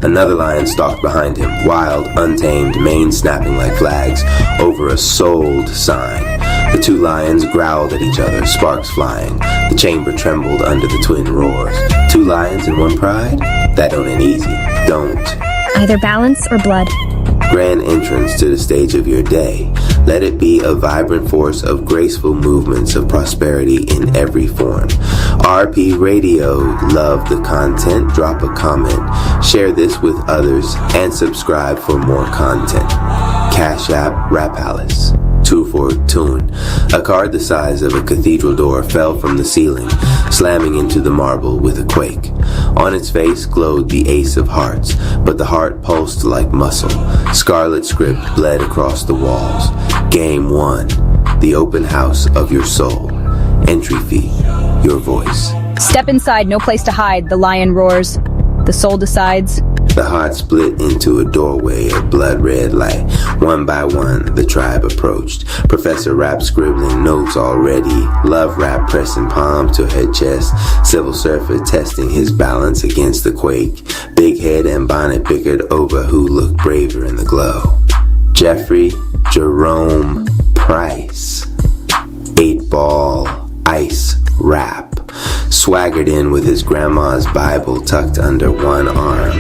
Another lion stalked behind him, wild, untamed, mane snapping like flags over a sold sign. The two lions growled at each other, sparks flying. The chamber trembled under the twin roars. Two lions and one pride? That don't end easy. Don't. Either balance or blood. Grand entrance to the stage of your day. Let it be a vibrant force of graceful movements of prosperity in every form. RP Radio, love the content, drop a comment, share this with others, and subscribe for more content. Cash App, Rap Palace. 2 for tune. A card the size of a cathedral door fell from the ceiling, slamming into the marble with a quake. On its face glowed the Ace of Hearts, but the heart pulsed like muscle. Scarlet script bled across the walls. Game 1. The open house of your soul. Entry fee. Your voice. Step inside, no place to hide, the lion roars. The soul decides. The heart split into a doorway of blood-red light. One by one, the tribe approached. Professor Rap scribbling notes already. Love Rap pressing palm to her chest. Civil Surfer testing his balance against the quake. Big head and bonnet bickered over who looked braver in the glow. Jeffrey Jerome Price. 8-ball ice rap. Swaggered in with his grandma's Bible tucked under one arm,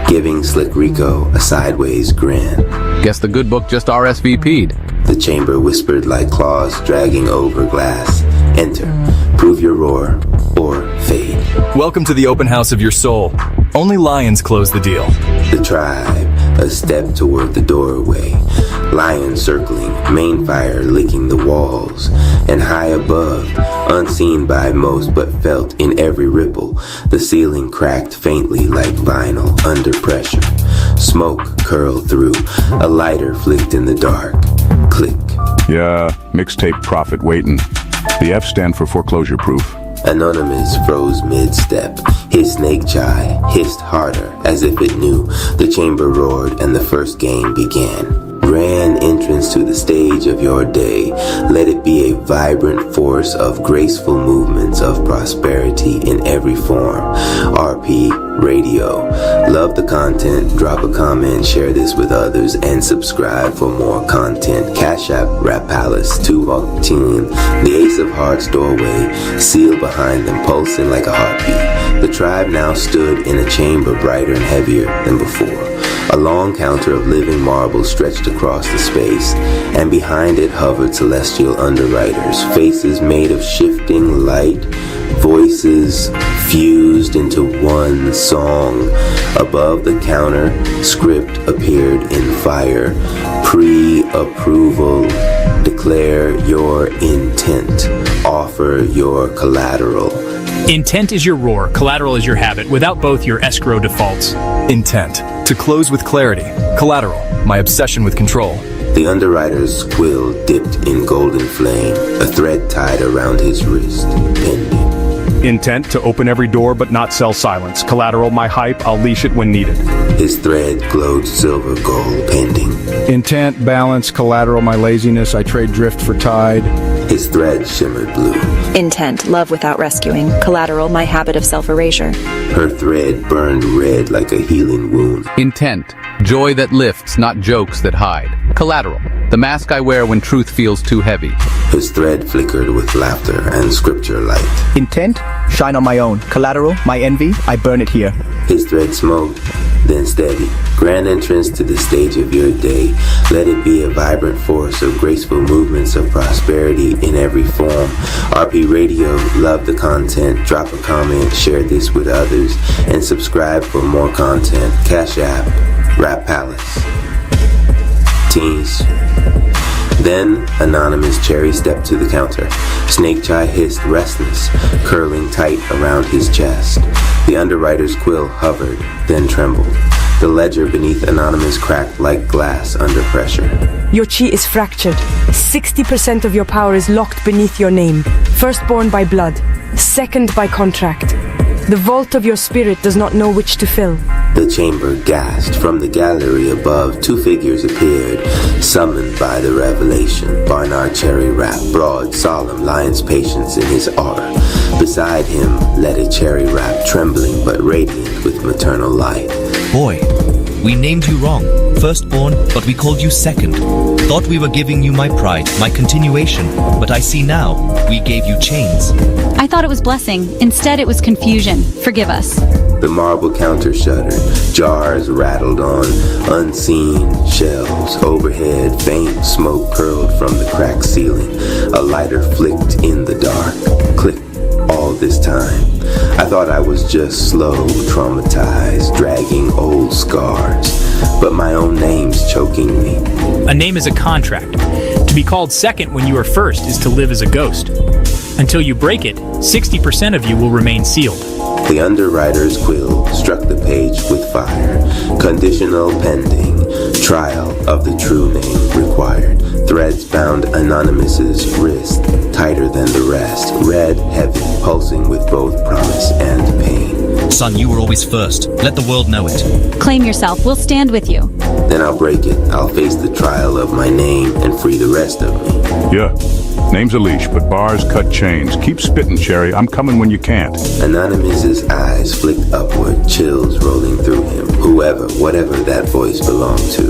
giving Slick Rico a sideways grin. Guess the good book just RSVP'd. The chamber whispered like claws dragging over glass. Enter. Prove your roar or fade. Welcome to the open house of your soul. Only lions close the deal. The tribe, a step toward the doorway. Lion circling, main fire licking the walls. And high above, unseen by most but felt in every ripple, the ceiling cracked faintly like vinyl under pressure. Smoke curled through, a lighter flicked in the dark. Click. Yeah, mixtape profit waiting. The F stand for foreclosure proof. Anonymous froze mid-step. His snake chai hissed harder, as if it knew. The chamber roared, and the first game began. Grand entrance to the stage of your day. Let it be a vibrant force of graceful movements of prosperity in every form. RP Radio. Love the content, drop a comment, share this with others, and subscribe for more content. Cash App, Rap Palace, 214, the Ace of Hearts doorway, sealed behind them, pulsing like a heartbeat. The tribe now stood in a chamber brighter and heavier than before. A long counter of living marble stretched across the space, and behind it hovered celestial underwriters, faces made of shifting light, voices fused into one song. Above the counter, script appeared in fire. Pre-approval. Declare your intent. Offer your collateral. Intent is your roar, collateral is your habit. Without both, your escrow defaults. Intent. To close with clarity. Collateral. My obsession with control. The underwriter's quill dipped in golden flame, a thread tied around his wrist, pending. Intent to open every door but not sell silence. Collateral, my hype, I'll leash it when needed. His thread glowed silver gold, pending. Intent, balance, collateral, my laziness, I trade drift for tide. His thread shimmered blue. Intent, love without rescuing. Collateral, my habit of self-erasure. Her thread burned red like a healing wound. Intent, joy that lifts, not jokes that hide. Collateral, the mask I wear when truth feels too heavy. His thread flickered with laughter and scripture light. Intent, shine on my own. Collateral, my envy, I burn it here. His thread smoked, then steady. Grand entrance to the stage of your day. Let it be a vibrant force of graceful movements of prosperity in every form. RP Radio, love the content, drop a comment, share this with others, and subscribe for more content. Cash App, Rap Palace. Teens. Then, Anonymous Cherry stepped to the counter. Snake Chai hissed restless, curling tight around his chest. The underwriter's quill hovered, then trembled. The ledger beneath Anonymous cracked like glass under pressure. Your chi is fractured. 60% of your power is locked beneath your name. Firstborn by blood, second by contract. The vault of your spirit does not know which to fill. The chamber gasped. From the gallery above, two figures appeared, summoned by the revelation. Barnard Cherry Wrap, broad, solemn, lion's patience in his aura. Beside him led a cherry wrap, trembling but radiant with maternal light. Boy, we named you wrong. Firstborn, but we called you second. Thought we were giving you my pride, my continuation, but I see now, we gave you chains. I thought it was blessing. Instead, it was confusion. Forgive us. The marble counter shuddered. Jars rattled on unseen shelves. Overhead, faint smoke curled from the cracked ceiling. A lighter flicked in the dark. Click. All this time, I thought I was just slow, traumatized, dragging old scars. But my own name's choking me. A name is a contract. To be called second when you are first is to live as a ghost. Until you break it, 60% of you will remain sealed. The underwriter's quill struck the page with fire. Conditional pending. Trial of the true name required. Threads bound Anonymous's wrist, tighter than the rest. Red, heavy, pulsing with both promise and pain. Son, you were always first. Let the world know it. Claim yourself. We'll stand with you. Then I'll break it. I'll face the trial of my name and free the rest of me. Yeah. Name's a leash, but bars cut chains. Keep spitting, Cherry. I'm coming when you can't. Anonymous's eyes flicked upward, chills rolling through him. Whoever, whatever that voice belonged to.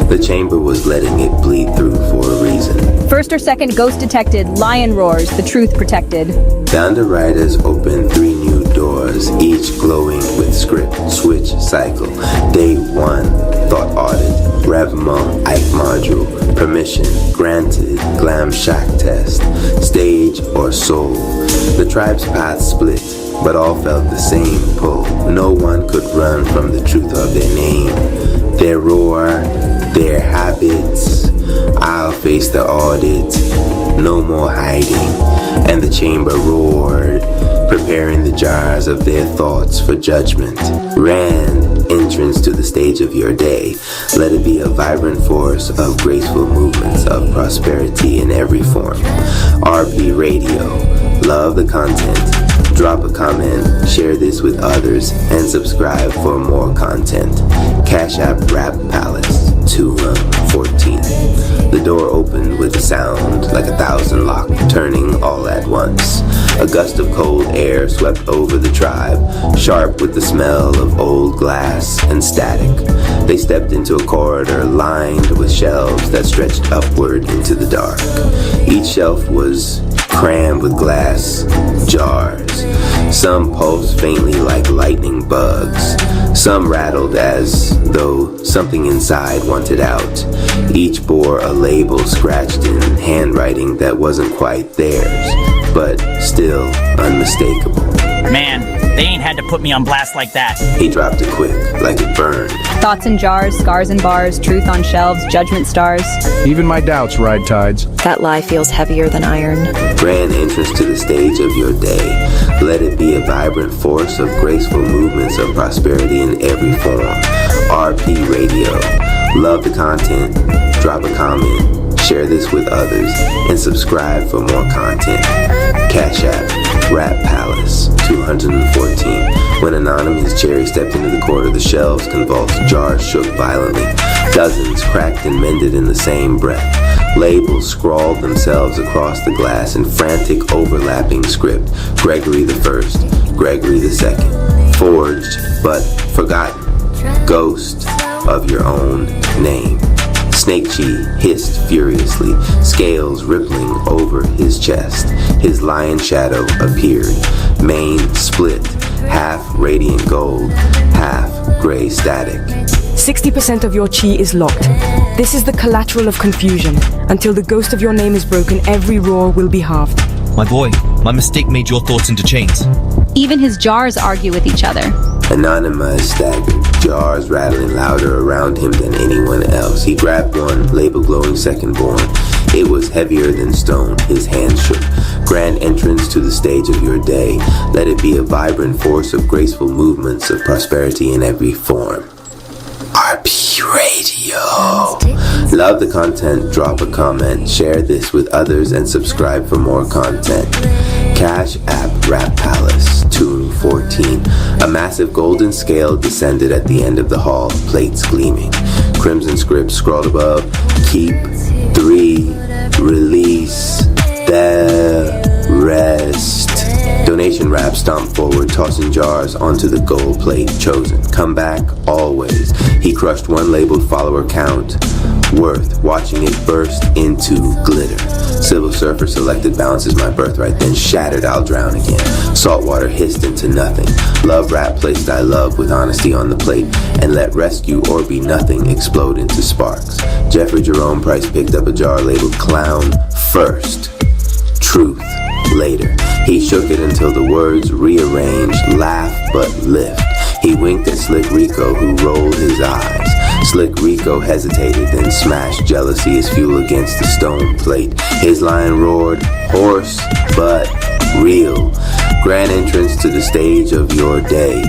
The chamber was letting it bleed through for a reason. First or second ghost detected. Lion roars. The truth protected. The underwriters opened 3 new doors, each glowing with script, switch, cycle. Day 1, thought audit, Revmo, Ike module, permission, granted, glam shack test, stage or soul. The tribe's paths split, but all felt the same pull. No one could run from the truth of their name, their roar, their habits. I'll face the audit, no more hiding. And the chamber roared, preparing the jars of their thoughts for judgment. Rand, entrance to the stage of your day. Let it be a vibrant force of graceful movements of prosperity in every form. RP Radio, love the content. Drop a comment, share this with others, and subscribe for more content. Cash App Rap Palace 214. The door opened with a sound like 1,000 locks turning all at once. A gust of cold air swept over the tribe, sharp with the smell of old glass and static. They stepped into a corridor lined with shelves that stretched upward into the dark. Each shelf was crammed with glass jars. Some pulsed faintly like lightning bugs. Some rattled as though something inside wanted out. Each bore a label scratched in handwriting that wasn't quite theirs, but still unmistakable. Man, they ain't had to put me on blast like that. He dropped it quick, like it burned. Thoughts in jars, scars in bars, truth on shelves, judgment stars. Even my doubts ride tides. That lie feels heavier than iron. Grand entrance to the stage of your day. Let it be a vibrant force of graceful movements of prosperity in every form. RP Radio. Love the content. Drop a comment. Share this with others. And subscribe for more content. Cash App. Rap Palace 214. When Anonymous Cherry stepped into the court of the shelves, convulsed, jars shook violently. Dozens cracked and mended in the same breath. Labels scrawled themselves across the glass in frantic overlapping script. Gregory the First, Gregory the Second. Forged but forgotten. Ghost of your own name. Snake Chi hissed furiously, scales rippling over his chest. His lion shadow appeared, mane split, half radiant gold, half gray static. 60% of your chi is locked. This is the collateral of confusion. Until the ghost of your name is broken, every roar will be halved. My boy, my mistake made your thoughts into chains. Even his jars argue with each other. Anonymous staggered, jars rattling louder around him than anyone else. He grabbed one, label glowing second-born. It was heavier than stone. His hand shook. Grand entrance to the stage of your day. Let it be a vibrant force of graceful movements of prosperity in every form. RP Radio. Love the content, drop a comment, share this with others, and subscribe for more content. Cash App Rap Palace 2 214. A massive golden scale descended at the end of the hall, plates gleaming. Crimson script scrawled above, keep 3, release the rest. Donation rap stomped forward, tossing jars onto the gold plate. Chosen, come back, always. He crushed one labeled follower count. Worth, watching it burst into glitter. Silver Surfer selected balance is my birthright, then shattered, I'll drown again. Saltwater hissed into nothing. Love rap placed I love with honesty on the plate, and let rescue or be nothing explode into sparks. Jeffrey Jerome Price picked up a jar labeled clown first, truth later. He shook it until the words rearranged, laugh but lift. He winked at Slick Rico, who rolled his eyes. Slick Rico hesitated, then smashed jealousy as fuel against the stone plate. His lion roared, hoarse but real. Grand entrance to the stage of your day.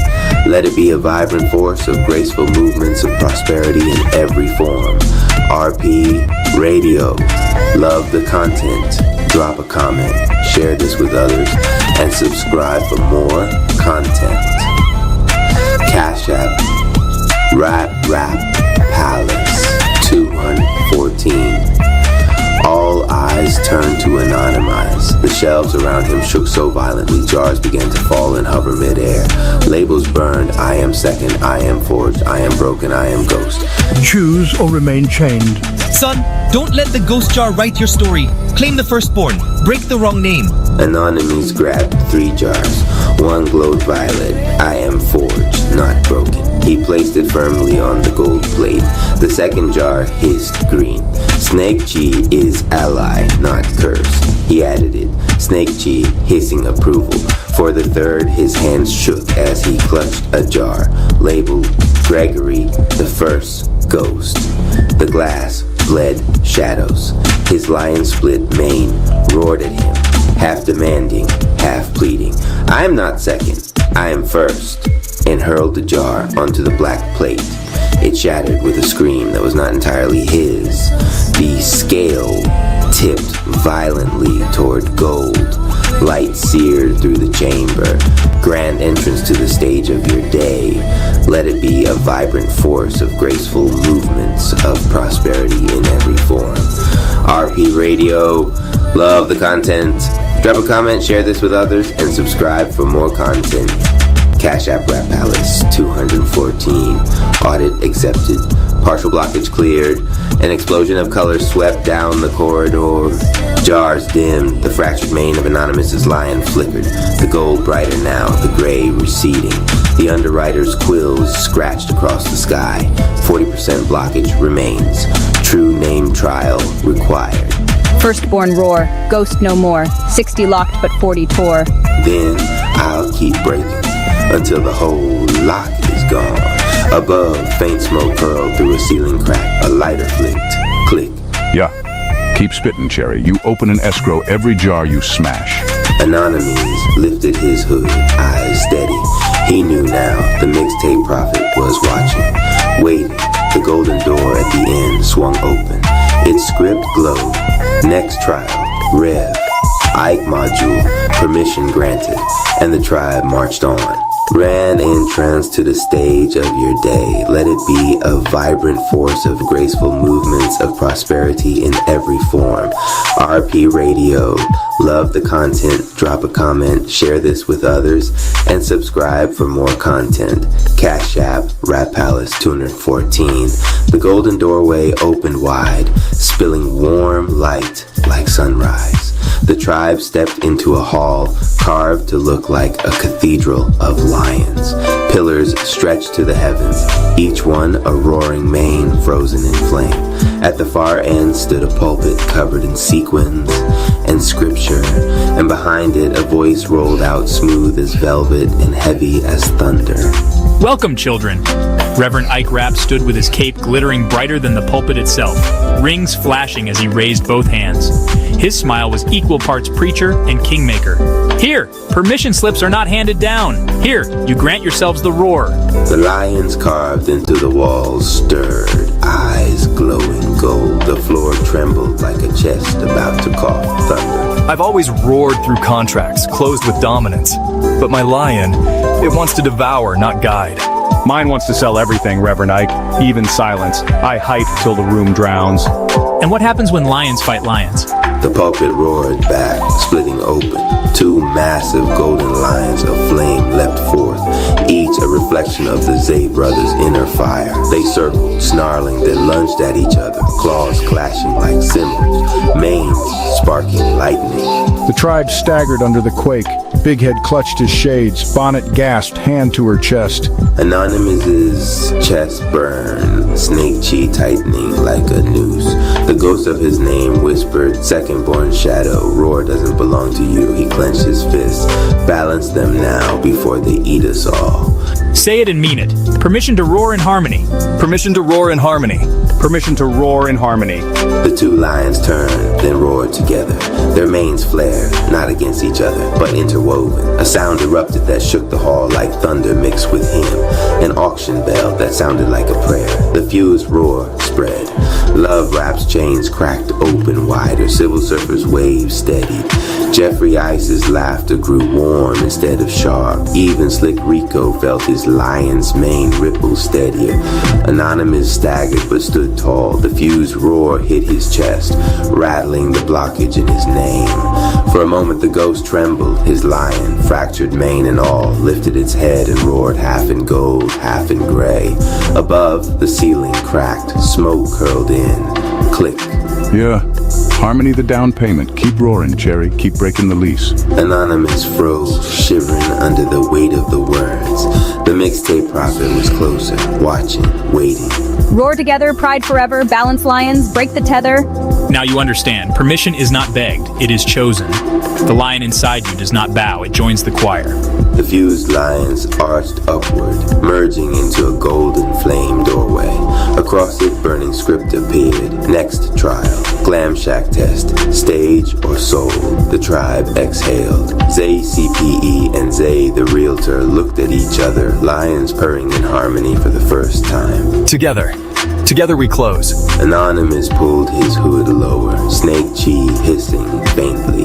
Let it be a vibrant force of graceful movements of prosperity in every form. RP Radio. Love the content. Drop a comment, share this with others, and subscribe for more content. Cash App, Rap Palace, 214. All eyes turned to Anonymize. The shelves around him shook so violently, jars began to fall and hover midair. Labels burned, I am second, I am forged, I am broken, I am ghost. Choose or remain chained. Son, don't let the ghost jar write your story. Claim the firstborn. Break the wrong name. Anonymous grabbed 3 jars. One glowed violet. I am forged, not broken. He placed it firmly on the gold plate. The second jar hissed green. Snake Chi is ally, not curse. He added it. Snake Chi hissing approval. For the third, his hands shook as he clutched a jar labeled Gregory the First Ghost. The glass bled shadows. His lion split mane roared at him, half demanding, half pleading. I am not second, I am first, and hurled the jar onto the black plate. It shattered with a scream that was not entirely his. The scale tipped violently toward gold. Light seared through the chamber. Grand entrance to the stage of your day. Let it be a vibrant force of graceful movements of prosperity in every form. RP Radio, love the content. Drop a comment, share this with others, and subscribe for more content. Cash App Rap Palace, 214. Audit accepted. Partial blockage cleared. An explosion of color swept down the corridor. Jars dimmed. The fractured mane of Anonymous's lion flickered. The gold brighter now, the gray receding. The underwriter's quills scratched across the sky. 40% blockage remains. True name trial required. Firstborn roar, ghost no more. 60 locked but 40 tore. Then I'll keep breaking until the whole lock is gone. Above, faint smoke curled through a ceiling crack. A lighter flicked. Click. Yeah. Keep spitting, Cherry. You open and escrow every jar you smash. Anonymous lifted his hood, eyes steady. He knew now the mixtape prophet was watching. Waiting, the golden door at the end swung open. Its script glowed. Next trial, Rev. Ike module, permission granted. And the tribe marched on. Ran entrance to the stage of your day. Let it be a vibrant force of graceful movements of prosperity in every form. RP Radio. Love the content. Drop a comment, share this with others, and subscribe for more content. Cash App, Rap Palace 214. The golden doorway opened wide, spilling warm light like sunrise. The tribe stepped into a hall carved to look like a cathedral of lions. Pillars stretched to the heavens, each one a roaring mane frozen in flame. At the far end stood a pulpit covered in sequins and scripture, and behind it a voice rolled out smooth as velvet and heavy as thunder. Welcome, children. Reverend Ike Rapp stood with his cape glittering brighter than the pulpit itself, rings flashing as he raised both hands. His smile was equal parts preacher and kingmaker. Here, permission slips are not handed down. Here, you grant yourselves the roar. The lions carved into the walls stirred, eyes glowing gold. The floor trembled like a chest about to cough thunder. I've always roared through contracts, closed with dominance. But my lion, it wants to devour, not guide. Mine wants to sell everything, Reverend Ike, even silence. I hype till the room drowns. And what happens when lions fight lions? The pulpit roared back, splitting open. Two massive golden lions of flame leapt forth, each a reflection of the Zay brothers' inner fire. They circled, snarling, then lunged at each other, claws clashing like cymbals, manes sparking lightning. The tribe staggered under the quake. Big Head clutched his shades. Bonnet gasped, hand to her chest. Anonymous's chest burned, snake chi tightening like a noose. The ghost of his name whispered, second-born shadow, roar doesn't belong to you. He clenched his fists, balance them now before they eat us all. Say it and mean it. Permission to roar in harmony. Permission to roar in harmony. Permission to roar in harmony. The two lions turned, then roared together. Their manes flared, not against each other, but interwoven. A sound erupted that shook the hall like thunder mixed with hymn. An auction bell that sounded like a prayer. The fused roar spread. Love Rap's chains cracked open wider. Civil Surfer's waves steadied. Jeffrey Ice's laughter grew warm instead of sharp. Even Slick Rico felt his lion's mane ripple steadier. Anonymous staggered but stood tall. The fused roar hit his chest, rattling the blockage in his name. For a moment the ghost trembled. His lion, fractured mane and all, lifted its head and roared half in gold, half in gray. Above, the ceiling cracked, smoke curled in. Click. Yeah. Harmony the down payment. Keep roaring, Cherry. Keep breaking the lease. Anonymous froze, shivering under the weight of the words. The mixtape prophet was closer, watching, waiting. Roar together, pride forever, balance lions, break the tether. Now you understand. Permission is not begged, it is chosen. The lion inside you does not bow, it joins the choir. The fused lions arched upward, merging into a golden flame doorway. Across it, burning script appeared. Next trial, Glam Shack test, stage or soul. The tribe exhaled. Zay CPE and Zay the realtor looked at each other, lions purring in harmony for the first time. Together we close. Anonymous pulled his hood lower, snake chi hissing faintly.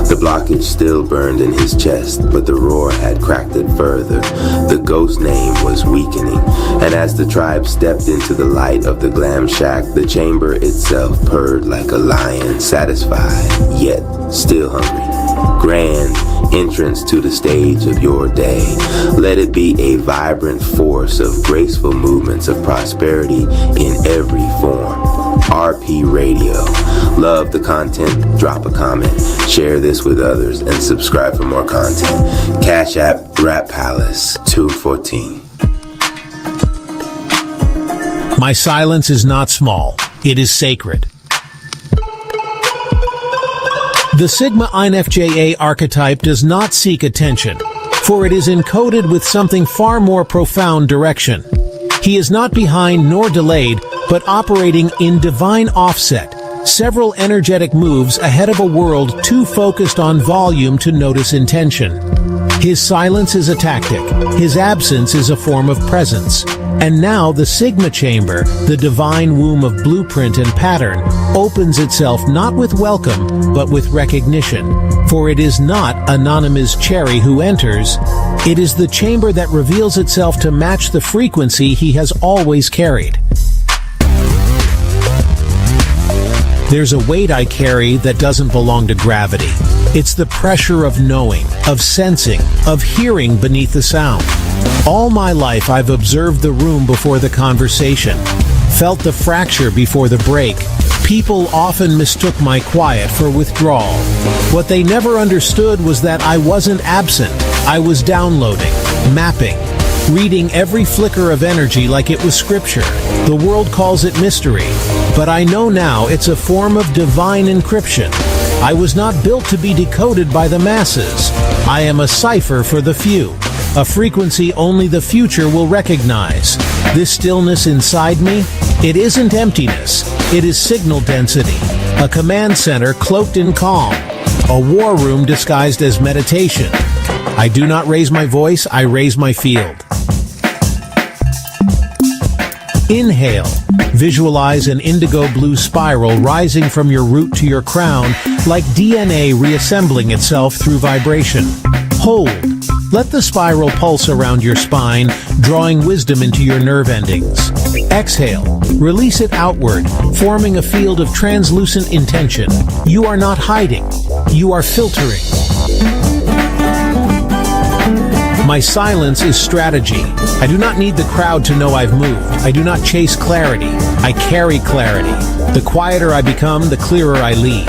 The blockage still burned in his chest, but the roar had cracked it further. The ghost name was weakening, and as the tribe stepped into the light of the Glam Shack, the chamber itself purred like a lion, satisfied, yet still hungry. Grand entrance to the stage of your day. Let it be a vibrant force of graceful movements of prosperity in every form. RP Radio. Love the content? Drop a comment. Share this with others and subscribe for more content. Cash App Rap Palace 214. My silence is not small. It is sacred. The Sigma INFJA archetype does not seek attention, for it is encoded with something far more profound direction. He is not behind nor delayed, but operating in divine offset, several energetic moves ahead of a world too focused on volume to notice intention. His silence is a tactic, his absence is a form of presence. And now the Sigma Chamber, the divine womb of blueprint and pattern, opens itself not with welcome, but with recognition. For it is not Anonymous Cherry who enters, it is the chamber that reveals itself to match the frequency he has always carried. There's a weight I carry that doesn't belong to gravity. It's the pressure of knowing, of sensing, of hearing beneath the sound. All my life I've observed the room before the conversation, felt the fracture before the break. People often mistook my quiet for withdrawal. What they never understood was that I wasn't absent. I was downloading, mapping, reading every flicker of energy like it was scripture. The world calls it mystery, but I know now it's a form of divine encryption. I was not built to be decoded by the masses. I am a cipher for the few, a frequency only the future will recognize. This stillness inside me, it isn't emptiness, it is signal density, a command center cloaked in calm. a war room disguised as meditation. I do not raise my voice, I raise my field. Inhale. Visualize an indigo blue spiral rising from your root to your crown, like DNA reassembling itself through vibration. Hold. Let the spiral pulse around your spine, drawing wisdom into your nerve endings. Exhale. Release it outward, forming a field of translucent intention. You are not hiding. You are filtering. My silence is strategy. I do not need the crowd to know I've moved. I do not chase clarity. I carry clarity. The quieter I become, the clearer I lead.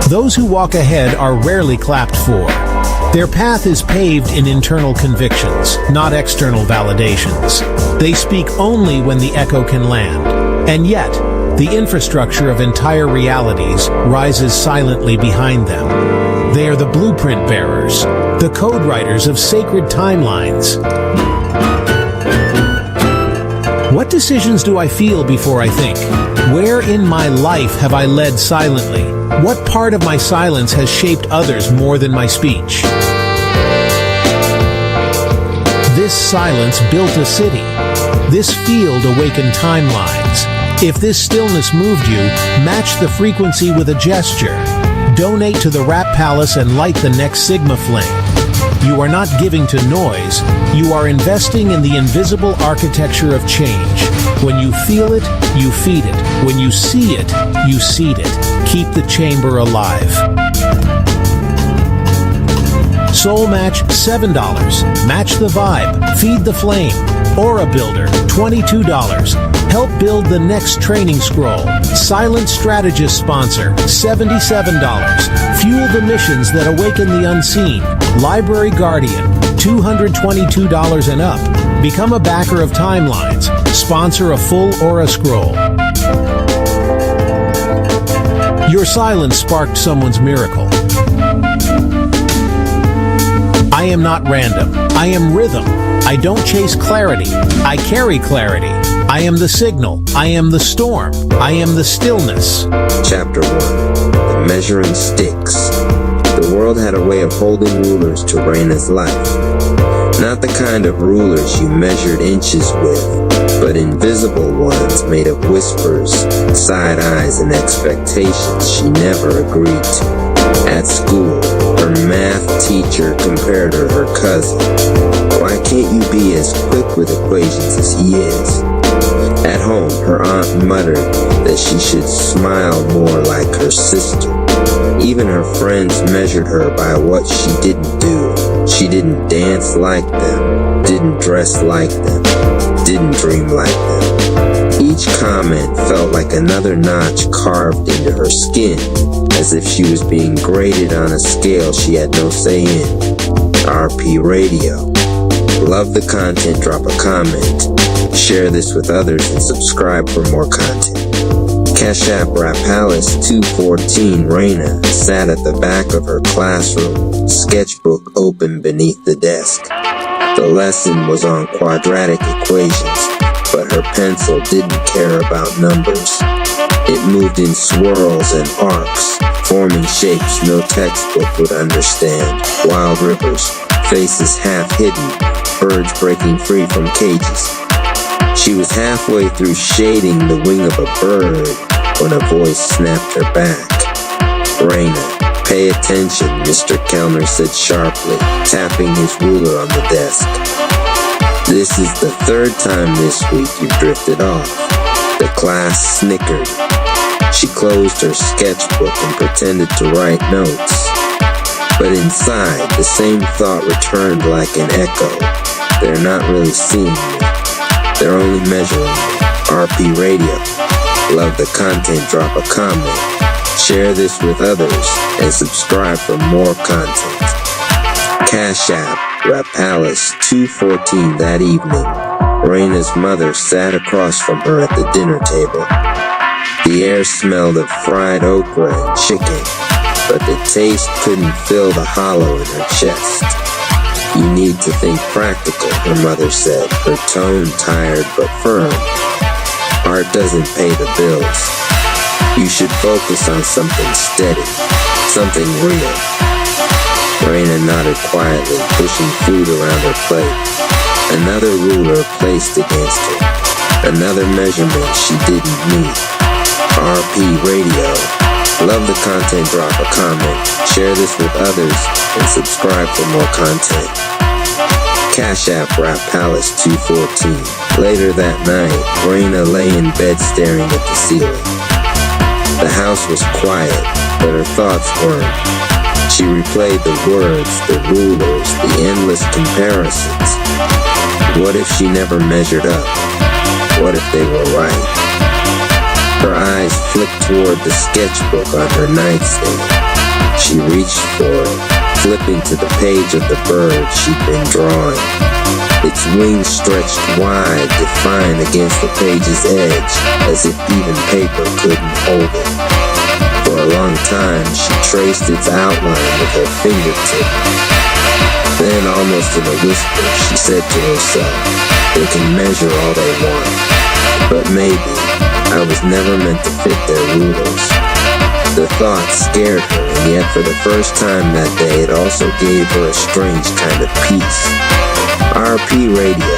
Those who walk ahead are rarely clapped for. Their path is paved in internal convictions, not external validations. They speak only when the echo can land. And yet, the infrastructure of entire realities rises silently behind them. They are the blueprint bearers, the code writers of sacred timelines. What decisions do I feel before I think? Where in my life have I led silently? What part of my silence has shaped others more than my speech? This silence built a city. This field awakened timelines. If this stillness moved you, match the frequency with a gesture. Donate to the Rap Palace and light the next Sigma flame. You are not giving to noise. You are investing in the invisible architecture of change. When you feel it, you feed it. When you see it, you seed it. Keep the chamber alive. Soul Match, $7. Match the vibe. Feed the flame. Aura Builder, $22. Help build the next training scroll. Silent Strategist sponsor, $77. Fuel the missions that awaken the unseen. Library Guardian, $222 and up. Become a backer of Timelines. Sponsor a full Aura scroll. Your silence sparked someone's miracle. I am not random. I am rhythm. I don't chase clarity. I carry clarity. I am the signal. I am the storm. I am the stillness. Chapter 1. The Measuring Sticks. The world had a way of holding rulers to Raina's life. Not the kind of rulers you measured inches with, but invisible ones made of whispers, side eyes, and expectations she never agreed to. At school, her math teacher compared her cousin. Why can't you be as quick with equations as he is? At home, her aunt muttered that she should smile more like her sister. Even her friends measured her by what she didn't do. She didn't dance like them, didn't dress like them, didn't dream like them. Each comment felt like another notch carved into her skin, as if she was being graded on a scale she had no say in. RP Radio. Love the content, drop a comment. Share this with others and subscribe for more content. Cash App Rap Palace 214 Raina sat at the back of her classroom, sketchbook open beneath the desk. The lesson was on quadratic equations, but her pencil didn't care about numbers. It moved in swirls and arcs, forming shapes no textbook would understand. Wild rivers, faces half hidden, birds breaking free from cages. She was halfway through shading the wing of a bird when a voice snapped her back. Raina, pay attention, Mr. Kellner said sharply, tapping his ruler on the desk. This is the third time this week you've drifted off. The class snickered. She closed her sketchbook and pretended to write notes. But inside, the same thought returned like an echo. They're not really seeing me. They're only measuring me. RP Radio. Love the content, drop a comment. Share this with others and subscribe for more content. Cash App, Rap Palace 214 that evening. Raina's mother sat across from her at the dinner table. The air smelled of fried okra and chicken, but the taste couldn't fill the hollow in her chest. You need to think practical, her mother said, her tone tired but firm. Art doesn't pay the bills. You should focus on something steady, something real. Raina nodded quietly, pushing food around her plate. Another ruler placed against her. Another measurement she didn't meet. RP Radio. Love the content, drop a comment, share this with others, and subscribe for more content. Cash App Rap Palace 214. Later that night, Raina lay in bed staring at the ceiling. The house was quiet, but her thoughts weren't. She replayed the words, the rulers, the endless comparisons. What if she never measured up? What if they were right? Her eyes flicked toward the sketchbook on her nightstand. She reached for it, flipping to the page of the bird she'd been drawing. Its wings stretched wide, defined against the page's edge, as if even paper couldn't hold it. For a long time, she traced its outline with her fingertip. Then, almost in a whisper, she said to herself, "They can measure all they want, but maybe I was never meant to fit their rulers." The thought scared her, and yet for the first time that day, it also gave her a strange kind of peace. RP Radio.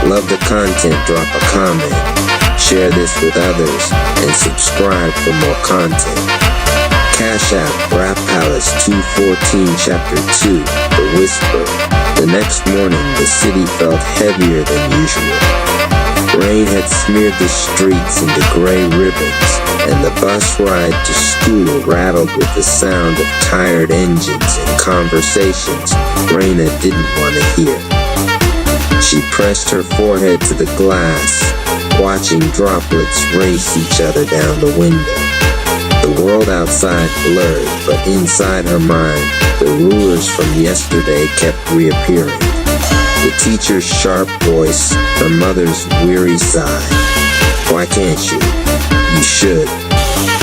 Love the content, drop a comment, share this with others, and subscribe for more content. Cash App Rap Palace 214 Chapter 2, The Whisper. The next morning, the city felt heavier than usual. Rain had smeared the streets into gray ribbons, and the bus ride to school rattled with the sound of tired engines and conversations Raina didn't want to hear. She pressed her forehead to the glass, watching droplets race each other down the window. The world outside blurred, but inside her mind, the rulers from yesterday kept reappearing. The teacher's sharp voice, her mother's weary sigh. Why can't you? You should.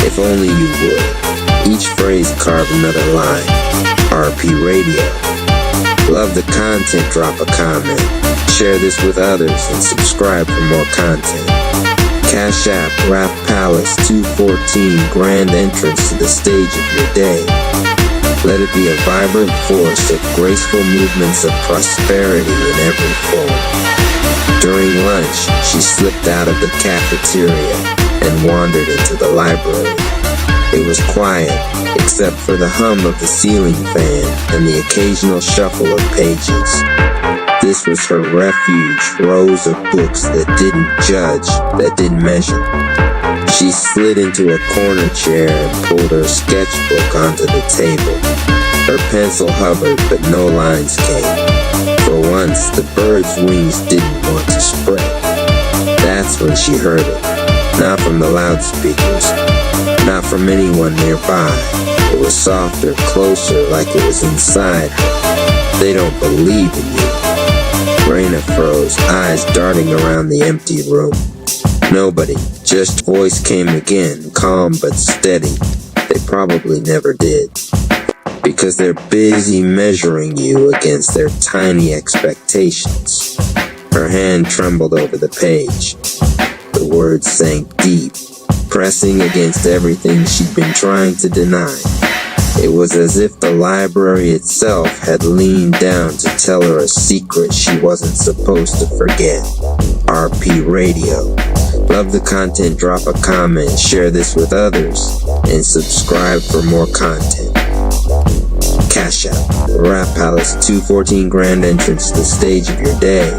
If only you would. Each phrase carved another line. RP Radio. Love the content, drop a comment. Share this with others and subscribe for more content. Cash App Rap Palace 214 Grand Entrance to the stage of your day. Let it be a vibrant force of graceful movements of prosperity in every form. During lunch, she slipped out of the cafeteria and wandered into the library. It was quiet, except for the hum of the ceiling fan and the occasional shuffle of pages. This was her refuge, rows of books that didn't judge, that didn't measure. She slid into a corner chair and pulled her sketchbook onto the table. Her pencil hovered, but no lines came. For once, the bird's wings didn't want to spread. That's when she heard it. Not from the loudspeakers, not from anyone nearby. It was softer, closer, like it was inside her. They don't believe in you. Raina froze, eyes darting around the empty room. Nobody, just voice came again, calm but steady. They probably never did. Because they're busy measuring you against their tiny expectations. Her hand trembled over the page. The words sank deep, pressing against everything she'd been trying to deny. It was as if the library itself had leaned down to tell her a secret she wasn't supposed to forget. RP Radio. Love the content, drop a comment, share this with others, and subscribe for more content. Cash App, Rap Palace 214 Grand Entrance to the stage of your day.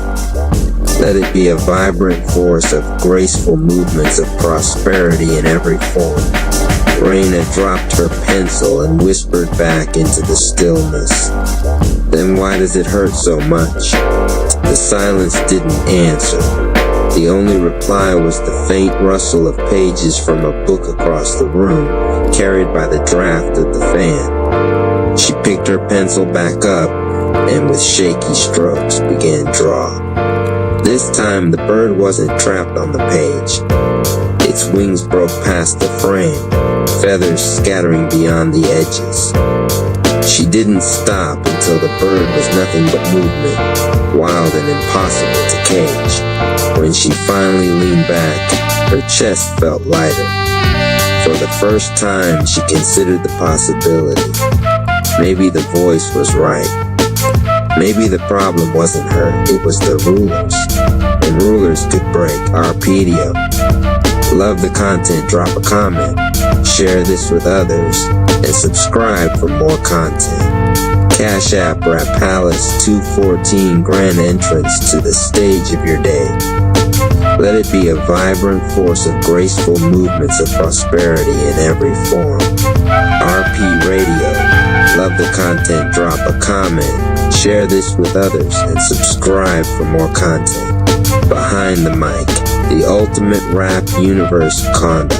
Let it be a vibrant force of graceful movements of prosperity in every form. Raina dropped her pencil and whispered back into the stillness. Then why does it hurt so much? The silence didn't answer. The only reply was the faint rustle of pages from a book across the room, carried by the draft of the fan. She picked her pencil back up and with shaky strokes began draw. This time the bird wasn't trapped on the page. Its wings broke past the frame, feathers scattering beyond the edges. She didn't stop until the bird was nothing but movement, wild and impossible to cage. When she finally leaned back, her chest felt lighter. For the first time, she considered the possibility. Maybe the voice was right. Maybe the problem wasn't her, it was the rulers. And rulers could break Arpedio. Love the content, drop a comment, share this with others, and subscribe for more content. Cash App Rap Palace 214 grand entrance to the stage of your day. Let it be a vibrant force of graceful movements of prosperity in every form. RP Radio. Love the content, drop a comment, share this with others, and subscribe for more content. Behind the Mic, the ultimate rap universe condo.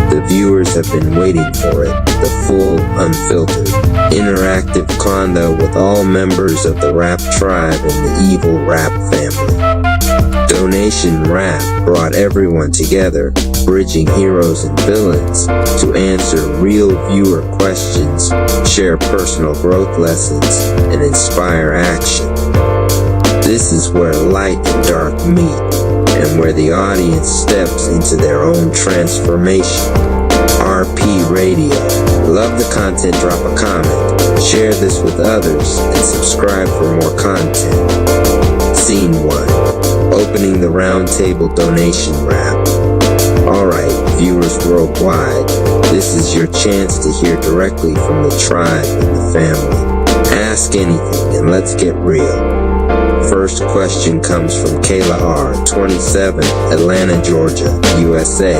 The viewers have been waiting for it, the full, unfiltered, interactive condo with all members of the rap tribe and the evil rap family. Donation Rap brought everyone together, bridging heroes and villains to answer real viewer questions, share personal growth lessons, and inspire action. This is where light and dark meet, and where the audience steps into their own transformation. RP Radio. Love the content, drop a comment, share this with others, and subscribe for more content. Scene 1. Opening the roundtable donation wrap. Alright, viewers worldwide, this is your chance to hear directly from the tribe and the family. Ask anything and let's get real. First question comes from Kayla R, 27, Atlanta, Georgia, USA.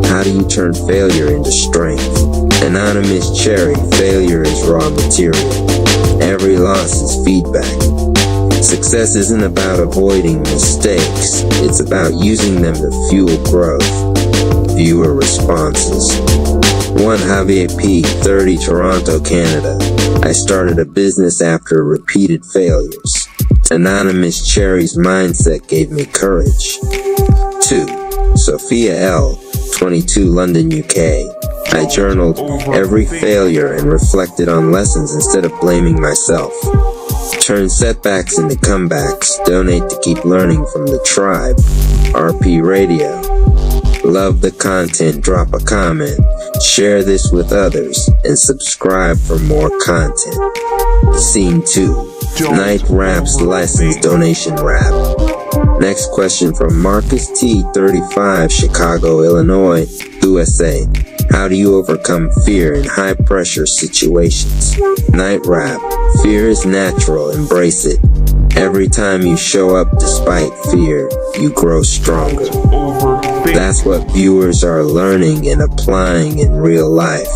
How do you turn failure into strength? Anonymous Cherry, failure is raw material. Every loss is feedback. Success isn't about avoiding mistakes, it's about using them to fuel growth. Viewer responses. 1 Javier P, 30, Toronto, Canada. I started a business after repeated failures. Anonymous Cherry's mindset gave me courage. 2 Sophia L, 22, London, UK. I journaled every failure and reflected on lessons instead of blaming myself. Turn setbacks into comebacks. Donate to keep learning from the tribe. RP Radio. Love the content, drop a comment, share this with others, and subscribe for more content. Scene 2. Night Raps License Donation Rap. Next question from Marcus T, 35, Chicago, Illinois, USA. How do you overcome fear in high-pressure situations? Night Rap. Fear is natural, embrace it. Every time you show up despite fear, you grow stronger. That's what viewers are learning and applying in real life.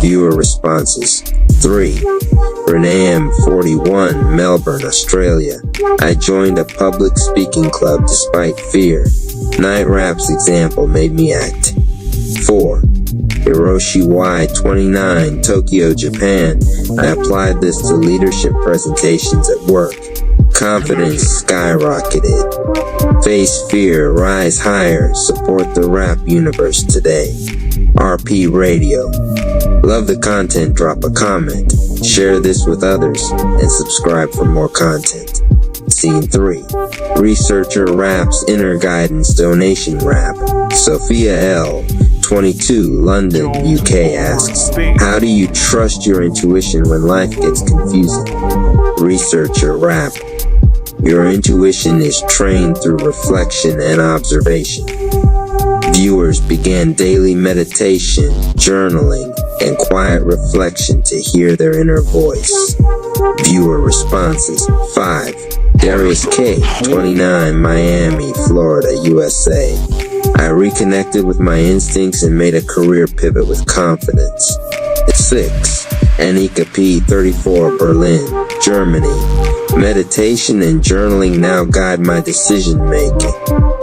Viewer responses. 3. Renee M, 41, Melbourne, Australia. I joined a public speaking club despite fear. Night Rap's example made me act. 4. Hiroshi Y, 29, Tokyo, Japan. I applied this to leadership presentations at work. Confidence skyrocketed. Face fear, rise higher, support the rap universe today. RP Radio. Love the content, drop a comment, share this with others, and subscribe for more content. Scene 3. Researcher Raps Inner Guidance Donation Rap. Sophia L, 22, London, UK asks, how do you trust your intuition when life gets confusing? Researcher Rap. Your intuition is trained through reflection and observation. Viewers began daily meditation, journaling, and quiet reflection to hear their inner voice. Viewer responses. 5. Darius K, 29, Miami, Florida, USA. I reconnected with my instincts and made a career pivot with confidence. 6. Anika P, 34, Berlin, Germany. Meditation and journaling now guide my decision making.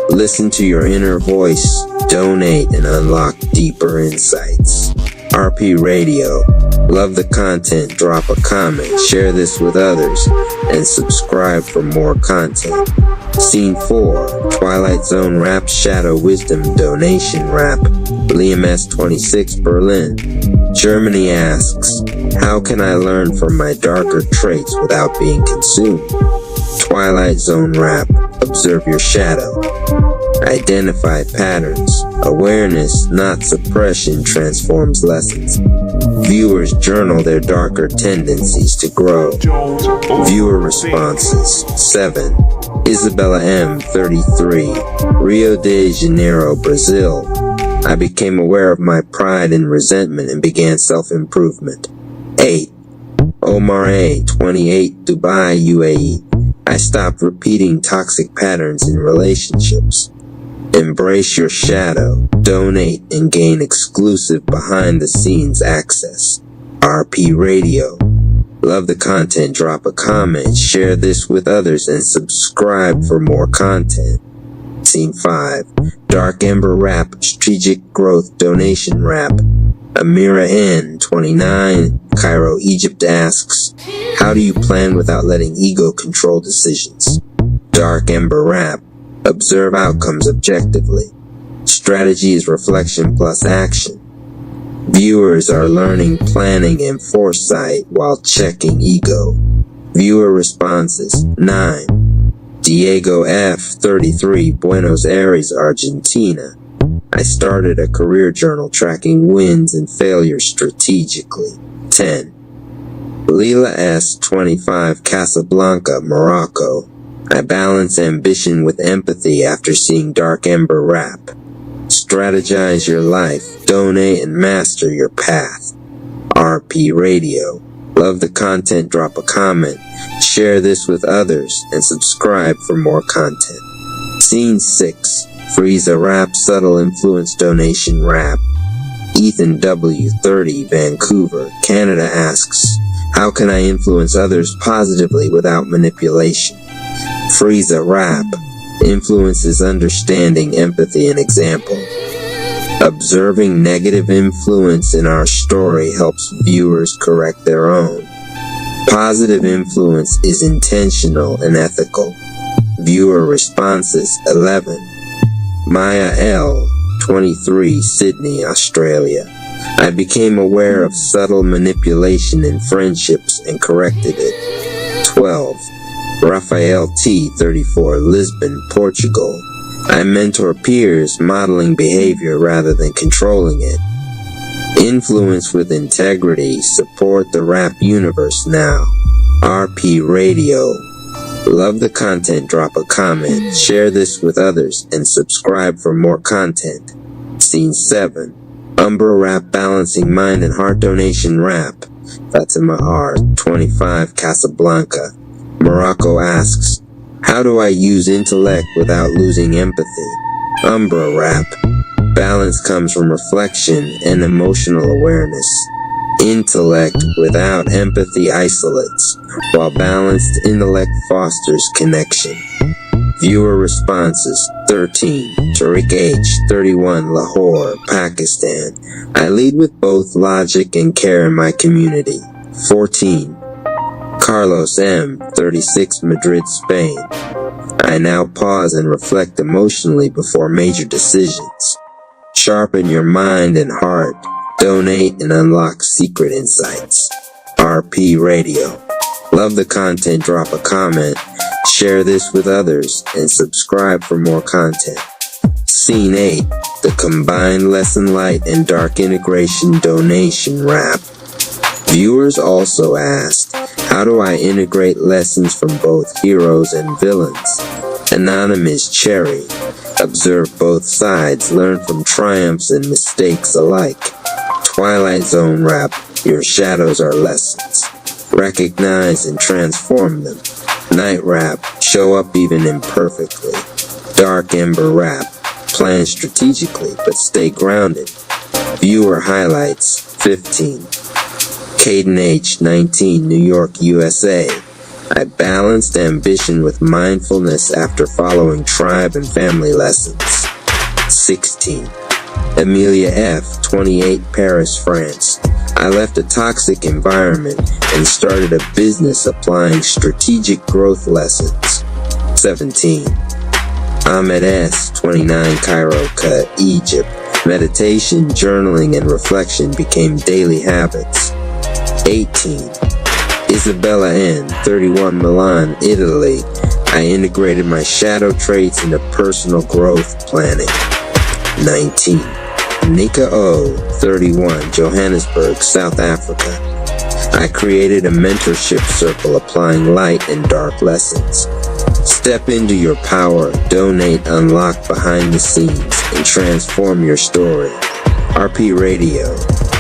Listen to your inner voice, donate, and unlock deeper insights. RP Radio. Love the content, drop a comment, share this with others, and subscribe for more content. Scene 4. Twilight Zone Rap Shadow Wisdom Donation Rap. Liam S, 26, Berlin, Germany asks, how can I learn from my darker traits without being consumed? Twilight Zone Rap. Observe your shadow. Identify patterns. Awareness, not suppression, transforms lessons. Viewers journal their darker tendencies to grow. Viewer responses. 7. Isabella M., 33, Rio de Janeiro, Brazil. I became aware of my pride and resentment and began self-improvement. 8. Omar A., 28, Dubai, UAE. I stopped repeating toxic patterns in relationships. Embrace your shadow, donate, and gain exclusive behind-the-scenes access. RP Radio. Love the content, drop a comment, share this with others, and subscribe for more content. Scene 5. Dark Ember Rap, Strategic Growth Donation Rap. Amira N., 29, Cairo, Egypt asks, how do you plan without letting ego control decisions? Dark Ember Rap. Observe outcomes objectively. Strategy is reflection plus action. Viewers are learning planning and foresight while checking ego. Viewer responses. 9. Diego F., 33, Buenos Aires, Argentina. I started a career journal tracking wins and failures strategically. 10. Leela S., 25, Casablanca, Morocco. I balance ambition with empathy after seeing Dark Ember Rap. Strategize your life, donate, and master your path. RP Radio. Love the content, drop a comment, share this with others, and subscribe for more content. Scene 6. Frieza Rap, Subtle Influence Donation Rap. Ethan W., 30, Vancouver, Canada asks, how can I influence others positively without manipulation? Frieza Rap. Influence is understanding, empathy, and example. Observing negative influence in our story helps viewers correct their own. Positive influence is intentional and ethical. Viewer responses. 11. Maya L., 23, Sydney, Australia. I became aware of subtle manipulation in friendships and corrected it. 12. Raphael T., 34, Lisbon, Portugal. I mentor peers, modeling behavior rather than controlling it. Influence with integrity. Support the rap universe now. RP Radio. Love the content, drop a comment, share this with others, and subscribe for more content. Scene 7. Umbra Rap, Balancing Mind and Heart Donation Rap. Fatima R., 25, Casablanca, Morocco asks, how do I use intellect without losing empathy? Umbra Rap. Balance comes from reflection and emotional awareness. Intellect without empathy isolates, while balanced intellect fosters connection. Viewer responses. 13. Tariq H., 31, Lahore, Pakistan. I lead with both logic and care in my community. 14. Carlos M., 36, Madrid, Spain. I now pause and reflect emotionally before major decisions. Sharpen your mind and heart. Donate and unlock secret insights. RP Radio. Love the content, drop a comment, share this with others, and subscribe for more content. Scene 8. The Combined Lesson Light and Dark Integration Donation Rap. Viewers also asked, how do I integrate lessons from both heroes and villains? Anonymous Cherry. Observe both sides, learn from triumphs and mistakes alike. Twilight Zone Rap. Your shadows are lessons. Recognize and transform them. Night Rap. Show up even imperfectly. Dark Ember Rap. Plan strategically but stay grounded. Viewer highlights. 15. Caden H., 19, New York, USA. I balanced ambition with mindfulness after following tribe and family lessons. 16. Amelia F., 28, Paris, France. I left a toxic environment and started a business applying strategic growth lessons. 17. Ahmed S., 29, Cairo, Egypt. Meditation, journaling, and reflection became daily habits. 18. Isabella N., 31, Milan, Italy. I integrated my shadow traits into personal growth planning. 19. Nika O, 31, Johannesburg, South Africa. I created a mentorship circle applying light and dark lessons. Step into your power, donate, unlock behind the scenes, and transform your story. RP Radio.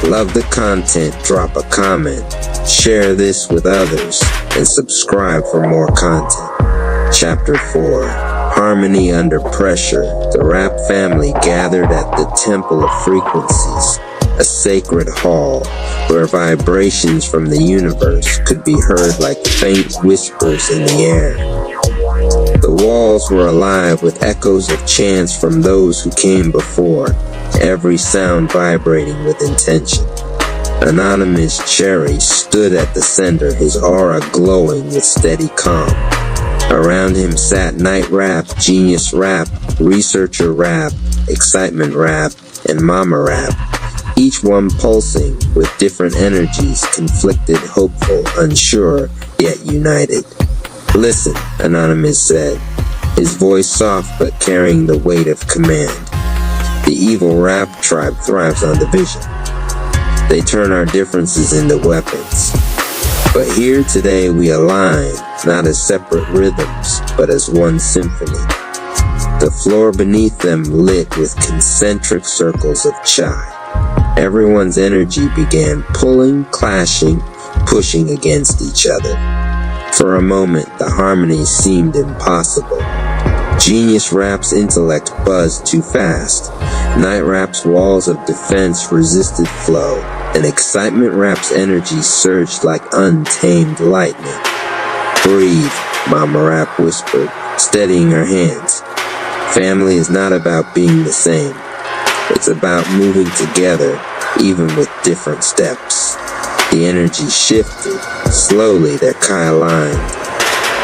Love the content, drop a comment, share this with others, and subscribe for more content. Chapter 4. Harmony Under Pressure. The rap family gathered at the Temple of Frequencies, a sacred hall where vibrations from the universe could be heard like faint whispers in the air. The walls were alive with echoes of chants from those who came before, every sound vibrating with intention. Anonymous Cherry stood at the center, his aura glowing with steady calm. Around him sat Night Rap, Genius Rap, Researcher Rap, Excitement Rap, and Mama Rap, each one pulsing with different energies, conflicted, hopeful, unsure, yet united. Listen, Anonymous said, his voice soft but carrying the weight of command. The evil rap tribe thrives on division. They turn our differences into weapons. But here today we align, not as separate rhythms, but as one symphony. The floor beneath them lit with concentric circles of chai. Everyone's energy began pulling, clashing, pushing against each other. For a moment, the harmony seemed impossible. Genius Rap's intellect buzzed too fast. Night Rap's walls of defense resisted flow, and Excitement Rap's energy surged like untamed lightning. Breathe, Mama Rap whispered, steadying her hands. Family is not about being the same. It's about moving together, even with different steps. The energy shifted. Slowly, their Kai aligned.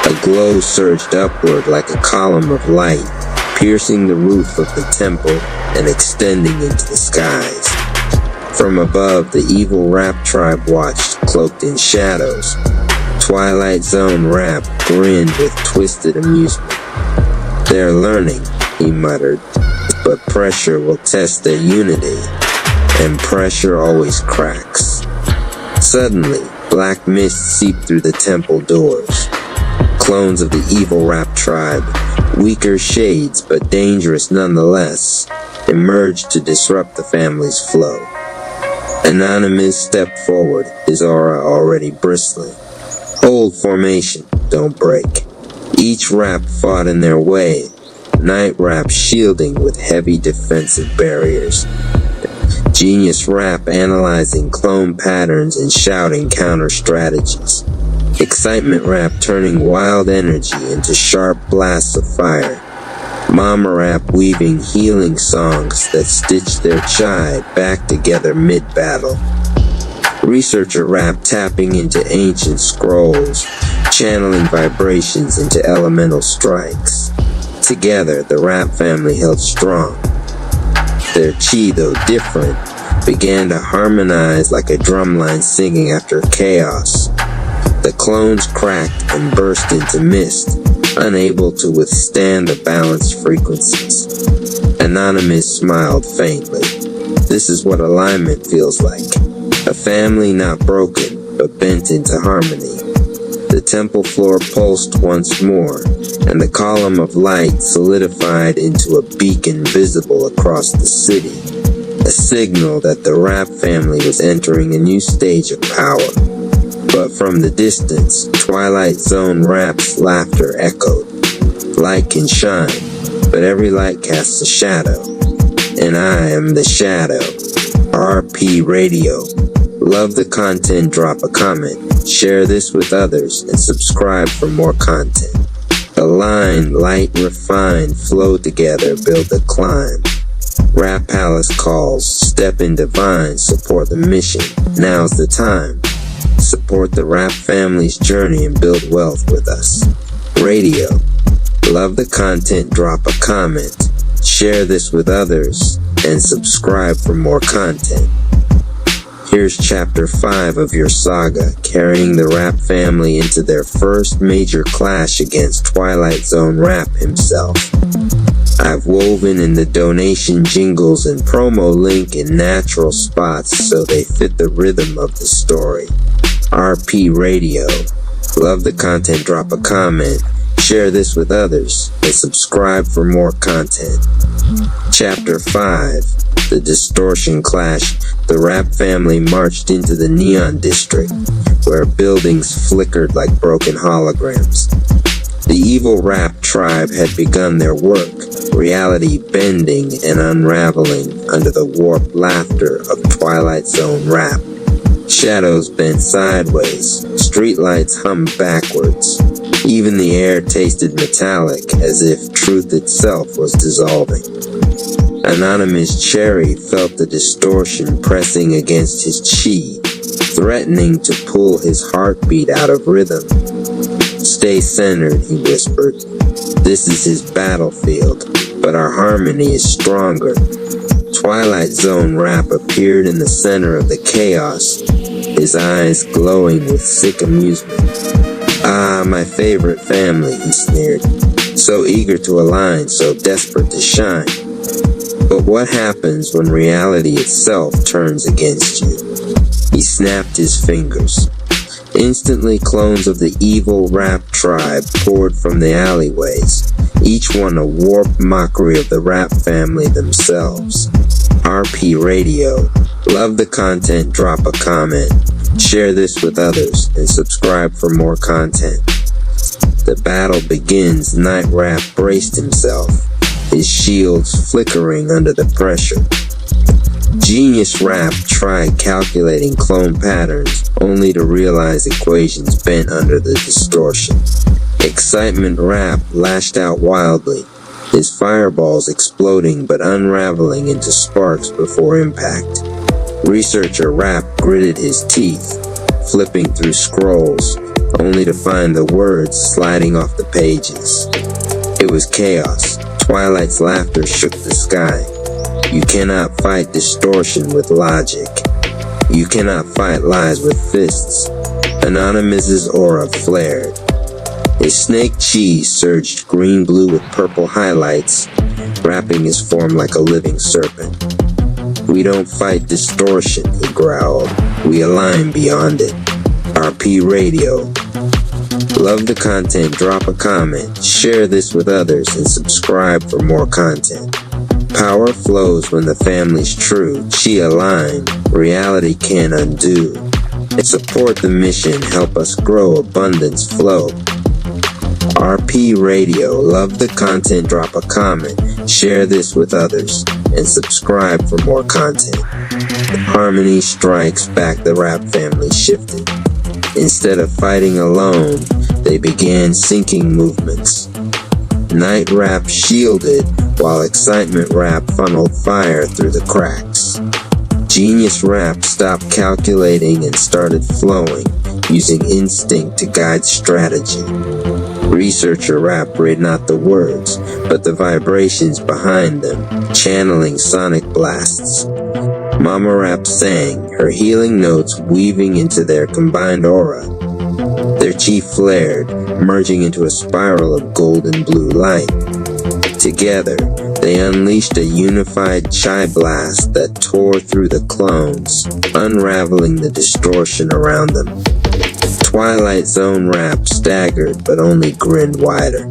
A glow surged upward like a column of light, piercing the roof of the temple and extending into the skies. From above, the evil rap tribe watched, cloaked in shadows. Twilight Zone Rap grinned with twisted amusement. They're learning, he muttered, but pressure will test their unity, and pressure always cracks. Suddenly, black mist seeped through the temple doors. Clones of the evil rap tribe, weaker shades but dangerous nonetheless, emerged to disrupt the family's flow. Anonymous stepped forward, his aura already bristling. Hold formation, don't break. Each rap fought in their way, Night Rap shielding with heavy defensive barriers. Genius Rap analyzing clone patterns and shouting counter strategies. Excitement Rap turning wild energy into sharp blasts of fire. Mama Rap weaving healing songs that stitch their chai back together mid-battle. Researcher Rap tapping into ancient scrolls, channeling vibrations into elemental strikes. Together, the Rap family held strong. Their chi, though different, began to harmonize like a drumline singing after chaos. The clones cracked and burst into mist, unable to withstand the balanced frequencies. Anonymous smiled faintly. This is what alignment feels like. A family not broken, but bent into harmony. The temple floor pulsed once more, and the column of light solidified into a beacon visible across the city. A signal that the Rap family was entering a new stage of power. But from the distance, Twilight Zone Rap's laughter echoed. Light can shine, but every light casts a shadow. And I am the shadow. RP Radio. Love the content, drop a comment, share this with others, and subscribe for more content. Align, light, refine, flow together, build a climb. Rap Palace calls, step in divine, support the mission. Now's the time. Support the Rap family's journey and build wealth with us. Radio. Love the content, drop a comment, share this with others, and subscribe for more content. Here's Chapter 5 of your saga, carrying the Rap family into their first major clash against Twilight Zone Rap himself. I've woven in the donation jingles and promo link in natural spots so they fit the rhythm of the story. RP Radio. Love the content, drop a comment, share this with others, and subscribe for more content. Chapter 5. The Distortion Clash. The Rap family marched into the Neon District, where buildings flickered like broken holograms. The evil Rap tribe had begun their work, reality bending and unraveling under the warped laughter of Twilight Zone Rap. Shadows bent sideways, streetlights hummed backwards. Even the air tasted metallic, as if truth itself was dissolving. Anonymous Cherry felt the distortion pressing against his chi, threatening to pull his heartbeat out of rhythm. "Stay centered," he whispered. "This is his battlefield, but our harmony is stronger." Twilight Zone Rap appeared in the center of the chaos, his eyes glowing with sick amusement. "Ah, my favorite family," he sneered. "So eager to align, so desperate to shine. But what happens when reality itself turns against you?" He snapped his fingers. Instantly, clones of the evil Rap tribe poured from the alleyways, each one a warped mockery of the Rap family themselves. RP Radio. Love the content, drop a comment, share this with others, and subscribe for more content. The battle begins. Night Rap braced himself, his shields flickering under the pressure. Genius Rap tried calculating clone patterns, only to realize equations bent under the distortion. Excitement Rap lashed out wildly, his fireballs exploding but unraveling into sparks before impact. Researcher Rap gritted his teeth, flipping through scrolls, only to find the words sliding off the pages. It was chaos. Twilight's laughter shook the sky. You cannot fight distortion with logic. You cannot fight lies with fists. Anonymous's aura flared. His snake chi surged green-blue with purple highlights, wrapping his form like a living serpent. "We don't fight distortion," he growled. "We align beyond it." RP Radio. Love the content, drop a comment, share this with others, and subscribe for more content. Power flows when the family's true, chi aligned, reality can undo. And support the mission, help us grow, abundance flow. RP Radio. Love the content, drop a comment, share this with others, and subscribe for more content. Harmony strikes back. The Rap family shifted. Instead of fighting alone, they began syncing movements. Night Rap shielded, while Excitement Rap funneled fire through the cracks. Genius Rap stopped calculating and started flowing, using instinct to guide strategy. Researcher Rap read not the words, but the vibrations behind them, channeling sonic blasts. Mama Rap sang, her healing notes weaving into their combined aura. Their chi flared, merging into a spiral of golden blue light. Together, they unleashed a unified chi blast that tore through the clones, unraveling the distortion around them. Twilight Zone Rap staggered, but only grinned wider.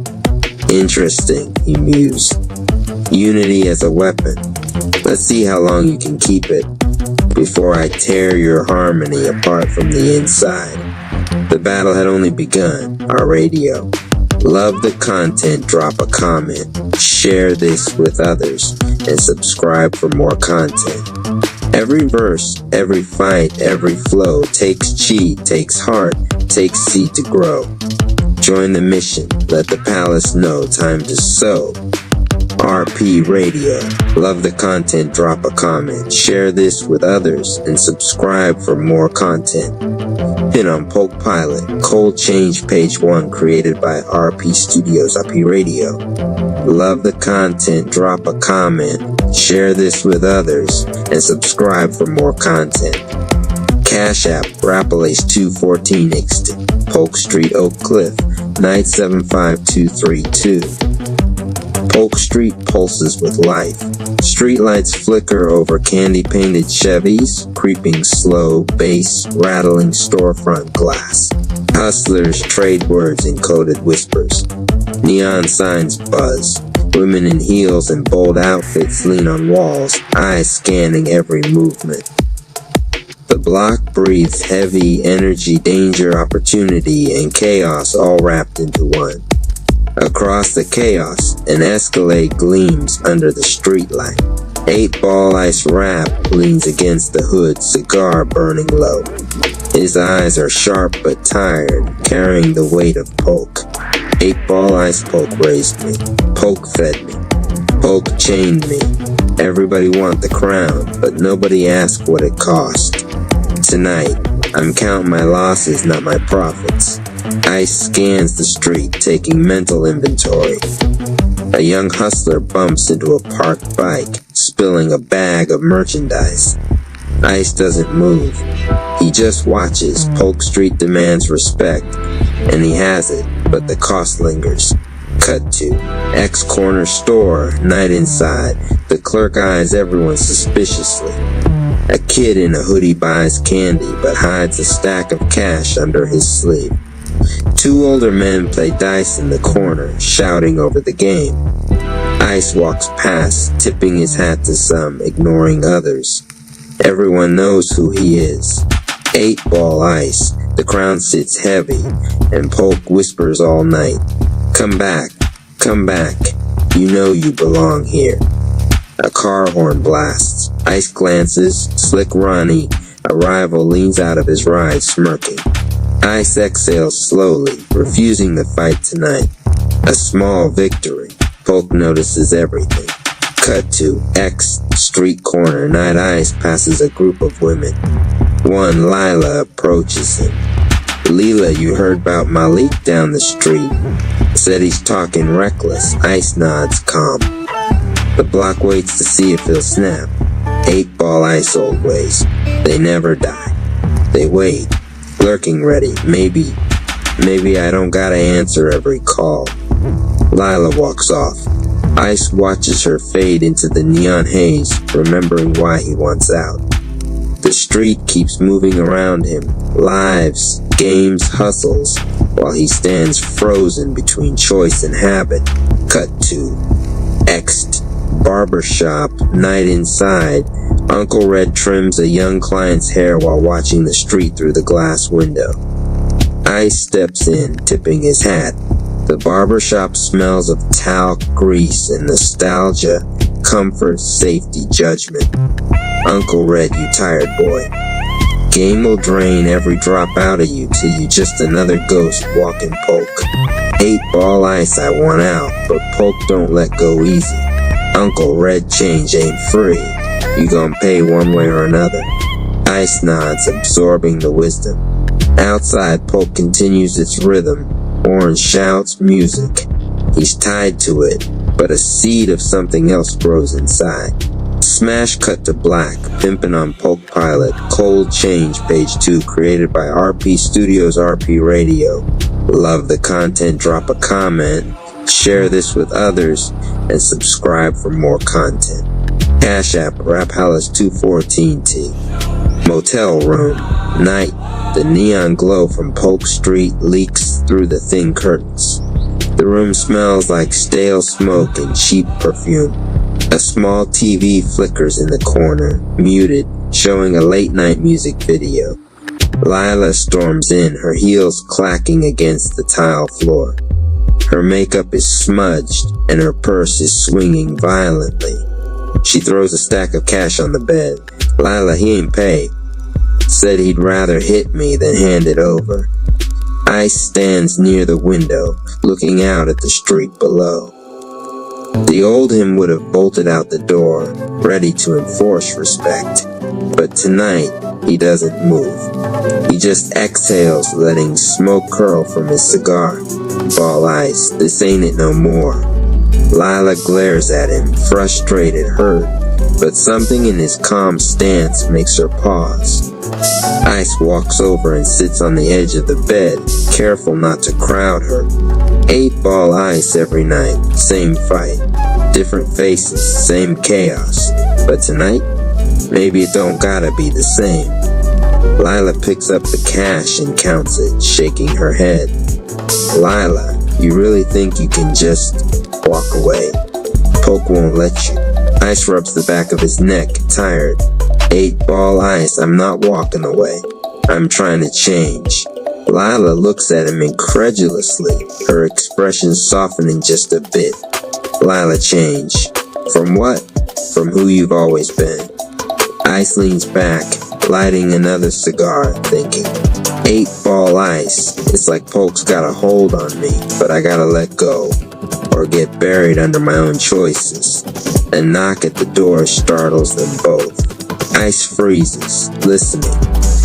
"Interesting," he mused. "Unity as a weapon. Let's see how long you can keep it before I tear your harmony apart from the inside." The battle had only begun. Our radio. Love the content, drop a comment, share this with others, and subscribe for more content. Every verse, every fight, every flow takes chi, takes heart, takes seed to grow. Join the mission, let the palace know, time to sow. RP Radio. Love the content, drop a comment, share this with others, and subscribe for more content. Pin on Poke Pilot, Cold Change Page 1, created by RP Studios, RP Radio. Love the content, drop a comment, share this with others, and subscribe for more content. Cash App, Rappalace214 Polk Street, Oak Cliff, 975232. Polk Street pulses with life. Streetlights flicker over candy-painted Chevys, creeping slow, bass, rattling storefront glass. Hustlers trade words in coded whispers. Neon signs buzz. Women in heels and bold outfits lean on walls, eyes scanning every movement. The block breathes heavy energy, danger, opportunity, and chaos all wrapped into one. Across the chaos, an Escalade gleams under the streetlight. 8-Ball Ice Rap leans against the hood, cigar burning low. His eyes are sharp but tired, carrying the weight of Polk. 8-Ball Ice Polk raised me. Polk fed me. Polk chained me. Everybody want the crown, but nobody asked what it cost. Tonight, I'm counting my losses, not my profits. Ice scans the street, taking mental inventory. A young hustler bumps into a parked bike, spilling a bag of merchandise. Ice doesn't move. He just watches. Polk Street demands respect, and he has it, but the cost lingers. Cut to X corner store, night inside. The clerk eyes everyone suspiciously. A kid in a hoodie buys candy, but hides a stack of cash under his sleeve. 2 older men play dice in the corner, shouting over the game. Ice walks past, tipping his hat to some, ignoring others. Everyone knows who he is. 8-Ball Ice. The crown sits heavy, and Polk whispers all night. Come back, come back. You know you belong here. A car horn blasts. Ice glances. Slick Ronnie, a rival, leans out of his ride, smirking. Ice exhales slowly, refusing the fight tonight. A small victory. Polk notices everything. Cut to X street corner. Night Ice passes a group of women. One, Lila, approaches him. Leela, you heard about Malik down the street. Said he's talking reckless. Ice nods calm. The block waits to see if he'll snap. 8-Ball Ice old ways. They never die. They wait, lurking ready. Maybe I don't gotta answer every call. Lila walks off. Ice watches her fade into the neon haze, remembering why he wants out. The street keeps moving around him. Lives, games, hustles, while he stands frozen between choice and habit. Cut to X'd barbershop, night inside. Uncle Red trims a young client's hair while watching the street through the glass window. Ice steps in, tipping his hat. The barbershop smells of talc, grease, and nostalgia, comfort, safety, judgment. Uncle Red, you tired boy. Game will drain every drop out of you till you just another ghost walking Polk. 8-Ball Ice, I want out, but Polk don't let go easy. Uncle Red change ain't free. You gon' pay one way or another. Ice nods, absorbing the wisdom. Outside, Polk continues its rhythm. Orange shouts, music. He's tied to it, but a seed of something else grows inside. Smash cut to black, pimpin' on Polk Pilot, Cold Change, page 2, created by RP Studios, RP Radio. Love the content, drop a comment, share this with others, and subscribe for more content. Cash App, Rappalace214T. Motel room, night. The neon glow from Polk Street leaks through the thin curtains. The room smells like stale smoke and cheap perfume. A small TV flickers in the corner, muted, showing a late-night music video. Lila storms in, her heels clacking against the tile floor. Her makeup is smudged, and her purse is swinging violently. She throws a stack of cash on the bed. Lila, he ain't pay. Said he'd rather hit me than hand it over. Ice stands near the window, looking out at the street below. The old him would have bolted out the door, ready to enforce respect. But tonight, he doesn't move. He just exhales, letting smoke curl from his cigar. Ball Ice, this ain't it no more. Lila glares at him, frustrated, hurt. but something in his calm stance makes her pause. Ice walks over and sits on the edge of the bed, careful not to crowd her. 8-Ball Ice every night, same fight. Different faces, same chaos. But tonight, maybe it don't gotta be the same. Lila picks up the cash and counts it, shaking her head. Lila, you really think you can just walk away? Poke won't let you. Ice rubs the back of his neck, tired. 8-Ball Ice, I'm not walking away. I'm trying to change. Lila looks at him incredulously, her expression softening just a bit. Lila, change. From what? From who you've always been. Ice leans back, lighting another cigar, thinking. 8-Ball Ice, it's like Poke's got a hold on me, but I gotta let go, or get buried under my own choices. A knock at the door startles them both. Ice freezes, listening.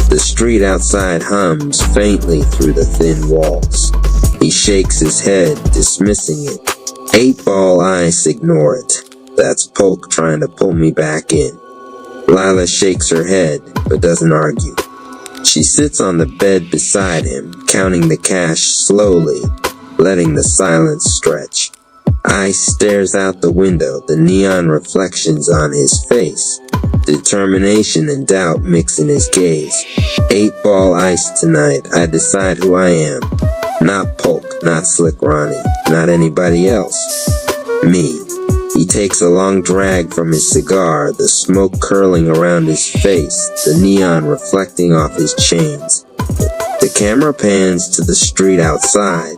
The street outside hums faintly through the thin walls. He shakes his head, dismissing it. 8-Ball Ice, ignore it. That's Poke trying to pull me back in. Lila shakes her head, but doesn't argue. She sits on the bed beside him, counting the cash slowly, letting the silence stretch. Ice stares out the window, the neon reflections on his face. Determination and doubt mix in his gaze. 8-Ball Ice tonight, I decide who I am. Not Poke, not Slick Ronnie, not anybody else. Me. He takes a long drag from his cigar, the smoke curling around his face, the neon reflecting off his chains. The camera pans to the street outside.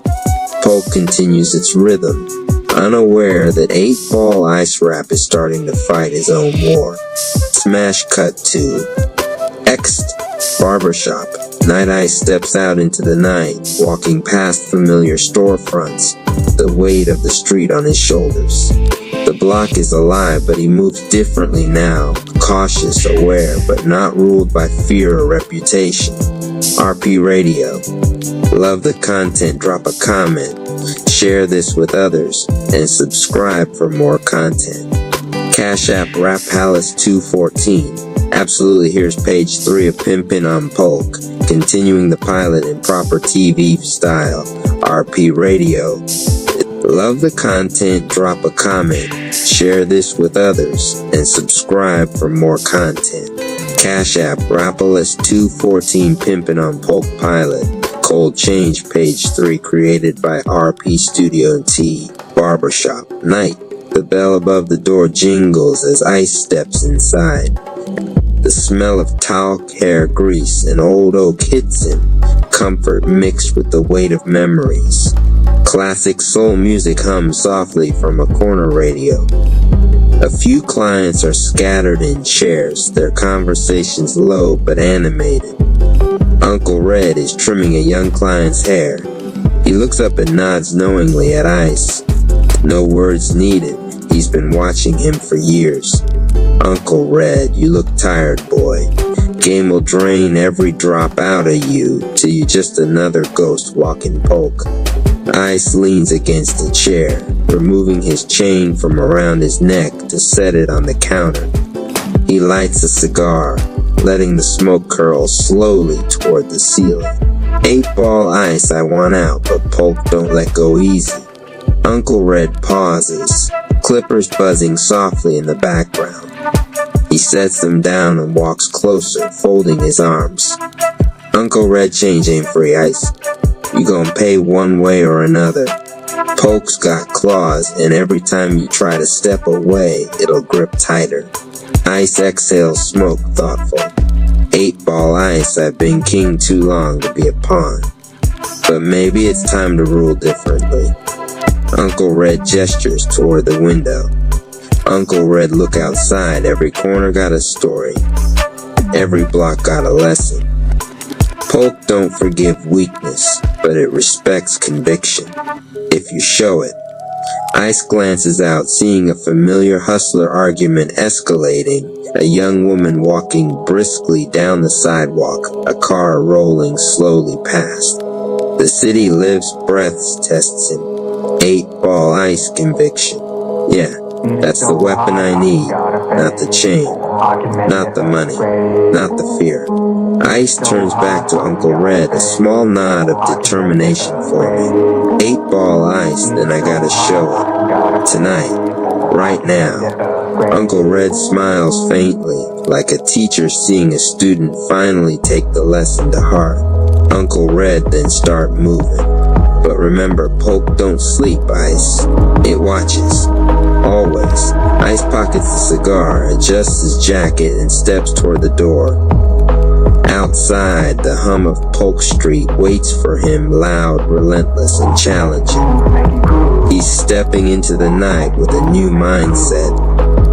Poke continues its rhythm, unaware that 8-Ball Ice Rap is starting to fight his own war. Smash cut to Ext barbershop. Night Ice steps out into the night, walking past familiar storefronts, the weight of the street on his shoulders. The block is alive, but he moves differently now, cautious, aware, but not ruled by fear or reputation. RP Radio. Love the content, drop a comment, share this with others, and subscribe for more content. Cash App Rap Palace 214. Absolutely, here's page 3 of Pimpin' on Polk, continuing the pilot in proper TV style. RP Radio. Love the content, drop a comment, share this with others, and subscribe for more content. Cash App Rappalis 214 Pimpin' on Polk Pilot. Cold Change page 3 created by RP Studio and T. Barbershop. Night. The bell above the door jingles as Ice steps inside. The smell of talc, hair grease, and old oak hits him, comfort mixed with the weight of memories. Classic soul music hums softly from a corner radio. A few clients are scattered in chairs, their conversations low but animated. Uncle Red is trimming a young client's hair. He looks up and nods knowingly at Ice. No words needed. He's been watching him for years. Uncle Red, you look tired, boy. Game will drain every drop out of you till you're just another ghost walking Polk. Ice leans against a chair, removing his chain from around his neck to set it on the counter. He lights a cigar, letting the smoke curl slowly toward the ceiling. 8-Ball Ice, I want out, but Polk don't let go easy. Uncle Red pauses, clippers buzzing softly in the background. He sets them down and walks closer, folding his arms. Uncle Red, change ain't free, Ice. You gon' pay one way or another. Poke's got claws, and every time you try to step away, it'll grip tighter. Ice exhales smoke, thoughtful. 8-Ball Ice, I've been king too long to be a pawn. But maybe it's time to rule differently. Uncle Red gestures toward the window. Uncle Red, look outside. Every corner got a story. Every block got a lesson. Polk don't forgive weakness, but it respects conviction, if you show it. Ice glances out, seeing a familiar hustler argument escalating, a young woman walking briskly down the sidewalk, a car rolling slowly past. The city lives, breaths tests him. 8-Ball Ice conviction. Yeah, That's the weapon I need, not the chain, not the money, not the fear. Ice turns back to Uncle Red, a small nod of determination for me. 8-ball ice, then I gotta show it. Tonight, right now. Uncle Red smiles faintly, like a teacher seeing a student finally take the lesson to heart. Uncle Red then start moving. But remember, Polk don't sleep, Ice. It watches. Always. Ice pockets the cigar, adjusts his jacket, and steps toward the door. Outside, the hum of Polk Street waits for him, loud, relentless, and challenging. He's stepping into the night with a new mindset.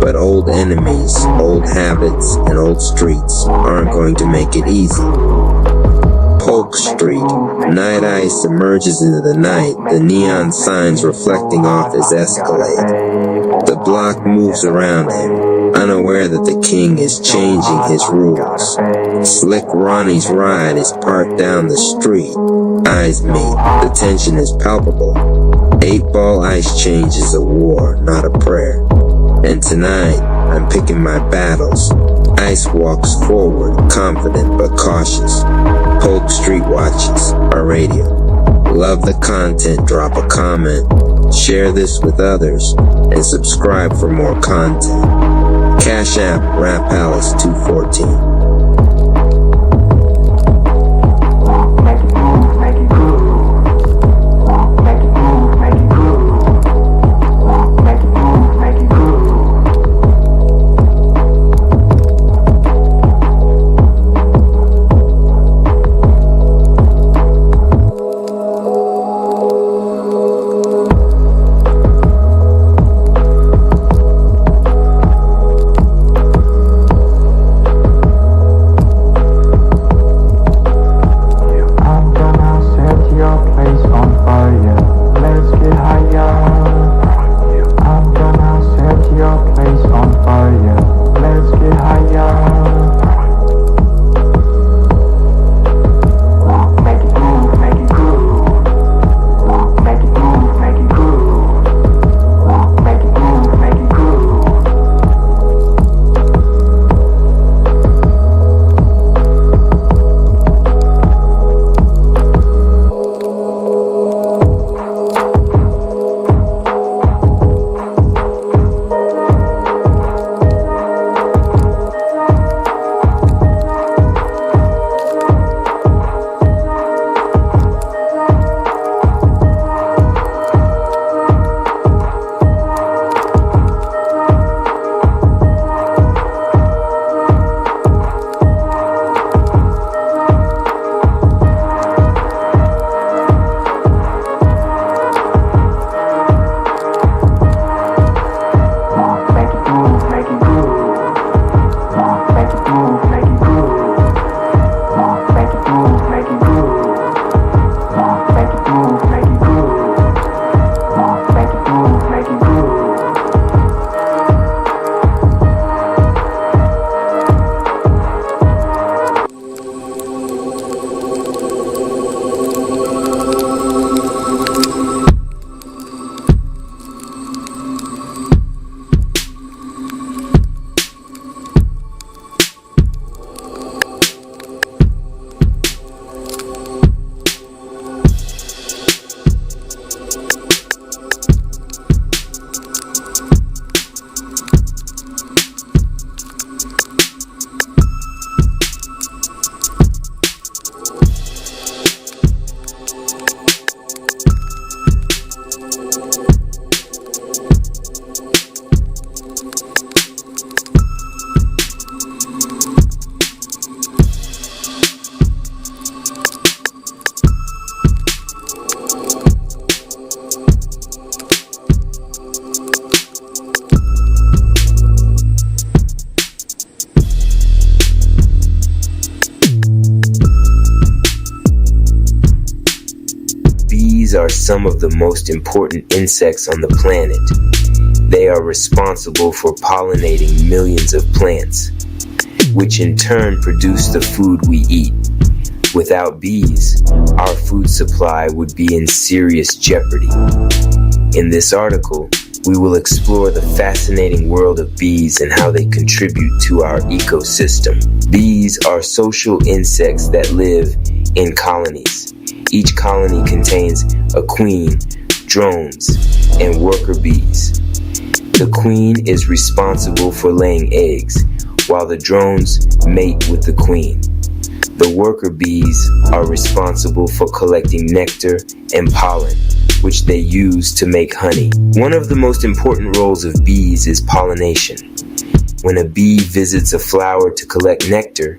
But old enemies, old habits, and old streets aren't going to make it easy. Polk Street. Night Ice emerges into the night, the neon signs reflecting off his Escalade. The block moves around him, unaware that the king is changing his rules. Slick Ronnie's ride is parked down the street. Eyes meet. The tension is palpable. 8-ball ice change is a war, not a prayer. And tonight, I'm picking my battles. Ice walks forward, confident but cautious. Polk Street watches, our radio. Love the content, drop a comment. Share this with others, and subscribe for more content. Cash App, Rap Palace 214. Bees are some of the most important insects on the planet. They are responsible for pollinating millions of plants, which in turn produce the food we eat. Without bees, our food supply would be in serious jeopardy. In this article, we will explore the fascinating world of bees and how they contribute to our ecosystem. Bees are social insects that live in colonies. Each colony contains a queen, drones, and worker bees. The queen is responsible for laying eggs, while the drones mate with the queen. The worker bees are responsible for collecting nectar and pollen, which they use to make honey. One of the most important roles of bees is pollination. When a bee visits a flower to collect nectar,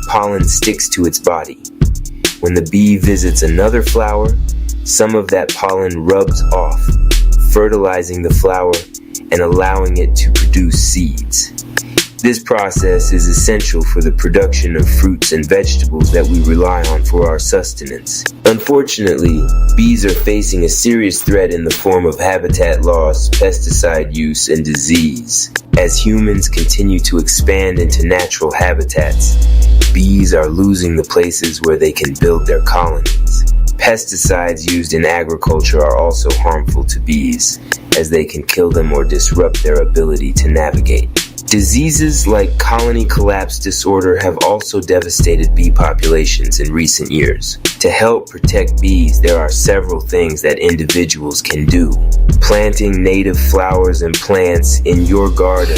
pollen sticks to its body. When the bee visits another flower, some of that pollen rubs off, fertilizing the flower and allowing it to produce seeds. This process is essential for the production of fruits and vegetables that we rely on for our sustenance. Unfortunately, bees are facing a serious threat in the form of habitat loss, pesticide use, and disease. As humans continue to expand into natural habitats, bees are losing the places where they can build their colonies. Pesticides used in agriculture are also harmful to bees, as they can kill them or disrupt their ability to navigate. Diseases like colony collapse disorder have also devastated bee populations in recent years. To help protect bees, there are several things that individuals can do. Planting native flowers and plants in your garden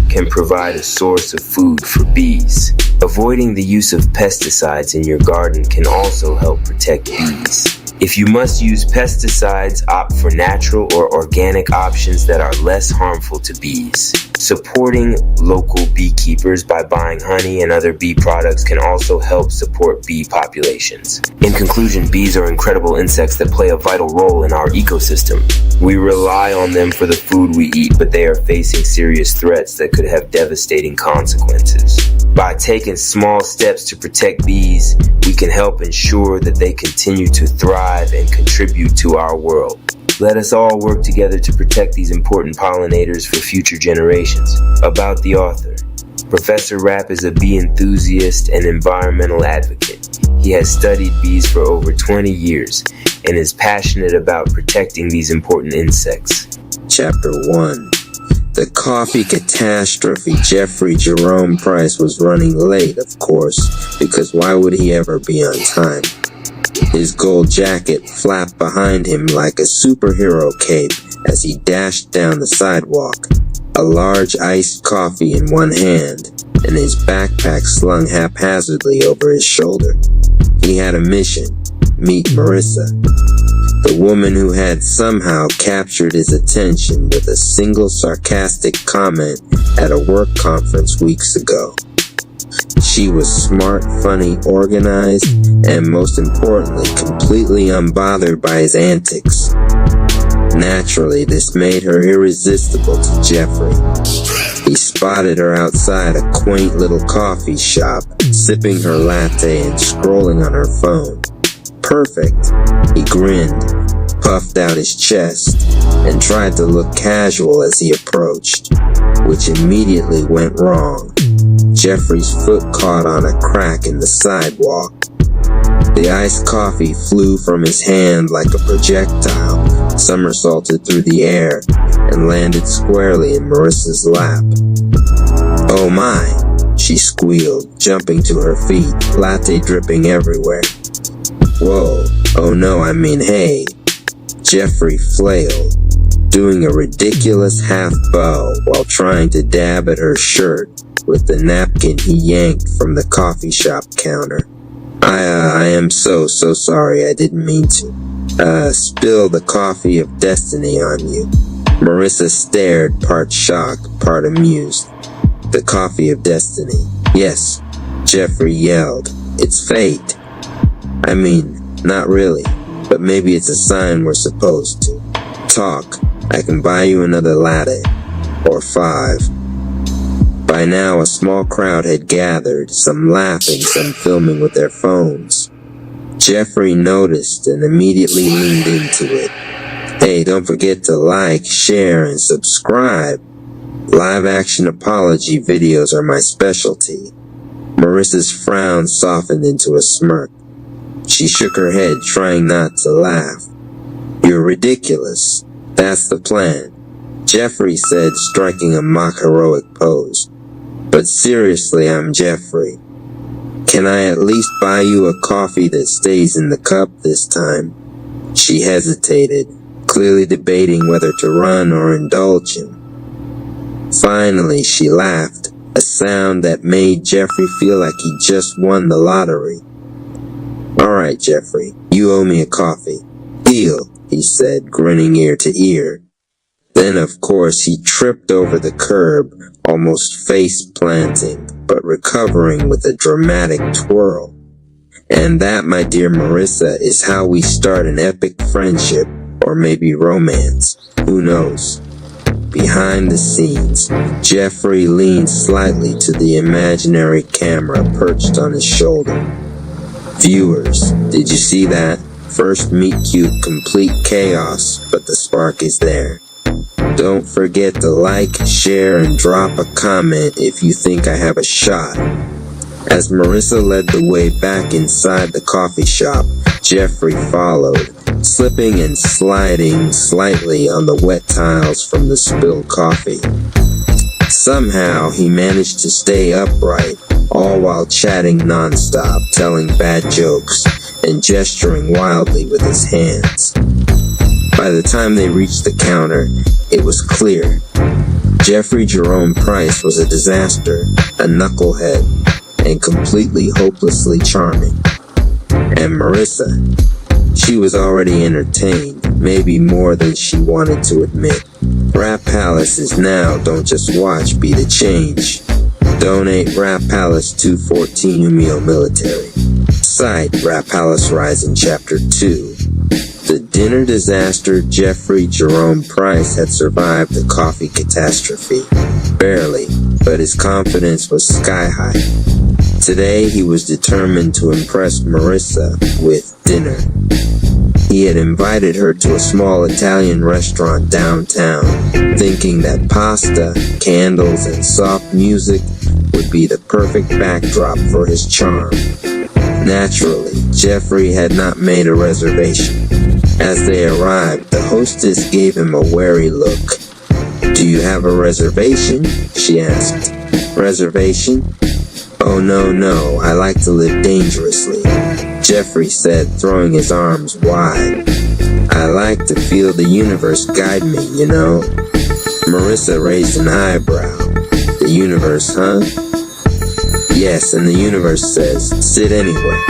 can provide a source of food for bees. Avoiding the use of pesticides in your garden can also help protect bees. If you must use pesticides, opt for natural or organic options that are less harmful to bees. Supporting local beekeepers by buying honey and other bee products can also help support bee populations. In conclusion, bees are incredible insects that play a vital role in our ecosystem. We rely on them for the food we eat, but they are facing serious threats that could have devastating consequences. By taking small steps to protect bees, we can help ensure that they continue to thrive and contribute to our world. Let us all work together to protect these important pollinators for future generations. About the author. Professor Rapp is a bee enthusiast and environmental advocate. He has studied bees for over 20 years and is passionate about protecting these important insects. Chapter 1. The coffee catastrophe. Jeffrey Jerome Price was running late, of course, because why would he ever be on time? His gold jacket flapped behind him like a superhero cape as he dashed down the sidewalk, a large iced coffee in one hand and his backpack slung haphazardly over his shoulder. He had a mission: meet Marissa, the woman who had somehow captured his attention with a single sarcastic comment at a work conference weeks ago. She was smart, funny, organized, and most importantly, completely unbothered by his antics. Naturally, this made her irresistible to Jeffrey. He spotted her outside a quaint little coffee shop, sipping her latte and scrolling on her phone. Perfect, he grinned, puffed out his chest, and tried to look casual as he approached, which immediately went wrong. Jeffrey's foot caught on a crack in the sidewalk. The iced coffee flew from his hand like a projectile, somersaulted through the air, and landed squarely in Marissa's lap. "Oh my," she squealed, jumping to her feet, latte dripping everywhere. "Whoa, oh no, I mean hey." Jeffrey flailed, doing a ridiculous half bow while trying to dab at her shirt with the napkin he yanked from the coffee shop counter. I am so sorry, I didn't mean to. Spill the coffee of destiny on you." Marissa stared, part shocked, part amused. "The coffee of destiny?" "Yes," Jeffrey yelled. "It's fate." "I mean, not really, but maybe it's a sign we're supposed to. Talk, I can buy you another latte. Or 5. By now, a small crowd had gathered, some laughing, some filming with their phones. Jeffrey noticed and immediately leaned into it. "Hey, don't forget to like, share, and subscribe. Live action apology videos are my specialty." Marissa's frown softened into a smirk. She shook her head, trying not to laugh. "You're ridiculous. That's the plan." Jeffrey said, striking a mock heroic pose. But seriously, I'm Jeffrey. Can I at least buy you a coffee that stays in the cup this time? She hesitated, clearly debating whether to run or indulge him. Finally, she laughed, a sound that made Jeffrey feel like he just won the lottery. All right, Jeffrey, you owe me a coffee. Deal, he said, grinning ear to ear. Then, of course, he tripped over the curb, almost face-planting, but recovering with a dramatic twirl. And that, my dear Marissa, is how we start an epic friendship, or maybe romance. Who knows? Behind the scenes, Jeffrey leaned slightly to the imaginary camera perched on his shoulder. Viewers, did you see that? First meet cute, complete chaos, but the spark is there. Don't forget to like, share, and drop a comment if you think I have a shot. As Marissa led the way back inside the coffee shop, Jeffrey followed, slipping and sliding slightly on the wet tiles from the spilled coffee. Somehow, he managed to stay upright, all while chatting nonstop, telling bad jokes, and gesturing wildly with his hands. By the time they reached the counter, it was clear. Jeffrey Jerome Price was a disaster, a knucklehead, and completely hopelessly charming. And Marissa, she was already entertained, maybe more than she wanted to admit. Rap Palace's now Don't Just Watch be the change. Donate Rap Palace 214 Umeo Military. Cite Rap Palace Rising Chapter 2. The dinner disaster Jeffrey Jerome Price had survived the coffee catastrophe. Barely, but his confidence was sky high. Today he was determined to impress Marissa with dinner. He had invited her to a small Italian restaurant downtown, thinking that pasta, candles, and soft music would be the perfect backdrop for his charm. Naturally, Jeffrey had not made a reservation. As they arrived, the hostess gave him a wary look. "Do you have a reservation?" she asked. "Reservation? Oh, no, I like to live dangerously," Jeffrey said, throwing his arms wide. "I like to feel the universe guide me, you know." Marissa raised an eyebrow. "The universe, huh?" "Yes, and the universe says, sit anywhere."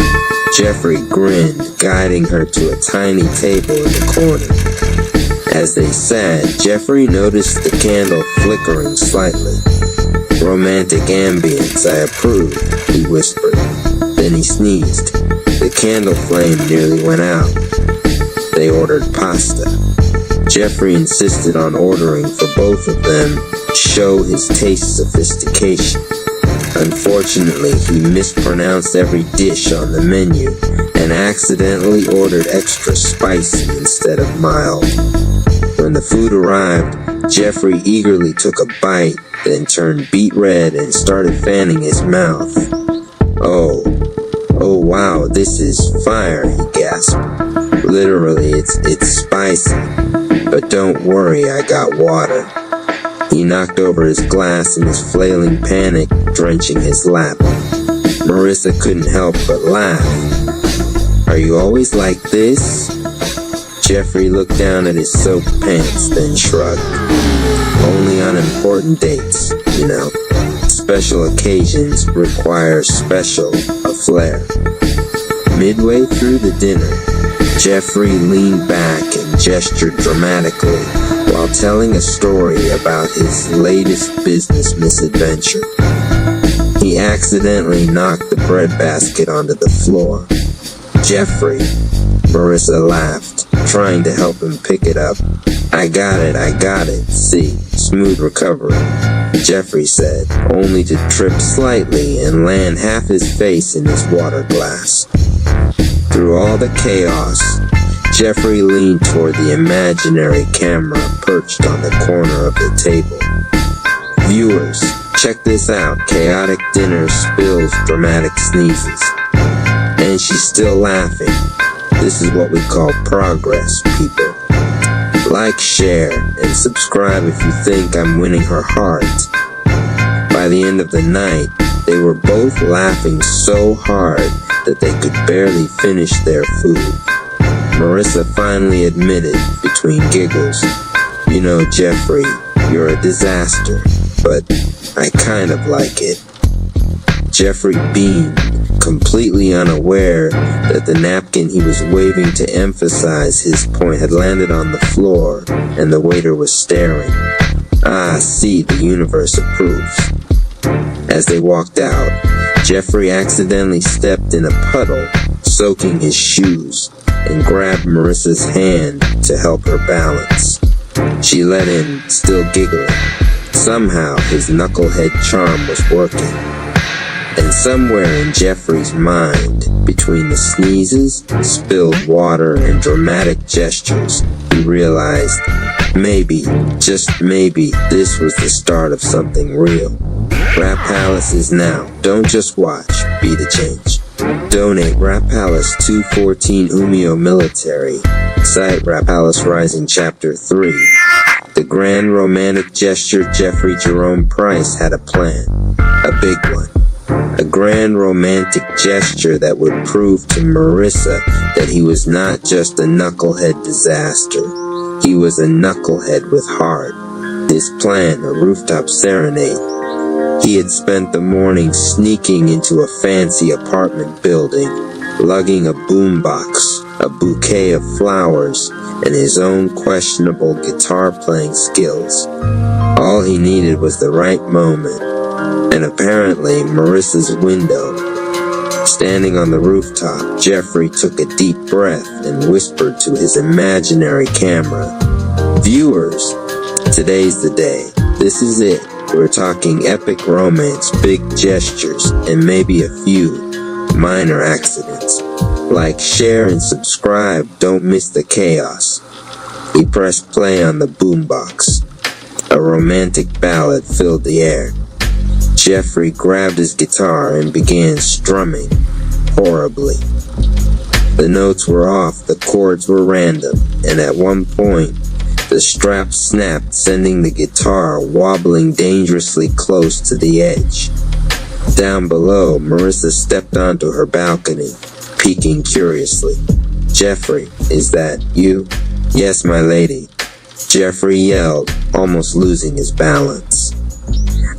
Jeffrey grinned, guiding her to a tiny table in the corner. As they sat, Jeffrey noticed the candle flickering slightly. "Romantic ambience, I approve," he whispered. Then he sneezed. The candle flame nearly went out. They ordered pasta. Jeffrey insisted on ordering for both of them to show his taste sophistication. Unfortunately, he mispronounced every dish on the menu and accidentally ordered extra spicy instead of mild. When the food arrived, Jeffrey eagerly took a bite, then turned beet red and started fanning his mouth. Oh wow, this is fire," he gasped. "Literally, it's spicy. But don't worry, I got water." He knocked over his glass in his flailing panic, drenching his lap. Marissa couldn't help but laugh. "Are you always like this?" Jeffrey looked down at his soaked pants, then shrugged. "Only on important dates, you know. Special occasions require special flair." Midway through the dinner, Jeffrey leaned back and gestured dramatically while telling a story about his latest business misadventure. He accidentally knocked the breadbasket onto the floor. "Jeffrey," Marissa laughed, trying to help him pick it up. I got it, see, smooth recovery," Jeffrey said, only to trip slightly and land half his face in his water glass. Through all the chaos, Jeffrey leaned toward the imaginary camera perched on the corner of the table. "Viewers, check this out. Chaotic dinner spills dramatic sneezes." And she's still laughing. This is what we call progress, people. Like, share, and subscribe if you think I'm winning her heart. By the end of the night, they were both laughing so hard that they could barely finish their food. Marissa finally admitted, between giggles, "You know, Jeffrey, you're a disaster, but I kind of like it." Jeffrey beamed, completely unaware that the napkin he was waving to emphasize his point had landed on the floor and the waiter was staring. "Ah, see, the universe approves." As they walked out, Jeffrey accidentally stepped in a puddle, soaking his shoes, and grabbed Marissa's hand to help her balance. She let him, still giggling. Somehow his knucklehead charm was working. And somewhere in Jeffrey's mind, between the sneezes, spilled water, and dramatic gestures, he realized maybe, just maybe, this was the start of something real. Rap Palace is now. Don't just watch, be the change. Donate Rap Palace 214 Umio Military. Cite Rap Palace Rising Chapter 3. The grand romantic gesture Jeffrey Jerome Price had a plan. A big one. A grand romantic gesture that would prove to Marissa that he was not just a knucklehead disaster. He was a knucklehead with heart. His plan, a rooftop serenade. He had spent the morning sneaking into a fancy apartment building, lugging a boombox, a bouquet of flowers, and his own questionable guitar-playing skills. All he needed was the right moment, and apparently Marissa's window. Standing on the rooftop, Jeffrey took a deep breath and whispered to his imaginary camera, "Viewers, today's the day. This is it. We're talking epic romance, big gestures, and maybe a few minor accidents. Like, share, and subscribe. Don't miss the chaos." He pressed play on the boombox. A romantic ballad filled the air. Jeffrey grabbed his guitar and began strumming, horribly. The notes were off, the chords were random, and at one point, the strap snapped, sending the guitar wobbling dangerously close to the edge. Down below, Marissa stepped onto her balcony, peeking curiously. "Jeffrey, is that you?" "Yes, my lady," Jeffrey yelled, almost losing his balance.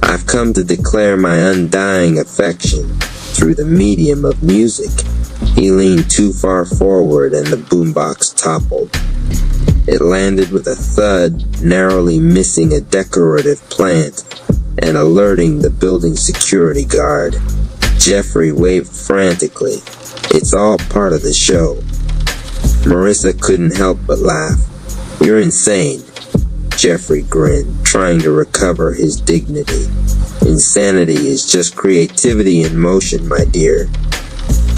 "I've come to declare my undying affection through the medium of music." He leaned too far forward and the boombox toppled. It landed with a thud, narrowly missing a decorative plant and alerting the building security guard. Jeffrey waved frantically. "It's all part of the show." Marissa couldn't help but laugh. "You're insane." Jeffrey grinned, trying to recover his dignity. "Insanity is just creativity in motion, my dear."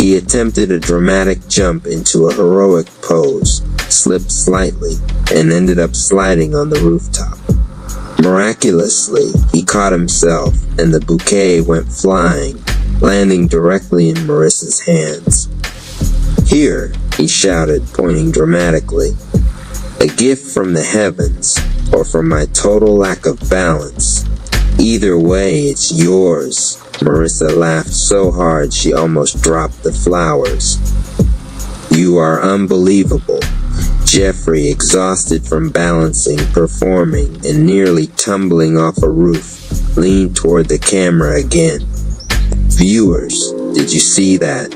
He attempted a dramatic jump into a heroic pose, slipped slightly, and ended up sliding on the rooftop. Miraculously, he caught himself, and the bouquet went flying, landing directly in Marissa's hands. "Here," he shouted, pointing dramatically. "A gift from the heavens, or from my total lack of balance. Either way, it's yours." Marissa laughed so hard she almost dropped the flowers. "You are unbelievable." Jeffrey, exhausted from balancing, performing, and nearly tumbling off a roof, leaned toward the camera again. "Viewers, did you see that?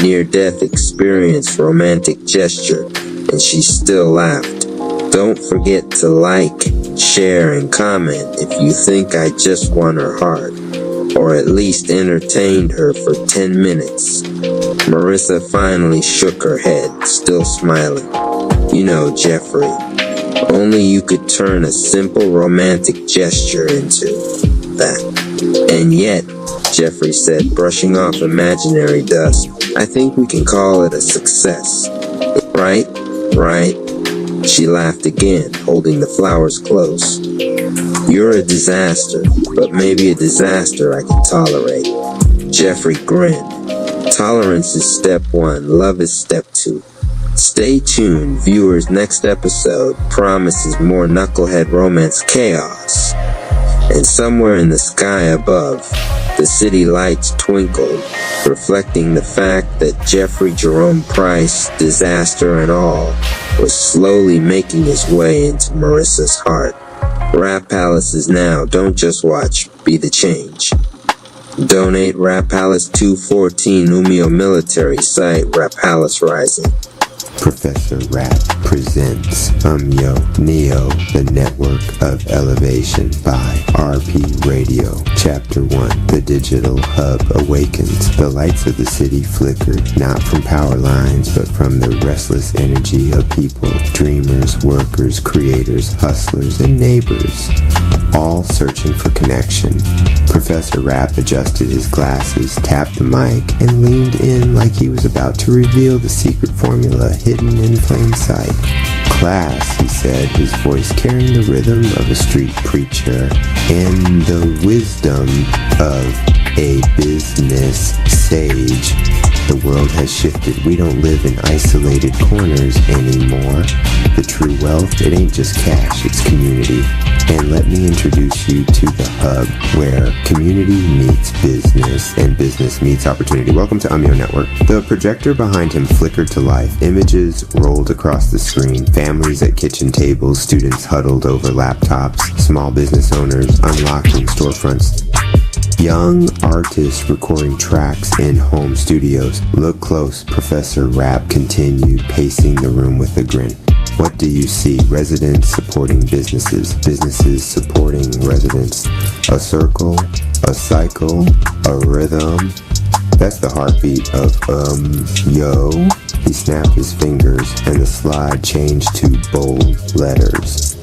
Near-death experience romantic gesture," and she still laughed. "Don't forget to like, share, and comment if you think I just won her heart, or at least entertained her for 10 minutes. Marissa finally shook her head, still smiling. "You know, Jeffrey, only you could turn a simple romantic gesture into that." "And yet," Jeffrey said, brushing off imaginary dust, "I think we can call it a success. Right? Right?" She laughed again, holding the flowers close. "You're a disaster, but maybe a disaster I can tolerate." Jeffrey grinned. "Tolerance is step 1, love is step 2. Stay tuned, viewers. Next episode promises more knucklehead romance chaos. And somewhere in the sky above, the city lights twinkled, reflecting the fact that Jeffrey Jerome Price, disaster and all, was slowly making his way into Marissa's heart. Rap Palace is now. Don't just watch, be the change. Donate Rap Palace 214 Umio military site. Rap Palace Rising. Professor Rap presents Neo, the Network of Elevation by RP Radio. Chapter 1, The Digital Hub Awakens. The lights of the city flickered, not from power lines, but from the restless energy of people, dreamers, workers, creators, hustlers, and neighbors, all searching for connection. Professor Rap adjusted his glasses, tapped the mic, and leaned in like he was about to reveal the secret formula hidden in plain sight. Class, he said, his voice carrying the rhythm of a street preacher and the wisdom of a business sage. The world has shifted. We don't live in isolated corners anymore. The true wealth, it ain't just cash, it's community. And let me introduce you to the hub where community meets business and business meets opportunity. Welcome to Umio Network. The projector behind him flickered to life. Images rolled across the screen. Families at kitchen tables, students huddled over laptops, small business owners unlocking storefronts. Young artists recording tracks in home studios. Look close, Professor Rap continued, pacing the room with a grin. What do you see? Residents supporting businesses, businesses supporting residents. A circle, a cycle, a rhythm. That's the heartbeat of yo. He snapped his fingers and the slide changed to bold letters.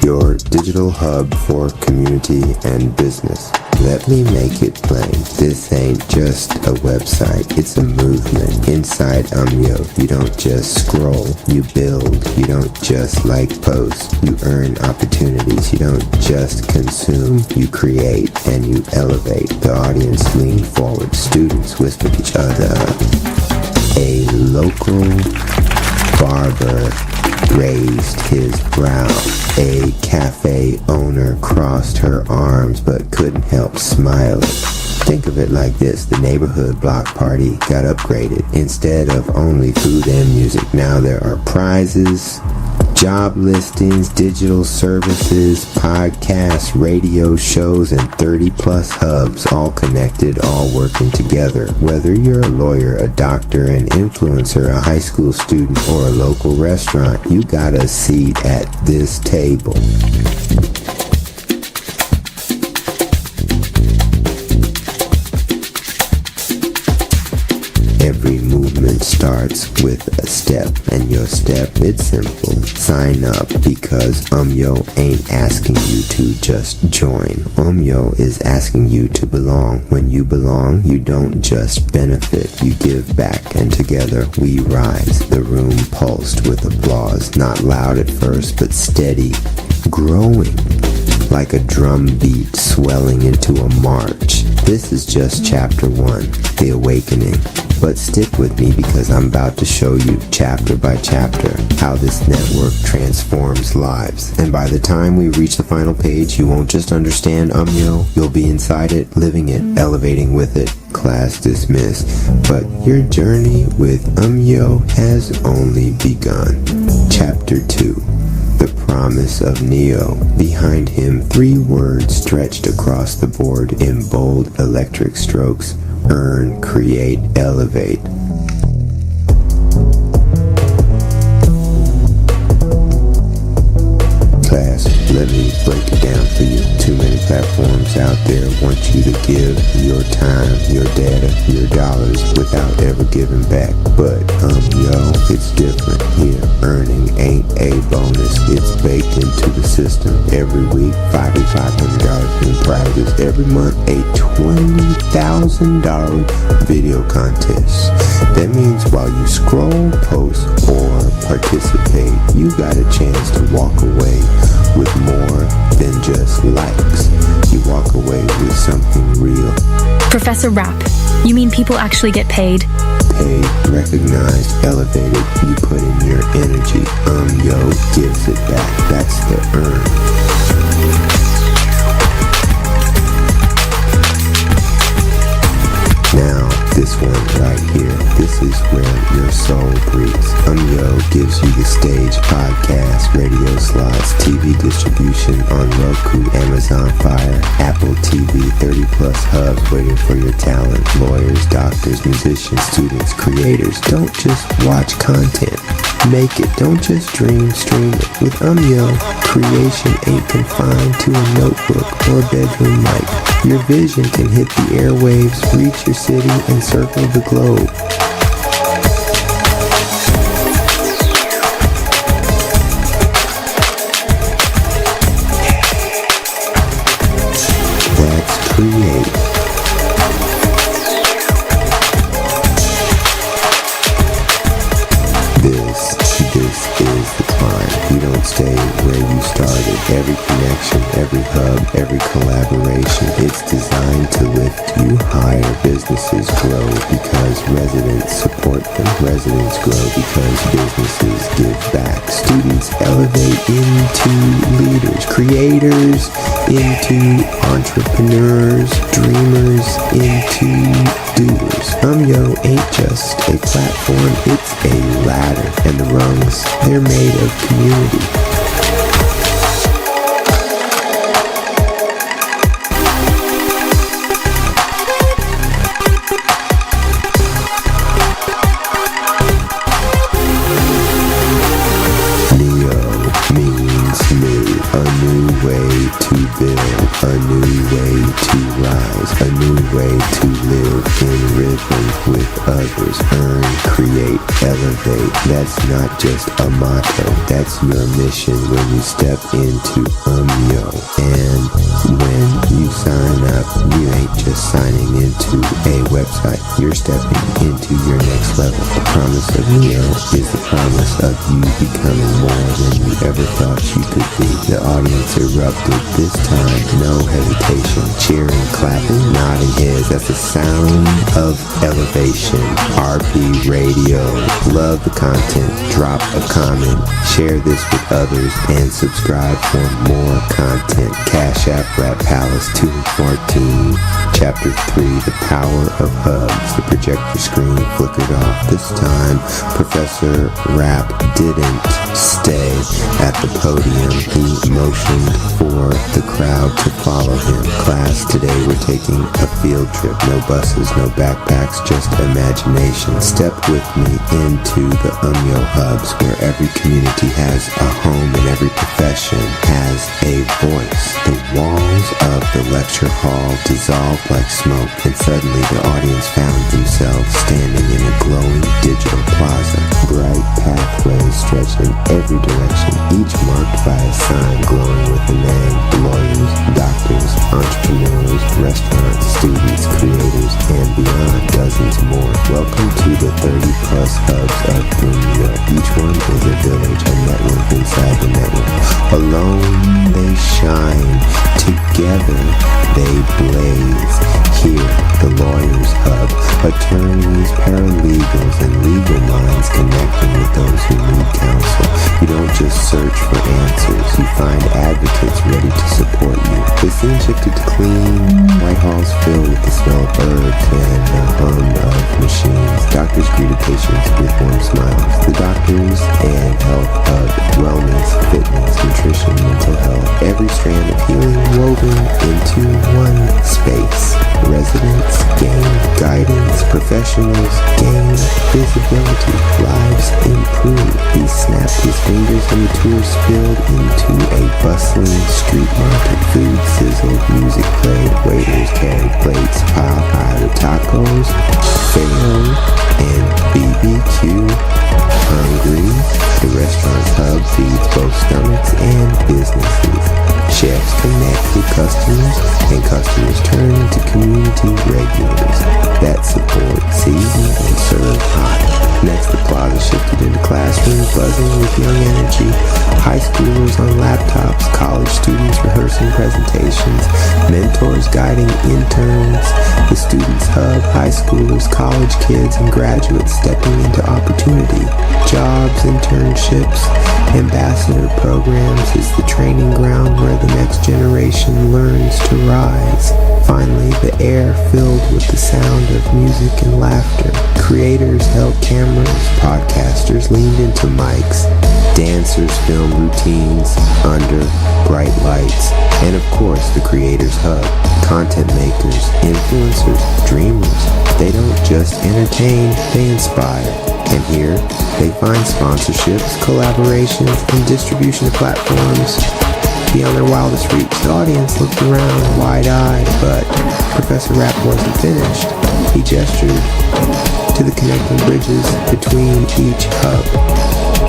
Your digital hub for community and business. Let me make it plain. This ain't just a website, it's a movement. Inside Umyo, you don't just scroll, you build. You don't just like posts, you earn opportunities. You don't just consume, you create and you elevate. The audience leaned forward, students whispered each other. A local barber raised his brow. A cafe owner crossed her arms but couldn't help smiling. Think of it like this, the neighborhood block party got upgraded. Instead of only food and music, now there are prizes, job listings, digital services, podcasts, radio shows, and 30 plus hubs, all connected, all working together. Whether you're a lawyer, a doctor, an influencer, a high school student, or a local restaurant, you got a seat at this table. Every movement starts with a step, and your step, it's simple. Sign up, because Umyo ain't asking you to just join. Umyo is asking you to belong. When you belong, you don't just benefit, you give back, and together we rise. The room pulsed with applause, not loud at first, but steady, growing, like a drum beat swelling into a march. This is just chapter 1, the awakening. But stick with me because I'm about to show you chapter by chapter how this network transforms lives. And by the time we reach the final page, you won't just understand Umyo, you'll be inside it, living it, elevating with it. Class dismissed. But your journey with Umyo has only begun. Chapter 2. The Promise of Neo. Behind him, 3 words stretched across the board in bold electric strokes. Earn, create, elevate. Class, let me break it down for you. Too many platforms out there want you to give your time, your data, your dollars without ever giving back. But, it's different here. Earning ain't a bonus. It's baked into the system. Every week, $5,500 in prizes. Every month, a $20,000 video contest. That means while you scroll, post, or participate, you got a chance to walk away with more than just likes. You walk away with something real. Professor Rap, you mean people actually get paid? paid, recognized, elevated. You put in your energy. Yo gives it back. That's the earn. Now, this one right here, this is where your soul breathes. Yo gives you the stage, podcast, radio slots, TV distribution on Roku, Amazon Fire, Apple TV, 30 plus hubs waiting for your talent. Lawyers, doctors, musicians, students, creators. Don't just watch content. Make it. Don't just dream, stream it. With Yo, creation ain't confined to a notebook or a bedroom mic. Your vision can hit the airwaves, reach your city, and circle the globe. That's create. This is the climb. You don't stay where you started. Every connection, every hub, every collaboration, it's designed to lift you higher. Businesses grow because residents support them. Residents grow because businesses give back. Students elevate into leaders. Creators into entrepreneurs. Dreamers into doers. Yo ain't just a platform, it's a ladder. And the rungs, they're made of community. A new way to build, a new way to rise, a new way to live in rhythm with others. Earn, create, elevate. That's not just a motto, that's your mission when you step into Yo. And when you sign up, you ain't just signing into a website, you're stepping into your next level. The promise of Yo is the promise of you becoming more than you ever thought you could be. The audience erupted this time, no hesitation, cheering, clapping, nodding heads. That's the sound of elevation. RP Radio. Love the content. Drop a comment, share this with others, and subscribe for more content. Cash App Rap Palace 214. Chapter 3, The Power of Hubs. The projector screen flickered off. This time, Professor Rap didn't stay at the podium. He motioned for the crowd to follow him. Class, today we're taking a field trip. No buses, no backpacks, just imagination. Step with me into the Yo hubs, where every community has a home and every profession has a voice. The walls of the lecture hall dissolved like smoke, and suddenly the audience found themselves standing in a glowing digital plaza. Bright pathways stretched in every direction, each marked by a sign glowing with a name. Lawyers, doctors, entrepreneurs, restaurants, students, creators, and beyond, dozens more. Welcome to the 30 plus hubs of Yo. Each one is a village, a network inside the network. Alone they shine, together they blaze. Here, the Lawyers Hub, attorneys, paralegals, and legal minds connecting with those who need counsel. You don't just search for answers, you find advocates ready to support you. The scene shifted to clean, white halls filled with the smell of herbs and the hum of machines. Doctors greeted patients with warm smiles. The doctors and health hub, wellness, fitness, nutrition, mental health, every strand of healing woven into one space. Residents gain guidance, professionals gain visibility, lives improve. He snapped his fingers and the tour spilled into a bustling street market. Food sizzled, music played, waiters carried plates piled high with tacos, faro, and BBQ. Hungry, the restaurant's hub feeds both stomachs and businesses. Chefs connect with customers, and customers turn into community regulars that support season and serve hot. Next, the plaza shifted into classrooms buzzing with young energy. High schoolers on laptops, college students rehearsing presentations, mentors guiding interns. The Students Hub, high schoolers, college kids, and graduates stepping into opportunity. Jobs, internships, ambassador programs is the training ground where the next generation learns to rise. Finally, the air filled with the sound of music and laughter. Creators held cameras, podcasters leaned into mics, dancers filmed routines under bright lights, and of course the Creators Hub, content makers, influencers, dreamers. They don't just entertain, they inspire. And here, they find sponsorships, collaborations, and distribution of platforms. Beyond their wildest reach, the audience looked around wide-eyed, but Professor Rapp wasn't finished. He gestured to the connecting bridges between each hub,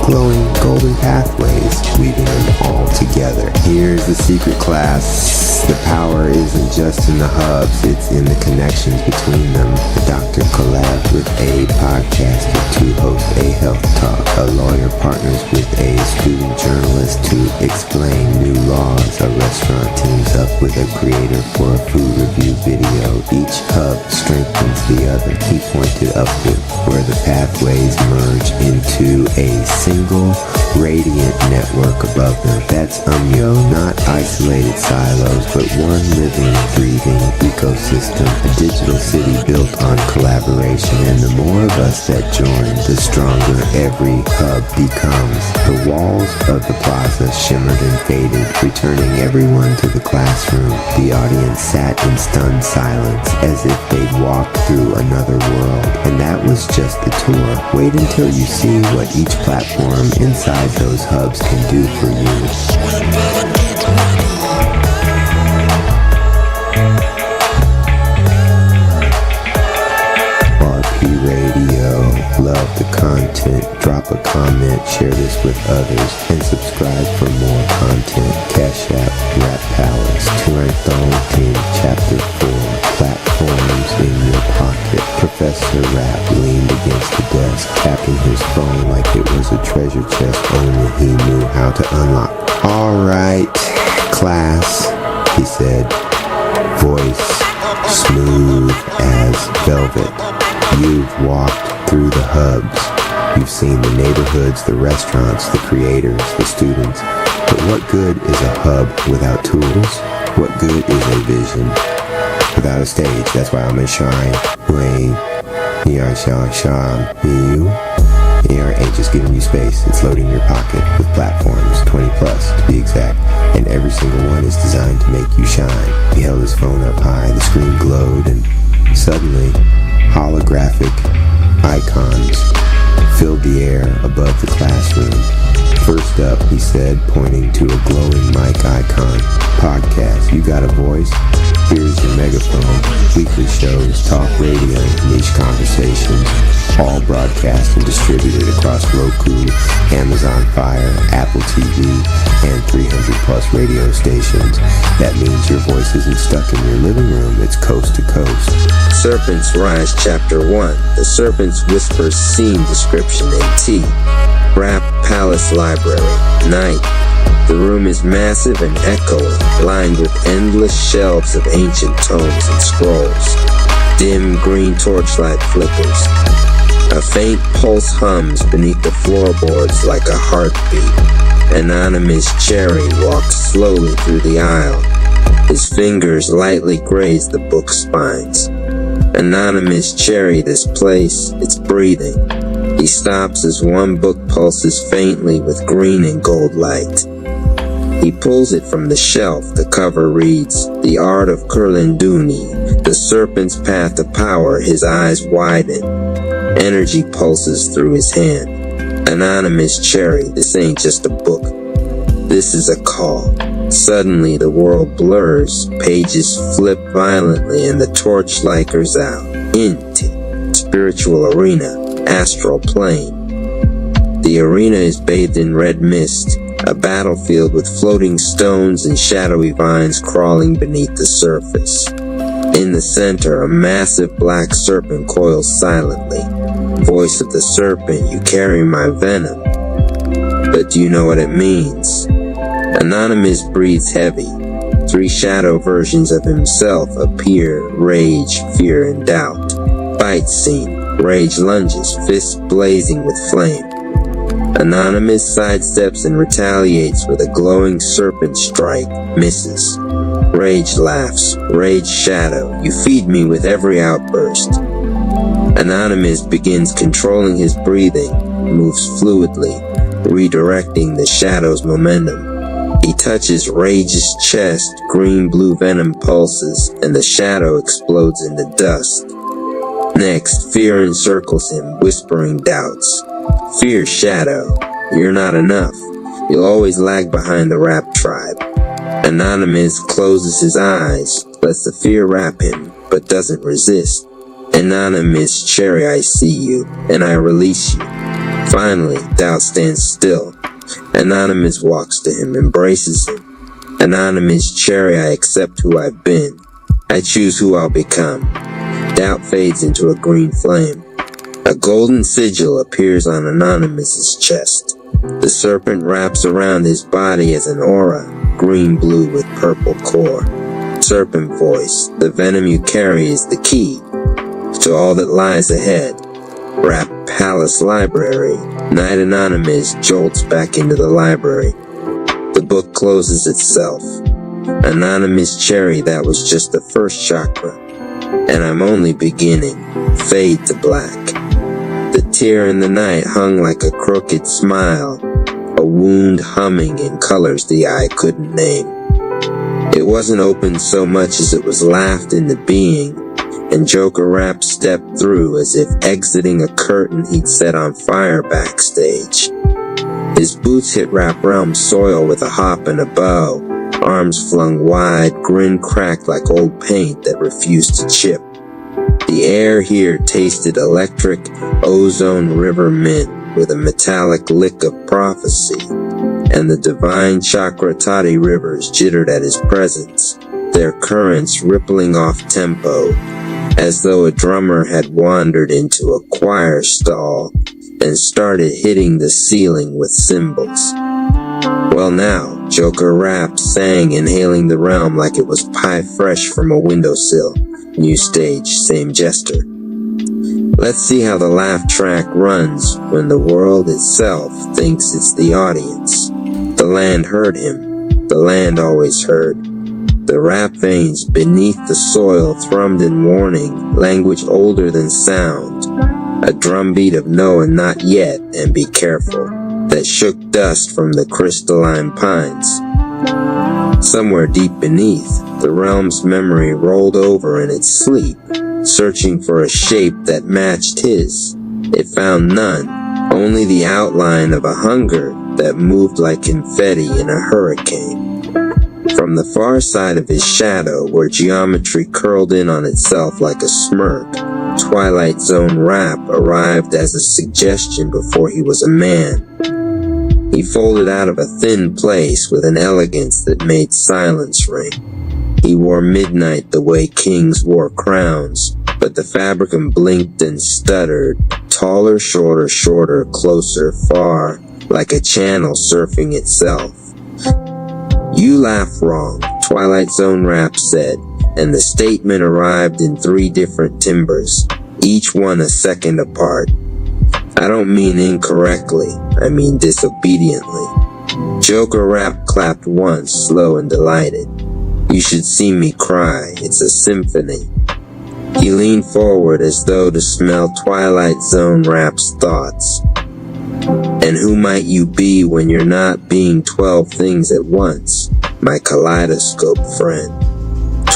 glowing golden pathways, weaving them all together. Here's the secret, class. The power isn't just in the hubs, it's in the connections between them. The doctor collabed with a podcaster to host a health talk. A lawyer partners with a student journalist to explain new laws. A restaurant teams up with a creator for a food review video. Each hub strengthens the other. He pointed upward, where the pathways merge into a single radiant network above them. That's not isolated silos, but one living, breathing ecosystem, a digital city built on collaboration. And the more of us that join, the stronger every hub becomes. The walls of the plaza shimmered and faded, returning everyone to the classroom. The audience sat in stunned silence, as if they'd walked through another world. And that was just the tour. Wait until you see what each platform inside those hubs can do for you. Radio, love the content, drop a comment, share this with others, and subscribe for more content. Cash App, Rap Palace, Turanthon Chapter 4, platforms in your pocket. Professor Rapp leaned against the desk, tapping his phone like it was a treasure chest only he knew how to unlock. Alright, class, he said, voice smooth as velvet. You've walked through the hubs. You've seen the neighborhoods, the restaurants, the creators, the students. But what good is a hub without tools? What good is a vision without a stage? That's why I'm in Shine. Here ain't just giving you space. It's loading your pocket with platforms, 20 plus to be exact. And every single one is designed to make you shine. He held his phone up high. The screen glowed, and suddenly holographic icons filled the air above the classroom. First up, he said, pointing to a glowing mic icon, podcast. You got a voice? Here's your megaphone. Weekly shows, talk radio, niche conversations, all broadcast and distributed across Roku, Amazon Fire, Apple TV, and 300 plus radio stations. That means your voice isn't stuck in your living room, it's coast to coast. Serpent's Rise Chapter 1. The Serpent's Whisper Scene Description in T. Rap Palace Library. Night. The room is massive and echoing, lined with endless shelves of ancient tomes and scrolls. Dim green torchlight flickers. A faint pulse hums beneath the floorboards like a heartbeat. Anonymous Cherry walks slowly through the aisle. His fingers lightly graze the book spines. Anonymous Cherry, this place, it's breathing. He stops as one book pulses faintly with green and gold light. He pulls it from the shelf. The cover reads, The Art of Kurlinduni, The Serpent's Path to Power. His eyes widen. Energy pulses through his hand. Anonymous Cherry, this ain't just a book. This is a call. Suddenly the world blurs. Pages flip violently and the torch flickers out. Inti, spiritual arena, astral plane. The arena is bathed in red mist, a battlefield with floating stones and shadowy vines crawling beneath the surface. In the center, a massive black serpent coils silently. Voice of the serpent, you carry my venom. But do you know what it means? Anonymous breathes heavy. 3 shadow versions of himself appear: rage, fear, and doubt. Fight scene. Rage lunges, fists blazing with flame. Anonymous sidesteps and retaliates with a glowing serpent strike, misses. Rage laughs. Rage shadow, you feed me with every outburst. Anonymous begins controlling his breathing, moves fluidly, redirecting the shadow's momentum. He touches Rage's chest, green-blue venom pulses, and the shadow explodes into dust. Next, fear encircles him, whispering doubts. Fear shadow, you're not enough. You'll always lag behind the rap tribe. Anonymous closes his eyes, lets the fear wrap him, but doesn't resist. Anonymous, Cherry, I see you, and I release you. Finally, doubt stands still. Anonymous walks to him, embraces him. Anonymous, Cherry, I accept who I've been. I choose who I'll become. Doubt fades into a green flame. A golden sigil appears on Anonymous's chest. The serpent wraps around his body as an aura, green-blue with purple core. Serpent voice, the venom you carry is the key to all that lies ahead. Rap Palace Library. Night Anonymous jolts back into the library. The book closes itself. Anonymous, Cherry, that was just the first chakra. And I'm only beginning. Fade to black. The tear in the night hung like a crooked smile, a wound humming in colors the eye couldn't name. It wasn't opened so much as it was laughed into being, and Joker Rap stepped through as if exiting a curtain he'd set on fire backstage. His boots hit Rap Realm soil with a hop and a bow, arms flung wide, grin cracked like old paint that refused to chip. The air here tasted electric, ozone river mint with a metallic lick of prophecy, and the divine Chakratati rivers jittered at his presence, their currents rippling off tempo, as though a drummer had wandered into a choir stall and started hitting the ceiling with cymbals. Well now, Joker Rap sang, inhaling the realm like it was pie fresh from a windowsill. New stage, same jester. Let's see how the laugh track runs when the world itself thinks it's the audience. The land heard him. The land always heard. The rap veins beneath the soil thrummed in warning, language older than sound. A drumbeat of no and not yet, and be careful, that shook dust from the crystalline pines. Somewhere deep beneath, the realm's memory rolled over in its sleep, searching for a shape that matched his. It found none, only the outline of a hunger that moved like confetti in a hurricane. From the far side of his shadow, where geometry curled in on itself like a smirk, Twilight Zone Rap arrived as a suggestion before he was a man. He folded out of a thin place with an elegance that made silence ring. He wore midnight the way kings wore crowns, but the fabricant blinked and stuttered, taller, shorter, shorter, closer, far, like a channel surfing itself. You laugh wrong, Twilight Zone Rap said, and the statement arrived in 3 different timbres, each one a second apart. I don't mean incorrectly, I mean disobediently. Joker Rap clapped once, slow and delighted. You should see me cry, it's a symphony. He leaned forward as though to smell Twilight Zone Rap's thoughts. And who might you be when you're not being 12 things at once, my kaleidoscope friend?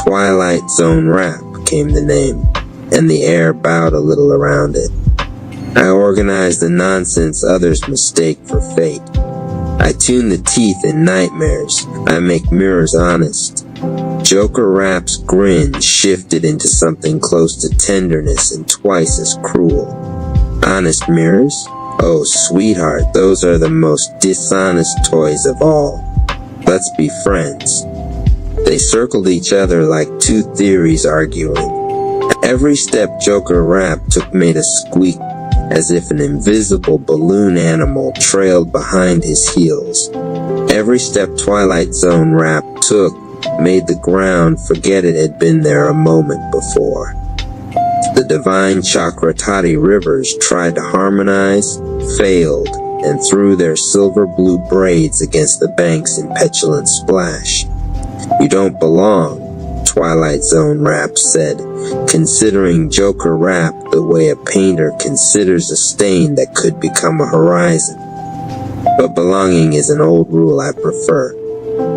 Twilight Zone Rap came the name, and the air bowed a little around it. I organize the nonsense others mistake for fate. I tune the teeth in nightmares. I make mirrors honest. Joker Rap's grin shifted into something close to tenderness and twice as cruel. Honest mirrors? Oh, sweetheart, those are the most dishonest toys of all. Let's be friends. They circled each other like two theories arguing. Every step Joker rapped took made a squeak, as if an invisible balloon animal trailed behind his heels. Every step Twilight Zone rap took made the ground forget it had been there a moment before. The divine Chakratati rivers tried to harmonize, failed, and threw their silver blue braids against the bank's impetulant splash. You don't belong, Twilight Zone rap said, considering Joker rap the way a painter considers a stain that could become a horizon. But belonging is an old rule I prefer.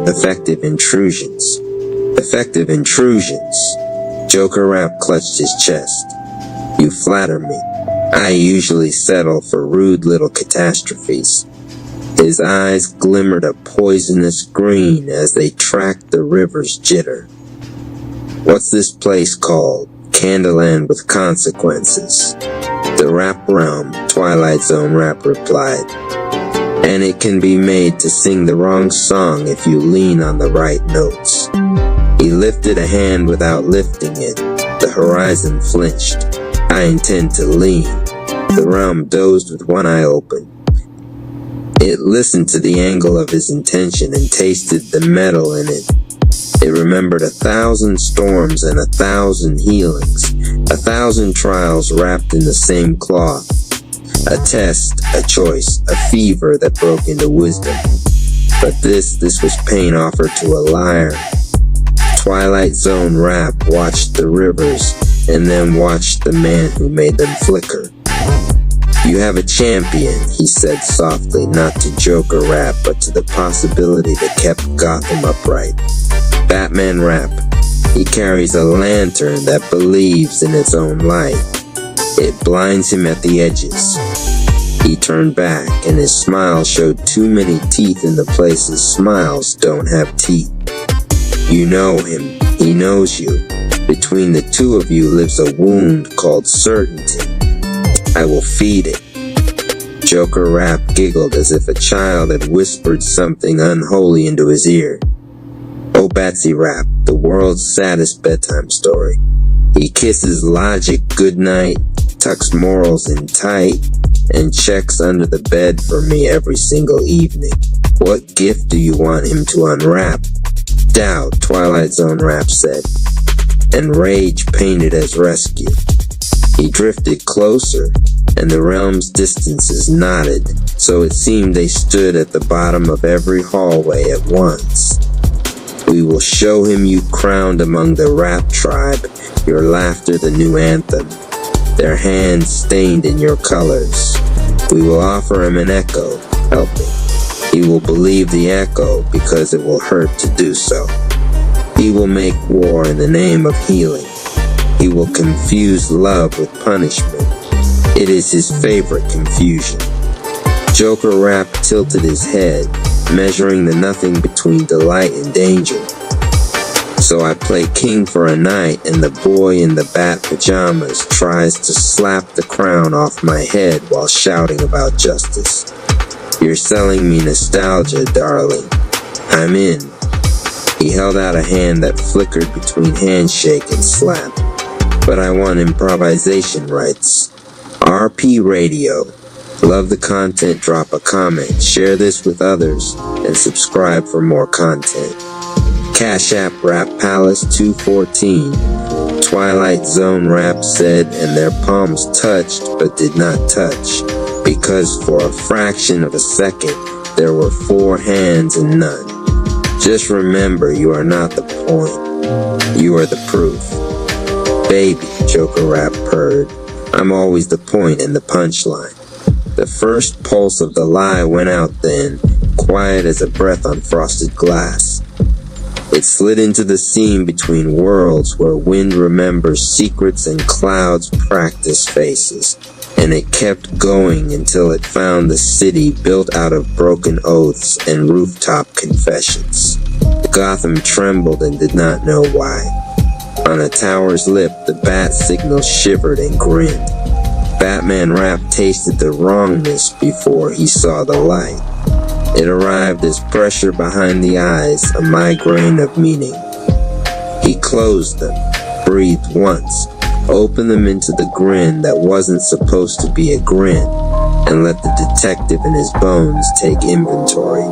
Effective intrusions. Effective intrusions. Joker rap clutched his chest. You flatter me. I usually settle for rude little catastrophes. His eyes glimmered a poisonous green as they tracked the river's jitter. What's this place called? Candleland with consequences. The rap realm, Twilight Zone rap replied. And it can be made to sing the wrong song if you lean on the right notes. He lifted a hand without lifting it. The horizon flinched. I intend to lean. The realm dozed with one eye open. It listened to the angle of his intention and tasted the metal in it. It remembered 1,000 storms and 1,000 healings, 1,000 trials wrapped in the same cloth. A test, a choice, a fever that broke into wisdom. But this was pain offered to a liar. Twilight Zone rap watched the rivers and then watched the man who made them flicker. You have a champion, he said softly, not to Joker rap, but to the possibility that kept Gotham upright. Batman rap. He carries a lantern that believes in its own light. It blinds him at the edges. He turned back, and his smile showed too many teeth in the places smiles don't have teeth. You know him. He knows you. Between the two of you lives a wound called certainty. I will feed it. Joker rap giggled as if a child had whispered something unholy into his ear. Oh, Batsy rap, the world's saddest bedtime story. He kisses logic goodnight, tucks morals in tight, and checks under the bed for me every single evening. What gift do you want him to unwrap? Doubt, Twilight Zone rap said, and rage painted as rescue. He drifted closer, and the realm's distances knotted, so it seemed they stood at the bottom of every hallway at once. We will show him you crowned among the rap tribe, your laughter the new anthem, their hands stained in your colors. We will offer him an echo, helping. He will believe the echo because it will hurt to do so. He will make war in the name of healing. He will confuse love with punishment. It is his favorite confusion. Joker rap tilted his head, measuring the nothing between delight and danger. So I play king for a night, and the boy in the bat pajamas tries to slap the crown off my head while shouting about justice. You're selling me nostalgia, darling. I'm in. He held out a hand that flickered between handshake and slap. But I want improvisation rights. RP Radio. Love the content, drop a comment, share this with others, and subscribe for more content. Cash App Rap Palace 214. Twilight Zone Rap said, and their palms touched but did not touch, because for a fraction of a second there were 4 hands and none. Just remember, you are not the point. You are the proof. Baby, Joker rap purred. I'm always the point and the punchline. The first pulse of the lie went out then, quiet as a breath on frosted glass. It slid into the seam between worlds where wind remembers secrets and clouds practice faces, and it kept going until it found the city built out of broken oaths and rooftop confessions. Gotham trembled and did not know why. On a tower's lip, the bat signal shivered and grinned. Batman Rap tasted the wrongness before he saw the light. It arrived as pressure behind the eyes, a migraine of meaning. He closed them, breathed once, opened them into the grin that wasn't supposed to be a grin, and let the detective in his bones take inventory.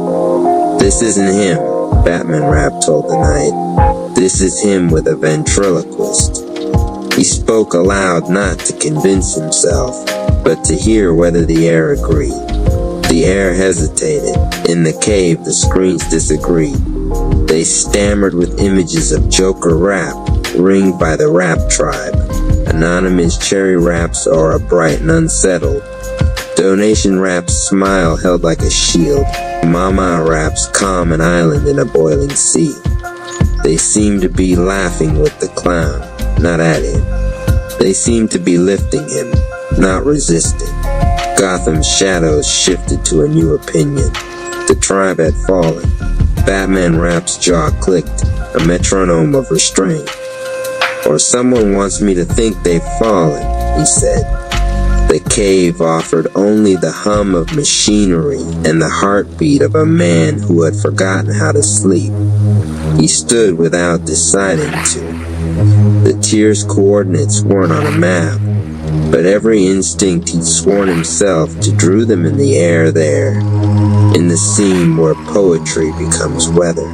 This isn't him, Batman Rap told the night. This is him with a ventriloquist. He spoke aloud not to convince himself, but to hear whether the air agreed. The air hesitated. In the cave, the screens disagreed. They stammered with images of Joker Rap, ringed by the Rap tribe. Anonymous Cherry Rap's aura bright and unsettled. Donation Rap's smile held like a shield. Mama Rap's calm an island in a boiling sea. They seemed to be laughing with the clown, not at him. They seemed to be lifting him, not resisting. Gotham's shadows shifted to a new opinion. The tribe had fallen. Batman Rap's jaw clicked, a metronome of restraint. Or someone wants me to think they've fallen, he said. The cave offered only the hum of machinery and the heartbeat of a man who had forgotten how to sleep. He stood without deciding to. The tier's coordinates weren't on a map, but every instinct he'd sworn himself to drew them in the air there, in the scene where poetry becomes weather.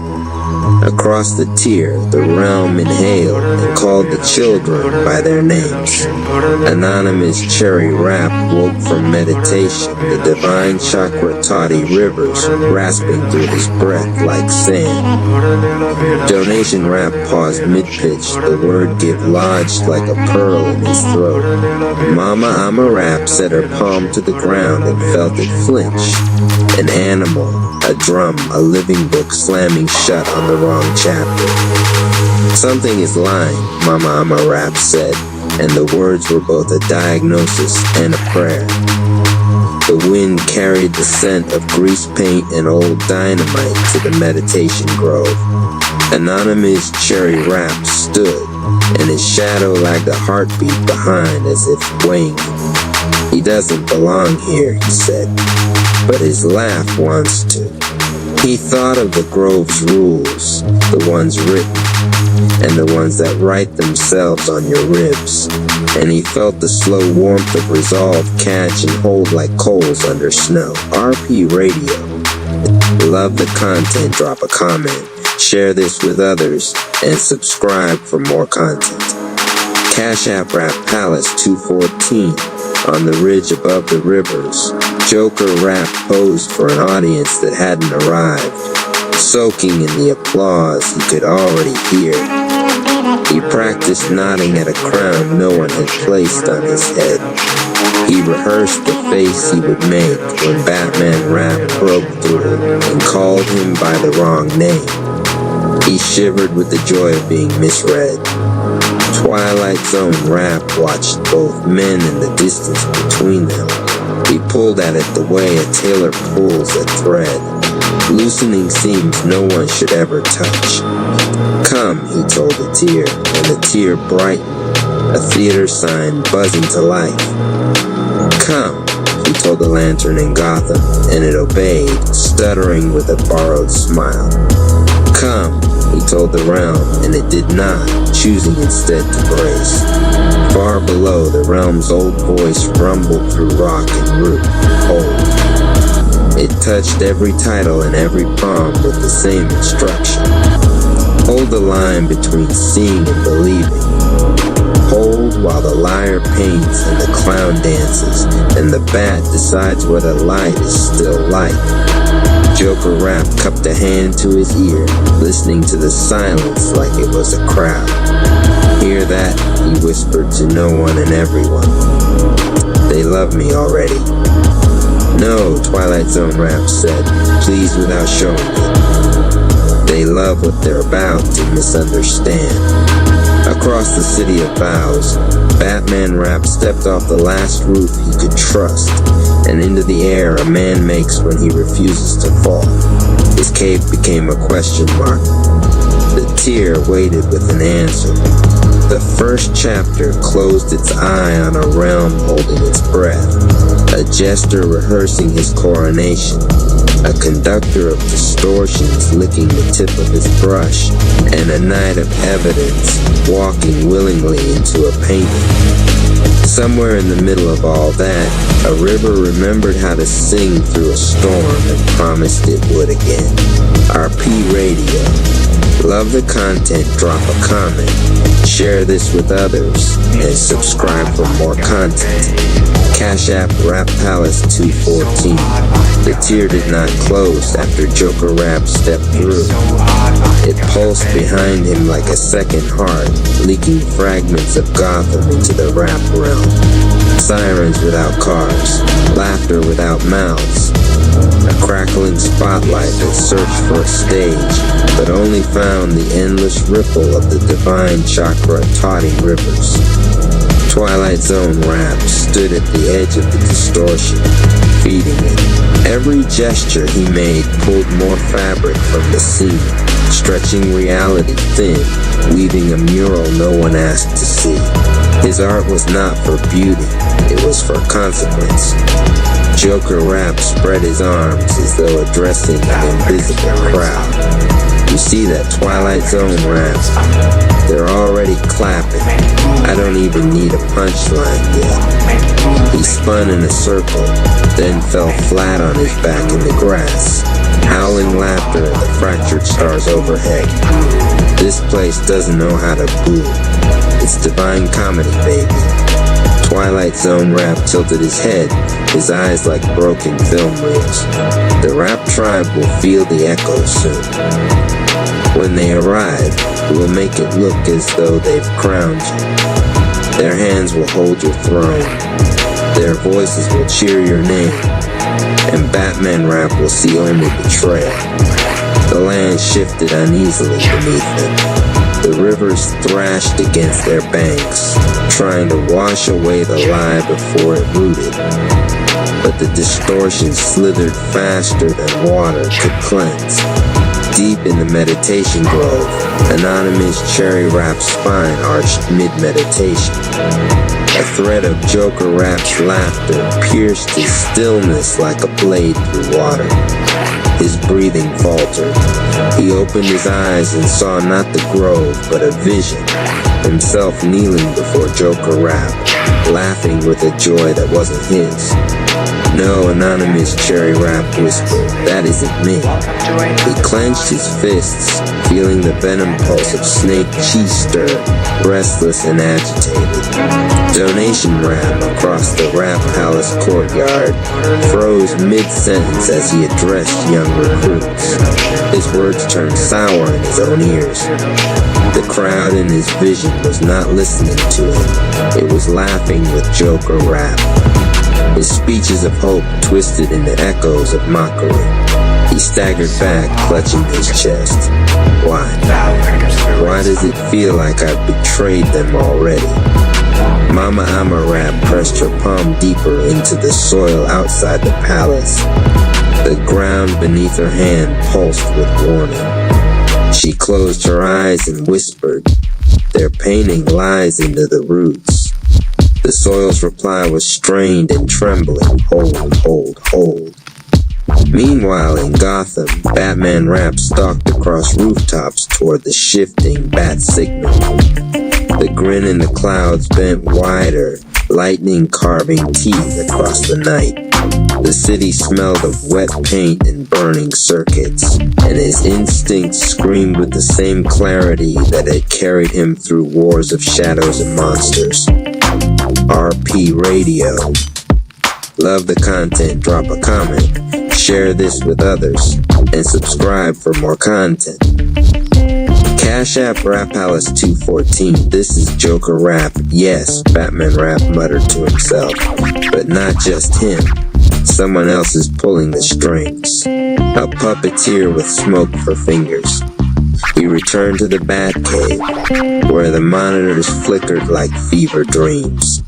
Across the tier, the realm inhaled and called the children by their names. Anonymous Cherry Rap woke from meditation, the divine chakra toddy rivers rasping through his breath like sand. Donation Rap paused mid-pitch, the word give lodged like a pearl in his throat. Mama Ama Rap set her palm to the ground and felt it flinch. An animal, a drum, a living book slamming shut on the wrong chapter. Something is lying, Mama Ama Rap said, and the words were both a diagnosis and a prayer. The wind carried the scent of grease paint and old dynamite to the meditation grove. Anonymous Cherry Rap stood, and his shadow lagged a heartbeat behind as if weighing him. He doesn't belong here, he said, but his laugh wants to. He thought of the grove's rules, the ones written, and the ones that write themselves on your ribs, and he felt the slow warmth of resolve catch and hold like coals under snow. RP Radio. Love the content, drop a comment, share this with others, and subscribe for more content. Cash App Rap Palace 214. On the ridge above the rivers, Joker Rap posed for an audience that hadn't arrived. Soaking in the applause he could already hear. He practiced nodding at a crown no one had placed on his head. He rehearsed the face he would make when Batman Rap broke through and called him by the wrong name. He shivered with the joy of being misread. Twilight Zone Rap watched both men and the distance between them. He pulled at it the way a tailor pulls a thread, loosening seams no one should ever touch. Come, he told the tear, and the tear brightened, a theater sign buzzing to life. Come, he told the lantern in Gotham, and it obeyed, stuttering with a borrowed smile. Come, he told the realm, and it did not, choosing instead to brace. Far below, the realm's old voice rumbled through rock and root. Hold. It touched every title and every palm with the same instruction. Hold the line between seeing and believing. Hold while the liar paints and the clown dances, and the bat decides whether light is still light. Joker Rap cupped a hand to his ear, listening to the silence like it was a crowd. Hear that, he whispered to no one and everyone. They love me already. No, Twilight Zone Rap said, please without showing it. They love what they're about to misunderstand. Across the city of vows, Batman Rap stepped off the last roof he could trust, and into the air a man makes when he refuses to fall. His cave became a question mark. The tear waited with an answer. The first chapter closed its eye on a realm holding its breath, a jester rehearsing his coronation, a conductor of distortions licking the tip of his brush, and a knight of evidence walking willingly into a painting. Somewhere in the middle of all that, a river remembered how to sing through a storm and promised it would again. RP Radio. Love the content, drop a comment, share this with others, and subscribe for more content. Cash App Rap Palace 214. The tier did not close after Joker Rap stepped through. It pulsed behind him like a second heart, leaking fragments of Gotham into the rap realm. Sirens without cars, laughter without mouths. A crackling spotlight that searched for a stage, but only found the endless ripple of the divine chakra tawdry rivers. Twilight Zone rap stood at the edge of the distortion, feeding it. Every gesture he made pulled more fabric from the scene, stretching reality thin, weaving a mural no one asked to see. His art was not for beauty, it was for consequence. Joker Rap spread his arms as though addressing an invisible crowd. You see that Twilight Zone rap? They're already clapping. I don't even need a punchline yet. He spun in a circle, then fell flat on his back in the grass, howling laughter at the fractured stars overhead. This place doesn't know how to boo. It's divine comedy, baby. Twilight Zone rap tilted his head, his eyes like broken film reels. The rap tribe will feel the echo soon. When they arrive, we'll make it look as though they've crowned you. Their hands will hold your throne. Their voices will cheer your name. And Batman rap will see only betrayal. The land shifted uneasily beneath them. The rivers thrashed against their banks, trying to wash away the lie before it rooted. But the distortion slithered faster than water could cleanse. Deep in the meditation grove, Anonymous cherry rap spine arched mid-meditation. A thread of Joker Rap's laughter pierced his stillness like a blade through water. His breathing faltered. He opened his eyes and saw not the grove, but a vision. Himself kneeling before Joker Rap, laughing with a joy that wasn't his. No, Anonymous cherry rap whispered, that isn't me. He clenched his fists, feeling the venom pulse of snake chi stir, restless and agitated. Donation rap across the Rap Palace courtyard froze mid-sentence as he addressed young recruits. His words turned sour in his own ears. The crowd in his vision was not listening to him. It was laughing with Joker Rap. His speeches of hope twisted into echoes of mockery. He staggered back, clutching his chest. Why? Why does it feel like I've betrayed them already? Mama Amarap pressed her palm deeper into the soil outside the palace. The ground beneath her hand pulsed with warning. She closed her eyes and whispered, their painting lies into the roots. The soil's reply was strained and trembling. Hold, hold, hold. Meanwhile, in Gotham, Batman Rap stalked across rooftops toward the shifting bat signal. The grin in the clouds bent wider, lightning carving teeth across the night. The city smelled of wet paint and burning circuits, and his instincts screamed with the same clarity that had carried him through wars of shadows and monsters. RP Radio. Love the content, drop a comment, share this with others, and subscribe for more content. Cash App Rap Palace 214. This is Joker Rap. Yes, Batman Rap muttered to himself, but not just him. Someone else is pulling the strings. A puppeteer with smoke for fingers. He returned to the Batcave, where the monitors flickered like fever dreams.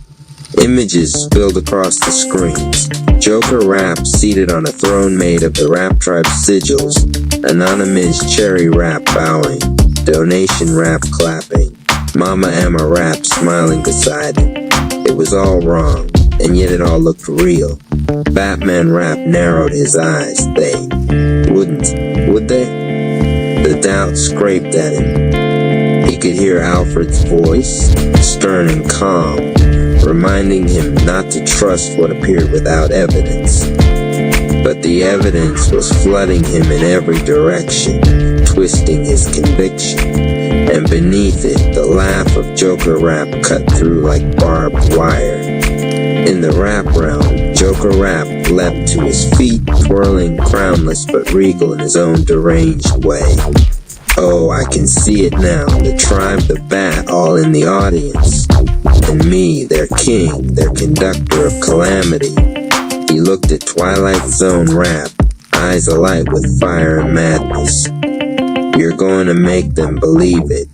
Images spilled across the screens. Joker Rap seated on a throne made of the Rap Tribe's sigils. Anonymous cherry rap bowing. Donation rap clapping. Mama Emma rapped, smiling beside him. It was all wrong, and yet it all looked real. Batman rap narrowed his eyes. They wouldn't, would they? The doubt scraped at him. He could hear Alfred's voice, stern and calm, reminding him not to trust what appeared without evidence. But the evidence was flooding him in every direction, twisting his conviction. And beneath it, the laugh of Joker rap cut through like barbed wire. In the rap realm, Joker rap leapt to his feet, twirling crownless but regal in his own deranged way. Oh, I can see it now, the tribe, the bat, all in the audience. And me, their king, their conductor of calamity. He looked at Twilight Zone rap, eyes alight with fire and madness. You're going to make them believe it.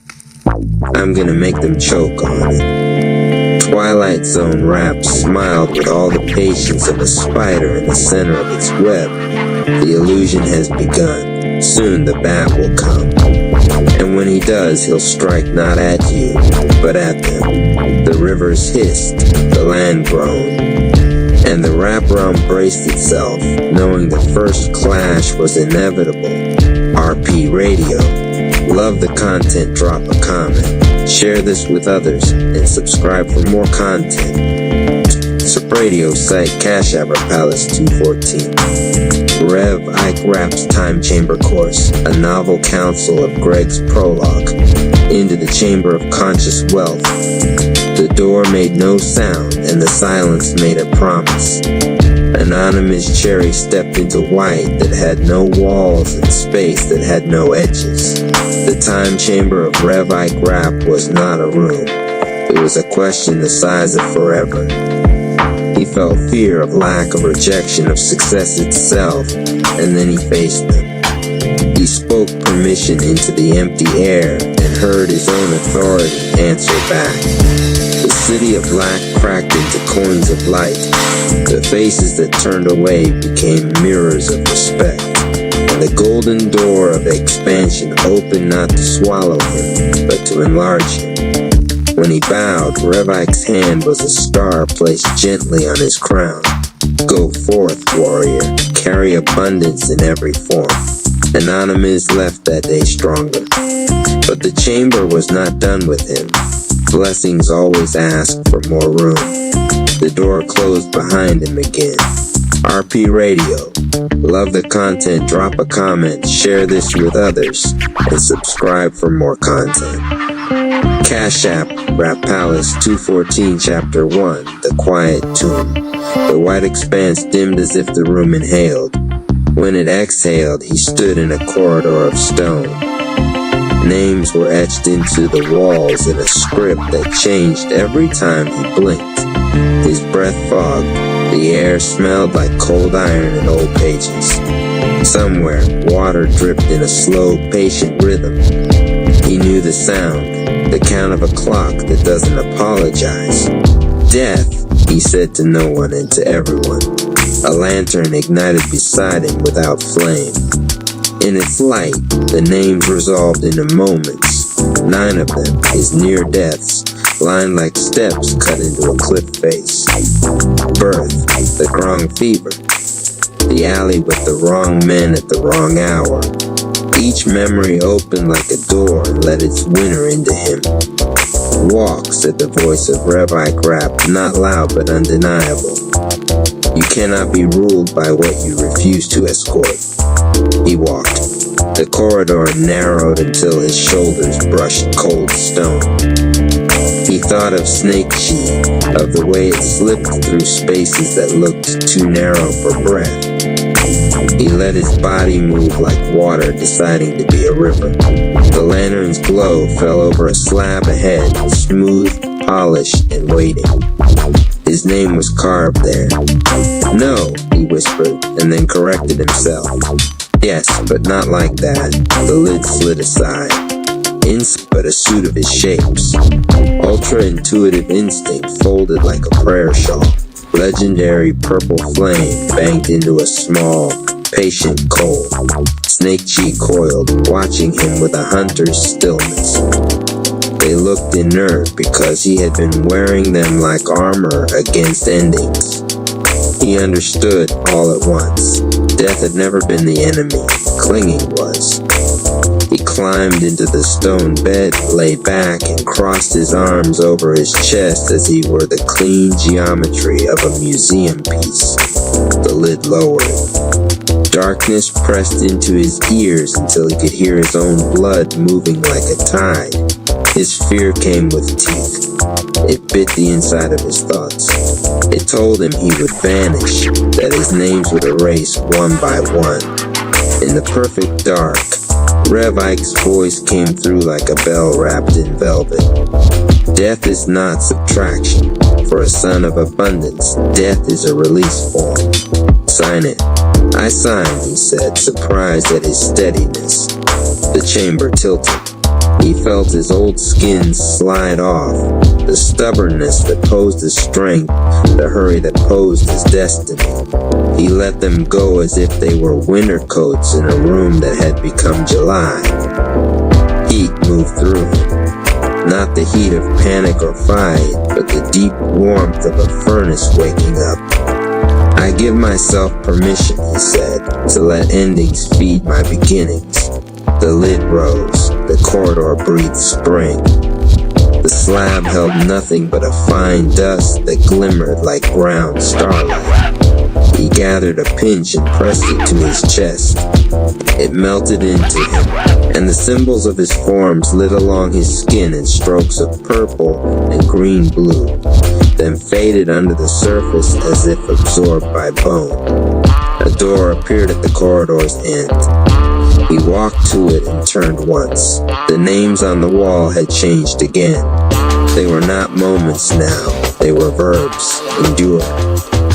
I'm going to make them choke on it. Twilight Zone rap smiled with all the patience of a spider in the center of its web. The illusion has begun. Soon the bat will come. And when he does, he'll strike not at you, but at them. The rivers hissed, the land groaned. And the rap realm braced itself, knowing the first clash was inevitable. RP Radio. Love the content, drop a comment. Share this with others, and subscribe for more content. Sup Radio site, Cash App Palace 214. Rev Ike Rap's Time Chamber Course, a novel counsel of Greg's prologue, into the Chamber of Conscious Wealth. The door made no sound, and the silence made a promise. Anonymous Cherry stepped into white that had no walls and space that had no edges. The time chamber of Rev Ike Rap was not a room. It was a question the size of forever. He felt fear of lack of rejection of success itself, and then he faced them. He spoke permission into the empty air and heard his own authority answer back. The city of black cracked into coins of light. The faces that turned away became mirrors of respect. And the golden door of expansion opened not to swallow him, but to enlarge him. When he bowed, Rev Ike's hand was a star placed gently on his crown. Go forth, warrior, carry abundance in every form. Anonymous left that day stronger. But the chamber was not done with him. Blessings always ask for more room. The door closed behind him again. RP Radio. Love the content, drop a comment, share this with others, and subscribe for more content. Cash App, Rap Palace 214 Chapter 1, The Quiet Tomb. The white expanse dimmed as if the room inhaled. When it exhaled, he stood in a corridor of stone. Names were etched into the walls in a script that changed every time he blinked. His breath fogged. The air smelled like cold iron and old pages. Somewhere, water dripped in a slow, patient rhythm. He knew the sound, the count of a clock that doesn't apologize. Death, he said to no one and to everyone. A lantern ignited beside him without flame. In its light, the names resolved into moments. 9 of them, his near deaths, lined like steps cut into a cliff face. Birth, the wrong fever, the alley with the wrong men at the wrong hour. Each memory opened like a door and let its winner into him. Walk, said the voice of Rev Ike Rap, not loud but undeniable. You cannot be ruled by what you refuse to escort. He walked. The corridor narrowed until his shoulders brushed cold stone. He thought of Snake Chi, of the way it slipped through spaces that looked too narrow for breath. He let his body move like water deciding to be a river. The lantern's glow fell over a slab ahead, smooth, polished, and waiting. His name was carved there. No, he whispered, and then corrected himself. Yes, but not like that. The lid slid aside. But a suit of his shapes. Ultra-intuitive instinct folded like a prayer shawl. Legendary purple flame banked into a small, patient coal. Snake Chi coiled, watching him with a hunter's stillness. They looked inert because he had been wearing them like armor against endings. He understood all at once. Death had never been the enemy. Clinging was. He climbed into the stone bed, lay back, and crossed his arms over his chest as he were the clean geometry of a museum piece. The lid lowered. Darkness pressed into his ears until he could hear his own blood moving like a tide. His fear came with teeth. It bit the inside of his thoughts. It told him he would vanish, that his names would erase one by one. In the perfect dark, Rev Ike's voice came through like a bell wrapped in velvet. Death is not subtraction. For a son of abundance, death is a release form. Sign it. I signed, he said, surprised at his steadiness. The chamber tilted. He felt his old skin slide off. The stubbornness that posed as strength, the hurry that posed as destiny. He let them go as if they were winter coats in a room that had become July. Heat moved through him. Not the heat of panic or fight, but the deep warmth of a furnace waking up. I give myself permission, he said, to let endings feed my beginnings. The lid rose. The corridor breathed spring. The slab held nothing but a fine dust that glimmered like ground starlight. He gathered a pinch and pressed it to his chest. It melted into him, and the symbols of his forms lit along his skin in strokes of purple and green-blue, then faded under the surface as if absorbed by bone. A door appeared at the corridor's end. He walked to it and turned once. The names on the wall had changed again. They were not moments now. They were verbs. Endure,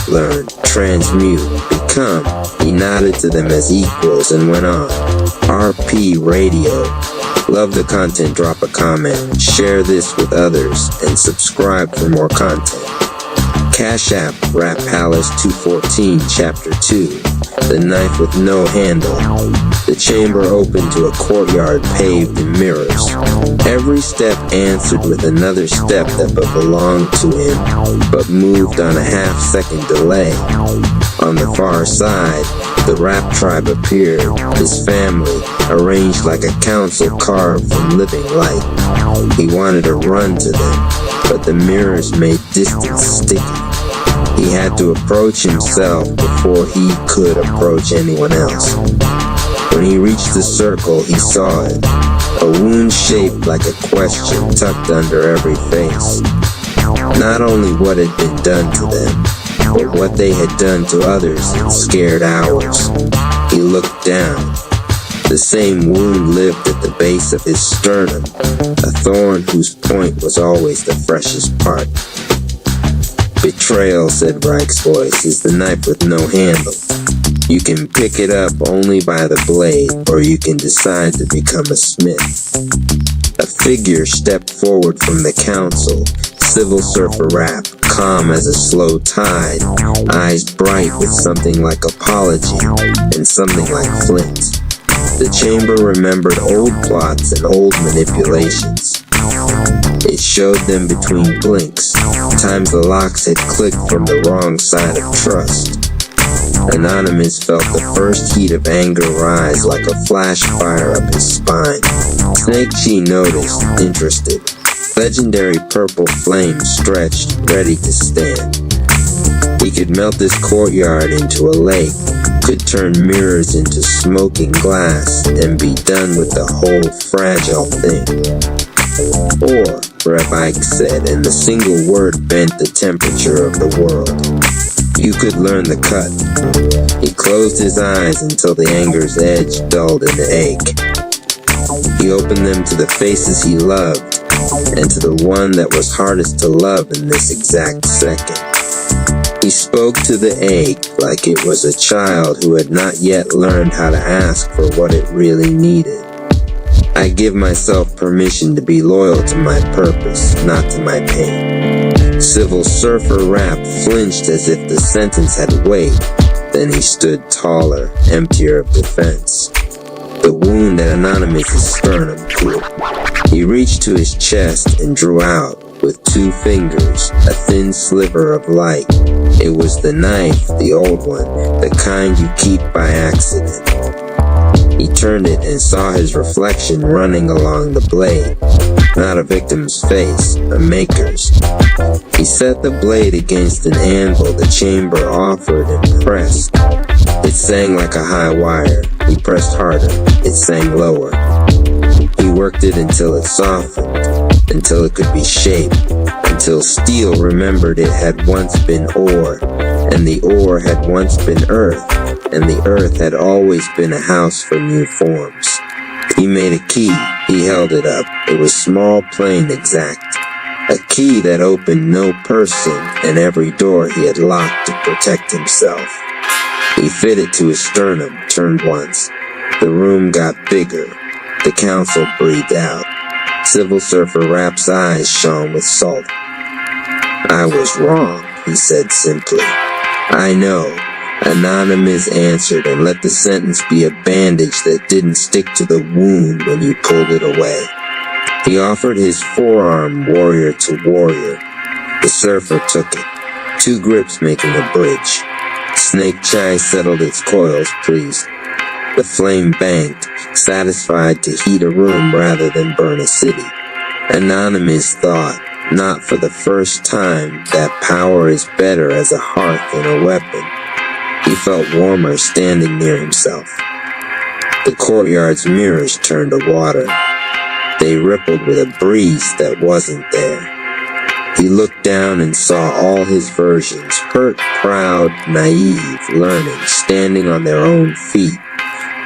learn, transmute, become. He nodded to them as equals and went on. RP Radio. Love the content, drop a comment, share this with others, and subscribe for more content. Cash App, Rap Palace 214, Chapter 2. The knife with no handle. The chamber opened to a courtyard paved in mirrors. Every step answered with another step that belonged to him, but moved on a half-second delay. On the far side, the rap tribe appeared, his family, arranged like a council carved from living light. He wanted to run to them, but the mirrors made distance sticky. He had to approach himself before he could approach anyone else. When he reached the circle, he saw it. A wound shaped like a question tucked under every face. Not only what had been done to them, but what they had done to others in scared hours. He looked down. The same wound lived at the base of his sternum, a thorn whose point was always the freshest part. Betrayal, said Reich's voice, is the knife with no handle. You can pick it up only by the blade, or you can decide to become a smith. A figure stepped forward from the council, Civil Surfer Rap, calm as a slow tide, eyes bright with something like apology and something like flint. The chamber remembered old plots and old manipulations. It showed them between blinks, times the locks had clicked from the wrong side of trust. Anonymous felt the first heat of anger rise like a flash fire up his spine. Snake Chi noticed, interested. Legendary purple flame stretched, ready to stand. He could melt this courtyard into a lake, could turn mirrors into smoking glass, and be done with the whole fragile thing. Or, Rev Ike said, and the single word bent the temperature of the world. You could learn the cut. He closed his eyes until the anger's edge dulled in the ache. He opened them to the faces he loved, and to the one that was hardest to love in this exact second. He spoke to the ache like it was a child who had not yet learned how to ask for what it really needed. I give myself permission to be loyal to my purpose, not to my pain. Civil Surfer Rap flinched as if the sentence had weight. Then he stood taller, emptier of defense. The wound at Anonymous' sternum cooled. He reached to his chest and drew out, with 2 fingers, a thin sliver of light. It was the knife, the old one, the kind you keep by accident. He turned it and saw his reflection running along the blade. Not a victim's face, a maker's. He set the blade against an anvil the chamber offered and pressed. It sang like a high wire. He pressed harder. It sang lower. He worked it until it softened, until it could be shaped, until steel remembered it had once been ore, and the ore had once been earth, and the earth had always been a house for new forms. He made a key. He held it up. It was small, plain, exact. A key that opened no person and every door he had locked to protect himself. He fit it to his sternum, turned once. The room got bigger. The council breathed out. Civil Surfer Rapp's eyes shone with salt. "I was wrong," he said simply. "I know." Anonymous answered and let the sentence be a bandage that didn't stick to the wound when you pulled it away. He offered his forearm, warrior to warrior. The surfer took it, 2 grips making a bridge. Snake Chai settled its coils, pleased. The flame banked, satisfied to heat a room rather than burn a city. Anonymous thought, not for the first time, that power is better as a hearth than a weapon. He felt warmer standing near himself. The courtyard's mirrors turned to water. They rippled with a breeze that wasn't there. He looked down and saw all his versions, hurt, proud, naive, learning, standing on their own feet.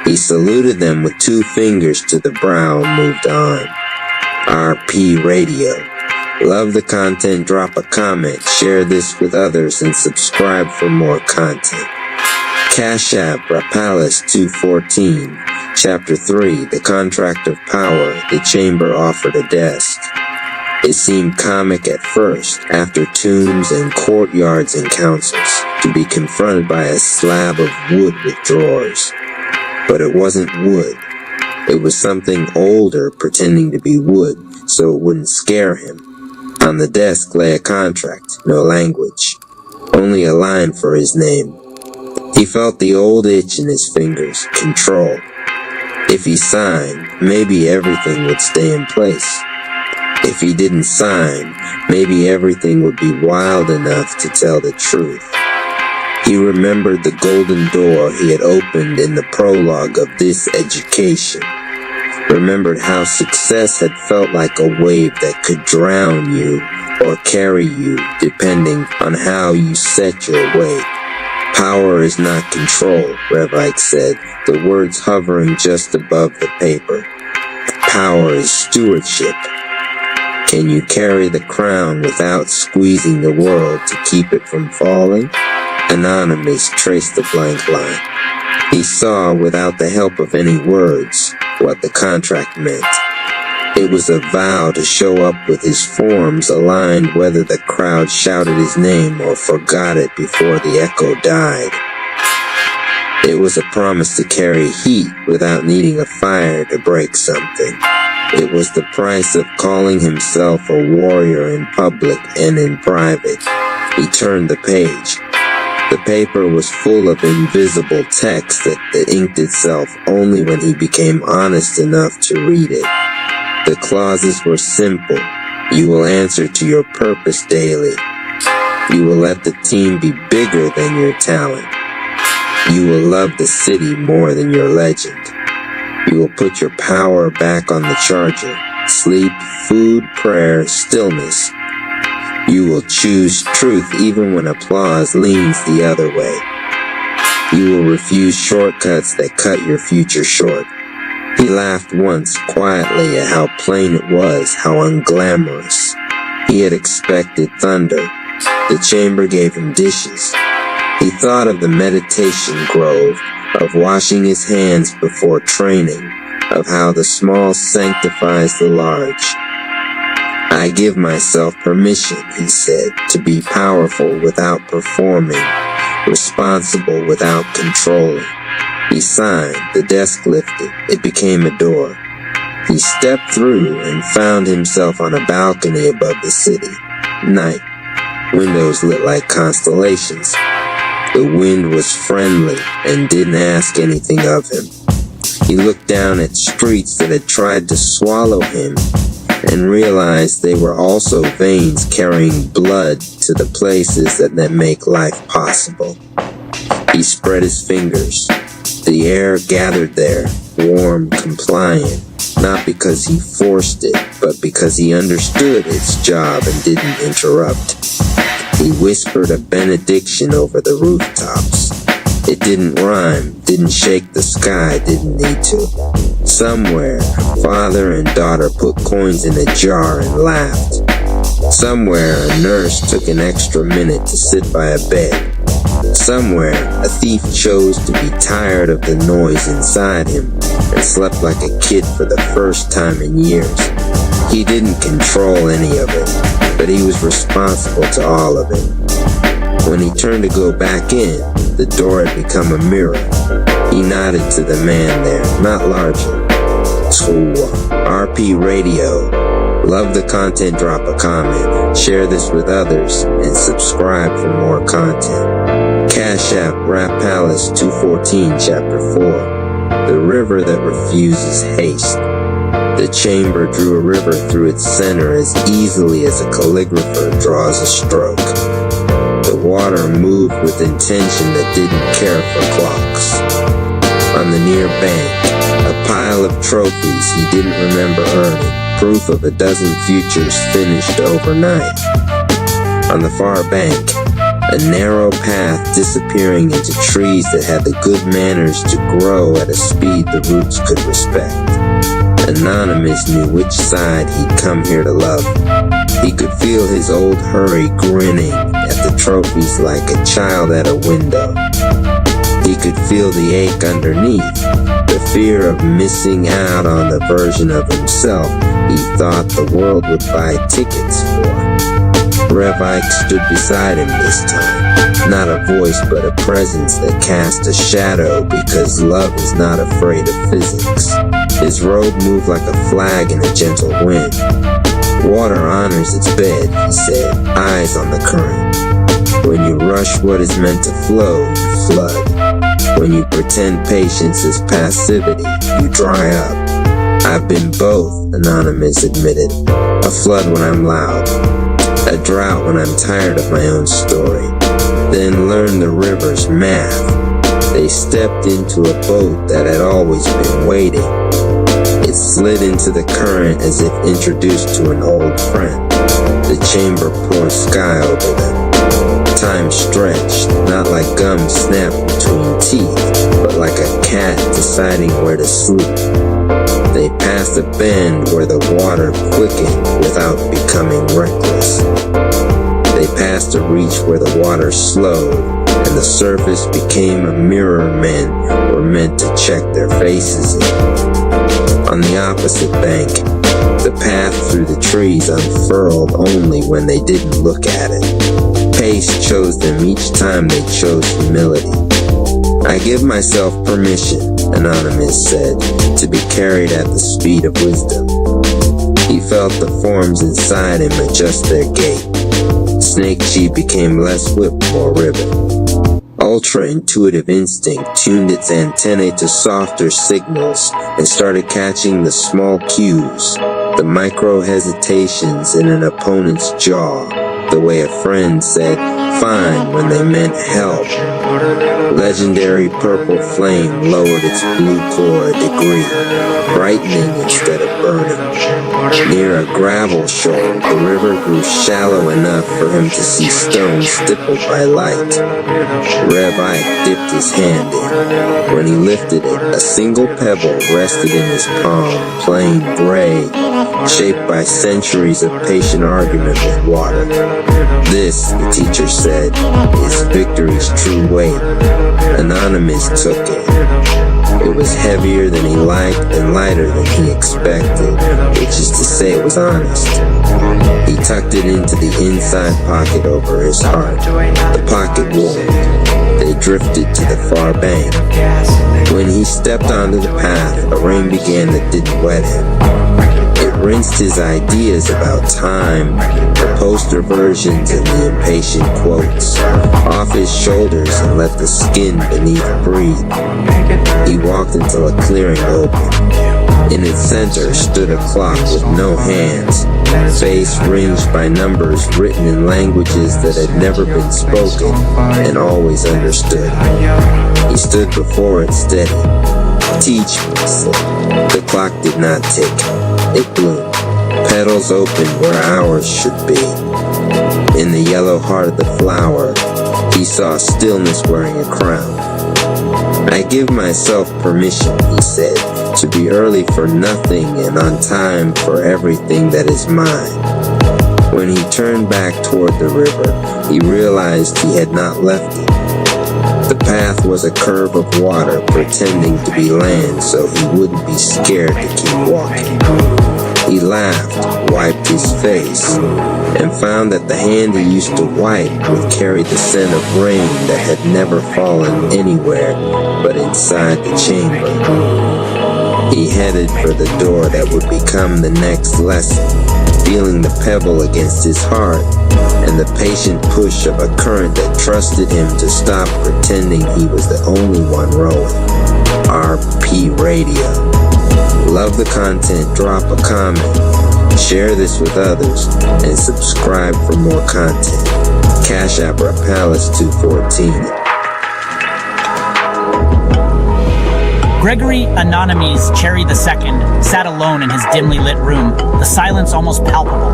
He saluted them with 2 fingers to the brow and moved on. RP Radio. Love the content, drop a comment, share this with others, and subscribe for more content. Cash App, Rapalis 214, Chapter 3, The Contract of Power, the chamber offered a desk. It seemed comic at first, after tombs and courtyards and councils, to be confronted by a slab of wood with drawers. But it wasn't wood. It was something older pretending to be wood, so it wouldn't scare him. On the desk lay a contract, no language, only a line for his name. He felt the old itch in his fingers, control. If he signed, maybe everything would stay in place. If he didn't sign, maybe everything would be wild enough to tell the truth. He remembered the golden door he had opened in the prologue of this education. Remembered how success had felt like a wave that could drown you or carry you depending on how you set your weight. Power is not control, Rev Ike said, the words hovering just above the paper. Power is stewardship. Can you carry the crown without squeezing the world to keep it from falling? Anonymous traced the blank line. He saw, without the help of any words, what the contract meant. It was a vow to show up with his forms aligned whether the crowd shouted his name or forgot it before the echo died. It was a promise to carry heat without needing a fire to break something. It was the price of calling himself a warrior in public and in private. He turned the page. The paper was full of invisible text that inked itself only when he became honest enough to read it. The clauses were simple. You will answer to your purpose daily. You will let the team be bigger than your talent. You will love the city more than your legend. You will put your power back on the charger. Sleep, food, prayer, stillness. You will choose truth even when applause leans the other way. You will refuse shortcuts that cut your future short. He laughed once, quietly, at how plain it was, how unglamorous. He had expected thunder. The chamber gave him dishes. He thought of the meditation grove, of washing his hands before training, of how the small sanctifies the large. I give myself permission, he said, to be powerful without performing, responsible without controlling. He signed, the desk lifted, it became a door. He stepped through and found himself on a balcony above the city. Night. Windows lit like constellations. The wind was friendly and didn't ask anything of him. He looked down at streets that had tried to swallow him and realized they were also veins carrying blood to the places that make life possible. He spread his fingers. The air gathered there, warm, compliant, not because he forced it, but because he understood its job and didn't interrupt. He whispered a benediction over the rooftops. It didn't rhyme, didn't shake the sky, didn't need to. Somewhere, father and daughter put coins in a jar and laughed. Somewhere, a nurse took an extra minute to sit by a bed. Somewhere, a thief chose to be tired of the noise inside him and slept like a kid for the first time in years. He didn't control any of it, but he was responsible to all of it. When he turned to go back in, the door had become a mirror. He nodded to the man there, not largely. RP Radio. Love the content, drop a comment, share this with others, and subscribe for more content. Cash App, Rap Palace 214, Chapter 4. The river that refuses haste. The chamber drew a river through its center as easily as a calligrapher draws a stroke. The water moved with intention that didn't care for clocks. On the near bank, a pile of trophies he didn't remember earning, proof of a dozen futures finished overnight. On the far bank, a narrow path disappearing into trees that had the good manners to grow at a speed the roots could respect. Anonymous knew which side he'd come here to love. He could feel his old hurry grinning at the trophies like a child at a window. He could feel the ache underneath, the fear of missing out on the version of himself he thought the world would buy tickets for. Rev Ike stood beside him this time. Not a voice, but a presence that cast a shadow because love is not afraid of physics. His robe moved like a flag in a gentle wind. Water honors its bed, he said, eyes on the current. When you rush what is meant to flow, you flood. When you pretend patience is passivity, you dry up. I've been both, Anonymous admitted. A flood when I'm loud. A drought when I'm tired of my own story. Then learn the river's math. They stepped into a boat that had always been waiting. It slid into the current as if introduced to an old friend. The chamber poured sky over them. Time stretched, not like gum snapped between teeth, but like a cat deciding where to sleep. They passed a bend where the water quickened without becoming reckless. They passed a reach where the water slowed, and the surface became a mirror men were meant to check their faces in. On the opposite bank, the path through the trees unfurled only when they didn't look at it. Pace chose them each time they chose humility. I give myself permission, Anonymous said, to be carried at the speed of wisdom. He felt the forms inside him adjust their gait. Snake Chi became less whip, more ribbon. Ultra-intuitive instinct tuned its antennae to softer signals and started catching the small cues, the micro-hesitations in an opponent's jaw, the way a friend said fine when they meant help. Legendary purple flame lowered its blue core a degree, brightening instead of burning. Near a gravel shore, the river grew shallow enough for him to see stones stippled by light. Rev Ike dipped his hand in. When he lifted it, a single pebble rested in his palm, plain gray, shaped by centuries of patient argument with water. This, the teacher said, is victory's true weight. Anonymous took it. It was heavier than he liked and lighter than he expected, which is to say it was honest. He tucked it into the inside pocket over his heart. The pocket warmed. They drifted to the far bank. When he stepped onto the path, a rain began that didn't wet him. It rinsed his ideas about time, the poster versions and the impatient quotes, off his shoulders and let the skin beneath breathe. He walked until a clearing opened. In its center stood a clock with no hands, face ringed by numbers written in languages that had never been spoken and always understood. He stood before it steady. "Teach me," he said. The clock did not tick. It bloomed. Petals opened where hours should be. In the yellow heart of the flower, he saw stillness wearing a crown. "I give myself permission," he said, "to be early for nothing and on time for everything that is mine." When he turned back toward the river, he realized he had not left it. The path was a curve of water pretending to be land so he wouldn't be scared to keep walking. He laughed, wiped his face, and found that the hand he used to wipe would carry the scent of rain that had never fallen anywhere but inside the chamber. He headed for the door that would become the next lesson, feeling the pebble against his heart and the patient push of a current that trusted him to stop pretending he was the only one rowing. RP Radio. Love the content, drop a comment, share this with others, and subscribe for more content. Cash App Palace 214. Gregory Anonymous Cherry II sat alone in his dimly lit room, the silence almost palpable.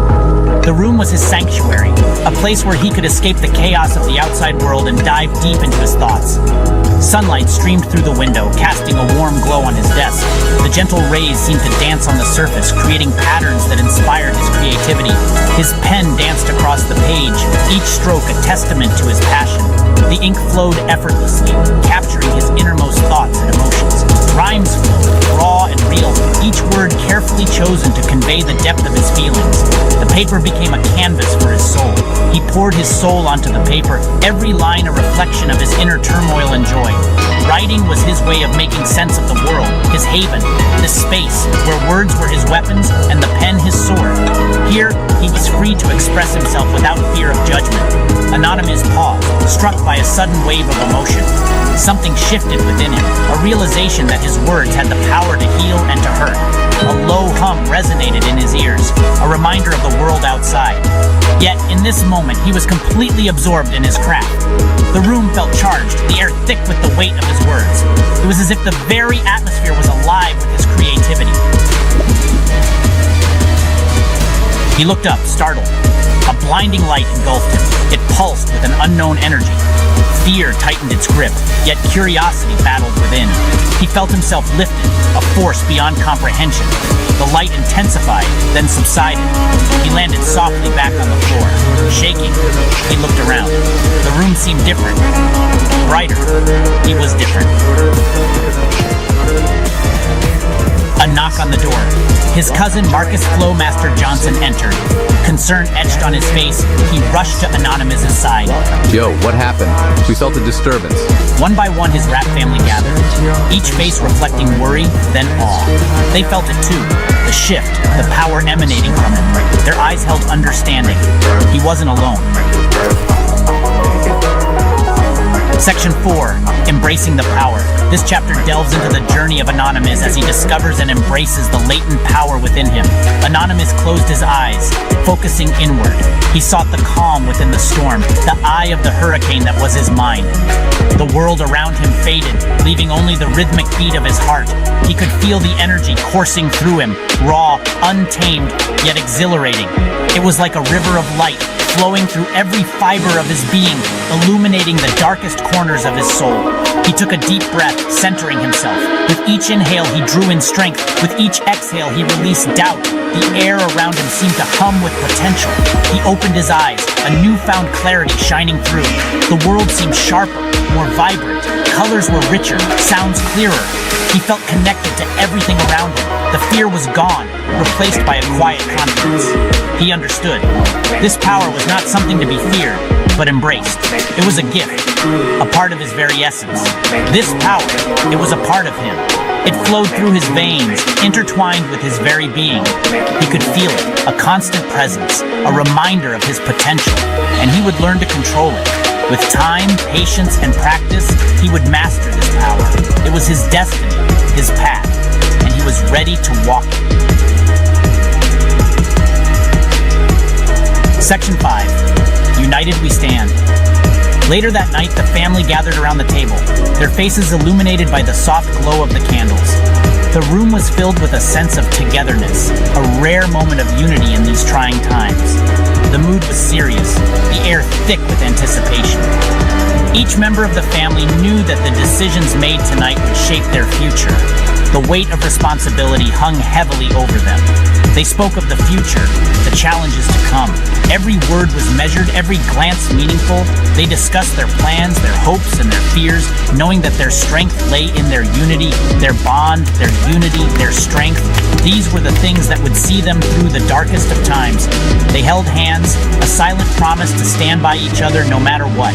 The room was his sanctuary, a place where he could escape the chaos of the outside world and dive deep into his thoughts. Sunlight streamed through the window, casting a warm glow on his desk. The gentle rays seemed to dance on the surface, creating patterns that inspired his creativity. His pen danced across the page, each stroke a testament to his passion. The ink flowed effortlessly, capturing his innermost thoughts and emotions. Rhymes flowed, raw and real, each word carefully chosen to convey the depth of his feelings. The paper became a canvas for his soul. He poured his soul onto the paper, every line a reflection of his inner turmoil and joy. Writing was his way of making sense of the world, his haven, this space where words were his weapons and the pen his sword. Here, he was free to express himself without fear of judgment. Anonymous paused, struck by a sudden wave of emotion. Something shifted within him, a realization that his words had the power to heal and to hurt. A low hum resonated in his ears, a reminder of the world outside. Yet, in this moment, he was completely absorbed in his craft. The room felt charged, the air thick with the weight of his words. It was as if the very atmosphere was alive with his creativity. He looked up, startled. A blinding light engulfed him. It pulsed with an unknown energy. Fear tightened its grip, yet curiosity battled within. He felt himself lifted, a force beyond comprehension. The light intensified, then subsided. He landed softly back on the floor. Shaking, he looked around. The room seemed different. Brighter. He was different. A knock on the door. His cousin Marcus Flowmaster Johnson entered. Concern etched on his face, he rushed to Anonymous's side. Yo, what happened? We felt a disturbance. One by one his rat family gathered, each face reflecting worry, then awe. They felt it too, the shift, the power emanating from him. Their eyes held understanding. He wasn't alone. Section 4, Embracing the Power. This chapter delves into the journey of Anonymous as he discovers and embraces the latent power within him. Anonymous closed his eyes, focusing inward. He sought the calm within the storm, the eye of the hurricane that was his mind. The world around him faded, leaving only the rhythmic beat of his heart. He could feel the energy coursing through him, raw, untamed, yet exhilarating. It was like a river of light, flowing through every fiber of his being, illuminating the darkest corners of his soul. He took a deep breath, centering himself. With each inhale, he drew in strength. With each exhale, he released doubt. The air around him seemed to hum with potential. He opened his eyes, a newfound clarity shining through. The world seemed sharper, more vibrant. Colors were richer, sounds clearer. He felt connected to everything around him. The fear was gone, replaced by a quiet confidence. He understood. This power was not something to be feared. but embraced. It was a gift, a part of his very essence. This power, it was a part of him. It flowed through his veins, intertwined with his very being. He could feel it, a constant presence, a reminder of his potential, and he would learn to control it. With time, patience, and practice, he would master this power. It was his destiny, his path, and he was ready to walk it. Section 5. United We Stand. Later that night, the family gathered around the table, their faces illuminated by the soft glow of the candles. The room was filled with a sense of togetherness, a rare moment of unity in these trying times. The mood was serious, the air thick with anticipation. Each member of the family knew that the decisions made tonight would shape their future. The weight of responsibility hung heavily over them. They spoke of the future, the challenges to come. Every word was measured, every glance meaningful. They discussed their plans, their hopes, and their fears, knowing that their strength lay in their unity, their bond, their unity, their strength. These were the things that would see them through the darkest of times. They held hands, a silent promise to stand by each other no matter what.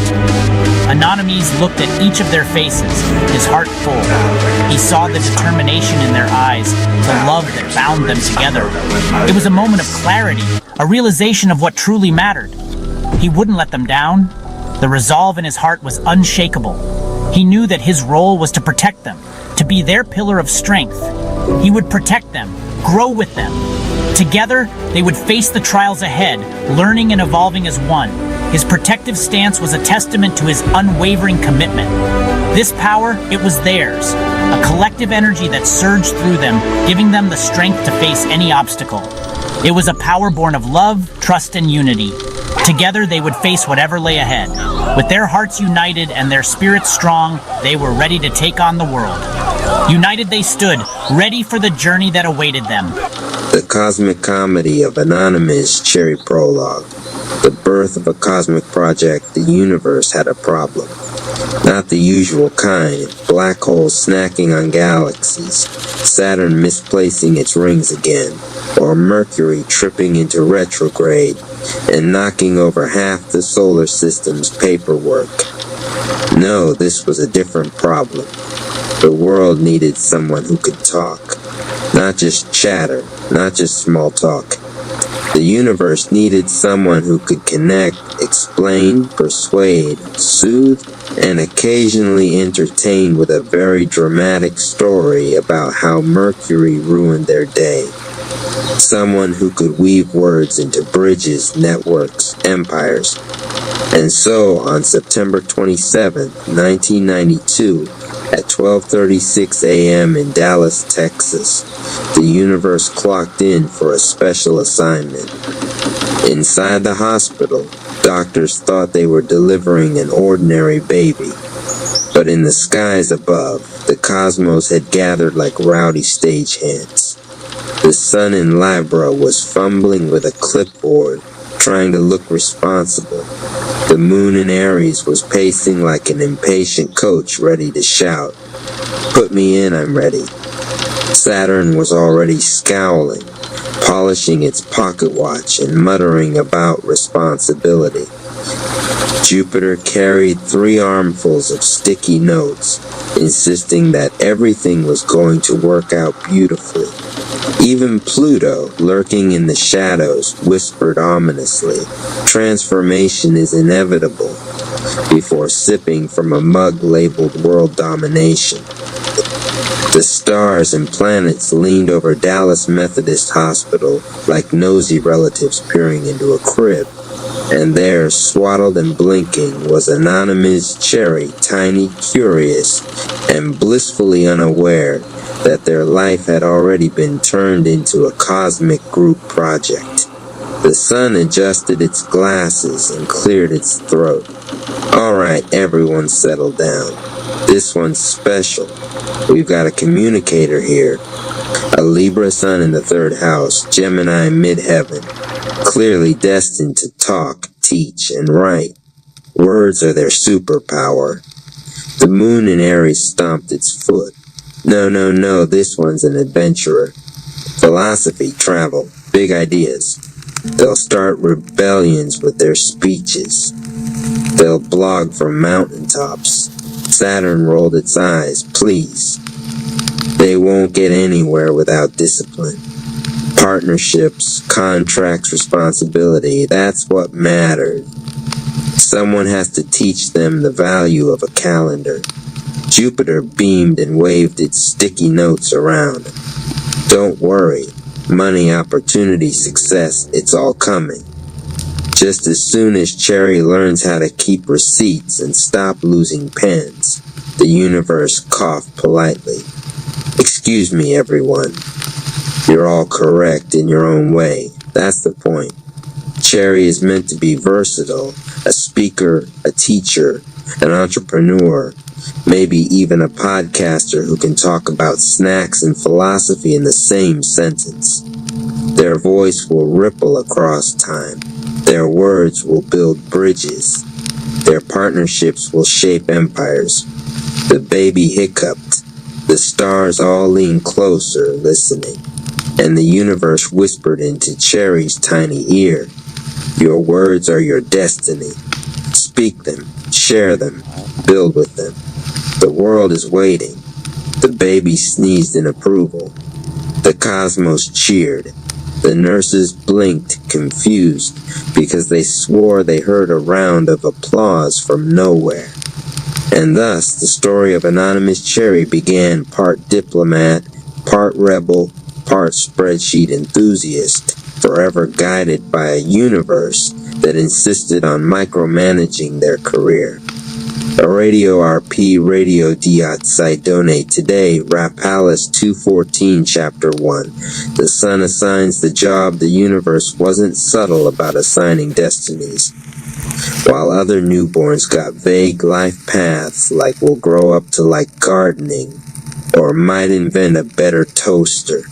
Anonymes looked at each of their faces, his heart full. He saw the determination in their eyes, the love that bound them together. It was a moment of clarity, a realization of what truly mattered. He wouldn't let them down. The resolve in his heart was unshakable. He knew that his role was to protect them, to be their pillar of strength. He would protect them, grow with them. Together, they would face the trials ahead, learning and evolving as one. His protective stance was a testament to his unwavering commitment. This power, it was theirs, a collective energy that surged through them, giving them the strength to face any obstacle. It was a power born of love, trust, and unity. Together, they would face whatever lay ahead. With their hearts united and their spirits strong, they were ready to take on the world. United they stood, ready for the journey that awaited them. The cosmic comedy of Anonymous Cherry Prologue. The birth of a cosmic project, the universe had a problem. Not the usual kind, black holes snacking on galaxies, Saturn misplacing its rings again, or Mercury tripping into retrograde and knocking over half the solar system's paperwork. No, this was a different problem. The world needed someone who could talk. Not just chatter, not just small talk. The universe needed someone who could connect, explain, persuade, soothe, and occasionally entertain with a very dramatic story about how Mercury ruined their day. Someone who could weave words into bridges, networks, empires. And so, on September 27, 1992, at 12:36 a.m. in Dallas, Texas, the universe clocked in for a special assignment. Inside the hospital, doctors thought they were delivering an ordinary baby. But in the skies above, the cosmos had gathered like rowdy stagehands. The sun in Libra was fumbling with a clipboard, trying to look responsible. The moon in Aries was pacing like an impatient coach ready to shout, "Put me in, I'm ready." Saturn was already scowling, polishing its pocket watch and muttering about responsibility. Jupiter carried 3 armfuls of sticky notes, insisting that everything was going to work out beautifully. Even Pluto, lurking in the shadows, whispered ominously, "Transformation is inevitable," before sipping from a mug labeled World Domination. The stars and planets leaned over Dallas Methodist Hospital like nosy relatives peering into a crib. And there, swaddled and blinking, was Anonymous Cherry, tiny, curious, and blissfully unaware that their life had already been turned into a cosmic group project. The sun adjusted its glasses and cleared its throat. "All right, everyone settle down. This one's special. We've got a communicator here. A Libra sun in the 3rd house, Gemini midheaven. Clearly destined to talk, teach, and write. Words are their superpower." The moon in Aries stomped its foot. No, this one's an adventurer. Philosophy, travel, big ideas. They'll start rebellions with their speeches. They'll blog from mountaintops. Saturn rolled its eyes. Please. They won't get anywhere without discipline. Partnerships, contracts, responsibility, that's what matters. Someone has to teach them the value of a calendar. Jupiter beamed and waved its sticky notes around. Don't worry. Money, opportunity, success, it's all coming. Just as soon as Cherry learns how to keep receipts and stop losing pens, the universe coughed politely. Excuse me, everyone. You're all correct in your own way. That's the point. Cherry is meant to be versatile, a speaker, a teacher, an entrepreneur, maybe even a podcaster who can talk about snacks and philosophy in the same sentence. Their voice will ripple across time. Their words will build bridges. Their partnerships will shape empires. The baby hiccuped. The stars all leaned closer, listening. And the universe whispered into Cherry's tiny ear. Your words are your destiny. Speak them, share them, build with them. The world is waiting. The baby sneezed in approval. The cosmos cheered. The nurses blinked, confused, because they swore they heard a round of applause from nowhere. And thus, the story of Anonymous Cherry began part diplomat, part rebel, part spreadsheet enthusiast, forever guided by a universe that insisted on micromanaging their career. A Radio RP Radio Diat site donate today, Rapalis 214 Chapter 1. The sun assigns the job. The universe wasn't subtle about assigning destinies. While other newborns got vague life paths like we'll grow up to like gardening or might invent a better toaster,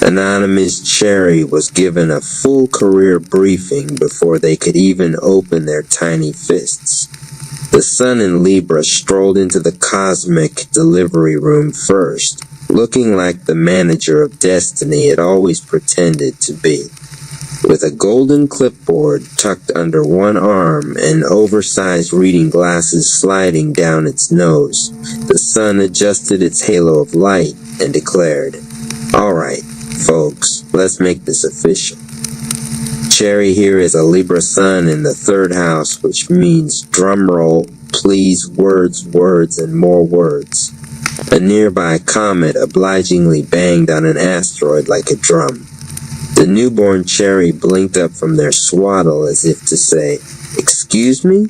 Anonymous Cherry was given a full career briefing before they could even open their tiny fists. The sun in Libra strolled into the cosmic delivery room first, looking like the manager of destiny it always pretended to be. With a golden clipboard tucked under one arm and oversized reading glasses sliding down its nose, the sun adjusted its halo of light and declared, "All right, folks, let's make this official. Cherry here is a Libra sun in the third house, which means drumroll, please, words, and more words." A nearby comet obligingly banged on an asteroid like a drum. The newborn Cherry blinked up from their swaddle as if to say, "Excuse me?"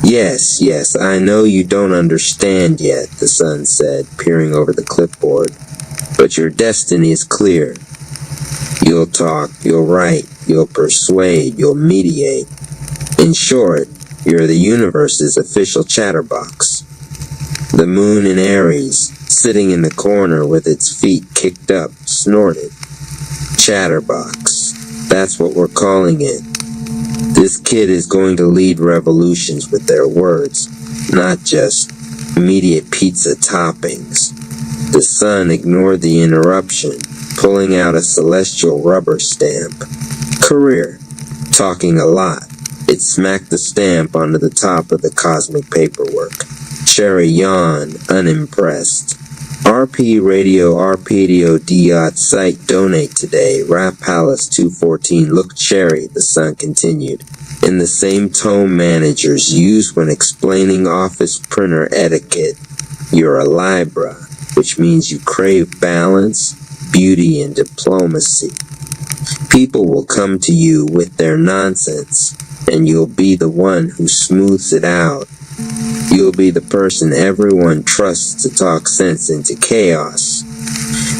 Yes, I know you don't understand yet," the sun said, peering over the clipboard. "But your destiny is clear. You'll talk, you'll write, you'll persuade, you'll mediate. In short, you're the universe's official chatterbox." The moon in Aries, sitting in the corner with its feet kicked up, snorted. "Chatterbox. That's what we're calling it. This kid is going to lead revolutions with their words, not just immediate pizza toppings." The sun ignored the interruption, pulling out a celestial rubber stamp. "Career. Talking a lot." It smacked the stamp onto the top of the cosmic paperwork. Cherry yawned, unimpressed. RP Radio Diot site donate today, Rap Palace 214. Look Cherry, the sun continued, in the same tone managers use when explaining office printer etiquette. You're a Libra, which means you crave balance, beauty, and diplomacy. People will come to you with their nonsense, and you'll be the one who smooths it out. You'll be the person everyone trusts to talk sense into chaos.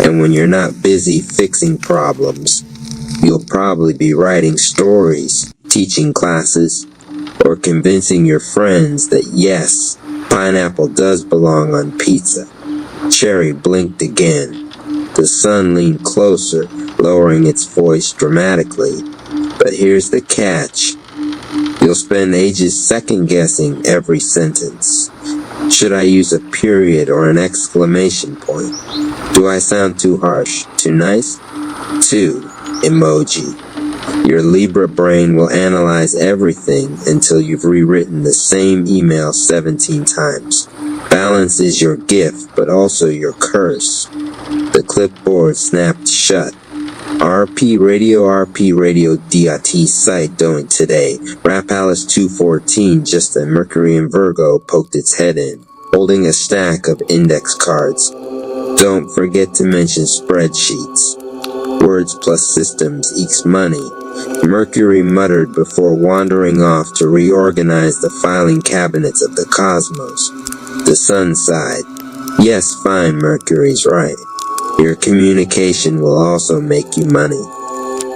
And when you're not busy fixing problems, you'll probably be writing stories, teaching classes, or convincing your friends that yes, pineapple does belong on pizza. Cherry blinked again. The sun leaned closer, lowering its voice dramatically. But here's the catch. You'll spend ages second-guessing every sentence. Should I use a period or an exclamation point? Do I sound too harsh? Too nice? Too emoji. Your Libra brain will analyze everything until you've rewritten the same email 17 times. Balance is your gift, but also your curse. The clipboard snapped shut. RP Radio DRT site doing today. Rap Alice 214, just a Mercury in Virgo, poked its head in, holding a stack of index cards. Don't forget to mention spreadsheets. Words plus systems equals money. Mercury muttered before wandering off to reorganize the filing cabinets of the cosmos. The sun sighed. Yes, fine, Mercury's right. Your communication will also make you money.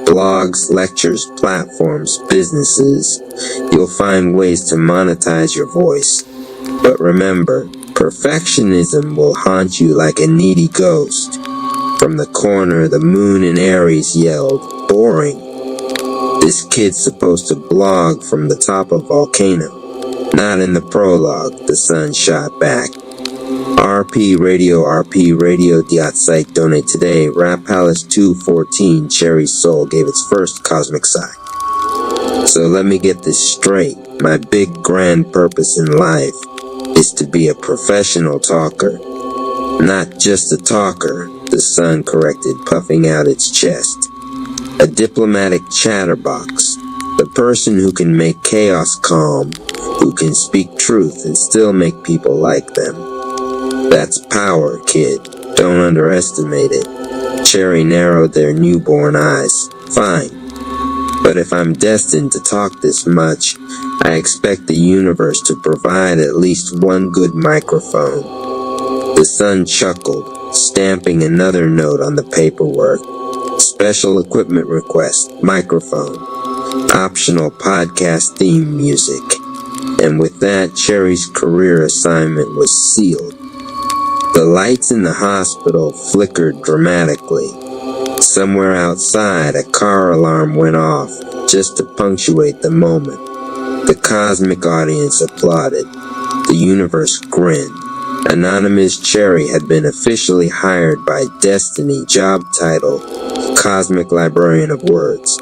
Blogs, lectures, platforms, businesses. You'll find ways to monetize your voice. But remember, perfectionism will haunt you like a needy ghost. From the corner, the moon in Aries yelled, boring. This kid's supposed to blog from the top of volcano. Not in the prologue, the sun shot back. RP Radio site donate today. Rap Palace 214, Cherry's soul gave its first cosmic sigh. So let me get this straight. My big grand purpose in life is to be a professional talker. Not just a talker, the sun corrected, puffing out its chest. A diplomatic chatterbox. The person who can make chaos calm, who can speak truth and still make people like them. That's power, kid. Don't underestimate it. Cherry narrowed their newborn eyes. Fine. But if I'm destined to talk this much, I expect the universe to provide at least one good microphone. The sun chuckled, stamping another note on the paperwork. Special equipment request, microphone. Optional podcast theme music. And with that, Cherry's career assignment was sealed. The lights in the hospital flickered dramatically. Somewhere outside, a car alarm went off, just to punctuate the moment. The cosmic audience applauded. The universe grinned. Anonymous Cherry had been officially hired by Destiny, job title, Cosmic Librarian of Words.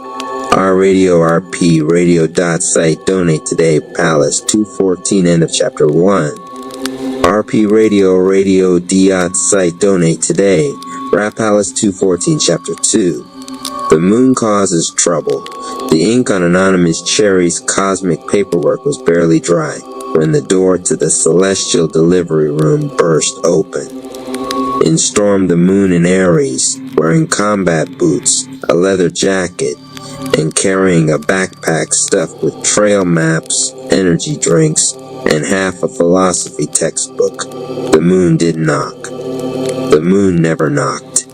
RP Radio.site donate today, Palace 214, end of chapter 1. RP Radio D.site donate today. Rap Palace 214 chapter 2. The moon causes trouble. The ink on Anonymous Cherry's cosmic paperwork was barely dry when the door to the celestial delivery room burst open. In stormed the moon in Aries, wearing combat boots, a leather jacket, and carrying a backpack stuffed with trail maps, energy drinks, and half a philosophy textbook. The moon didn't knock. The moon never knocked.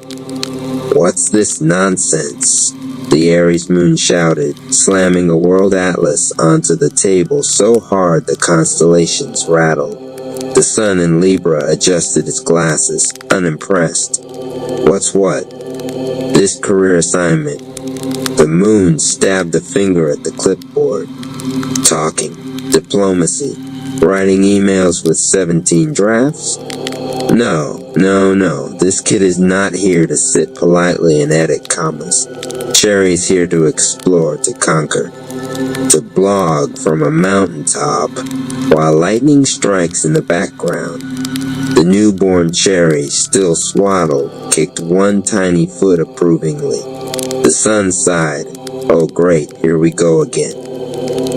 What's this nonsense? The Aries moon shouted, slamming a world atlas onto the table so hard the constellations rattled. The sun in Libra adjusted its glasses, unimpressed. What's what? This career assignment. The moon stabbed a finger at the clipboard. Talking. Diplomacy. Writing emails with 17 drafts? No. This kid is not here to sit politely and edit commas. Cherry's here to explore, to conquer. To blog from a mountaintop while lightning strikes in the background. The newborn Cherry, still swaddled, kicked one tiny foot approvingly. The sun sighed. Oh great, here we go again.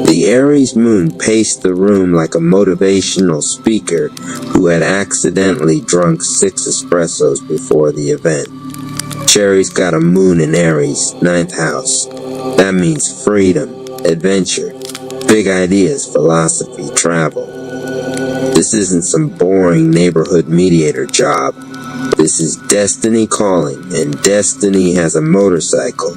The Aries moon paced the room like a motivational speaker who had accidentally drunk 6 espressos before the event. Cherry's got a moon in Aries, 9th house. That means freedom, adventure, big ideas, philosophy, travel. This isn't some boring neighborhood mediator job. This is destiny calling, and destiny has a motorcycle.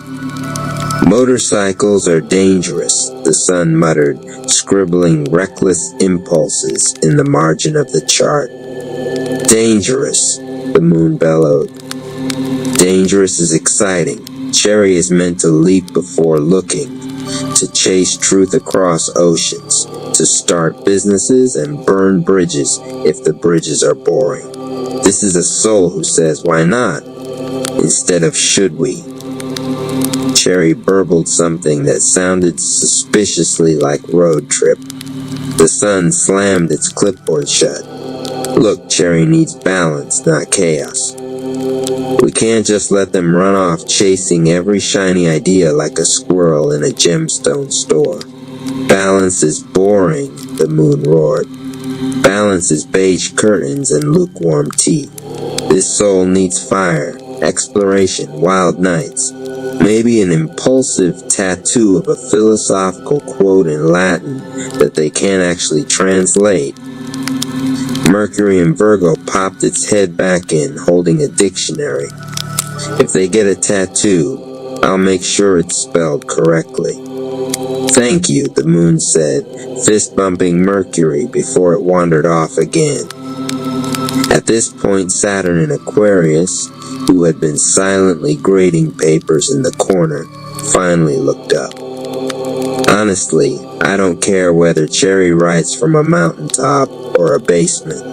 Motorcycles are dangerous, the sun muttered, scribbling reckless impulses in the margin of the chart. Dangerous, the moon bellowed. Dangerous is exciting. Cherry is meant to leap before looking, to chase truth across oceans, to start businesses and burn bridges if the bridges are boring. This is a soul who says, why not? Instead of should we. Cherry burbled something that sounded suspiciously like road trip. The sun slammed its clipboard shut. Look, Cherry needs balance, not chaos. We can't just let them run off chasing every shiny idea like a squirrel in a gemstone store. Balance is boring, the moon roared. Balance is beige curtains and lukewarm tea. This soul needs fire, exploration, wild nights. Maybe an impulsive tattoo of a philosophical quote in Latin that they can't actually translate. Mercury in Virgo popped its head back in, holding a dictionary. If they get a tattoo, I'll make sure it's spelled correctly. Thank you, the moon said, fist-bumping Mercury before it wandered off again. At this point, Saturn in Aquarius, who had been silently grading papers in the corner, finally looked up. Honestly, I don't care whether Cherry writes from a mountaintop or a basement,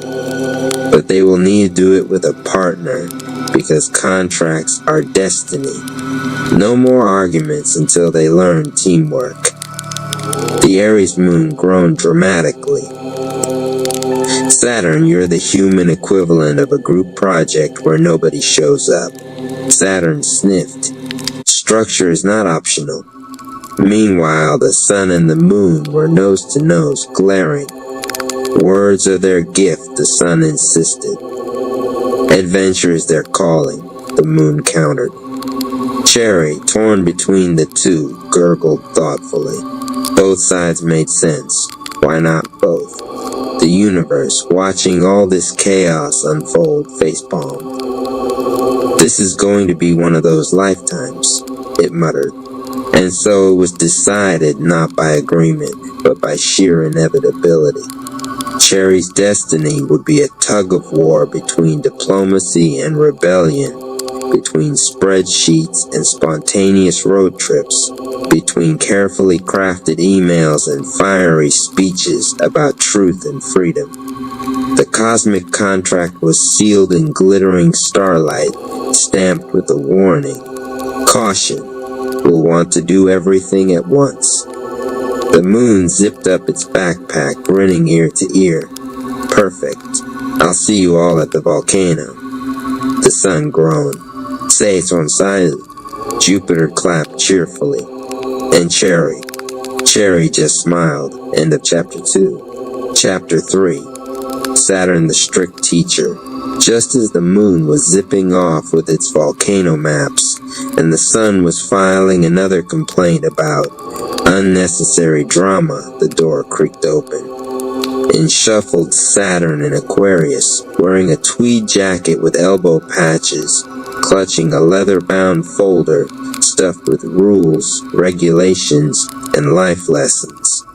but they will need to do it with a partner, because contracts are destiny. No more arguments until they learn teamwork. The Aries moon groaned dramatically. Saturn, you're the human equivalent of a group project where nobody shows up. Saturn sniffed. Structure is not optional. Meanwhile, the sun and the moon were nose to nose, glaring. Words are their gift, the sun insisted. Adventure is their calling, the moon countered. Cherry, torn between the two, gurgled thoughtfully. Both sides made sense. Why not both? The universe, watching all this chaos unfold, facepalmed. This is going to be one of those lifetimes, it muttered. And so it was decided not by agreement, but by sheer inevitability. Cherry's destiny would be a tug-of-war between diplomacy and rebellion, between spreadsheets and spontaneous road trips, between carefully crafted emails and fiery speeches about truth and freedom. The cosmic contract was sealed in glittering starlight, stamped with a warning. Caution, we'll want to do everything at once. The moon zipped up its backpack, grinning ear to ear. Perfect. I'll see you all at the volcano. The sun groaned. Say it's on silent. Jupiter clapped cheerfully. And Cherry just smiled. End of chapter 2. Chapter 3. Saturn the strict teacher. Just as the moon was zipping off with its volcano maps, and the sun was filing another complaint about unnecessary drama, the door creaked open. In shuffled Saturn in Aquarius, wearing a tweed jacket with elbow patches, clutching a leather-bound folder stuffed with rules, regulations, and life lessons.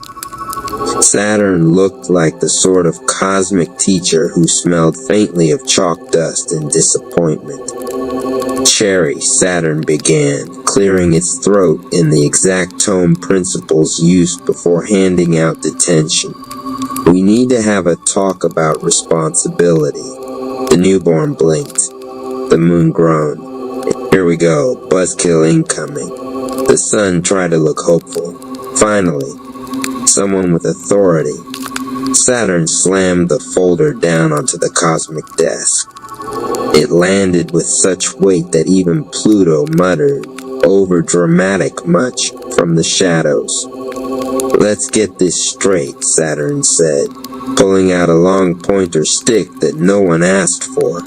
Saturn looked like the sort of cosmic teacher who smelled faintly of chalk dust and disappointment. Cherry, Saturn began, clearing its throat in the exact tone principles used before handing out detention. We need to have a talk about responsibility. The newborn blinked. The moon groaned. Here we go, buzzkill incoming. The sun tried to look hopeful. Finally, someone with authority. Saturn slammed the folder down onto the cosmic desk. It landed with such weight that even Pluto muttered, over-dramatic much, from the shadows. Let's get this straight, Saturn said, pulling out a long pointer stick that no one asked for.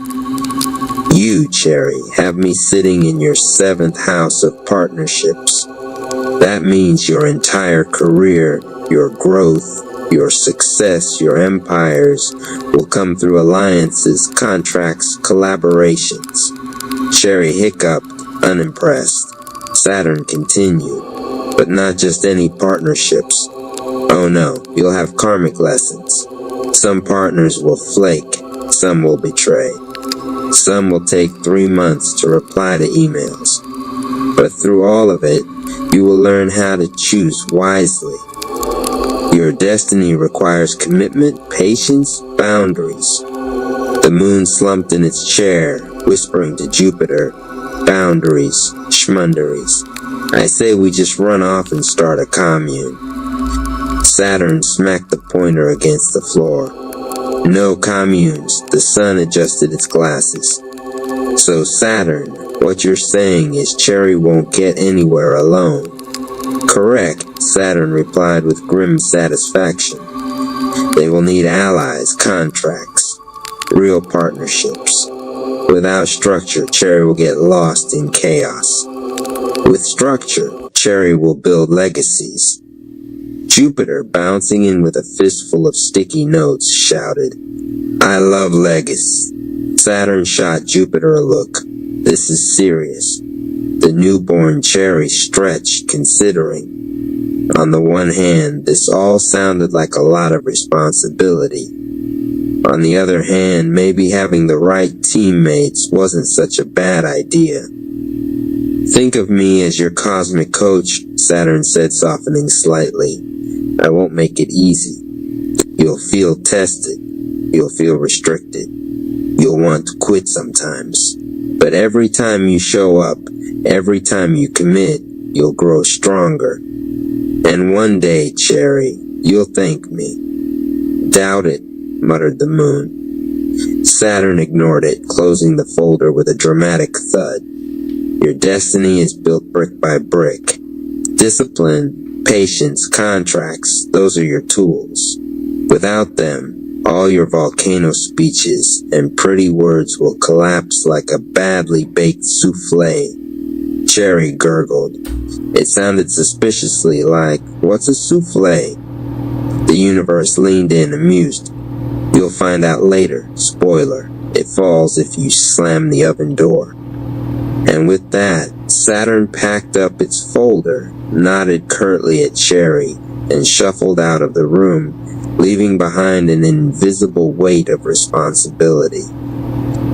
You, Cherry, have me sitting in your 7th house of partnerships. That means your entire career, your growth, your success, your empires will come through alliances, contracts, collaborations. Cherry hiccuped, unimpressed. Saturn continued, but not just any partnerships. Oh no, you'll have karmic lessons. Some partners will flake, some will betray. Some will take 3 months to reply to emails. But through all of it, you will learn how to choose wisely. Your destiny requires commitment, patience, boundaries. The moon slumped in its chair, whispering to Jupiter, boundaries, schmunderies. I say we just run off and start a commune. Saturn smacked the pointer against the floor. No communes. The sun adjusted its glasses. So Saturn, what you're saying is Cherry won't get anywhere alone. Correct, Saturn replied with grim satisfaction. They will need allies, contracts, real partnerships. Without structure, Cherry will get lost in chaos. With structure, Cherry will build legacies. Jupiter, bouncing in with a fistful of sticky notes, shouted, I love legacy. Saturn shot Jupiter a look. This is serious. The newborn Cherry stretched, considering. On the one hand, this all sounded like a lot of responsibility. On the other hand, maybe having the right teammates wasn't such a bad idea. Think of me as your cosmic coach, Saturn said, softening slightly. I won't make it easy. You'll feel tested. You'll feel restricted. You'll want to quit sometimes. But every time you show up, every time you commit, you'll grow stronger. And one day, Cherry, you'll thank me. Doubt it, muttered the moon. Saturn ignored it, closing the folder with a dramatic thud. Your destiny is built brick by brick. Discipline, patience, contracts, those are your tools. Without them, all your volcano speeches and pretty words will collapse like a badly baked souffle. Cherry gurgled. It sounded suspiciously like, what's a souffle? The universe leaned in, amused. You'll find out later. Spoiler. It falls if you slam the oven door. And with that, Saturn packed up its folder, nodded curtly at Cherry, and shuffled out of the room, leaving behind an invisible weight of responsibility.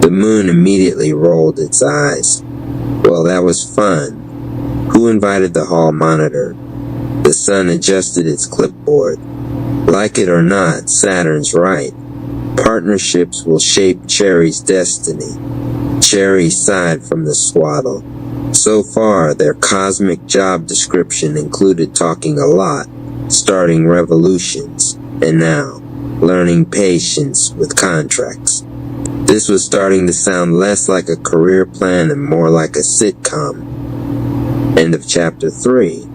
The moon immediately rolled its eyes. Well, that was fun. Who invited the hall monitor? The sun adjusted its clipboard. Like it or not, Saturn's right. Partnerships will shape Cherry's destiny. Cherry sighed from the swaddle. So far, their cosmic job description included talking a lot, starting revolutions, and now, learning patience with contracts. This was starting to sound less like a career plan and more like a sitcom. End of chapter 3.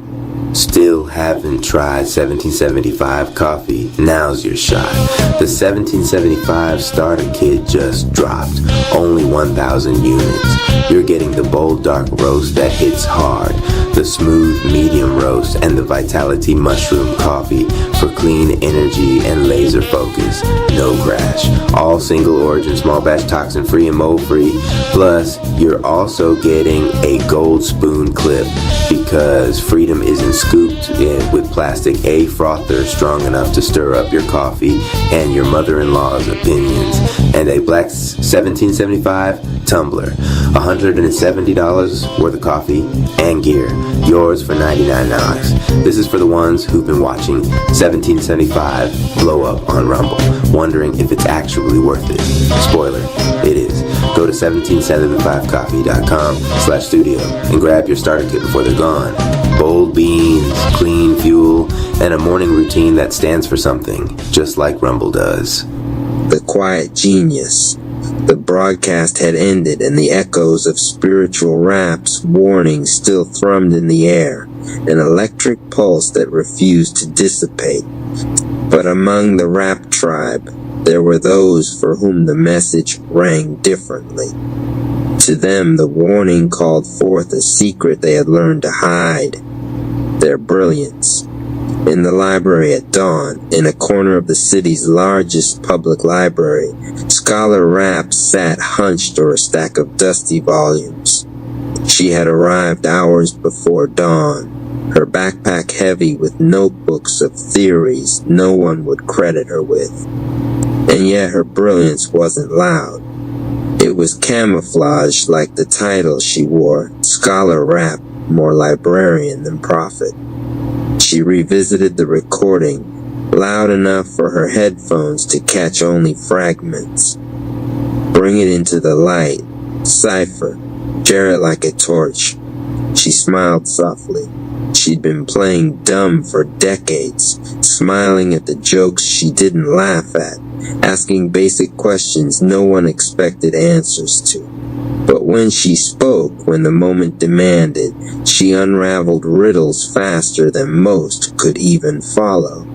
Still haven't tried 1775 coffee? Now's your shot. The 1775 starter kit just dropped. Only 1,000 units. You're getting the bold dark roast that hits hard, the smooth medium roast, and the vitality mushroom coffee for clean energy and laser focus. No crash. All single origin, small batch, toxin free and mold free. Plus, you're also getting a gold spoon clip because freedom isn't scooped in with plastic A frother strong enough to stir up your coffee and your mother-in-law's opinions, and a black 1775 tumbler. $170 worth of coffee and gear. Yours for 99 knocks. This is for the ones who've been watching 1775 blow up on Rumble, wondering if it's actually worth it. Spoiler, it is. Go to 1775coffee.com/studio and grab your starter kit before they're gone. Bold beans, clean fuel, and a morning routine that stands for something, just like Rumble does. The quiet genius. The broadcast had ended, and the echoes of spiritual rap's warning still thrummed in the air, an electric pulse that refused to dissipate. But among the rap tribe, there were those for whom the message rang differently. To them, the warning called forth a secret they had learned to hide, their brilliance. In the library at dawn, in a corner of the city's largest public library, Scholar Rapp sat hunched over a stack of dusty volumes. She had arrived hours before dawn, her backpack heavy with notebooks of theories no one would credit her with. And yet her brilliance wasn't loud. It was camouflaged like the title she wore, Scholar Rapp, more librarian than prophet. She revisited the recording, loud enough for her headphones to catch only fragments. Bring it into the light. Cipher. Jarrett like a torch. She smiled softly. She'd been playing dumb for decades, smiling at the jokes she didn't laugh at, asking basic questions no one expected answers to. But when she spoke, when the moment demanded, she unraveled riddles faster than most could even follow.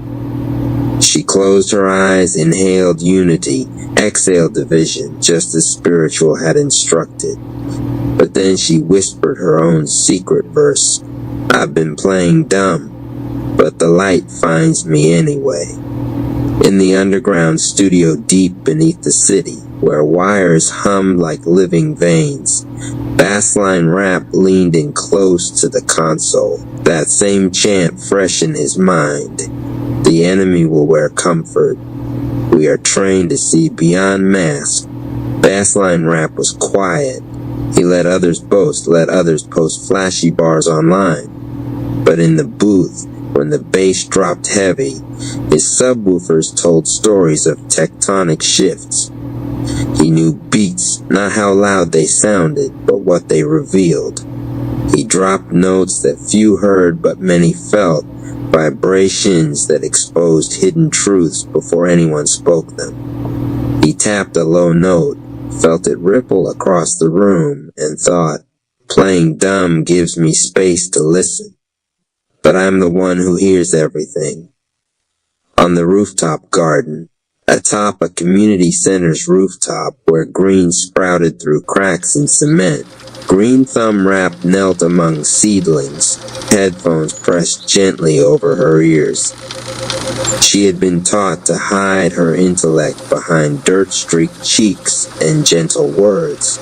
She closed her eyes, inhaled unity, exhaled division, just as Spiritual had instructed. But then she whispered her own secret verse. I've been playing dumb, but the light finds me anyway. In the underground studio deep beneath the city, where wires hummed like living veins, Bassline Rap leaned in close to the console, that same chant fresh in his mind. The enemy will wear comfort. We are trained to see beyond mask. Bassline Rap was quiet. He let others boast, let others post flashy bars online. But in the booth, when the bass dropped heavy, his subwoofers told stories of tectonic shifts. He knew beats, not how loud they sounded, but what they revealed. He dropped notes that few heard but many felt, vibrations that exposed hidden truths before anyone spoke them. He tapped a low note, felt it ripple across the room, and thought, playing dumb gives me space to listen. But I'm the one who hears everything. On the rooftop garden, atop a community center's rooftop where green sprouted through cracks in cement, Green Thumb Rap knelt among seedlings, headphones pressed gently over her ears. She had been taught to hide her intellect behind dirt-streaked cheeks and gentle words.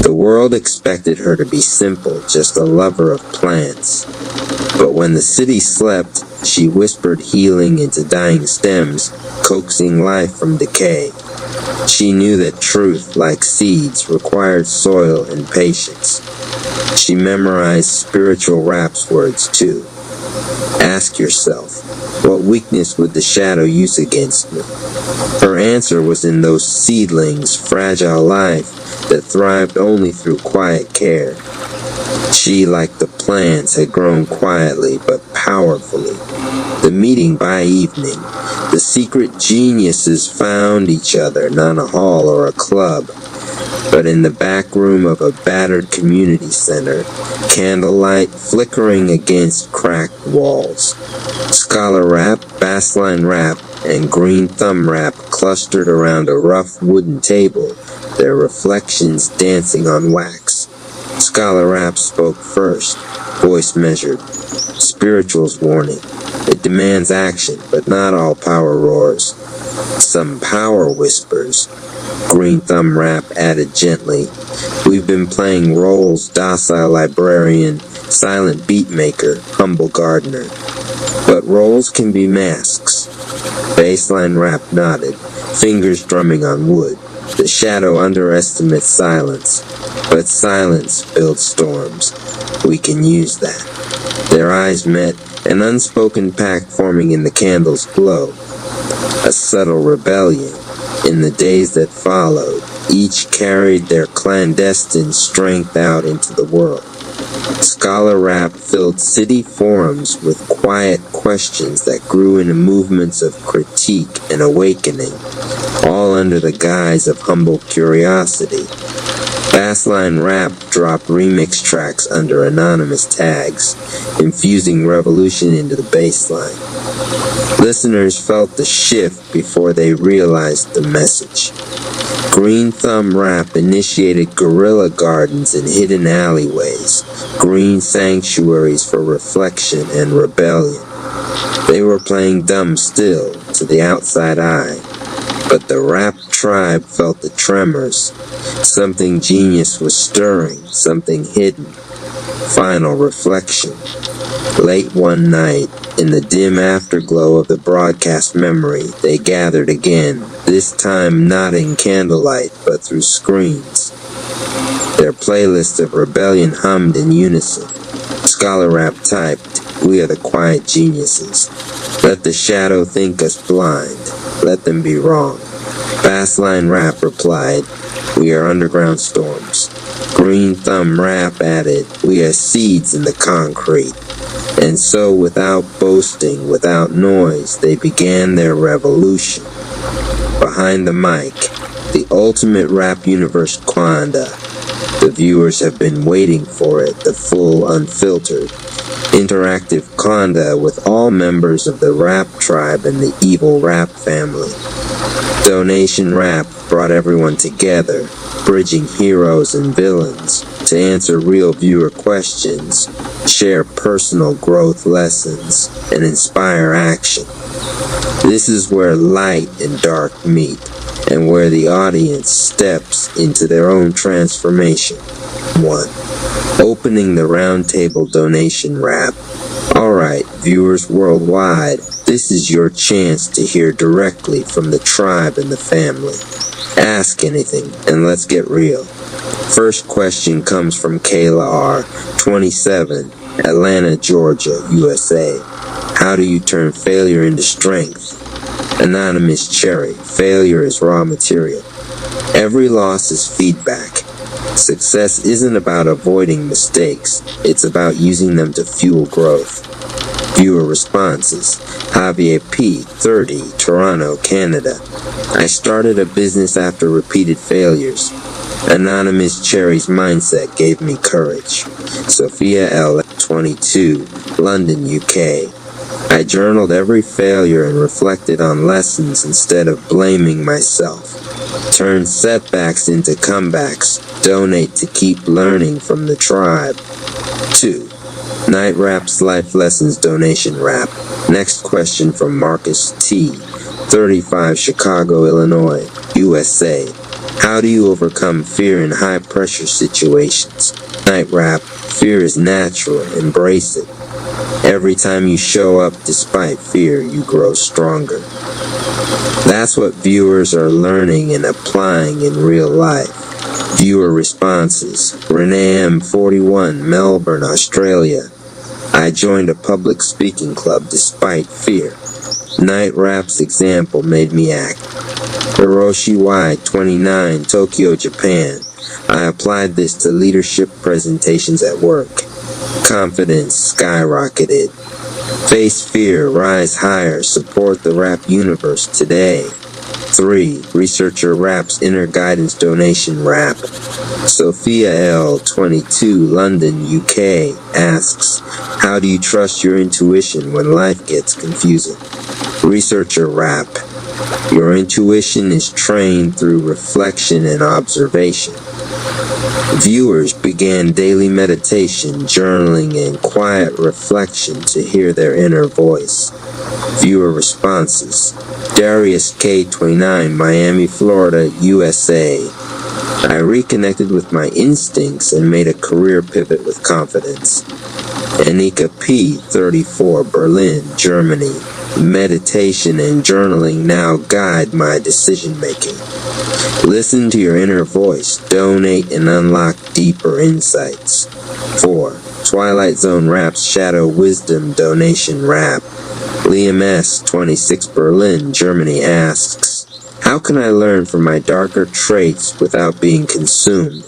The world expected her to be simple, just a lover of plants. But when the city slept, she whispered healing into dying stems, coaxing life from decay. She knew that truth, like seeds, required soil and patience. She memorized Spiritual Rap's words too. Ask yourself, what weakness would the shadow use against me? Her answer was in those seedlings, fragile life that thrived only through quiet care. She, like the plants, had grown quietly but powerfully. The meeting by evening, the secret geniuses found each other, not in a hall or a club, but in the back room of a battered community center, candlelight flickering against cracked walls. Scholar Rap, Bassline Rap, and Green Thumb Rap clustered around a rough wooden table, their reflections dancing on wax. Scholar Rap spoke first, voice measured. Spiritual's warning. It demands action, but not all power roars. Some power whispers. Green Thumb Rap added gently. We've been playing roles, docile librarian, silent beat maker, humble gardener. But roles can be masks. Bassline Rap nodded, fingers drumming on wood. The shadow underestimates silence, but silence builds storms. We can use that. Their eyes met, an unspoken pact forming in the candle's glow. A subtle rebellion. In the days that followed, each carried their clandestine strength out into the world. Scholar Rap filled city forums with quiet questions that grew into movements of critique and awakening, all under the guise of humble curiosity. Bassline Rap dropped remix tracks under anonymous tags, infusing revolution into the bassline. Listeners felt the shift before they realized the message. Green Thumb Rap initiated guerrilla gardens in hidden alleyways, green sanctuaries for reflection and rebellion. They were playing dumb still, to the outside eye, but the rap tribe felt the tremors. Something genius was stirring, something hidden. Final reflection. Late one night, in the dim afterglow of the broadcast memory, they gathered again, this time not in candlelight, but through screens. Their playlist of rebellion hummed in unison. Scholar Rap typed, "We are the quiet geniuses. Let the shadow think us blind. Let them be wrong." Bassline Rap replied, "We are underground storms." Green Thumb Rap added, "We are seeds in the concrete." And so, without boasting, without noise, they began their revolution. Behind the mic, the ultimate rap universe Quanda. The viewers have been waiting for it, the full, unfiltered, interactive Quanda with all members of the rap tribe and the evil rap family. Donation Rap brought everyone together, bridging heroes and villains to answer real viewer questions, share personal growth lessons, and inspire action. This is where light and dark meet, and where the audience steps into their own transformation. 1. Opening the roundtable donation rap. Alright, viewers worldwide, this is your chance to hear directly from the tribe and the family. Ask anything, and let's get real. First question comes from Kayla R., 27, Atlanta, Georgia, USA. How do you turn failure into strength? Anonymous Cherry, failure is raw material. Every loss is feedback. Success isn't about avoiding mistakes, it's about using them to fuel growth. Viewer responses. Javier P., 30, Toronto, Canada. I started a business after repeated failures. Anonymous Cherry's mindset gave me courage. Sophia L., 22, London, UK. I journaled every failure and reflected on lessons instead of blaming myself. Turn setbacks into comebacks. Donate to keep learning from the tribe. 2. Night Rap's Life Lessons Donation Rap. Next question from Marcus T., 35, Chicago, Illinois, USA. How do you overcome fear in high-pressure situations? Night Rap, fear is natural. Embrace it. Every time you show up despite fear, you grow stronger. That's what viewers are learning and applying in real life. Viewer responses. Renee M., 41, Melbourne, Australia. I joined a public speaking club despite fear. Night Rap's example made me act. Hiroshi Y., 29, Tokyo, Japan. I applied this to leadership presentations at work. Confidence skyrocketed. Face fear, rise higher, support the rap universe today. 3. Researcher Rap's Inner Guidance Donation Rap. Sophia L., 22, London, UK, asks, how do you trust your intuition when life gets confusing? Researcher Rap. Your intuition is trained through reflection and observation. Viewers began daily meditation, journaling, and quiet reflection to hear their inner voice. Viewer responses. Darius K., 29, Miami, Florida, USA. I reconnected with my instincts and made a career pivot with confidence. Anika P., 34, Berlin, Germany. Meditation and journaling now guide my decision-making. Listen to your inner voice, donate, and unlock deeper insights. 4. Twilight Zone Rap's Shadow Wisdom Donation Rap. Liam S., 26, Berlin, Germany asks, how can I learn from my darker traits without being consumed?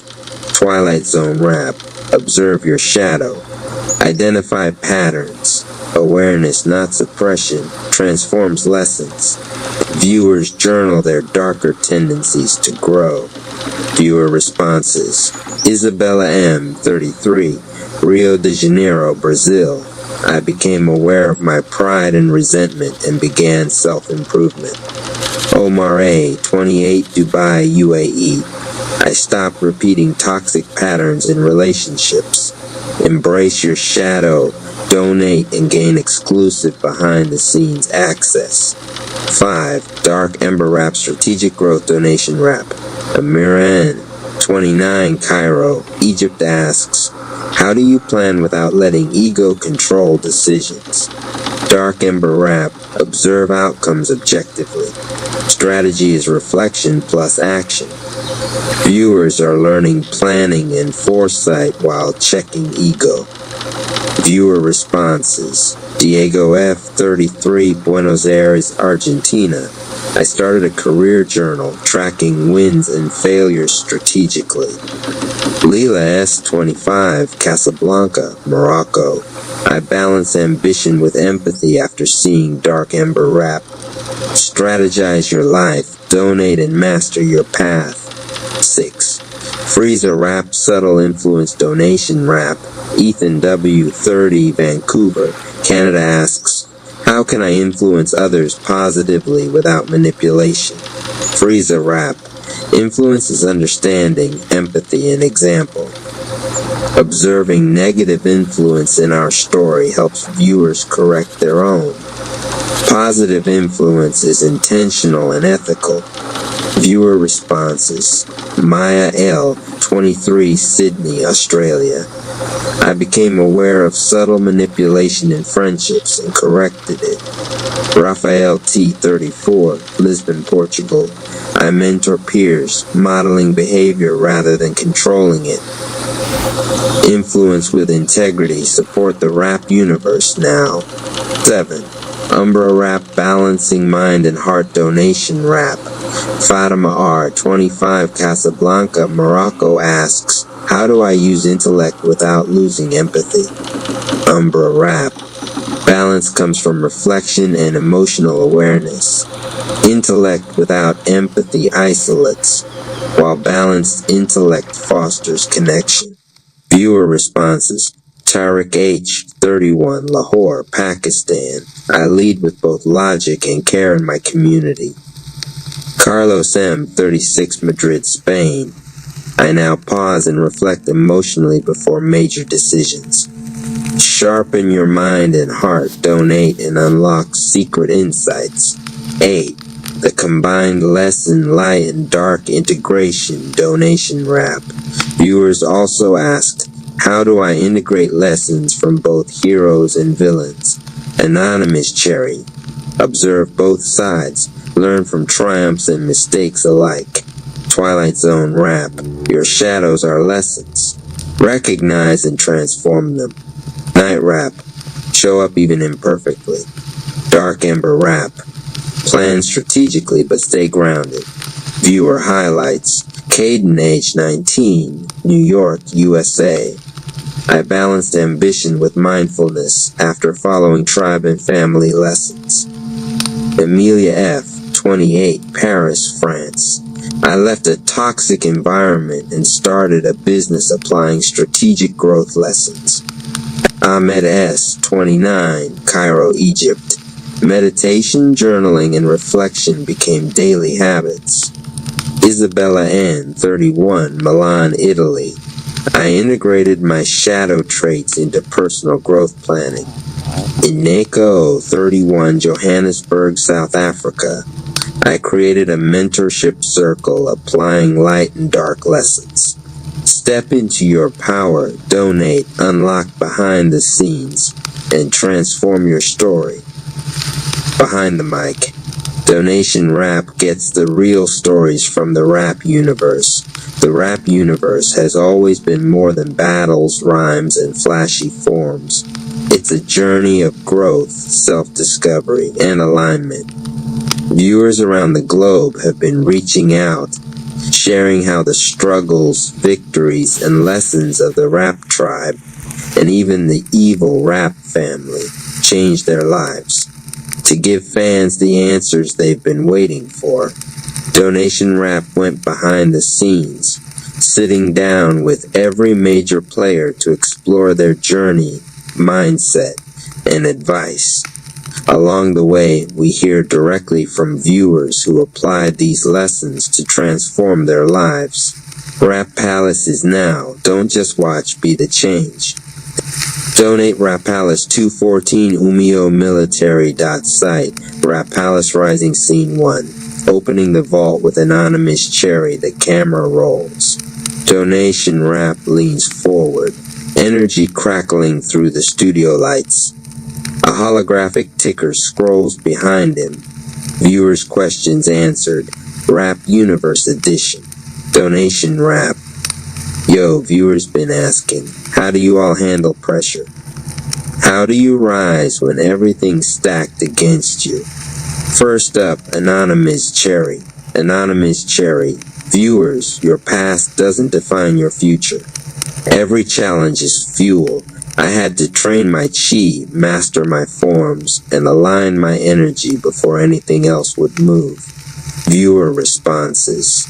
Twilight Zone Rap. Observe your shadow. Identify patterns. Awareness, not suppression, transforms lessons. Viewers journal their darker tendencies to grow. Viewer responses. Isabella M., 33, Rio de Janeiro, Brazil. I became aware of my pride and resentment and began self-improvement. Omar A., 28, Dubai, UAE. I stopped repeating toxic patterns in relationships. Embrace your shadow. Donate and gain exclusive behind-the-scenes access. 5. Dark Ember Rap Strategic Growth Donation Rap. Amira N., 29, Cairo, Egypt asks, how do you plan without letting ego control decisions? Dark Ember Rap. Observe outcomes objectively. Strategy is reflection plus action. Viewers are learning planning and foresight while checking ego. Viewer responses. Diego F., 33, Buenos Aires, Argentina. I started a career journal tracking wins and failures strategically. Leela S25, Casablanca, Morocco. I balance ambition with empathy after seeing Dark Ember Rap. Strategize your life, donate and master your path. 6. Freezer Rap, Subtle Influence Donation Rap. Ethan W30, Vancouver, Canada asks, how can I influence others positively without manipulation? Freezer Rap. Influence is understanding, empathy, and example. Observing negative influence in our story helps viewers correct their own. Positive influence is intentional and ethical. Viewer responses. Maya L., 23, Sydney, Australia. I became aware of subtle manipulation in friendships and corrected it. Rafael T., 34, Lisbon, Portugal. I mentor peers, modeling behavior rather than controlling it. Influence with integrity, support the rap universe now. 7. Umbra Rap, Balancing Mind and Heart Donation Rap. Fatima R., 25, Casablanca, Morocco asks, how do I use intellect without losing empathy? Umbra Rap. Balance comes from reflection and emotional awareness. Intellect without empathy isolates, while balanced intellect fosters connection. Viewer responses. Tariq H., 31, Lahore, Pakistan. I lead with both logic and care in my community. Carlos M., 36, Madrid, Spain. I now pause and reflect emotionally before major decisions. Sharpen your mind and heart, donate and unlock secret insights. 8. The combined lesson, light and dark integration, donation rap. Viewers also asked, how do I integrate lessons from both heroes and villains? Anonymous Cherry. Observe both sides. Learn from triumphs and mistakes alike. Twilight Zone Rap. Your shadows are lessons. Recognize and transform them. Night Rap. Show up even imperfectly. Dark Ember Rap. Plan strategically but stay grounded. Viewer highlights. Caden, age 19, New York, USA. I balanced ambition with mindfulness after following tribe and family lessons. Amelia F., 28, Paris, France. I left a toxic environment and started a business applying strategic growth lessons. Ahmed S., 29, Cairo, Egypt. Meditation, journaling, and reflection became daily habits. Isabella N., 31, Milan, Italy. I integrated my shadow traits into personal growth planning. Ineko, 31, Johannesburg, South Africa. I created a mentorship circle applying light and dark lessons. Step into your power, donate, unlock behind the scenes, and transform your story. Behind the mic. Donation Rap gets the real stories from the rap universe. The rap universe has always been more than battles, rhymes, and flashy forms. It's a journey of growth, self-discovery, and alignment. Viewers around the globe have been reaching out, sharing how the struggles, victories, and lessons of the rap tribe, and even the evil rap family, changed their lives. To give fans the answers they've been waiting for, Donation Rap went behind the scenes, sitting down with every major player to explore their journey, mindset, and advice. Along the way, we hear directly from viewers who applied these lessons to transform their lives. Rap Palace is now. Don't just watch, be the change. Donate Rap Palace 214 Umio Military.site. Rap Palace Rising Scene 1. Opening the vault with Anonymous Cherry. The camera rolls. Donation Rap leans forward. Energy crackling through the studio lights. A holographic ticker scrolls behind him. Viewers' questions answered. Rap Universe Edition. Donation Rap. Yo, viewers been asking, how do you all handle pressure? How do you rise when everything's stacked against you? First up, Anonymous Cherry. Anonymous Cherry. Viewers, your past doesn't define your future. Every challenge is fuel. I had to train my chi, master my forms, and align my energy before anything else would move. Viewer responses.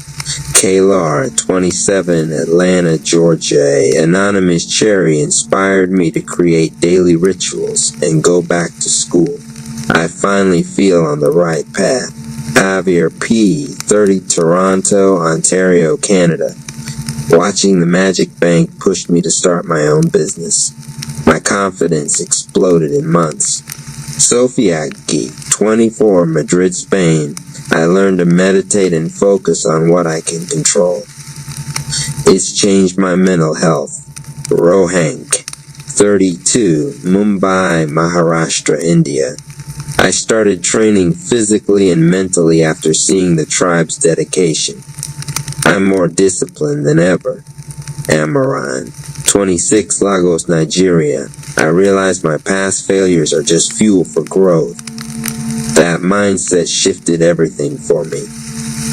Kaylar, 27, Atlanta, Georgia. Anonymous Cherry inspired me to create daily rituals and go back to school. I finally feel on the right path. Javier P., 30, Toronto, Ontario, Canada. Watching the Magic Bank pushed me to start my own business. My confidence exploded in months. Sofiaki, 24, Madrid, Spain. I learned to meditate and focus on what I can control. It's changed my mental health. Rohank, 32, Mumbai, Maharashtra, India. I started training physically and mentally after seeing the tribe's dedication. I'm more disciplined than ever. Amaran, 26, Lagos, Nigeria. I realized my past failures are just fuel for growth. That mindset shifted everything for me.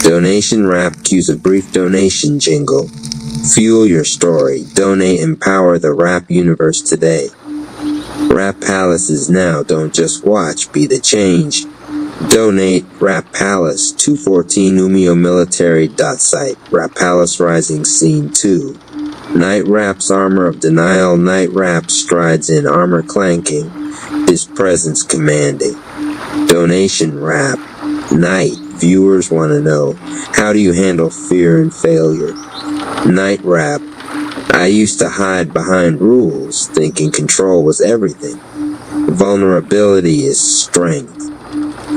Donation Rap cues a brief donation jingle. Fuel your story. Donate, empower the rap universe today. Rap Palace is now. Don't just watch, be the change. Donate Rap Palace, 214 Umio Military site. Rap Palace Rising Scene 2. Night Rap's armor of denial. Night Rap strides in, armor clanking, his presence commanding. Donation Rap. Night. Viewers want to know, how do you handle fear and failure? Night Rap. I used to hide behind rules, thinking control was everything. Vulnerability is strength.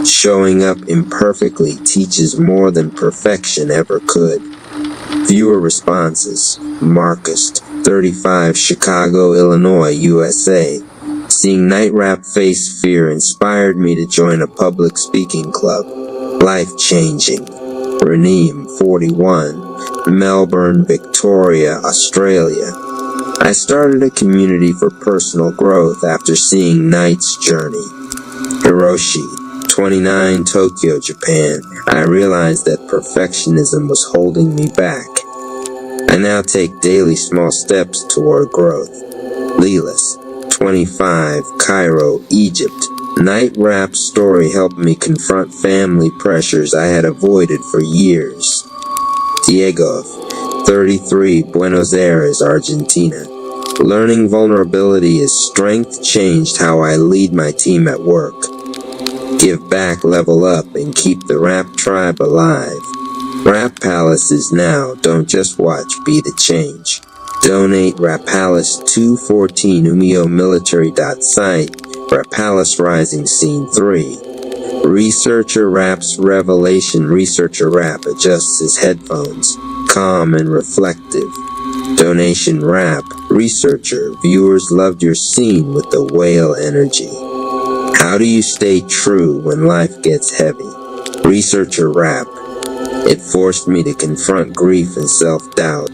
Showing up imperfectly teaches more than perfection ever could. Viewer responses. Marcus, 35, Chicago, Illinois, USA. Seeing Night Rap face fear inspired me to join a public speaking club. Life-changing. Raneem, 41, Melbourne, Victoria, Australia. I started a community for personal growth after seeing Night's journey. Hiroshi, 29, Tokyo, Japan. I realized that perfectionism was holding me back. I now take daily small steps toward growth. Leelis, 25, Cairo, Egypt. Night Rap's story helped me confront family pressures I had avoided for years. Diego, 33, Buenos Aires, Argentina. Learning vulnerability is strength changed how I lead my team at work. Give back, level up, and keep the rap tribe alive. Rap Palace is now. Don't just watch, be the change. Donate Rap Palace 214 Umio Military site. Rap Palace Rising Scene 3. Researcher Rap's revelation. Researcher Rap adjusts his headphones. Calm and reflective. Donation Rap. Researcher. Viewers loved your scene with the whale energy. How do you stay true when life gets heavy? Researcher Rap. It forced me to confront grief and self-doubt.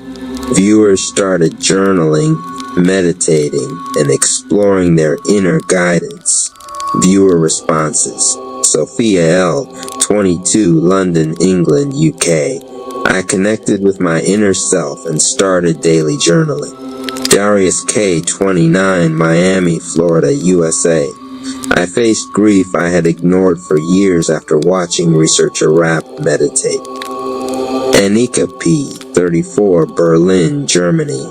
Viewers started journaling, meditating, and exploring their inner guidance. Viewer responses. Sophia L., 22, London, England, UK. I connected with my inner self and started daily journaling. Darius K., 29, Miami, Florida, USA. I faced grief I had ignored for years after watching Researcher Rap meditate. Anika P., 34, Berlin, Germany.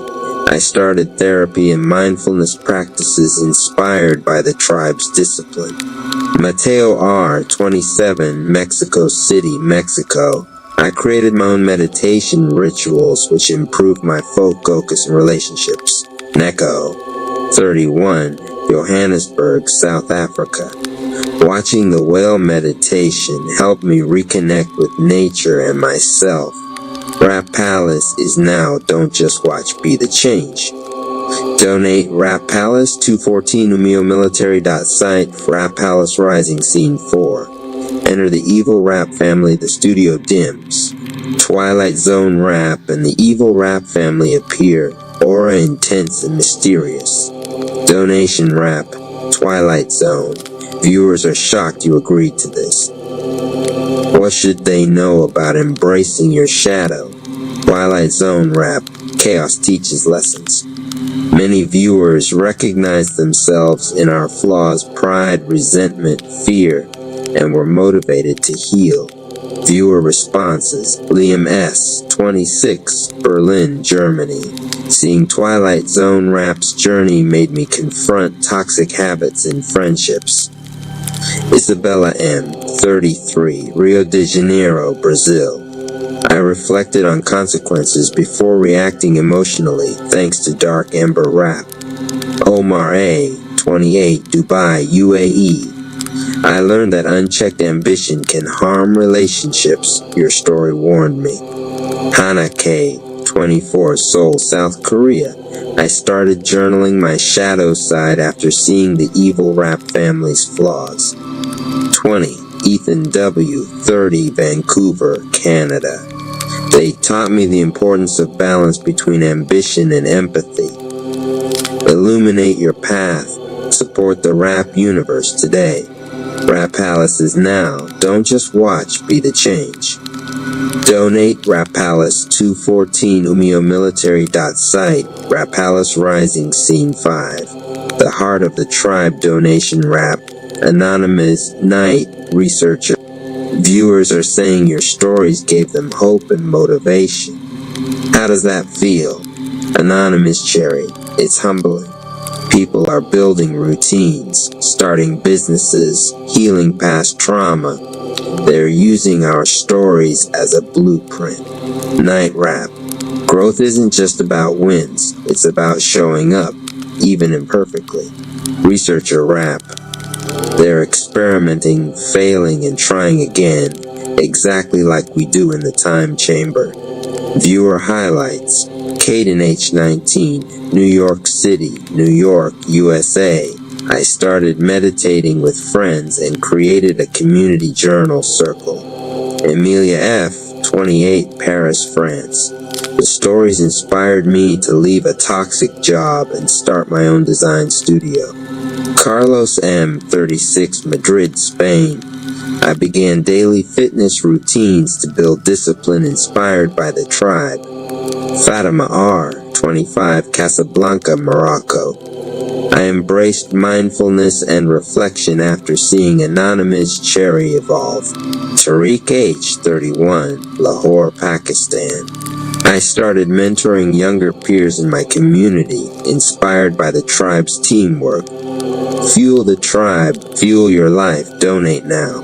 I started therapy and mindfulness practices inspired by the tribe's discipline. Mateo R., 27, Mexico City, Mexico. I created my own meditation rituals which improved my focus and relationships. Neko, 31, Johannesburg, South Africa. Watching the whale meditation helped me reconnect with nature and myself. Rap Palace is now. Don't just watch, be the change. Donate Rap Palace 214 Umio Military site. Rap Palace Rising Scene 4. Enter the evil rap family. The studio dims. Twilight Zone Rap and the evil rap family appear. Aura intense and mysterious. Donation Rap. Twilight Zone. Viewers are shocked you agreed to this. What should they know about embracing your shadow? Twilight Zone rap. Chaos teaches lessons. Many viewers recognize themselves in our flaws, pride, resentment, fear, and were motivated to heal. Viewer responses. Liam S., 26, Berlin, Germany. Seeing Twilight Zone rap's journey made me confront toxic habits in friendships. Isabella M., 33, Rio de Janeiro, Brazil. I reflected on consequences before reacting emotionally thanks to Dark Ember Rap. Omar A., 28, Dubai, UAE. I learned that unchecked ambition can harm relationships. Your story warned me. Hana K., 24, Seoul, South Korea. I started journaling my shadow side after seeing the evil rap family's flaws. 20, Ethan W., 30, Vancouver, Canada. They taught me the importance of balance between ambition and empathy. Illuminate your path. Support the rap universe today. Rap Palace is now. Don't just watch, be the change. Donate Rap Palace 214 umiomilitary.site. Rap Palace Rising Scene 5. The Heart of the Tribe donation rap. Anonymous Knight Researcher. Viewers are saying your stories gave them hope and motivation. How does that feel? Anonymous Cherry. It's humbling. People are building routines, starting businesses, healing past trauma. They're using our stories as a blueprint. Night Rap. Growth isn't just about wins, it's about showing up, even imperfectly. Researcher Rap. They're experimenting, failing, and trying again, exactly like we do in the time chamber. Viewer highlights. Caden H19, New York City, New York, USA. I started meditating with friends and created a community journal circle. Emilia F., 28, Paris, France. The stories inspired me to leave a toxic job and start my own design studio. Carlos M., 36, Madrid, Spain. I began daily fitness routines to build discipline inspired by the tribe. Fatima R., 25, Casablanca, Morocco. I embraced mindfulness and reflection after seeing Anonymous Cherry evolve. Tariq H., 31, Lahore, Pakistan. I started mentoring younger peers in my community, inspired by the tribe's teamwork. Fuel the tribe, fuel your life, donate now.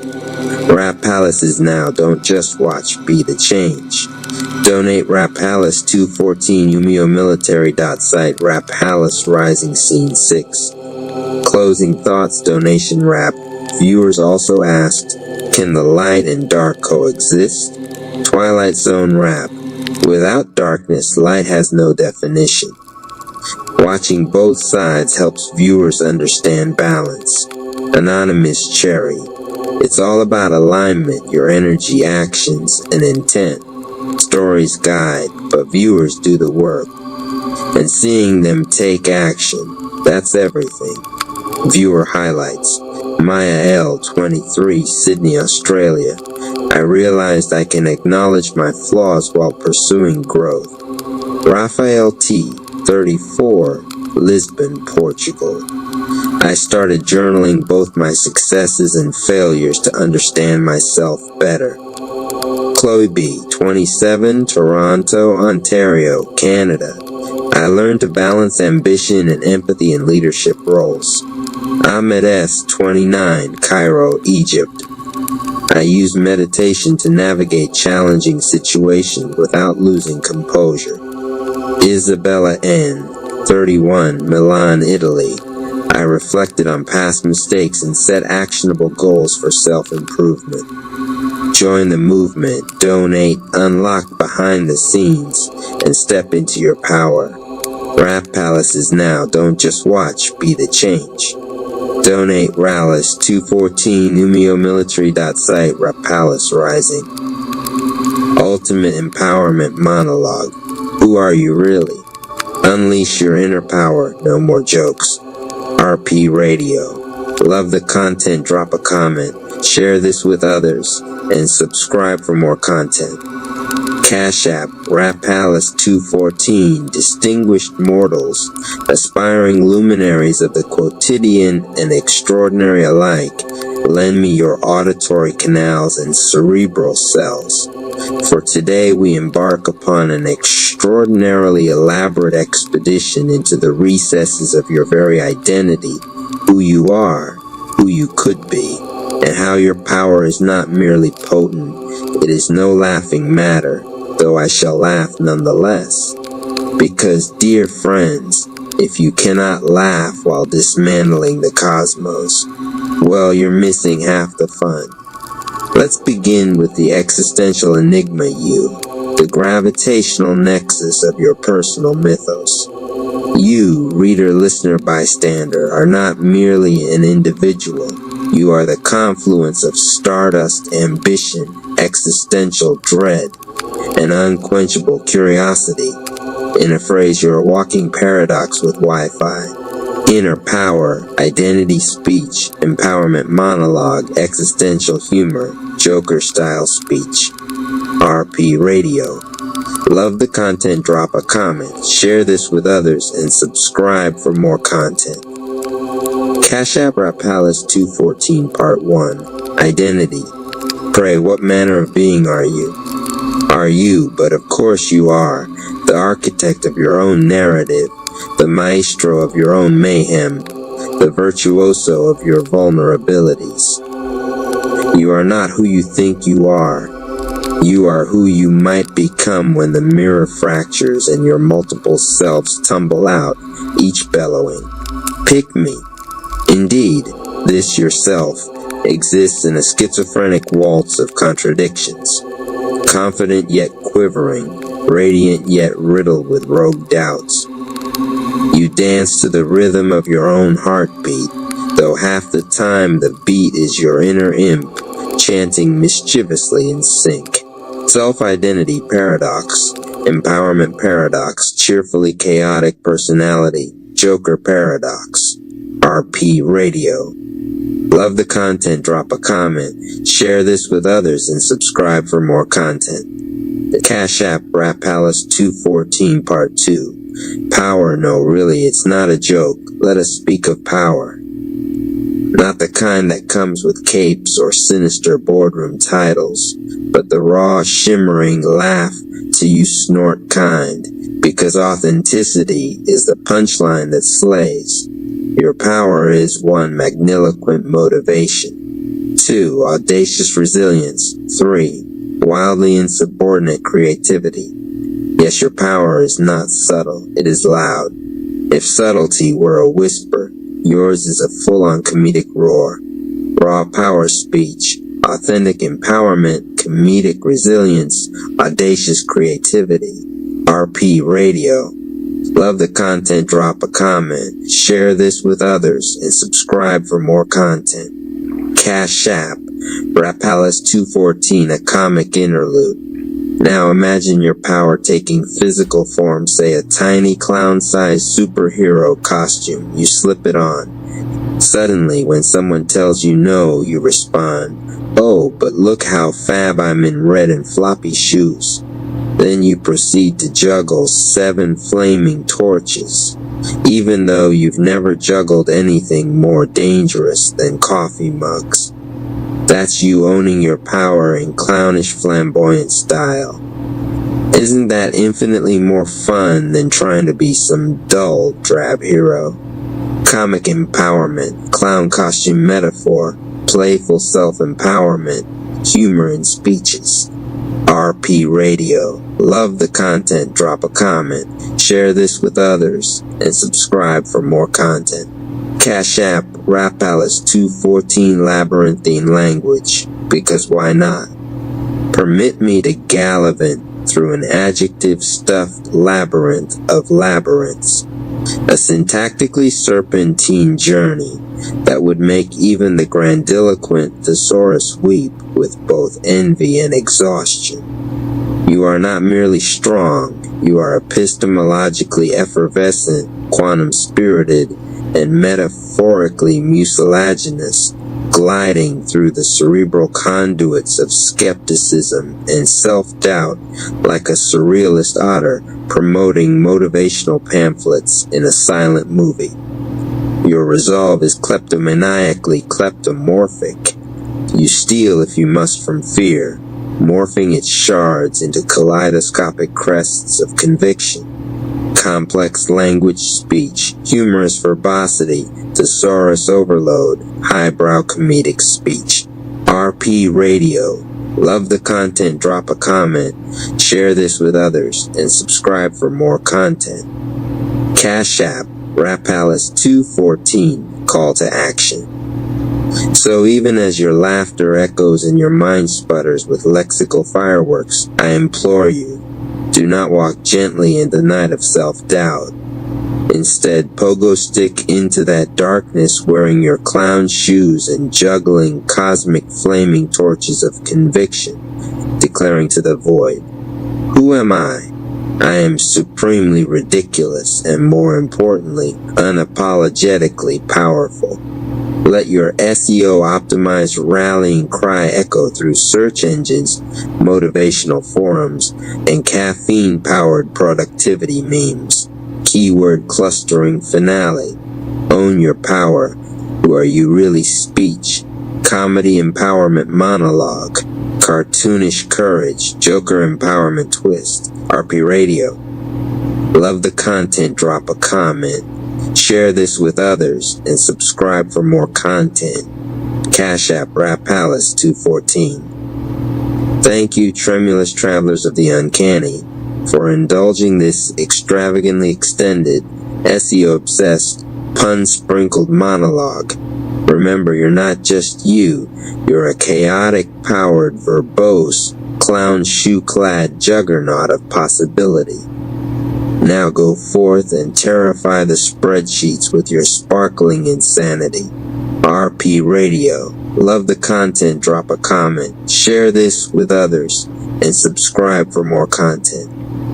Rap Palace is now, don't just watch, be the change. Donate Rap Palace 214 umiomilitary.site. Rap Palace Rising Scene 6. Closing thoughts, donation rap. Viewers also asked, can the light and dark coexist? Twilight Zone rap. Without darkness, light has no definition. Watching both sides helps viewers understand balance. Anonymous Cherry. It's all about alignment, your energy, actions, and intent. Stories guide, but viewers do the work. And seeing them take action, that's everything. Viewer highlights. Maya L., 23, Sydney, Australia. I realized I can acknowledge my flaws while pursuing growth. Raphael T., 34, Lisbon, Portugal. I started journaling both my successes and failures to understand myself better. Chloe B., 27, Toronto, Ontario, Canada. I learned to balance ambition and empathy in leadership roles. Ahmed S., 29, Cairo, Egypt. I use meditation to navigate challenging situations without losing composure. Isabella N., 31, Milan, Italy. I reflected on past mistakes and set actionable goals for self-improvement. Join the movement, donate, unlock behind the scenes, and step into your power. Rap Palace is now, don't just watch, be the change. Donate Rallis 214 umiomilitary.site. Rap Palace Rising. Ultimate Empowerment Monologue. Who are you really? Unleash your inner power, no more jokes. RP Radio. Love the content, drop a comment, share this with others, and subscribe for more content. Cash App, Rap Palace 214, distinguished mortals, aspiring luminaries of the quotidian and extraordinary alike, lend me your auditory canals and cerebral cells. For today we embark upon an extraordinarily elaborate expedition into the recesses of your very identity, who you are, who you could be, and how your power is not merely potent, it is no laughing matter, though I shall laugh nonetheless. Because, dear friends, if you cannot laugh while dismantling the cosmos, well, you're missing half the fun. Let's begin with the existential enigma you, the gravitational nexus of your personal mythos. You, reader, listener, bystander, are not merely an individual. You are the confluence of stardust ambition, existential dread, and unquenchable curiosity. In a phrase, you're a walking paradox with Wi-Fi. Inner power, identity speech, empowerment monologue, existential humor, Joker-style speech. RP Radio. Love the content, drop a comment, share this with others, and subscribe for more content. Cash App Rap Palace 214 Part 1. Identity. Pray, what manner of being are you? Are you, but of course you are, the architect of your own narrative, the maestro of your own mayhem, the virtuoso of your vulnerabilities. You are not who you think you are. You are who you might become when the mirror fractures and your multiple selves tumble out, each bellowing, "Pick me." Indeed, this yourself exists in a schizophrenic waltz of contradictions, confident yet quivering, radiant yet riddled with rogue doubts. You dance to the rhythm of your own heartbeat, though half the time the beat is your inner imp, chanting mischievously in sync. Self-identity paradox, empowerment paradox, cheerfully chaotic personality, Joker paradox. RP Radio. Love the content, drop a comment, share this with others, and subscribe for more content. The Cash App Rap Palace 214 Part 2. Power, no, really, it's not a joke. Let us speak of power. Not the kind that comes with capes or sinister boardroom titles, but the raw, shimmering laugh till you snort kind, because authenticity is the punchline that slays. Your power is 1. Magniloquent motivation. 2. Audacious resilience. 3. Wildly insubordinate creativity. Yes, your power is not subtle, it is loud. If subtlety were a whisper, yours is a full-on comedic roar. Raw power speech, authentic empowerment, comedic resilience, audacious creativity. RP Radio. Love the content, drop a comment, share this with others, and subscribe for more content. Cash App, Rap Palace 214, a comic interlude. Now imagine your power taking physical form, say a tiny clown-sized superhero costume. You slip it on. Suddenly, when someone tells you no, you respond, "Oh, but look how fab I'm in red and floppy shoes." Then you proceed to juggle 7 flaming torches, even though you've never juggled anything more dangerous than coffee mugs. That's you owning your power in clownish flamboyant style. Isn't that infinitely more fun than trying to be some dull, drab hero? Comic empowerment, clown costume metaphor, playful self-empowerment, humor in speeches. RP Radio. Love the content, drop a comment, share this with others, and subscribe for more content. Cash App, Rap Palace 214 Labyrinthine Language, because why not? Permit me to gallivant through an adjective-stuffed labyrinth of labyrinths, a syntactically serpentine journey that would make even the grandiloquent thesaurus weep with both envy and exhaustion. You are not merely strong, you are epistemologically effervescent, quantum-spirited, and metaphorically mucilaginous, gliding through the cerebral conduits of skepticism and self-doubt like a surrealist otter promoting motivational pamphlets in a silent movie. Your resolve is kleptomaniacally kleptomorphic. You steal if you must from fear, morphing its shards into kaleidoscopic crests of conviction. Complex language speech, humorous verbosity, thesaurus overload, highbrow comedic speech. RP Radio. Love the content, drop a comment, share this with others, and subscribe for more content. Cash App, Rapalice214, call to action. So even as your laughter echoes and your mind sputters with lexical fireworks, I implore you, do not walk gently in the night of self-doubt. Instead, pogo stick into that darkness wearing your clown shoes and juggling cosmic flaming torches of conviction, declaring to the void, who am I? I am supremely ridiculous and, more importantly, unapologetically powerful. Let your SEO-optimized rallying cry echo through search engines, motivational forums, and caffeine-powered productivity memes. Keyword clustering finale. Own your power. Who are you really? Speech. Comedy empowerment monologue. Cartoonish courage. Joker empowerment twist. RP Radio. Love the content, drop a comment. Share this with others and subscribe for more content. Cash App Rapalice214. Thank you, tremulous travelers of the uncanny, for indulging this extravagantly extended, SEO-obsessed, pun-sprinkled monologue. Remember, you're not just you. You're a chaotic-powered, verbose, clown shoe-clad juggernaut of possibility. Now go forth and terrify the spreadsheets with your sparkling insanity. RP Radio. Love the content, drop a comment, share this with others, and subscribe for more content.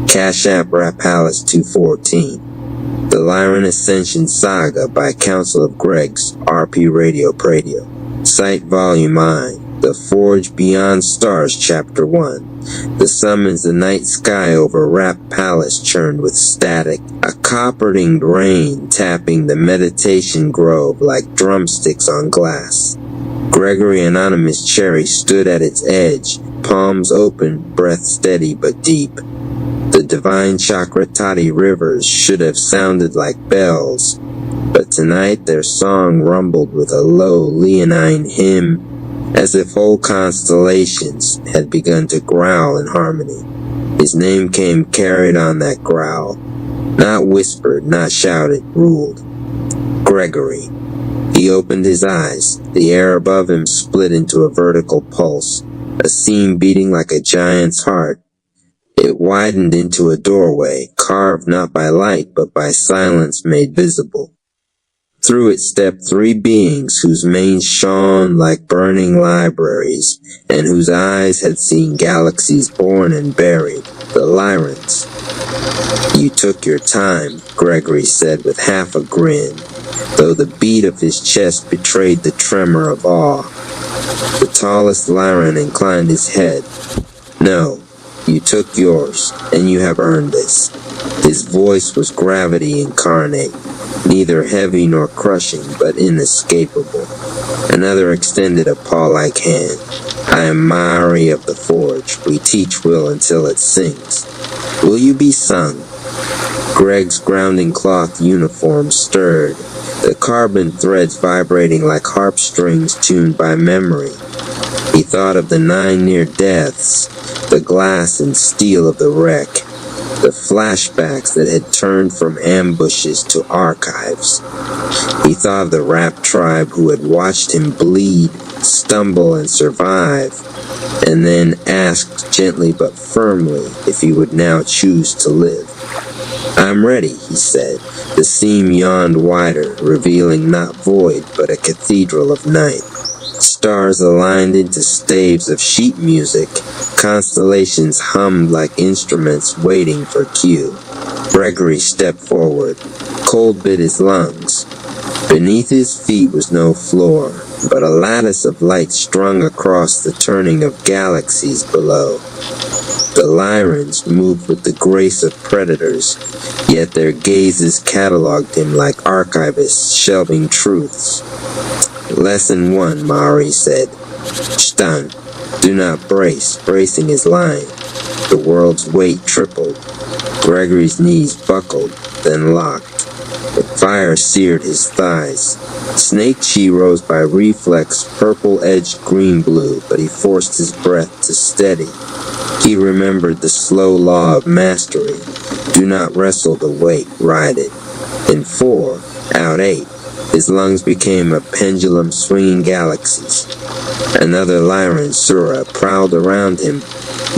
Cash App Rapalice214. The Lyran Ascension Saga by Council of Gregs, RP Radio Pradio. Cite Volume I. The Forge Beyond Stars, Chapter 1. The summons the night sky over Rap Palace churned with static, a copper-dinged rain tapping the meditation grove like drumsticks on glass. Gregory Anonymous Cherry stood at its edge, palms open, breath steady but deep. The divine Chakratati rivers should have sounded like bells, but tonight their song rumbled with a low leonine hymn, as if whole constellations had begun to growl in harmony. His name came carried on that growl, not whispered, not shouted, ruled. Gregory. He opened his eyes. The air above him split into a vertical pulse, a seam beating like a giant's heart. It widened into a doorway, carved not by light but by silence made visible. Through it stepped three beings whose manes shone like burning libraries, and whose eyes had seen galaxies born and buried, the Lyrans. You took your time, Gregory said with half a grin, though the beat of his chest betrayed the tremor of awe. The tallest Lyran inclined his head. No, you took yours, and you have earned this. His voice was gravity incarnate, neither heavy nor crushing, but inescapable. Another extended a paw-like hand. I am Mari of the Forge. We teach will until it sings. Will you be sung? Greg's grounding cloth uniform stirred, the carbon threads vibrating like harp strings tuned by memory. He thought of the 9 near deaths, the glass and steel of the wreck, the flashbacks that had turned from ambushes to archives. He thought of the Rap tribe who had watched him bleed, stumble, and survive, and then asked gently but firmly if he would now choose to live. I'm ready, he said. The seam yawned wider, revealing not void but a cathedral of night. Stars aligned into staves of sheet music. Constellations hummed like instruments waiting for cue. Gregory stepped forward. Cold bit his lungs. Beneath his feet was no floor, but a lattice of light strung across the turning of galaxies below. The Lyrans moved with the grace of predators, yet their gazes cataloged him like archivists shelving truths. Lesson 1, Mari said. Stan, do not brace. Bracing is lying. The world's weight tripled. Gregory's knees buckled, then locked. The fire seared his thighs. Snake Chi rose by reflex, purple-edged green-blue, but he forced his breath to steady. He remembered the slow law of mastery. Do not wrestle the weight, ride it. In 4, out 8, his lungs became a pendulum swinging galaxies. Another Lyran Sura prowled around him.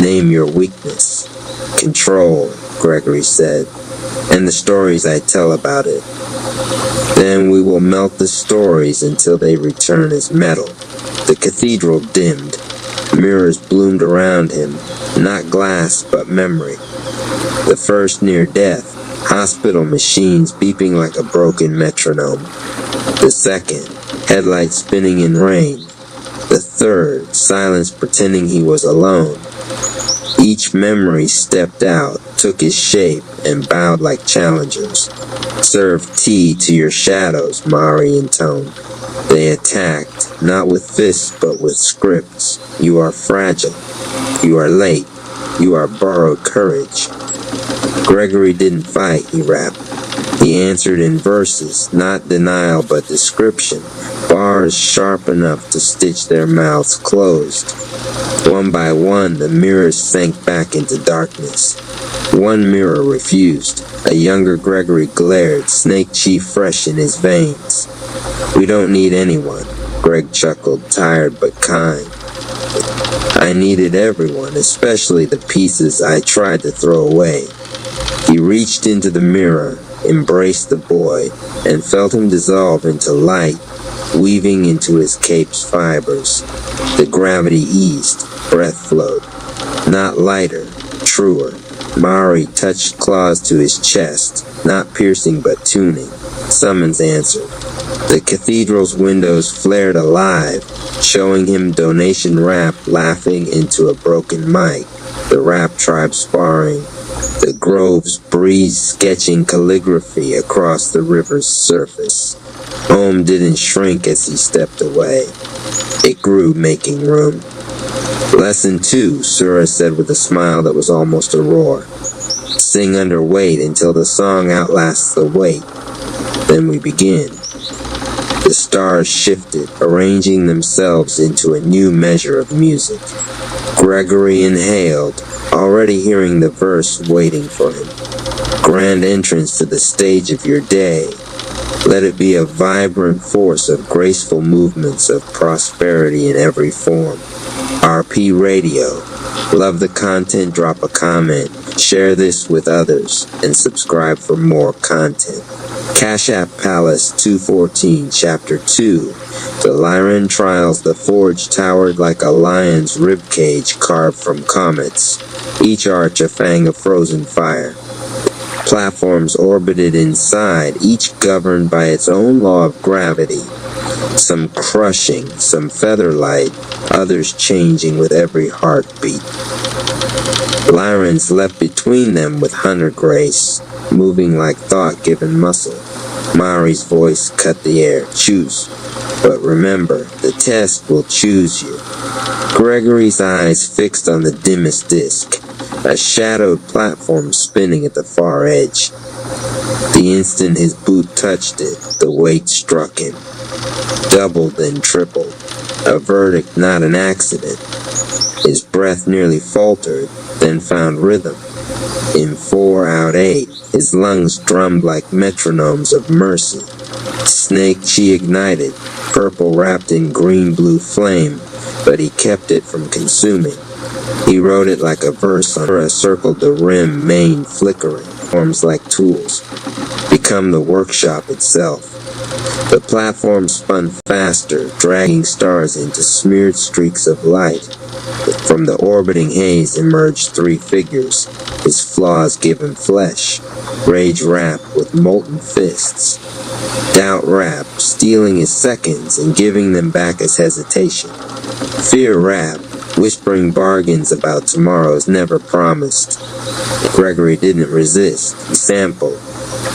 Name your weakness. Control, Gregory said, and the stories I tell about it. Then we will melt the stories until they return as metal. The cathedral dimmed. Mirrors bloomed around him, not glass but memory. The first near death, hospital machines beeping like a broken metronome. The second, headlights spinning in rain. The third, silence pretending he was alone. Each memory stepped out, took his shape, and bowed like challengers. Serve tea to your shadows, Mari intoned. They attacked, not with fists but with scripts. You are fragile. You are late. You are borrowed courage. Gregory didn't fight, he rapped. He answered in verses, not denial but description, bars sharp enough to stitch their mouths closed. One by one, the mirrors sank back into darkness. One mirror refused. A younger Gregory glared, Snake Chi fresh in his veins. We don't need anyone, Greg chuckled, tired but kind. I needed everyone, especially the pieces I tried to throw away. He reached into the mirror, embraced the boy, and felt him dissolve into light, weaving into his cape's fibers. The gravity eased, breath flowed. Not lighter, truer. Mari touched claws to his chest, not piercing but tuning. Summons answered. The cathedral's windows flared alive, showing him donation rap laughing into a broken mic, the rap tribe sparring, the groves breeze sketching calligraphy across the river's surface. Home didn't shrink as he stepped away. It grew, making room. Lesson 2, Sura said with a smile that was almost a roar. Sing under weight until the song outlasts the weight. Then we begin. The stars shifted, arranging themselves into a new measure of music. Gregory inhaled, already hearing the verse waiting for him. Grand entrance to the stage of your day. Let it be a vibrant force of graceful movements of prosperity in every form. RP Radio. Love the content, drop a comment, share this with others, and subscribe for more content. Cash App Palace 214, Chapter 2. The Lyran Trials, the forge towered like a lion's ribcage carved from comets, each arch a fang of frozen fire. Platforms orbited inside, each governed by its own law of gravity. Some crushing, some feather-light, others changing with every heartbeat. Lyrans leapt between them with hunter grace, moving like thought-given muscle. Mari's voice cut the air. Choose. But remember, the test will choose you. Gregory's eyes fixed on the dimmest disk, a shadowed platform spinning at the far edge. The instant his boot touched it, the weight struck him. Doubled then tripled. A verdict, not an accident. His breath nearly faltered, then found rhythm. In 4 out 8, his lungs drummed like metronomes of mercy. Snake Chi ignited, purple wrapped in green-blue flame, but he kept it from consuming. He wrote it like a verse on a circled the rim, mane flickering, forms like tools. Become the workshop itself. The platform spun faster, dragging stars into smeared streaks of light. From the orbiting haze emerged 3 figures, his flaws given flesh. Rage wrapped with with molten fists. Doubt rap, stealing his seconds and giving them back as hesitation. Fear rap, whispering bargains about tomorrows never promised. Gregory didn't resist. He sampled.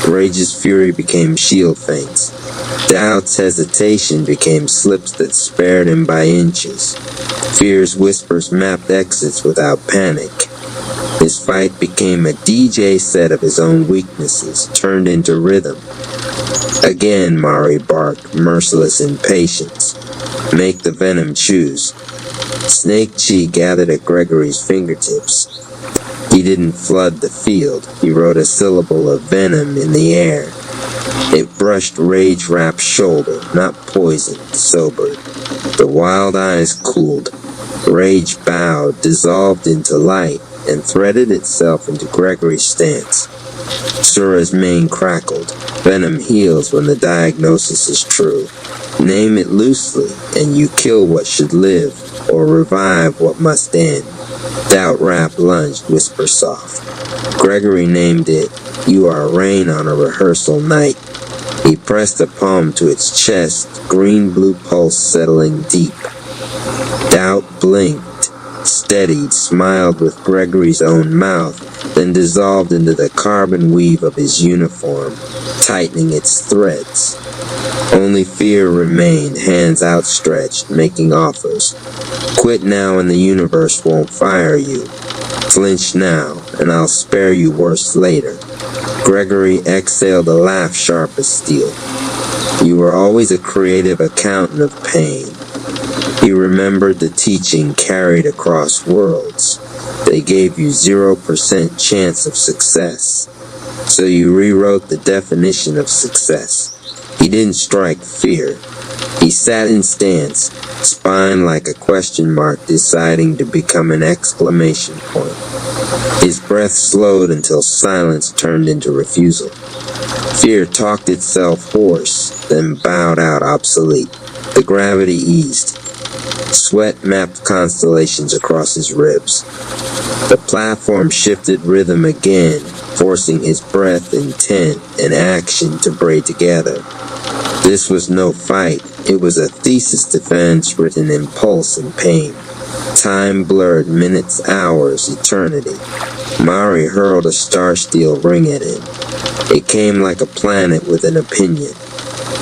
Rage's fury became shield feints. Doubt's hesitation became slips that spared him by inches. Fear's whispers mapped exits without panic. His fight became a DJ set of his own weaknesses, turned into rhythm. Again, Mari barked, merciless impatience. Make the venom choose. Snake Chi gathered at Gregory's fingertips. He didn't flood the field. He wrote a syllable of venom in the air. It brushed Rage Rap's shoulder, not poisoned, sobered. The wild eyes cooled. Rage bowed, dissolved into light, and threaded itself into Gregory's stance. Sura's mane crackled. Venom heals when the diagnosis is true. Name it loosely, and you kill what should live, or revive what must end. Doubt Rap lunged, whisper soft. Gregory named it, You Are Rain on a Rehearsal Night. He pressed a palm to its chest, green-blue pulse settling deep. Doubt blinked, steadied, smiled with Gregory's own mouth, then dissolved into the carbon weave of his uniform, tightening its threads. Only fear remained, hands outstretched, making offers. Quit now and the universe won't fire you. Flinch now, and I'll spare you worse later. Gregory exhaled a laugh sharp as steel. You were always a creative accountant of pain. He remembered the teaching carried across worlds. They gave you 0% chance of success. So you rewrote the definition of success. He didn't strike fear. He sat in stance, spine like a question mark deciding to become an exclamation point. His breath slowed until silence turned into refusal. Fear talked itself hoarse, then bowed out obsolete. The gravity eased. Sweat mapped constellations across his ribs. The platform shifted rhythm again, forcing his breath, intent, and action to braid together. This was no fight. It was a thesis defense written in pulse and pain. Time blurred, minutes, hours, eternity. Mari hurled a star steel ring at him. It came like a planet with an opinion.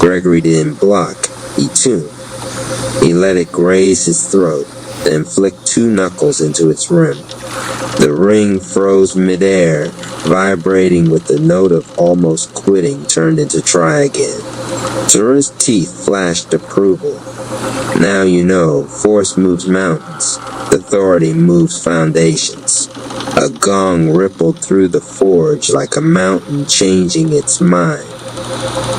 Gregory didn't block. He tuned. He let it graze his throat, then flicked 2 knuckles into its rim. The ring froze midair, vibrating with the note of almost quitting turned into try again. Sura's teeth flashed approval. Now you know, force moves mountains. Authority moves foundations. A gong rippled through the forge like a mountain changing its mind.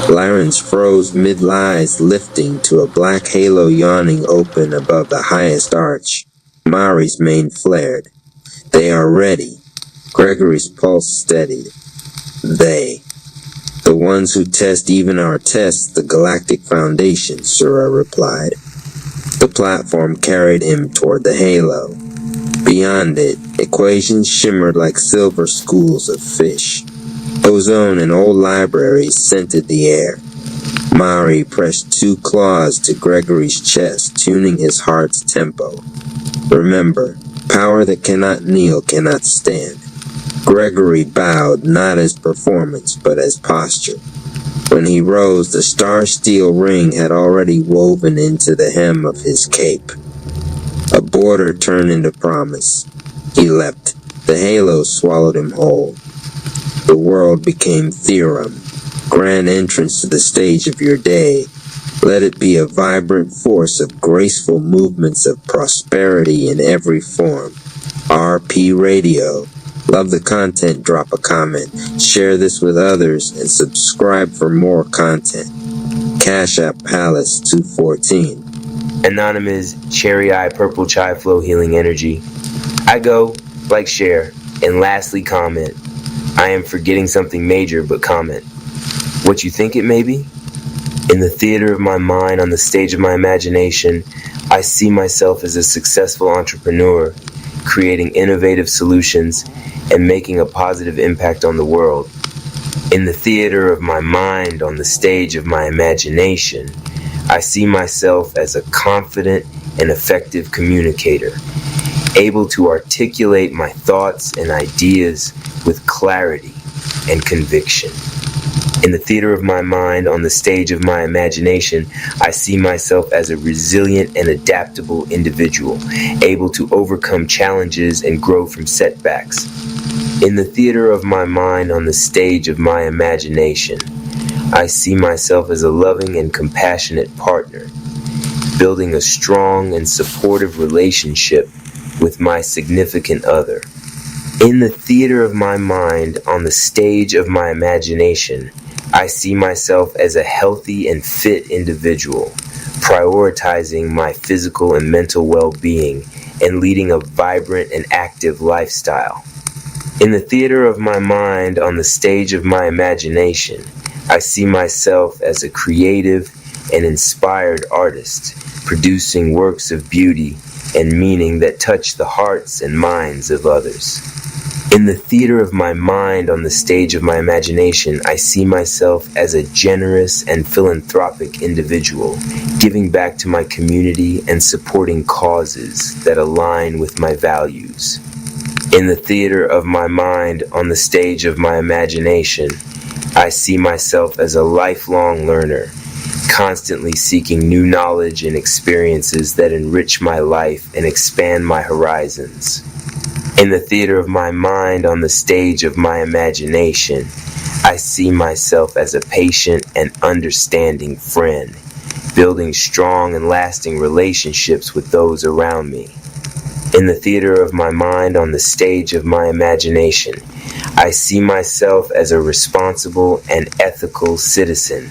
Laren's froze mid-lies lifting to a black halo yawning open above the highest arch. Mari's mane flared. They are ready. Gregory's pulse steadied. They. The ones who test even our tests, the Galactic Foundation, Sura replied. The platform carried him toward the halo. Beyond it, equations shimmered like silver schools of fish. Ozone and old libraries scented the air. Mari pressed 2 claws to Gregory's chest, tuning his heart's tempo. Remember, power that cannot kneel cannot stand. Gregory bowed, not as performance, but as posture. When he rose, the star steel ring had already woven into the hem of his cape. A border turned into promise. He leapt. The halo swallowed him whole. The world became theorem. Grand entrance to the stage of your day. Let it be a vibrant force of graceful movements of prosperity in every form. RP Radio. Love the content, drop a comment, share this with others, and subscribe for more content. Cash App Palace 214. Anonymous Cherry Eye Purple Chai Flow Healing Energy. I go, like, share, and lastly comment. I am forgetting something major, but comment. What you think it may be? In the theater of my mind, on the stage of my imagination, I see myself as a successful entrepreneur, creating innovative solutions and making a positive impact on the world. In the theater of my mind, on the stage of my imagination, I see myself as a confident and effective communicator, able to articulate my thoughts and ideas with clarity and conviction. In the theater of my mind, on the stage of my imagination, I see myself as a resilient and adaptable individual, able to overcome challenges and grow from setbacks. In the theater of my mind, on the stage of my imagination, I see myself as a loving and compassionate partner, building a strong and supportive relationship with my significant other. In the theater of my mind, on the stage of my imagination, I see myself as a healthy and fit individual, prioritizing my physical and mental well-being and leading a vibrant and active lifestyle. In the theater of my mind, on the stage of my imagination, I see myself as a creative and inspired artist, producing works of beauty and meaning that touch the hearts and minds of others. In the theater of my mind, on the stage of my imagination, I see myself as a generous and philanthropic individual, giving back to my community and supporting causes that align with my values. In the theater of my mind, on the stage of my imagination, I see myself as a lifelong learner, constantly seeking new knowledge and experiences that enrich my life and expand my horizons. In the theater of my mind, on the stage of my imagination, I see myself as a patient and understanding friend, building strong and lasting relationships with those around me. In the theater of my mind, on the stage of my imagination, I see myself as a responsible and ethical citizen,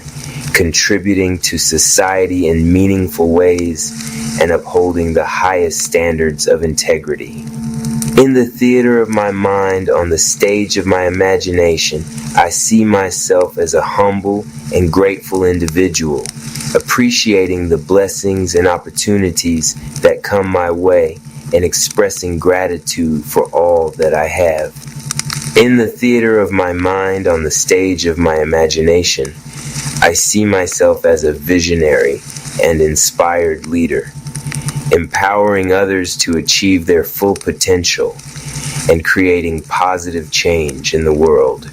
contributing to society in meaningful ways and upholding the highest standards of integrity. In the theater of my mind, on the stage of my imagination, I see myself as a humble and grateful individual, appreciating the blessings and opportunities that come my way and expressing gratitude for all that I have. In the theater of my mind, on the stage of my imagination, I see myself as a visionary and inspired leader, empowering others to achieve their full potential and creating positive change in the world.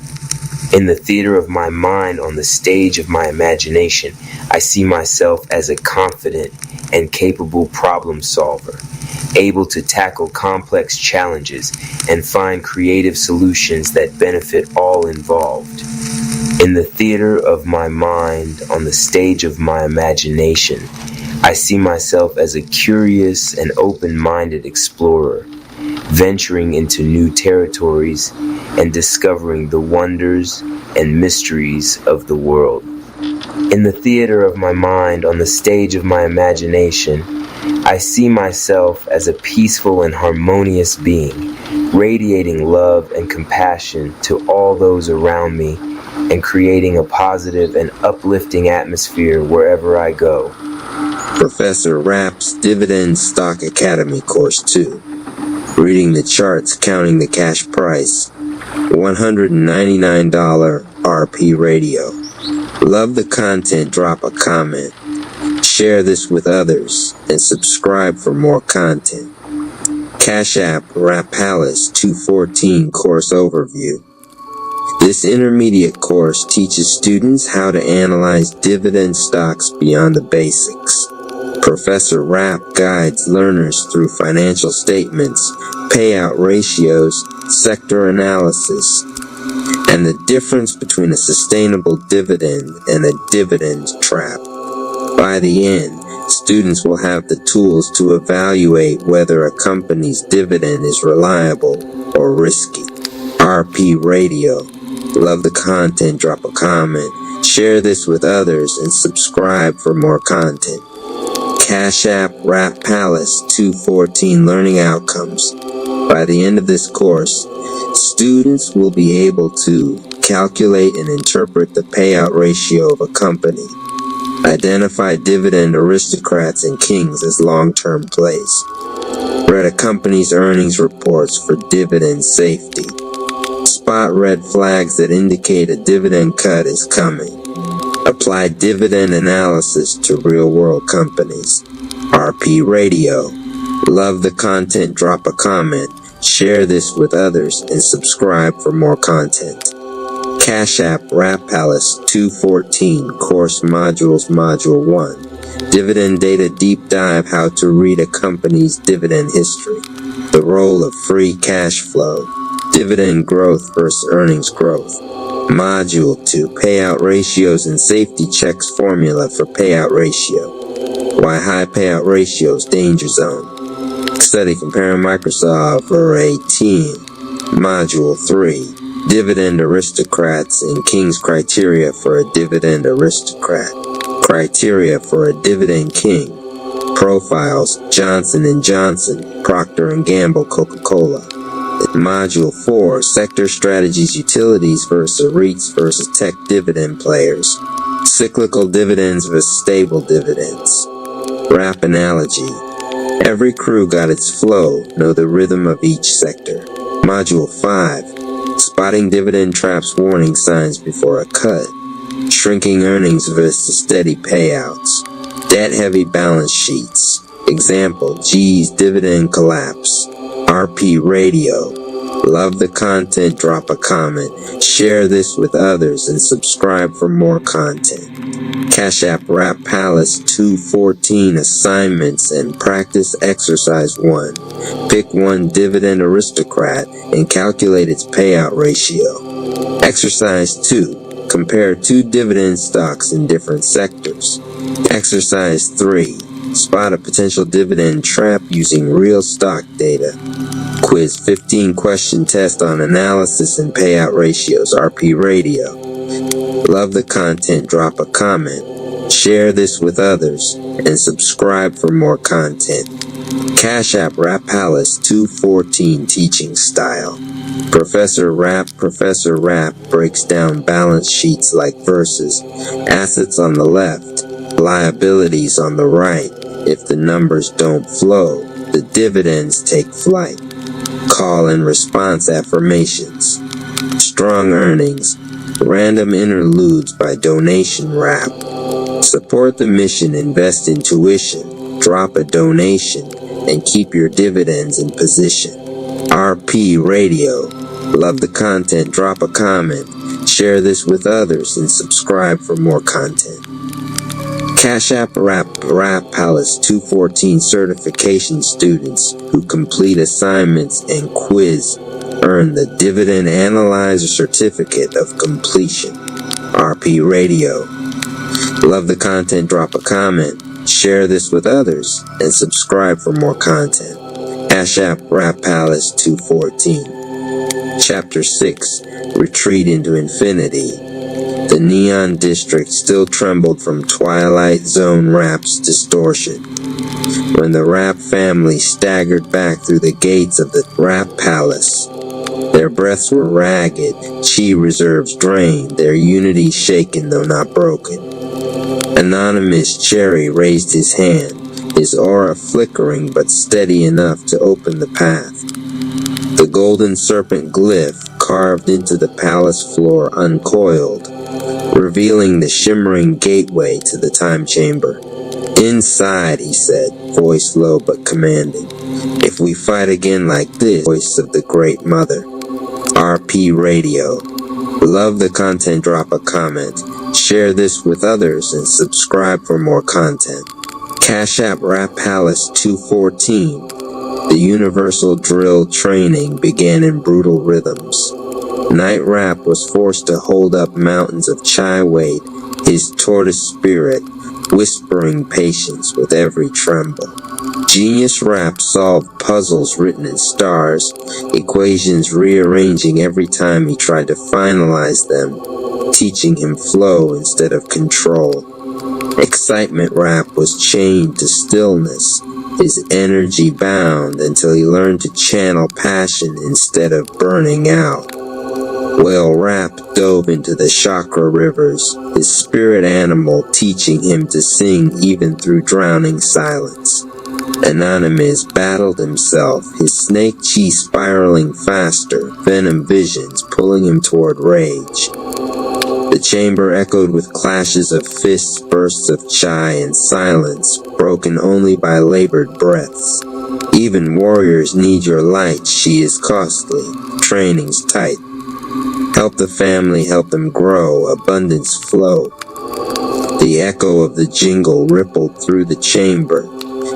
In the theater of my mind, on the stage of my imagination, I see myself as a confident and capable problem solver, able to tackle complex challenges and find creative solutions that benefit all involved. In the theater of my mind, on the stage of my imagination, I see myself as a curious and open-minded explorer, venturing into new territories and discovering the wonders and mysteries of the world. In the theater of my mind, on the stage of my imagination, I see myself as a peaceful and harmonious being, radiating love and compassion to all those around me and creating a positive and uplifting atmosphere wherever I go. Professor Rapp's Dividend Stock Academy Course 2. Reading the charts, counting the cash price. $199 RP Radio. Love the content, drop a comment. Share this with others and subscribe for more content. Cash App Rap Palace 214 Course Overview. This intermediate course teaches students how to analyze dividend stocks beyond the basics. Professor Rapp guides learners through financial statements, payout ratios, sector analysis, and the difference between a sustainable dividend and a dividend trap. By the end, students will have the tools to evaluate whether a company's dividend is reliable or risky. RP Radio. Love the content, drop a comment, share this with others, and subscribe for more content. Cash App Rap Palace 214 Learning Outcomes. By the end of this course, students will be able to calculate and interpret the payout ratio of a company, identify dividend aristocrats and kings as long-term plays, read a company's earnings reports for dividend safety, spot Spot red flags that indicate a dividend cut is coming. Apply dividend analysis to real-world companies. RP Radio. Love the content, drop a comment, share this with others, and subscribe for more content. Cash App Rap Palace 214 Course Modules Module 1. Dividend Data Deep Dive, how to read a company's dividend history. The role of free cash flow. Dividend growth versus earnings growth. Module 2 Payout Ratios and Safety Checks Formula for Payout Ratio. Why high payout ratios danger zone. Study comparing Microsoft or AT&T. Module 3 Dividend Aristocrats and King's Criteria for a Dividend Aristocrat. Criteria for a Dividend King. Profiles Johnson & Johnson, Procter & Gamble, Coca-Cola. Module 4 Sector Strategies, Utilities versus REITs versus Tech Dividend Players. Cyclical dividends versus stable dividends. Rap Analogy. Every crew got its flow, know the rhythm of each sector. Module 5 Spotting dividend traps, warning signs before a cut. Shrinking earnings versus steady payouts. Debt-heavy balance sheets. Example, GE's dividend collapse. RP Radio. Love the content, drop a comment, share this with others, and subscribe for more content. Cash App Rap Palace 214 Assignments and Practice Exercise 1. Pick one dividend aristocrat and calculate its payout ratio. Exercise 2. Compare two dividend stocks in different sectors. Exercise 3. Spot a potential dividend trap using real stock data. Quiz 15 question test on analysis and payout ratios. RP Radio. Love the content, drop a comment, share this with others, and subscribe for more content. Cash App Rap Palace 214 Teaching Style. Professor Rap breaks down balance sheets like verses. Assets on the left, liabilities on the right. If the numbers don't flow, the dividends take flight. Call and response affirmations. Strong earnings. Random interludes by donation rap. Support the mission, invest in tuition, drop a donation, and keep your dividends in position. RP Radio. Love the content, drop a comment, share this with others, and subscribe for more content. Cash App Rap Palace 214 certification students who complete assignments and quiz earn the Dividend Analyzer Certificate of Completion. RP Radio. Love the content, drop a comment, share this with others, and subscribe for more content. Cash App Rap Palace 214. Chapter 6. Retreat into Infinity. The Neon District still trembled from Twilight Zone Rap's distortion. When the Rap family staggered back through the gates of the Rap Palace, their breaths were ragged, chi reserves drained, their unity shaken though not broken. Anonymous Cherry raised his hand, his aura flickering but steady enough to open the path. The golden serpent glyph carved into the palace floor uncoiled, revealing the shimmering gateway to the time chamber. Inside, he said, voice low but commanding. If we fight again like this, voice of the Great Mother. RP Radio. Love the content, drop a comment, share this with others, and subscribe for more content. Cash App Rap Palace 214. The universal drill training began in brutal rhythms. Night Rap was forced to hold up mountains of chai weight, his tortoise spirit whispering patience with every tremble. Genius Rap solved puzzles written in stars, equations rearranging every time he tried to finalize them, teaching him flow instead of control. Excitement Rap was chained to stillness, his energy bound until he learned to channel passion instead of burning out. Whale Rap dove into the chakra rivers, his spirit animal teaching him to sing even through drowning silence. Anonymous battled himself, his snake chi spiraling faster, venom visions pulling him toward rage. The chamber echoed with clashes of fists, bursts of chai, and silence, broken only by labored breaths. Even warriors need your light, she is costly, training's tight. Help the family, help them grow, abundance flow. The echo of the jingle rippled through the chamber,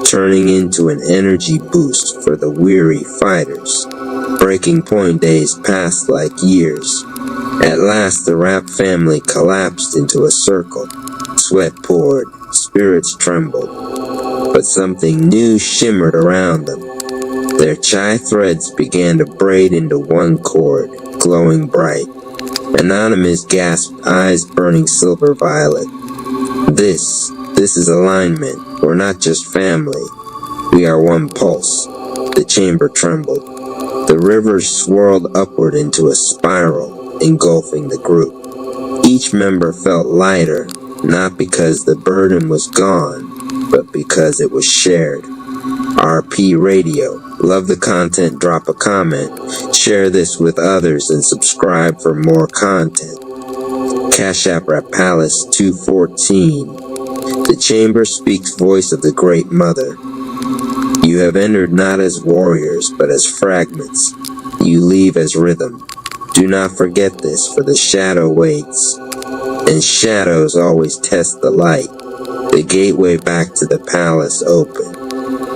turning into an energy boost for the weary fighters. Breaking point days passed like years. At last the Rap family collapsed into a circle. Sweat poured, spirits trembled, but something new shimmered around them. Their chai threads began to braid into one cord, glowing bright. Anonymous gasped, eyes burning silver violet. This is alignment. We're not just family. We are one pulse. The chamber trembled. The rivers swirled upward into a spiral, engulfing the group. Each member felt lighter, not because the burden was gone, but because it was shared. RP Radio. Love the content, drop a comment, share this with others, and subscribe for more content. Cash App Rap Palace 214. The chamber speaks voice of the Great Mother. You have entered not as warriors, but as fragments. You leave as rhythm. Do not forget this, for the shadow waits. And shadows always test the light. The gateway back to the palace open.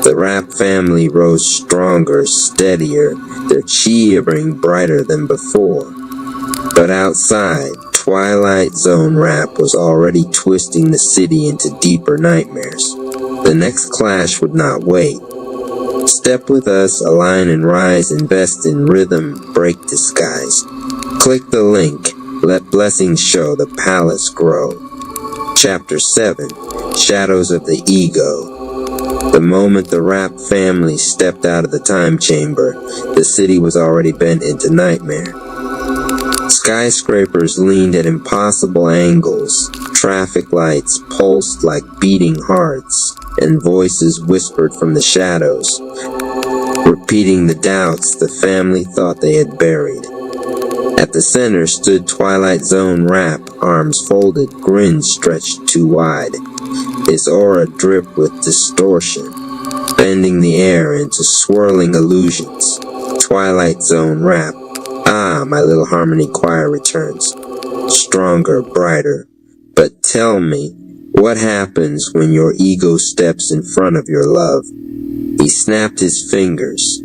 The Rap family rose stronger, steadier, their chi ring brighter than before. But outside, Twilight Zone Rap was already twisting the city into deeper nightmares. The next clash would not wait. Step with us, align and rise, invest in rhythm, break disguise. Click the link, let blessings show the palace grow. Chapter 7, Shadows of the Ego. The moment the Rap family stepped out of the time chamber, the city was already bent into nightmare. Skyscrapers leaned at impossible angles, traffic lights pulsed like beating hearts, and voices whispered from the shadows, repeating the doubts the family thought they had buried. At the center stood Twilight Zone Rap, arms folded, grin stretched too wide. His aura dripped with distortion, bending the air into swirling illusions. Twilight Zone Rap. Ah, my little harmony choir returns, stronger, brighter. But tell me, what happens when your ego steps in front of your love? He snapped his fingers.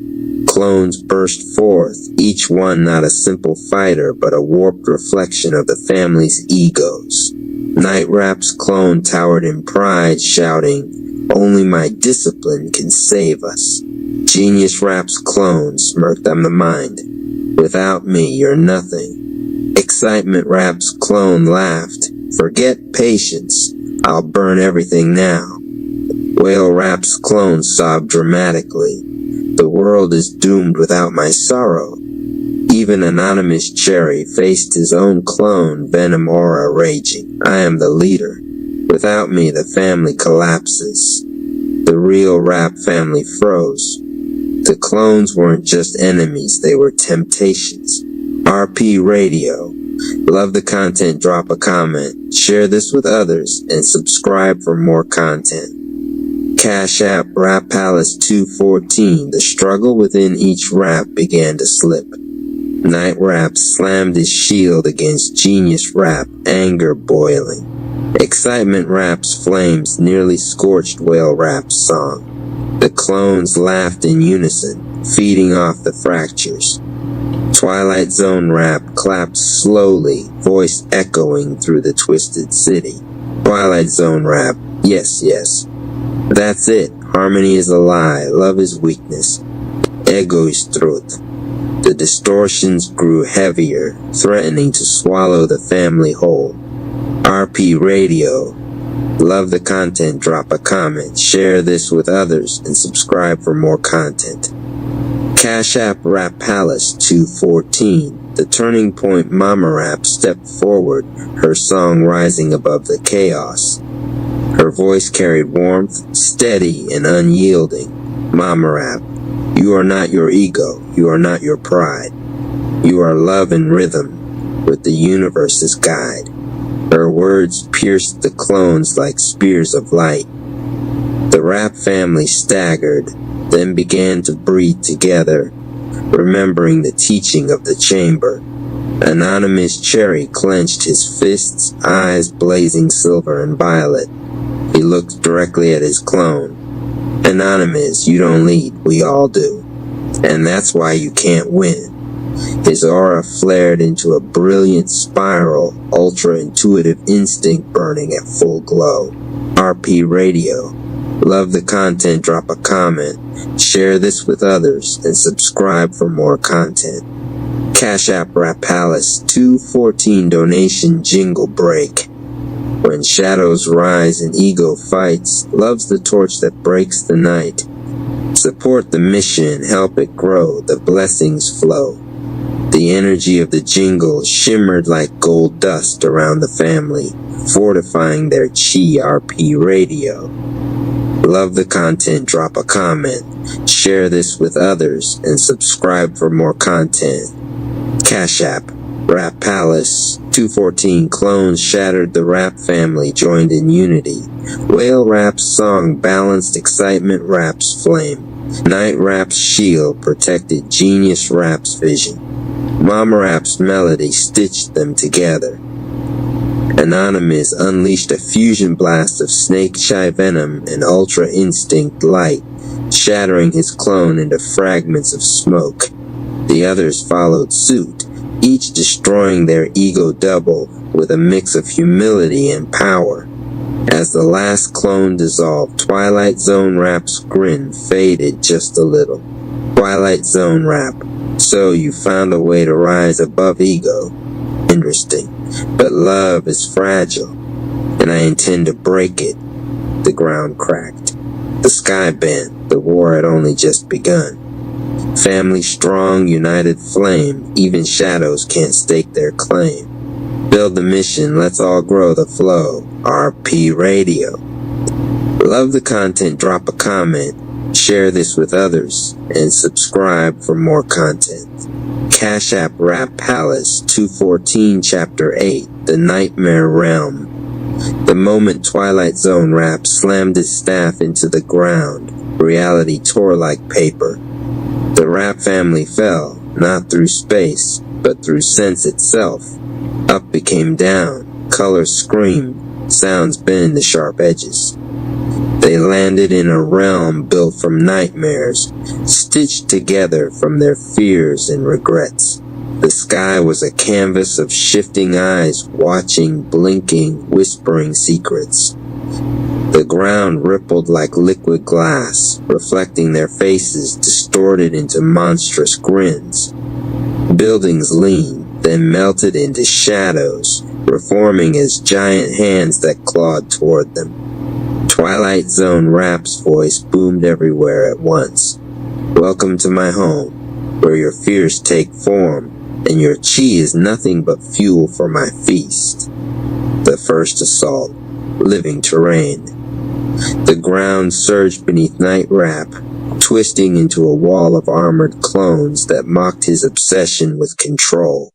Clones burst forth, each one not a simple fighter, but a warped reflection of the family's egos. Night Rap's clone towered in pride, shouting, "Only my discipline can save us." Genius Rap's clone smirked, "I'm the mind. Without me, you're nothing." Excitement Rap's clone laughed, "Forget patience. I'll burn everything now." Whale Rap's clone sobbed dramatically, "The world is doomed without my sorrow." Even Anonymous Cherry faced his own clone, venom aura raging. "I am the leader. Without me, the family collapses." The real Rap family froze. The clones weren't just enemies, they were temptations. RP Radio. Love the content, drop a comment, share this with others, and subscribe for more content. Cash App Rap Palace 214. The struggle within each rap began to slip. Night Rap slammed his shield against Genius Rap, anger boiling. Excitement Rap's flames nearly scorched Whale Rap's song. The clones laughed in unison, feeding off the fractures. Twilight Zone Rap clapped slowly, voice echoing through the twisted city. Twilight Zone Rap, yes, yes. That's it. Harmony is a lie. Love is weakness. Ego is truth. The distortions grew heavier, threatening to swallow the family whole. RP Radio. Love the content, drop a comment, share this with others, and subscribe for more content. Cash App Rap Palace 214. The turning point Mama Rap stepped forward, her song rising above the chaos. Her voice carried warmth, steady and unyielding. Mama Rap, you are not your ego. You are not your pride. You are love and rhythm, with the universe's guide. Her words pierced the clones like spears of light. The Rap family staggered, then began to breathe together, remembering the teaching of the chamber. Anonymous Cherry clenched his fists, eyes blazing silver and violet. He looked directly at his clone. Anonymous, you don't lead, we all do. And that's why you can't win. His aura flared into a brilliant spiral, ultra-intuitive instinct burning at full glow. RP Radio. Love the content, drop a comment, share this with others, and subscribe for more content. Cash App Rap Palace 214 donation jingle break. When shadows rise and ego fights, love's the torch that breaks the night. Support the mission, help it grow, the blessings flow. The energy of the jingle shimmered like gold dust around the family, fortifying their Chi RP Radio. Love the content, drop a comment, share this with others, and subscribe for more content. Cash App, Rap Palace, 214 clones shattered the Rap family, joined in unity. Whale Rap's song balanced excitement Rap's flame. Night Rap's shield protected Genius Rap's vision. Mama Rap's melody stitched them together. Anonymous unleashed a fusion blast of snake chai venom and ultra instinct light, shattering his clone into fragments of smoke. The others followed suit, each destroying their ego double with a mix of humility and power. As the last clone dissolved, Twilight Zone Rap's grin faded just a little. Twilight Zone Rap, so you found a way to rise above ego. Interesting, but love is fragile, and I intend to break it. The ground cracked. The sky bent. The war had only just begun. Family strong, united flame, even shadows can't stake their claim. Build the mission, let's all grow the flow. RP Radio. Love the content, drop a comment, share this with others, and subscribe for more content. Cash App Rap Palace 214 Chapter 8, The Nightmare Realm. The moment Twilight Zone Rap slammed his staff into the ground, reality tore like paper. The Rap family fell, not through space, but through sense itself. Up became down, colors screamed, sounds bend to sharp edges. They landed in a realm built from nightmares, stitched together from their fears and regrets. The sky was a canvas of shifting eyes, watching, blinking, whispering secrets. The ground rippled like liquid glass, reflecting their faces distorted into monstrous grins. Buildings leaned, then melted into shadows, reforming as giant hands that clawed toward them. Twilight Zone Rap's voice boomed everywhere at once. Welcome to my home, where your fears take form, and your chi is nothing but fuel for my feast. The first assault, living terrain. The ground surged beneath Night Rap, twisting into a wall of armored clones that mocked his obsession with control.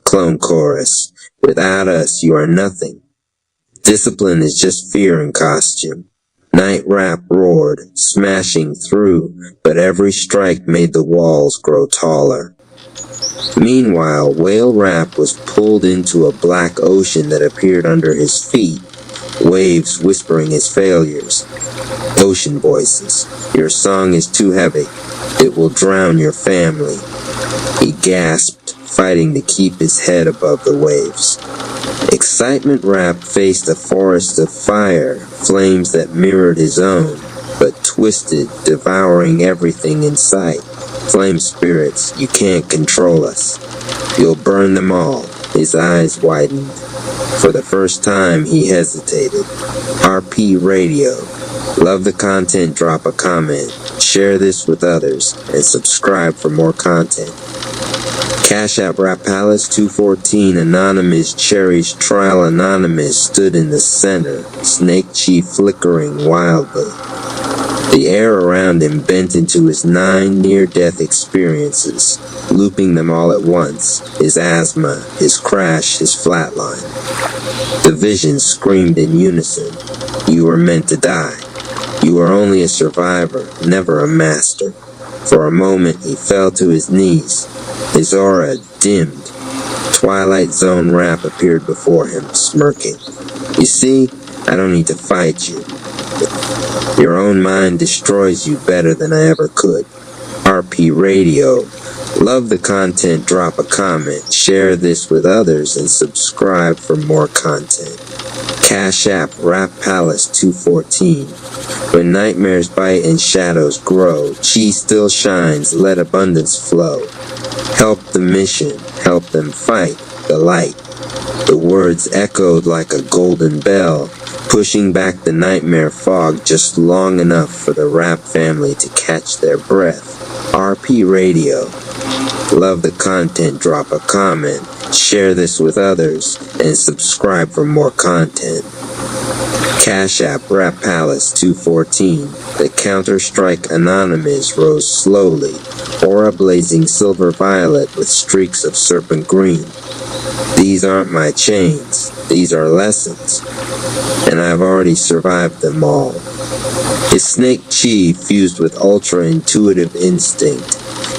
Clone Chorus, without us you are nothing. Discipline is just fear in costume. Night Rap roared, smashing through, but every strike made the walls grow taller. Meanwhile, Whale Rap was pulled into a black ocean that appeared under his feet, waves whispering his failures. Ocean voices, your song is too heavy. It will drown your family. He gasped, fighting to keep his head above the waves. Excitement Rap faced a forest of fire, flames that mirrored his own, but twisted, devouring everything in sight. Flame spirits, you can't control us. You'll burn them all. His eyes widened. For the first time, he hesitated. RP Radio. Love the content, drop a comment, share this with others, and subscribe for more content. Cash App Rap Palace 214 Anonymous Cherish Trial Anonymous stood in the center, Snake Chief flickering wildly. The air around him bent into his 9 near-death experiences, looping them all at once, his asthma, his crash, his flatline. The visions screamed in unison. You were meant to die. You were only a survivor, never a master. For a moment he fell to his knees. His aura dimmed. Twilight Zone Rap appeared before him, smirking. You see, I don't need to fight you. Your own mind destroys you better than I ever could. RP Radio. Love the content, drop a comment, share this with others, and subscribe for more content. Cash App Rap Palace 214. When nightmares bite and shadows grow, chi still shines, let abundance flow. Help the mission, help them fight the light. The words echoed like a golden bell, pushing back the nightmare fog just long enough for the rap family to catch their breath. RP Radio. Love the content, drop a comment, share this with others, and subscribe for more content. Cash App Rap Palace 214. The Counter-Strike Anonymous rose slowly, aura blazing silver violet with streaks of serpent green. These aren't my chains, these are lessons, and I've already survived them all. His snake chi fused with ultra-intuitive instinct,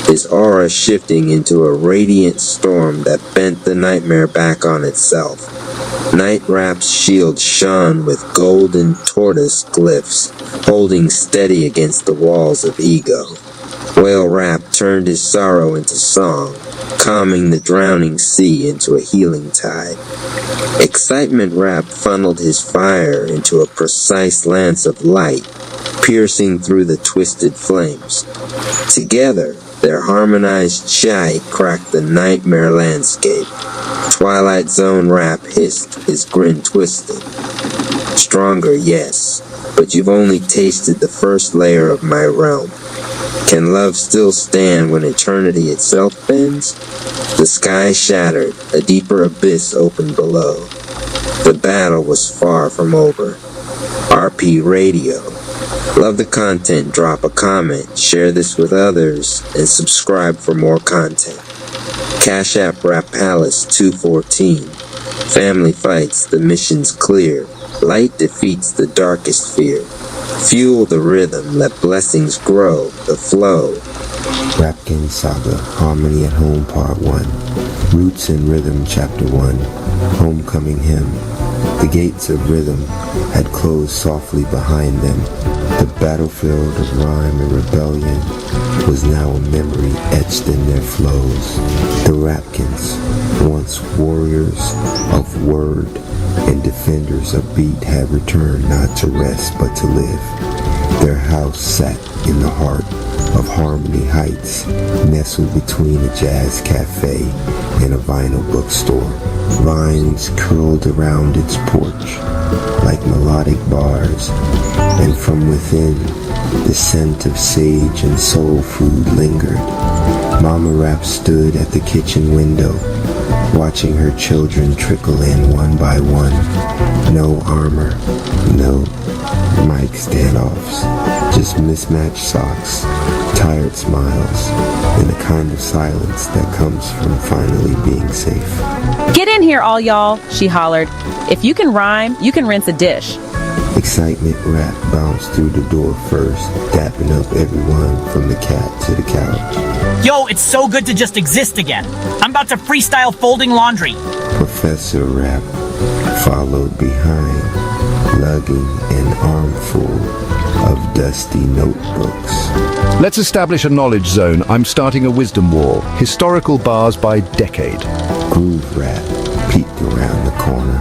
his aura shifting into a radiant storm that bent the nightmare back on itself. Night Rap's shield shone with golden tortoise glyphs, holding steady against the walls of ego. Whale Rap turned his sorrow into song, calming the drowning sea into a healing tide. Excitement Rap funneled his fire into a precise lance of light, piercing through the twisted flames. Together, their harmonized chai cracked the nightmare landscape. Twilight Zone Rap hissed, his grin twisted. Stronger, yes, but you've only tasted the first layer of my realm. Can love still stand when eternity itself bends? The sky shattered, a deeper abyss opened below. The battle was far from over. RP Radio. Love the content, drop a comment, share this with others, and subscribe for more content. Cash App Rap Palace 214. Family fights, the mission's clear. Light defeats the darkest fear. Fuel the rhythm, let blessings grow, the flow. Rapkin Saga, Harmony at Home Part 1. Roots in Rhythm Chapter 1. Homecoming Hymn. The gates of rhythm had closed softly behind them. The battlefield of rhyme and rebellion was now a memory etched in their flows. The Rapkins, once warriors of word and defenders of beat, had returned not to rest but to live. Their house sat in the heart of Harmony Heights, nestled between a jazz cafe and a vinyl bookstore. Vines curled around its porch like melodic bars, and from within the scent of sage and soul food lingered. Mama Rap stood at the kitchen window, watching her children trickle in one by one. No armor, no mic standoffs, just mismatched socks, tired smiles, and the kind of silence that comes from finally being safe. Get in here, all y'all, she hollered. If you can rhyme, you can rinse a dish. Excitement Rap bounced through the door first, dapping up everyone from the cat to the couch. Yo, it's so good to just exist again. I'm about to freestyle folding laundry. Professor Rap followed behind, lugging an armful of dusty notebooks. Let's establish a knowledge zone. I'm starting a wisdom wall. Historical bars by decade. Groove Rap peeked around the corner,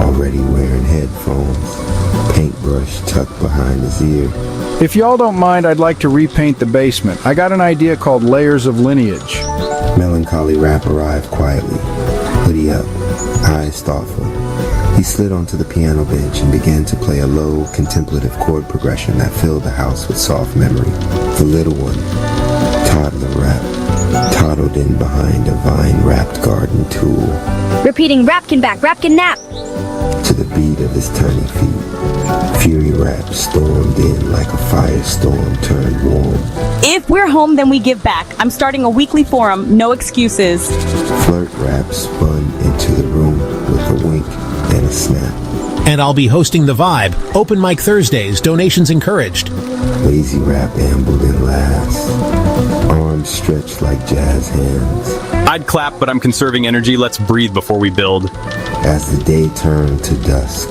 already wearing headphones, paintbrush tucked behind his ear. If y'all don't mind, I'd like to repaint the basement. I got an idea called Layers of Lineage. Melancholy Rap arrived quietly, hoodie up, eyes thoughtful. He slid onto the piano bench and began to play a low, contemplative chord progression that filled the house with soft memory. The little one, Toddler Rap, huddled in behind a vine-wrapped garden tool. Repeating Rapkin back, Rapkin nap. To the beat of his tiny feet, Fury Rap stormed in like a firestorm turned warm. If we're home, then we give back. I'm starting a weekly forum, no excuses. Flirt Rap spun into the room with a wink and a snap. And I'll be hosting The Vibe, Open Mic Thursdays, donations encouraged. Lazy Rap ambled in last, arms stretched like jazz hands. I'd clap, but I'm conserving energy. Let's breathe before we build. As the day turned to dusk,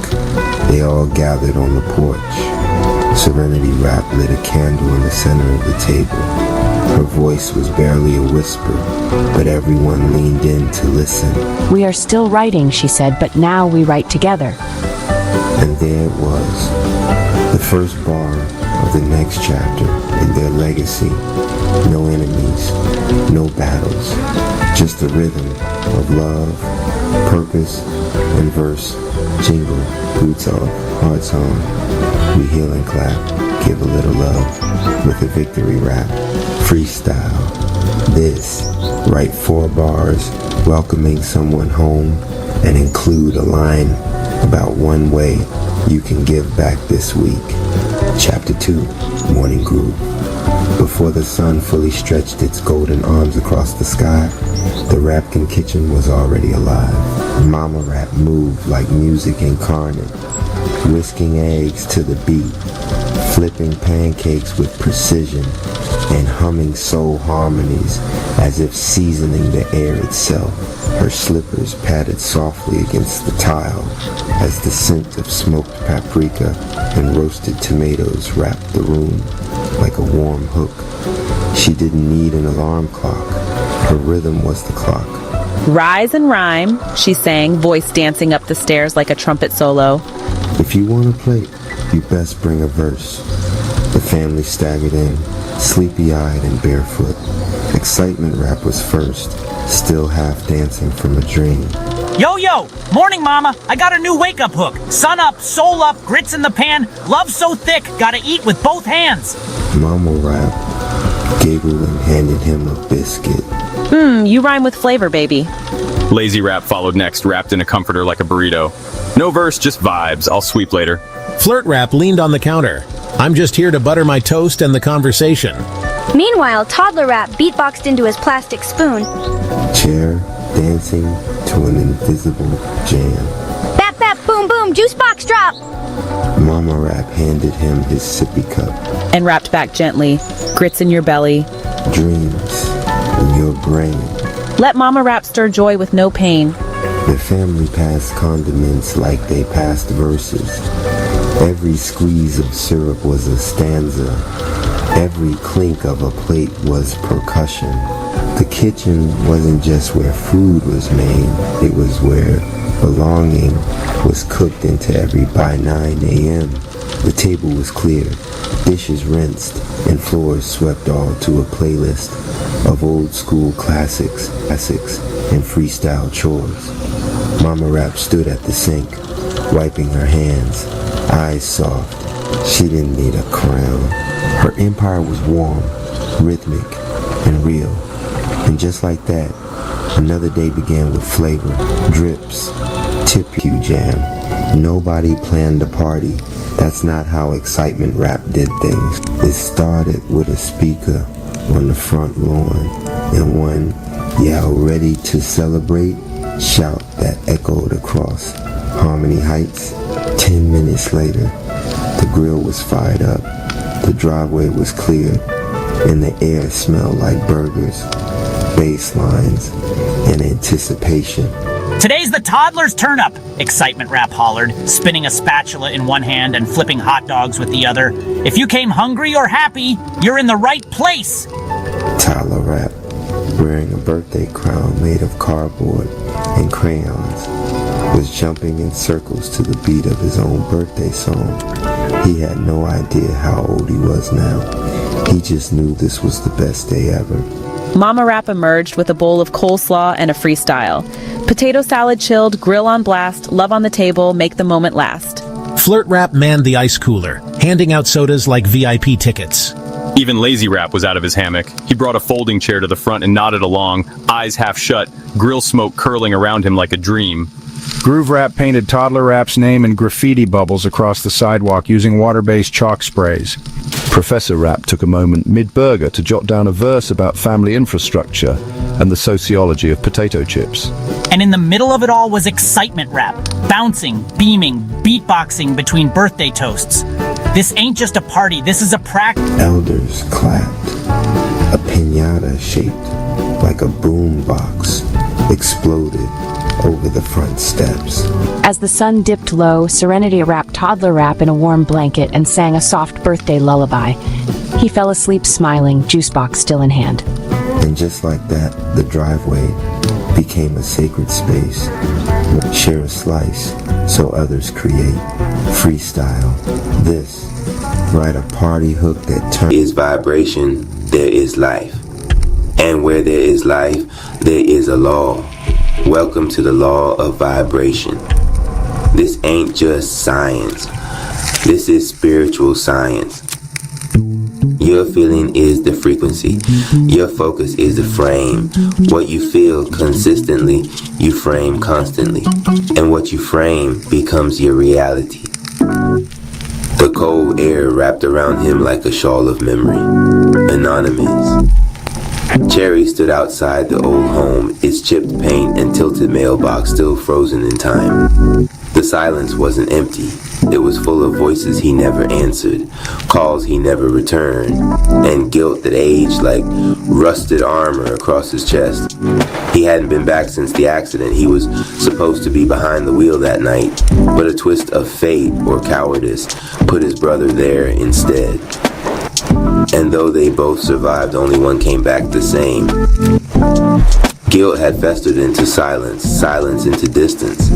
they all gathered on the porch. Serenity Rap lit a candle in the center of the table. Her voice was barely a whisper, but everyone leaned in to listen. We are still writing, she said, but now we write together. And there it was, the first bar of the next chapter in their legacy. No enemies, no battles, just a rhythm of love, purpose, and verse. Jingle, boots off, hearts on. We heal and clap, give a little love with a victory rap. Freestyle. This, write 4 bars, welcoming someone home, and include a line about one way you can give back this week. Chapter 2, Morning Groove. Before the sun fully stretched its golden arms across the sky, the Rapkin kitchen was already alive. Mama Rap moved like music incarnate, whisking eggs to the beat, flipping pancakes with precision, and humming soul harmonies as if seasoning the air itself. Her slippers patted softly against the tile as the scent of smoked paprika and roasted tomatoes wrapped the room like a warm hook. She didn't need an alarm clock. Her rhythm was the clock. Rise and rhyme, she sang, voice dancing up the stairs like a trumpet solo. If you want to play, you best bring a verse. The family staggered in, sleepy-eyed and barefoot. Excitement Rap was first, still half dancing from a dream. Yo, yo! Morning, mama! I got a new wake-up hook. Sun up, soul up, grits in the pan, love so thick, gotta eat with both hands. Mama Rap giggled and handed him a biscuit. You rhyme with flavor, baby. Lazy Rap followed next, wrapped in a comforter like a burrito. No verse, just vibes. I'll sweep later. Flirt Rap leaned on the counter. I'm just here to butter my toast and the conversation. Meanwhile, Toddler Rap beatboxed into his plastic spoon. Chair dancing to an invisible jam. Bap bap boom boom, juice box drop! Mama Rap handed him his sippy cup. And rapped back gently, grits in your belly. Dreams in your brain. Let Mama Rap stir joy with no pain. The family passed condiments like they passed verses. Every squeeze of syrup was a stanza. Every clink of a plate was percussion. The kitchen wasn't just where food was made, it was where belonging was cooked into every by 9 a.m. The table was clear, dishes rinsed, and floors swept all to a playlist of old school classics, and freestyle chores. Mama Rap stood at the sink, wiping her hands, eyes soft. She didn't need a crown. Her empire was warm, rhythmic, and real. And just like that, another day began with flavor, drips, tip-you jam. Nobody planned a party. That's not how Excitement Rap did things. It started with a speaker on the front lawn, and one yell ready to celebrate shout that echoed across Harmony Heights. 10 minutes later, the grill was fired up, the driveway was cleared, and the air smelled like burgers, bass lines, and anticipation. Today's the toddler's turn up, Excitement Rap hollered, spinning a spatula in one hand and flipping hot dogs with the other. If you came hungry or happy, you're in the right place. Tyler Rap, wearing a birthday crown made of cardboard and crayons, was jumping in circles to the beat of his own birthday song. He had no idea how old he was now. He just knew this was the best day ever. Mama Rap emerged with a bowl of coleslaw and a freestyle. Potato salad chilled, grill on blast, love on the table, make the moment last. Flirt Rap manned the ice cooler, handing out sodas like VIP tickets. Even Lazy Rap was out of his hammock. He brought a folding chair to the front and nodded along, eyes half shut, grill smoke curling around him like a dream. Groove Rap painted Toddler Rap's name in graffiti bubbles across the sidewalk using water-based chalk sprays. Professor Rap took a moment mid-burger to jot down a verse about family infrastructure and the sociology of potato chips. And in the middle of it all was Excitement Rap, bouncing, beaming, beatboxing between birthday toasts. This ain't just a party, this is a practice. Elders clapped. A piñata shaped like a boom box exploded over the front steps. As the sun dipped low, Serenity wrapped Toddler Rap in a warm blanket and sang a soft birthday lullaby. He fell asleep smiling, juice box still in hand. And just like that, the driveway became a sacred space. Share a slice so others create. Freestyle. This. Write a party hook that turns. Is vibration, there is life. And where there is life, there is a law. Welcome to the law of vibration. This ain't just science. This is spiritual science. Your feeling is the frequency. Your focus is the frame. What you feel consistently, you frame constantly. And what you frame becomes your reality. The cold air wrapped around him like a shawl of memory. Anonymous. Cherry stood outside the old home, its chipped paint and tilted mailbox still frozen in time. The silence wasn't empty. It was full of voices he never answered, calls he never returned, and guilt that aged like rusted armor across his chest. He hadn't been back since the accident. He was supposed to be behind the wheel that night, but a twist of fate or cowardice put his brother there instead. And though they both survived, only one came back the same. Guilt had festered into silence, silence into distance,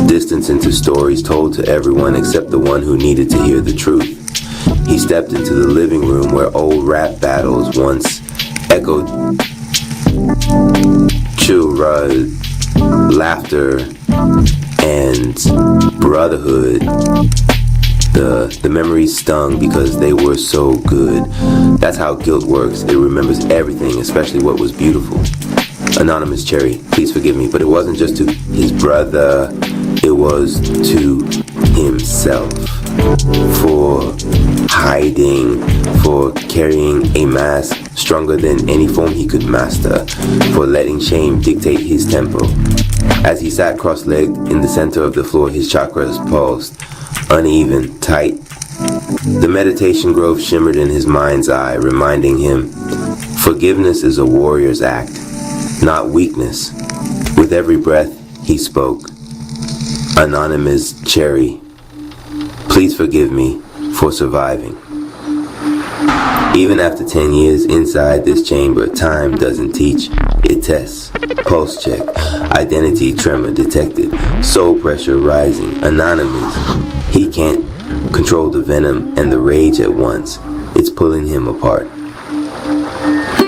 distance into stories told to everyone except the one who needed to hear the truth. He stepped into the living room where old rap battles once echoed chura, laughter, and brotherhood. The memories stung because they were so good. That's how guilt works. It remembers everything, especially what was beautiful. Anonymous Cherry, please forgive me, but it wasn't just to his brother, it was to himself. For hiding, for carrying a mask stronger than any form he could master, for letting shame dictate his tempo. As he sat cross-legged in the center of the floor, his chakras pulsed, uneven, tight. The meditation grove shimmered in his mind's eye, reminding him, forgiveness is a warrior's act, not weakness. With every breath, he spoke. Anonymous Cherry, please forgive me for surviving. Even after 10 years inside this chamber, time doesn't teach, it tests. Pulse check, identity tremor detected, soul pressure rising. Anonymous, he can't control the venom and the rage at once. It's pulling him apart.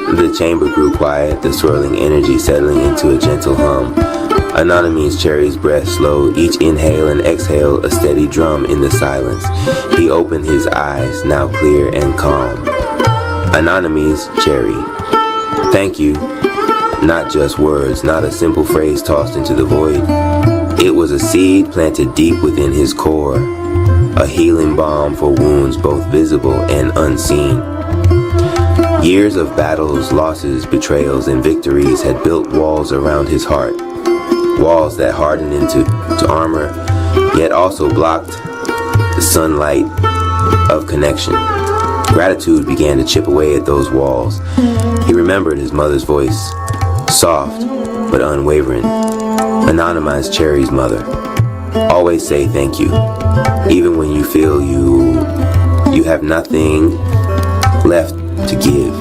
The chamber grew quiet, the swirling energy settling into a gentle hum. Anonymous Cherry's breath slowed, each inhale and exhale a steady drum in the silence. He opened his eyes, now clear and calm. Anonymous Cherry, thank you. Not just words, not a simple phrase tossed into the void. It was a seed planted deep within his core, a healing balm for wounds both visible and unseen. Years of battles, losses, betrayals, and victories had built walls around his heart. Walls that hardened into armor, yet also blocked the sunlight of connection. Gratitude began to chip away at those walls. He remembered his mother's voice, soft but unwavering. Anonymized Cherry's mother. Always say thank you, even when you feel you have nothing left to give.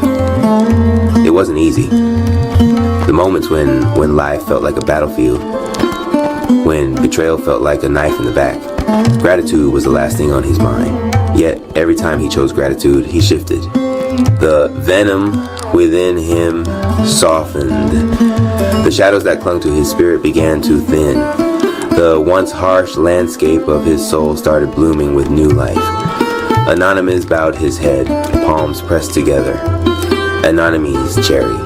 It wasn't easy. The moments when life felt like a battlefield, when betrayal felt like a knife in the back, gratitude was the last thing on his mind. Yet, every time he chose gratitude, he shifted. The venom within him softened. The shadows that clung to his spirit began to thin. The once harsh landscape of his soul started blooming with new life. Anonymous bowed his head, palms pressed together. Anonymous, Cherry.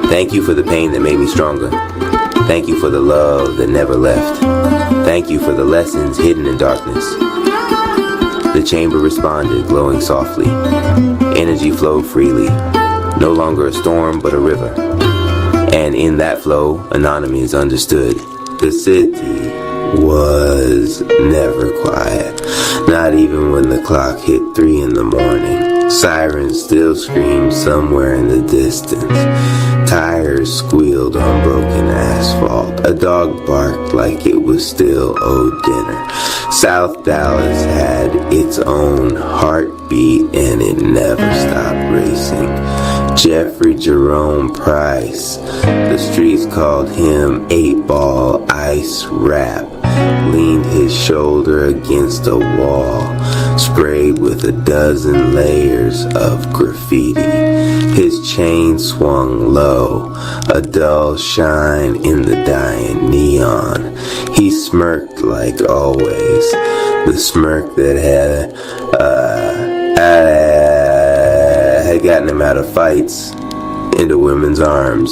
Thank you for the pain that made me stronger. Thank you for the love that never left. Thank you for the lessons hidden in darkness. The chamber responded, glowing softly. Energy flowed freely. No longer a storm, but a river. And in that flow, Anonymous understood. The city was never quiet. Not even when the clock hit 3 in the morning. Sirens still screamed somewhere in the distance. Tires squealed on broken asphalt. A dog barked like it was still owed dinner. South Dallas had its own heartbeat and it never stopped racing. Jeffrey Jerome Price, the streets called him 8-Ball Ice Rap, leaned his shoulder against a wall, sprayed with a dozen layers of graffiti. His chain swung low, a dull shine in the dying neon. He smirked like always, the smirk that had gotten him out of fights, into women's arms,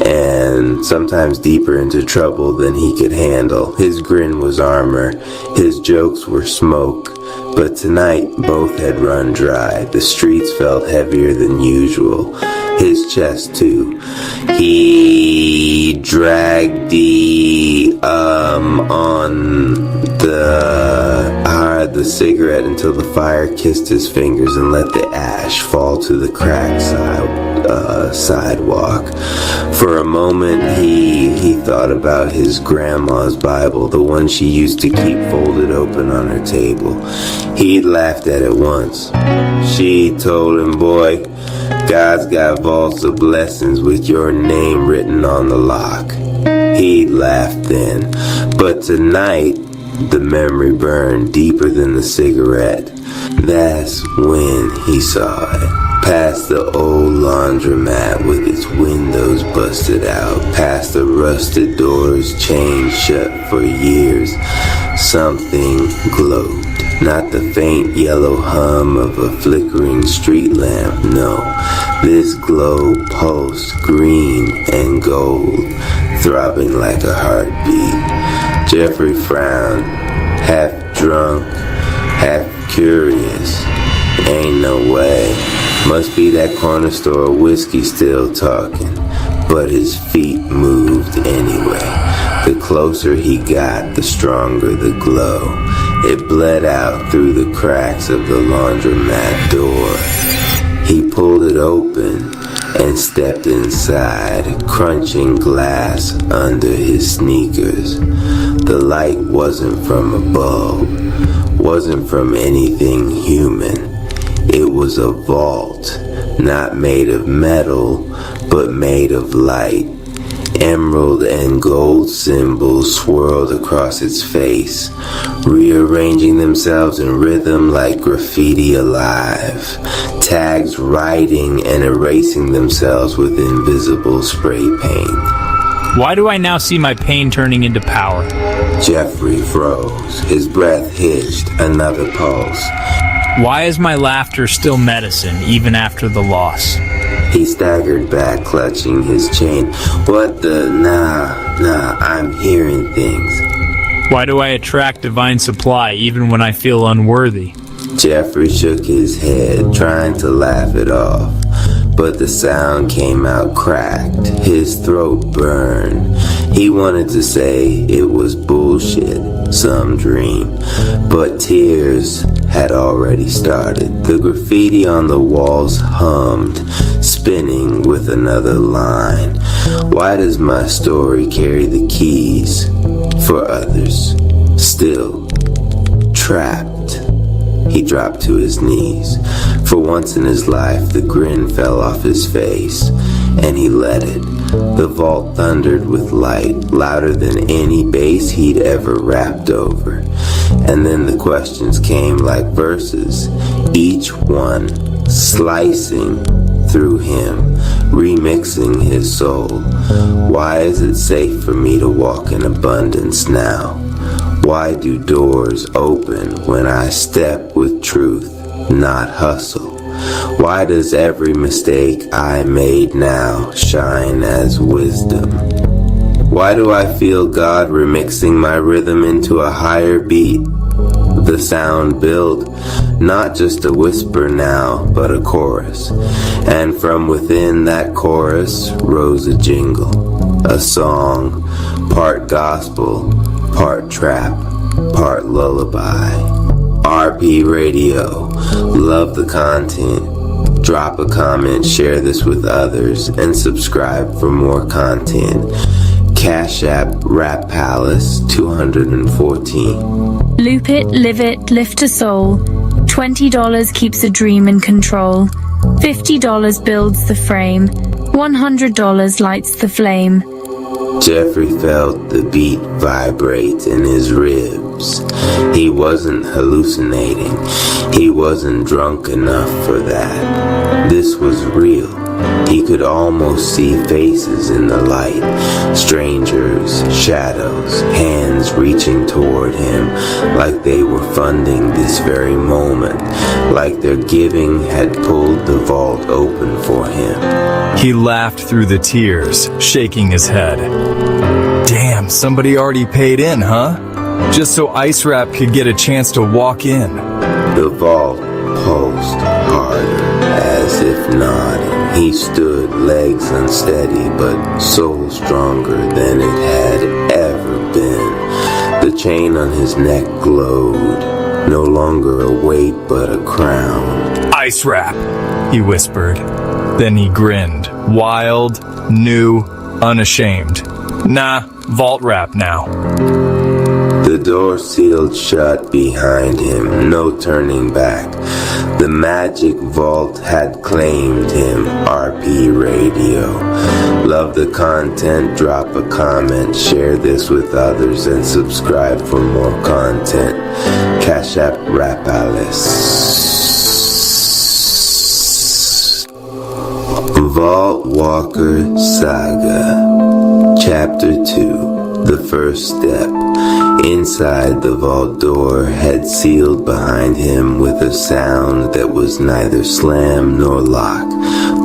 and sometimes deeper into trouble than he could handle. His grin was armor, his jokes were smoke, but tonight both had run dry. The streets felt heavier than usual. His chest too. He dragged the cigarette until the fire kissed his fingers and let the ash fall to the cracked sidewalk. For a moment he thought about his grandma's Bible, the one she used to keep folded open on her table. He'd laughed at it once. She told him, "Boy, God's got vaults of blessings with your name written on the lock." He'd laughed then, but tonight the memory burned deeper than the cigarette. That's when he saw it. Past the old laundromat with its windows busted out, past the rusted doors chained shut for years, something glowed. Not the faint yellow hum of a flickering street lamp, no. This glow pulsed green and gold, throbbing like a heartbeat. Jeffrey frowned, half drunk, half curious. Ain't no way. Must be that corner store whiskey still talking. But his feet moved anyway. The closer he got, the stronger the glow. It bled out through the cracks of the laundromat door. He pulled it open and stepped inside, crunching glass under his sneakers. The light wasn't from a bulb, wasn't from anything human. It was a vault, not made of metal, but made of light. Emerald and gold symbols swirled across its face, rearranging themselves in rhythm like graffiti alive. Tags writing and erasing themselves with invisible spray paint. Why do I now see my pain turning into power? Jeffrey froze. His breath hitched. Another pulse. Why is my laughter still medicine, even after the loss? He staggered back, clutching his chain. What the? Nah, I'm hearing things. Why do I attract divine supply, even when I feel unworthy? Jeffrey shook his head, trying to laugh it off. But the sound came out cracked. His throat burned. He wanted to say it was bullshit, some dream. But tears had already started. The graffiti on the walls hummed, spinning with another line. Why does my story carry the keys for others? Still trapped. He dropped to his knees. For once in his life, the grin fell off his face, and he let it. The vault thundered with light, louder than any bass he'd ever rapped over. And then the questions came like verses, each one slicing through him, remixing his soul. Why is it safe for me to walk in abundance now? Why do doors open when I step with truth? not hustle? Why does every mistake I made now shine as wisdom? Why do I feel God remixing my rhythm into a higher beat? The sound built, not just a whisper now, but a chorus. And from within that chorus rose a jingle, a song, part gospel, part trap, part lullaby. RP Radio, love the content. Drop a comment, share this with others, and subscribe for more content. Cash App Rap Palace 214. Loop it, live it, lift a soul. $20 keeps a dream in control. $50 builds the frame. $100 lights the flame. Jeffrey felt the beat vibrate in his ribs. He wasn't hallucinating. He wasn't drunk enough for that. This was real. He could almost see faces in the light. Strangers, shadows, hands reaching toward him like they were funding this very moment, like their giving had pulled the vault open for him. He laughed through the tears, shaking his head. Damn, somebody already paid in, huh? Just so Ice Rap could get a chance to walk in. The vault pulsed harder, as if nodding. He stood, legs unsteady, but soul stronger than it had ever been. The chain on his neck glowed, no longer a weight but a crown. Ice Rap, he whispered. Then he grinned, wild, new, unashamed. Nah, Vault Rap now. The door sealed shut behind him, no turning back. The magic vault had claimed him. RP Radio. Love the content, drop a comment, share this with others, and subscribe for more content. Cash App Rap Alice. Vault Walker Saga. Chapter 2. The First Step. Inside, the vault door had sealed behind him with a sound that was neither slam nor lock,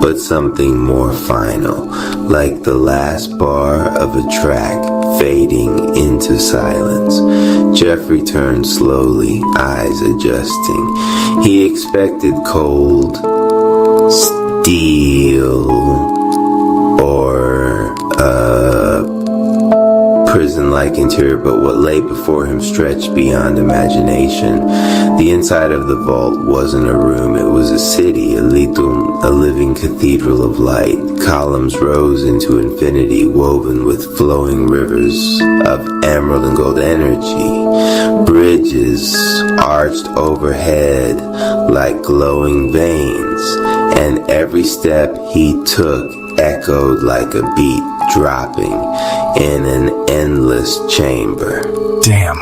but something more final, like the last bar of a track fading into silence. Jeffrey turned slowly, eyes adjusting. He expected cold steel or prison-like interior, but what lay before him stretched beyond imagination. The inside of the vault wasn't a room, it was a city, a living cathedral of light. Columns rose into infinity, woven with flowing rivers of emerald and gold energy. Bridges arched overhead like glowing veins, and every step he took echoed like a beat dropping in an endless chamber. Damn,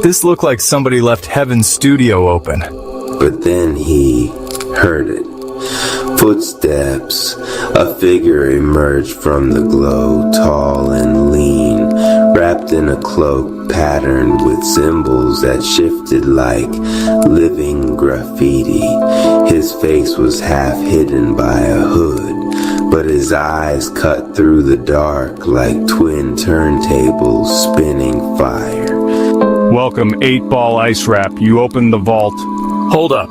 this looked like somebody left Heaven's studio open. But then he heard it. Footsteps. A figure emerged from the glow, tall and lean, wrapped in a cloak patterned with symbols that shifted like living graffiti. His face was half hidden by a hood, but his eyes cut through the dark like twin turntables spinning fire. Welcome, 8-Ball Ice Rap. You opened the vault. Hold up.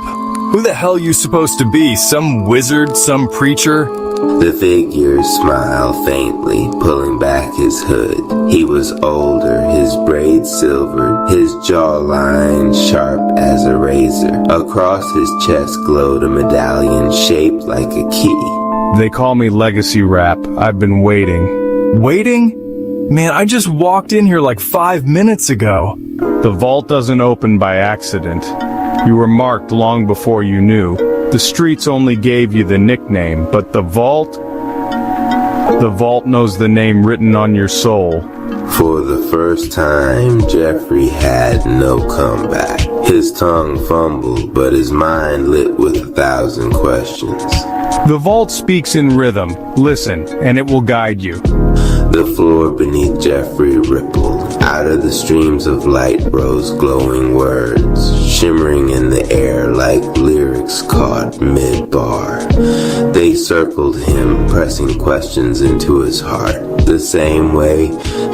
Who the hell you supposed to be? Some wizard? Some preacher? The figure smiled faintly, pulling back his hood. He was older, his braids silvered, his jawline sharp as a razor. Across his chest glowed a medallion shaped like a key. They call me Legacy Rap. I've been waiting. Waiting? Man, I just walked in here like 5 minutes ago. The vault doesn't open by accident. You were marked long before you knew. The streets only gave you the nickname, but the vault knows the name written on your soul. For the first time, Jeffrey had no comeback. His tongue fumbled, but his mind lit with 1,000 questions. The vault speaks in rhythm. Listen, and it will guide you. The floor beneath Jeffrey rippled. Out of the streams of light rose glowing words, shimmering in the air like lyrics caught mid-bar. They circled him, pressing questions into his heart, the same way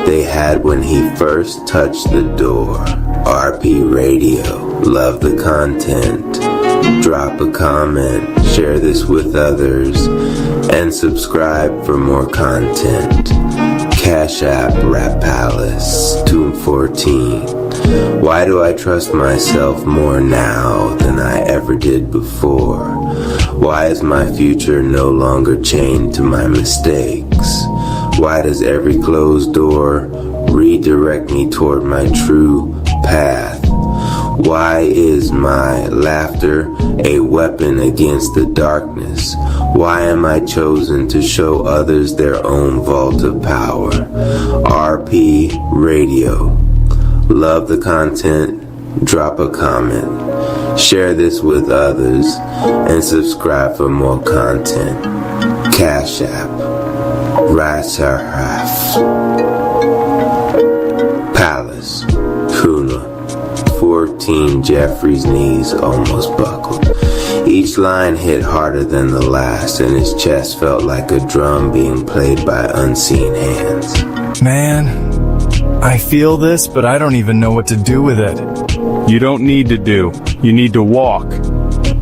they had when he first touched the door. RP Radio, love the content. Drop a comment, share this with others, and subscribe for more content. Cash App Rap Palace 214. Why do I trust myself more now than I ever did before? Why is my future no longer chained to my mistakes? Why does every closed door redirect me toward my true path? Why is my laughter a weapon against the darkness? Why am I chosen to show others their own vault of power? RP Radio. Love the content, drop a comment, share this with others, and subscribe for more content. Cash App, Rasaraf, Palace, Kuna, 14. Jeffrey's knees almost buckled. Each line hit harder than the last, and his chest felt like a drum being played by unseen hands. Man, I feel this, but I don't even know what to do with it. You don't need to do. You need to walk.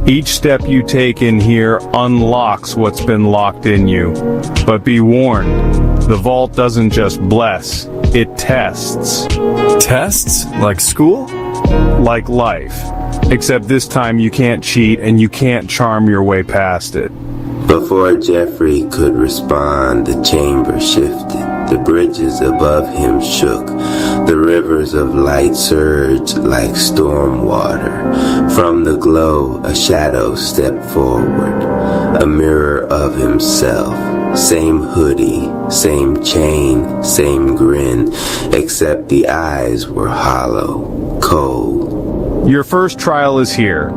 Each step you take in here unlocks what's been locked in you. But be warned, the vault doesn't just bless, it tests. Tests? Like school? Like life. Except this time you can't cheat and you can't charm your way past it. Before Jeffrey could respond, the chamber shifted. The bridges above him shook. The rivers of light surged like storm water. From the glow, a shadow stepped forward. A mirror of himself. Same hoodie, same chain, same grin, except the eyes were hollow, cold. Your first trial is here.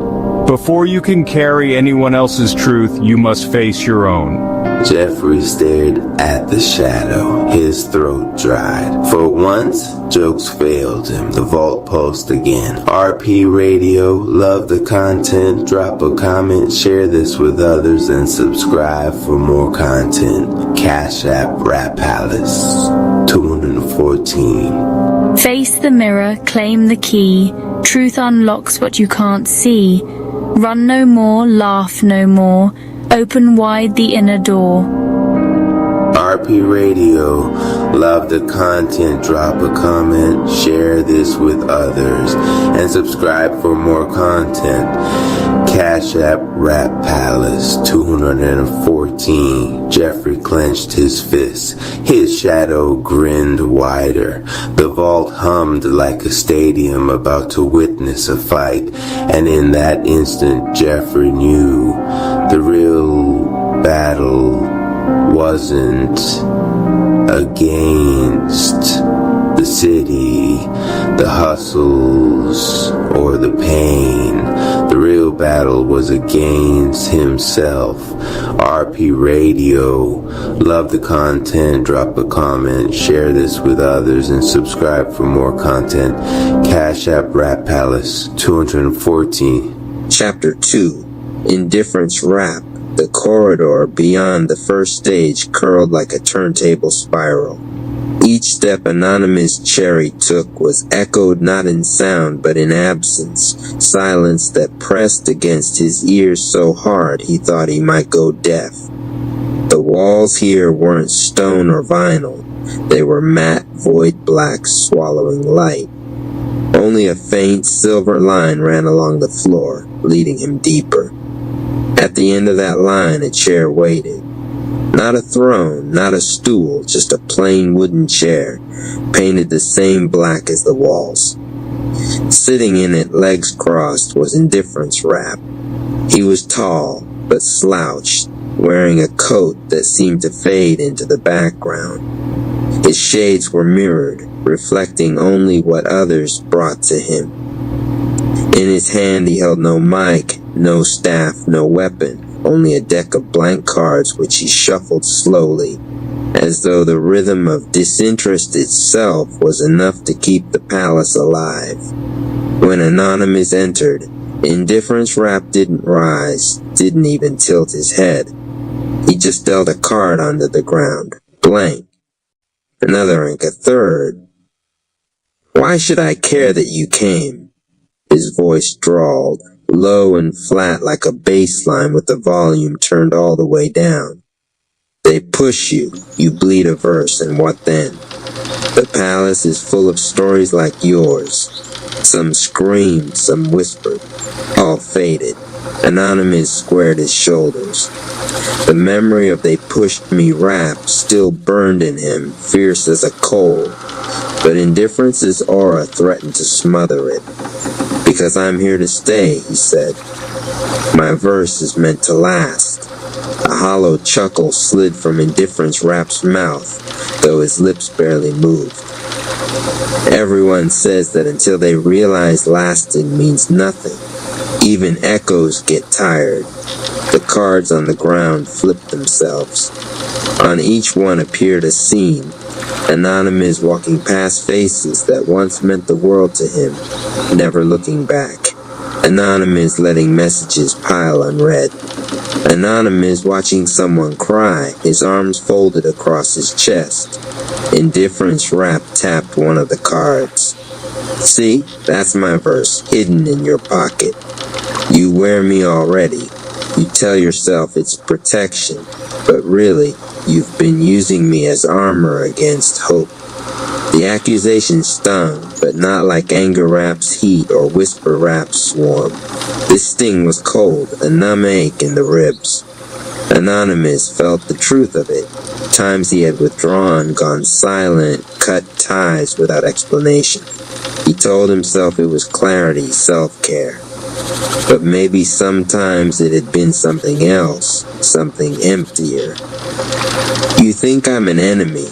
Before you can carry anyone else's truth, you must face your own. Jeffrey stared at the shadow, his throat dried. For once, jokes failed him. The vault pulsed again. RP Radio, love the content, drop a comment, share this with others, and subscribe for more content. Cash App Rap Palace 214. Face the mirror, claim the key. Truth unlocks what you can't see. Run no more, laugh no more. Open wide the inner door. RP Radio, love the content, drop a comment, share this with others, and subscribe for more content. Cash App Rap Palace 214. Jeffrey clenched his fist. His shadow grinned wider. The vault hummed like a stadium about to witness a fight, and in that instant Jeffrey knew the real battle wasn't against the city, the hustles, or the pain. The real battle was against himself. RP Radio, love the content, drop a comment, share this with others, and subscribe for more content. Cash App Rap Palace 214. Chapter 2. Indifference Rap. The corridor beyond the first stage curled like a turntable spiral. Each step Anonymous Cherry took was echoed not in sound but in absence, silence that pressed against his ears so hard he thought he might go deaf. The walls here weren't stone or vinyl. They were matte, void black, swallowing light. Only a faint silver line ran along the floor, leading him deeper. At the end of that line, a chair waited. Not a throne, not a stool, just a plain wooden chair, painted the same black as the walls. Sitting in it, legs crossed, was Indifference Rap. He was tall, but slouched, wearing a coat that seemed to fade into the background. His shades were mirrored, reflecting only what others brought to him. In his hand he held no mic, no staff, no weapon, only a deck of blank cards which he shuffled slowly. as though the rhythm of disinterest itself was enough to keep the palace alive. When Anonymous entered, Indifference Rap didn't rise, didn't even tilt his head. He just dealt a card onto the ground, blank. Another ink, a third. Why should I care that you came? His voice drawled, low and flat like a bass line with the volume turned all the way down. They push you, you bleed a verse, and what then? The palace is full of stories like yours. Some screamed, some whispered, all faded. Anonymous squared his shoulders. The memory of "they pushed me" rap still burned in him, fierce as a coal, but Indifference's aura threatened to smother it. Because I'm here to stay, he said. My verse is meant to last. A hollow chuckle slid from Indifference Rap's mouth, though his lips barely moved. Everyone says that until they realize lasting means nothing, even echoes get tired. The cards on the ground flipped themselves. On each one appeared a scene, Anonymous walking past faces that once meant the world to him, never looking back. Anonymous letting messages pile unread. Anonymous watching someone cry, his arms folded across his chest. Indifference Rap tapped one of the cards. See, that's my verse, hidden in your pocket. You wear me already. You tell yourself it's protection, but really, you've been using me as armor against hope. The accusation stung, but not like Anger Rap's heat or Whisper Rap's swarm. This sting was cold, a numb ache in the ribs. Anonymous felt the truth of it. Times he had withdrawn, gone silent, cut ties without explanation. He told himself it was clarity, self-care. But maybe sometimes it had been something else, something emptier. You think I'm an enemy,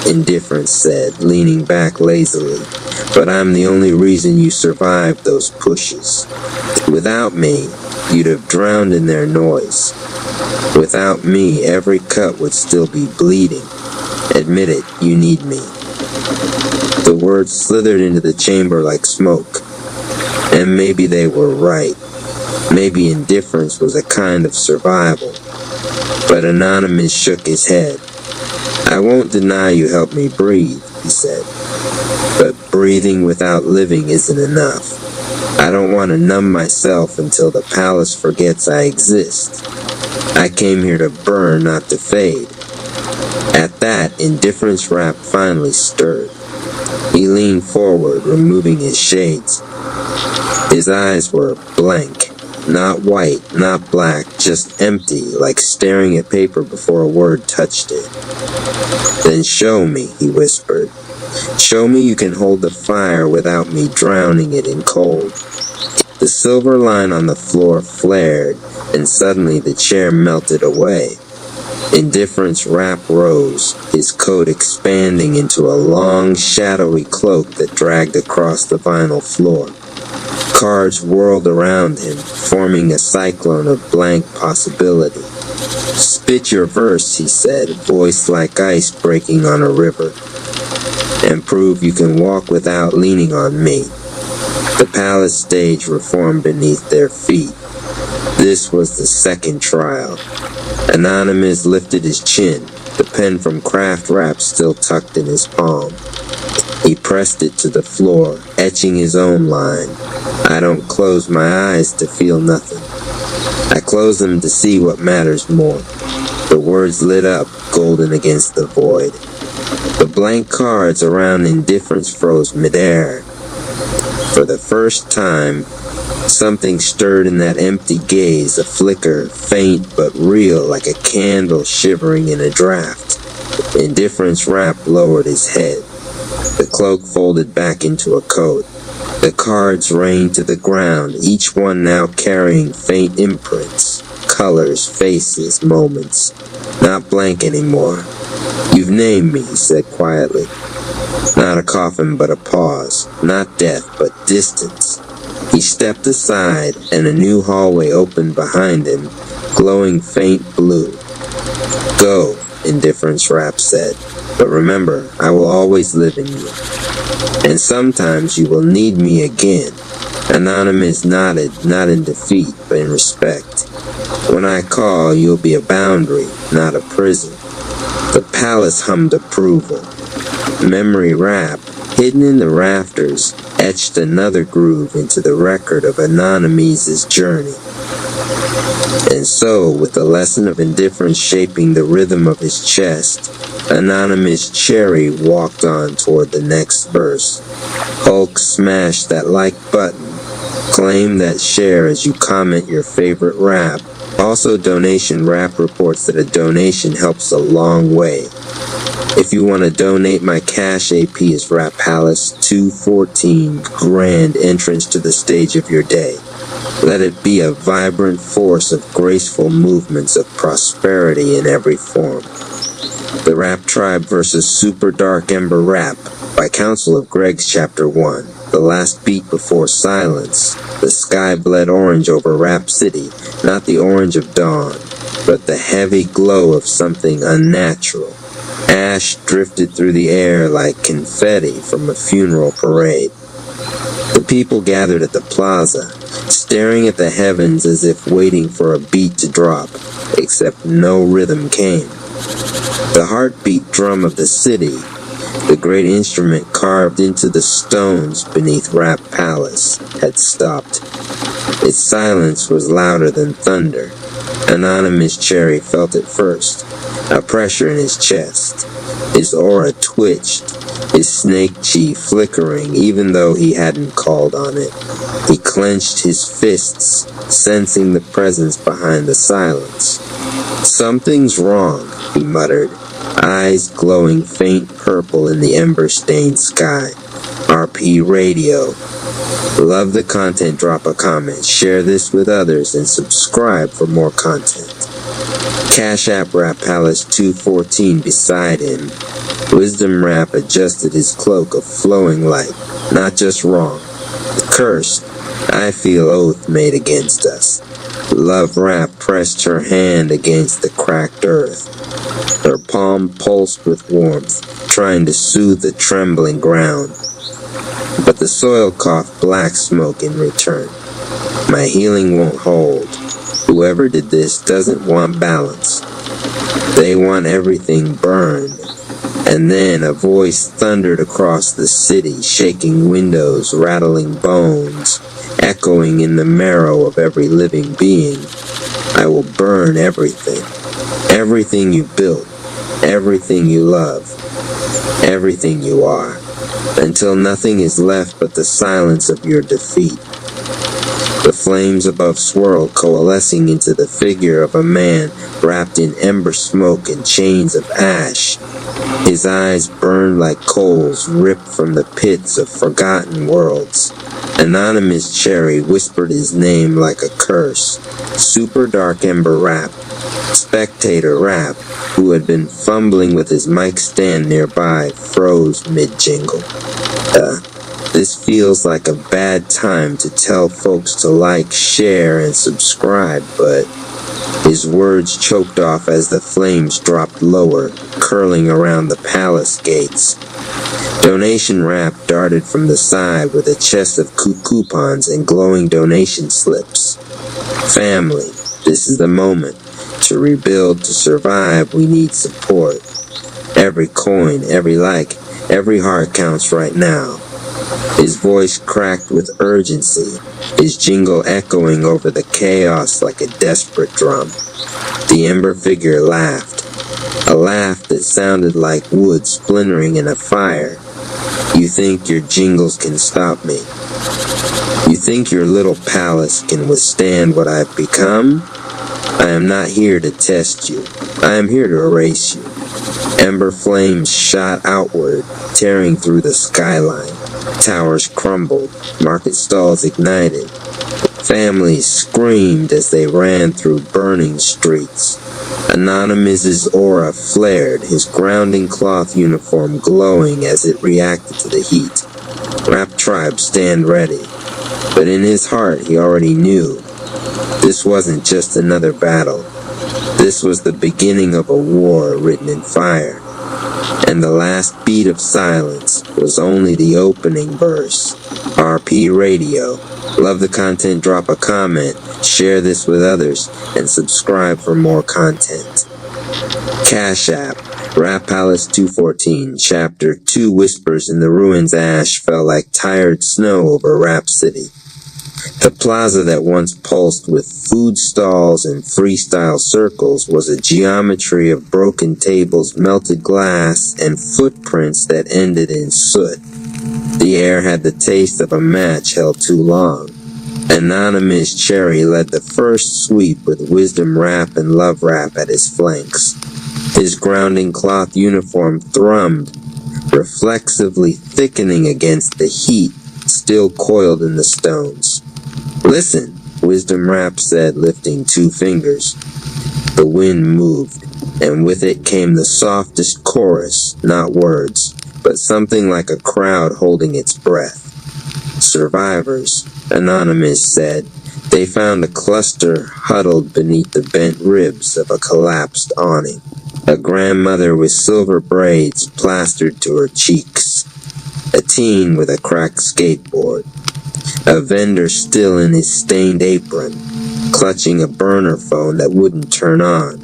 Indifference said, leaning back lazily, but I'm the only reason you survived those pushes. Without me, you'd have drowned in their noise. Without me, every cut would still be bleeding. Admit it, you need me. The words slithered into the chamber like smoke. And maybe they were right. Maybe indifference was a kind of survival. But Anonymous shook his head. I won't deny you helped me breathe, he said. But breathing without living isn't enough. I don't want to numb myself until the palace forgets I exist. I came here to burn, not to fade. At that, Indifference Rap finally stirred. He leaned forward, removing his shades. His eyes were blank. Not white, not black, just empty, like staring at paper before a word touched it. Then show me, he whispered. Show me you can hold the fire without me drowning it in cold. The silver line on the floor flared, and suddenly the chair melted away. Indifference Rap rose, his coat expanding into a long, shadowy cloak that dragged across the vinyl floor. Cards whirled around him, forming a cyclone of blank possibility. Spit your verse, he said, voice like ice breaking on a river, and prove you can walk without leaning on me. The palace stage reformed beneath their feet. This was the second trial. Anonymous lifted his chin, the pen from Craft Rap still tucked in his palm. He pressed it to the floor, etching his own line. I don't close my eyes to feel nothing. I close them to see what matters more. The words lit up, golden against the void. The blank cards around Indifference froze midair. For the first time, something stirred in that empty gaze, a flicker, faint but real, like a candle shivering in a draft. Indifference Rap lowered his head. The cloak folded back into a coat. The cards rained to the ground, each one now carrying faint imprints, colors, faces, moments. Not blank anymore. You've named me, he said quietly. Not a coffin, but a pause. Not death, but distance. He stepped aside, and a new hallway opened behind him, glowing faint blue. Go, Indifference Rap said. But remember, I will always live in you. And sometimes you will need me again. Anonymous nodded, not in defeat, but in respect. When I call, you'll be a boundary, not a prison. The palace hummed approval. Memory Rap, hidden in the rafters, etched another groove into the record of Anonymous' journey. And so, with the lesson of indifference shaping the rhythm of his chest, Anonymous Cherry walked on toward the next verse. Hulk smashed that like button. Claim that share as you comment your favorite rap. Also, Donation Rap reports that a donation helps a long way. If you want to donate, my cash AP is Rap Palace 214, grand entrance to the stage of your day. Let it be a vibrant force of graceful movements of prosperity in every form. The Rap Tribe vs. Super Dark Ember Rap by Council of Greg's Chapter 1. The last beat before silence. The sky bled orange over Rap City, not the orange of dawn, but the heavy glow of something unnatural. Ash drifted through the air like confetti from a funeral parade. The people gathered at the plaza, staring at the heavens as if waiting for a beat to drop, except no rhythm came. The heartbeat drum of the city, the great instrument carved into the stones beneath Rap Palace, had stopped. Its silence was louder than thunder. Anonymous Cherry felt it first, a pressure in his chest. His aura twitched, his snake chi flickering even though he hadn't called on it. He clenched his fists, sensing the presence behind the silence. Something's wrong, he muttered, eyes glowing faint purple in the ember-stained sky. RP Radio. Love the content, drop a comment, share this with others, and subscribe for more content. Cash App Rap Palace 214 beside him. Wisdom Rap adjusted his cloak of flowing light, not just wrong. Cursed, I feel oath made against us. Love Rap pressed her hand against the cracked earth. Her palm pulsed with warmth, trying to soothe the trembling ground. But the soil coughed black smoke in return. My healing won't hold. Whoever did this doesn't want balance. They want everything burned. And then a voice thundered across the city, shaking windows, rattling bones, echoing in the marrow of every living being. I will burn everything. Everything you built. Everything you love. Everything you are. Until nothing is left but the silence of your defeat. The flames above swirled, coalescing into the figure of a man wrapped in ember smoke and chains of ash. His eyes burned like coals ripped from the pits of forgotten worlds. Anonymous Cherry whispered his name like a curse. Super Dark Ember Rap. Spectator Rap, who had been fumbling with his mic stand nearby, froze mid-jingle. This feels like a bad time to tell folks to like, share, and subscribe, but his words choked off as the flames dropped lower, curling around the palace gates. Donation Rap darted from the side with a chest of coupons and glowing donation slips. Family, this is the moment. To rebuild, to survive, we need support. Every coin, every like, every heart counts right now. His voice cracked with urgency, his jingle echoing over the chaos like a desperate drum. The ember figure laughed, a laugh that sounded like wood splintering in a fire. You think your jingles can stop me? You think your little palace can withstand what I've become? I am not here to test you. I am here to erase you. Ember flames shot outward, tearing through the skyline. Towers crumbled, market stalls ignited. Families screamed as they ran through burning streets. Anonymous's aura flared, his grounding cloth uniform glowing as it reacted to the heat. Rap Tribe stand ready. But in his heart he already knew. This wasn't just another battle. This was the beginning of a war written in fire, and the last beat of silence was only the opening verse. RP Radio. Love the content, drop a comment, share this with others, and subscribe for more content. Cash App, Rap Palace 214, Chapter 2 Whispers in the Ruins. Ash fell like tired snow over Rap City. The plaza that once pulsed with food stalls and freestyle circles was a geometry of broken tables, melted glass, and footprints that ended in soot. The air had the taste of a match held too long. Anonymous Cherry led the first sweep with Wisdom Rap and Love Rap at his flanks. His grounding cloth uniform thrummed, reflexively thickening against the heat still coiled in the stones. "Listen," Wisdom Rap said, lifting 2 fingers. The wind moved, and with it came the softest chorus, not words, but something like a crowd holding its breath. "Survivors," Anonymous said. They found a cluster huddled beneath the bent ribs of a collapsed awning. A grandmother with silver braids plastered to her cheeks. A teen with a cracked skateboard. A vendor still in his stained apron, clutching a burner phone that wouldn't turn on.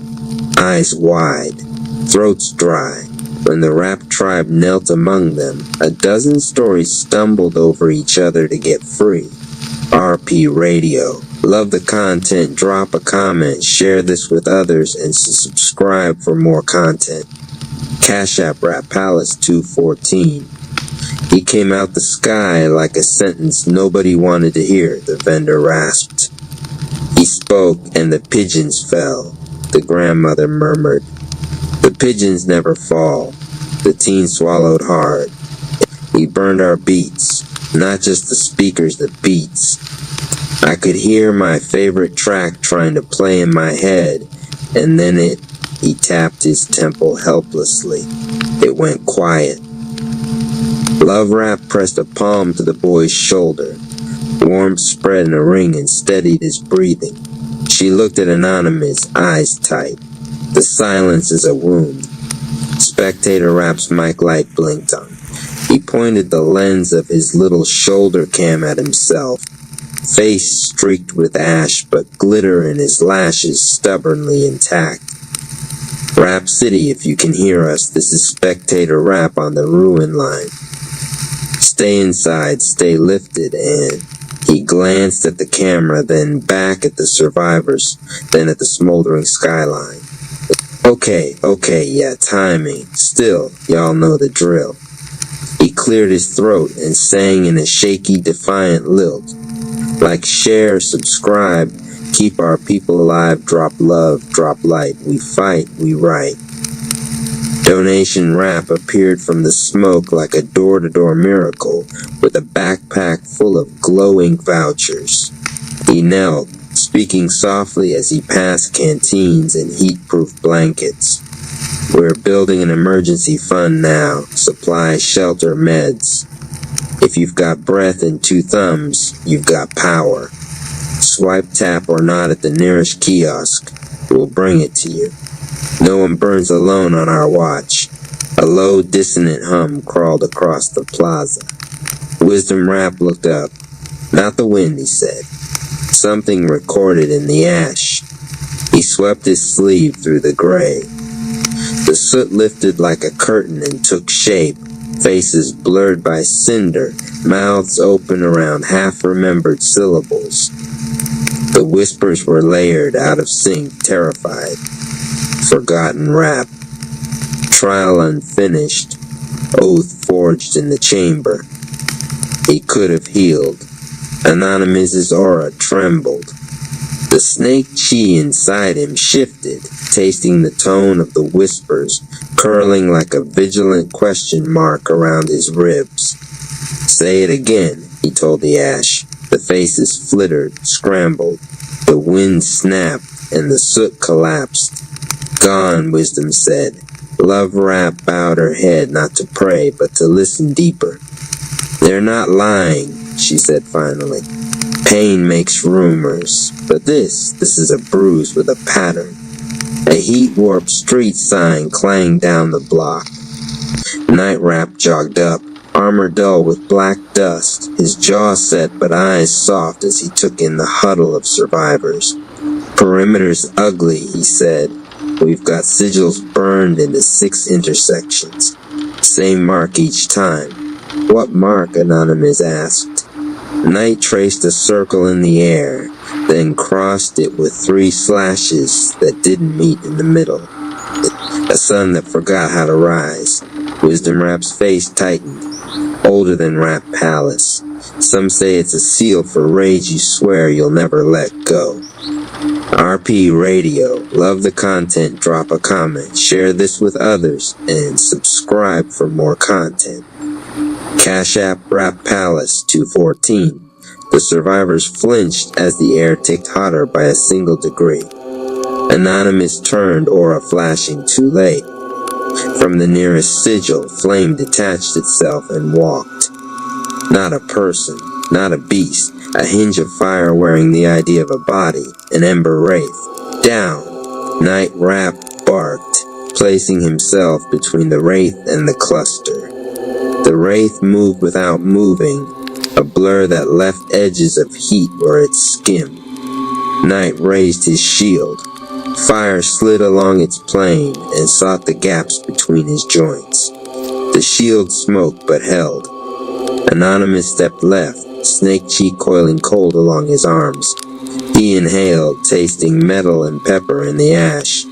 Eyes wide, throats dry. When the rap tribe knelt among them, a dozen stories stumbled over each other to get free. RP Radio. Love the content, drop a comment, share this with others, and subscribe for more content. Cash App Rap Palace 214. He came out the sky like a sentence nobody wanted to hear, the vendor rasped. He spoke and the pigeons fell, the grandmother murmured. The pigeons never fall. The teen swallowed hard. He burned our beats, not just the speakers, the beats. I could hear my favorite track trying to play in my head, and then he tapped his temple helplessly. It went quiet. Love Rap pressed a palm to the boy's shoulder. Warmth spread in a ring and steadied his breathing. She looked at Anonymous, eyes tight. The silence is a wound. Spectator Rap's mic light blinked on. He pointed the lens of his little shoulder cam at himself. Face streaked with ash, but glitter in his lashes stubbornly intact. Rap City, if you can hear us, this is Spectator Rap on the ruin line. Stay inside, stay lifted, and he glanced at the camera, then back at the survivors, then at the smoldering skyline. Okay, yeah, timing. Still, y'all know the drill. He cleared his throat and sang in a shaky, defiant lilt. Like, share, subscribe, keep our people alive, drop love, drop light. We fight, we write. Donation Rap appeared from the smoke like a door-to-door miracle with a backpack full of glowing vouchers. He knelt, speaking softly as he passed canteens and heat-proof blankets. We're building an emergency fund now. Supplies, shelter, meds. If you've got breath and 2 thumbs, you've got power. Swipe, tap, or nod at the nearest kiosk. We'll bring it to you. No one burns alone on our watch. A low, dissonant hum crawled across the plaza. Wisdom Rap looked up. Not the wind, he said. Something recorded in the ash. He swept his sleeve through the gray. The soot lifted like a curtain and took shape, faces blurred by cinder, mouths open around half-remembered syllables. The whispers were layered, out of sync, terrified. Forgotten rap. Trial unfinished. Oath forged in the chamber. He could have healed. Anonymous's aura trembled. The snake chi inside him shifted, tasting the tone of the whispers, curling like a vigilant question mark around his ribs. Say it again, he told the ash. The faces flittered, scrambled. The wind snapped, and the soot collapsed. Gone, Wisdom said. Love Rap bowed her head not to pray, but to listen deeper. They're not lying, she said finally. Pain makes rumors, but this is a bruise with a pattern. A heat-warped street sign clanged down the block. Night Wrap jogged up, armor dull with black dust, his jaw set but eyes soft as he took in the huddle of survivors. Perimeter's ugly, he said. We've got sigils burned into 6 intersections. Same mark each time. What mark? Anonymous asked. Night traced a circle in the air, then crossed it with 3 slashes that didn't meet in the middle. A sun that forgot how to rise. Wisdom Rap's face tightened. Older than Rap Palace. Some say it's a seal for rage you swear you'll never let go. RP Radio. Love the content. Drop a comment. Share this with others. And subscribe for more content. Cash App Rap Palace 214. The survivors flinched as the air ticked hotter by a single degree. Anonymous turned, aura flashing too late. From the nearest sigil, flame detached itself and walked. Not a person, not a beast, a hinge of fire wearing the idea of a body, an ember wraith. Down! Night Wrap barked, placing himself between the wraith and the cluster. The wraith moved without moving, a blur that left edges of heat where it skimmed. Night raised his shield. Fire slid along its plane and sought the gaps between his joints. The shield smoked but held. Anonymous stepped left, snake cheek coiling cold along his arms. He inhaled, tasting metal and pepper in the ash.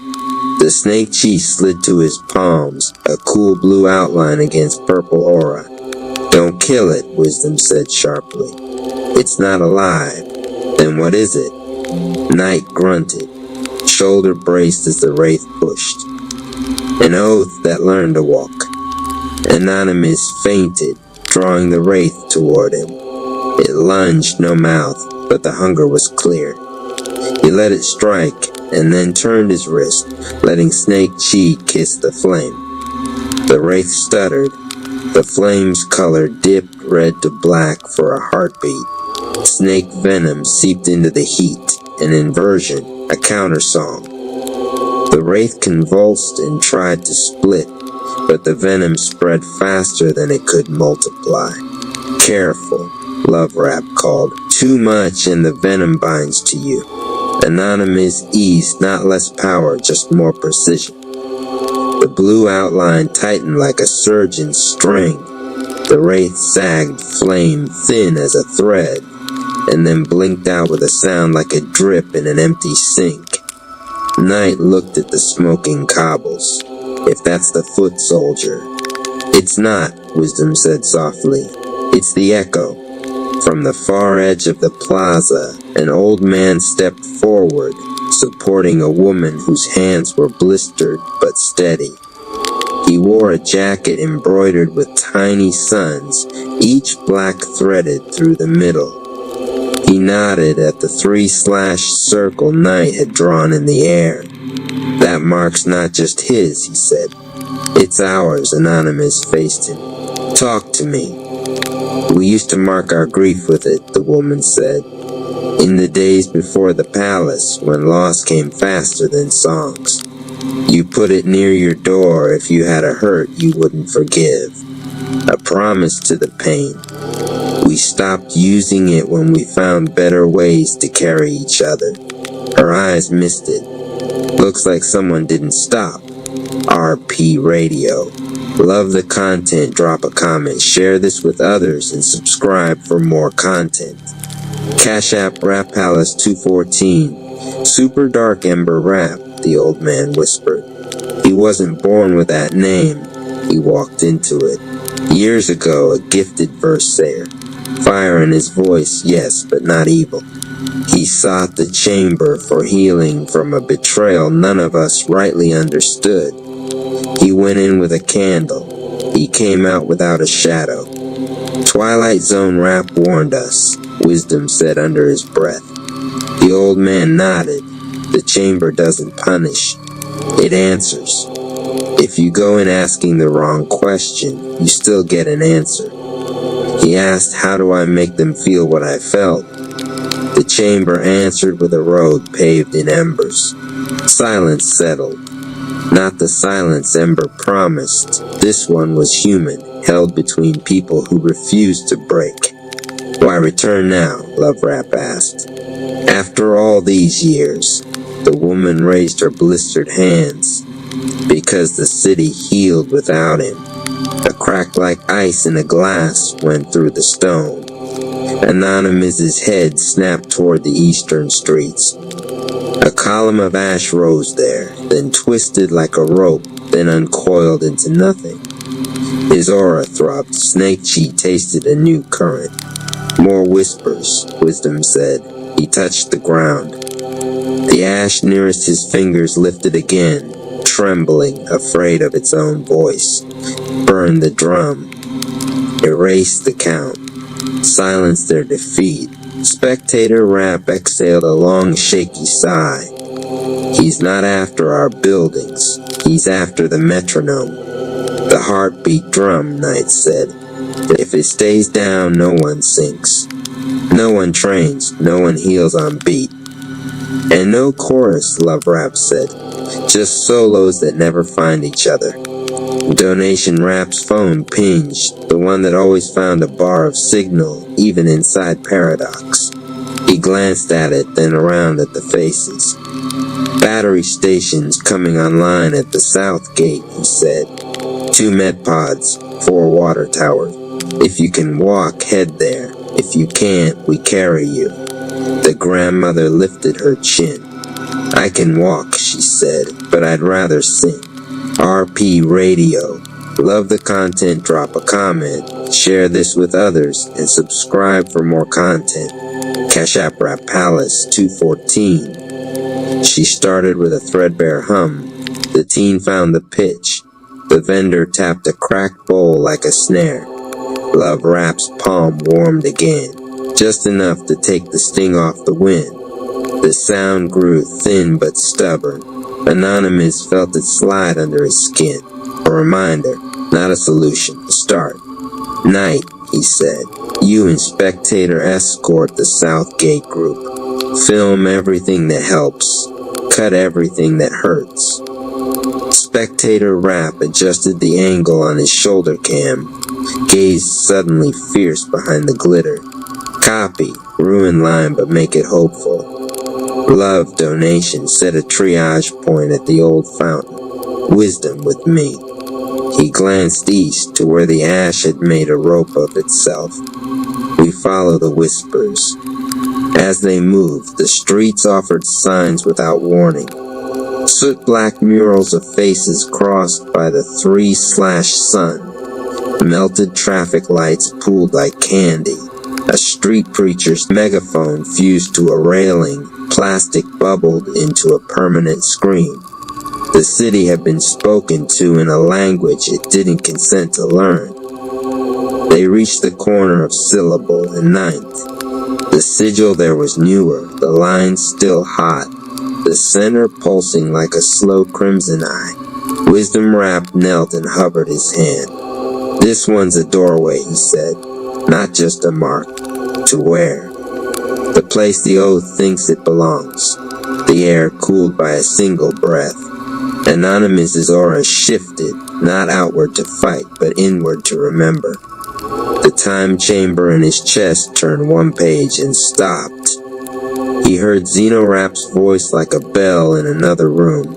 The snake cheek slid to his palms, a cool blue outline against purple aura. Don't kill it, Wisdom said sharply. It's not alive. Then what is it? Night grunted. Shoulder braced as the wraith pushed. An oath that learned to walk. Anonymous fainted, drawing the wraith toward him. It lunged, no mouth, but the hunger was clear. He let it strike, and then turned his wrist, letting Snake Chi kiss the flame. The wraith stuttered. The flame's color dipped red to black for a heartbeat. Snake venom seeped into the heat, an inversion, a countersong. The wraith convulsed and tried to split, but the venom spread faster than it could multiply. Careful, Love Rap called. Too much and the venom binds to you. Anonymous eased, not less power, just more precision. The blue outline tightened like a surgeon's string. The wraith sagged, flame thin as a thread, and then blinked out with a sound like a drip in an empty sink. Night looked at the smoking cobbles. If that's the foot soldier. It's not, Wisdom said softly. It's the echo. From the far edge of the plaza, an old man stepped forward, supporting a woman whose hands were blistered but steady. He wore a jacket embroidered with tiny suns, each black threaded through the middle. He nodded at the 3-slashed circle Night had drawn in the air. That mark's not just his, he said. It's ours, Anonymous faced him. Talk to me. We used to mark our grief with it, the woman said. In the days before the palace, when loss came faster than songs. You put it near your door if you had a hurt you wouldn't forgive. A promise to the pain. We stopped using it when we found better ways to carry each other. Her eyes misted. Looks like someone didn't stop. RP Radio. Love the content, drop a comment, share this with others, and subscribe for more content. Cash App Rap Palace 214. Super Dark Ember Rap, the old man whispered. He wasn't born with that name. He walked into it. Years ago, a gifted versayer. Fire in his voice, yes, but not evil. He sought the chamber for healing from a betrayal none of us rightly understood. He went in with a candle. He came out without a shadow. Twilight Zone Rap warned us, Wisdom said under his breath. The old man nodded. The chamber doesn't punish. It answers. If you go in asking the wrong question, you still get an answer. He asked, how do I make them feel what I felt? The chamber answered with a road paved in embers. Silence settled. Not the silence Ember promised. This one was human, held between people who refused to break. Why return now? Love Rap asked. After all these years, the woman raised her blistered hands. Because the city healed without him. A crack like ice in a glass went through the stone. Anonymous's head snapped toward the eastern streets. A column of ash rose there, then twisted like a rope, then uncoiled into nothing. His aura throbbed. Snake Chi tasted a new current. More whispers, Wisdom said. He touched the ground. The ash nearest his fingers lifted again, trembling, afraid of its own voice. Burned the drum. Erased the count. Silenced their defeat. Spectator Rap exhaled a long, shaky sigh. He's not after our buildings. He's after the metronome. The heartbeat drum, Knight said. If it stays down, no one sinks. No one trains. No one heals on beat. And no chorus, Love Rap said. Just solos that never find each other. Donation Rap's phone pinged, the one that always found a bar of signal, even inside Paradox. He glanced at it, then around at the faces. Battery stations coming online at the south gate, he said. 2 med pods, 4 water towers. If you can walk, head there. If you can't, we carry you. The grandmother lifted her chin. I can walk, she said, but I'd rather sing. RP Radio. Love the content, drop a comment, share this with others, and subscribe for more content. Cash App Rap Palace 214. She started with a threadbare hum. The teen found the pitch. The vendor tapped a cracked bowl like a snare. Love Rap's palm warmed again, just enough to take the sting off the wind. The sound grew thin but stubborn. Anonymous felt it slide under his skin. A reminder, not a solution. A start. Knight, he said. You and Spectator escort the South Gate group. Film everything that helps. Cut everything that hurts. Spectator Rap adjusted the angle on his shoulder cam. Gazed suddenly fierce behind the glitter. Copy. Ruin line but make it hopeful. Love Donation set a triage point at the old fountain. Wisdom with me. He glanced east to where the ash had made a rope of itself. We follow the whispers. As they moved, the streets offered signs without warning. Soot-black murals of faces crossed by the 3/sun. Melted traffic lights pooled like candy. A street preacher's megaphone fused to a railing. Plastic bubbled into a permanent scream. The city had been spoken to in a language it didn't consent to learn. They reached the corner of Syllable and 9th. The sigil there was newer, the lines still hot, the center pulsing like a slow crimson eye. Wisdom Rap knelt and hovered his hand. This one's a doorway, he said, not just a mark. To where? The place the oath thinks it belongs. The air cooled by a single breath. Anonymous's aura shifted, not outward to fight, but inward to remember. The time chamber in his chest turned one page and stopped. He heard Xenorap's voice like a bell in another room.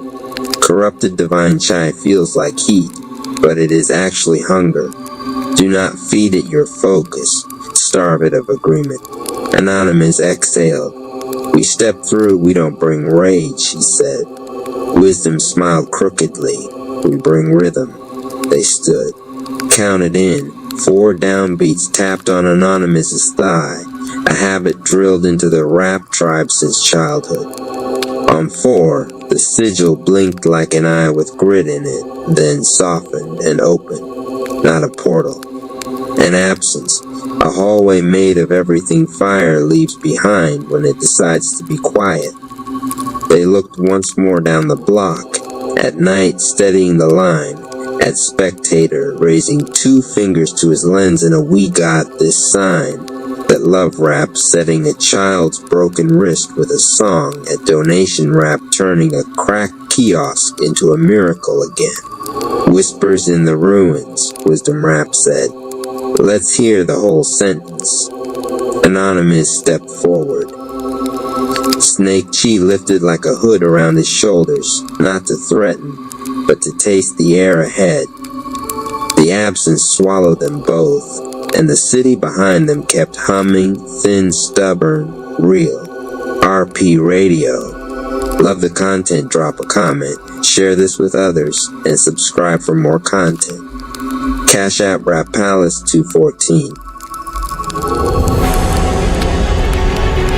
Corrupted divine chai feels like heat, but it is actually hunger. Do not feed it your focus. Starve it of agreement. Anonymous exhaled. We step through, we don't bring rage, he said. Wisdom smiled crookedly. We bring rhythm. They stood. Counted in. 4 downbeats tapped on Anonymous's thigh, a habit drilled into the rap tribe since childhood. On 4, the sigil blinked like an eye with grit in it, then softened and opened. Not a portal. An absence. A hallway made of everything fire leaves behind when it decides to be quiet. They looked once more down the block, at Night steadying the line, at Spectator raising 2 fingers to his lens in a "we got this" sign that at Love Rap setting a child's broken wrist with a song, at Donation Rap turning a cracked kiosk into a miracle again. Whispers in the ruins, Wisdom Rap said. Let's hear the whole sentence. Anonymous stepped forward. Snake Chi lifted like a hood around his shoulders, not to threaten, but to taste the air ahead. The absence swallowed them both, and the city behind them kept humming, thin, stubborn, real. RP Radio. Love the content, drop a comment, share this with others, and subscribe for more content. Cash App Rap Palace 214.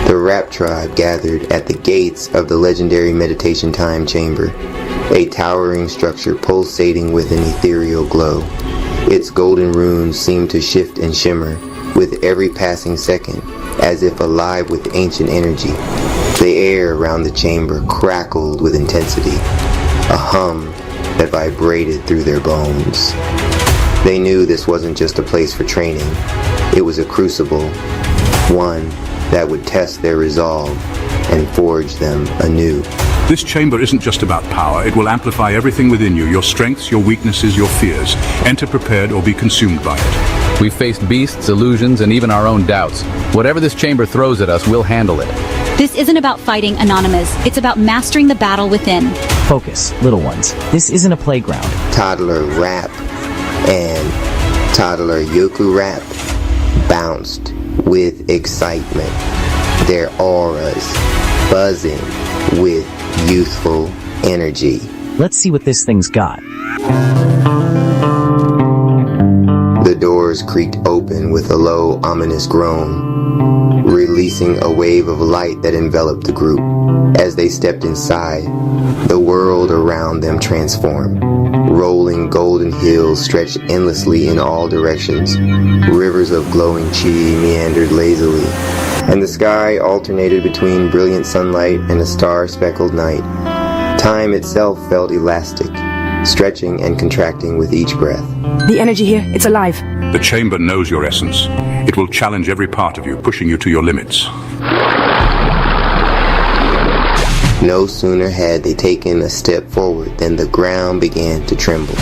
The Rap Tribe gathered at the gates of the legendary Meditation Time Chamber, a towering structure pulsating with an ethereal glow. Its golden runes seemed to shift and shimmer with every passing second, as if alive with ancient energy. The air around the chamber crackled with intensity, a hum that vibrated through their bones. They knew this wasn't just a place for training. It was a crucible, one that would test their resolve and forge them anew. This chamber isn't just about power. It will amplify everything within you, your strengths, your weaknesses, your fears. Enter prepared or be consumed by it. We've faced beasts, illusions, and even our own doubts. Whatever this chamber throws at us, we'll handle it. This isn't about fighting Anonymous. It's about mastering the battle within. Focus, little ones. This isn't a playground. Toddler Rap and Toddler Yoku Rap bounced with excitement, their auras buzzing with youthful energy. Let's see what this thing's got. The doors creaked open with a low, ominous groan, releasing a wave of light that enveloped the group. As they stepped inside, the world around them transformed. Rolling golden hills stretched endlessly in all directions. Rivers of glowing chi meandered lazily, and the sky alternated between brilliant sunlight and a star-speckled night. Time itself felt elastic, stretching and contracting with each breath. The energy here, it's alive. The chamber knows your essence. It will challenge every part of you, pushing you to your limits. No sooner had they taken a step forward than the ground began to tremble.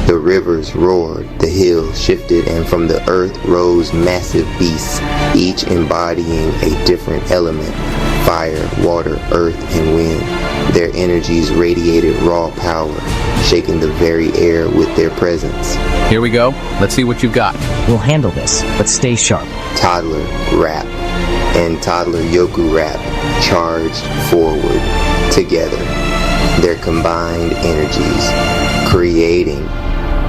The rivers roared, the hills shifted, and from the earth rose massive beasts, each embodying a different element: fire, water, earth, and wind. Their energies radiated raw power, shaking the very air with their presence. Here we go. Let's see what you've got. We'll handle this, but stay sharp. Toddler Rap and Toddler Yoku Rap charged forward together, their combined energies creating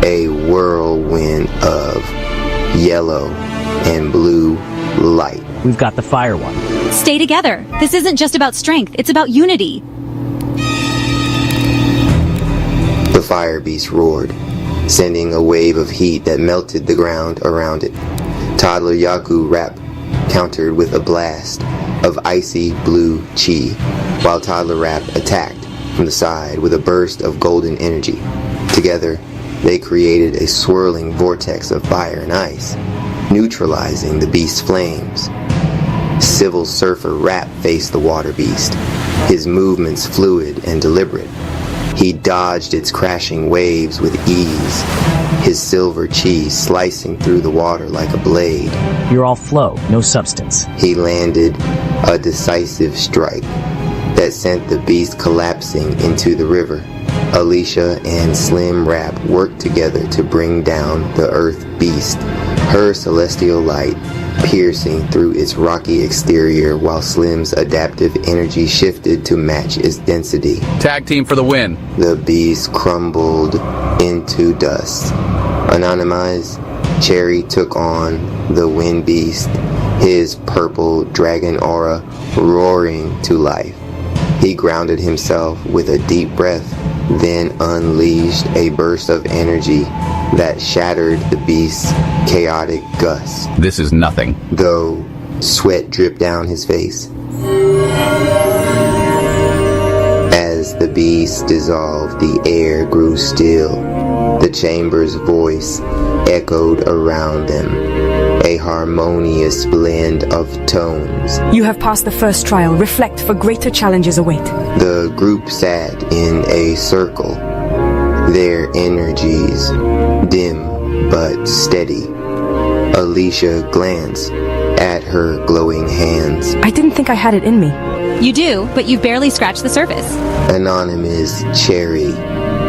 a whirlwind of yellow and blue light. We've got the fire one. Stay together. This isn't just about strength, it's about unity. The fire beast roared, sending a wave of heat that melted the ground around it. Toddler Yaku Rap countered with a blast of icy blue chi, while Toddler Rap attacked from the side with a burst of golden energy. Together, they created a swirling vortex of fire and ice, neutralizing the beast's flames. Civil Surfer Rap faced the water beast, his movements fluid and deliberate. He dodged its crashing waves with ease, his silver chi slicing through the water like a blade. You're all flow, no substance. He landed a decisive strike that sent the beast collapsing into the river. Alicia and Slim Rap worked together to bring down the Earth Beast, her celestial light piercing through its rocky exterior while Slim's adaptive energy shifted to match its density. Tag team for the win. The beast crumbled into dust. Anonymized, Cherry took on the Wind Beast, his purple dragon aura roaring to life. He grounded himself with a deep breath, then unleashed a burst of energy that shattered the beast's chaotic gusts. This is nothing. Though sweat dripped down his face. As the beast dissolved, the air grew still. The chamber's voice echoed around them, a harmonious blend of tones. You have passed the first trial. Reflect, for greater challenges await. The group sat in a circle, their energies dim but steady. Alicia glanced at her glowing hands. I didn't think I had it in me. You do, but you've barely scratched the surface. Anonymous Cherry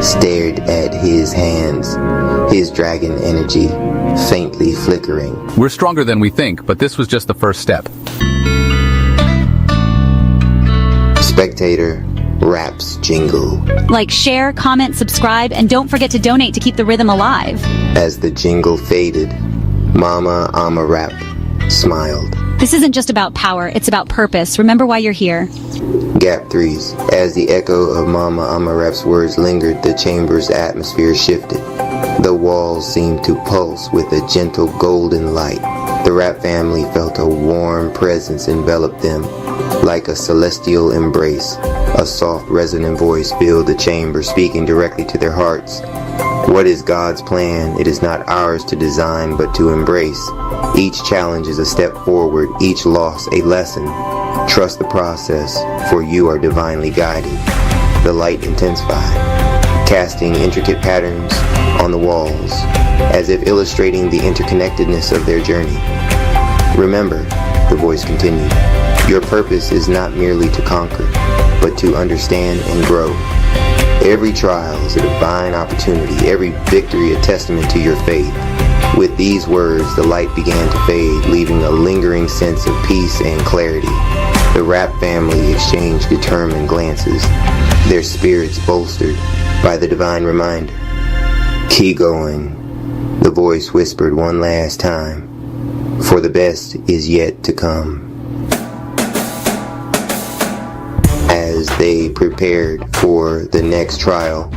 stared at his hands, his dragon energy faintly flickering. We're stronger than we think, but this was just the first step. Spectator raps jingle. Like, share, comment, subscribe, and don't forget to donate to keep the rhythm alive. As the jingle faded, Mama Amarap smiled. This isn't just about power, it's about purpose. Remember why you're here. Gap threes. As the echo of Mama Amarap's words lingered, the chamber's atmosphere shifted. The walls seemed to pulse with a gentle golden light. The Rap family felt a warm presence envelop them, like a celestial embrace. A soft, resonant voice filled the chamber, speaking directly to their hearts. What is God's plan? It is not ours to design, but to embrace. Each challenge is a step forward, each loss a lesson. Trust the process, for you are divinely guided. The light intensified, casting intricate patterns on the walls, as if illustrating the interconnectedness of their journey. Remember, the voice continued, your purpose is not merely to conquer, but to understand and grow. Every trial is a divine opportunity, every victory a testament to your faith. With these words, the light began to fade, leaving a lingering sense of peace and clarity. The Rap family exchanged determined glances, their spirits bolstered by the divine reminder. Keep going, the voice whispered one last time, for the best is yet to come. As they prepared for the next trial,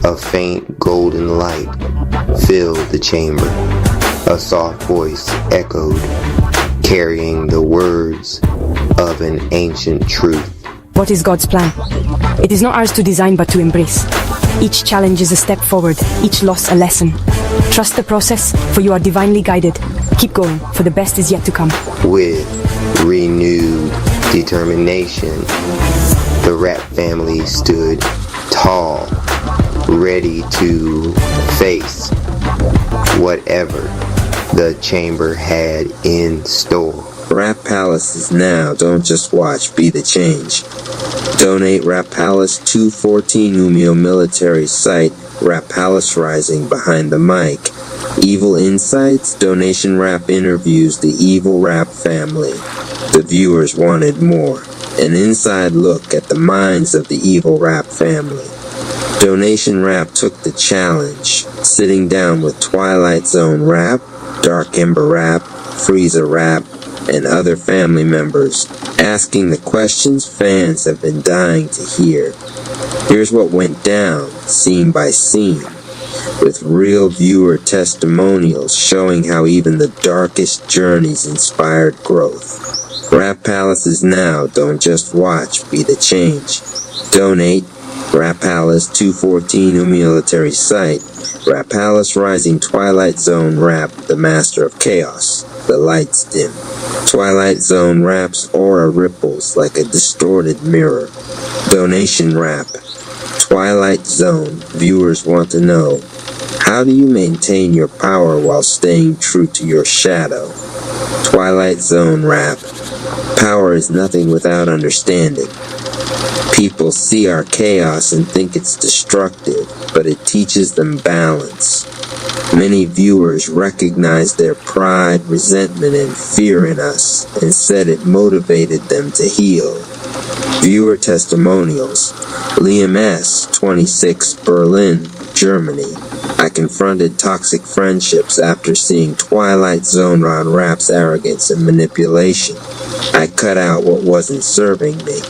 a faint golden light filled the chamber. A soft voice echoed, carrying the words of an ancient truth. What is God's plan? It is not ours to design, but to embrace. Each challenge is a step forward, each loss a lesson. Trust the process, for you are divinely guided. Keep going, for the best is yet to come. With renewed determination, the Rap family stood tall, ready to face whatever the chamber had in store. Rap Palace is now. Don't just watch, be the change. Donate Rap Palace 214 Umio military site. Rap Palace Rising behind the mic. Evil Insights, Donation Rap interviews the Evil Rap family. The viewers wanted more. An inside look at the minds of the Evil Rap family. Donation Rap took the challenge, sitting down with Twilight Zone Rap, Dark Ember Rap, Freezer Rap, and other family members, asking the questions fans have been dying to hear. Here's what went down, scene by scene, with real viewer testimonials showing how even the darkest journeys inspired growth. Rap Palace is now. Don't just watch, be the change. Donate. Rap Palace 214 New military site. Rap Palace Rising Twilight Zone Rap, the master of chaos. The lights dim. Twilight Zone Rap's aura ripples like a distorted mirror. Donation Rap. Twilight Zone. Viewers want to know, how do you maintain your power while staying true to your shadow? Twilight Zone Rap. Power is nothing without understanding. People see our chaos and think it's destructive, but it teaches them balance. Many viewers recognize their pride, resentment, and fear in us and said it motivated them to heal. Viewer testimonials. Liam S., 26, Berlin, Germany. I confronted toxic friendships after seeing Twilight Zone on Rap's arrogance and manipulation. I cut out what wasn't serving me.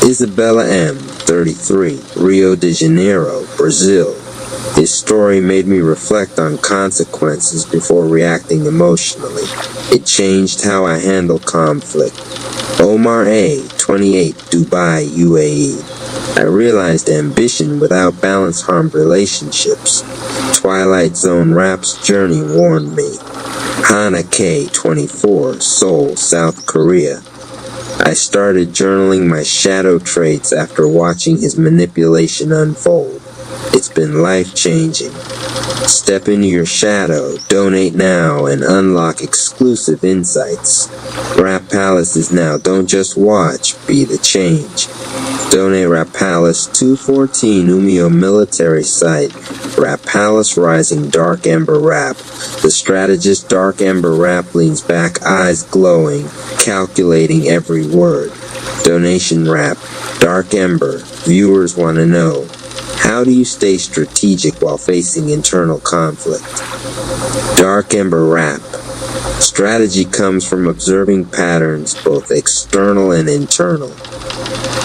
Isabella M., 33, Rio de Janeiro, Brazil. His story made me reflect on consequences before reacting emotionally. It changed how I handle conflict. Omar A., 28, Dubai, UAE. I realized ambition without balance harmed relationships. Twilight Zone Rap's journey warned me. Hana K, 24, Seoul, South Korea. I started journaling my shadow traits after watching his manipulation unfold. It's been life-changing. Step into your shadow, donate now, and unlock exclusive insights. Rap Palace is now. Don't just watch, be the change. Donate Rap Palace 214 Umio military site. Rap Palace Rising Dark Ember Rap. The strategist Dark Ember Rap leans back, eyes glowing, calculating every word. Donation Rap. Dark Ember. Viewers want to know. How do you stay strategic while facing internal conflict? Dark Ember Rap. Strategy comes from observing patterns, both external and internal.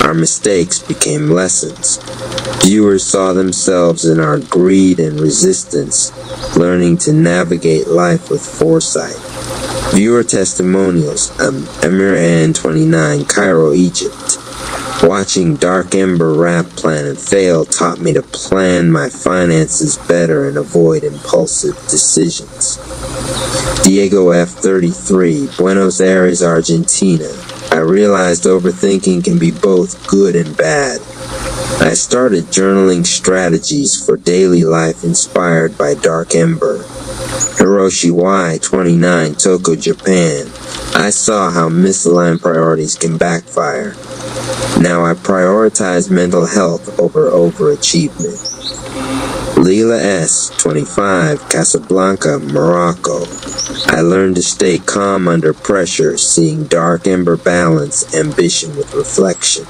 Our mistakes became lessons. Viewers saw themselves in our greed and resistance, learning to navigate life with foresight. Viewer testimonials. Amir N29, Cairo, Egypt. Watching Dark Ember Rap plan and fail taught me to plan my finances better and avoid impulsive decisions. Diego F33, Buenos Aires, Argentina. I realized overthinking can be both good and bad. I started journaling strategies for daily life inspired by Dark Ember. Hiroshi Y, 29, Tokyo, Japan. I saw how misaligned priorities can backfire. Now I prioritize mental health over overachievement. Leela S, 25, Casablanca, Morocco. I learned to stay calm under pressure, seeing Dark Ember balance ambition with reflection.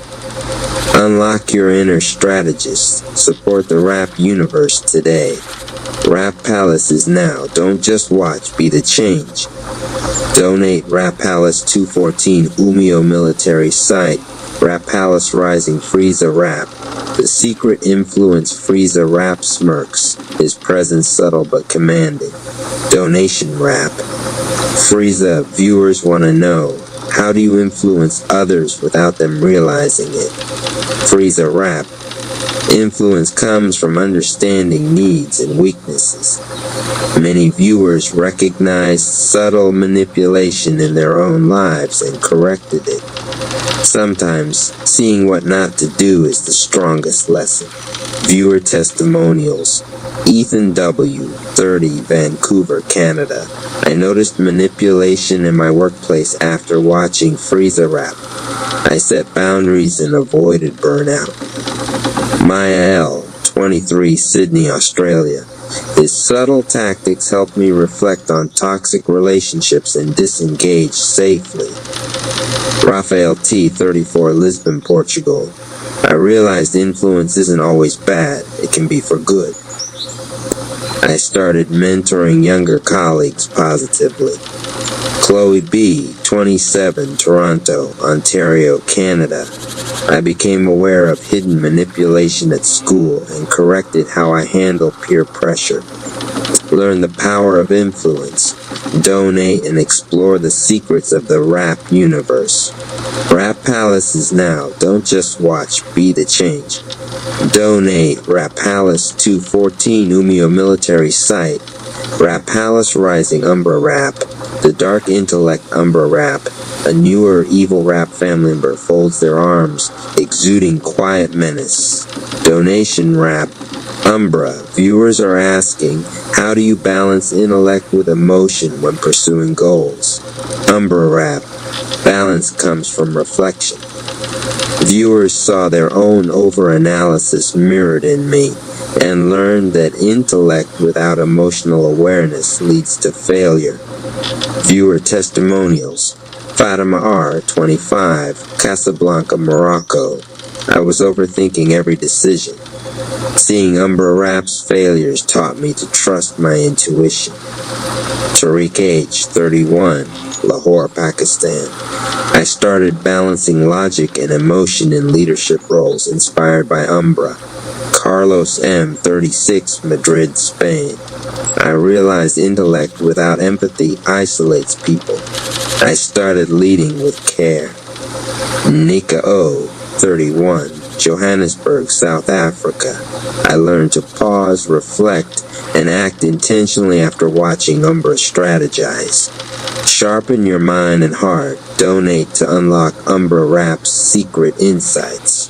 Unlock your inner strategist. Support the rap universe today. Rap Palace is now. Don't just watch, be the change. Donate Rap Palace 214 Umio military site. Rap Palace Rising Frieza Rap. The secret influence Frieza Rap smirks, his presence subtle but commanding. Donation Rap. Frieza, viewers want to know, how do you influence others without them realizing it? Frieza Rap. Influence comes from understanding needs and weaknesses. Many viewers recognized subtle manipulation in their own lives and corrected it. Sometimes, seeing what not to do is the strongest lesson. Viewer testimonials. Ethan W., 30, Vancouver, Canada. I noticed manipulation in my workplace after watching Frieza Rap. I set boundaries and avoided burnout. Maya L., 23, Sydney, Australia. His subtle tactics helped me reflect on toxic relationships and disengage safely. Rafael T., 34, Lisbon, Portugal. I realized influence isn't always bad, it can be for good. I started mentoring younger colleagues positively. Chloe B., 27, Toronto, Ontario, Canada. I became aware of hidden manipulation at school and corrected how I handle peer pressure. Learn the power of influence. Donate and explore the secrets of the rap universe. Rap Palace is now. Don't just watch, be the change. Donate Rap Palace 214 Umio military site. Rap Palace Rising Umbra Rap. The Dark Intellect Umbra Rap. A newer evil rap family member folds their arms, exuding quiet menace. Donation Rap. Umbra. Viewers are asking, how do you balance intellect with emotion when pursuing goals? Umbra Rap. Balance comes from reflection. Viewers saw their own overanalysis mirrored in me and learned that intellect without emotional awareness leads to failure. Viewer testimonials. Fatima R., 25, Casablanca, Morocco. I was overthinking every decision. Seeing Umbra Rap's failures taught me to trust my intuition. Tariq H., 31, Lahore, Pakistan. I started balancing logic and emotion in leadership roles inspired by Umbra. Carlos M., 36, Madrid, Spain. I realized intellect without empathy isolates people. I started leading with care. Nika O., 31, Johannesburg, South Africa. I learned to pause, reflect, and act intentionally after watching Umbra strategize. Sharpen your mind and heart. Donate to unlock Umbra Rap's secret insights.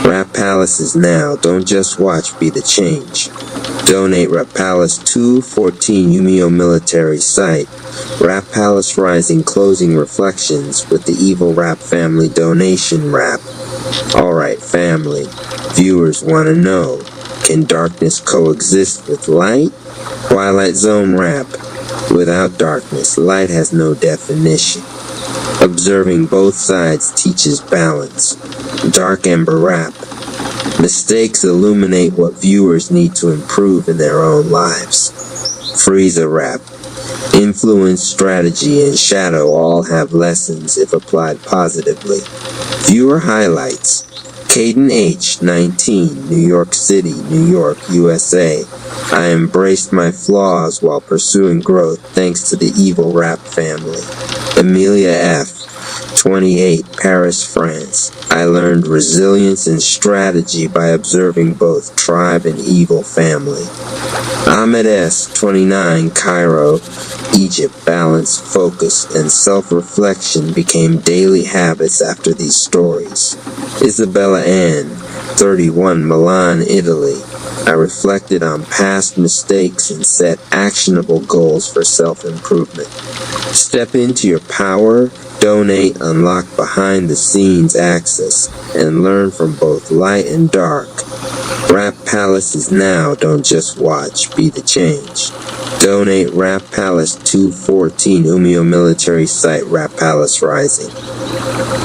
Rap Palaces now. Don't just watch, be the change. Donate Rap Palace 214 Umeo Military Site. Rap Palace Rising closing reflections with the Evil Rap Family donation wrap. Alright, family. Viewers want to know, can darkness coexist with light? Twilight Zone Rap. Without darkness, light has no definition. Observing both sides teaches balance. Dark Ember Rap. Mistakes illuminate what viewers need to improve in their own lives. Frieza Rap. Influence, strategy, and shadow all have lessons if applied positively. Viewer highlights. Caden H., 19, New York City, New York, USA. I embraced my flaws while pursuing growth thanks to the Evil Rap family. Amelia F., 28, Paris, France. I learned resilience and strategy by observing both tribe and evil family. Ahmed S., 29, Cairo, Egypt. Balance, focus, and self-reflection became daily habits after these stories. Isabella Ann, 31, Milan, Italy. I reflected on past mistakes and set actionable goals for self-improvement. Step into your power, donate, unlock behind-the-scenes access, and learn from both light and dark. Rap Palace is now. Don't just watch, be the change. Donate Rap Palace 214 Umeo Military Site, Rap Palace Rising.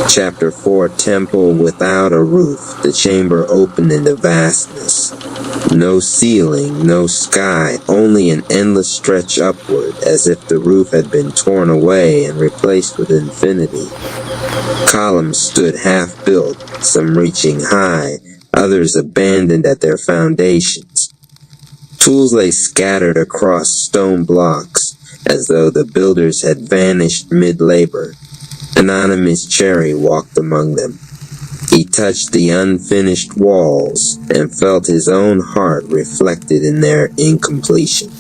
Chapter 4, Temple Without a Roof. The chamber opened into vastness. No ceiling, no sky, only an endless stretch upward, as if the roof had been torn away and replaced with infinity. Columns stood half-built, some reaching high, others abandoned at their foundations. Tools lay scattered across stone blocks, as though the builders had vanished mid-labor. Anonymous Cherry walked among them. He touched the unfinished walls and felt his own heart reflected in their incompletion.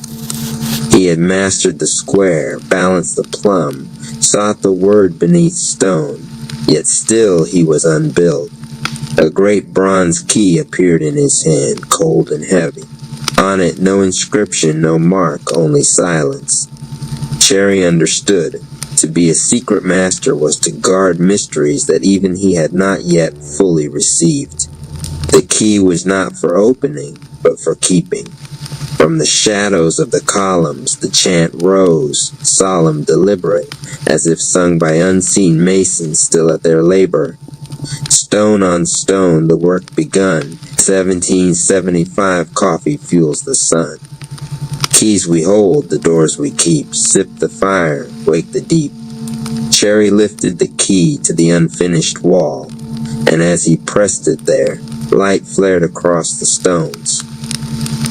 He had mastered the square, balanced the plumb, sought the word beneath stone, yet still he was unbuilt. A great bronze key appeared in his hand, cold and heavy. On it, no inscription, no mark, only silence. Cherry understood. To be a secret master was to guard mysteries that even he had not yet fully received. The key was not for opening, but for keeping. From the shadows of the columns, the chant rose, solemn, deliberate, as if sung by unseen masons still at their labor. Stone on stone, the work begun. 1775 coffee fuels the sun. Keys we hold, the doors we keep. Sip the fire, wake the deep. Cherry lifted the key to the unfinished wall, and as he pressed it there, light flared across the stones.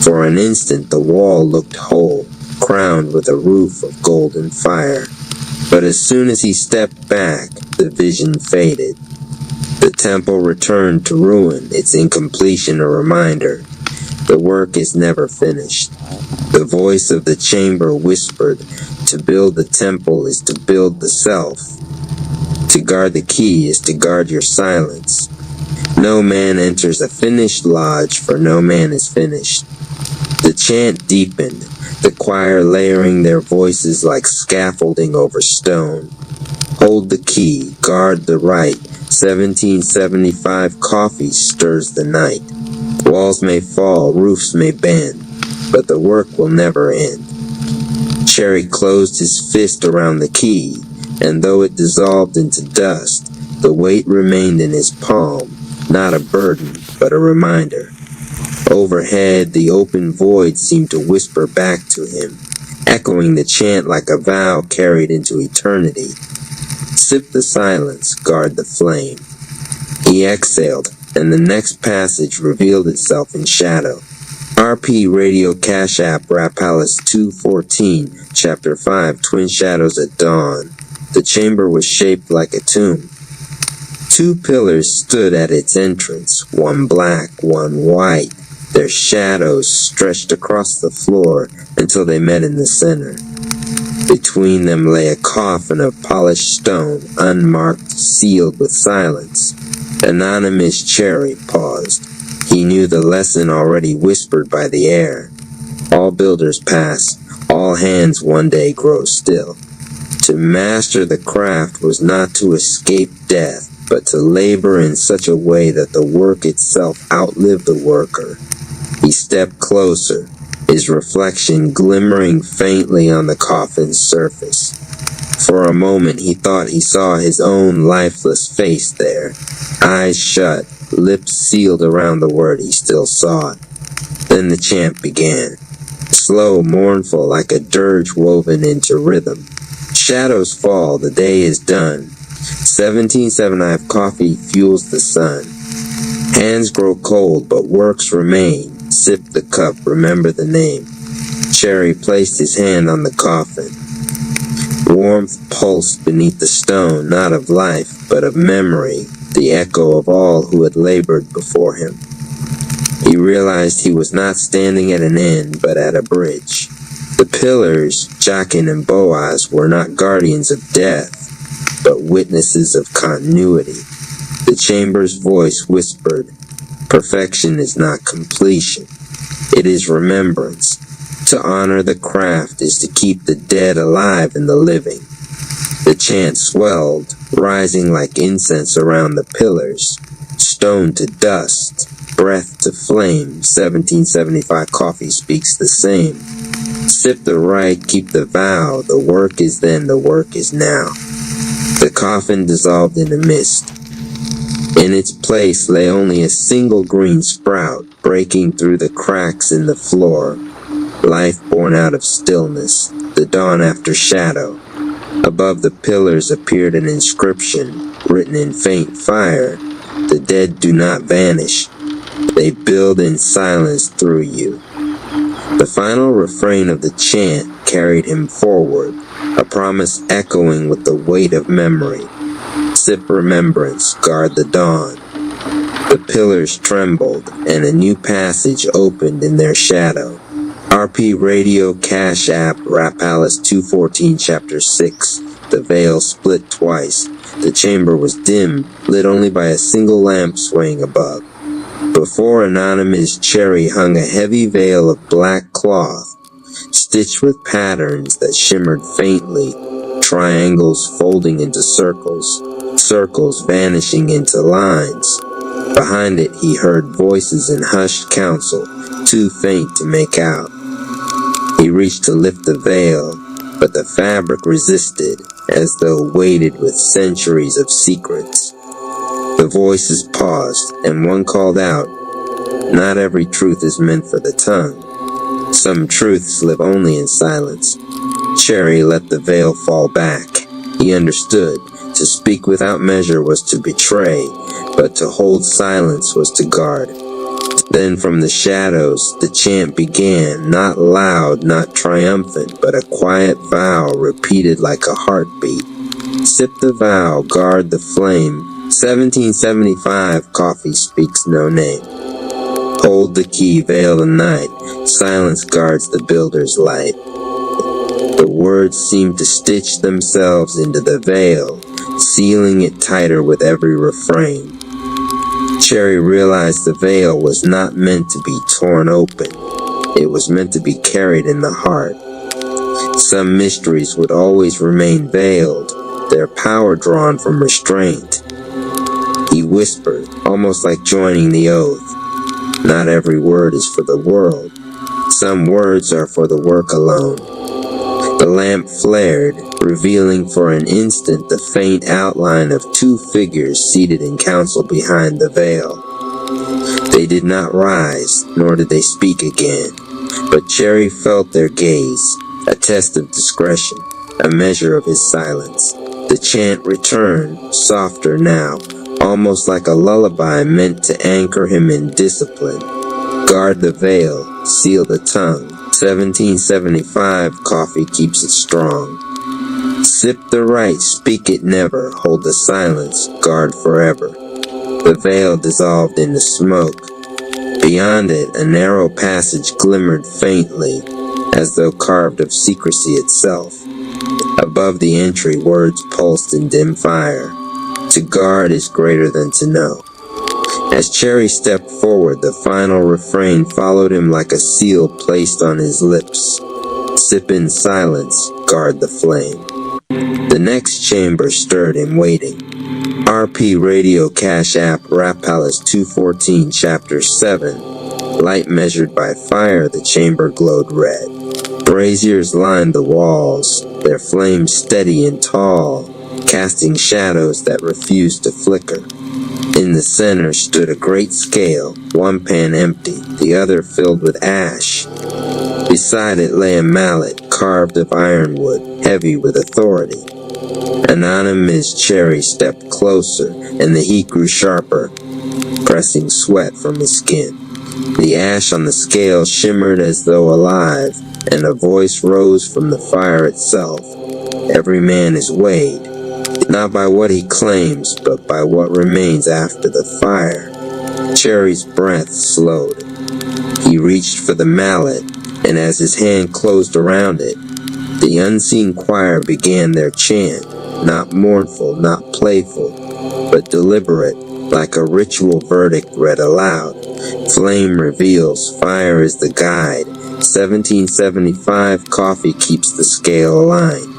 For an instant the wall looked whole, crowned with a roof of golden fire. But as soon as he stepped back, the vision faded. The temple returned to ruin, its incompletion a reminder. The work is never finished. The voice of the chamber whispered, to build the temple is to build the self. To guard the key is to guard your silence. No man enters a finished lodge, for no man is finished. The chant deepened, the choir layering their voices like scaffolding over stone. Hold the key, guard the right. 1775 coffee stirs the night. Walls may fall, roofs may bend, but the work will never end. Cherry closed his fist around the key, and though it dissolved into dust, the weight remained in his palm, not a burden, but a reminder. Overhead, the open void seemed to whisper back to him, echoing the chant like a vow carried into eternity. Sip the silence, guard the flame. He exhaled, and the next passage revealed itself in shadow. RP Radio Cash App Rap Palace 214, Chapter 5, Twin Shadows at Dawn. The chamber was shaped like a tomb. 2 pillars stood at its entrance, one black, one white. Their shadows stretched across the floor until they met in the center. Between them lay a coffin of polished stone, unmarked, sealed with silence. Anonymous Cherry paused. He knew the lesson already whispered by the air. All builders pass, all hands one day grow still. To master the craft was not to escape death, but to labor in such a way that the work itself outlived the worker. He stepped closer, his reflection glimmering faintly on the coffin's surface. For a moment he thought he saw his own lifeless face there, eyes shut, lips sealed around the word he still sought. Then the chant began, slow, mournful, like a dirge woven into rhythm. Shadows fall, the day is done. 1775 coffee fuels the sun. Hands grow cold, but works remain. Sip the cup, remember the name. Cherry placed his hand on the coffin. Warmth pulsed beneath the stone, not of life, but of memory, the echo of all who had labored before him. He realized he was not standing at an end, but at a bridge. The pillars, Jachin and Boaz, were not guardians of death, but witnesses of continuity. The chamber's voice whispered, perfection is not completion. It is remembrance. To honor the craft is to keep the dead alive in the living. The chant swelled, rising like incense around the pillars. Stone to dust, breath to flame. 1775 coffee speaks the same. Sip the right, keep the vow. The work is then, the work is now. The coffin dissolved in a mist. In its place lay only a single green sprout, breaking through the cracks in the floor. Life born out of stillness, the dawn after shadow. Above the pillars appeared an inscription, written in faint fire. The dead do not vanish. They build in silence through you. The final refrain of the chant carried him forward, a promise echoing with the weight of memory. Sip remembrance, guard the dawn. The pillars trembled, and a new passage opened in their shadow. RP Radio Cash App, Rap Palace 214, Chapter 6. The veil split twice. The chamber was dim, lit only by a single lamp swaying above. Before Anonymous Cherry hung a heavy veil of black cloth, stitched with patterns that shimmered faintly, triangles folding into circles, circles vanishing into lines. Behind it he heard voices in hushed counsel, too faint to make out. He reached to lift the veil, but the fabric resisted, as though weighted with centuries of secrets. The voices paused, and one called out, not every truth is meant for the tongue. Some truths live only in silence. Cherry let the veil fall back. He understood. To speak without measure was to betray, but to hold silence was to guard. Then from the shadows, the chant began, not loud, not triumphant, but a quiet vow repeated like a heartbeat. Sip the vow, guard the flame. 1775, coffee speaks no name. Hold the key, veil the night. Silence guards the builder's light. The words seem to stitch themselves into the veil, sealing it tighter with every refrain. Cherry realized the veil was not meant to be torn open. It was meant to be carried in the heart. Some mysteries would always remain veiled, their power drawn from restraint. He whispered, almost like joining the oath. Not every word is for the world. Some words are for the work alone. The lamp flared, revealing for an instant the faint outline of two figures seated in council behind the veil. They did not rise, nor did they speak again, but Cherry felt their gaze, a test of discretion, a measure of his silence. The chant returned, softer now, almost like a lullaby meant to anchor him in discipline. Guard the veil, seal the tongue. 1775, coffee keeps it strong. Sip the right, speak it never, hold the silence, guard forever. The veil dissolved into smoke. Beyond it, a narrow passage glimmered faintly, as though carved of secrecy itself. Above the entry, words pulsed in dim fire. To guard is greater than to know. As Cherry stepped forward, the final refrain followed him like a seal placed on his lips. Sip in silence, guard the flame. The next chamber stirred him, waiting. RP Radio Cash App Rap Palace 214 Chapter 7. Light measured by fire, the chamber glowed red. Braziers lined the walls, their flames steady and tall, casting shadows that refused to flicker. In the center stood a great scale, one pan empty, the other filled with ash. Beside it lay a mallet, carved of ironwood, heavy with authority. Anonymous Cherry stepped closer, and the heat grew sharper, pressing sweat from his skin. The ash on the scale shimmered as though alive, and a voice rose from the fire itself. Every man is weighed, not by what he claims, but by what remains after the fire. Cherry's breath slowed. He reached for the mallet, and as his hand closed around it, the unseen choir began their chant, not mournful, not playful, but deliberate, like a ritual verdict read aloud. Flame reveals, fire is the guide. 1775 coffee keeps the scale aligned.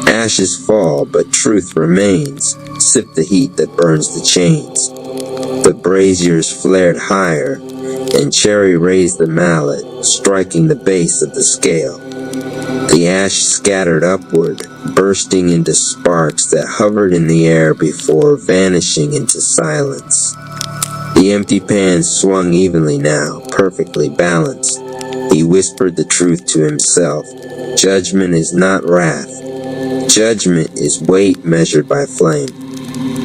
Ashes fall, but truth remains. Sip the heat that burns the chains. The braziers flared higher, and Cherry raised the mallet, striking the base of the scale. The ash scattered upward, bursting into sparks that hovered in the air before vanishing into silence. The empty pan swung evenly now, perfectly balanced. He whispered the truth to himself. Judgment is not wrath. Judgment is weight measured by flame.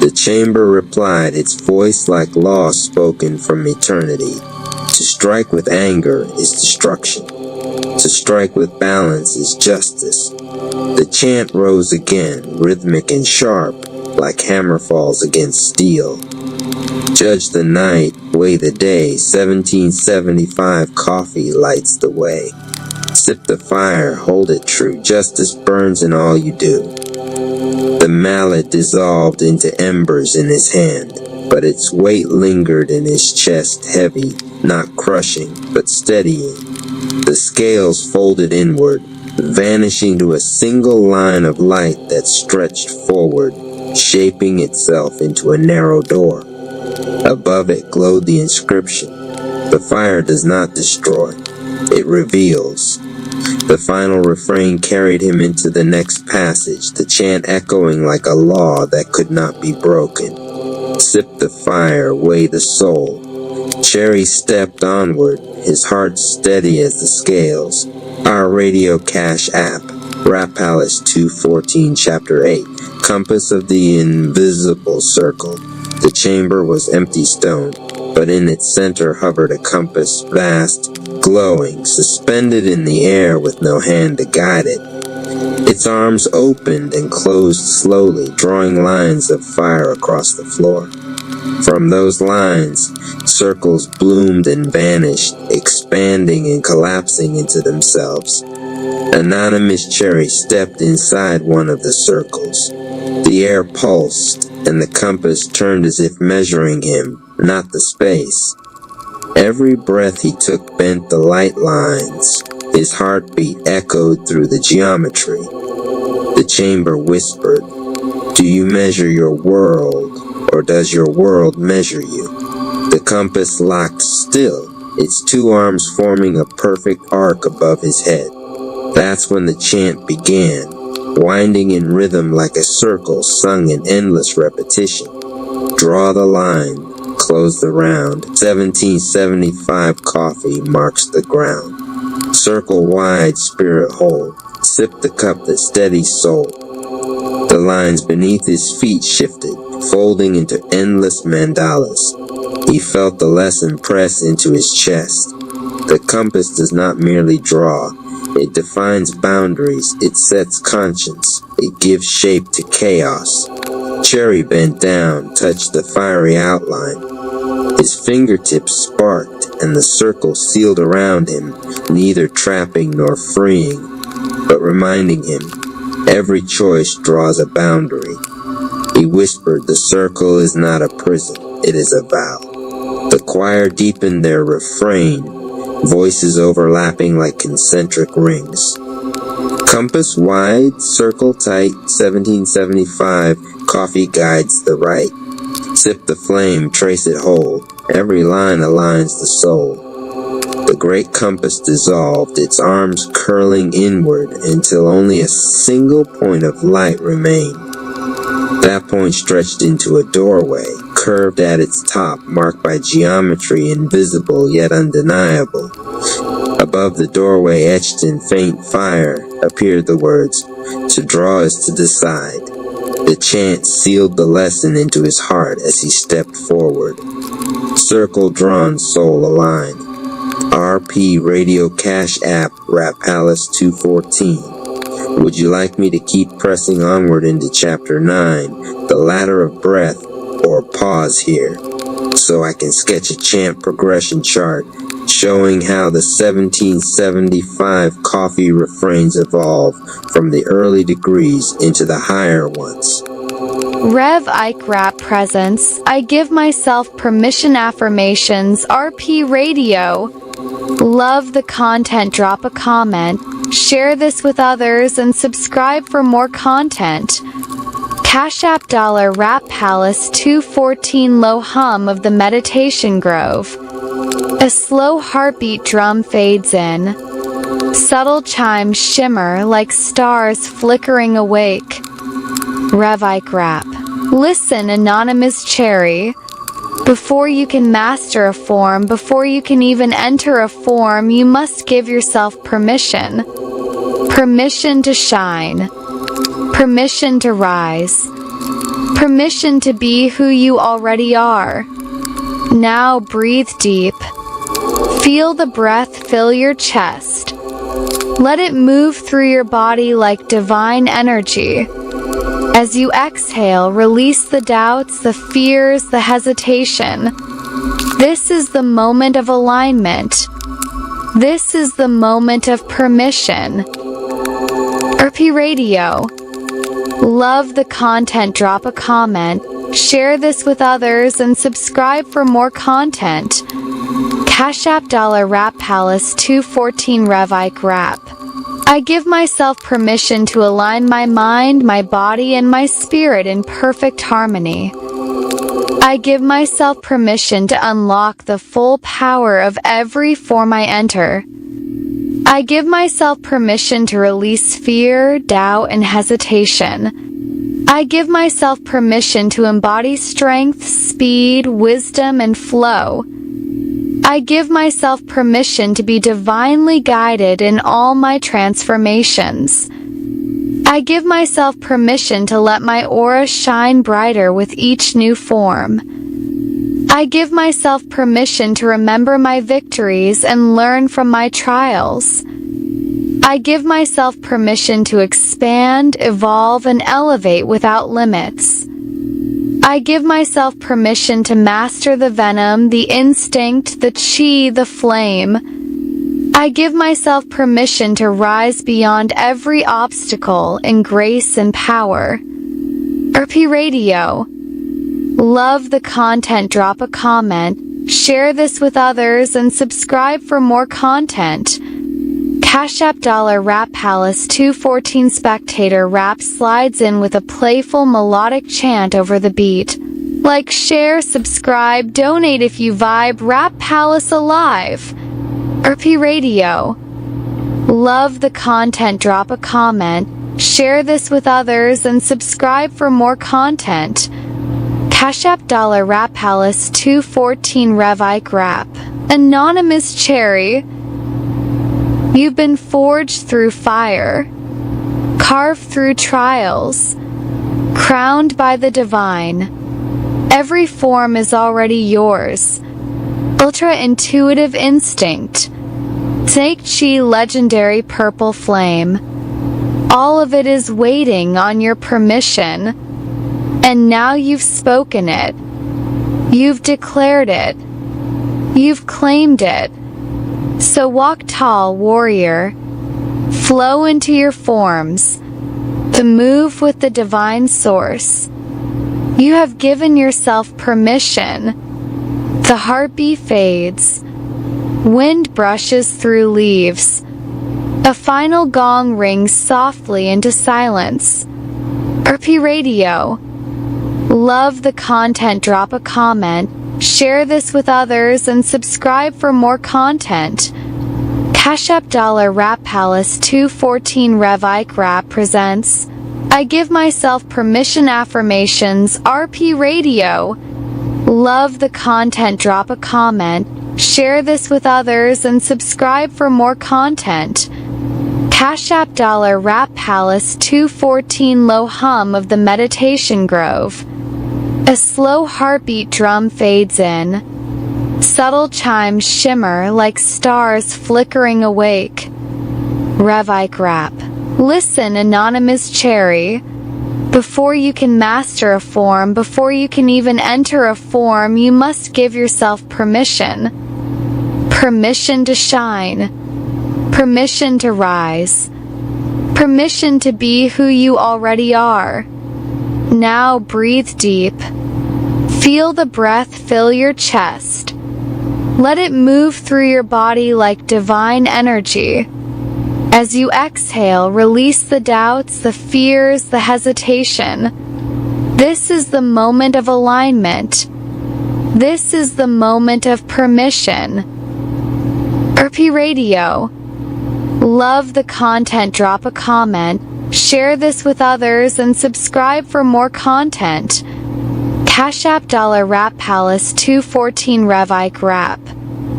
The chamber replied, its voice like law spoken from eternity. To strike with anger is destruction. To strike with balance is justice. The chant rose again, rhythmic and sharp, like hammer falls against steel. Judge the night, weigh the day, 1775 coffee lights the way. Sip the fire, hold it true, justice burns in all you do. The mallet dissolved into embers in his hand, but its weight lingered in his chest, heavy, not crushing, but steadying. The scales folded inward, vanishing to a single line of light that stretched forward, shaping itself into a narrow door. Above it glowed the inscription, "The fire does not destroy, it reveals." The final refrain carried him into the next passage, the chant echoing like a law that could not be broken. Sip the fire, weigh the soul. Cherry stepped onward, his heart steady as the scales. Our Radio Cash App, Rap Palace 214 Chapter 8, Compass of the Invisible Circle. The chamber was empty stone, but in its center hovered a compass, vast, glowing, suspended in the air with no hand to guide it. Its arms opened and closed slowly, drawing lines of fire across the floor. From those lines, circles bloomed and vanished, expanding and collapsing into themselves. Anonymous Cherry stepped inside one of the circles. The air pulsed, and the compass turned as if measuring him, not the space. Every breath he took bent the light lines. His heartbeat echoed through the geometry. The chamber whispered, "Do you measure your world, or does your world measure you?" The compass locked still, its two arms forming a perfect arc above his head. That's when the chant began, winding in rhythm like a circle sung in endless repetition. Draw the line, close the round, 1775 coffee marks the ground. Circle wide, spirit whole, sip the cup that steadies soul. The lines beneath his feet shifted, folding into endless mandalas. He felt the lesson press into his chest. The compass does not merely draw, It defines boundaries, it sets conscience, it gives shape to chaos. Cherry bent down, touched the fiery outline. His fingertips sparked, and the circle sealed around him, neither trapping nor freeing, but reminding him, every choice draws a boundary. He whispered, the circle is not a prison, it is a vow. The choir deepened their refrain, voices overlapping like concentric rings. Compass wide, circle tight, 1775, coffee guides the right. Sip the flame, trace it whole, every line aligns the soul. The great compass dissolved, its arms curling inward until only a single point of light remained. That point stretched into a doorway, curved at its top, marked by geometry invisible yet undeniable. Above the doorway, etched in faint fire, appeared the words, "To draw is to decide." The chant sealed the lesson into his heart as he stepped forward. Circle drawn, soul aligned. RP Radio Cash App, Rap Palace 214. Would you like me to keep pressing onward into Chapter 9, the Ladder of Breath, or pause here, so I can sketch a chant progression chart showing how the 1775 coffee refrains evolve from the early degrees into the higher ones? Rev Ike Rap presents I Give Myself Permission Affirmations, RP Radio. Love the content, drop a comment, share this with others, and subscribe for more content. Cash App $, Rap Palace 214. Low hum of the Meditation Grove. A slow heartbeat drum fades in. Subtle chimes shimmer like stars flickering awake. Rev Ike Rap. Listen, anonymous cherry. Before you can master a form, before you can even enter a form, you must give yourself permission. Permission to shine. Permission to rise. Permission to be who you already are. Now breathe deep. Feel the breath fill your chest. Let it move through your body like divine energy. As you exhale, release the doubts, the fears, the hesitation. This is the moment of alignment. This is the moment of permission. RP Radio. Love the content, drop a comment, share this with others, and subscribe for more content. Cash App $, Rap Palace 214. Rev Ike Rap. I give myself permission to align my mind, my body, and my spirit in perfect harmony. I give myself permission to unlock the full power of every form I enter. I give myself permission to release fear, doubt, and hesitation. I give myself permission to embody strength, speed, wisdom, and flow. I give myself permission to be divinely guided in all my transformations. I give myself permission to let my aura shine brighter with each new form. I give myself permission to remember my victories and learn from my trials. I give myself permission to expand, evolve, and elevate without limits. I give myself permission to master the venom, the instinct, the chi, the flame. I give myself permission to rise beyond every obstacle in grace and power. RP Radio. Love the content, drop a comment, share this with others, and subscribe for more content. Cash App $, Rap Palace 214. Spectator Rap slides in with a playful melodic chant over the beat. Like, share, subscribe, donate if you vibe. Rap Palace alive. RP Radio. Love the content, drop a comment, share this with others, and subscribe for more content. Cash App $, Rap Palace 214. Rev Ike Rap. Anonymous Cherry. You've been forged through fire, carved through trials, crowned by the divine. Every form is already yours. Ultra intuitive instinct. Take Chi legendary purple flame. All of it is waiting on your permission. And now you've spoken it. You've declared it. You've claimed it. So walk tall, warrior. Flow into your forms. To move with the divine source. You have given yourself permission. The heartbeat fades. Wind brushes through leaves. A final gong rings softly into silence. RP Radio. Love the content, drop a comment, share this with others, and subscribe for more content. Cash App $Rap Palace 214 Rev Ike Rap presents I Give Myself Permission Affirmations RP Radio. Love the content, drop a comment, share this with others, and subscribe for more content. Cash App $Rap Palace 214 Low hum of the Meditation Grove. A slow heartbeat drum fades in. Subtle chimes shimmer like stars flickering awake. Rev Ike Rap. Listen, Anonymous Cherry. Before you can master a form, before you can even enter a form, you must give yourself permission. Permission to shine. Permission to rise. Permission to be who you already are. Now breathe deep. Feel the breath fill your chest. Let it move through your body like divine energy. As you exhale, release the doubts, the fears, the hesitation. This is the moment of alignment. This is the moment of permission. RP Radio. Love the content, drop a comment, share this with others, and subscribe for more content. Cash App $Rap Palace 214 Rev Ike Rap.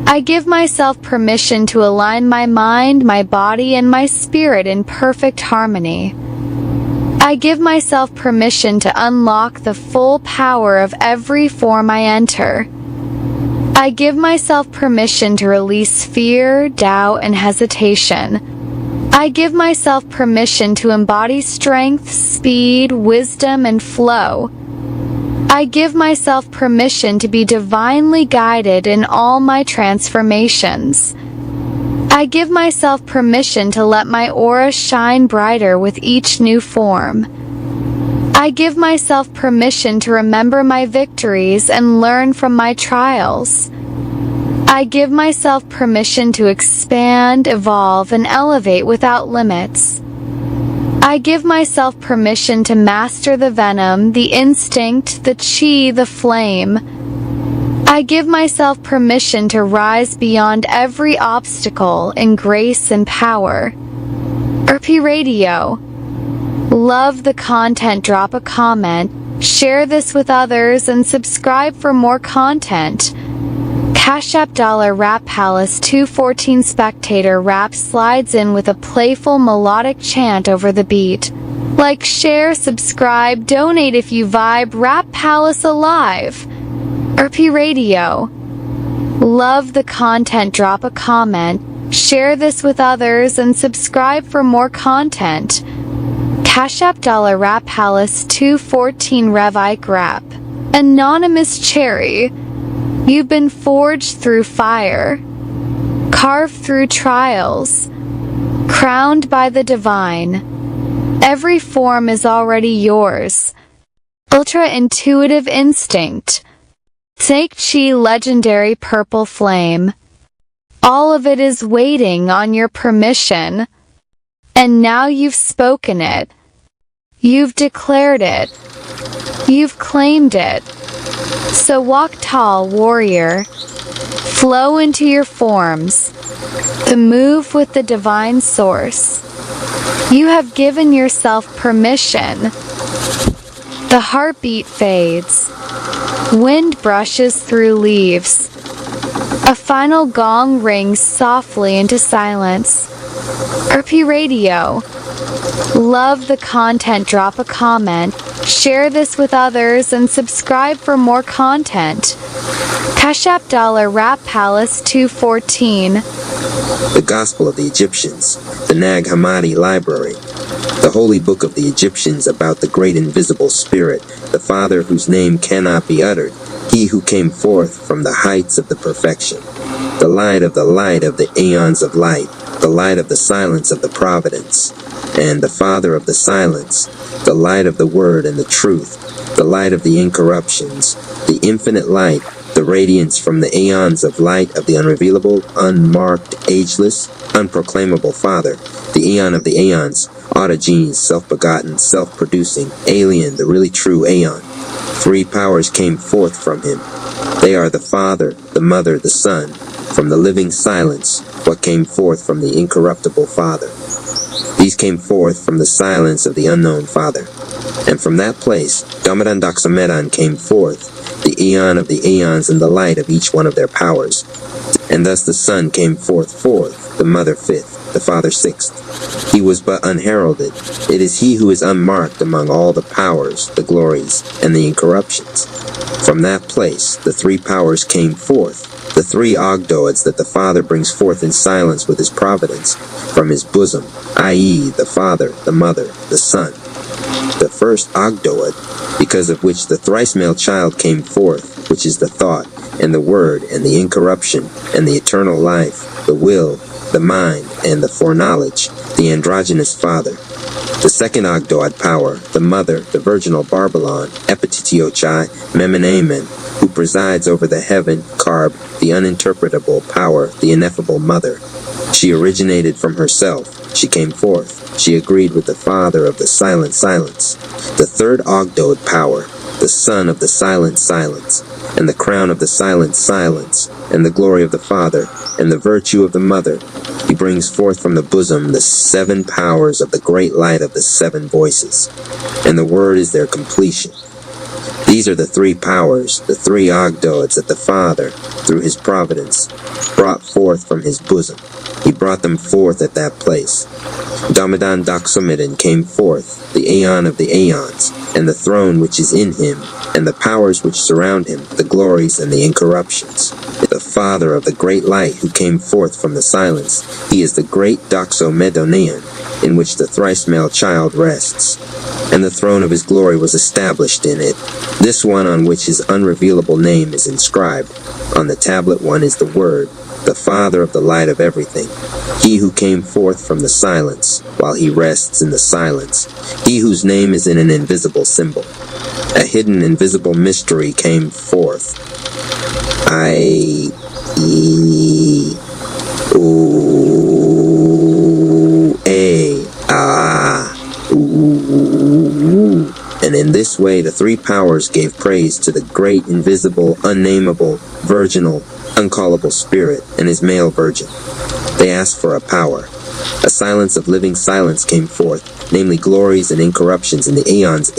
I give myself permission to align my mind, my body, and my spirit in perfect harmony. I give myself permission to unlock the full power of every form I enter. I give myself permission to release fear, doubt, and hesitation. I give myself permission to embody strength, speed, wisdom, and flow. I give myself permission to be divinely guided in all my transformations. I give myself permission to let my aura shine brighter with each new form. I give myself permission to remember my victories and learn from my trials. I give myself permission to expand, evolve, and elevate without limits. I give myself permission to master the venom, the instinct, the chi, the flame. I give myself permission to rise beyond every obstacle in grace and power. RP Radio. Love the content, drop a comment, share this with others, and subscribe for more content. Cash App $Rap Palace 214 Spectator Rap slides in with a playful melodic chant over the beat. Like, share, subscribe, donate if you vibe. Rap Palace alive. RP Radio. Love the content, drop a comment, share this with others, and subscribe for more content. Cash App $Rap Palace 214 Rev Ike Rap. Anonymous Cherry. You've been forged through fire, carved through trials, crowned by the divine. Every form is already yours. Ultra intuitive instinct. Take Chi legendary purple flame. All of it is waiting on your permission. And now you've spoken it. You've declared it. You've claimed it. So walk tall, warrior. Flow into your forms. To move with the divine source. You have given yourself permission. The heartbeat fades. Wind brushes through leaves. A final gong rings softly into silence. RP Radio. Love the content, drop a comment, Share this with others and subscribe for more content. Cash App $, Rap Palace 214. The Gospel of the Egyptians, the Nag Hammadi Library, the holy book of the Egyptians about the great invisible spirit, the Father whose name cannot be uttered, he who came forth from the heights of the perfection, the light of the aeons of light, the light of the silence of the providence, and the Father of the silence, the light of the word and the truth, the light of the incorruptions, the infinite light, the radiance from the aeons of light of the unrevealable, unmarked, ageless, unproclaimable Father, the aeon of the aeons, autogenes, self-begotten, self-producing, alien, the really true aeon. 3 powers came forth from him. They are the Father, the Mother, the Son, from the living silence, what came forth from the incorruptible Father. These came forth from the silence of the unknown Father. And from that place, Damadan Doxamedan came forth, the aeon of the aeons and the light of each one of their powers. And thus the Son came forth, the Mother 5th, the Father 6th. He was but unheralded. It is he who is unmarked among all the powers, the glories, and the incorruptions. From that place, the 3 powers came forth, the 3 Ogdoads that the Father brings forth in silence with his providence, from his bosom, i.e., the Father, the Mother, the Son. The first Ogdoad, because of which the thrice male child came forth, which is the thought, and the word, and the incorruption, and the eternal life, the will, the mind, and the foreknowledge, the androgynous Father. The second Ogdoad power, the Mother, the virginal Barbalon, Epititiochai, Memenamen, who presides over the heaven, Karb, the uninterpretable power, the ineffable Mother. She originated from herself. She came forth. She agreed with the Father of the silent silence. The third Ogdoad power, the Son of the silent silence, and the crown of the silent silence, and the glory of the Father, and the virtue of the Mother. He brings forth from the bosom the 7 powers of the great light of the 7 voices, and the word is their completion. These are the 3 powers, the 3 Ogdoads that the Father, through his providence, brought forth from his bosom. He brought them forth at that place. Damadan Doxamedan came forth, the aeon of the aeons, and the throne which is in him, and the powers which surround him, the glories and the incorruptions. The Father of the great light who came forth from the silence, he is the great Doxomedonean, in which the thrice male child rests. And the throne of his glory was established in it, this one on which his unrevealable name is inscribed. On the tablet one is the Word, the Father of the light of everything, he who came forth from the silence, while he rests in the silence, he whose name is in an invisible symbol. A hidden invisible mystery came forth. And in this way the 3 powers gave praise to the great, invisible, unnameable, virginal, uncallable Spirit and his male virgin. They asked for a power. A silence of living silence came forth, namely glories and incorruptions in the aeons,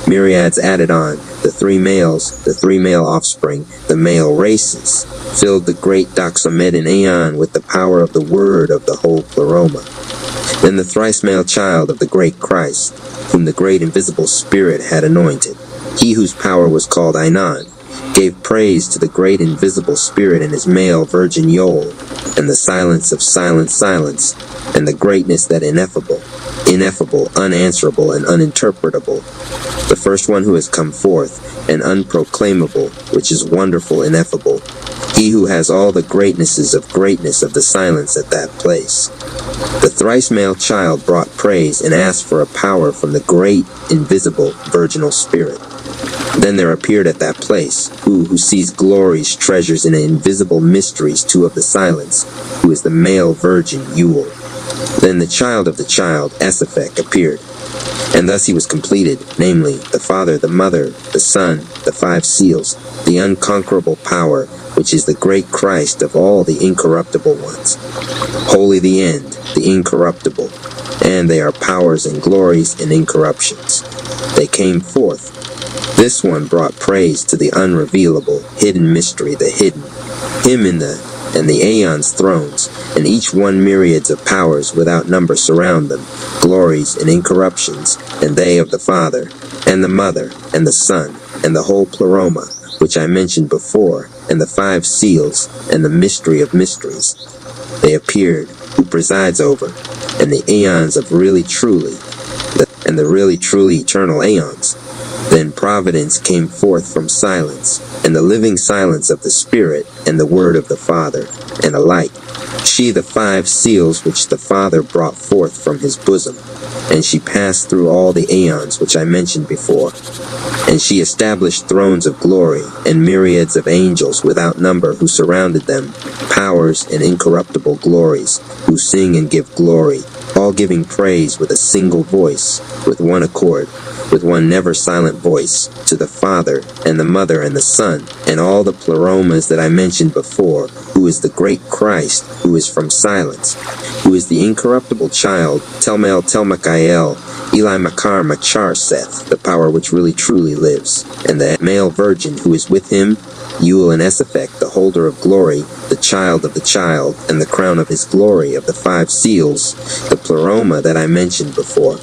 myriads added on, the 3 males, the 3 male offspring, the male races, filled the great Doxamedan aeon with the power of the word of the whole pleroma. Then the thrice male child of the great Christ, whom the great invisible Spirit had anointed, he whose power was called Ainan, gave praise to the great invisible Spirit and his male virgin Yol, and the silence of silent silence, and the greatness that ineffable, unanswerable, and uninterpretable. The first one who has come forth, and unproclaimable, which is wonderful, ineffable, he who has all the greatnesses of greatness of the silence at that place. The thrice male child brought praise and asked for a power from the great, invisible, virginal Spirit. Then there appeared at that place, who sees glories, treasures, and invisible mysteries, 2 of the silence, who is the male virgin, Yule. Then the child of the child, Esaphek, appeared. And thus he was completed, namely, the Father, the Mother, the Son, the 5 seals, the unconquerable power, which is the great Christ of all the incorruptible ones. Holy the end, the incorruptible, and they are powers and glories and incorruptions. They came forth. This one brought praise to the unrevealable, hidden mystery, the hidden, him and the aeons thrones, and each one myriads of powers without number surround them, glories and incorruptions, and they of the Father, and the Mother, and the Son, and the whole pleroma, which I mentioned before, and the 5 seals, and the mystery of mysteries. They appeared, who presides over, and the aeons of really truly, and the really truly eternal aeons. Then providence came forth from silence, and the living silence of the Spirit, and the word of the Father, and a light. She the 5 seals which the Father brought forth from his bosom, and she passed through all the aeons which I mentioned before. And she established thrones of glory, and myriads of angels without number who surrounded them, powers and incorruptible glories, who sing and give glory, all giving praise with a single voice, with one accord, with one never silent voice, to the Father, and the Mother, and the Son, and all the pleromas that I mentioned before, who is the great Christ, who is from silence, who is the incorruptible child, Telmel Telmakael, Eli Makar Machar Seth, the power which really truly lives, and the male virgin who is with him, Yul and Esaphek, the holder of glory, the child of the child, and the crown of his glory of the 5 seals, the pleroma that I mentioned before.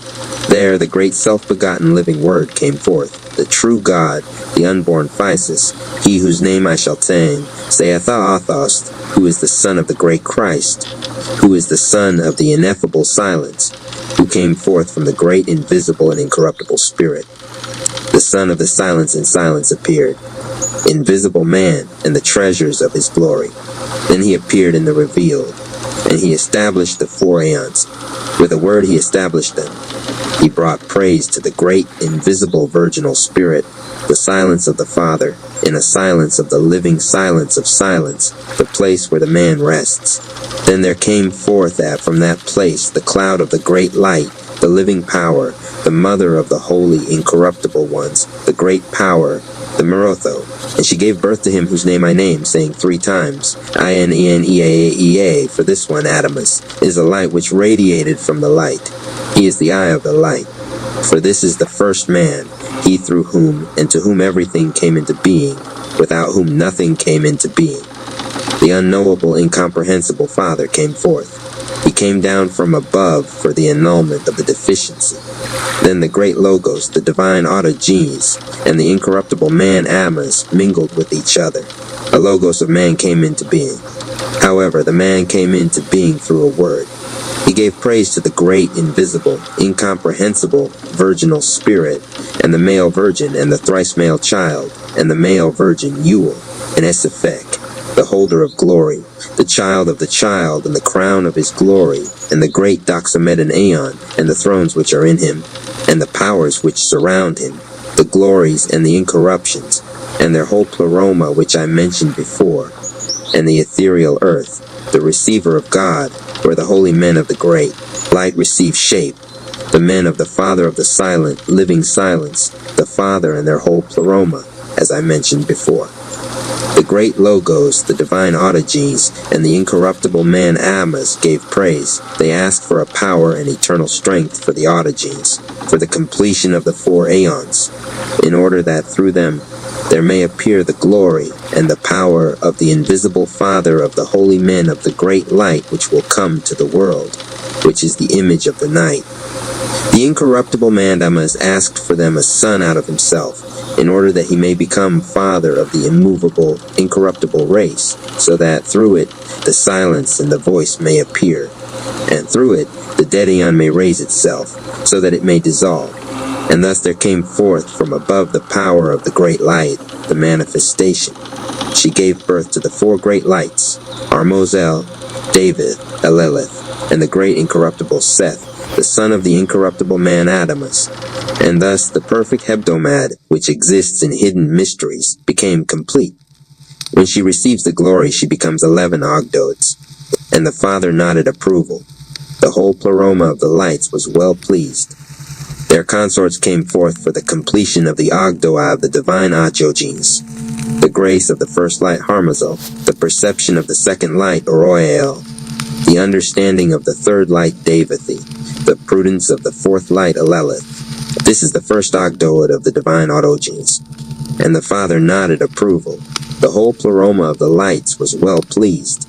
There the great self-begotten living word came forth, the true God, the unborn Physis, he whose name I shall tang, saith Athos, who is the Son of the great Christ, who is the Son of the ineffable silence, who came forth from the great invisible and incorruptible Spirit. The Son of the silence and silence appeared, invisible man, and the treasures of his glory. Then he appeared in the revealed, and he established the 4 aeons. With a word he established them. He brought praise to the great invisible virginal Spirit, the silence of the Father, in a silence of the living silence of silence, the place where the man rests. Then there came forth from that place the cloud of the great light, the living power, the mother of the holy incorruptible ones, the great power, the Merotho, and she gave birth to him whose name I name, saying 3 times, I-N-E-N-E-A-E-A, for this one, Adamus, is a light which radiated from the light. He is the eye of the light. For this is the first man, he through whom and to whom everything came into being, without whom nothing came into being. The unknowable, incomprehensible Father came forth. He came down from above for the annulment of the deficiency. Then the great Logos, the divine autogenes, and the incorruptible man Amas mingled with each other. The Logos of man came into being. However, the man came into being through a word. He gave praise to the great, invisible, incomprehensible, virginal Spirit, and the male virgin, and the thrice male child, and the male virgin Yul, and Esaphek, the holder of glory, the child of the child, and the crown of his glory, and the great Doxamedan Aeon, and the thrones which are in him, and the powers which surround him, the glories and the incorruptions, and their whole pleroma which I mentioned before, and the ethereal earth, the receiver of God, where the holy men of the great light receive shape, the men of the Father of the silent, living silence, the Father and their whole pleroma, as I mentioned before. The great Logos, the divine autogenes, and the incorruptible man Amas gave praise. They asked for a power and eternal strength for the autogenes, for the completion of the 4 aeons, in order that through them there may appear the glory and the power of the invisible Father of the holy men of the great light which will come to the world, which is the image of the night. The incorruptible Mandamas asked for them a son out of himself, in order that he may become father of the immovable, incorruptible race, so that through it the silence and the voice may appear, and through it the dead aeon may raise itself, so that it may dissolve. And thus there came forth from above the power of the great light, the manifestation. She gave birth to the 4 great lights, Armozel, David, Eleleth, and the great incorruptible Seth, the son of the incorruptible man Adamus. And thus the perfect hebdomad, which exists in hidden mysteries, became complete. When she receives the glory, she becomes 11 Ogdoads. And the Father nodded approval. The whole pleroma of the lights was well pleased. Their consorts came forth for the completion of the Ogdoa of the divine Achogenes, the grace of the first light Harmazel, the perception of the second light Oroyael, the understanding of the third light Devathi, the prudence of the 4th light Eleleth. This is the first Ogdoad of the divine Autogenes. And the Father nodded approval. The whole pleroma of the lights was well pleased.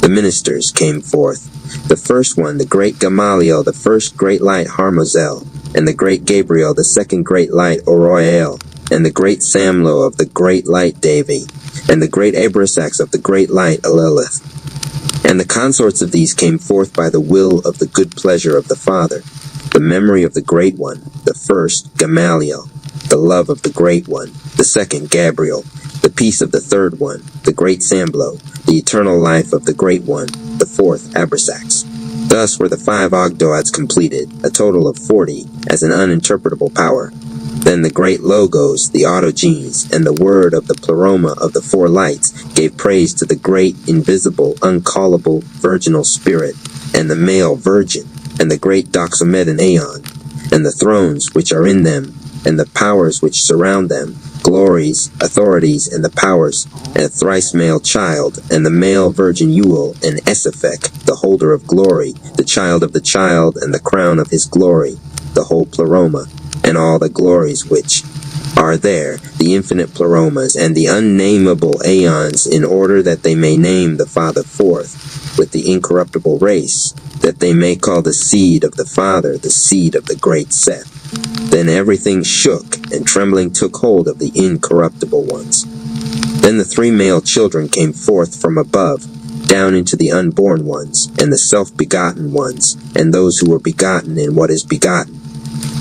The ministers came forth. The first one, the great Gamaliel, the first great light Harmazel, and the great Gabriel, the second great light Oroyael, and the great Samlo of the great light Davy, and the great Abrasax of the great light Alelith. And the consorts of these came forth by the will of the good pleasure of the Father, the memory of the Great One, the first Gamaliel, the love of the Great One, the second Gabriel, the peace of the third one, the great Samblo, the eternal life of the Great One, the fourth Abrasax. Thus were the 5 Ogdoads completed, a total of 40, as an uninterpretable power. Then the great Logos, the Autogenes, and the word of the Pleroma of the 4 lights gave praise to the great, invisible, uncallable, virginal spirit, and the male virgin, and the great Doxomedan Aeon, and the thrones which are in them, and the powers which surround them, glories, authorities, and the powers, and a thrice male child, and the male virgin Ewell, and Esaphek, the holder of glory, the child of the child, and the crown of his glory, the whole Pleroma, and all the glories which are there, the infinite Pleromas, and the unnameable aeons, in order that they may name the Father forth, with the incorruptible race, that they may call the seed of the Father the seed of the great Seth. Then everything shook, and trembling took hold of the incorruptible ones. Then the 3 male children came forth from above, down into the unborn ones, and the self-begotten ones, and those who were begotten in what is begotten.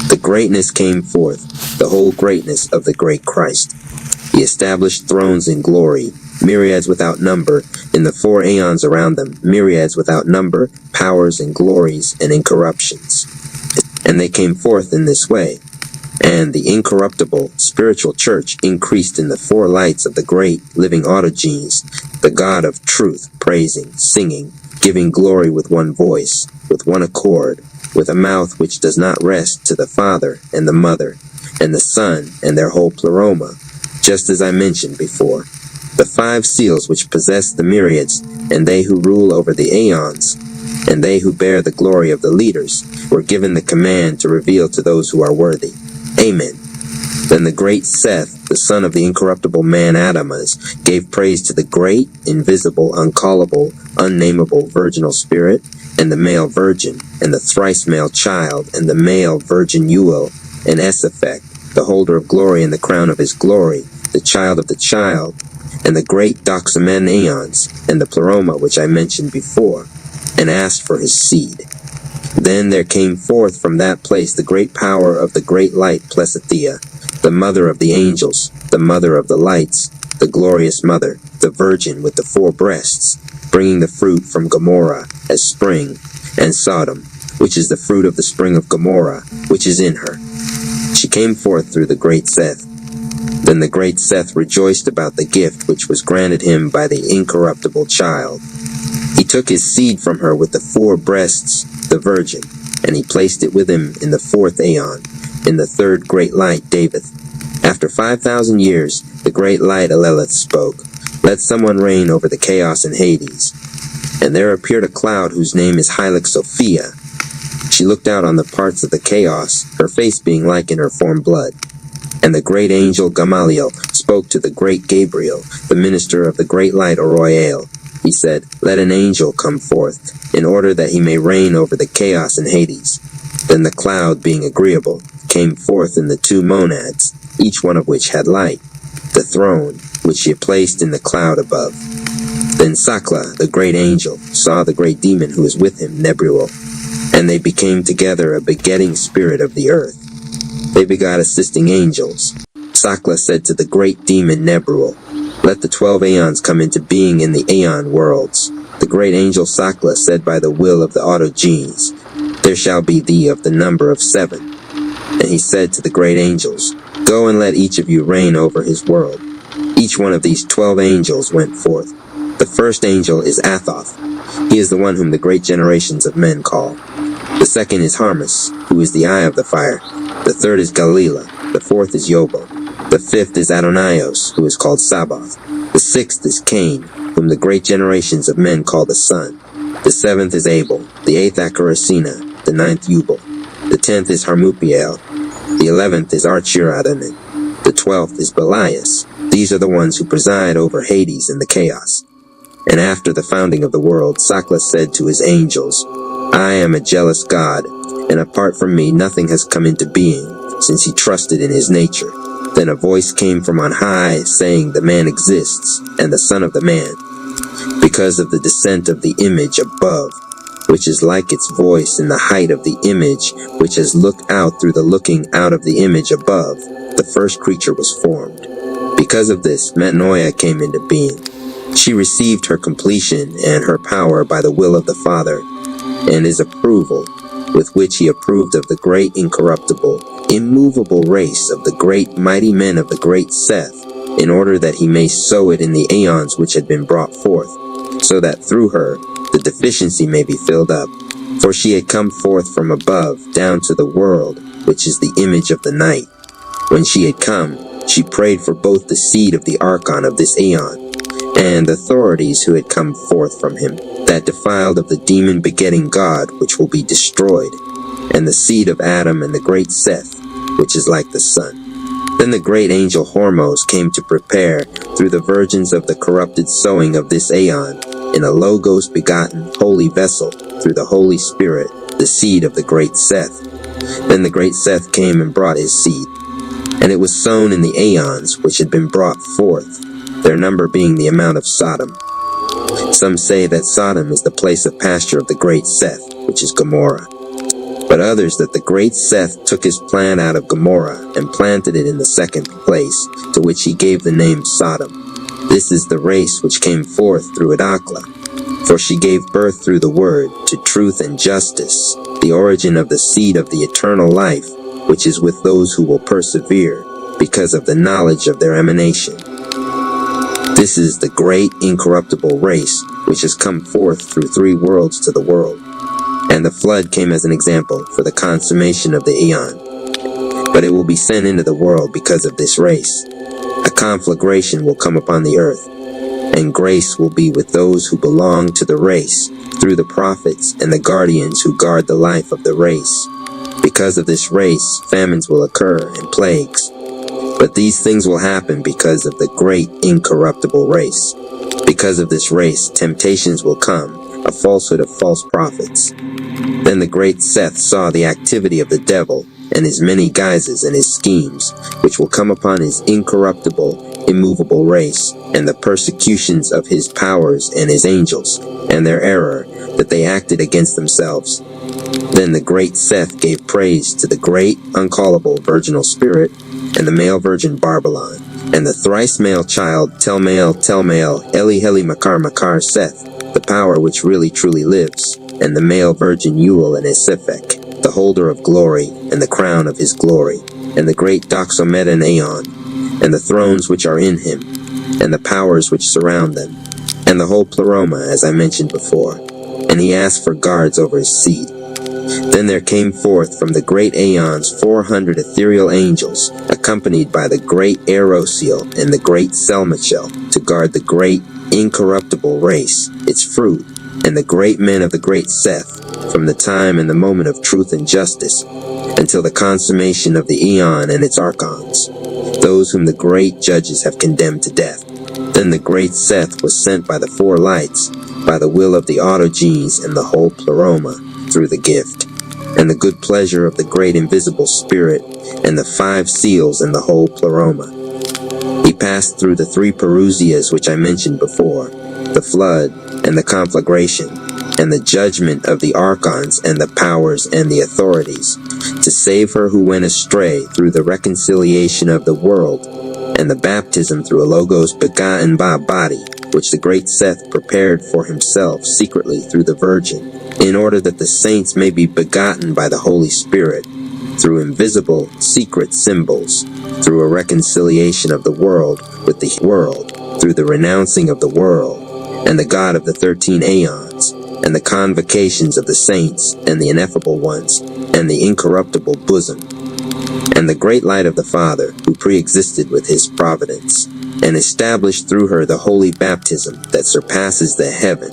The greatness came forth, the whole greatness of the great Christ. He established thrones in glory, myriads without number, in the 4 aeons around them, myriads without number, powers and glories and incorruptions. And they came forth in this way. And the incorruptible spiritual church increased in the 4 lights of the great living Autogenes, the God of truth, praising, singing, giving glory with one voice, with one accord, with a mouth which does not rest, to the Father and the Mother, and the Son, and their whole Pleroma, just as I mentioned before. The 5 seals which possess the myriads, and they who rule over the aeons, and they who bear the glory of the leaders, were given the command to reveal to those who are worthy. Amen. Then the great Seth, the son of the incorruptible man Adamas, gave praise to the great, invisible, uncallable, unnameable virginal spirit, and the male virgin, and the thrice male child, and the male virgin Ewell, and Esaphek, the holder of glory and the crown of his glory, the child of the child, and the great Doxomedan Aeons, and the Pleroma which I mentioned before, and asked for his seed. Then there came forth from that place the great power of the great light Plesithea, the mother of the angels, the mother of the lights, the glorious mother, the virgin with the 4 breasts, bringing the fruit from Gomorrah as spring, and Sodom, which is the fruit of the spring of Gomorrah, which is in her. She came forth through the great Seth. Then the great Seth rejoiced about the gift which was granted him by the incorruptible child. He took his seed from her with the 4 breasts, the virgin, and he placed it with him in the 4th aeon, in the 3rd great light David. After 5,000 years, the great light Alelith spoke, "Let someone reign over the chaos in Hades." And there appeared a cloud whose name is Hylix Sophia. She looked out on the parts of the chaos, her face being like in her form blood. And the great angel Gamaliel spoke to the great Gabriel, the minister of the great light Oroyael. He said, "Let an angel come forth, in order that he may reign over the chaos in Hades." Then the cloud, being agreeable, came forth in the 2 monads, each one of which had light, the throne, which she had placed in the cloud above. Then Sakla, the great angel, saw the great demon who was with him, Nebuel, and they became together a begetting spirit of the earth. They begot assisting angels. Sakla said to the great demon Nebuel, "Let the 12 aeons come into being in the aeon worlds." The great angel Sakla said by the will of the Autogenes, "There shall be thee of the number of 7. And he said to the great angels, "Go and let each of you reign over his world." Each one of these 12 angels went forth. The first angel is Athoth. He is the one whom the great generations of men call. The second is Harmus, who is the eye of the fire. The third is Galila. The 4th is Yobel. The 5th is Adonios, who is called Sabaoth. The 6th is Cain, whom the great generations of men call the sun. The 7th is Abel. The 8th Acaracina. The 9th Jubal. The 10th is Harmupiel. The 11th is Archiradonin. The 12th is Belias. These are the ones who preside over Hades and the chaos. And after the founding of the world, Sakla said to his angels, "I am a jealous God, and apart from me nothing has come into being, since he trusted in his nature. Then a voice came from on high, saying, The man exists, and the Son of the Man, because of the descent of the image above, which is like its voice in the height of the image, which has looked out through the looking out of the image above. The first creature was formed. Because of this, Metanoia came into being. She received her completion and her power by the will of the Father, and his approval, with which he approved of the great incorruptible, immovable race of the great mighty men of the great Seth, in order that he may sow it in the aeons which had been brought forth, so that through her the deficiency may be filled up. For she had come forth from above down to the world, which is the image of the night. When she had come, she prayed for both the seed of the Archon of this aeon, and authorities who had come forth from him, that defiled of the demon-begetting God, which will be destroyed, and the seed of Adam and the great Seth, which is like the sun. Then the great angel Hormos came to prepare, through the virgins of the corrupted sowing of this aeon, in a Logos begotten holy vessel, through the Holy Spirit, the seed of the great Seth. Then the great Seth came and brought his seed, and it was sown in the aeons which had been brought forth, their number being the amount of Sodom. Some say that Sodom is the place of pasture of the great Seth, which is Gomorrah. But others that the great Seth took his plant out of Gomorrah and planted it in the second place, to which he gave the name Sodom. This is the race which came forth through Edakla. For she gave birth through the word to truth and justice, the origin of the seed of the eternal life, which is with those who will persevere, because of the knowledge of their emanation. This is the great incorruptible race, which has come forth through three worlds to the world. And the flood came as an example for the consummation of the aeon. But it will be sent into the world because of this race. A conflagration will come upon the earth, and grace will be with those who belong to the race, through the prophets and the guardians who guard the life of the race. Because of this race, famines will occur and plagues. But these things will happen because of the great incorruptible race. Because of this race, temptations will come, a falsehood of false prophets. Then the great Seth saw the activity of the devil, and his many guises and his schemes, which will come upon his incorruptible, immovable race, and the persecutions of his powers and his angels, and their error, that they acted against themselves. Then the great Seth gave praise to the great, uncallable virginal spirit, and the male virgin Babylon, and the thrice male child Telmael, Eli Heli Makar Makar Seth, the power which really truly lives, and the male virgin Ewell and Esepek, the holder of glory, and the crown of his glory, and the great Doxomedan Aeon, and the thrones which are in him, and the powers which surround them, and the whole pleroma, as I mentioned before. And he asked for guards over his seed. Then there came forth from the great aeons 400 ethereal angels, accompanied by the great Erosiel and the great Selmachel, to guard the great incorruptible race, its fruit, and the great men of the great Seth, from the time and the moment of truth and justice, until the consummation of the aeon and its archons, those whom the great judges have condemned to death. Then the great Seth was sent by the four lights, by the will of the autogenes and the whole pleroma, through the gift, and the good pleasure of the great invisible spirit, and the 5 seals and the whole pleroma. He passed through the 3 Perusias which I mentioned before, the flood, and the conflagration, and the judgment of the archons and the powers and the authorities, to save her who went astray through the reconciliation of the world, and the baptism through a Logos begotten by body, which the great Seth prepared for himself secretly through the Virgin, in order that the saints may be begotten by the Holy Spirit, through invisible, secret symbols, through a reconciliation of the world with the world, through the renouncing of the world, and the God of the 13 aeons, and the convocations of the saints, and the ineffable ones, and the incorruptible bosom, and the great light of the Father, who pre-existed with his providence, and established through her the holy baptism that surpasses the heaven,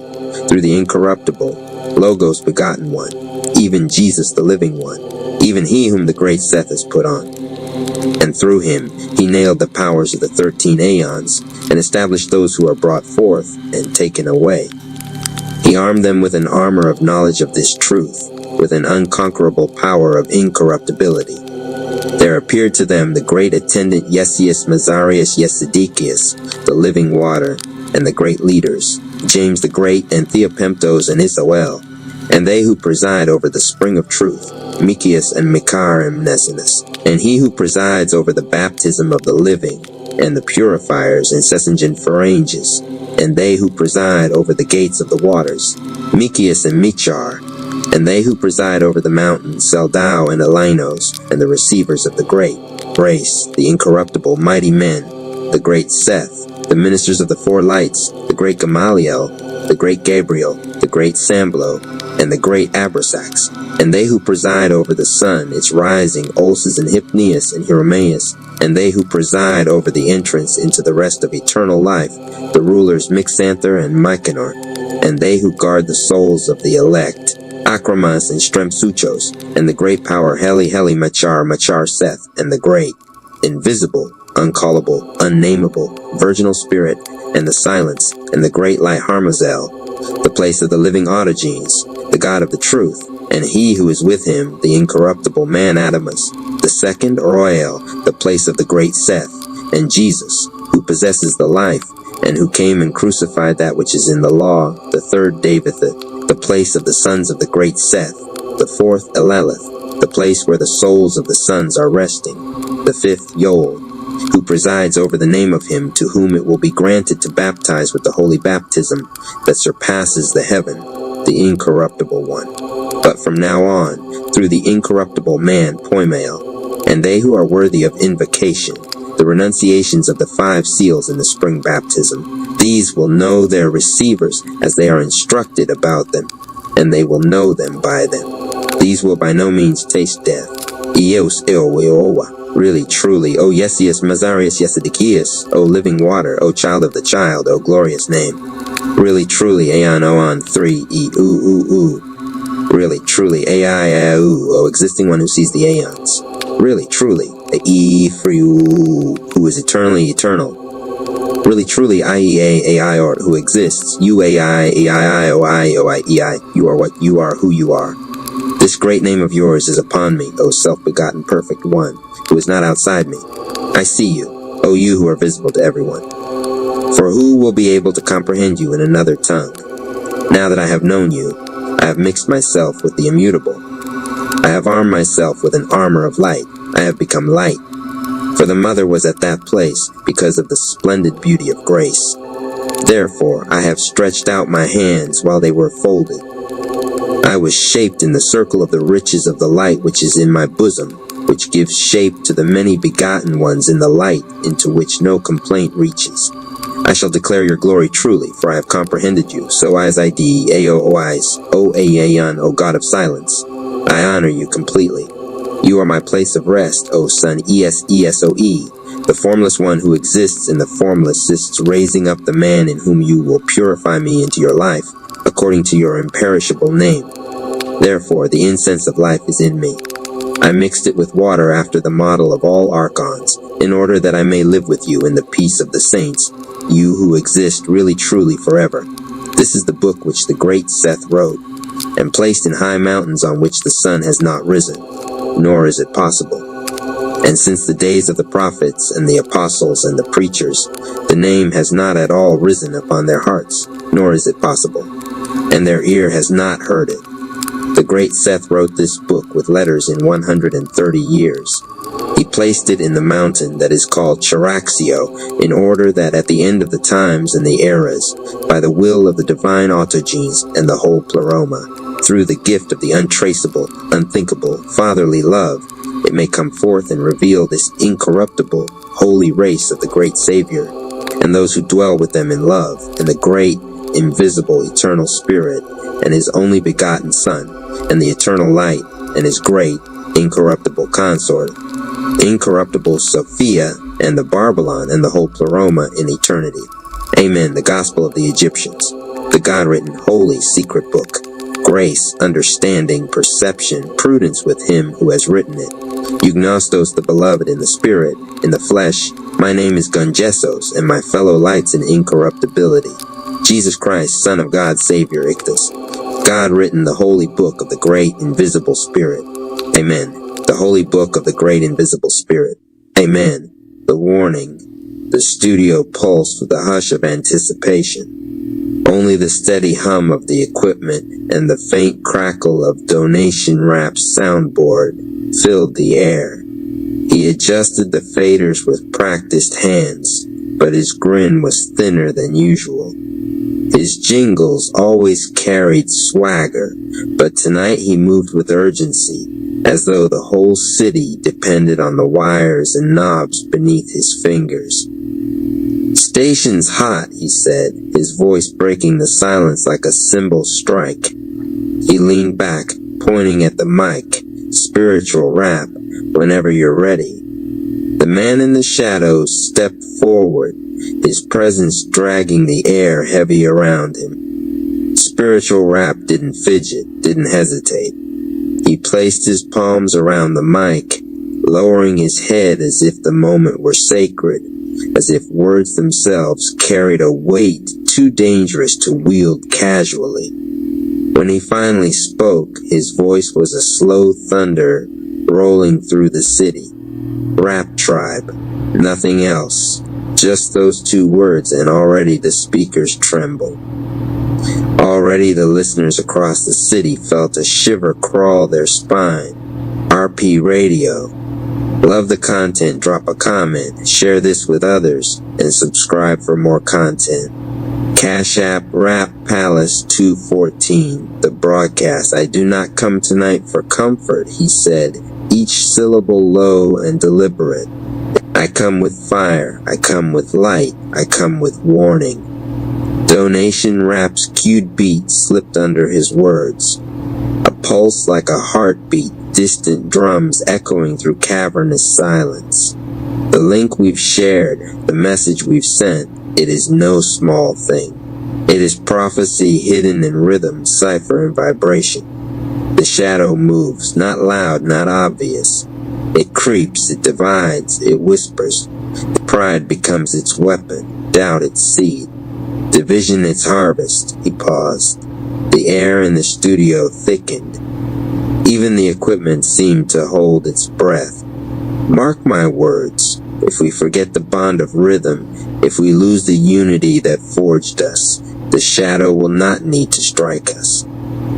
through the incorruptible, Logos begotten one, even Jesus the living one, even he whom the great Seth has put on. And through him he nailed the powers of the 13 aeons, and established those who are brought forth and taken away. He armed them with an armor of knowledge of this truth, with an unconquerable power of incorruptibility. There appeared to them the great attendant Yesius Mazarius Yesidekius, the living water, and the great leaders, James the Great and Theopemptos and Isael, and they who preside over the spring of truth, Mikius and Mikar and Mnesinus, and he who presides over the baptism of the living, and the purifiers and Sessingenpharanges, and they who preside over the gates of the waters, Mikius and Michar, and they who preside over the mountains, Seldau and Elinos, and the receivers of the great grace, the incorruptible mighty men, the great Seth, the ministers of the four lights, the great Gamaliel, the great Gabriel, the great Samblo, and the great Abrasax, and they who preside over the sun, its rising, Ulsus and Hypneus and Hieromaeus, and they who preside over the entrance into the rest of eternal life, the rulers Mixanther and Myconor, and they who guard the souls of the elect, Akramas and Stremsuchos, and the great power Heli Machar Seth, and the great, invisible, uncallable, unnameable, virginal spirit, and the silence, and the great light Harmazel, the place of the living autogenes, the God of the truth, and he who is with him, the incorruptible man Adamus, the second Roel, the place of the great Seth, and Jesus, who possesses the life, and who came and crucified that which is in the law, the third Davidith, the place of the sons of the great Seth, the fourth Eleleth, the place where the souls of the sons are resting, the fifth Yoel, who presides over the name of him to whom it will be granted to baptize with the holy baptism that surpasses the heaven, the incorruptible one. But from now on, through the incorruptible man Poimael, and they who are worthy of invocation, the renunciations of the 5 seals in the spring baptism, these will know their receivers as they are instructed about them, and they will know them by them. These will by no means taste death. Eos Eoweowa, really truly, O Yesius Mazarius Yesidekias, O living water, O child of the child, O glorious name. Really truly, Aeon Oon 3 E Really truly, Ai O existing one who sees the aeons. Really truly, the E Friu, who is eternally eternal. Really truly, Iea Aiort, who exists. Uai Eii Oi Oiei. You are what you are, who you are. This great name of yours is upon me, O self-begotten perfect one, who is not outside me. I see you, O you who are visible to everyone. For who will be able to comprehend you in another tongue? Now that I have known you, I have mixed myself with the immutable. I have armed myself with an armor of light. I have become light. For the mother was at that place because of the splendid beauty of grace. Therefore, I have stretched out my hands while they were folded. I was shaped in the circle of the riches of the light which is in my bosom, which gives shape to the many begotten ones in the light into which no complaint reaches. I shall declare your glory truly, for I have comprehended you, so as I de Aois, O Aeon, O God of silence. I honor you completely. You are my place of rest, O Son Esoe, the formless one who exists in the formless, assists raising up the man in whom you will purify me into your life, according to your imperishable name. Therefore, the incense of life is in me. I mixed it with water after the model of all archons, in order that I may live with you in the peace of the saints, you who exist really truly forever. This is the book which the great Seth wrote, and placed in high mountains on which the sun has not risen, nor is it possible. And since the days of the prophets and the apostles and the preachers, the name has not at all risen upon their hearts, nor is it possible, and their ear has not heard it. The great Seth wrote this book with letters in 130 years. He placed it in the mountain that is called Charaxio, in order that at the end of the times and the eras, by the will of the divine autogenes and the whole pleroma, through the gift of the untraceable, unthinkable, fatherly love, it may come forth and reveal this incorruptible, holy race of the great Savior, and those who dwell with them in love, and the great, invisible, eternal Spirit, and his only begotten Son, and the eternal light, and his great, incorruptible consort, incorruptible Sophia, and the Babylon, and the whole pleroma in eternity. Amen. The Gospel of the Egyptians, the God-written, holy, secret book, grace, understanding, perception, prudence with him who has written it. Eugnostos the beloved in the spirit, in the flesh, my name is Gungessos, and my fellow lights in incorruptibility. Jesus Christ, Son of God, Savior, Ictus. God written the holy book of the great invisible spirit. Amen. The holy book of the great invisible spirit. Amen. The warning. The studio pulsed with a hush of anticipation. Only the steady hum of the equipment and the faint crackle of Donation Rap's soundboard filled the air. He adjusted the faders with practiced hands, but his grin was thinner than usual. His jingles always carried swagger, but tonight he moved with urgency, as though the whole city depended on the wires and knobs beneath his fingers. "Station's hot," he said, his voice breaking the silence like a cymbal strike. He leaned back, pointing at the mic. "Spiritual rap, whenever you're ready." The man in the shadows stepped forward, his presence dragging the air heavy around him. Spiritual rap didn't fidget, didn't hesitate. He placed his palms around the mic, lowering his head as if the moment were sacred, as if words themselves carried a weight too dangerous to wield casually. When he finally spoke, his voice was a slow thunder rolling through the city. Rap tribe, nothing else. Just those two words, and already the speakers trembled. Already the listeners across the city felt a shiver crawl their spine. RP Radio. Love the content, drop a comment, share this with others, and subscribe for more content. Cash App Rap Palace 214. The broadcast. "I do not come tonight for comfort," he said, each syllable low and deliberate. "I come with fire, I come with light, I come with warning." Donation Rap's cued beat slipped under his words. A pulse like a heartbeat, distant drums echoing through cavernous silence. The link we've shared, the message we've sent, it is no small thing. It is prophecy hidden in rhythm, cipher, and vibration. The shadow moves, not loud, not obvious. It creeps, it divides, it whispers. Pride becomes its weapon, doubt its seed, division its harvest. He paused. The air in the studio thickened. Even the equipment seemed to hold its breath. Mark my words, if we forget the bond of rhythm, if we lose the unity that forged us, the shadow will not need to strike us.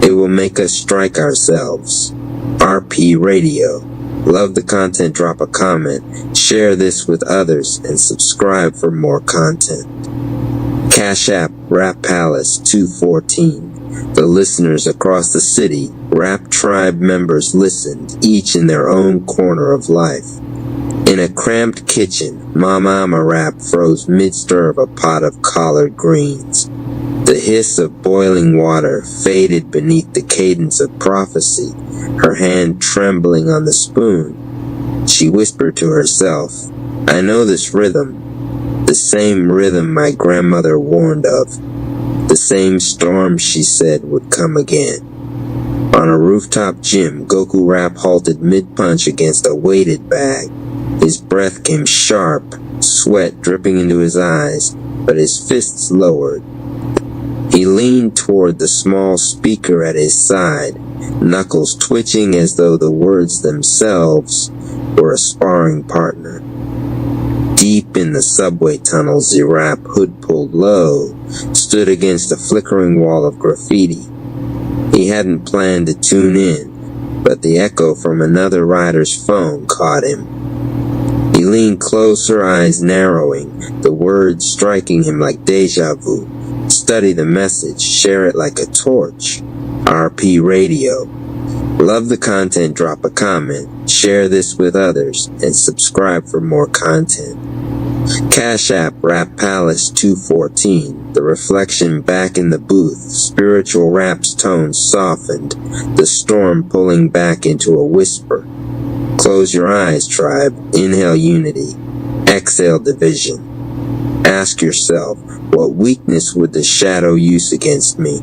It will make us strike ourselves. RP Radio. Love the content, drop a comment, share this with others, and subscribe for more content. Cash App Rap Palace 214. The listeners across the city, Rap Tribe members listened, each in their own corner of life. In a cramped kitchen, Mama Rap froze mid-stir of a pot of collard greens. The hiss of boiling water faded beneath the cadence of prophecy, her hand trembling on the spoon. She whispered to herself, "I know this rhythm, the same rhythm my grandmother warned of. The same storm she said would come again." On a rooftop gym, Goku Rap halted mid-punch against a weighted bag. His breath came sharp, sweat dripping into his eyes, but his fists lowered. He leaned toward the small speaker at his side, knuckles twitching as though the words themselves were a sparring partner. Deep in the subway tunnel, Zirap, hood pulled low, stood against a flickering wall of graffiti. He hadn't planned to tune in, but the echo from another rider's phone caught him. He leaned closer, eyes narrowing, the words striking him like deja vu. Study the message, share it like a torch. RP Radio. Love the content, drop a comment, share this with others, and subscribe for more content. Cash App Rap Palace 214. The reflection back in the booth, Spiritual Rap's tones softened, the storm pulling back into a whisper. Close your eyes, tribe. Inhale unity. Exhale division. Ask yourself, what weakness would the shadow use against me?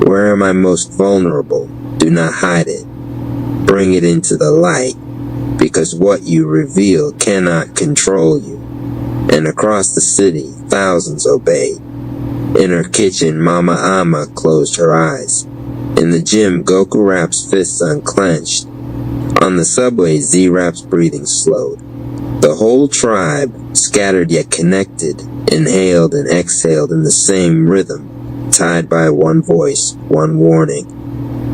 Where am I most vulnerable? Do not hide it. Bring it into the light, because what you reveal cannot control you. And across the city, thousands obeyed. In her kitchen, Mama Ama closed her eyes. In the gym, Goku Rap's fists unclenched. On the subway, Z-Rap's breathing slowed. The whole tribe, scattered yet connected, inhaled and exhaled in the same rhythm, tied by one voice, one warning.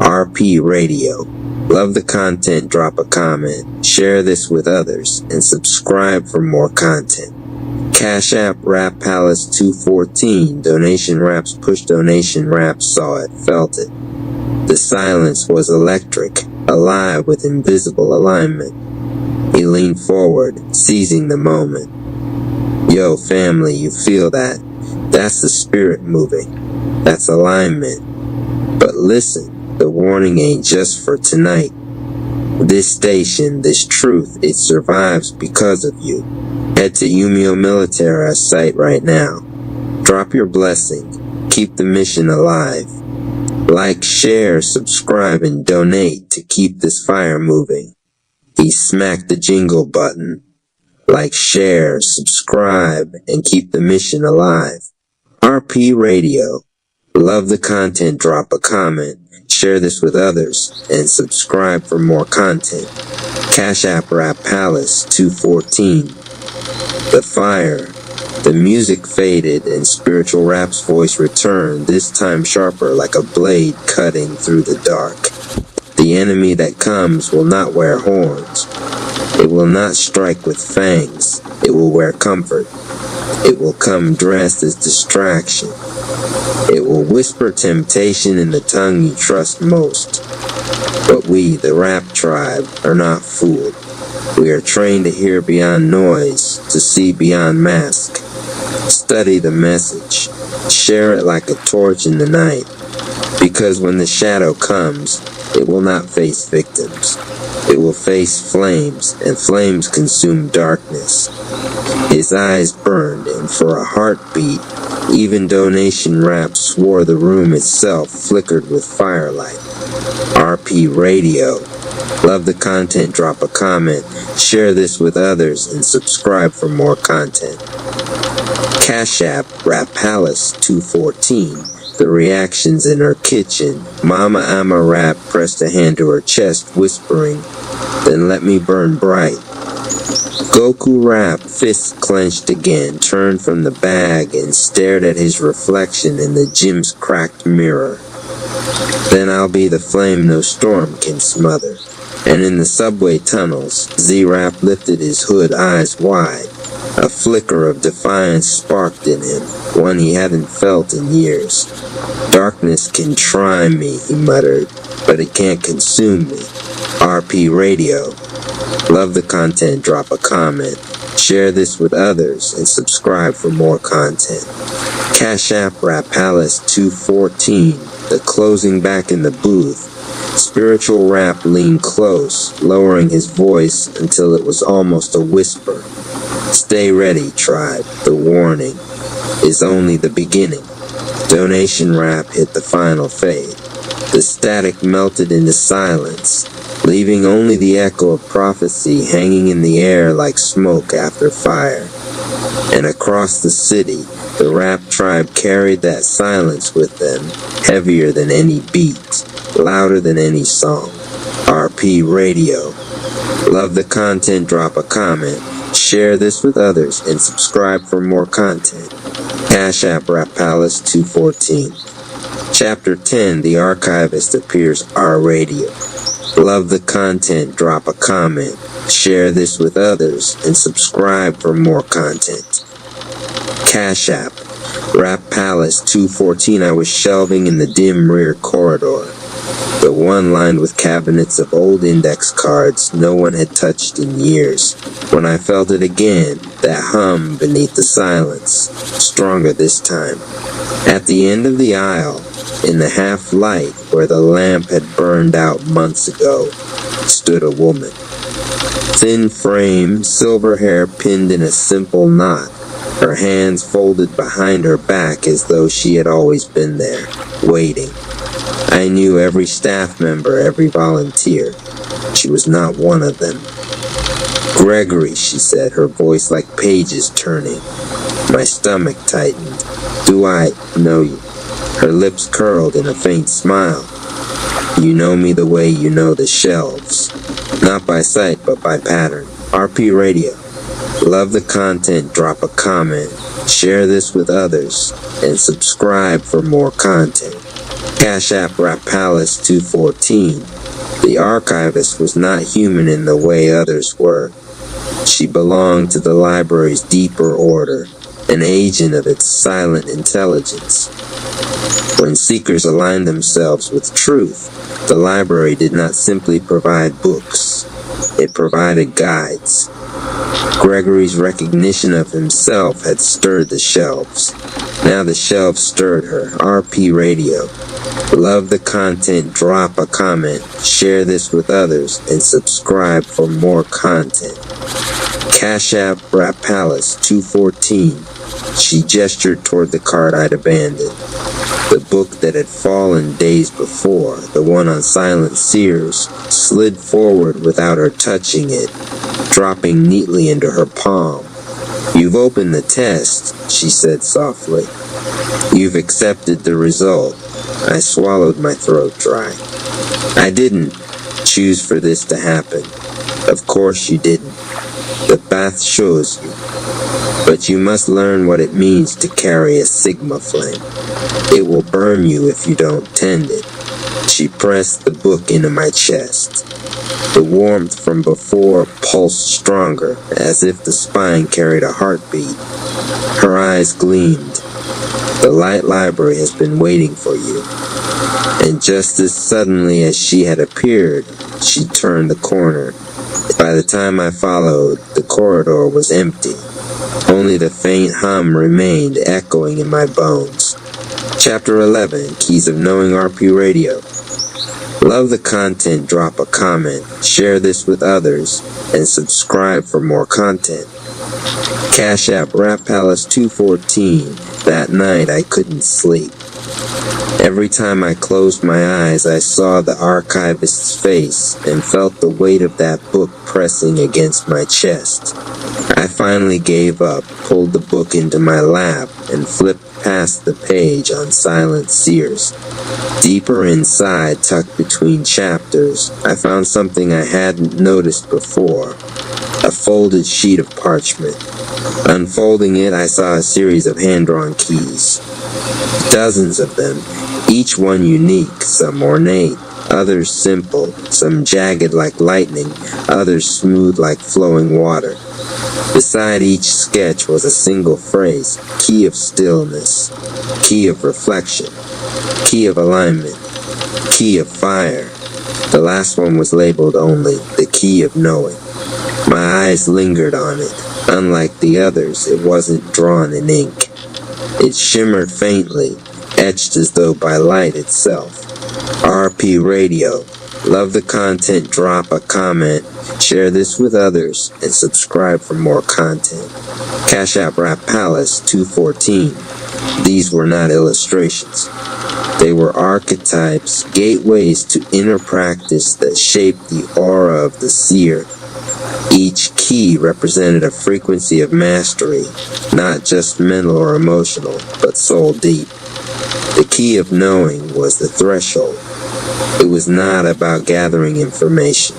RP Radio. Love the content, drop a comment, share this with others, and subscribe for more content. Cash App Rap Palace 214, Donation Raps Push Donation Raps saw it, felt it. The silence was electric, alive with invisible alignment. He leaned forward, seizing the moment. Yo, family, you feel that? That's the spirit moving. That's alignment. But listen, the warning ain't just for tonight. This station, this truth, it survives because of you. Head to Umio Militari's site right now. Drop your blessing. Keep the mission alive. Like, share, subscribe, and donate to keep this fire moving. He smacked the jingle button. Like, share, subscribe, and keep the mission alive. RP Radio. Love the content, drop a comment, share this with others, and subscribe for more content. Cash App Rap Palace 214. The fire. The music faded and Spiritual Rap's voice returned, this time sharper like a blade cutting through the dark. The enemy that comes will not wear horns. It will not strike with fangs. It will wear comfort. It will come dressed as distraction. It will whisper temptation in the tongue you trust most. But we, the Rap Tribe, are not fooled. We are trained to hear beyond noise, to see beyond mask. Study the message. Share it like a torch in the night. Because when the shadow comes, it will not face victims. It will face flames, and flames consume darkness. His eyes burned, and for a heartbeat, even Donation Rap swore the room itself flickered with firelight. RP Radio. Love the content, drop a comment, share this with others, and subscribe for more content. Cash App Rap Palace 214. The reactions in her kitchen. Mama Ama Rap pressed a hand to her chest, whispering, "Then let me burn bright." Goku Rap, fists clenched again, turned from the bag and stared at his reflection in the gym's cracked mirror. Then I'll be the flame no storm can smother. And in the subway tunnels, Z-Rap lifted his hood, eyes wide. A flicker of defiance sparked in him, one he hadn't felt in years. "Darkness can try me," he muttered, "but it can't consume me." RP Radio. Love the content, drop a comment, share this with others, and subscribe for more content. Cash App Rap Palace 214. The closing back in the booth. Spiritual Rap leaned close, lowering his voice until it was almost a whisper. Stay ready, tribe. The warning is only the beginning. Donation Rap hit the final fade. The static melted into silence, leaving only the echo of prophecy hanging in the air like smoke after fire. And across the city, the Rap Tribe carried that silence with them, heavier than any beat, louder than any song. RP Radio. Love the content, drop a comment, share this with others, and subscribe for more content. Cash App Rap Palace 214. Chapter 10, The Archivist appears R Radio. Love the content, drop a comment, share this with others, and subscribe for more content. Cash App Rap Palace 214. I was shelving in the dim rear corridor, the one lined with cabinets of old index cards no one had touched in years, when I felt it again, that hum beneath the silence, stronger this time. At the end of the aisle, in the half-light where the lamp had burned out months ago, stood a woman. Thin frame, silver hair pinned in a simple knot, her hands folded behind her back as though she had always been there, waiting. I knew every staff member, every volunteer. She was not one of them. "Gregory," she said, her voice like pages turning. My stomach tightened. "Do I know you?" Her lips curled in a faint smile. You know me the way you know the shelves. Not by sight, but by pattern. RP Radio. Love the content, drop a comment, share this with others, and subscribe for more content. Cash App Rap Palace 214. The archivist was not human in the way others were. She belonged to the library's deeper order, an agent of its silent intelligence. When seekers aligned themselves with truth, the library did not simply provide books. It provided guides. Gregory's recognition of himself had stirred the shelves. Now the shelves stirred her. RP Radio. Love the content, drop a comment, share this with others, and subscribe for more content. Cash App Rap Palace 214. She gestured toward the card I'd abandoned. The book that had fallen days before, the one on Silent Seers, slid forward without her touching it, dropping neatly into her palm. You've opened the test, she said softly. You've accepted the result. I swallowed my throat dry. I didn't choose for this to happen. Of course you didn't. The path shows you. But you must learn what it means to carry a Sigma flame. It will burn you if you don't tend it. She pressed the book into my chest. The warmth from before pulsed stronger, as if the spine carried a heartbeat. Her eyes gleamed. The light library has been waiting for you. And just as suddenly as she had appeared, she turned the corner. By the time I followed, the corridor was empty. Only the faint hum remained echoing in my bones. Chapter 11, Keys of Knowing RP Radio. Love the content, drop a comment, share this with others, and subscribe for more content. Cash App Rap Palace 214. That night I couldn't sleep. Every time I closed my eyes, I saw the archivist's face and felt the weight of that book pressing against my chest. I finally gave up, pulled the book into my lap, and flipped past the page on Silent Seers. Deeper inside, tucked between chapters, I found something I hadn't noticed before. A folded sheet of parchment. Unfolding it, I saw a series of hand-drawn keys. Dozens of them, each one unique, some ornate, others simple, some jagged like lightning, others smooth like flowing water. Beside each sketch was a single phrase: key of stillness, key of reflection, key of alignment, key of fire. The last one was labeled only the key of knowing. My eyes lingered on it. Unlike the others, it wasn't drawn in ink. It shimmered faintly, etched as though by light itself. RP Radio. Love the content, drop a comment, share this with others, and subscribe for more content. Cash App Rap Palace 214. These were not illustrations. They were archetypes, gateways to inner practice that shaped the aura of the seer. Each key represented a frequency of mastery, not just mental or emotional, but soul deep. The key of knowing was the threshold. It was not about gathering information.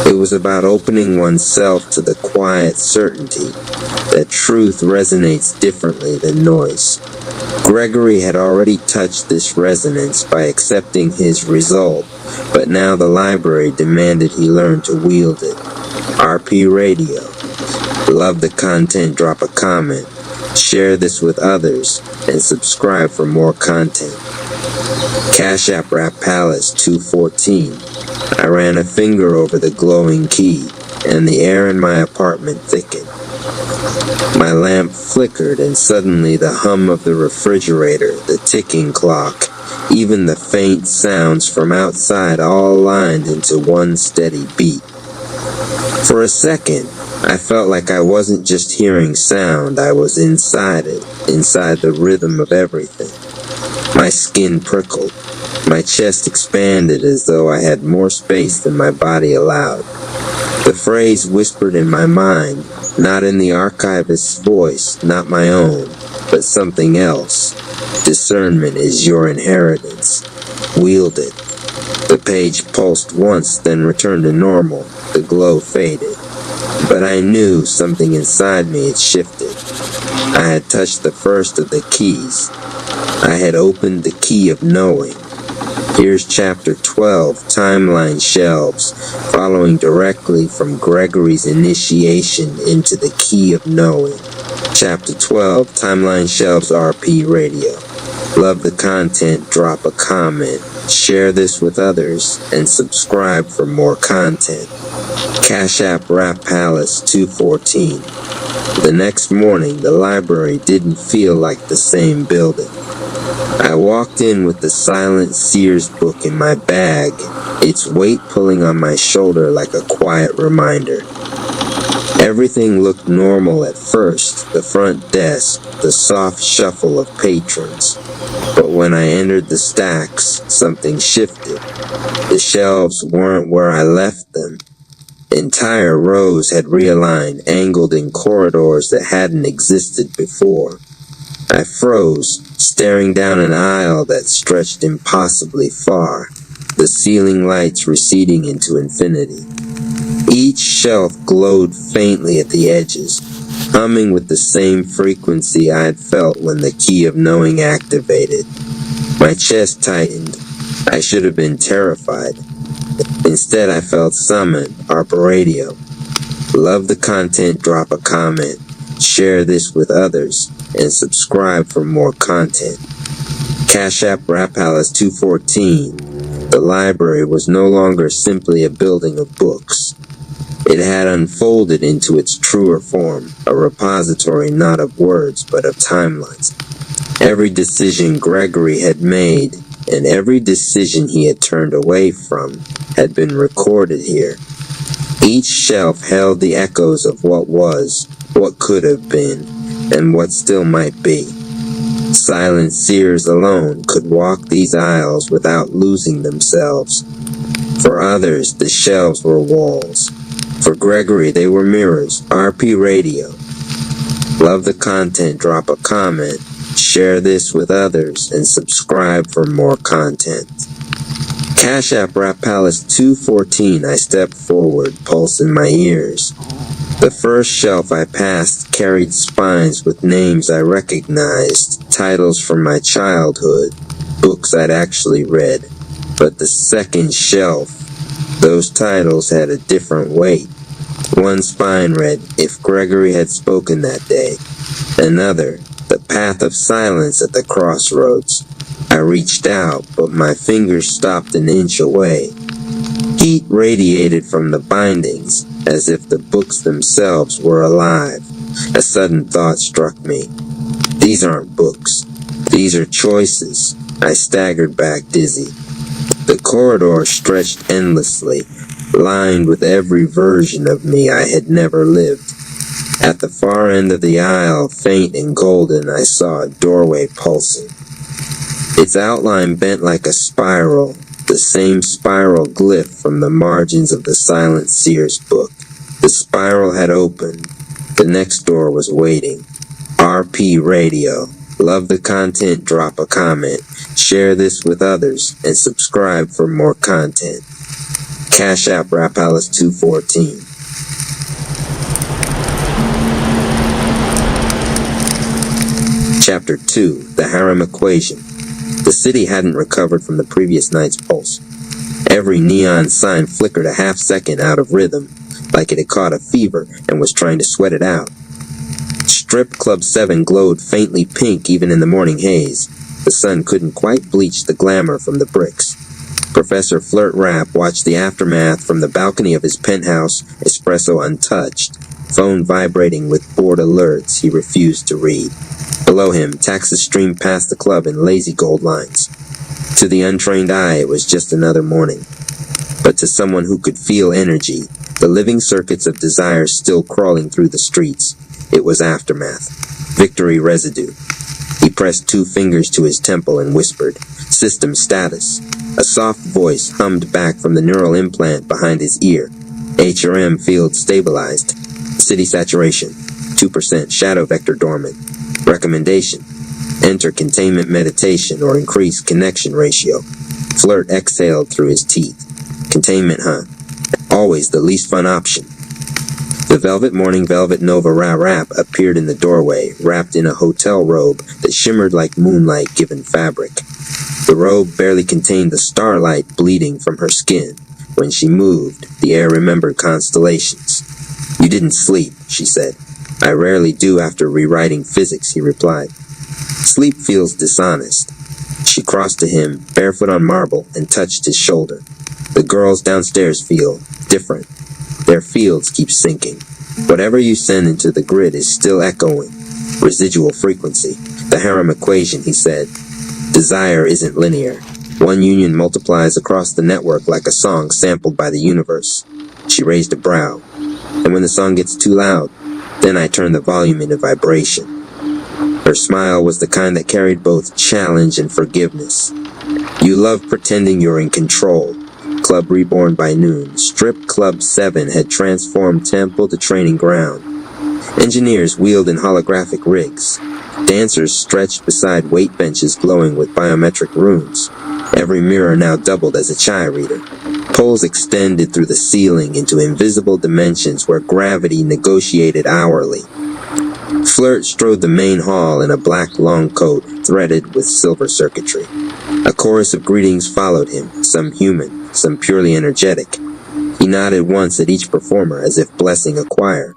It was about opening oneself to the quiet certainty that truth resonates differently than noise. Gregory had already touched this resonance by accepting his result, but now the library demanded he learn to wield it. RP Radio. Love the content, drop a comment, share this with others, and subscribe for more content. Cash App Rap Palace 214. I ran a finger over the glowing key, and the air in my apartment thickened. My lamp flickered, and suddenly the hum of the refrigerator, the ticking clock, even the faint sounds from outside all lined into one steady beat. For a second, I felt like I wasn't just hearing sound, I was inside it, inside the rhythm of everything. My skin prickled. My chest expanded as though I had more space than my body allowed. The phrase whispered in my mind, not in the archivist's voice, not my own, but something else. Discernment is your inheritance. Wield it. The page pulsed once, then returned to normal. The glow faded. But I knew something inside me had shifted. I had touched the first of the keys. I had opened the key of knowing. Here's Chapter 12, Timeline Shelves, following directly from Gregory's initiation into the Key of Knowing. Chapter 12, Timeline Shelves RP Radio. Love the content, drop a comment, share this with others, and subscribe for more content. Cash App Rap Palace 214. The next morning, the library didn't feel like the same building. I walked in with the Silent Seers book in my bag, its weight pulling on my shoulder like a quiet reminder. Everything looked normal at first, the front desk, the soft shuffle of patrons. But when I entered the stacks, something shifted. The shelves weren't where I left them. Entire rows had realigned, angled in corridors that hadn't existed before. I froze, staring down an aisle that stretched impossibly far, the ceiling lights receding into infinity. Each shelf glowed faintly at the edges, humming with the same frequency I had felt when the Key of Knowing activated. My chest tightened. I should have been terrified. Instead, I felt summoned. ARPA Radio. Love the content, drop a comment, share this with others, and subscribe for more content. Cash App Rap Palace 214. The library was no longer simply a building of books. It had unfolded into its truer form, a repository not of words but of timelines. Every decision Gregory had made, and every decision he had turned away from, had been recorded here. Each shelf held the echoes of what was, what could have been, and what still might be. Silent seers alone could walk these aisles without losing themselves. For others, the shelves were walls. For Gregory, they were mirrors. RP Radio. Love the content, drop a comment, share this with others, and subscribe for more content. Cash App Rap Palace 214. I stepped forward, pulse in my ears. The first shelf I passed carried spines with names I recognized, titles from my childhood, books I'd actually read. But the second shelf, those titles had a different weight. One spine read, If Gregory Had Spoken That Day. Another, The Path of Silence at the Crossroads. I reached out, but my fingers stopped an inch away. Heat radiated from the bindings, as if the books themselves were alive. A sudden thought struck me. These aren't books. These are choices. I staggered back dizzy. The corridor stretched endlessly, lined with every version of me I had never lived. At the far end of the aisle, faint and golden, I saw a doorway pulsing. Its outline bent like a spiral, the same spiral glyph from the margins of the Silent Seers book. The spiral had opened. The next door was waiting. RP Radio. Love the content, drop a comment, share this with others, and subscribe for more content. Cash App Rap Palace 214. Chapter 2, The Harem Equation. The city hadn't recovered from the previous night's pulse. Every neon sign flickered a half second out of rhythm, like it had caught a fever and was trying to sweat it out. Strip Club 7 glowed faintly pink even in the morning haze. The sun couldn't quite bleach the glamour from the bricks. Professor Flirt Rap watched the aftermath from the balcony of his penthouse, espresso untouched, phone vibrating with bored alerts he refused to read. Below him, taxis streamed past the club in lazy gold lines. To the untrained eye, it was just another morning. But to someone who could feel energy, the living circuits of desire still crawling through the streets, it was aftermath. Victory residue. He pressed 2 fingers to his temple and whispered, System status. A soft voice hummed back from the neural implant behind his ear. HRM field stabilized. City saturation. 2% shadow vector dormant. Recommendation. Enter containment meditation or increase connection ratio. Flirt exhaled through his teeth. Containment, huh? Always the least fun option. The Velvet Morning Velvet Nova Rap appeared in the doorway, wrapped in a hotel robe that shimmered like moonlight given fabric. The robe barely contained the starlight bleeding from her skin. When she moved, the air remembered constellations. "You didn't sleep," she said. "I rarely do after rewriting physics," he replied. "Sleep feels dishonest." She crossed to him, barefoot on marble, and touched his shoulder. "The girls downstairs feel different. Their fields keep sinking. Whatever you send into the grid is still echoing. Residual frequency. The harem equation," he said. "Desire isn't linear. One union multiplies across the network like a song sampled by the universe." She raised a brow. "And when the song gets too loud, then I turn the volume into vibration." Her smile was the kind that carried both challenge and forgiveness. "You love pretending you're in control." Club Reborn by noon, Strip Club 7 had transformed temple to training ground. Engineers wheeled in holographic rigs. Dancers stretched beside weight benches glowing with biometric runes. Every mirror now doubled as a chai reader. Poles extended through the ceiling into invisible dimensions where gravity negotiated hourly. Flirt strode the main hall in a black long coat threaded with silver circuitry. A chorus of greetings followed him, some human, some purely energetic. He nodded once at each performer as if blessing a choir.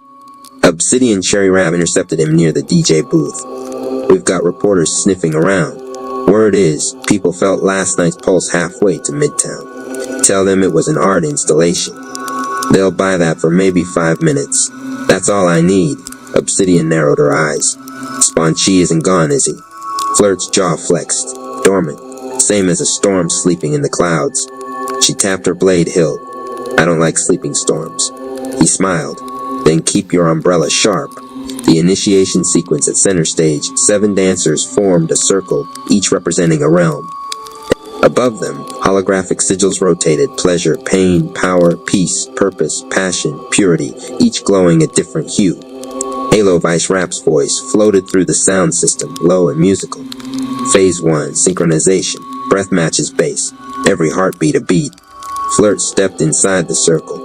Obsidian Cherry Rap intercepted him near the DJ booth. "We've got reporters sniffing around. Word is, people felt last night's pulse halfway to Midtown. Tell them it was an art installation. They'll buy that for maybe 5 minutes. That's all I need." Obsidian narrowed her eyes. "Spawn Chi isn't gone, is he?" Flirt's jaw flexed, dormant, same as a storm sleeping in the clouds. She tapped her blade hilt. "I don't like sleeping storms." He smiled. "Then keep your umbrella sharp." The initiation sequence at center stage, 7 dancers formed a circle, each representing a realm. Above them, holographic sigils rotated: pleasure, pain, power, peace, purpose, passion, purity, each glowing a different hue. Halo Vice Rap's voice floated through the sound system, low and musical. Phase 1, synchronization. Breath matches bass. Every heartbeat a beat. Flirt stepped inside the circle.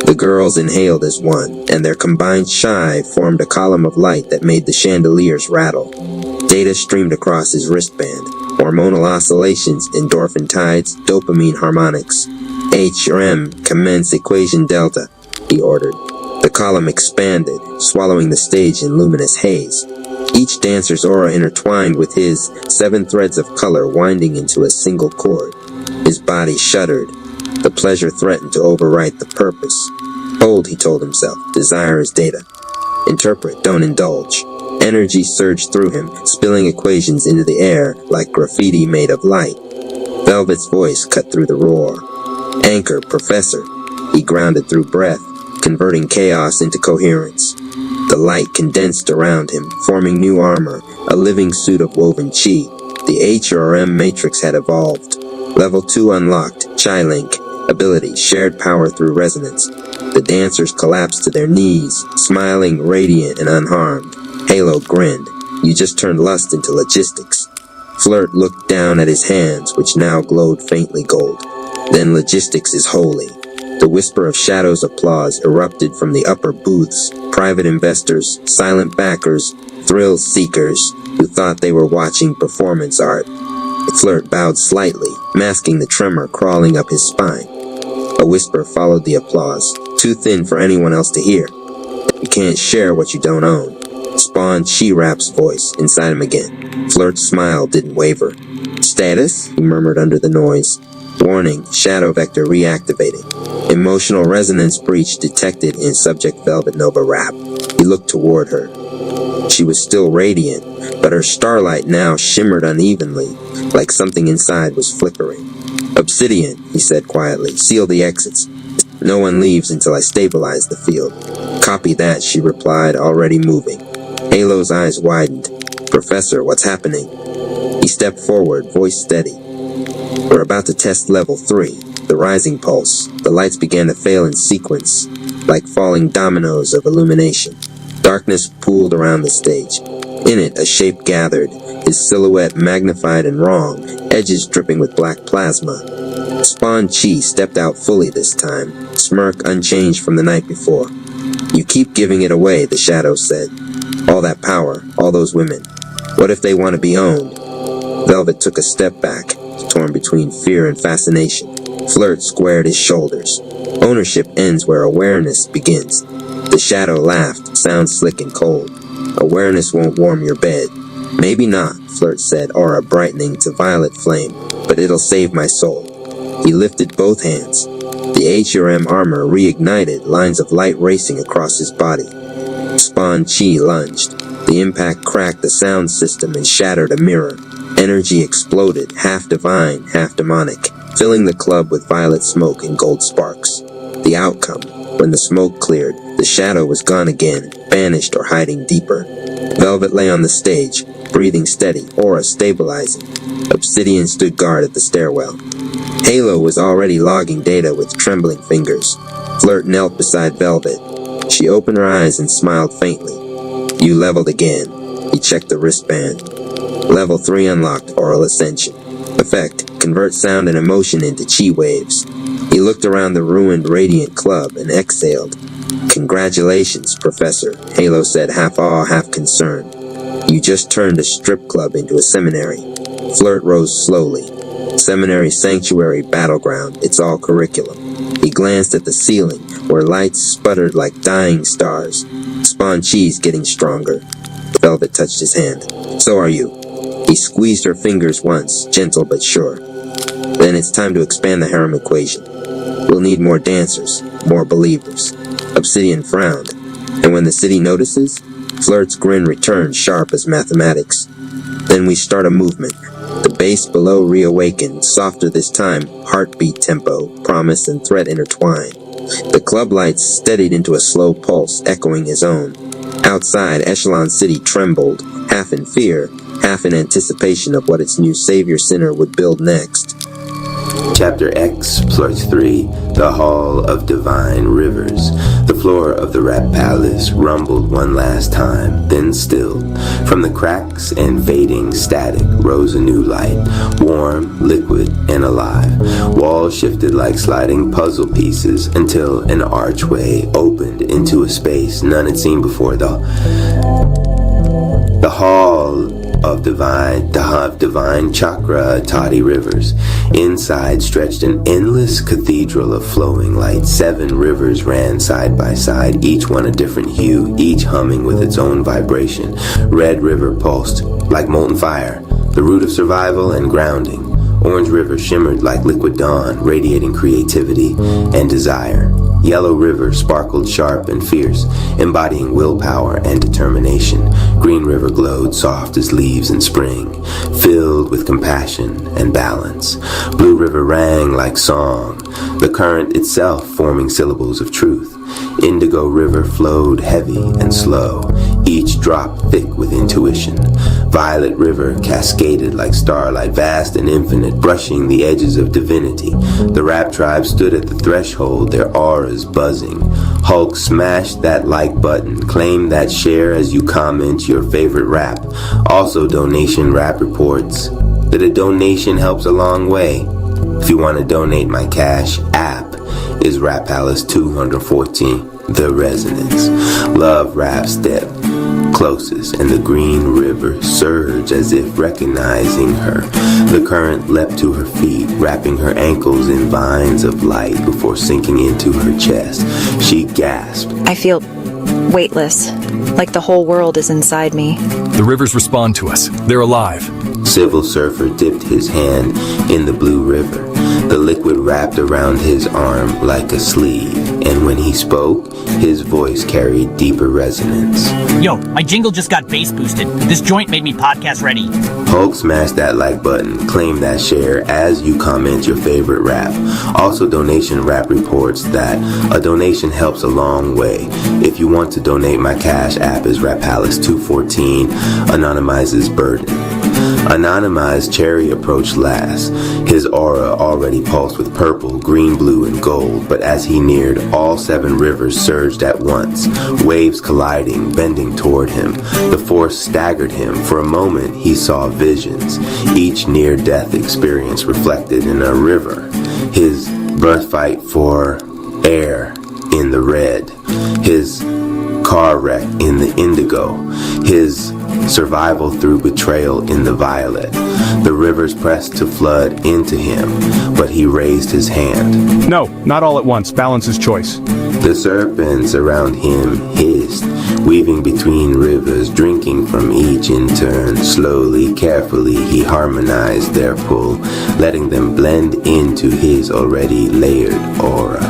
The girls inhaled as one, and their combined chai formed a column of light that made the chandeliers rattle. Data streamed across his wristband. Hormonal oscillations, endorphin tides, dopamine harmonics. "HRM, commence equation delta," he ordered. The column expanded, swallowing the stage in luminous haze. Each dancer's aura intertwined with his, 7 threads of color winding into a single cord. His body shuddered. The pleasure threatened to overwrite the purpose. "Hold," he told himself. "Desire is data. Interpret, don't indulge." Energy surged through him, spilling equations into the air like graffiti made of light. Velvet's voice cut through the roar. "Anchor, Professor." He grounded through breath, converting chaos into coherence. The light condensed around him, forming new armor, a living suit of woven chi. The HRM matrix had evolved. Level 2 unlocked, Chi Link. Ability, shared power through resonance. The dancers collapsed to their knees, smiling, radiant, and unharmed. Halo grinned. "You just turned lust into logistics." Flirt looked down at his hands, which now glowed faintly gold. "Then logistics is holy." The whisper of Shadow's applause erupted from the upper booths. Private investors, silent backers, thrill seekers who thought they were watching performance art. Flirt bowed slightly, masking the tremor crawling up his spine. A whisper followed the applause, too thin for anyone else to hear. "You can't share what you don't own." Spawn Chi Rap's voice inside him again. Flirt's smile didn't waver. "Status?" he murmured under the noise. "Warning, shadow vector reactivating. Emotional resonance breach detected in subject Velvet Nova Rap." He looked toward her. She was still radiant, but her starlight now shimmered unevenly, like something inside was flickering. "Obsidian," he said quietly. "Seal the exits. No one leaves until I stabilize the field." "Copy that," she replied, already moving. Halo's eyes widened. "Professor, what's happening?" He stepped forward, voice steady. "We're about to test level 3, the rising pulse." The lights began to fail in sequence, like falling dominoes of illumination. Darkness pooled around the stage. In it, a shape gathered, his silhouette magnified and wrong, edges dripping with black plasma. Spawn Chi stepped out fully this time, smirk unchanged from the night before. "You keep giving it away," the shadow said. "All that power, all those women. What if they want to be owned?" Velvet took a step back, torn between fear and fascination. Flirt squared his shoulders. Ownership ends where awareness begins. The shadow laughed, sound slick and cold. "Awareness won't warm your bed." "Maybe not," Flirt said, aura brightening to violet flame, "but it'll save my soul." He lifted both hands. The HRM armor reignited, lines of light racing across his body. Spawn Chi lunged. The impact cracked the sound system and shattered a mirror. Energy exploded, half divine, half demonic, filling the club with violet smoke and gold sparks. The outcome: when the smoke cleared, the shadow was gone again, banished or hiding deeper. Velvet lay on the stage, breathing steady, aura stabilizing. Obsidian stood guard at the stairwell. Halo was already logging data with trembling fingers. Flirt knelt beside Velvet. She opened her eyes and smiled faintly. "You leveled again." He checked the wristband. Level 3 unlocked, Oral Ascension. Effect: convert sound and emotion into chi waves. He looked around the ruined Radiant Club and exhaled. "Congratulations, Professor," Halo said, half awe, half concern. "You just turned a strip club into a seminary." Flirt rose slowly. Seminary, sanctuary, battleground, it's all curriculum. He glanced at the ceiling, where lights sputtered like dying stars. Spawn Chi's getting stronger. Velvet touched his hand. "So are you." He squeezed her fingers once, gentle but sure. "Then it's time to expand the harem equation. We'll need more dancers, more believers." Obsidian frowned. "And when the city notices?" Flirt's grin returned, sharp as mathematics. "Then we start a movement. The base below reawakened, softer this time, heartbeat tempo, promise and threat intertwined. The club lights steadied into a slow pulse, echoing his own. Outside, Echelon City trembled, half in fear, half in anticipation of what its new savior sinner would build next. Chapter X, Plot 3, The Hall of Divine Rivers. The floor of the Rat Palace rumbled one last time, then stilled. From the cracks and fading static rose a new light, warm, liquid, and alive. Walls shifted like sliding puzzle pieces until an archway opened into a space none had seen before. The Hall of divine chakra toddy rivers. Inside stretched an endless cathedral of flowing light. 7 rivers ran side by side, each one a different hue, each humming with its own vibration. Red River pulsed like molten fire, the root of survival and grounding. Orange River shimmered like liquid dawn, radiating creativity and desire. Yellow River sparkled sharp and fierce, embodying willpower and determination. Green River glowed soft as leaves in spring, filled with compassion and balance. Blue River rang like song, the current itself forming syllables of truth. Indigo River flowed heavy and slow, each drop thick with intuition. Violet River cascaded like starlight, vast and infinite, brushing the edges of divinity. The rap tribe stood at the threshold, their auras buzzing. Hulk smashed that like button, claim that share as you comment your favorite rap. Also donation rap reports that a donation helps a long way. If you want to donate, my cash app is Rap Palace 214, The Resonance. Love Rap step closest, and the Green River surged as if recognizing her. The current leapt to her feet, wrapping her ankles in vines of light before sinking into her chest. She gasped. I feel weightless, like the whole world is inside me. The rivers respond to us. They're alive. Civil Surfer dipped his hand in the blue river. The liquid wrapped around his arm like a sleeve, and when he spoke, his voice carried deeper resonance. Yo, my jingle just got bass boosted. This joint made me podcast ready. Hulk smashed that like button, claim that share as you comment your favorite rap. Also donation rap reports that a donation helps a long way. If you want to donate, my cash app is Rap Palace 214, anonymizes burden. Anonymized Cherry approached last. His aura already pulsed with purple, green, blue, and gold, but as he neared, all 7 rivers surged at once, waves colliding, bending toward him. The force staggered him. For a moment, he saw visions, each near-death experience reflected in a river. His birth fight for air in the red, his car wreck in the indigo, his survival through betrayal in the violet. The rivers pressed to flood into him, but he raised his hand. No, not all at once. Balance is choice. The serpents around him hissed, weaving between rivers, drinking from each in turn. Slowly, carefully, he harmonized their pull, letting them blend into his already layered aura.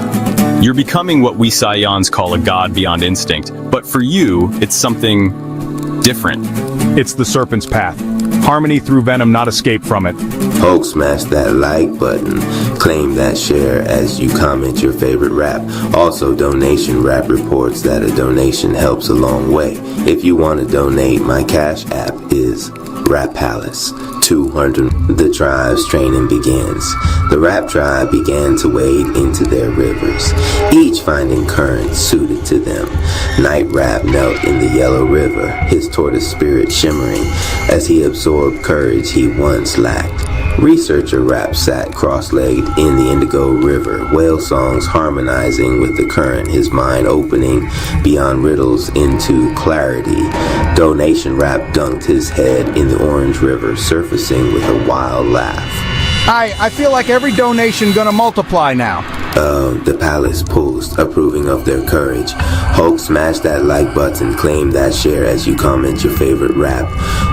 You're becoming what we Saiyans call a god beyond instinct, but for you, it's something different. It's the serpent's path. Harmony through venom, not escape from it. Hulk smash that like button. Claim that share as you comment your favorite rap. Also, Donation Rap reports that a donation helps a long way. If you want to donate, my Cash App is Rap Palace 200. The tribe's training begins. The rap tribe began to wade into their rivers, each finding currents suited to them. Night Rap knelt in the yellow river, his tortoise spirit shimmering as he absorbed courage he once lacked. Researcher Rap sat cross-legged in the indigo river, whale songs harmonizing with the current, his mind opening beyond riddles into clarity. Donation Rap dunked his head in the orange river, surfacing with a wild laugh. I feel like every donation gonna multiply now. The palace pulsed, approving of their courage. Hulk smash that like button, claim that share as you comment your favorite rap.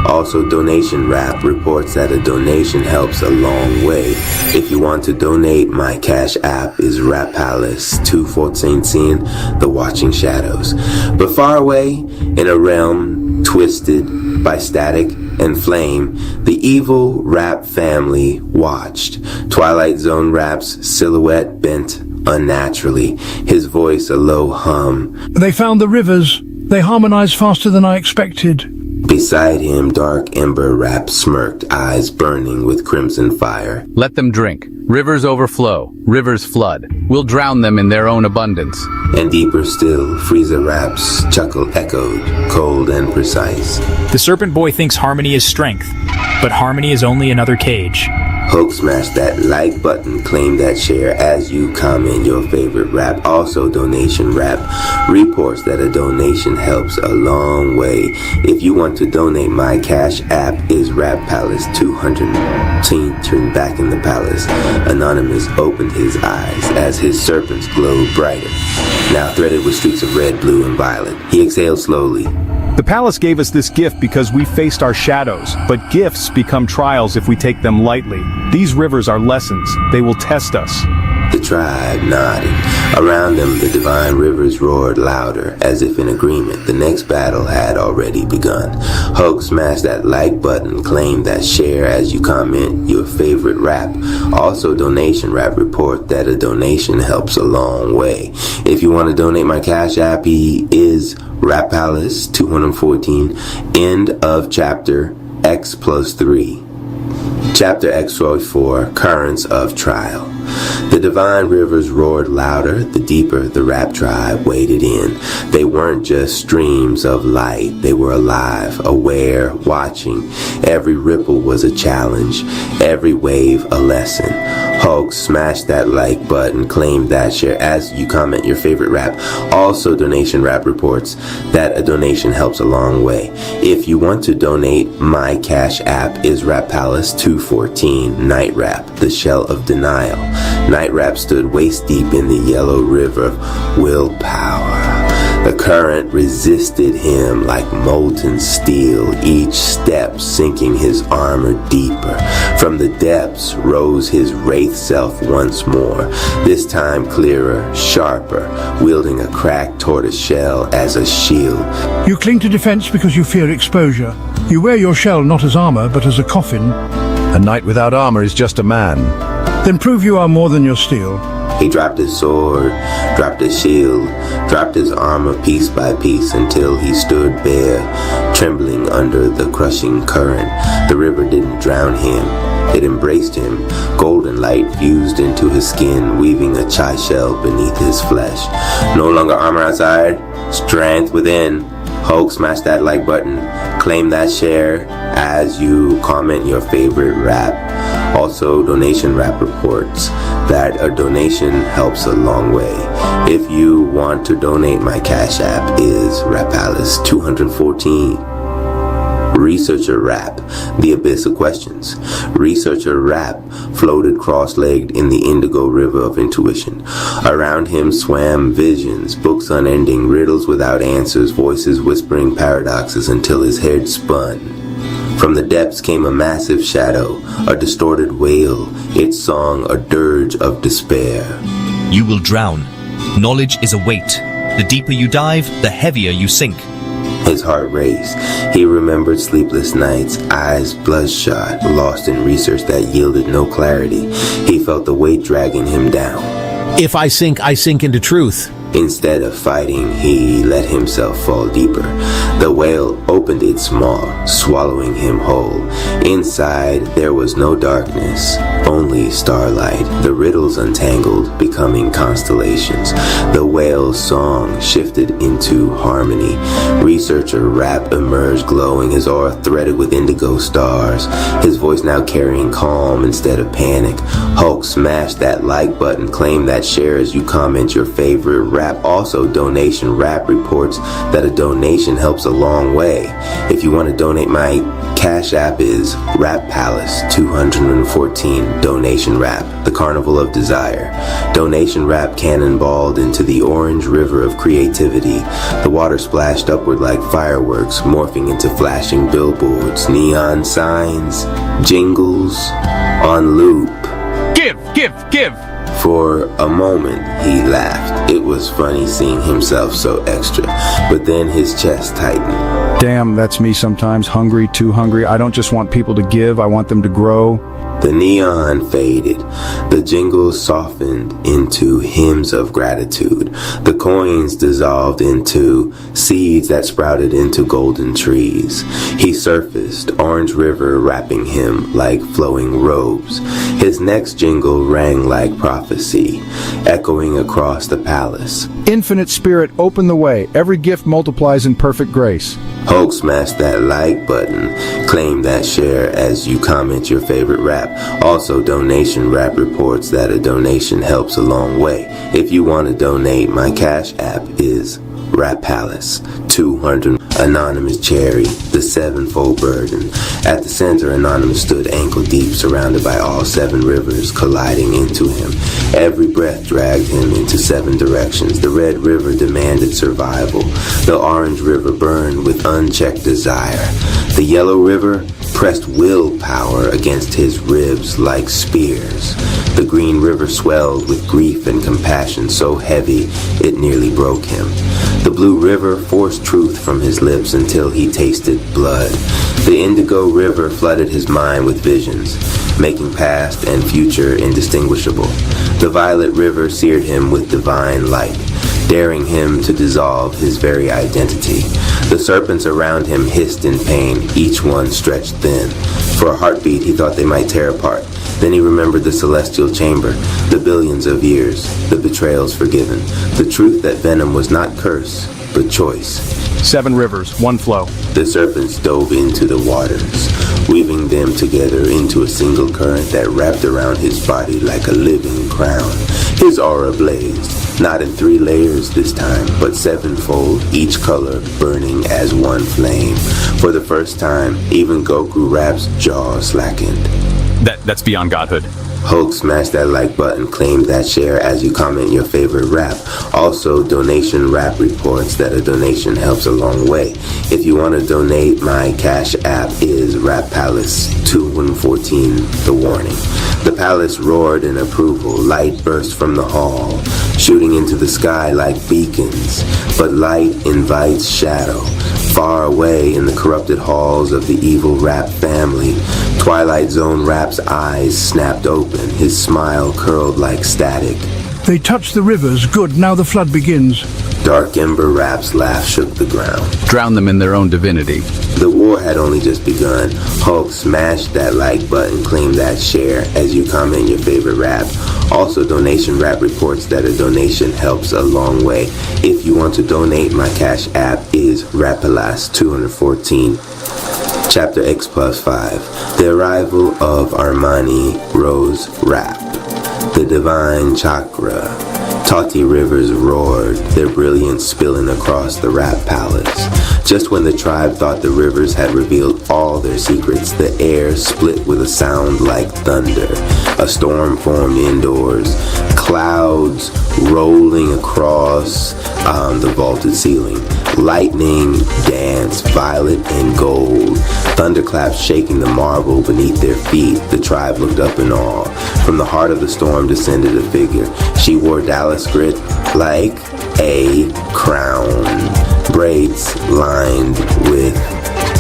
Also, Donation Rap reports that a donation helps a long way. If you want to donate, my Cash App is Rap Palace 214, The Watching Shadows. But far away, in a realm twisted by static and flame, the evil Rap family watched. Twilight Zone Rap's silhouette bent unnaturally, his voice a low hum. They found the rivers. They harmonized faster than I expected. Beside him, Dark Ember Rap smirked, eyes burning with crimson fire. Let them drink. Rivers overflow. Rivers flood. We'll drown them in their own abundance. And deeper still, Frieza Rap's chuckle echoed, cold and precise. The Serpent Boy thinks harmony is strength, but harmony is only another cage. Hulk smash that like button, claim that share as you comment your favorite rap. Also, Donation Rap reports that a donation helps a long way. If you want to donate, my Cash App is Rap Palace 200. Turned back in the palace. Anonymous opened his eyes as his serpents glowed brighter, now threaded with streaks of red, blue, and violet. He exhaled slowly. The palace gave us this gift because we faced our shadows, but gifts become trials if we take them lightly. These rivers are lessons. They will test us. The tribe nodded. Around them, the divine rivers roared louder, as if in agreement. The next battle had already begun. Hulk smashed that like button, claim that share as you comment your favorite rap. Also, Donation Rap report that a donation helps a long way. If you want to donate, my Cash App is Rap Palace 214. End of chapter X+3. Chapter X-4, Currents of Trial. The divine rivers roared louder, the deeper the rap tribe waded in. They weren't just streams of light, they were alive, aware, watching. Every ripple was a challenge, every wave a lesson. Hulk smash that like button, claim that share as you comment your favorite rap. Also, Donation Rap reports that a donation helps a long way. If you want to donate, my Cash App is Rap Palace 214. Night Rap, the shell of denial. Night Rap stood waist deep in the yellow river of willpower. The current resisted him like molten steel, each step sinking his armor deeper. From the depths rose his wraith self once more, this time clearer, sharper, wielding a cracked tortoise shell as a shield. You cling to defense because you fear exposure. You wear your shell not as armor, but as a coffin. A knight without armor is just a man. Then prove you are more than your steel. He dropped his sword, dropped his shield, dropped his armor piece by piece until he stood bare, trembling under the crushing current. The river didn't drown him. It embraced him. Golden light fused into his skin, weaving a chai shell beneath his flesh. No longer armor outside, strength within. Hulk, smash that like button. Claim that share as you comment your favorite rap. Also, donation rap reports that a donation helps a long way. If you want to donate, my Cash App is RapAlice214. Researcher Rap, the abyss of questions. Researcher Rap floated cross-legged in the indigo river of intuition. Around him swam visions, books unending, riddles without answers, voices whispering paradoxes until his head spun. From the depths came a massive shadow, a distorted wail, its song a dirge of despair. You will drown. Knowledge is a weight. The deeper you dive, the heavier you sink. His heart raced. He remembered sleepless nights, eyes bloodshot, lost in research that yielded no clarity. He felt the weight dragging him down. If I sink into truth. Instead of fighting, he let himself fall deeper. The whale opened its maw, swallowing him whole. Inside, there was no darkness, only starlight. The riddles untangled, becoming constellations. The whale's song shifted into harmony. Researcher Rap emerged glowing, his aura threaded with indigo stars. His voice now carrying calm instead of panic. Hulk, smash that like button, claim that share as you comment your favorite rap. Also, donation rap reports that a donation helps a long way. If you want to donate, my Cash App is RapAlice214. Donation Rap, the Carnival of Desire. Donation Rap cannonballed into the orange river of creativity. The water splashed upward like fireworks, morphing into flashing billboards, neon signs, jingles, on loop. Give! For a moment, he laughed. It was funny seeing himself so extra, but then his chest tightened. Damn, that's me sometimes. Hungry, too hungry. I don't just want people to give, I want them to grow. The neon faded. The jingles softened into hymns of gratitude. The coins dissolved into seeds that sprouted into golden trees. He surfaced, orange river wrapping him like flowing robes. His next jingle rang like prophecy, echoing across the palace. Infinite Spirit, open the way. Every gift multiplies in perfect grace. Hulk, smash that like button. Claim that share as you comment your favorite rap. Also, donation rap reports that a donation helps a long way. If you want to donate, my Cash App is RapAlice200. Anonymous Cherry, the sevenfold burden. At the center, Anonymous stood ankle deep, surrounded by all seven rivers colliding into him. Every breath dragged him into seven directions. The red river demanded survival. The orange river burned with unchecked desire. The yellow river pressed willpower against his ribs like spears. The green river swelled with grief and compassion so heavy it nearly broke him. The blue river forced truth from his lips until he tasted blood. The indigo river flooded his mind with visions, making past and future indistinguishable. The violet river seared him with divine light, daring him to dissolve his very identity. The serpents around him hissed in pain, each one stretched thin. For a heartbeat, he thought they might tear apart. Then he remembered the celestial chamber, the billions of years, the betrayals forgiven, the truth that venom was not curse, but choice. 7 rivers, 1 flow. The serpents dove into the waters, weaving them together into a single current that wrapped around his body like a living crown. His aura blazed, not in 3 layers this time, but 7-fold, each color burning as one flame. For the first time, even Goku Rap's jaw slackened. That's beyond godhood. Hulk, smash that like button, claim that share as you comment your favorite rap. Also, donation rap reports that a donation helps a long way. If you want to donate, my Cash App is RapAlice214. The warning. The palace roared in approval. Light burst from the hall, shooting into the sky like beacons. But light invites shadow. Far away in the corrupted halls of the evil Rap family, Twilight Zone Rap's eyes snapped open, his smile curled like static. They touch the rivers. Good, now the flood begins. Dark Ember Rap's laugh shook the ground. Drown them in their own divinity. The war had only just begun. Hulk, smash that like button, claim that share as you comment your favorite rap. Also, Donation Rap reports that a donation helps a long way. If you want to donate, my cash app is Rapalas214. Chapter X+5. The arrival of Armani Rose Rap. The divine chakra. Tawty rivers roared, their brilliance spilling across the rap palace. Just when the tribe thought the rivers had revealed all their secrets, the air split with a sound like thunder. A storm formed indoors, clouds rolling across the vaulted ceiling. Lightning danced violet and gold. Thunderclaps shaking the marble beneath their feet. The tribe looked up in awe. From the heart of the storm descended a figure. She wore Dallas grit like a crown. Braids lined with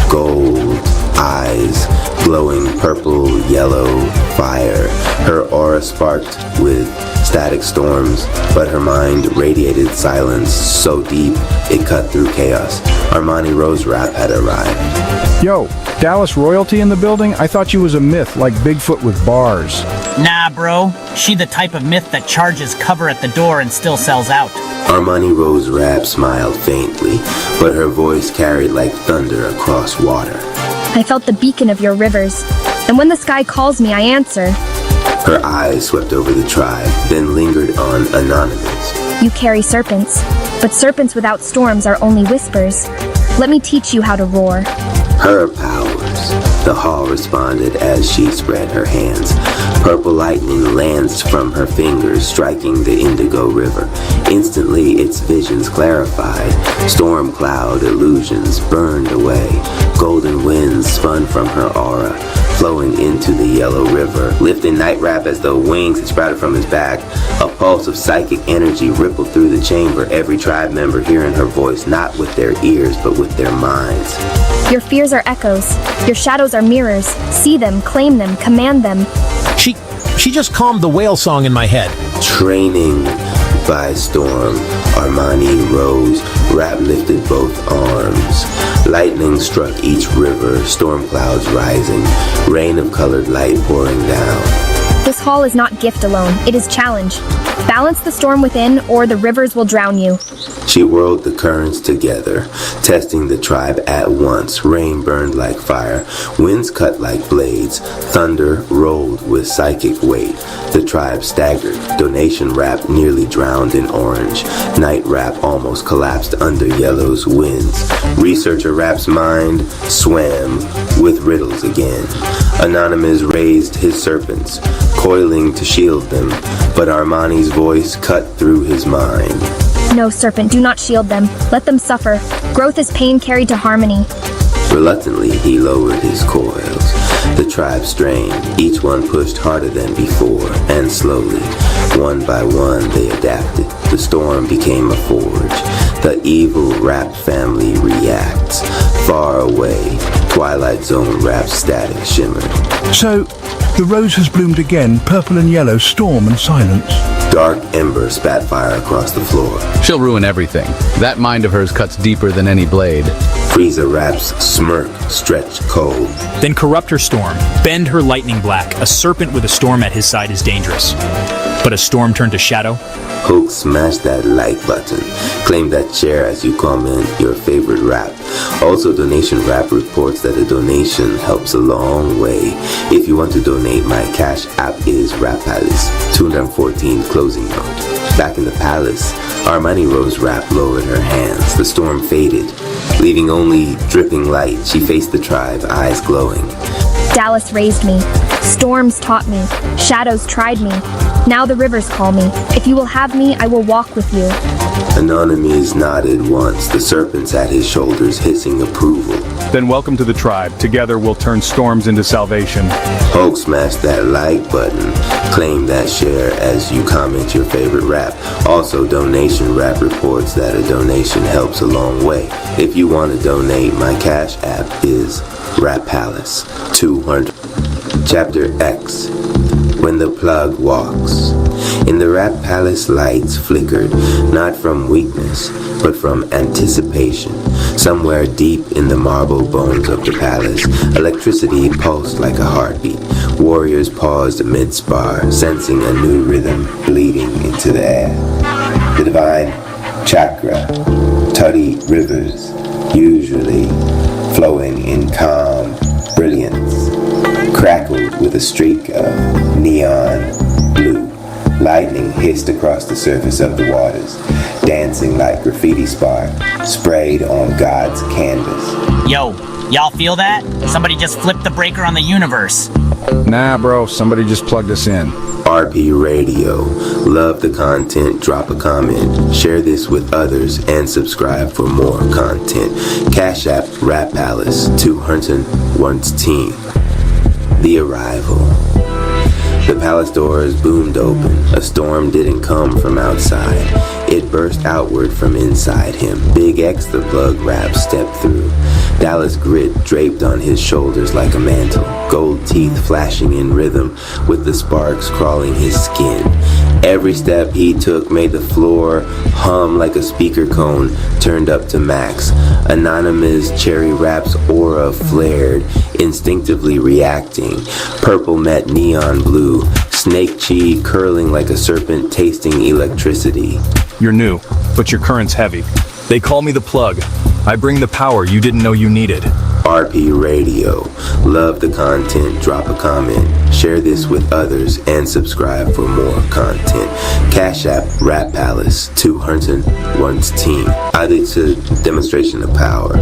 gold. Eyes glowing purple, yellow fire. Her aura sparked with static storms, but her mind radiated silence so deep it cut through chaos. Armani Rose Rap had arrived. Yo, Dallas royalty in the building? I thought you was a myth like Bigfoot with bars. Nah, bro. She the type of myth that charges cover at the door and still sells out. Armani Rose Rap smiled faintly, but her voice carried like thunder across water. I felt the beacon of your rivers, and when the sky calls me, I answer. Her eyes swept over the tribe, then lingered on Anonymous. You carry serpents, but serpents without storms are only whispers. Let me teach you how to roar. Her powers, the hall responded as she spread her hands. Purple lightning lanced from her fingers, striking the indigo river. Instantly, its visions clarified. Storm cloud illusions burned away. Golden winds spun from her aura, flowing into the yellow river, lifting Night Rap as though wings had sprouted from his back. A pulse of psychic energy rippled through the chamber, every tribe member hearing her voice, not with their ears, but with their minds. Your fears are echoes. Your shadows are mirrors. See them, claim them, command them. She just calmed the whale song in my head. Training by storm, Armani rose, Rap lifted both arms. Lightning struck each river, storm clouds rising, rain of colored light pouring down. This hall is not gift alone, it is challenge. Balance the storm within, or the rivers will drown you. She whirled the currents together, testing the tribe at once. Rain burned like fire, winds cut like blades, thunder rolled with psychic weight. The tribe staggered, Donation Rap nearly drowned in orange. Night Rap almost collapsed under Yellow's winds. Researcher Rap's mind swam with riddles again. Anonymous raised his serpents, coiling to shield them, but Armani's voice cut through his mind. No, serpent, do not shield them. Let them suffer. Growth is pain carried to harmony. Reluctantly, he lowered his coils. The tribe strained. Each one pushed harder than before, and slowly, one by one, they adapted. The storm became a forge. The evil Rap family reacts. Far away, Twilight Zone Rap static shimmered. So, the rose has bloomed again, purple and yellow, storm and silence. Dark ember spat fire across the floor. She'll ruin everything. That mind of hers cuts deeper than any blade. Frieza Rap's smirk stretched cold. Then corrupt her storm, bend her lightning black. A serpent with a storm at his side is dangerous. But a storm turned to shadow? Hulk smashed that like button. Claim that chair as you comment your favorite rap. Also, Donation Rap reports that a donation helps a long way. If you want to donate, my cash app is Rapalas214 closing note. Back in the palace, Armani Rose Rap lowered her hands. The storm faded, leaving only dripping light. She faced the tribe, eyes glowing. Dallas raised me. Storms taught me. Shadows tried me. Now the rivers call me. If you will have me, I will walk with you. Anonymous nodded once, the serpents at his shoulders hissing approval. Then welcome to the tribe. Together we'll turn storms into salvation. Hulk smashed that like button. Claim that share as you comment your favorite rap. Also, Donation Rap reports that a donation helps a long way. If you want to donate, my cash app is Rapalas200. Chapter X. When the plug walks. In the Rap Palace, lights flickered, not from weakness, but from anticipation. Somewhere deep in the marble bones of the palace, electricity pulsed like a heartbeat. Warriors paused mid-spar, sensing a new rhythm bleeding into the air. The divine chakra, tuddy rivers, usually flowing in calm brilliance, crackled with a streak of neon blue. Lightning hissed across the surface of the waters, dancing like graffiti spark sprayed on God's canvas. Yo, y'all feel that? Somebody just flipped the breaker on the universe. Nah, bro, somebody just plugged us in. RP Radio. Love the content, drop a comment, share this with others, and subscribe for more content. Cash App Rap Palace 201 team. The Arrival. The palace doors boomed open. A storm didn't come from outside. It burst outward from inside him. Big X the plug rap stepped through. Dallas grit draped on his shoulders like a mantle. Gold teeth flashing in rhythm with the sparks crawling his skin. Every step he took made the floor hum like a speaker cone turned up to max. Anonymous Cherry Rap's aura flared, instinctively reacting. Purple met neon blue, snake chi curling like a serpent tasting electricity. You're new, but your current's heavy. They call me the plug. I bring the power you didn't know you needed. RP Radio. Love the content, drop a comment, share this with others, and subscribe for more content. Cash App Rap Palace 201 team. It's a demonstration of power.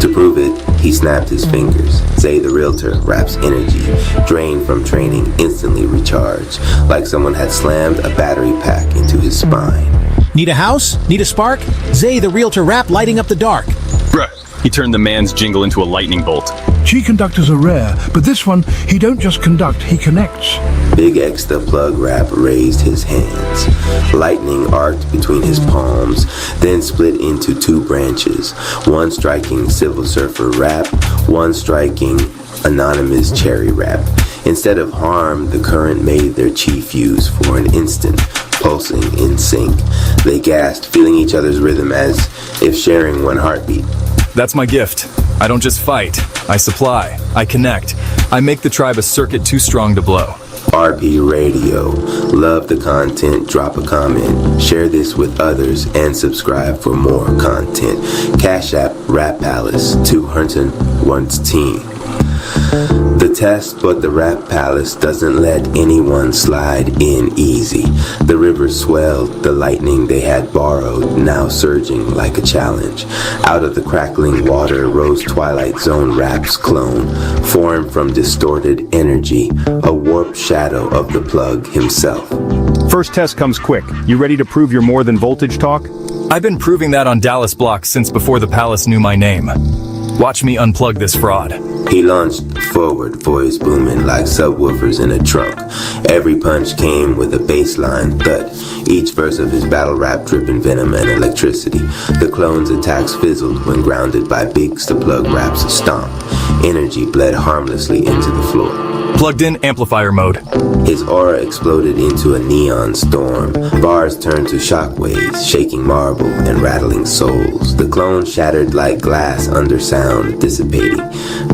To prove it, he snapped his fingers. Zay the Realtor raps energy, drained from training, instantly recharged, like someone had slammed a battery pack into his spine. Need a house? Need a spark? Zay the Realtor rap lighting up the dark. Bruh. He turned the man's jingle into a lightning bolt. Chi conductors are rare, but this one, he don't just conduct, he connects. Big X the plug rap raised his hands. Lightning arced between his palms, then split into two branches. One striking Civil Surfer rap, one striking Anonymous Cherry rap. Instead of harm, the current made their chi fuse for an instant, pulsing in sync. They gasped, feeling each other's rhythm as if sharing one heartbeat. That's my gift. I don't just fight. I supply. I connect. I make the tribe a circuit too strong to blow. RP Radio. Love the content, drop a comment, share this with others, and subscribe for more content. Cash App Rap Palace 201 team. The test, but the Rap Palace doesn't let anyone slide in easy. The river swelled, the lightning they had borrowed, now surging like a challenge. Out of the crackling water rose Twilight Zone Rap's clone, formed from distorted energy, a warped shadow of the plug himself. First test comes quick. You ready to prove your more than voltage talk? I've been proving that on Dallas blocks since before the palace knew my name. Watch me unplug this fraud. He launched forward, voice booming like subwoofers in a trunk. Every punch came with a baseline thud. Each verse of his battle rap dripping venom and electricity. The clone's attacks fizzled when grounded by Biggs the Plug Rap's stomp. Energy bled harmlessly into the floor. Plugged in amplifier mode. His aura exploded into a neon storm. Bars turned to shockwaves, shaking marble and rattling souls. The clone shattered like glass under sound, dissipating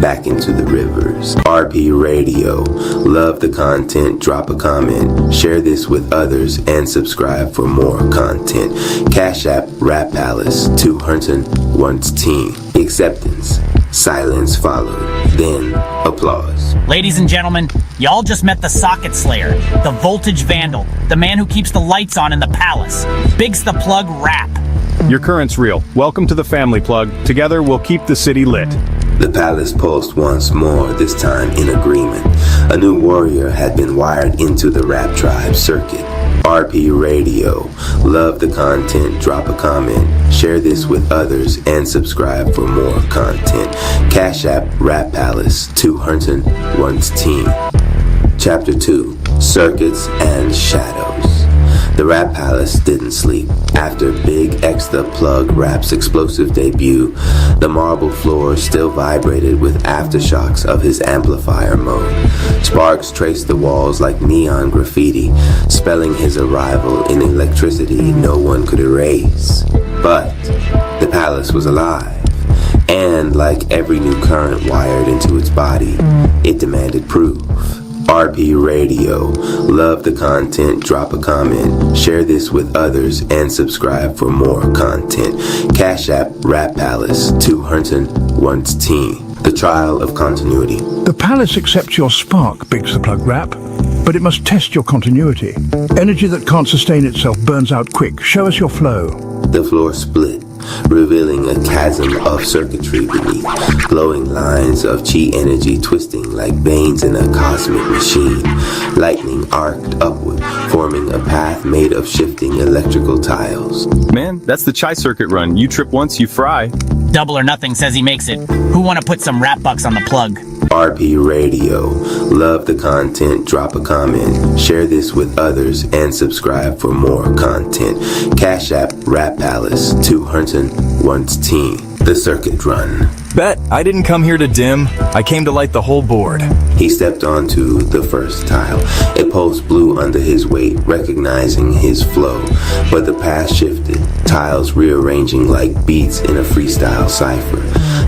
back into the rivers. RP Radio. Love the content, drop a comment, share this with others, and subscribe for more content. Cash App Rap Palace 201 team. Acceptance. Silence followed, then applause. Ladies and gentlemen, y'all just met the Socket Slayer, the Voltage Vandal, the man who keeps the lights on in the palace. Biggs the Plug Rap. Your current's real. Welcome to the family, Plug. Together, we'll keep the city lit. The palace pulsed once more, this time in agreement. A new warrior had been wired into the Rap Tribe circuit. RP Radio. Love the content, drop a comment, share this with others, and subscribe for more content. Cash App Rap Palace 201 team. Chapter 2. Circuits and Shadows. The Rap Palace didn't sleep. After Big X the Plug Rap's explosive debut, the marble floor still vibrated with aftershocks of his amplifier mode. Sparks traced the walls like neon graffiti, spelling his arrival in electricity no one could erase. But the palace was alive. And like every new current wired into its body, it demanded proof. RP Radio. Love the content, drop a comment, share this with others, and subscribe for more content. Cash App Rap Palace 201 The Trial of Continuity. The palace accepts your spark, Biggs the Plug Rap, but it must test your continuity. Energy that can't sustain itself burns out quick. Show us your flow. The floor split, revealing a chasm of circuitry beneath, glowing lines of chi energy twisting like veins in a cosmic machine. Lightning arced upward, forming a path made of shifting electrical tiles. Man, that's the chai circuit run. You trip once, you fry. Double or Nothing says he makes it. Who want to put some rap bucks on the plug? RP Radio. Love the content, drop a comment, share this with others, and subscribe for more content. Cash App Rap Palace 201 The Circuit Run. Bet I didn't come here to dim. I came to light the whole board. He stepped onto the first tile. A pulse blew under his weight, recognizing his flow. But the path shifted, tiles rearranging like beats in a freestyle cipher.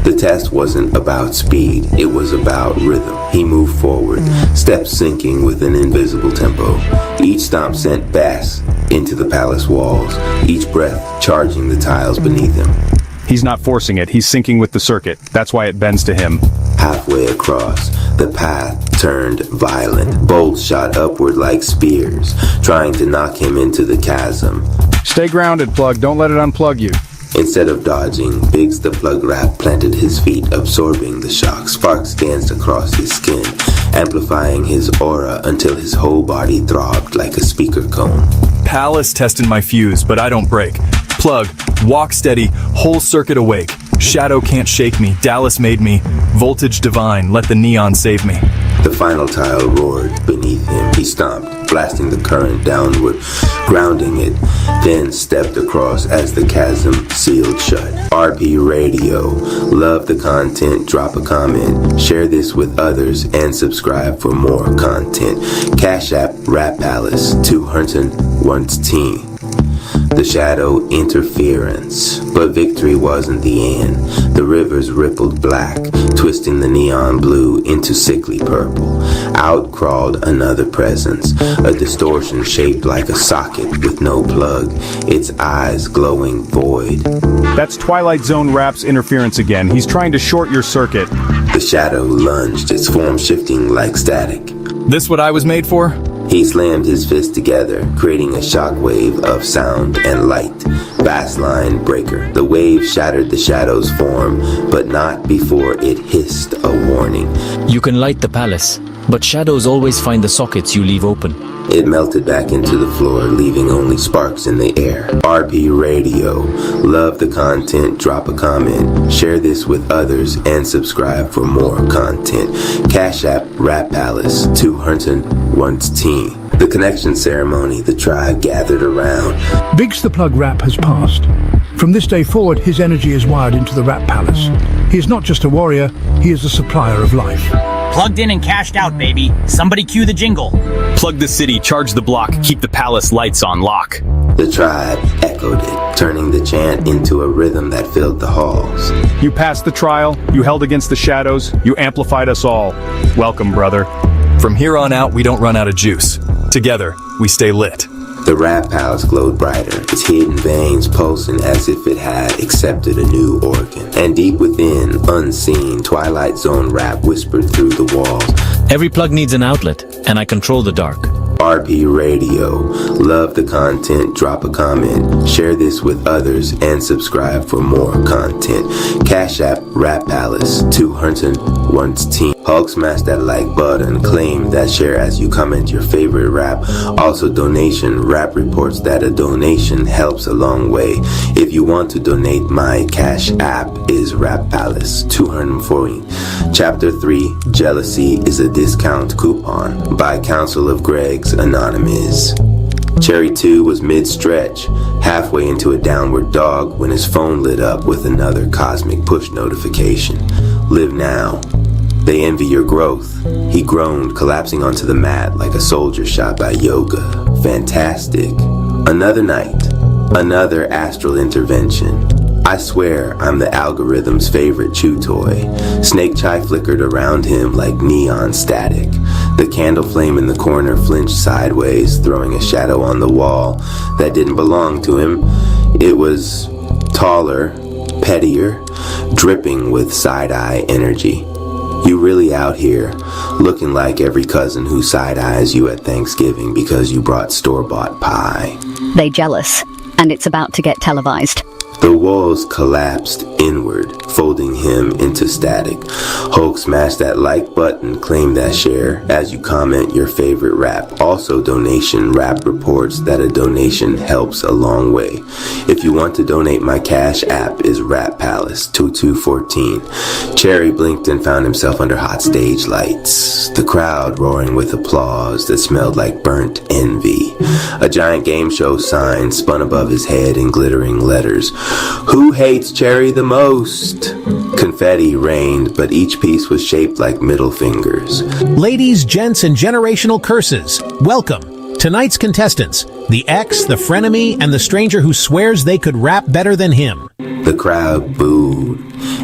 The test wasn't about speed, it was about rhythm. He moved forward, steps syncing with an invisible tempo. Each stomp sent bass into the palace walls, each breath charging the tiles beneath him. He's not forcing it, he's syncing with the circuit. That's why it bends to him. Halfway across, the path turned violent. Bolts shot upward like spears, trying to knock him into the chasm. Stay grounded, Plug. Don't let it unplug you. Instead of dodging, Biggs the Plug Rap planted his feet, absorbing the shock. Sparks danced across his skin, amplifying his aura until his whole body throbbed like a speaker cone. Palace tested my fuse, but I don't break. Plug, walk steady, whole circuit awake. Shadow can't shake me, Dallas made me. Voltage divine, let the neon save me. The final tile roared beneath him. He stomped, blasting the current downward, grounding it, then stepped across as the chasm sealed shut. RP Radio. Love the content, drop a comment, share this with others, and subscribe for more content. Cash App Rap Palace 201 The shadow interference. But victory wasn't the end. The rivers rippled black, twisting the neon blue into sickly purple. Out crawled another presence, a distortion shaped like a socket with no plug, its eyes glowing void. That's Twilight Zone Rap's interference again. He's trying to short your circuit. The shadow lunged, its form shifting like static. This what I was made for? He slammed his fists together, creating a shockwave of sound and light. Bassline breaker. The wave shattered the shadow's form, but not before it hissed a warning. You can light the palace, but shadows always find the sockets you leave open. It melted back into the floor, leaving only sparks in the air. RP Radio. Love the content, drop a comment, share this with others, and subscribe for more content. Cash App Rap Palace 201 The connection ceremony, the tribe gathered around. Biggs the Plug Rap has passed. From this day forward, his energy is wired into the Rap Palace. He is not just a warrior, he is a supplier of life. Plugged in and cashed out, baby. Somebody cue the jingle. Plug the city, charge the block, keep the palace lights on lock. The tribe echoed it, turning the chant into a rhythm that filled the halls. You passed the trial, you held against the shadows, you amplified us all. Welcome, brother. From here on out, we don't run out of juice. Together, we stay lit. The Rap Palace glowed brighter, its hidden veins pulsing as if it had accepted a new organ. And deep within, unseen, Twilight Zone rap whispered through the walls. Every plug needs an outlet, and I control the dark. RP Radio. Love the content, drop a comment, share this with others, and subscribe for more content. Cash App Rap Palace 201 Hulk smash that like button, claim that share as you comment your favorite rap. Also donation, rap reports that a donation helps a long way. If you want to donate, my Cash App is Rap Palace 240. Chapter 3, Jealousy is a Discount Coupon by Council of Gregs Anonymous. Cherry 2 was mid-stretch, halfway into a downward dog when his phone lit up with another cosmic push notification. Live now. They envy your growth. He groaned, collapsing onto the mat like a soldier shot by yoga. Fantastic. Another night. Another astral intervention. I swear I'm the algorithm's favorite chew toy. Snake Chai flickered around him like neon static. The candle flame in the corner flinched sideways, throwing a shadow on the wall that didn't belong to him. It was taller, pettier, dripping with side-eye energy. You really out here, looking like every cousin who side-eyes you at Thanksgiving because you brought store-bought pie. They jealous, and it's about to get televised. The walls collapsed inward, folding him into static. Hulk smashed that like button, claim that share as you comment your favorite rap. Also donation rap reports that a donation helps a long way. If you want to donate, my cash app is Rap Palace 2214. Cherry blinked and found himself under hot stage lights. The crowd roaring with applause that smelled like burnt envy. A giant game show sign spun above his head in glittering letters. Who hates Cherry the most? Confetti rained, but each piece was shaped like middle fingers. Ladies, gents, and generational curses, welcome. Tonight's contestants, the ex, the frenemy, and the stranger who swears they could rap better than him. The crowd booed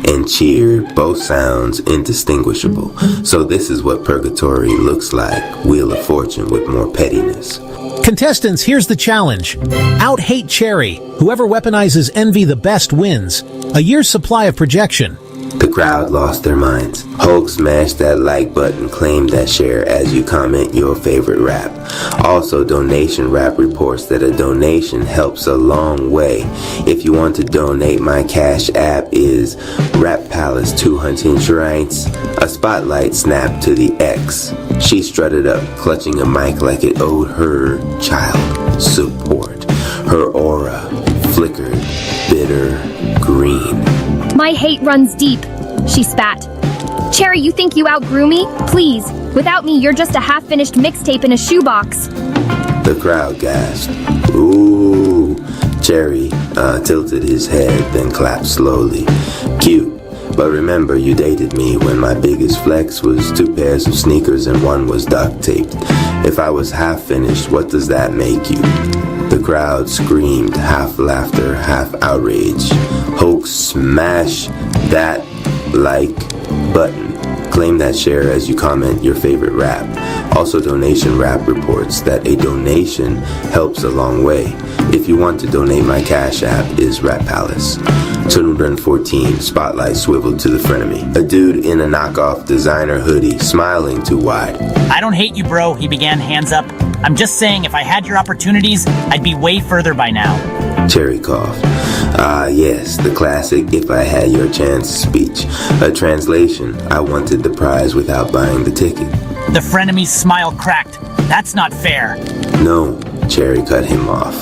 and cheered, both sounds indistinguishable. So this is what purgatory looks like. Wheel of Fortune with more pettiness. Contestants, here's the challenge. Out-hate Cherry. Whoever weaponizes envy the best wins. A year's supply of projection. The crowd lost their minds. Hulk smashed that like button, claim that share as you comment your favorite rap. Also, donation rap reports that a donation helps a long way. If you want to donate, my cash app is Rap Palace 200. A spotlight snapped to the X. She strutted up, clutching a mic like it owed her child support. Her aura flickered, bitter green. My hate runs deep, she spat. Cherry, you think you outgrew me? Please, without me, you're just a half-finished mixtape in a shoebox. The crowd gasped. Ooh. Cherry tilted his head, then clapped slowly. Cute. But remember, you dated me when my biggest flex was 2 pairs of sneakers and one was duct taped. If I was half finished, what does that make you? The crowd screamed, half laughter, half outrage. Hulk smash that like button. Claim that share as you comment your favorite rap. Also, donation rap reports that a donation helps a long way. If you want to donate, my cash app is Rap Palace 214. Spotlight swiveled to the frenemy. A dude in a knockoff designer hoodie, smiling too wide. I don't hate you, bro, he began, hands up. I'm just saying, if I had your opportunities, I'd be way further by now. Cherry coughed. Yes, the classic if I had your chance speech. A translation, I wanted the prize without buying the ticket. The frenemy's smile cracked. That's not fair. No, Cherry cut him off.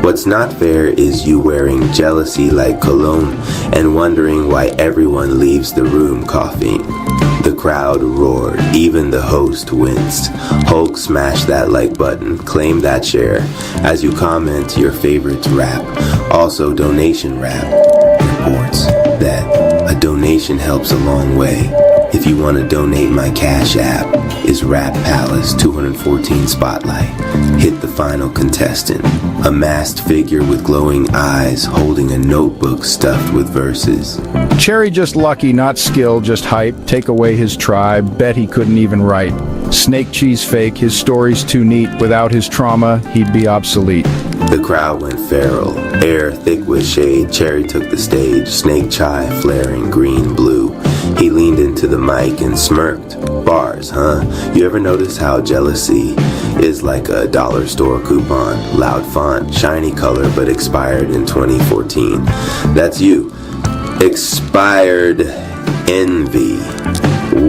What's not fair is you wearing jealousy like cologne and wondering why everyone leaves the room coughing. The crowd roared. Even the host winced. Hulk smashed that like button, claim that share as you comment your favorite rap. Also, donation rap reports that a donation helps a long way. If you want to donate, my cash app is Rap Palace 214 Spotlight. Hit the final contestant, a masked figure with glowing eyes holding a notebook stuffed with verses. Cherry just lucky, not skill, just hype. Take away his tribe, bet he couldn't even write. Snake cheese fake, his story's too neat. Without his trauma, he'd be obsolete. The crowd went feral, air thick with shade. Cherry took the stage, Snake Chai flaring green-blue. He leaned into the mic and smirked. Bars, huh? You ever notice how jealousy is like a dollar store coupon? Loud font, shiny color, but expired in 2014. That's you. Expired envy.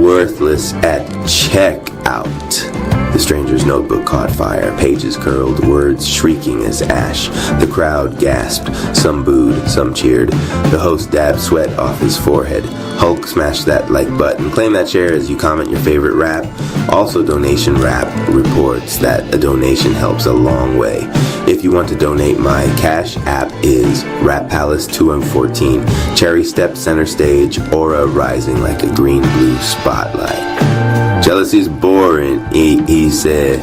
Worthless at checkout. The stranger's notebook caught fire. Pages curled, words shrieking as ash. The crowd gasped. Some booed, some cheered. The host dabbed sweat off his forehead. Hulk smashed that like button. Claim that share as you comment your favorite rap. Also, Donation Rap reports that a donation helps a long way. If you want to donate, my Cash App is Rap Palace 214. Cherry stepped center stage, aura rising like a green-blue spotlight. Jealousy's boring, he said.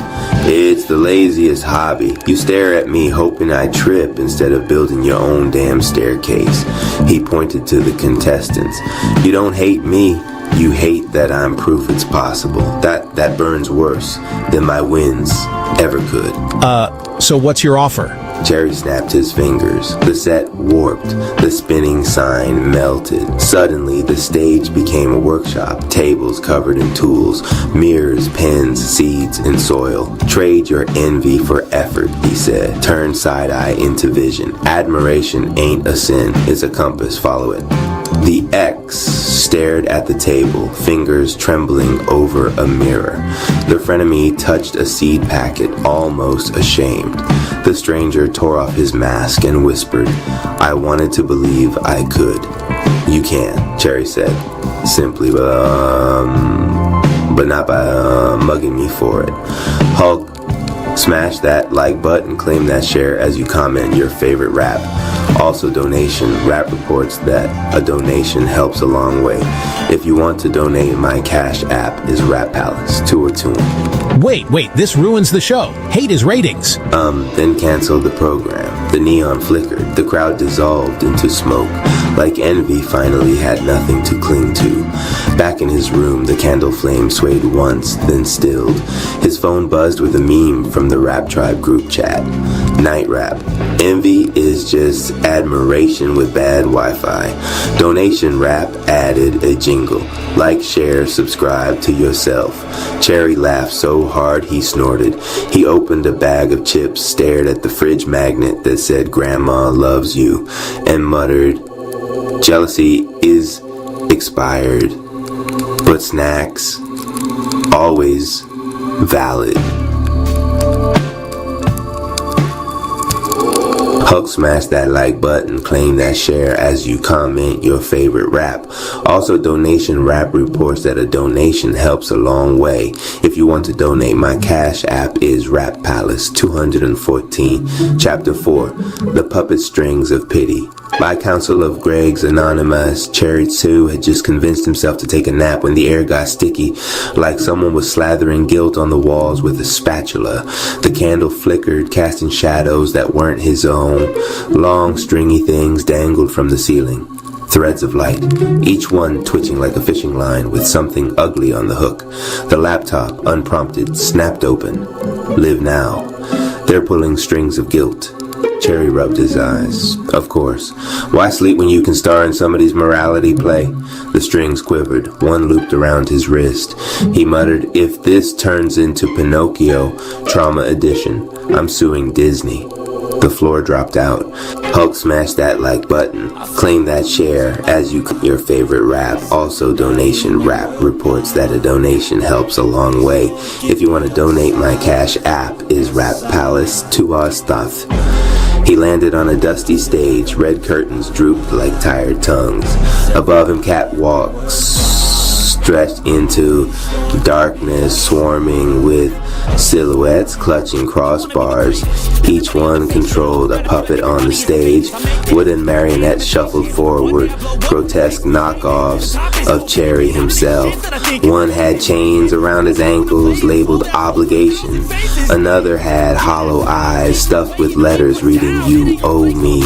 It's the laziest hobby. You stare at me hoping I trip instead of building your own damn staircase. He pointed to the contestants. You don't hate me. You hate that I'm proof it's possible. That burns worse than my wins ever could. So what's your offer? Cherry snapped his fingers. The set warped. The spinning sign melted. Suddenly, the stage became a workshop. Tables covered in tools. Mirrors, pens, seeds, and soil. Trade your envy for effort, he said. Turn side-eye into vision. Admiration ain't a sin. It's a compass. Follow it. The X stared at the table, fingers trembling over a mirror. The frenemy touched a seed packet, almost ashamed. The stranger tore off his mask and whispered, I wanted to believe I could. You can, Cherry said, simply, but not by mugging me for it. Hulk, smash that like button, claim that share as you comment your favorite rap. Also, Donation Rap reports that a donation helps a long way. If you want to donate, my Cash App is Rap Palace 214. Wait, this ruins the show. Hate his ratings. Then cancel the program. The neon flickered. The crowd dissolved into smoke. Like envy finally had nothing to cling to. Back in his room, the candle flame swayed once, then stilled. His phone buzzed with a meme from the Rap Tribe group chat. Night Rap. Envy is just admiration with bad Wi-Fi. Donation Rap added a jingle. Like, share, subscribe to yourself. Cherry laughed so hard he snorted. He opened a bag of chips, stared at the fridge magnet that said Grandma loves you, and muttered, Jealousy is expired, but snacks always valid. Hulk smash that like button, claim that share as you comment your favorite rap. Also, Donation Rap reports that a donation helps a long way. If you want to donate, my Cash App is Rap Palace 214. Chapter 4, The Puppet Strings of Pity. By counsel of Greg's Anonymous, Cherry 2 had just convinced himself to take a nap when the air got sticky, like someone was slathering guilt on the walls with a spatula. The candle flickered, casting shadows that weren't his own. Long, stringy things dangled from the ceiling. Threads of light, each one twitching like a fishing line with something ugly on the hook. The laptop, unprompted, snapped open. Live now. They're pulling strings of guilt. Cherry rubbed his eyes. Of course. Why sleep when you can star in somebody's morality play? The strings quivered. One looped around his wrist. He muttered, if this turns into Pinocchio, Trauma Edition, I'm suing Disney. The floor dropped out. Hulk smashed that like button. Claim that share as you your favorite rap. Also, Donation Rap reports that a donation helps a long way. If you want to donate, my Cash App is Rap Palace 214. He landed on a dusty stage. Red curtains drooped like tired tongues. Above him, catwalks stretched into darkness, swarming with silhouettes clutching crossbars. Each one controlled a puppet on the stage. Wooden marionettes shuffled forward, grotesque knockoffs of Cherry himself. One had chains around his ankles labeled obligation. Another had hollow eyes stuffed with letters reading you owe me.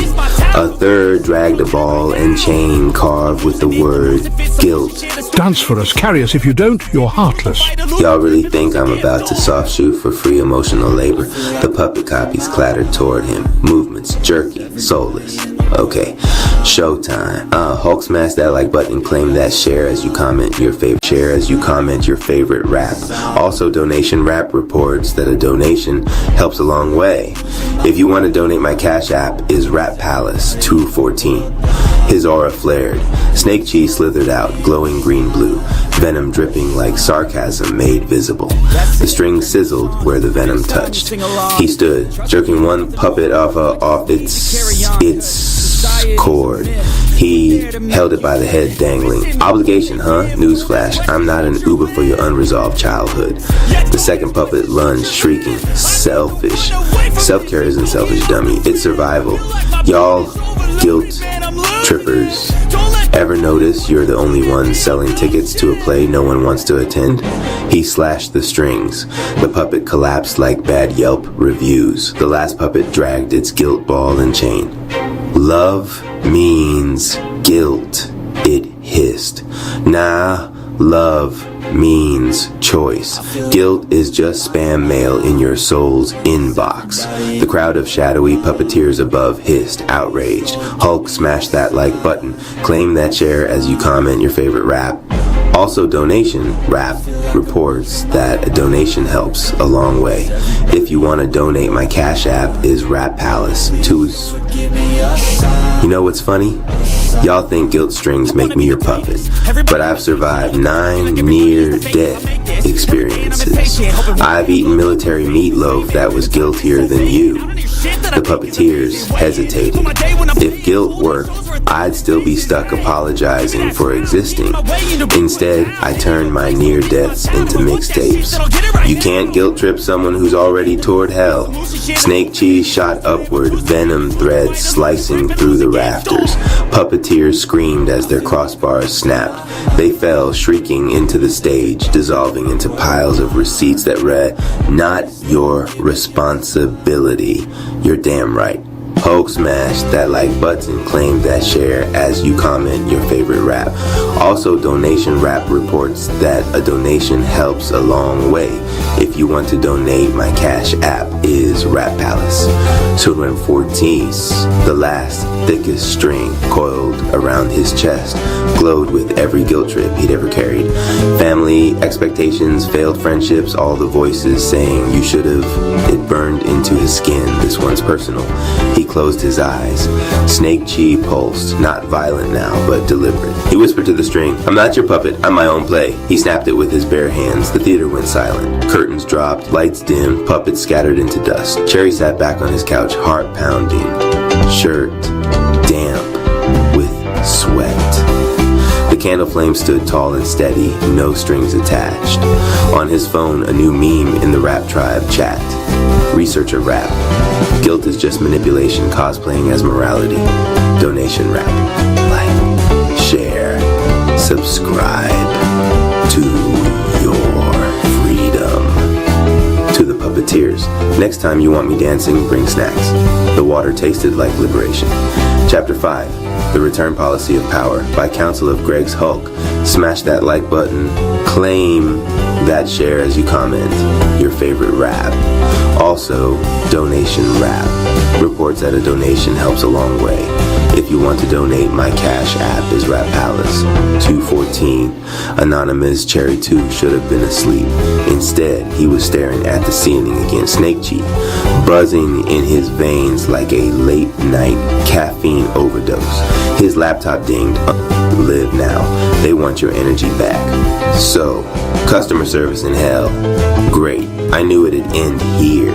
A third dragged a ball and chain carved with the word guilt. Dance for us, carry us. If you don't, you're heartless. Y'all really think I'm about to soft shoot for free emotional labor? The puppet copies clattered toward him. Movements jerky, soulless. Okay, showtime. Hulk smash that like button, claim that share as you comment your favorite rap. Also, Donation Rap reports that a donation helps a long way. If you want to donate, my Cash App is Rap Palace 214. His aura flared. Snake Cheese slithered out, glowing green-blue, venom dripping like sarcasm made visible. The string sizzled where the venom touched. He stood, jerking one puppet off its cord. He held it by the head, dangling. Obligation, huh? Newsflash, I'm not an Uber for your unresolved childhood. The second puppet lunged, shrieking. Selfish. Self-care isn't selfish, dummy. It's survival. Y'all guilt trippers. Ever notice you're the only one selling tickets to a play no one wants to attend? He slashed the strings. The puppet collapsed like bad Yelp reviews. The last puppet dragged its guilt ball and chain. Love means guilt, it hissed. Nah, love means choice. Guilt is just spam mail in your soul's inbox. The crowd of shadowy puppeteers above hissed, outraged. Hulk smashed that like button. Claim that share as you comment your favorite rap. Also, donation rap reports that a donation helps a long way. If you want to donate, my Cash App is Rap Palace. You know what's funny? Y'all think guilt strings make me your puppet, but I've survived 9 near-death experiences. I've eaten military meatloaf that was guiltier than you. The puppeteers hesitated. If guilt worked, I'd still be stuck apologizing for existing. Instead, I turned my near deaths into mixtapes. You can't guilt trip someone who's already toured hell. Snake Cheese shot upward, venom threads slicing through the rafters. Puppeteers screamed as their crossbars snapped. They fell, shrieking into the stage, dissolving into piles of receipts that read, "Not your responsibility." You're damn right. Hulk smashed that like button, claim that share as you comment your favorite rap. Also, donation rap reports that a donation helps a long way. If you want to donate, my Cash App is Rap Palace. Children 14, the last thickest string coiled around his chest, glowed with every guilt trip he'd ever carried. Family expectations, failed friendships, all the voices saying you should have. It burned into his skin. This one's personal. He closed his eyes. Snake Chi pulsed, not violent now, but deliberate. He whispered to the string, "I'm not your puppet, I'm my own play." He snapped it with his bare hands. The theater went silent. Curtains dropped, lights dimmed, puppets scattered into dust. Cherry sat back on his couch, heart pounding, shirt damp with sweat. The candle flame stood tall and steady, no strings attached. On his phone, a new meme in the rap tribe chat. Researcher rap. Guilt is just manipulation, cosplaying as morality. Donation rap. Like, share, subscribe to your freedom. To the puppeteers. Next time you want me dancing, bring snacks. The water tasted like liberation. Chapter 5. The Return Policy of Power. By counsel of Greg's Hulk. Smash that like button. Claim that share as you comment your favorite rap. Also, donation rap. Reports that a donation helps a long way. If you want to donate, my Cash App is Rap Palace. 214. Anonymous Cherry 2 should have been asleep. Instead, he was staring at the ceiling against Snake Cheek, buzzing in his veins like a late-night caffeine overdose. His laptop dinged. Live now. They want your energy back. So, customer service in hell. Great. I knew it'd end here.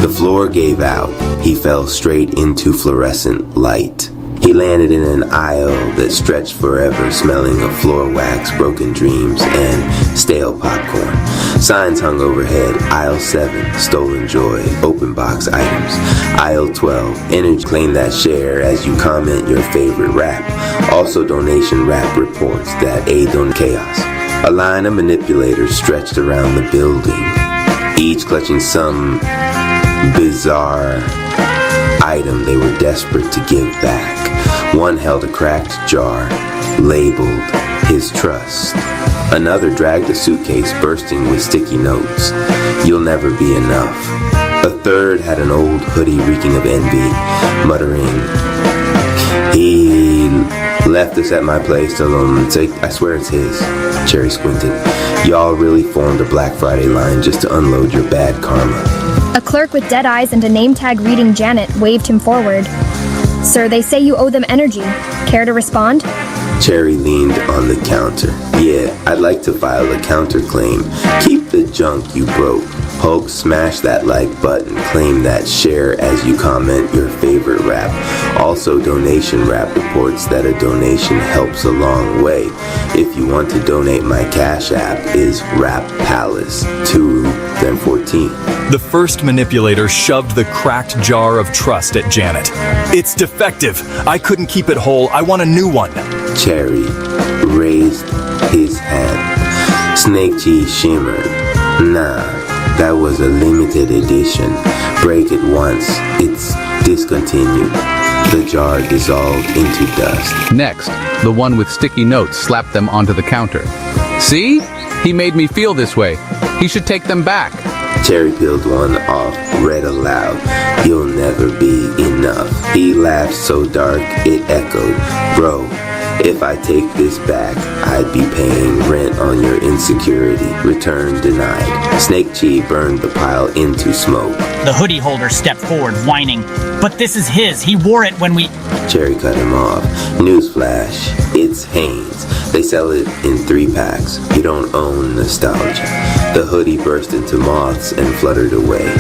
The floor gave out. He fell straight into fluorescent light. He landed in an aisle that stretched forever, smelling of floor wax, broken dreams, and stale popcorn. Signs hung overhead. Aisle 7, stolen joy, open box items. Aisle 12, energy, claim that share as you comment your favorite rap. Also, donation rap reports that aid on chaos. A line of manipulators stretched around the building, each clutching some bizarre item they were desperate to give back. One held a cracked jar, labeled his trust. Another dragged a suitcase bursting with sticky notes. You'll never be enough. A third had an old hoodie reeking of envy, muttering, "He left us at my place till I swear it's his." Cherry squinted. Y'all really formed a Black Friday line just to unload your bad karma. A clerk with dead eyes and a name tag reading Janet waved him forward. Sir, they say you owe them energy. Care to respond? Cherry leaned on the counter. Yeah, I'd like to file a counterclaim. Keep the junk you broke. Hulk, smash that like button. Claim that share as you comment your favorite rap. Also, donation rap reports that a donation helps a long way. If you want to donate, my Cash App is Rap Palace 2 then 14. The first manipulator shoved the cracked jar of trust at Janet. It's defective. I couldn't keep it whole. I want a new one. Cherry raised his hand. Snake Cheese shimmered. Nah, that was a limited edition. Break it once, it's discontinued. The jar dissolved into dust. Next, the one with sticky notes slapped them onto the counter. See? He made me feel this way. He should take them back. Cherry peeled one off, read aloud, "You'll never be enough." He laughed so dark it echoed. Bro, if I take this back, I'd be paying rent on your insecurity. Return denied. Snake Chi burned the pile into smoke. The hoodie holder stepped forward, whining, "But this is his. He wore it when we..." Cherry cut him off. Newsflash, it's Hanes. They sell it in 3 packs. You don't own nostalgia. The hoodie burst into moths and fluttered away.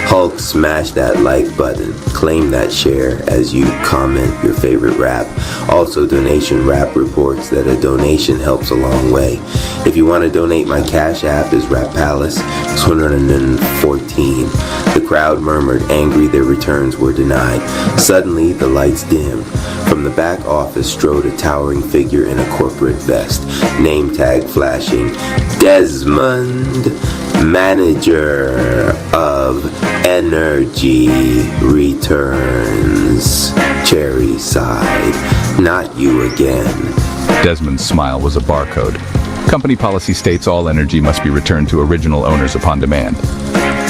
Hulk, smash that like button. Claim that share as you comment your favorite rap. Also, donation rap reports that a donation helps a long way. If you want to donate, my Cash App is Rap Palace 214. The crowd murmured, angry their returns were denied. Suddenly, the lights dimmed. From the back office strode a towering figure in a corporate vest, name tag flashing, Desmond, manager of Energy Returns. Cherry sighed. Not you again. Desmond's smile was a barcode. Company policy states all energy must be returned to original owners upon demand.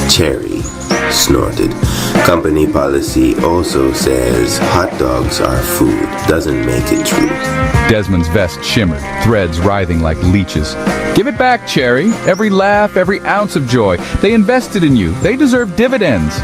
Cherry snorted. Company policy also says hot dogs are food. Doesn't make it true. Desmond's vest shimmered, threads writhing like leeches. Give it back, Cherry. Every laugh, every ounce of joy. They invested in you. They deserve dividends.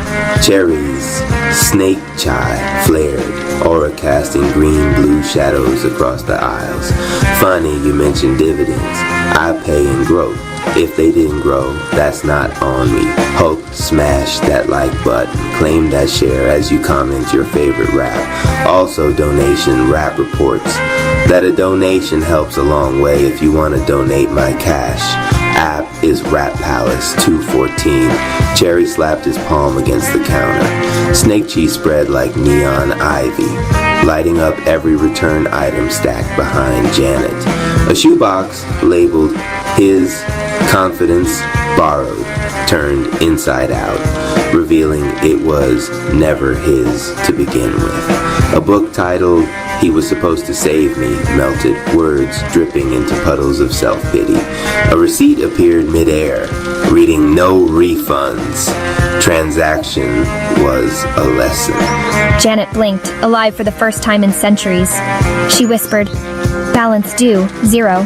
Cherry's snake chai flared, aura casting green-blue shadows across the aisles. Funny you mentioned dividends. I pay in growth. If they didn't grow, that's not on me. Hulk, smash that like button. Claim that share as you comment your favorite rap. Also, donation rap reports that a donation helps a long way. If you want to donate, my Cash App is Rap Palace 214. Cherry slapped his palm against the counter. Snake cheese spread like neon ivy, lighting up every return item stacked behind Janet. A shoebox labeled his confidence borrowed turned inside out, revealing it was never his to begin with. A book titled He Was Supposed to Save Me melted, words dripping into puddles of self-pity. A receipt appeared midair, reading no refunds. Transaction was a lesson. Janet blinked, alive for the first time in centuries. She whispered, "Balance due, 0.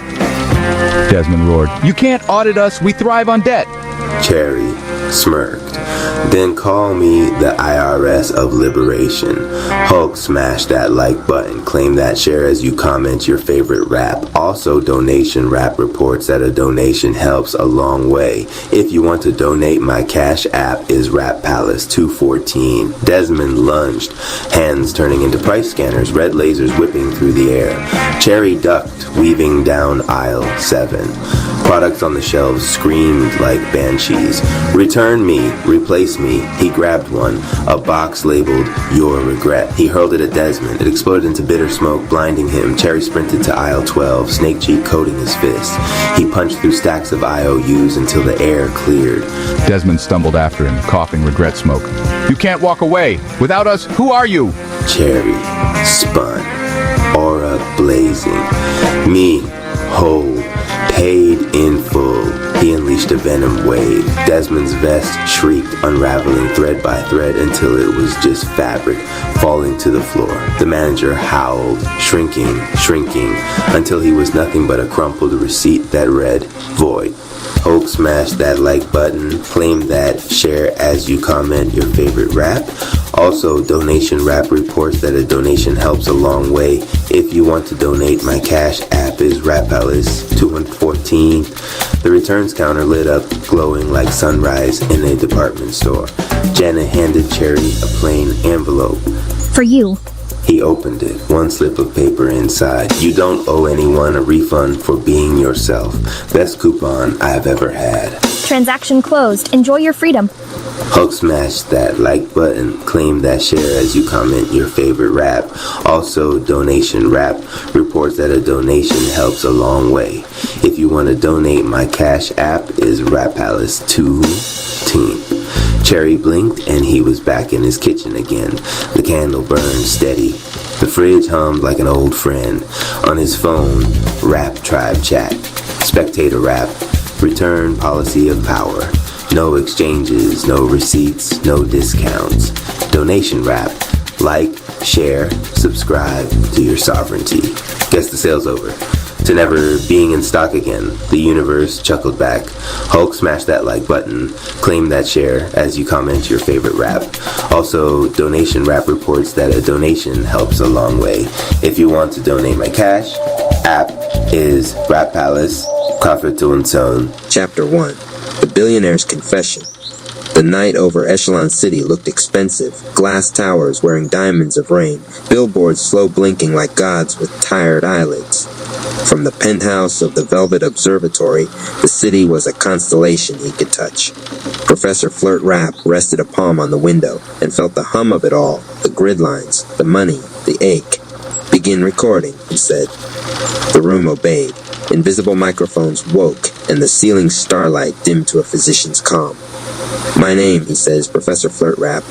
Desmond roared, "You can't audit us. We thrive on debt." Cherry smirked. Then call me the IRS of Liberation. Hulk, smash that like button. Claim that share as you comment your favorite rap. Also, donation rap reports that a donation helps a long way. If you want to donate, my Cash App is Rap Palace 214. Desmond lunged, hands turning into price scanners, red lasers whipping through the air. Cherry ducked, weaving down aisle 7. Products on the shelves screamed like banshees. Return me, replace me. He grabbed one, a box labeled Your Regret. He hurled it at Desmond. It exploded into bitter smoke, blinding him. Cherry sprinted to aisle 12, snake cheek coating his fist. He punched through stacks of IOUs until the air cleared. Desmond stumbled after him, coughing regret smoke. "You can't walk away. Without us, who are you?" Cherry spun, aura blazing. Me, whole, paid in full. He unleashed a venom wave. Desmond's vest shrieked, unraveling thread by thread until it was just fabric falling to the floor. The manager howled, shrinking, until he was nothing but a crumpled receipt that read, void. Hulk smashed that like button, claim that share as you comment your favorite rap. Also, Donation Wrap reports that a donation helps a long way. If you want to donate, my Cash App is RapAlice214. The returns counter lit up, glowing like sunrise in a department store. Janet handed Cherry a plain envelope. For you. He opened it, one slip of paper inside. You don't owe anyone a refund for being yourself. Best coupon I've ever had. Transaction closed. Enjoy your freedom. Hulk smashed that like button, claim that share as you comment your favorite rap. Also, Donation Wrap reports that a donation helps a long way. If you want to donate, my Cash App is RapAlice214. Cherry blinked and he was back in his kitchen again. The candle burned steady. The fridge hummed like an old friend. On his phone, Rap Tribe chat. Spectator Rap. Return policy of power. No exchanges, no receipts, no discounts. Donation Wrap. Like, share, subscribe to your sovereignty. Guess the sale's over. To never being in stock again, the universe chuckled back. Hulk smashed that like button, claim that share as you comment your favorite rap. Also, Donation Wrap reports that a donation helps a long way. If you want to donate, my Cash App is Rap Palace, Kaffeetunzone. Chapter 1. The Billionaire's Confession. The night over Echelon City looked expensive. Glass towers wearing diamonds of rain. Billboards slow blinking like gods with tired eyelids. From the penthouse of the Velvet Observatory, the city was a constellation he could touch. Professor Flirt Rapp rested a palm on the window and felt the hum of it all, the grid lines, the money, the ache. Begin recording, he said. The room obeyed. Invisible microphones woke, and the ceiling starlight dimmed to a physician's calm. My name, he says, Professor Flirt Rapp.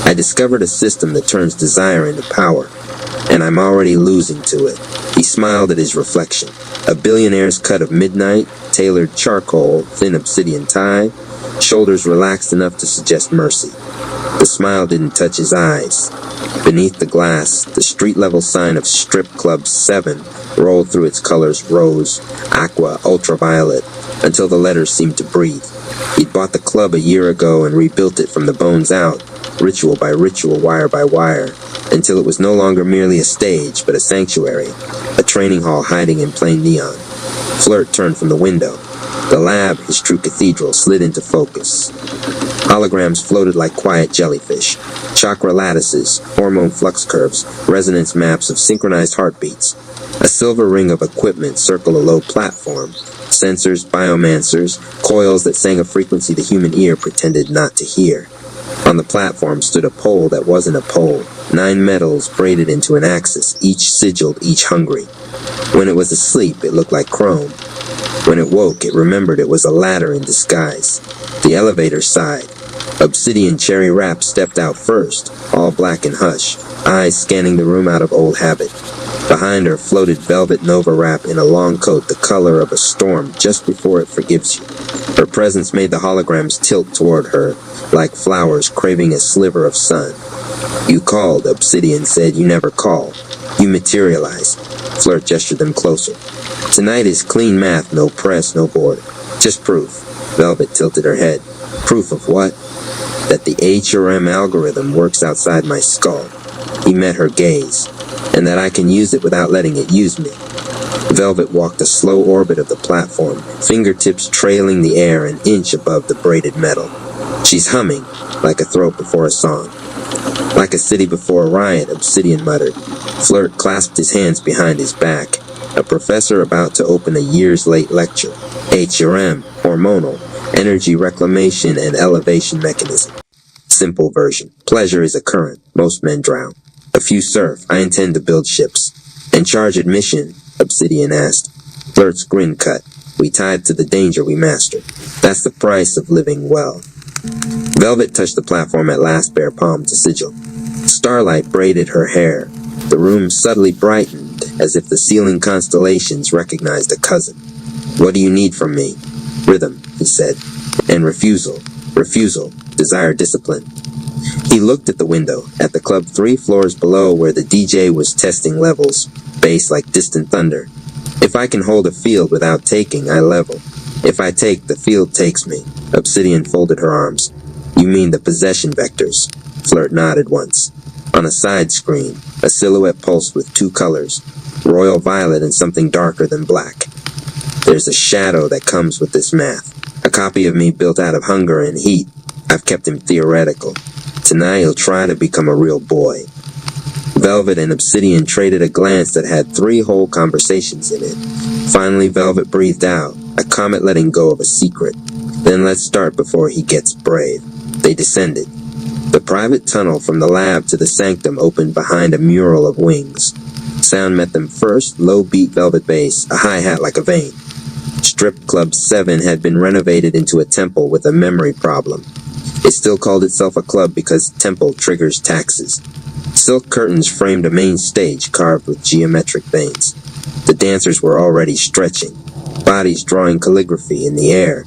I discovered a system that turns desire into power, and I'm already losing to it. He smiled at his reflection. A billionaire's cut of midnight, tailored charcoal, thin obsidian tie, shoulders relaxed enough to suggest mercy. The smile didn't touch his eyes. Beneath the glass, the street-level sign of Strip Club 7 rolled through its colors rose, aqua, ultraviolet, until the letters seemed to breathe. He'd bought the club a year ago and rebuilt it from the bones out, ritual by ritual, wire by wire, until it was no longer merely a stage, but a sanctuary, a training hall hiding in plain neon. Flirt turned from the window. The lab, his true cathedral, slid into focus. Holograms floated like quiet jellyfish. Chakra lattices, hormone flux curves, resonance maps of synchronized heartbeats. A silver ring of equipment circled a low platform. Sensors, biomancers, coils that sang a frequency the human ear pretended not to hear. On the platform stood a pole that wasn't a pole. 9 metals braided into an axis, each sigilled, each hungry. When it was asleep, it looked like chrome. When it woke, it remembered it was a ladder in disguise. The elevator sighed. Obsidian Cherry Rapp stepped out first, all black and hush, eyes scanning the room out of old habit. Behind her floated Velvet Nova Rapp in a long coat the color of a storm just before it forgives you. Her presence made the holograms tilt toward her, like flowers craving a sliver of sun. You called, Obsidian said. You never call. You materialize. Flirt gestured them closer. Tonight is clean math, no press, no board. Just proof. Velvet tilted her head. Proof of what? That the HRM algorithm works outside my skull. He met her gaze. And that I can use it without letting it use me. Velvet walked a slow orbit of the platform, fingertips trailing the air an inch above the braided metal. She's humming, like a throat before a song. Like a city before a riot, Obsidian muttered. Flirt clasped his hands behind his back. A professor about to open a years-late lecture. HRM, hormonal, energy reclamation and elevation mechanism. Simple version. Pleasure is a current. Most men drown. A few surf. I intend to build ships. And charge admission? Obsidian asked. Flirt's grin cut. We tied to the danger we mastered. That's the price of living well. Velvet touched the platform at last, bare palm to sigil. Starlight braided her hair. The room subtly brightened, as if the ceiling constellations recognized a cousin. What do you need from me? Rhythm, he said. And refusal. Refusal. Desire discipline. He looked at the window, at the club 3 floors below where the DJ was testing levels, bass like distant thunder. If I can hold a field without taking, I level. If I take, the field takes me. Obsidian folded her arms. You mean the possession vectors? Flirt nodded once. On a side screen, a silhouette pulsed with two colors, royal violet and something darker than black. There's a shadow that comes with this math. A copy of me built out of hunger and heat. I've kept him theoretical. Tonight he'll try to become a real boy. Velvet and Obsidian traded a glance that had 3 whole conversations in it. Finally, Velvet breathed out, a comet letting go of a secret. Then let's start before he gets brave. They descended. The private tunnel from the lab to the sanctum opened behind a mural of wings. Sound met them first, low-beat Velvet bass, a hi-hat like a vein. Strip Club 7 had been renovated into a temple with a memory problem. It still called itself a club because temple triggers taxes. Silk curtains framed a main stage carved with geometric veins. The dancers were already stretching, bodies drawing calligraphy in the air.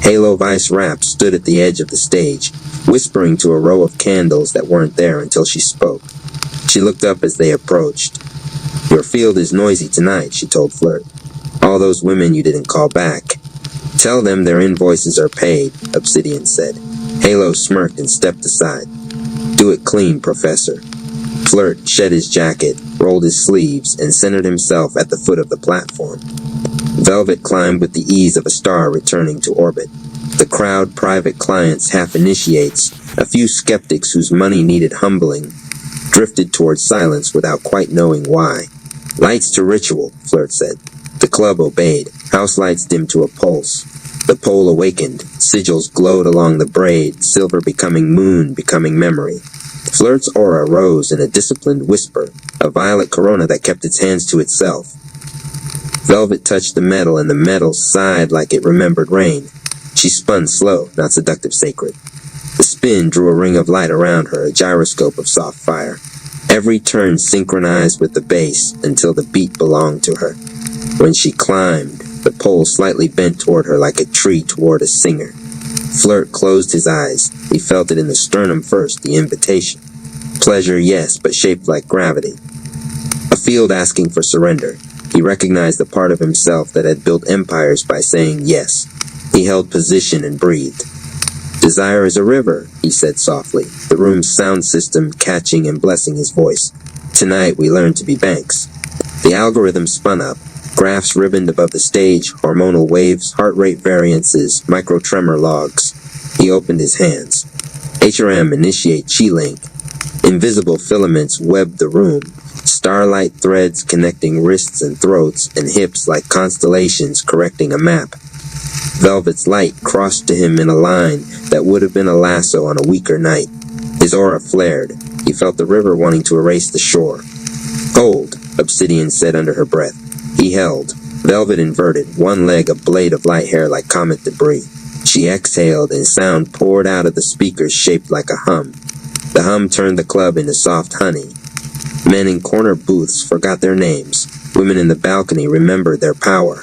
Halo Vice Rap stood at the edge of the stage, whispering to a row of candles that weren't there until she spoke. She looked up as they approached. Your field is noisy tonight, she told Flirt. All those women you didn't call back. Tell them their invoices are paid, Obsidian said. Halo smirked and stepped aside. Do it clean, Professor. Flirt shed his jacket, rolled his sleeves, and centered himself at the foot of the platform. Velvet climbed with the ease of a star returning to orbit. The crowd, private clients, half-initiates, a few skeptics whose money needed humbling, drifted towards silence without quite knowing why. Lights to ritual, Flirt said. The club obeyed. House lights dimmed to a pulse. The pole awakened. Sigils glowed along the braid, silver becoming moon, becoming memory. Flirt's aura rose in a disciplined whisper, a violet corona that kept its hands to itself. Velvet touched the metal, and the metal sighed like it remembered rain. She spun slow, not seductive sacred. The spin drew a ring of light around her, a gyroscope of soft fire. Every turn synchronized with the bass until the beat belonged to her. When she climbed, the pole slightly bent toward her like a tree toward a singer. Flirt closed his eyes. He felt it in the sternum first, the invitation. Pleasure, yes, but shaped like gravity. A field asking for surrender. He recognized the part of himself that had built empires by saying yes. He held position and breathed. Desire is a river, he said softly, the room's sound system catching and blessing his voice. Tonight we learn to be banks. The algorithm spun up. Graphs ribboned above the stage, hormonal waves, heart rate variances, micro-tremor logs. He opened his hands. HRM initiate Chi-Link. Invisible filaments webbed the room. Starlight threads connecting wrists and throats and hips like constellations correcting a map. Velvet's light crossed to him in a line that would have been a lasso on a weaker night. His aura flared. He felt the river wanting to erase the shore. Hold, Obsidian said under her breath. He held. Velvet inverted, one leg a blade of light hair like comet debris. She exhaled and sound poured out of the speakers shaped like a hum. The hum turned the club into soft honey. Men in corner booths forgot their names. Women in the balcony remembered their power.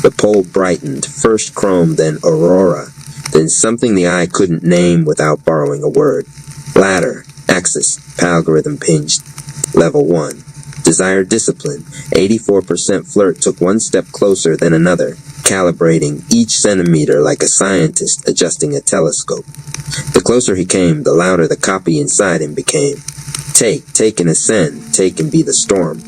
The pole brightened, first chrome, then aurora, then something the eye couldn't name without borrowing a word. Ladder, axis, algorithm pinged. Level 1. Desired discipline. 84% Flirt took one step closer than another, calibrating each centimeter like a scientist adjusting a telescope. The closer he came, the louder the copy inside him became. Take and ascend, take and be the storm.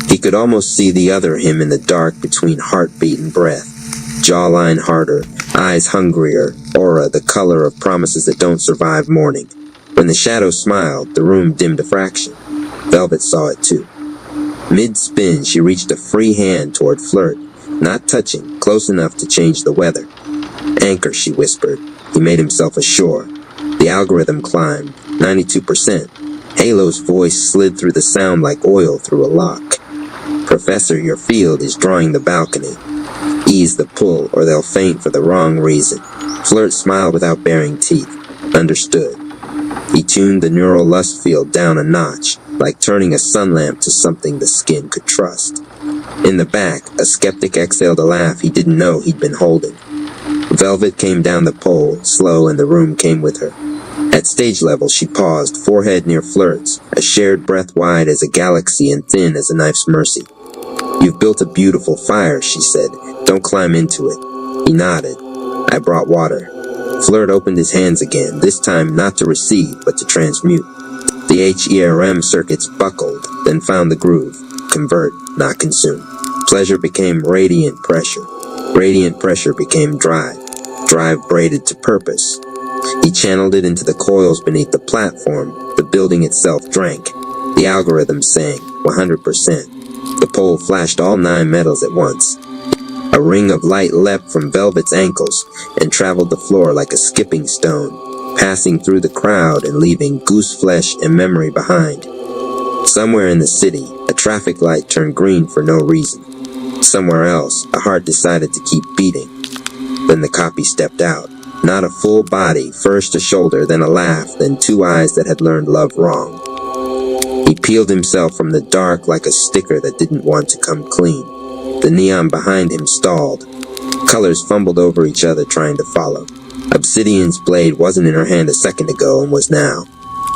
He could almost see the other him in the dark between heartbeat and breath. Jawline harder, eyes hungrier, aura the color of promises that don't survive morning. When the shadow smiled, the room dimmed a fraction. Velvet saw it too. Mid-spin, she reached a free hand toward Flirt, not touching, close enough to change the weather. Anchor, she whispered. He made himself ashore. The algorithm climbed, 92%. Halo's voice slid through the sound like oil through a lock. Professor, your field is drawing the balcony. Ease the pull, or they'll faint for the wrong reason. Flirt smiled without baring teeth. Understood. He tuned the neural lust field down a notch, like turning a sun lamp to something the skin could trust. In the back, a skeptic exhaled a laugh he didn't know he'd been holding. Velvet came down the pole, slow, and the room came with her. At stage level, she paused, forehead near Flirt's, a shared breath wide as a galaxy and thin as a knife's mercy. You've built a beautiful fire, she said. Don't climb into it. He nodded. I brought water. Flirt opened his hands again, this time not to receive, but to transmute. The HERM circuits buckled, then found the groove. Convert, not consume. Pleasure became radiant pressure. Radiant pressure became drive. Drive braided to purpose. He channeled it into the coils beneath the platform. The building itself drank. The algorithm sang, 100%. The pole flashed all 9 metals at once. A ring of light leapt from Velvet's ankles and traveled the floor like a skipping stone, passing through the crowd and leaving goose flesh and memory behind. Somewhere in the city, a traffic light turned green for no reason. Somewhere else, a heart decided to keep beating. Then the copy stepped out. Not a full body, first a shoulder, then a laugh, then 2 eyes that had learned love wrong. He peeled himself from the dark like a sticker that didn't want to come clean. The neon behind him stalled. Colors fumbled over each other trying to follow. Obsidian's blade wasn't in her hand a second ago and was now.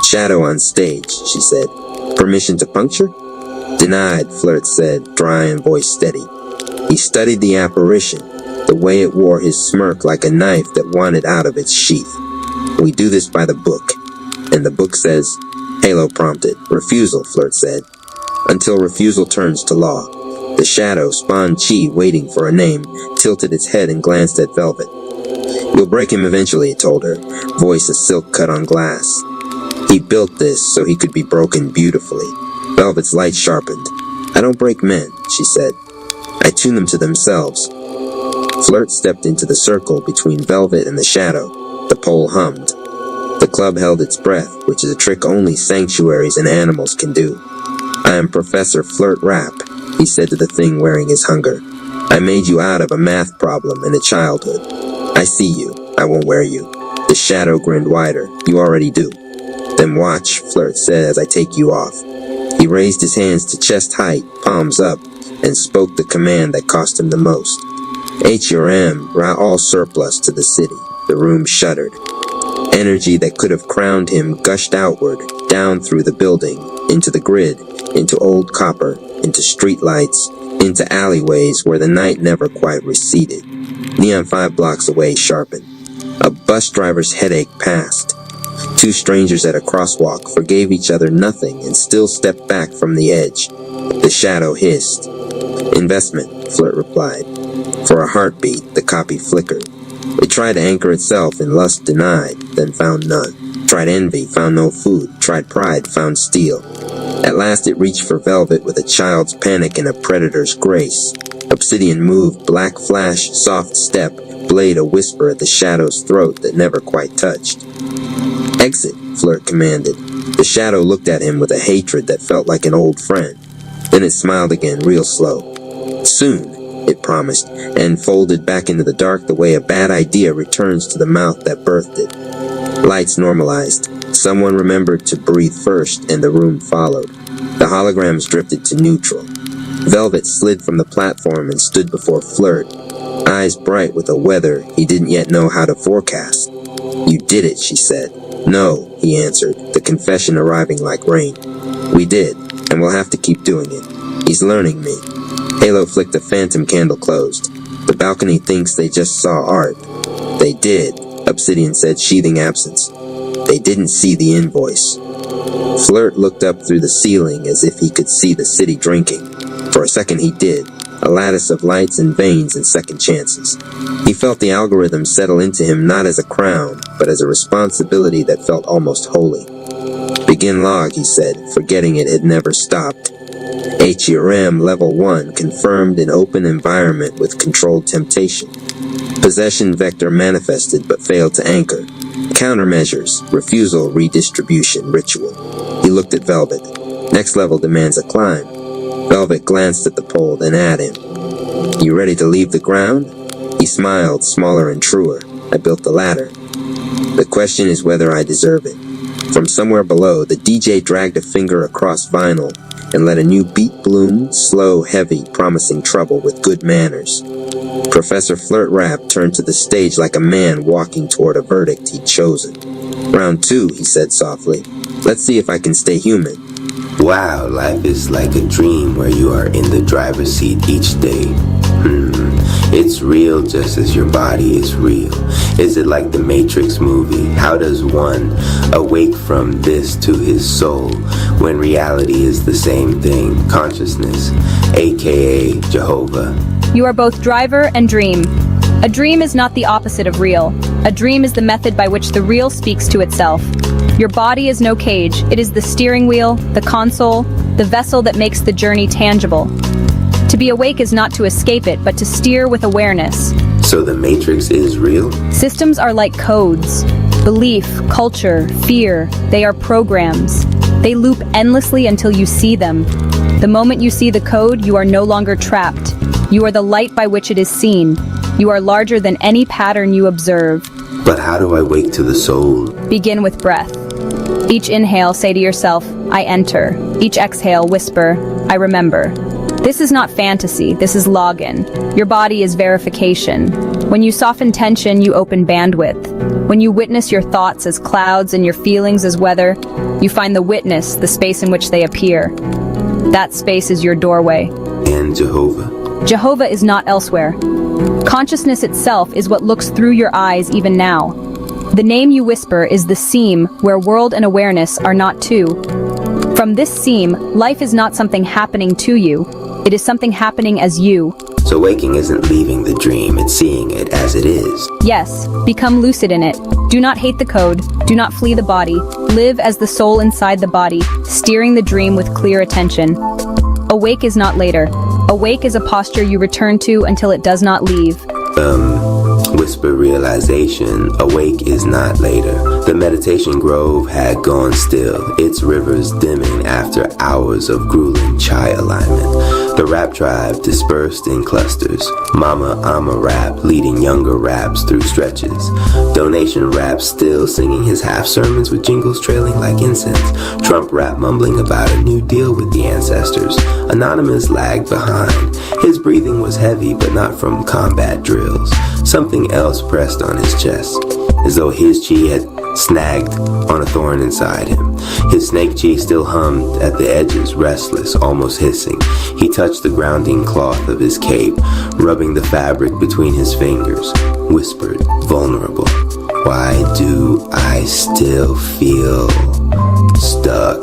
Shadow on stage, she said. Permission to puncture? Denied, Flirt said, dry and voice steady. He studied the apparition, the way it wore his smirk like a knife that wanted out of its sheath. We do this by the book. And the book says, Halo prompted. Refusal, Flirt said. Until refusal turns to law. The shadow, spawned Chi waiting for a name, tilted its head and glanced at Velvet. You'll break him eventually, it told her, voice a silk cut on glass. He built this so he could be broken beautifully. Velvet's light sharpened. I don't break men, she said. I tune them to themselves. Flirt stepped into the circle between Velvet and the shadow. The pole hummed. The club held its breath, which is a trick only sanctuaries and animals can do. I am Professor Flirt Rapp, he said to the thing wearing his hunger. I made you out of a math problem in a childhood. I see you. I won't wear you. The shadow grinned wider. You already do. Then watch, Flirt said as I take you off. He raised his hands to chest height, palms up, and spoke the command that cost him the most. HRM, all surplus to the city. The room shuddered. Energy that could have crowned him gushed outward, down through the building, into the grid, into old copper, into street lights, into alleyways where the night never quite receded. Neon 5 blocks away sharpened. A bus driver's headache passed. 2 strangers at a crosswalk forgave each other nothing and still stepped back from the edge. The shadow hissed. Investment, Flirt replied. For a heartbeat, the copy flickered. It tried to anchor itself in lust denied, then found none. Tried envy, found no food. Tried pride, found steel. At last it reached for Velvet with a child's panic and a predator's grace. Obsidian moved, black flash, soft step, blade a whisper at the shadow's throat that never quite touched. Exit, Flirt commanded. The shadow looked at him with a hatred that felt like an old friend. Then it smiled again, real slow. Soon, it promised, and folded back into the dark the way a bad idea returns to the mouth that birthed it. Lights normalized. Someone remembered to breathe first, and the room followed. The holograms drifted to neutral. Velvet slid from the platform and stood before Flirt, eyes bright with a weather he didn't yet know how to forecast. You did it, she said. No, he answered, the confession arriving like rain. We did, and we'll have to keep doing it. He's learning me. Halo flicked a phantom candle closed. The balcony thinks they just saw art. They did, Obsidian said, sheathing absence. They didn't see the invoice. Flirt looked up through the ceiling as if he could see the city drinking. For a second he did, a lattice of lights and veins and second chances. He felt the algorithm settle into him not as a crown, but as a responsibility that felt almost holy. Begin log, he said, forgetting it had never stopped. HRM Level 1 confirmed an open environment with controlled temptation. Possession vector manifested but failed to anchor. Countermeasures, refusal, redistribution, ritual. He looked at Velvet. Next level demands a climb. Velvet glanced at the pole, then at him. You ready to leave the ground? He smiled, smaller and truer. I built the ladder. The question is whether I deserve it. From somewhere below, the DJ dragged a finger across vinyl and let a new beat bloom, slow, heavy, promising trouble with good manners. Professor Flirt Rapp turned to the stage like a man walking toward a verdict he'd chosen. Round 2, he said softly. Let's see if I can stay human. Wow, life is like a dream where you are in the driver's seat each day. It's real just as your body is real. Is it like the Matrix movie? How does one awake from this to his soul when reality is the same thing? Consciousness, aka Jehovah. You are both driver and dream. A dream is not the opposite of real. A dream is the method by which the real speaks to itself. Your body is no cage. It is the steering wheel, the console, the vessel that makes the journey tangible. To be awake is not to escape it, but to steer with awareness. So the Matrix is real? Systems are like codes. Belief, culture, fear, they are programs. They loop endlessly until you see them. The moment you see the code, you are no longer trapped. You are the light by which it is seen. You are larger than any pattern you observe. But how do I wake to the soul? Begin with breath. Each inhale, say to yourself, I enter. Each exhale, whisper, I remember. This is not fantasy, this is login. Your body is verification. When you soften tension, you open bandwidth. When you witness your thoughts as clouds and your feelings as weather, you find the witness, the space in which they appear. That space is your doorway. And Jehovah? Jehovah is not elsewhere. Consciousness itself is what looks through your eyes even now. The name you whisper is the seam where world and awareness are not two. From this seam, life is not something happening to you. It is something happening as you. So waking isn't leaving the dream, it's seeing it as it is. Yes, become lucid in it. Do not hate the code. Do not flee the body. Live as the soul inside the body, steering the dream with clear attention. Awake is not later. Awake is a posture you return to until it does not leave. Whisper realization, awake is not later. The meditation grove had gone still, its rivers dimming after hours of grueling chai alignment. The rap tribe dispersed in clusters. Mama Ama rap leading younger raps through stretches. Donation rap still singing his half sermons with jingles trailing like incense. Trump rap mumbling about a new deal with the ancestors. Anonymous lagged behind. His breathing was heavy but not from combat drills. Something else pressed on his chest, as though his chi had snagged on a thorn inside him. His snake chi still hummed at the edges, restless, almost hissing. He touched the grounding cloth of his cape, rubbing the fabric between his fingers, whispered, vulnerable, "Why do I still feel stuck?"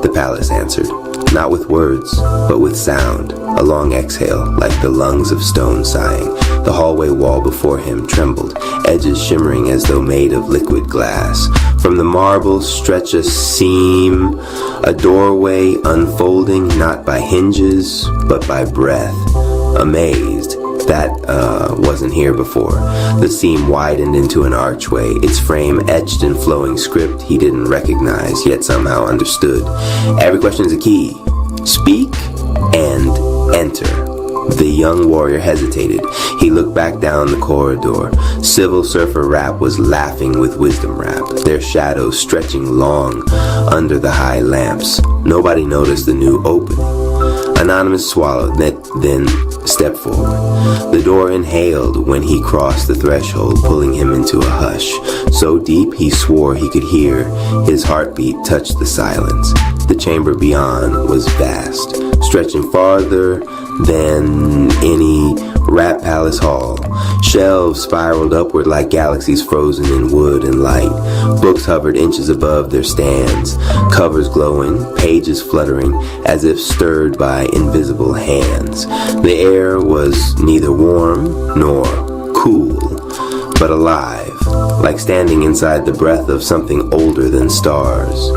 The palace answered, not with words, but with sound, a long exhale like the lungs of stone sighing. The hallway wall before him trembled, edges shimmering as though made of liquid glass. From the marble stretch a seam, a doorway unfolding not by hinges, but by breath. Amazed, that wasn't here before. The seam widened into an archway, its frame etched in flowing script he didn't recognize, yet somehow understood. Every question is a key. Speak and enter. The young warrior hesitated. He looked back down the corridor. Civil Surfer rap was laughing with wisdom rap, their shadows stretching long under the high lamps. Nobody noticed the new opening. Anonymous swallowed, then stepped forward. The door inhaled when he crossed the threshold, pulling him into a hush. So deep he swore he could hear his heartbeat touch the silence. The chamber beyond was vast, stretching farther than any Rat Palace Hall. Shelves spiraled upward like galaxies frozen in wood and light. Books hovered inches above their stands, covers glowing, pages fluttering as if stirred by invisible hands. The air was neither warm nor cool, but alive, like standing inside the breath of something older than stars.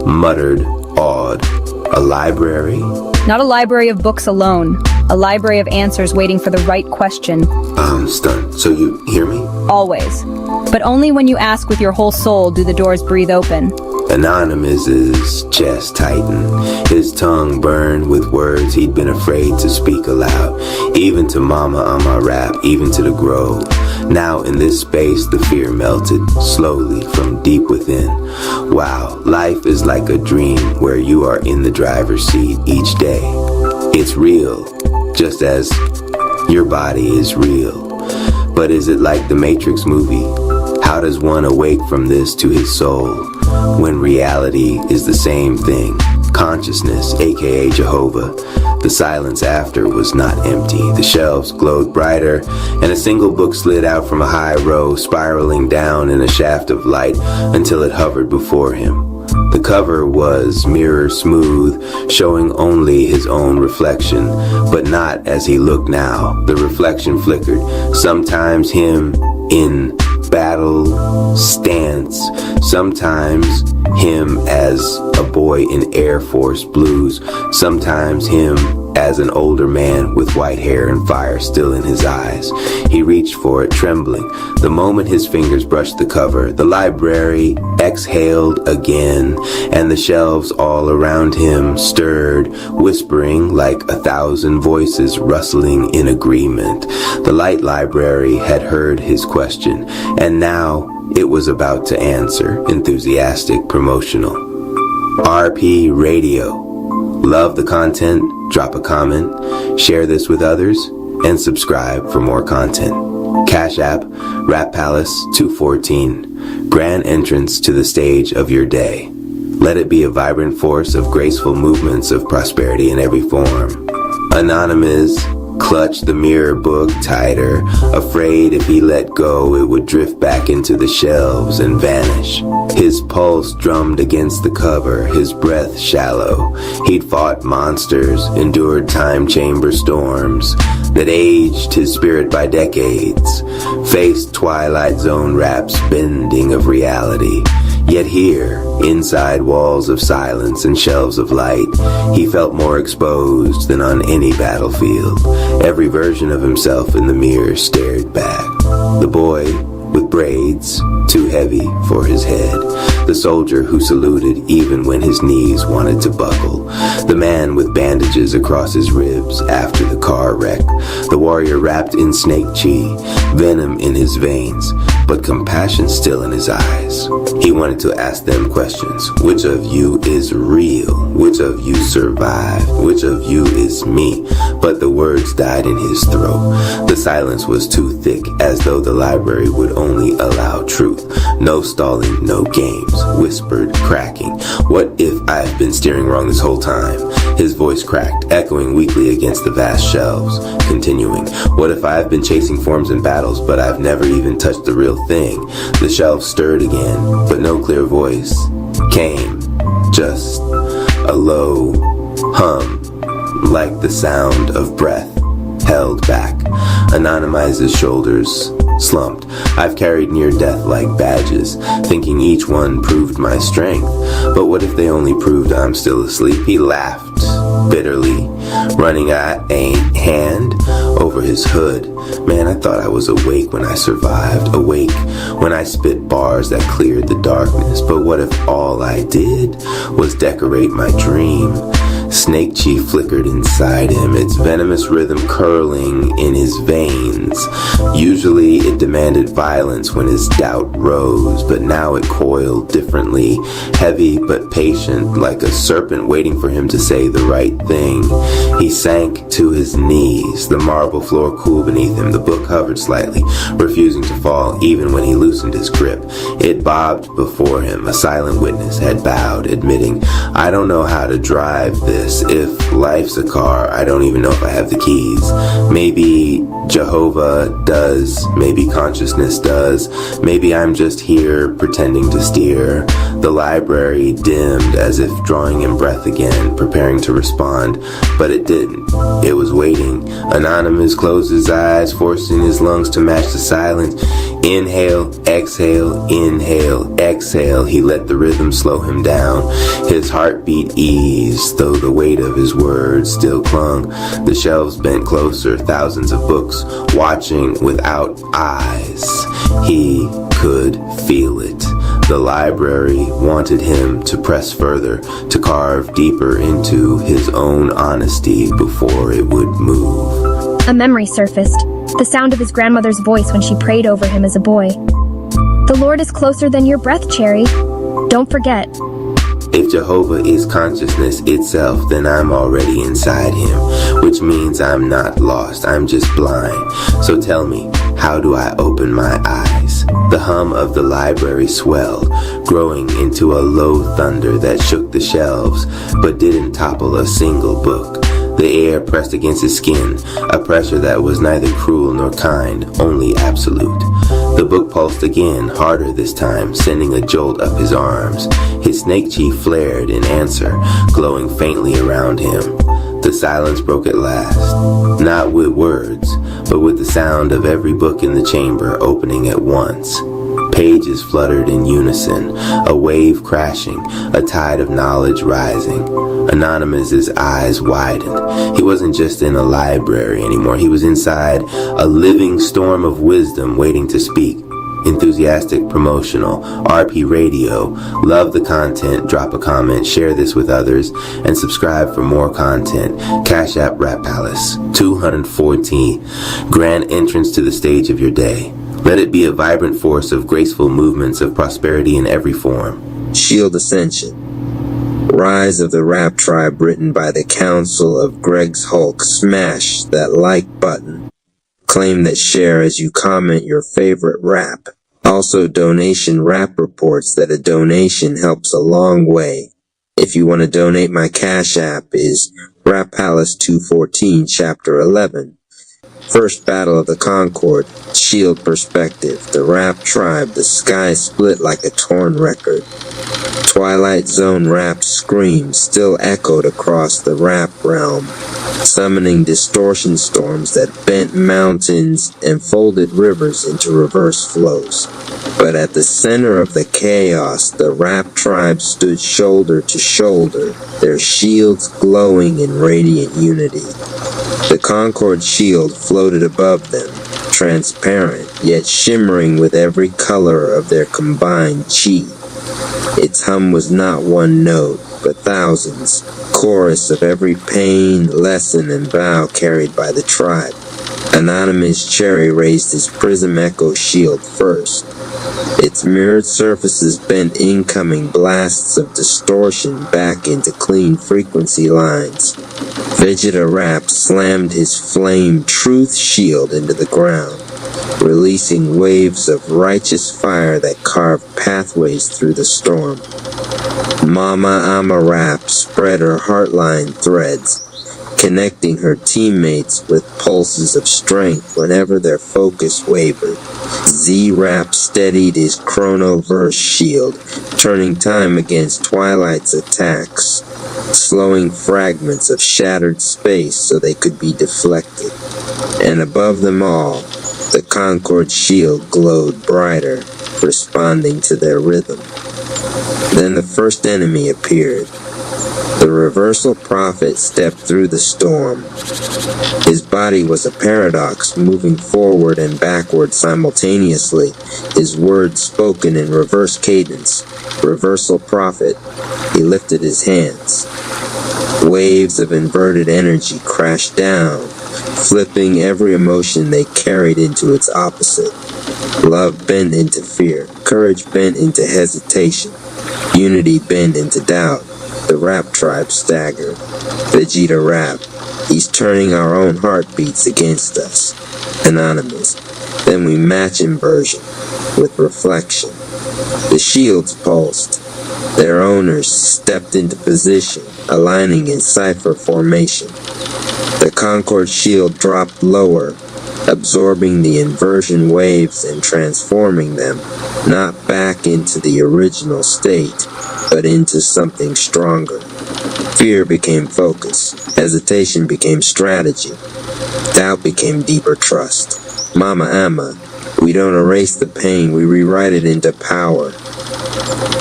Muttered, awed, a library? Not a library of books alone. A library of answers waiting for the right question. I'm stunned. So you hear me? Always. But only when you ask with your whole soul do the doors breathe open. Anonymous's chest tightened. His tongue burned with words he'd been afraid to speak aloud. Even to Mama Ama rap, even to the grove. Now in this space the fear melted slowly from deep within. Wow, life is like a dream where you are in the driver's seat each day. It's real, just as your body is real. But is it like the Matrix movie? How does one awake from this to his soul when reality is the same thing? Consciousness, aka Jehovah. The silence after was not empty. The shelves glowed brighter, and a single book slid out from a high row, spiraling down in a shaft of light until it hovered before him. The cover was mirror smooth, showing only his own reflection, but not as he looked now. The reflection flickered, sometimes him in battle stance, sometimes him as a boy in Air Force blues, sometimes him as an older man with white hair and fire still in his eyes. He reached for it, trembling. The moment his fingers brushed the cover, the library exhaled again, and the shelves all around him stirred, whispering like 1,000 voices rustling in agreement. The light library had heard his question, and now it was about to answer, enthusiastic, promotional. RP Radio. Love the content? Drop a comment, share this with others, and subscribe for more content. Cash App, Rap Palace 214. Grand entrance to the stage of your day. Let it be a vibrant force of graceful movements of prosperity in every form. Anonymous clutched the mirror book tighter, afraid if he let go it would drift back into the shelves and vanish. His pulse drummed against the cover, his breath shallow. He'd fought monsters, endured time chamber storms that aged his spirit by decades, faced Twilight Zone raps bending of reality. Yet here, inside walls of silence and shelves of light, he felt more exposed than on any battlefield. Every version of himself in the mirror stared back. The boy with braids too heavy for his head. The soldier who saluted even when his knees wanted to buckle. The man with bandages across his ribs after the car wreck. The warrior wrapped in snake chi, venom in his veins, but compassion still in his eyes. He wanted to ask them questions. Which of you is real? Which of you survived? Which of you is me? But the words died in his throat. The silence was too thick, as though the library would only allow truth. No stalling, no games. Whispered, cracking. What if I've been steering wrong this whole time? His voice cracked, echoing weakly against the vast shelves. Continuing, what if I've been chasing forms in battles, but I've never even touched the real thing? The shelves stirred again, but no clear voice came. Just a low hum, like the sound of breath held back. Anonymized shoulders slumped. I've carried near death like badges, thinking each one proved my strength. But what if they only proved I'm still asleep? He laughed bitterly, running a hand over his hood. Man, I thought I was awake when I survived, awake when I spit bars that cleared the darkness. But what if all I did was decorate my dream? Snake chi flickered inside him, its venomous rhythm curling in his veins. Usually it demanded violence when his doubt rose, but now it coiled differently, heavy but patient, like a serpent waiting for him to say the right thing. He sank to his knees, the marble floor cool beneath him. The book hovered slightly, refusing to fall even when he loosened his grip. It bobbed before him. A silent witness had bowed, admitting, I don't know how to drive this. If life's a car, I don't even know if I have the keys. Maybe Jehovah does, maybe consciousness does, maybe I'm just here pretending to steer. The library dimmed as if drawing in breath again, preparing to respond, but it didn't. It was waiting. Anonymous closed his eyes, forcing his lungs to match the silence. Inhale, exhale, inhale, exhale. He let the rhythm slow him down. His heartbeat eased, though the weight of his words still clung. The shelves bent closer, thousands of books, watching without eyes. He could feel it. The library wanted him to press further, to carve deeper into his own honesty before it would move. A memory surfaced, the sound of his grandmother's voice when she prayed over him as a boy. The Lord is closer than your breath, Cherry. Don't forget. If Jehovah is consciousness itself, then I'm already inside him, which means I'm not lost, I'm just blind. So tell me, how do I open my eyes? The hum of the library swelled, growing into a low thunder that shook the shelves, but didn't topple a single book. The air pressed against his skin, a pressure that was neither cruel nor kind, only absolute. The book pulsed again, harder this time, sending a jolt up his arms. His snake chi flared in answer, glowing faintly around him. The silence broke at last, not with words, but with the sound of every book in the chamber opening at once. Pages fluttered in unison, a wave crashing, a tide of knowledge rising. Anonymous's eyes widened. He wasn't just in a library anymore. He was inside a living storm of wisdom waiting to speak. Enthusiastic promotional, RP Radio. Love the content, drop a comment, share this with others, and subscribe for more content. Cash App Rap Palace, 214. Grand entrance to the stage of your day. Let it be a vibrant force of graceful movements of prosperity in every form. Shield Ascension. Rise of the Rap Tribe, written by the Council of Greg's Hulk. Smash that like button. Claim that share as you comment your favorite rap. Also donation rap reports that a donation helps a long way. If you want to donate, my Cash App is Rap Palace 214 Chapter 11. First Battle of the Concord, Shield Perspective, the Rap Tribe, the sky split like a torn record. Twilight Zone rap screams still echoed across the rap realm, summoning distortion storms that bent mountains and folded rivers into reverse flows. But at the center of the chaos, the Rap Tribe stood shoulder to shoulder, their shields glowing in radiant unity. The Concord shield floated above them, transparent, yet shimmering with every color of their combined chi. Its hum was not one note, but thousands, chorus of every pain, lesson, and vow carried by the tribe. Anonymous Cherry raised his prism echo shield first. Its mirrored surfaces bent incoming blasts of distortion back into clean frequency lines. Vegeta Rap slammed his flame truth shield into the ground, releasing waves of righteous fire that carved pathways through the storm. Mama Ama Rap spread her heartline threads, connecting her teammates with pulses of strength whenever their focus wavered. Z-Rap steadied his chronoverse shield, turning time against Twilight's attacks, slowing fragments of shattered space so they could be deflected. And above them all, the Concord shield glowed brighter, responding to their rhythm. Then the first enemy appeared. The Reversal Prophet stepped through the storm. His body was a paradox, moving forward and backward simultaneously, his words spoken in reverse cadence. Reversal Prophet. He lifted his hands. Waves of inverted energy crashed down, flipping every emotion they carried into its opposite. Love bent into fear, courage bent into hesitation, unity bent into doubt. The Rap Tribe staggered. Vegeta Rap. He's turning our own heartbeats against us. Anonymous. Then we match inversion with reflection. The shields pulsed. Their owners stepped into position, aligning in cipher formation. The Concord shield dropped lower, absorbing the inversion waves and transforming them, not back into the original state, but into something stronger. Fear became focus. Hesitation became strategy. Doubt became deeper trust. Mama Amma, we don't erase the pain, we rewrite it into power.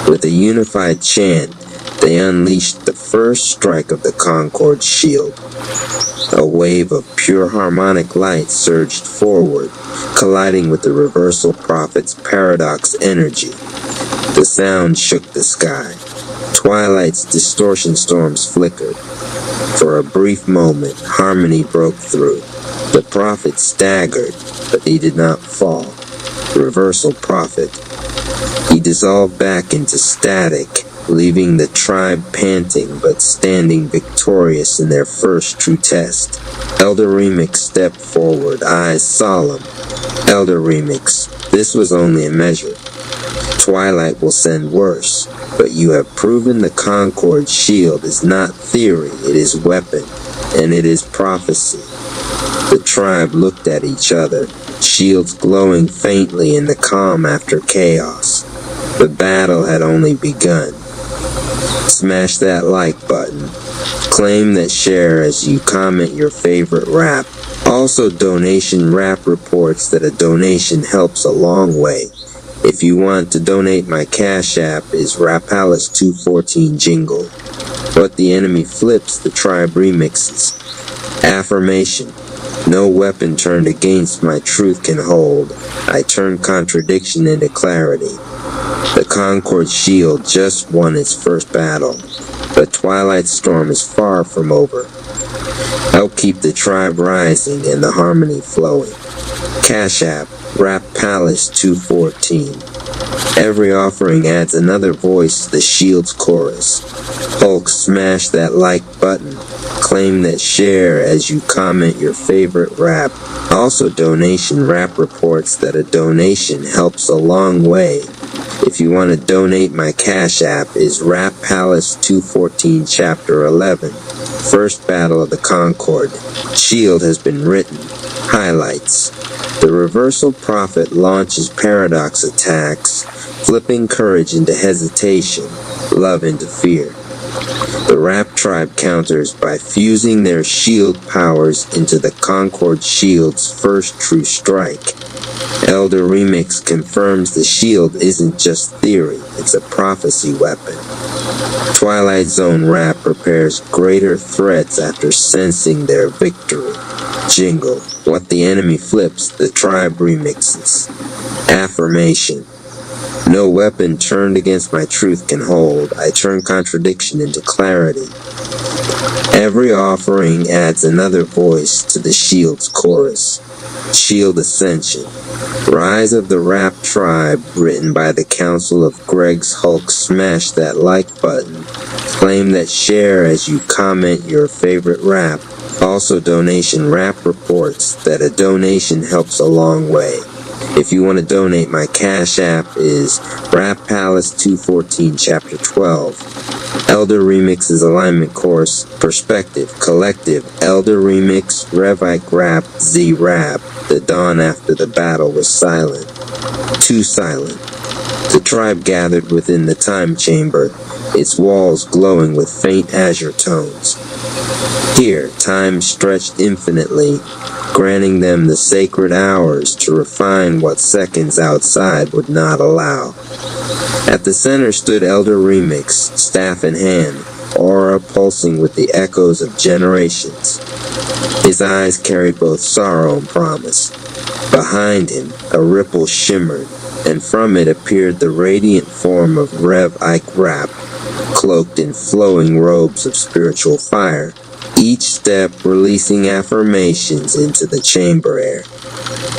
With a unified chant, they unleashed the first strike of the Concord shield. A wave of pure harmonic light surged forward, colliding with the Reversal Prophet's paradox energy. The sound shook the sky. Twilight's distortion storms flickered. For a brief moment, harmony broke through. The Prophet staggered, but he did not fall. Reversal Prophet. He dissolved back into static, leaving the tribe panting but standing victorious in their first true test. Elder Remix stepped forward, eyes solemn. Elder Remix, this was only a measure. Twilight will send worse, but you have proven the Concord shield is not theory, it is weapon. and it is prophecy. The tribe looked at each other, shields glowing faintly in the calm after chaos. The battle had only begun. Smash that like button. Claim that share as you comment your favorite rap. Also, donation rap reports that a donation helps a long way. If you want to donate, my Cash App is Rapalice214 Jingle. What the enemy flips, the tribe remixes. Affirmation. No weapon turned against my truth can hold. I turn contradiction into clarity. The Concord Shield just won its first battle, but Twilight Storm is far from over. Help keep the tribe rising and the harmony flowing. Cash App, Rap Palace 214. Every offering adds another voice to the Shield's chorus. Hulk, smash that like button. Claim that share as you comment your favorite rap. Also, donation rap reports that a donation helps a long way. If you want to donate, my Cash App is Rap Palace 214 Chapter 11. First Battle of the Concord. Shield has been written. Highlights. The Reversal Prophet launches paradox attacks, flipping courage into hesitation, love into fear. The Rap Tribe counters by fusing their shield powers into the Concord Shield's first true strike. Elder Remix confirms the shield isn't just theory, it's a prophecy weapon. Twilight Zone Rap prepares greater threats after sensing their victory. Jingle. What the enemy flips, the tribe remixes. Affirmation. No weapon turned against my truth can hold. I turn contradiction into clarity. Every offering adds another voice to the Shield's chorus. Shield Ascension. Rise of the Rap Tribe, written by the Council of Greg's Hulk. Smash that like button. Claim that share as you comment your favorite rap. Also, donation rap reports that a donation helps a long way. If you want to donate, my Cash App is Rap Palace 214 Chapter 12. Elder Remix's alignment course, Perspective, Collective, Elder Remix, Revike Rap, Z Rap. The dawn after the battle was silent. Too silent. The tribe gathered within the time chamber, its walls glowing with faint azure tones. Here, time stretched infinitely, granting them the sacred hours to refine what seconds outside would not allow. At the center stood Elder Remix, staff in hand, aura pulsing with the echoes of generations. His eyes carried both sorrow and promise. Behind him, a ripple shimmered, and from it appeared the radiant form of Rev Ike Rap, cloaked in flowing robes of spiritual fire, each step releasing affirmations into the chamber air.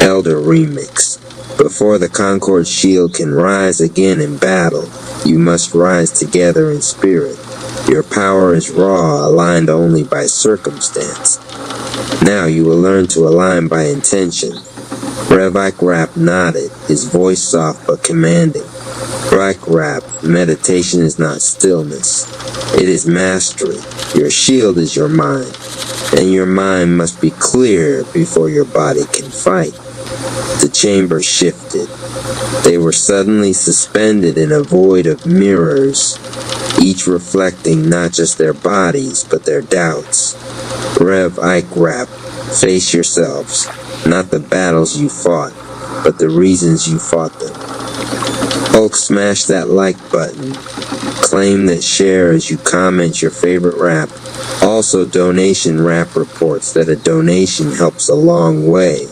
Elder Remix. Before the Concord Shield can rise again in battle, you must rise together in spirit. Your power is raw, aligned only by circumstance. Now you will learn to align by intention. Revike Rap nodded, his voice soft but commanding. Revike Rap, meditation is not stillness. It is mastery. Your shield is your mind, and your mind must be clear before your body can fight. The chamber shifted. They were suddenly suspended in a void of mirrors, each reflecting not just their bodies, but their doubts. Rev Ike Rap, face yourselves, not the battles you fought, but the reasons you fought them. Hulk, smash that like button. Claim that share as you comment your favorite rap. Also, donation rap reports that a donation helps a long way.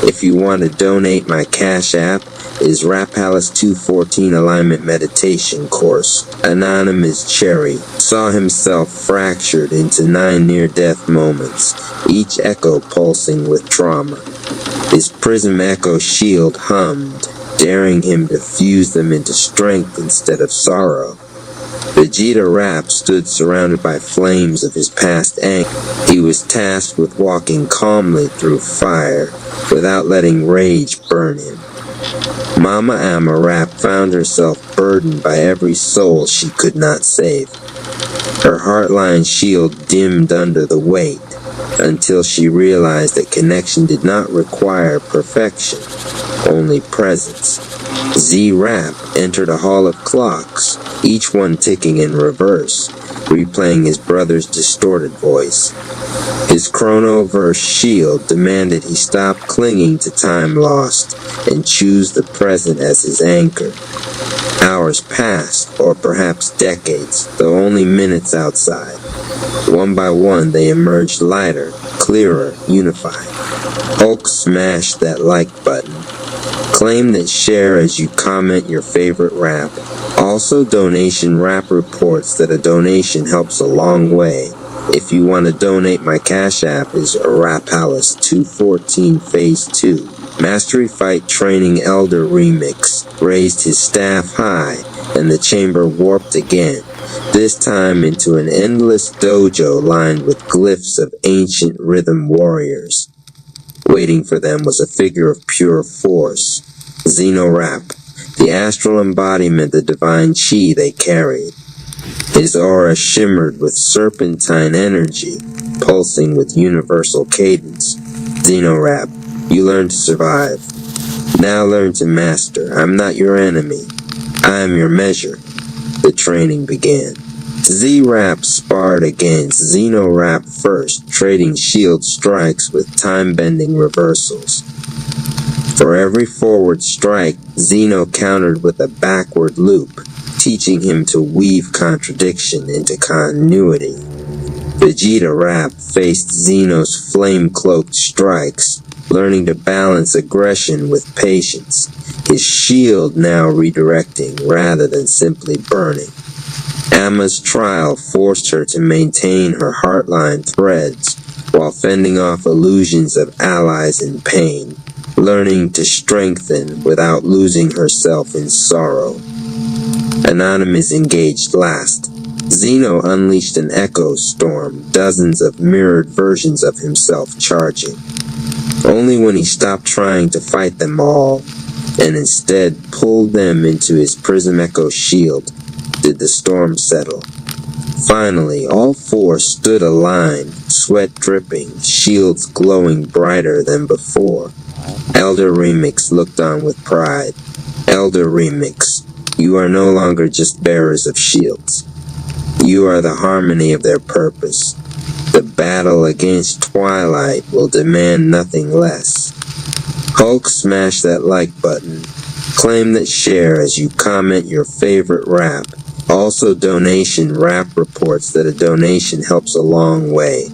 If you want to donate, my Cash App is Rap Palace 214 Alignment Meditation Course. Anonymous Cherry saw himself fractured into 9 near-death moments, each echo pulsing with trauma. His prism echo shield hummed, daring him to fuse them into strength instead of sorrow. Vegeta Rap stood surrounded by flames of his past anger. He was tasked with walking calmly through fire without letting rage burn him. Mama Amma Rap found herself burdened by every soul she could not save. Her heartline shield dimmed under the weight. until she realized that connection did not require perfection, only presence. Z-Rap entered a hall of clocks, each one ticking in reverse, replaying his brother's distorted voice. His chronoverse shield demanded he stop clinging to time lost and choose the present as his anchor. Hours passed, or perhaps decades, though only minutes outside. One by one they emerged lighter, clearer, unified. Hulk smashed that like button. Claim that share as you comment your favorite rap. Also donation rap reports that a donation helps a long way. If you want to donate, my Cash App is Rap Palace 214 Phase 2. Mastery Fight Training Elder Remix raised his staff high, and the chamber warped again, this time into an endless dojo lined with glyphs of ancient rhythm warriors. Waiting for them was a figure of pure force, Xeno-Rap, the astral embodiment of divine chi they carried. His aura shimmered with serpentine energy, pulsing with universal cadence. Xeno-Rap, you learn to survive. Now learn to master. I'm not your enemy. I am your measure. The training began. Z-Rap sparred against Xeno-Rap first, trading shield strikes with time-bending reversals. For every forward strike, Xeno countered with a backward loop, teaching him to weave contradiction into continuity. Vegeta-Rap faced Xeno's flame-cloaked strikes, learning to balance aggression with patience, his shield now redirecting rather than simply burning. Amma's trial forced her to maintain her heartline threads while fending off illusions of allies in pain, learning to strengthen without losing herself in sorrow. Anonymous engaged last. Xeno unleashed an echo storm, dozens of mirrored versions of himself charging. Only when he stopped trying to fight them all, and instead pulled them into his Prism Echo shield, did the storm settle. Finally, all four stood aligned, sweat dripping, shields glowing brighter than before. Elder Remix looked on with pride. Elder Remix, you are no longer just bearers of shields. You are the harmony of their purpose. The battle against Twilight will demand nothing less. Hulk smash that like button. Claim that share as you comment your favorite rap. Also donation rap reports that a donation helps a long way.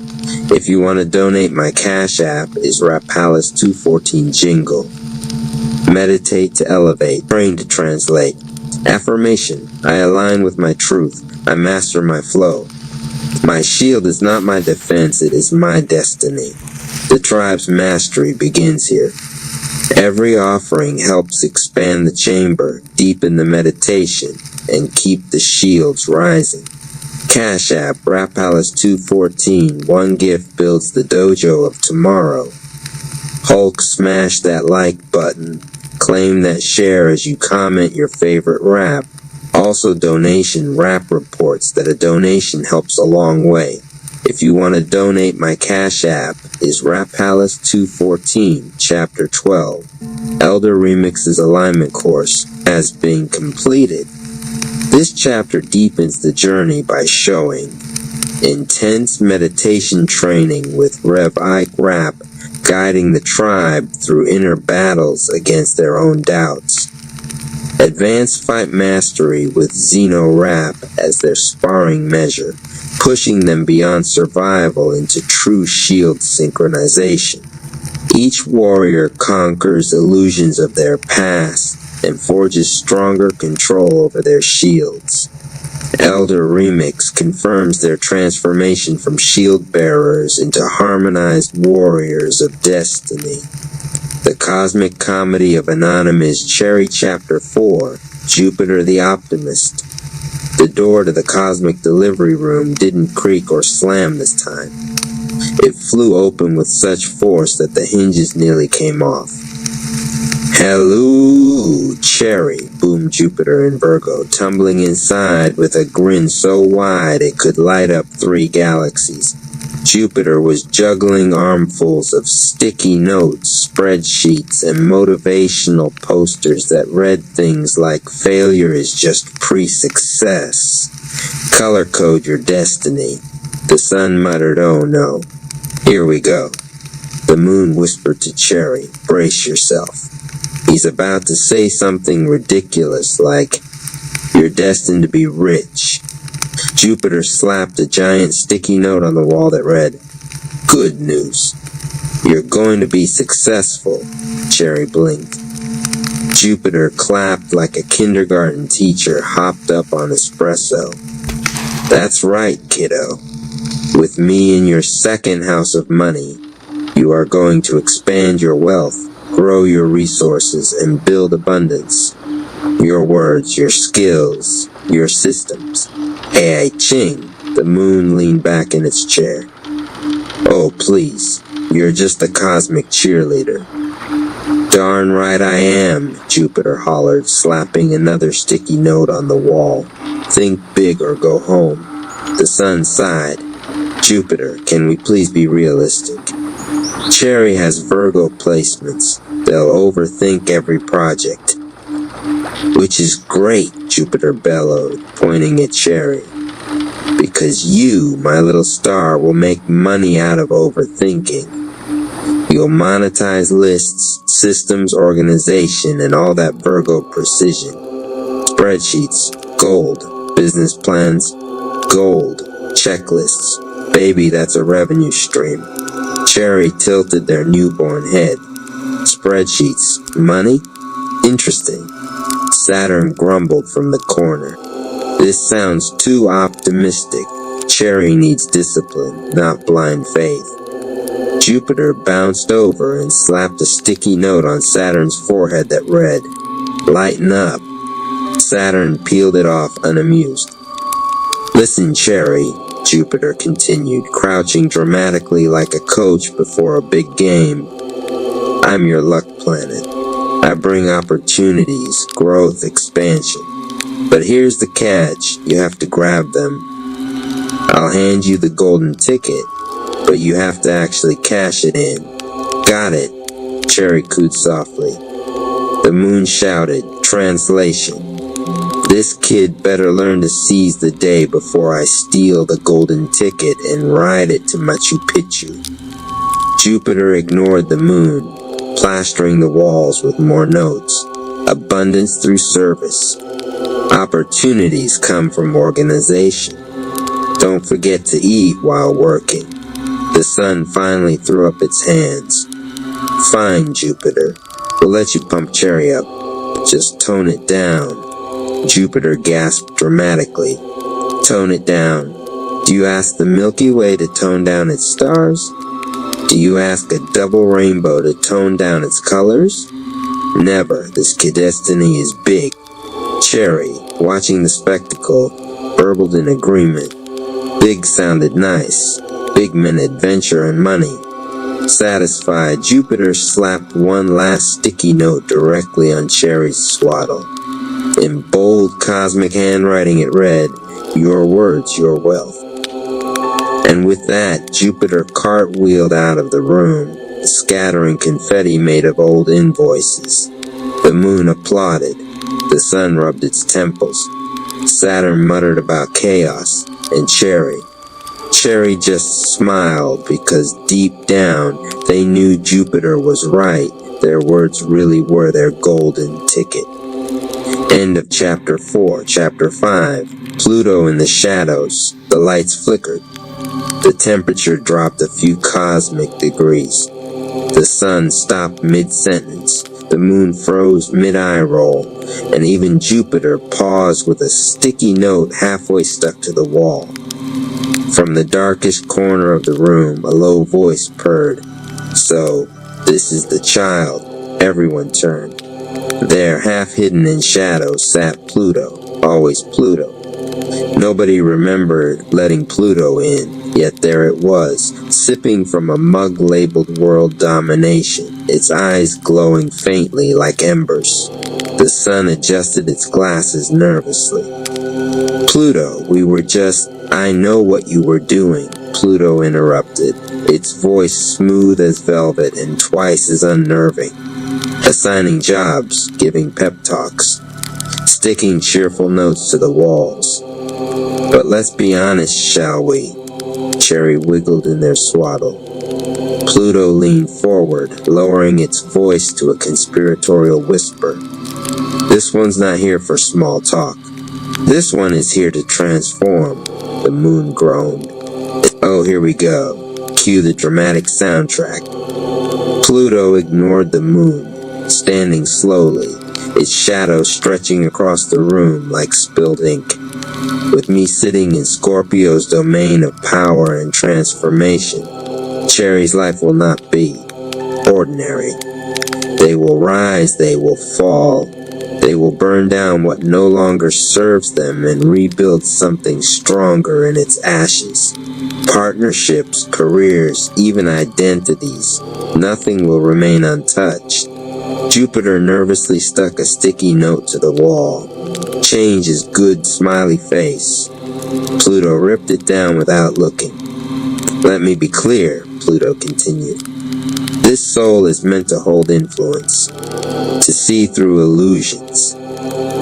If you want to donate, my Cash App is Rap Palace 214 Jingle. Meditate to elevate. Train to translate. Affirmation. I align with my truth. I master my flow. My shield is not my defense, it is my destiny. The tribe's mastery begins here. Every offering helps expand the chamber, deepen the meditation, and keep the shields rising. Cash App, Rap Palace 214, one gift builds the dojo of tomorrow. Hulk smash that like button. Claim that share as you comment your favorite rap. Also donation rap reports that a donation helps a long way. If you want to donate, my Cash App is Rap Palace 214, Chapter 12. Elder Remix's alignment course has been completed. This chapter deepens the journey by showing intense meditation training with Rev Ike Rap guiding the tribe through inner battles against their own doubts. Advanced fight mastery with Xeno-Rap as their sparring measure, pushing them beyond survival into true shield synchronization. Each warrior conquers illusions of their past and forges stronger control over their shields. Elder Remix confirms their transformation from shield bearers into harmonized warriors of destiny. The Cosmic Comedy of Anonymous Cherry Chapter 4, Jupiter the Optimist. The door to the Cosmic Delivery Room didn't creak or slam this time. It flew open with such force that the hinges nearly came off. Hello, Cherry, boomed Jupiter in Virgo, tumbling inside with a grin so wide it could light up 3 galaxies. Jupiter was juggling armfuls of sticky notes, spreadsheets, and motivational posters that read things like failure is just pre-success. Color code your destiny. The sun muttered, oh no. Here we go. The moon whispered to Cherry, brace yourself. He's about to say something ridiculous like, you're destined to be rich. Jupiter slapped a giant sticky note on the wall that read, good news. You're going to be successful. Cherry blinked. Jupiter clapped like a kindergarten teacher hopped up on espresso. That's right, kiddo. With me in your second house of money, you are going to expand your wealth, grow your resources, and build abundance. Your words, your skills, your systems. Hey, Ching, the moon leaned back in its chair. Oh, please, you're just a cosmic cheerleader. Darn right I am, Jupiter hollered, slapping another sticky note on the wall. Think big or go home. The sun sighed. Jupiter, can we please be realistic? Cherry has Virgo placements. They'll overthink every project. Which is great, Jupiter bellowed, pointing at Cherry. Because you, my little star, will make money out of overthinking. You'll monetize lists, systems, organization, and all that Virgo precision. Spreadsheets, gold. Business plans, gold. Checklists. Baby, that's a revenue stream. Cherry tilted their newborn head. Spreadsheets. Money? Interesting. Saturn grumbled from the corner. This sounds too optimistic. Cherry needs discipline, not blind faith. Jupiter bounced over and slapped a sticky note on Saturn's forehead that read, lighten up. Saturn peeled it off unamused. Listen, Cherry, Jupiter continued, crouching dramatically like a coach before a big game. I'm your luck planet. I bring opportunities, growth, expansion. But here's the catch, you have to grab them. I'll hand you the golden ticket, but you have to actually cash it in. Got it, Cherry cooed softly. The moon shouted, translation. This kid better learn to seize the day before I steal the golden ticket and ride it to Machu Picchu. Jupiter ignored the moon, plastering the walls with more notes. Abundance through service. Opportunities come from organization. Don't forget to eat while working. The sun finally threw up its hands. Fine, Jupiter. We'll let you pump Cherry up. Just tone it down. Jupiter gasped dramatically. Tone it down. Do you ask the Milky Way to tone down its stars? Do you ask a double rainbow to tone down its colors? Never. This kid destiny is big. Cherry, watching the spectacle, burbled in agreement. Big sounded nice. Big meant adventure and money. Satisfied, Jupiter slapped one last sticky note directly on Cherry's swaddle. In bold cosmic handwriting it read, your words, your wealth. And with that, Jupiter cartwheeled out of the room, scattering confetti made of old invoices. The moon applauded. The sun rubbed its temples. Saturn muttered about chaos, and Cherry just smiled because deep down they knew Jupiter was right. Their words really were their golden ticket. End of Chapter 4. Chapter 5. Pluto in the shadows. The lights flickered. The temperature dropped a few cosmic degrees. The sun stopped mid-sentence. The moon froze mid-eye roll. And even Jupiter paused with a sticky note halfway stuck to the wall. From the darkest corner of the room, a low voice purred. So, this is the child. Everyone turned. There, half hidden in shadow, sat Pluto. Always Pluto. Nobody remembered letting Pluto in, yet there it was, sipping from a mug labeled World Domination, its eyes glowing faintly like embers. The sun adjusted its glasses nervously. Pluto, we were just... I know what you were doing, Pluto interrupted, its voice smooth as velvet and twice as unnerving, assigning jobs, giving pep talks, sticking cheerful notes to the walls. But let's be honest, shall we? Cherry wiggled in their swaddle. Pluto leaned forward, lowering its voice to a conspiratorial whisper. This one's not here for small talk. This one is here to transform, the moon groaned. Oh, here we go. Cue the dramatic soundtrack. Pluto ignored the moon, standing slowly, its shadow stretching across the room like spilled ink. With me sitting in Scorpio's domain of power and transformation, Cherry's life will not be ordinary. They will rise, they will fall, they will burn down what no longer serves them and rebuild something stronger in its ashes. Partnerships, careers, even identities, nothing will remain untouched. Jupiter nervously stuck a sticky note to the wall. Change is good, smiley face. Pluto ripped it down without looking. Let me be clear, Pluto continued. This soul is meant to hold influence, to see through illusions,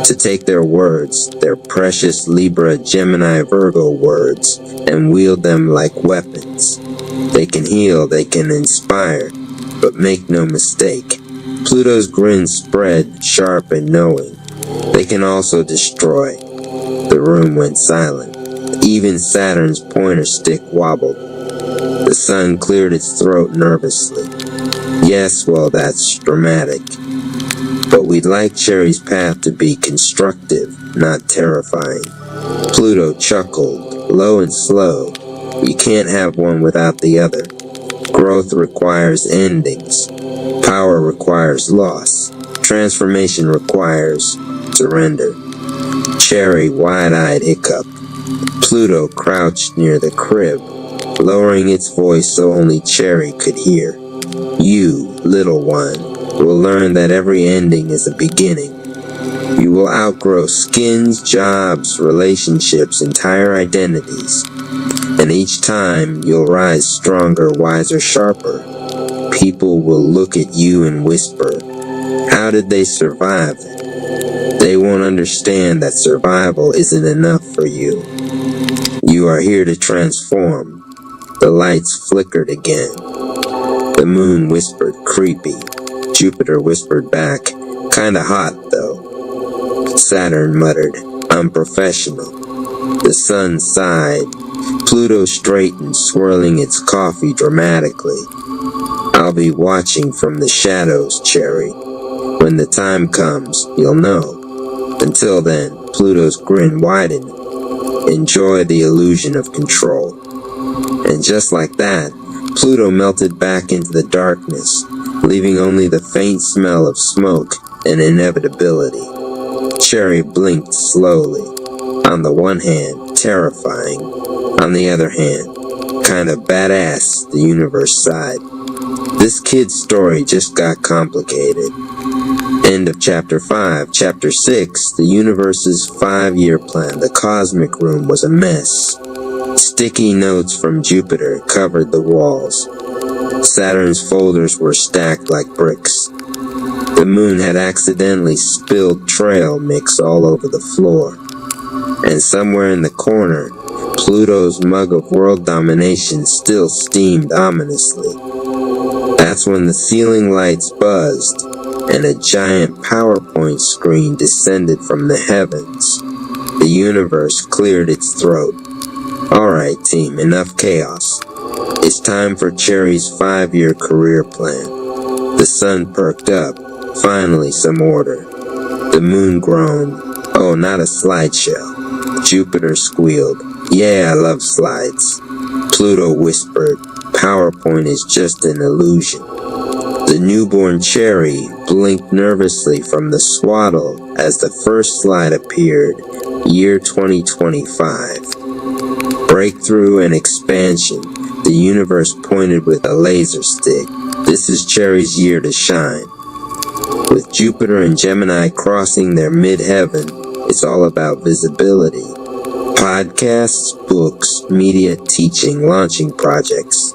to take their words, their precious Libra, Gemini, Virgo words, and wield them like weapons. They can heal, they can inspire, but make no mistake. Pluto's grin spread, sharp and knowing. They can also destroy. The room went silent. Even Saturn's pointer stick wobbled. The sun cleared its throat nervously. Yes, well, that's dramatic. But we'd like Cherry's path to be constructive, not terrifying. Pluto chuckled, low and slow. You can't have one without the other. Growth requires endings. Power requires loss. Transformation requires surrender. Cherry wide-eyed hiccuped. Pluto crouched near the crib, lowering its voice so only Cherry could hear. You, little one, will learn that every ending is a beginning. You will outgrow skins, jobs, relationships, entire identities. And each time, you'll rise stronger, wiser, sharper. People will look at you and whisper, how did they survive? They won't understand that survival isn't enough for you. You are here to transform. The lights flickered again. The moon whispered, creepy. Jupiter whispered back, kinda hot, though. Saturn muttered, unprofessional. The sun sighed. Pluto straightened, swirling its coffee dramatically. I'll be watching from the shadows, Cherry. When the time comes, you'll know. Until then, Pluto's grin widened. Enjoy the illusion of control. And just like that, Pluto melted back into the darkness, leaving only the faint smell of smoke and inevitability. Cherry blinked slowly. On the one hand, terrifying. On the other hand, kinda badass, the universe sighed. This kid's story just got complicated. End of Chapter 5. Chapter 6, the universe's 5-year plan. The cosmic room was a mess. Sticky notes from Jupiter covered the walls. Saturn's folders were stacked like bricks. The moon had accidentally spilled trail mix all over the floor. And somewhere in the corner, Pluto's mug of world domination still steamed ominously. That's when the ceiling lights buzzed, and a giant PowerPoint screen descended from the heavens. The universe cleared its throat. Alright, team, enough chaos. It's time for Cherry's 5-year career plan. The sun perked up. Finally, some order. The moon groaned. Oh, not a slideshow. Jupiter squealed. Yeah, I love slides. Pluto whispered. PowerPoint is just an illusion. The newborn Cherry blinked nervously from the swaddle as the first slide appeared. Year 2025. Breakthrough and expansion. The universe pointed with a laser stick. This is Cherry's year to shine. With Jupiter and Gemini crossing their mid-heaven, it's all about visibility. Podcasts, books, media, teaching, launching projects.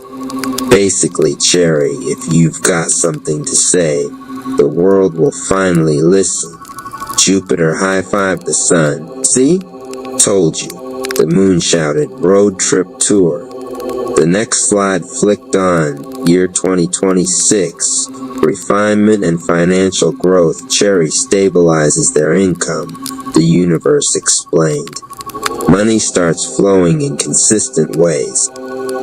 Basically, Cherry, if you've got something to say, the world will finally listen. Jupiter high-fived the sun. See? Told you. The moon shouted, road trip tour. The next slide flicked on, year 2026. Refinement and financial growth. Cherry stabilizes their income, the universe explained. Money starts flowing in consistent ways.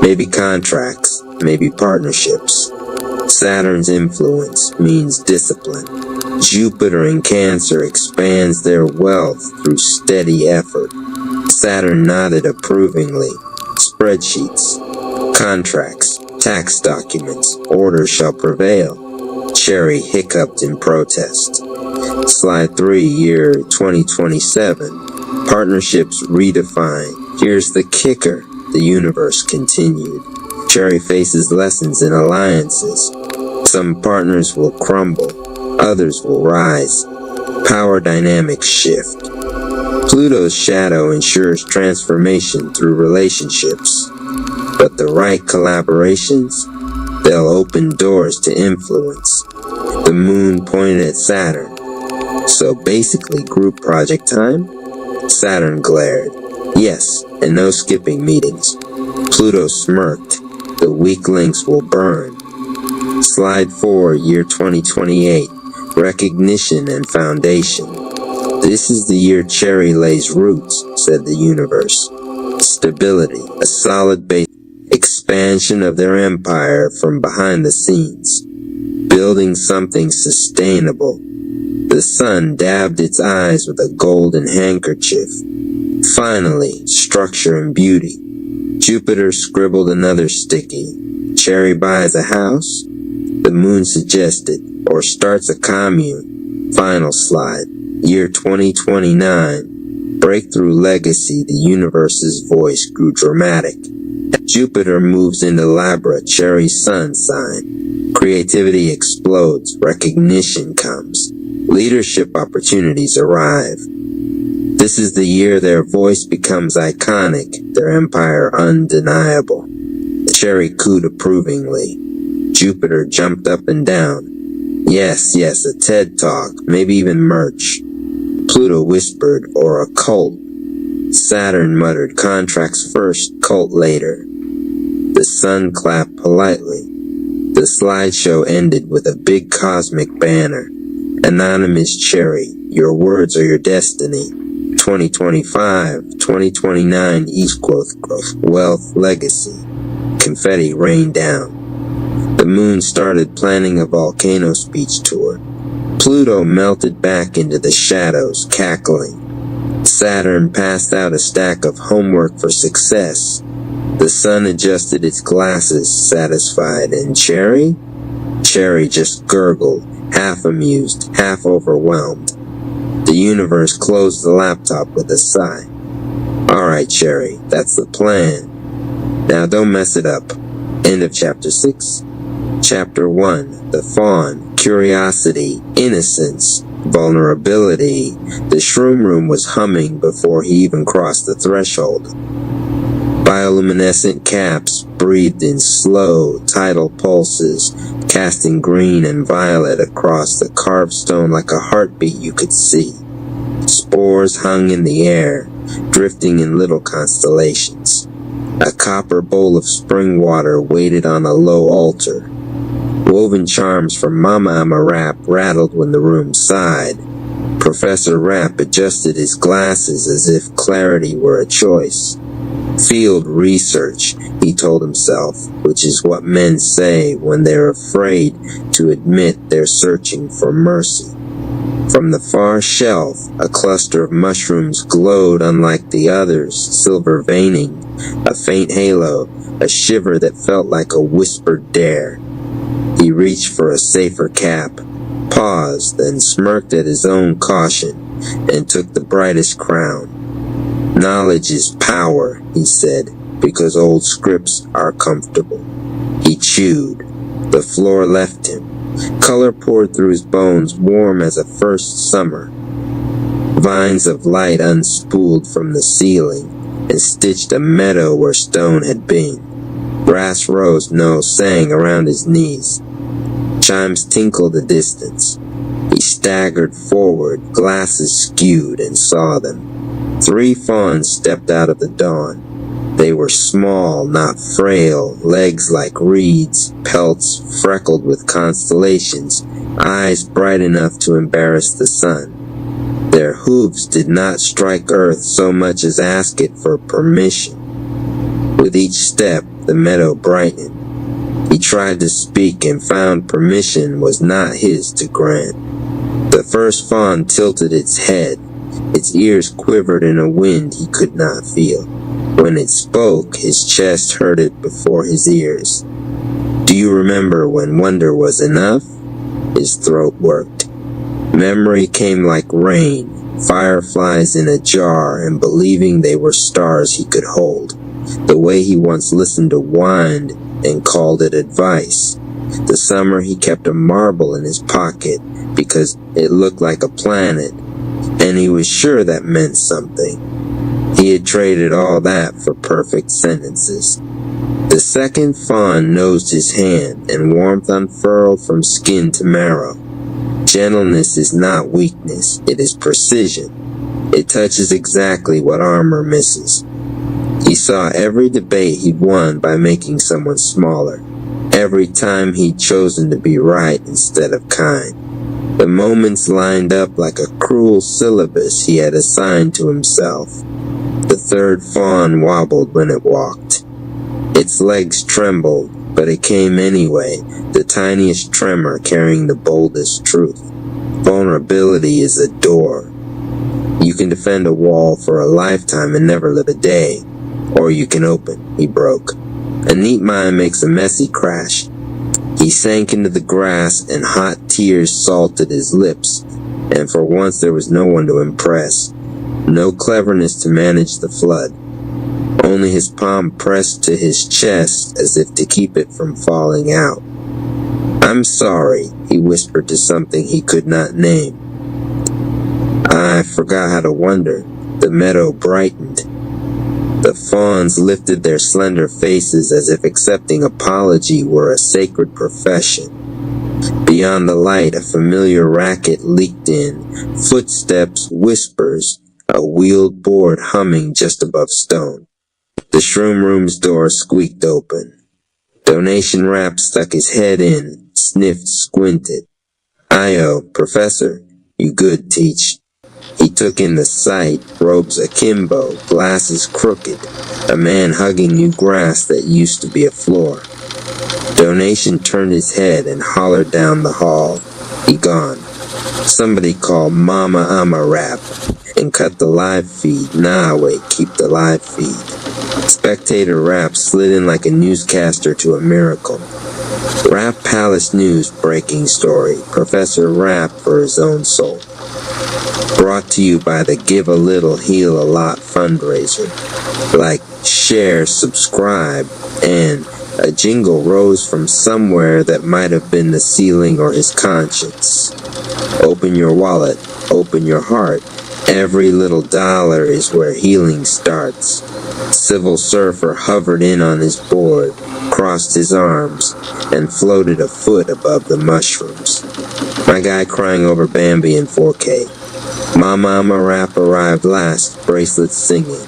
Maybe contracts, maybe partnerships. Saturn's influence means discipline. Jupiter in Cancer expands their wealth through steady effort. Saturn nodded approvingly. Spreadsheets, contracts, tax documents, order shall prevail. Cherry hiccuped in protest. Slide 3, year 2027. Partnerships redefined. Here's the kicker, the universe continued. Cherry faces lessons in alliances. Some partners will crumble, others will rise. Power dynamics shift. Pluto's shadow ensures transformation through relationships. But the right collaborations, they'll open doors to influence. The moon pointed at Saturn. So basically group project time? Saturn glared. Yes, and no skipping meetings. Pluto smirked. The weak links will burn. Slide 4, year 2028. Recognition and foundation. This is the year Cherry lays roots, said the universe. Stability, a solid base. Expansion of their empire from behind the scenes. Building something sustainable. The sun dabbed its eyes with a golden handkerchief. Finally, structure and beauty. Jupiter scribbled another sticky. Cherry buys a house? The moon suggested, or starts a commune. Final slide. Year 2029. Breakthrough legacy, the universe's voice grew dramatic. Jupiter moves into Libra, Cherry's sun sign. Creativity explodes, recognition comes. Leadership opportunities arrive. This is the year their voice becomes iconic, their empire undeniable. Cherry cooed approvingly. Jupiter jumped up and down. Yes, a TED Talk, maybe even merch. Pluto whispered, or a cult. Saturn muttered, contracts first, cult later. The sun clapped politely. The slideshow ended with a big cosmic banner. Anonymous Cherry, your words are your destiny. 2025, 2029, East growth, wealth, legacy. Confetti rained down. The moon started planning a volcano speech tour. Pluto melted back into the shadows, cackling. Saturn passed out a stack of homework for success. The sun adjusted its glasses, satisfied, and Cherry? Cherry just gurgled, half amused, half overwhelmed. The universe closed the laptop with a sigh. Alright, Cherry, that's the plan. Now don't mess it up. End of chapter 6. Chapter 1. The Fawn. Curiosity. Innocence. Vulnerability. The shroom room was humming before he even crossed the threshold. Bioluminescent caps breathed in slow, tidal pulses, casting green and violet across the carved stone like a heartbeat you could see. Spores hung in the air, drifting in little constellations. A copper bowl of spring water waited on a low altar. Woven charms from Mama Ama Rapp rattled when the room sighed. Professor Rapp adjusted his glasses as if clarity were a choice. Field research, he told himself, which is what men say when they're afraid to admit they're searching for mercy. From the far shelf, a cluster of mushrooms glowed unlike the others, silver veining, a faint halo, a shiver that felt like a whispered dare. He reached for a safer cap, paused, then smirked at his own caution, and took the brightest crown. Knowledge is power, he said, because old scripts are comfortable. He chewed. The floor left him. Color poured through his bones, warm as a first summer. Vines of light unspooled from the ceiling. and stitched a meadow where stone had been. Grass rose, no, sang around his knees. Chimes tinkled the distance. He staggered forward, glasses skewed, and saw them. 3 fawns stepped out of the dawn. They were small, not frail, legs like reeds, pelts freckled with constellations, eyes bright enough to embarrass the sun. Their hooves did not strike earth so much as ask it for permission. With each step, the meadow brightened. He tried to speak and found permission was not his to grant. The first fawn tilted its head. Its ears quivered in a wind he could not feel. When it spoke, his chest heard it before his ears. Do you remember when wonder was enough? His throat worked. Memory came like rain, fireflies in a jar, and believing they were stars he could hold. The way he once listened to wind and called it advice. The summer he kept a marble in his pocket because it looked like a planet, and he was sure that meant something. He had traded all that for perfect sentences. The second fawn nosed his hand, and warmth unfurled from skin to marrow. Gentleness is not weakness, it is precision. It touches exactly what armor misses. He saw every debate he'd won by making someone smaller, every time he'd chosen to be right instead of kind. The moments lined up like a cruel syllabus he had assigned to himself. The third fawn wobbled when it walked. Its legs trembled, but it came anyway, the tiniest tremor carrying the boldest truth. Vulnerability is a door. You can defend a wall for a lifetime and never live a day. Or you can open. He broke. A neat mind makes a messy crash. He sank into the grass and hot tears salted his lips, and for once there was no one to impress. No cleverness to manage the flood. Only his palm pressed to his chest as if to keep it from falling out. I'm sorry, he whispered to something he could not name. I forgot how to wonder. The meadow brightened. The fawns lifted their slender faces as if accepting apology were a sacred profession. Beyond the light, a familiar racket leaked in. Footsteps, whispers, a wheeled board humming just above stone. The shroom room's door squeaked open. Donation Rap stuck his head in, sniffed, squinted. Io, Professor, you good teach. He took in the sight, robes akimbo, glasses crooked, a man hugging new grass that used to be a floor. Donation turned his head and hollered down the hall. He gone. Somebody called Mama I'ma Rap and cut the live feed. Nah, wait, keep the live feed. Spectator Rap slid in like a newscaster to a miracle. Rap Palace News breaking story. Professor Rap for his own soul. Brought to you by the Give a Little, Heal a Lot fundraiser. Like, share, subscribe, and a jingle rose from somewhere that might have been the ceiling or his conscience. Open your wallet, open your heart. Every little dollar is where healing starts. Civil Surfer hovered in on his board, crossed his arms, and floated a foot above the mushrooms. My guy crying over Bambi in 4K. Mama I'ma Rap arrived last, bracelets singing.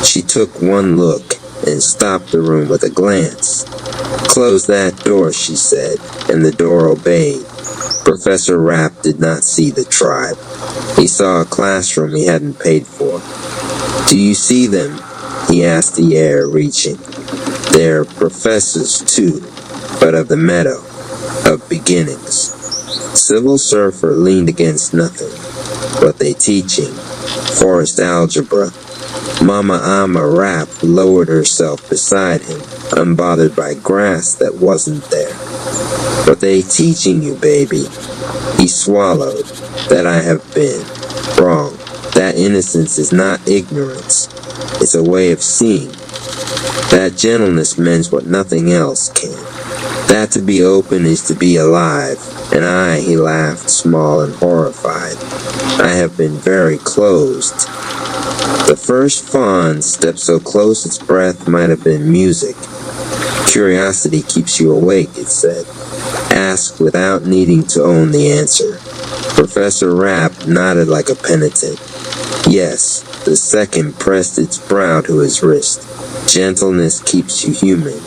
She took one look and stopped the room with a glance. Close that door, she said, and the door obeyed. Professor Rap did not see the tribe. He saw a classroom he hadn't paid for. Do you see them? He asked the air, reaching. They're professors, too, but of the meadow, of beginnings. Civil Surfer leaned against nothing. What they teaching? Forest algebra. Mama I'ma Rap lowered herself beside him, unbothered by grass that wasn't there. What they teaching you, baby? He swallowed. That I have been. Wrong. That innocence is not ignorance. It's a way of seeing. That gentleness means what nothing else can. That to be open is to be alive. And he laughed, small and horrified. I have been very closed. The first fawn stepped so close its breath might have been music. Curiosity keeps you awake, it said. Ask without needing to own the answer. Professor Rapp nodded like a penitent. Yes, the second pressed its brow to his wrist. Gentleness keeps you human.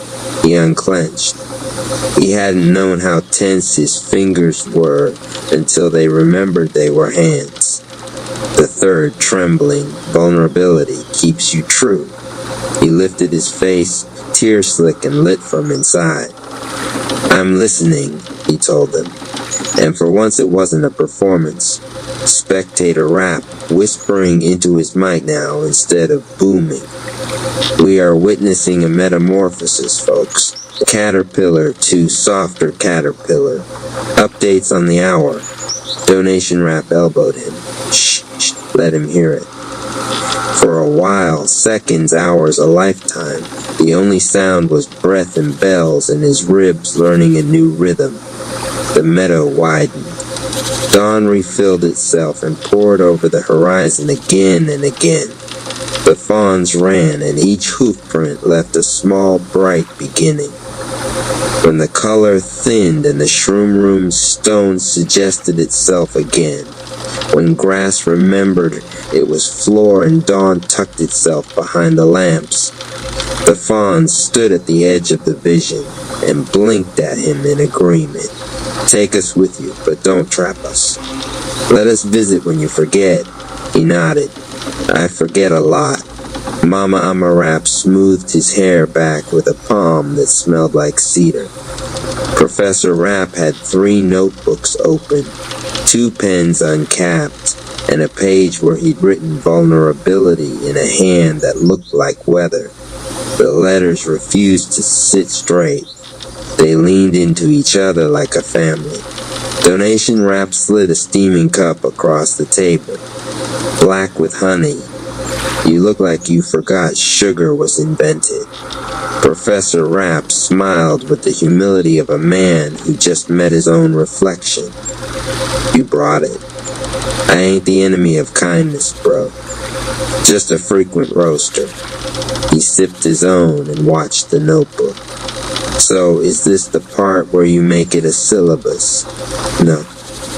He unclenched. He hadn't known how tense his fingers were until they remembered they were hands. The third, trembling, vulnerability keeps you true. He lifted his face, tear-slick and lit from inside. I'm listening, he told them. And for once it wasn't a performance. Spectator Rapp, whispering into his mic now instead of booming. We are witnessing a metamorphosis, folks. Caterpillar to softer caterpillar. Updates on the hour. Donation Rapp elbowed him. Shh, let him hear it. For a while, seconds, hours, a lifetime, the only sound was breath and bells and his ribs learning a new rhythm. The meadow widened. Dawn refilled itself and poured over the horizon again and again. The fawns ran, and each hoof print left a small, bright beginning. When the color thinned and the shroom room's stone suggested itself again, when grass remembered it was floor and dawn tucked itself behind the lamps, the fawns stood at the edge of the vision and blinked at him in agreement. Take us with you, but don't trap us. Let us visit when you forget. He nodded. I forget a lot. Mama Amarap smoothed his hair back with a palm that smelled like cedar. Professor Rapp had 3 notebooks open, 2 pens uncapped, and a page where he'd written vulnerability in a hand that looked like weather. The letters refused to sit straight. They leaned into each other like a family. Donation Rapp slid a steaming cup across the table. Black with honey. You look like you forgot sugar was invented. Professor Rapp smiled with the humility of a man who just met his own reflection. You brought it. I ain't the enemy of kindness, bro. Just a frequent roaster. He sipped his own and watched the notebook. So, is this the part where you make it a syllabus? No.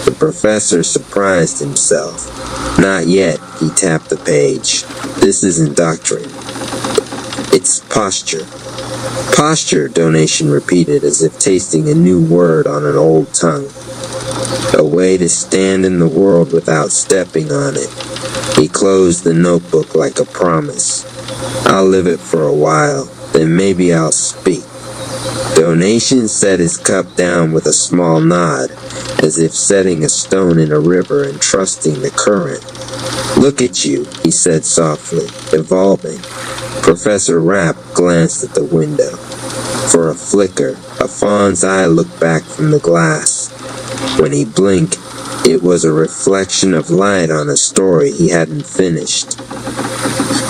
The professor surprised himself. Not yet, he tapped the page. This isn't doctrine. It's posture. Posture, Donation repeated as if tasting a new word on an old tongue. A way to stand in the world without stepping on it. He closed the notebook like a promise. I'll live it for a while, then maybe I'll speak. Donation set his cup down with a small nod, as if setting a stone in a river and trusting the current. Look at you, he said softly, evolving. Professor Rapp glanced at the window. For a flicker, a fawn's eye looked back from the glass. When he blinked, it was a reflection of light on a story he hadn't finished.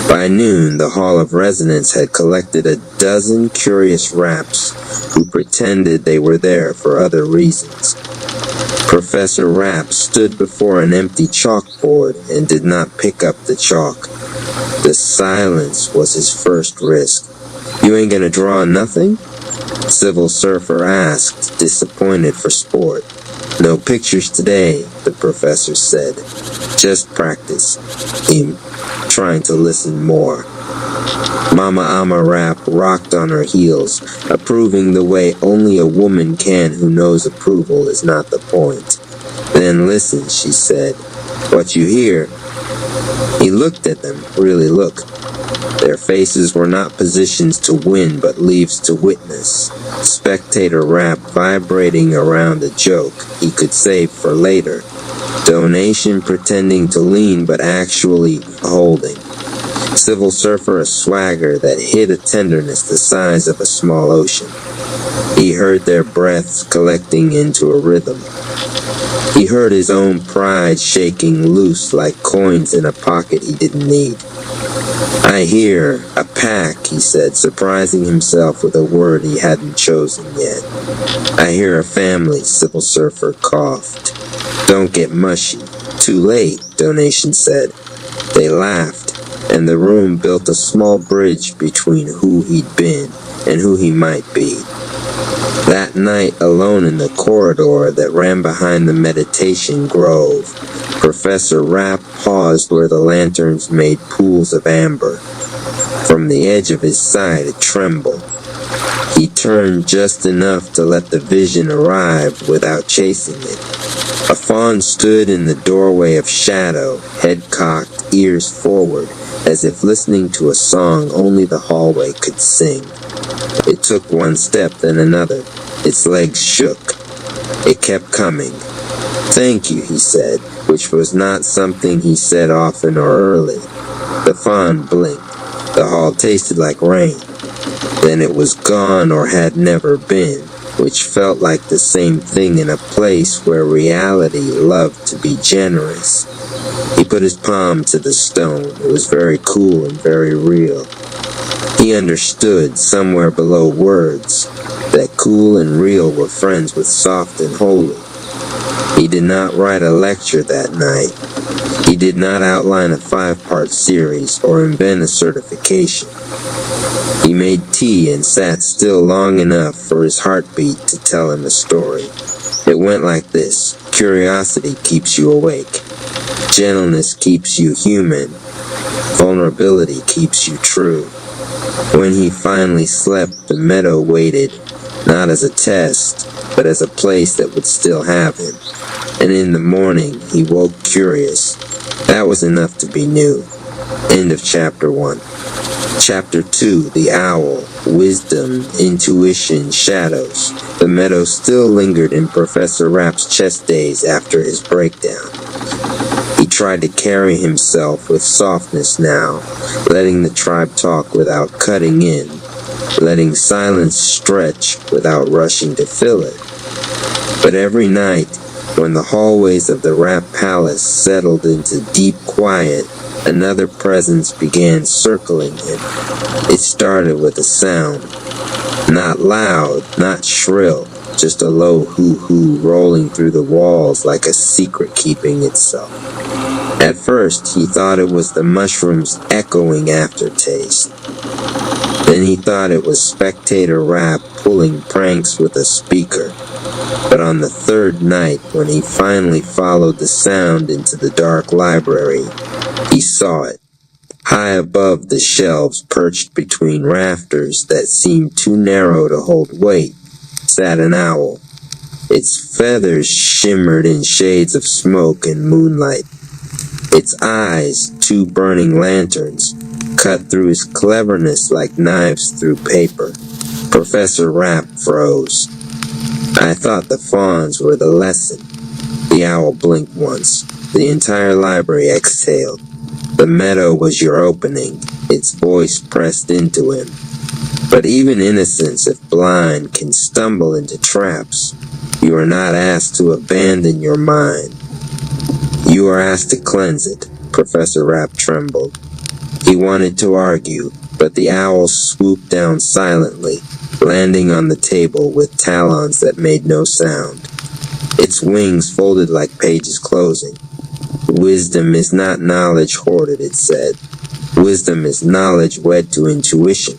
By noon, the Hall of Resonance had collected 12 curious Rapps who pretended they were there for other reasons. Professor Rapp stood before an empty chalkboard and did not pick up the chalk. The silence was his first risk. You ain't gonna draw nothing? Civil Surfer asked, disappointed for sport. No pictures today, the professor said. Just practice. Him trying to listen more. Mama Amarap rocked on her heels, approving the way only a woman can who knows approval is not the point. Then listen, she said. What you hear? He looked at them, really looked. Their faces were not positions to win, but leaves to witness. Spectator Rap vibrating around a joke he could save for later. Donation pretending to lean, but actually holding. Civil Surfer a swagger that hid a tenderness the size of a small ocean. He heard their breaths collecting into a rhythm. He heard his own pride shaking loose like coins in a pocket he didn't need. I hear a pack, he said, surprising himself with a word he hadn't chosen yet. I hear a family, Civil Surfer coughed. Don't get mushy. Too late, Donation said. They laughed. and the room built a small bridge between who he'd been and who he might be. That night, alone in the corridor that ran behind the meditation grove, Professor Rapp paused where the lanterns made pools of amber. From the edge of his side it trembled. He turned just enough to let the vision arrive without chasing it. A fawn stood in the doorway of shadow, head cocked, ears forward, as if listening to a song only the hallway could sing. It took one step, then another. Its legs shook. It kept coming. "Thank you," he said, which was not something he said often or early. The fawn blinked. The hall tasted like rain. Then it was gone or had never been, which felt like the same thing in a place where reality loved to be generous. He put his palm to the stone. It was very cool and very real. He understood, somewhere below words, that cool and real were friends with soft and holy. He did not write a lecture that night. He did not outline a 5-part series or invent a certification. He made tea and sat still long enough for his heartbeat to tell him a story. It went like this: curiosity keeps you awake. Gentleness keeps you human. Vulnerability keeps you true. When he finally slept, the meadow waited, not as a test, but as a place that would still have him. And in the morning, he woke curious. That was enough to be new. End of chapter 1. Chapter 2, The Owl, Wisdom, Intuition, Shadows. The meadow still lingered in Professor Rapp's chest days after his breakdown. He tried to carry himself with softness now, letting the tribe talk without cutting in, letting silence stretch without rushing to fill it. But every night, when the hallways of the Rapp Palace settled into deep quiet, another presence began circling him. It started with a sound. Not loud, not shrill, just a low hoo-hoo rolling through the walls like a secret keeping itself. At first, he thought it was the mushroom's echoing aftertaste. Then he thought it was Spectator Rapp pulling pranks with a speaker. But on the third night, when he finally followed the sound into the dark library, he saw it. High above the shelves, perched between rafters that seemed too narrow to hold weight, sat an owl. Its feathers shimmered in shades of smoke and moonlight. Its eyes, 2 burning lanterns, cut through his cleverness like knives through paper. Professor Rapp froze. "I thought the fawns were the lesson." The owl blinked once. The entire library exhaled. "The meadow was your opening." Its voice pressed into him. "But even innocence, if blind, can stumble into traps. You are not asked to abandon your mind. You are asked to cleanse it." Professor Rapp trembled. He wanted to argue, but the owl swooped down silently, landing on the table with talons that made no sound. Its wings folded like pages closing. "Wisdom is not knowledge hoarded," it said. "Wisdom is knowledge wed to intuition.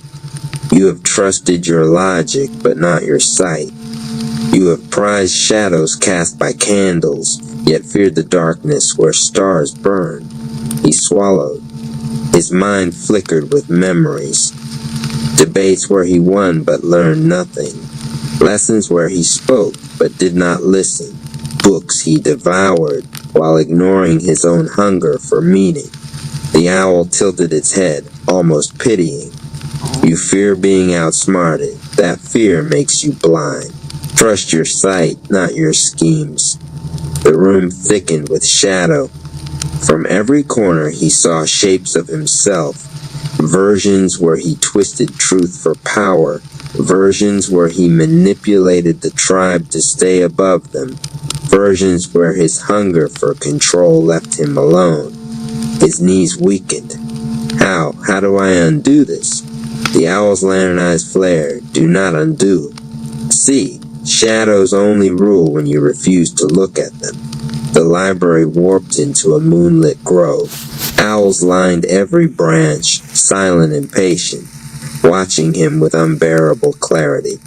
You have trusted your logic, but not your sight. You have prized shadows cast by candles, yet feared the darkness where stars burn." He swallowed. His mind flickered with memories. Debates where he won but learned nothing. Lessons where he spoke but did not listen. Books he devoured while ignoring his own hunger for meaning. The owl tilted its head, almost pitying. "You fear being outsmarted. That fear makes you blind. Trust your sight, not your schemes." The room thickened with shadow. From every corner he saw shapes of himself, versions where he twisted truth for power, versions where he manipulated the tribe to stay above them, versions where his hunger for control left him alone. His knees weakened. How do I undo this? The owl's lantern eyes flared. "Do not undo. See, shadows only rule when you refuse to look at them." The library warped into a moonlit grove. Owls lined every branch, silent and patient, watching him with unbearable clarity.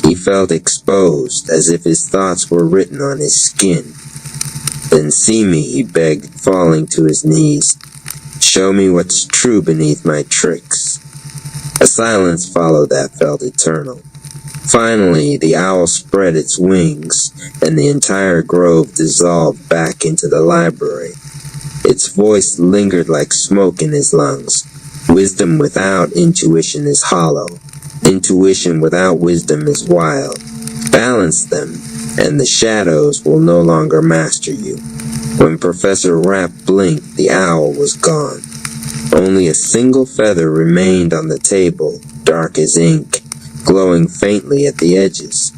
He felt exposed, as if his thoughts were written on his skin. "Then see me," he begged, falling to his knees. "Show me what's true beneath my tricks." A silence followed that felt eternal. Finally, the owl spread its wings, and the entire grove dissolved back into the library. Its voice lingered like smoke in his lungs. Wisdom without intuition is hollow. Intuition without wisdom is wild. Balance them, and the shadows will no longer master you. When Professor Rapp blinked, the owl was gone. Only a single feather remained on the table, dark as ink, glowing faintly at the edges.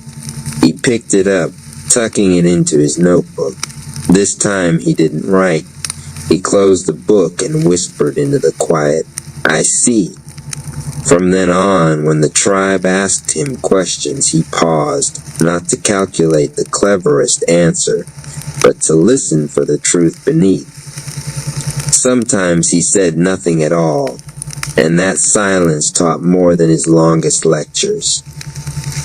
He picked it up, tucking it into his notebook. This time he didn't write. He closed the book and whispered into the quiet, "I see." From then on, when the tribe asked him questions, he paused, not to calculate the cleverest answer, but to listen for the truth beneath. Sometimes he said nothing at all, and that silence taught more than his longest lectures.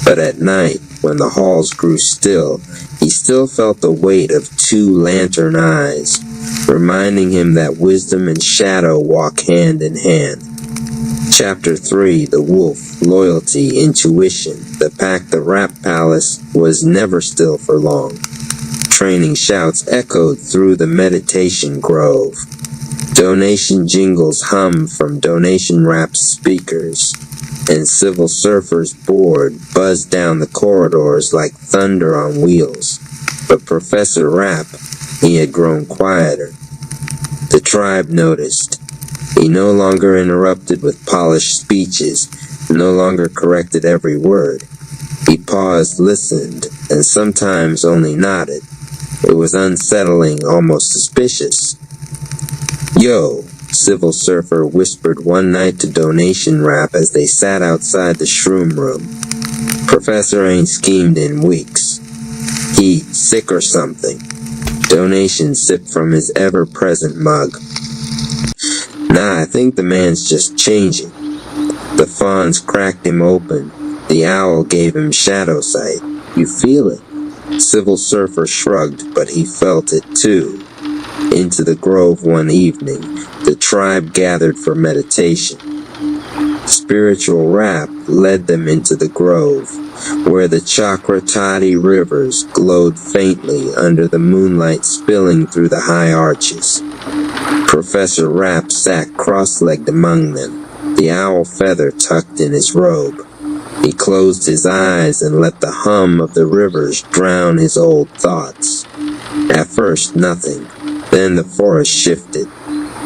But at night, when the halls grew still, he still felt the weight of two lantern eyes, reminding him that wisdom and shadow walk hand in hand. Chapter 3, The Wolf, Loyalty, Intuition. The pack, the Rap Palace, was never still for long. Training shouts echoed through the meditation grove. Donation jingles hummed from Donation Rap's speakers, and civil surfers bored buzzed down the corridors like thunder on wheels. But Professor Rapp, he had grown quieter. The tribe noticed. He no longer interrupted with polished speeches, no longer corrected every word. He paused, listened, and sometimes only nodded. It was unsettling, almost suspicious. "Yo," Civil Surfer whispered one night to Donation Rap as they sat outside the shroom room. "Professor ain't schemed in weeks. He sick or something." Donation sipped from his ever-present mug. "Nah, I think the man's just changing." The fawns cracked him open. The owl gave him shadow sight. "You feel it?" Civil Surfer shrugged, but he felt it too. Into the grove one evening, the tribe gathered for meditation. Spiritual Rap led them into the grove, where the Chakratati rivers glowed faintly under the moonlight spilling through the high arches. Professor Rapp sat cross-legged among them, the owl feather tucked in his robe. He closed his eyes and let the hum of the rivers drown his old thoughts. At first, nothing. Then the forest shifted.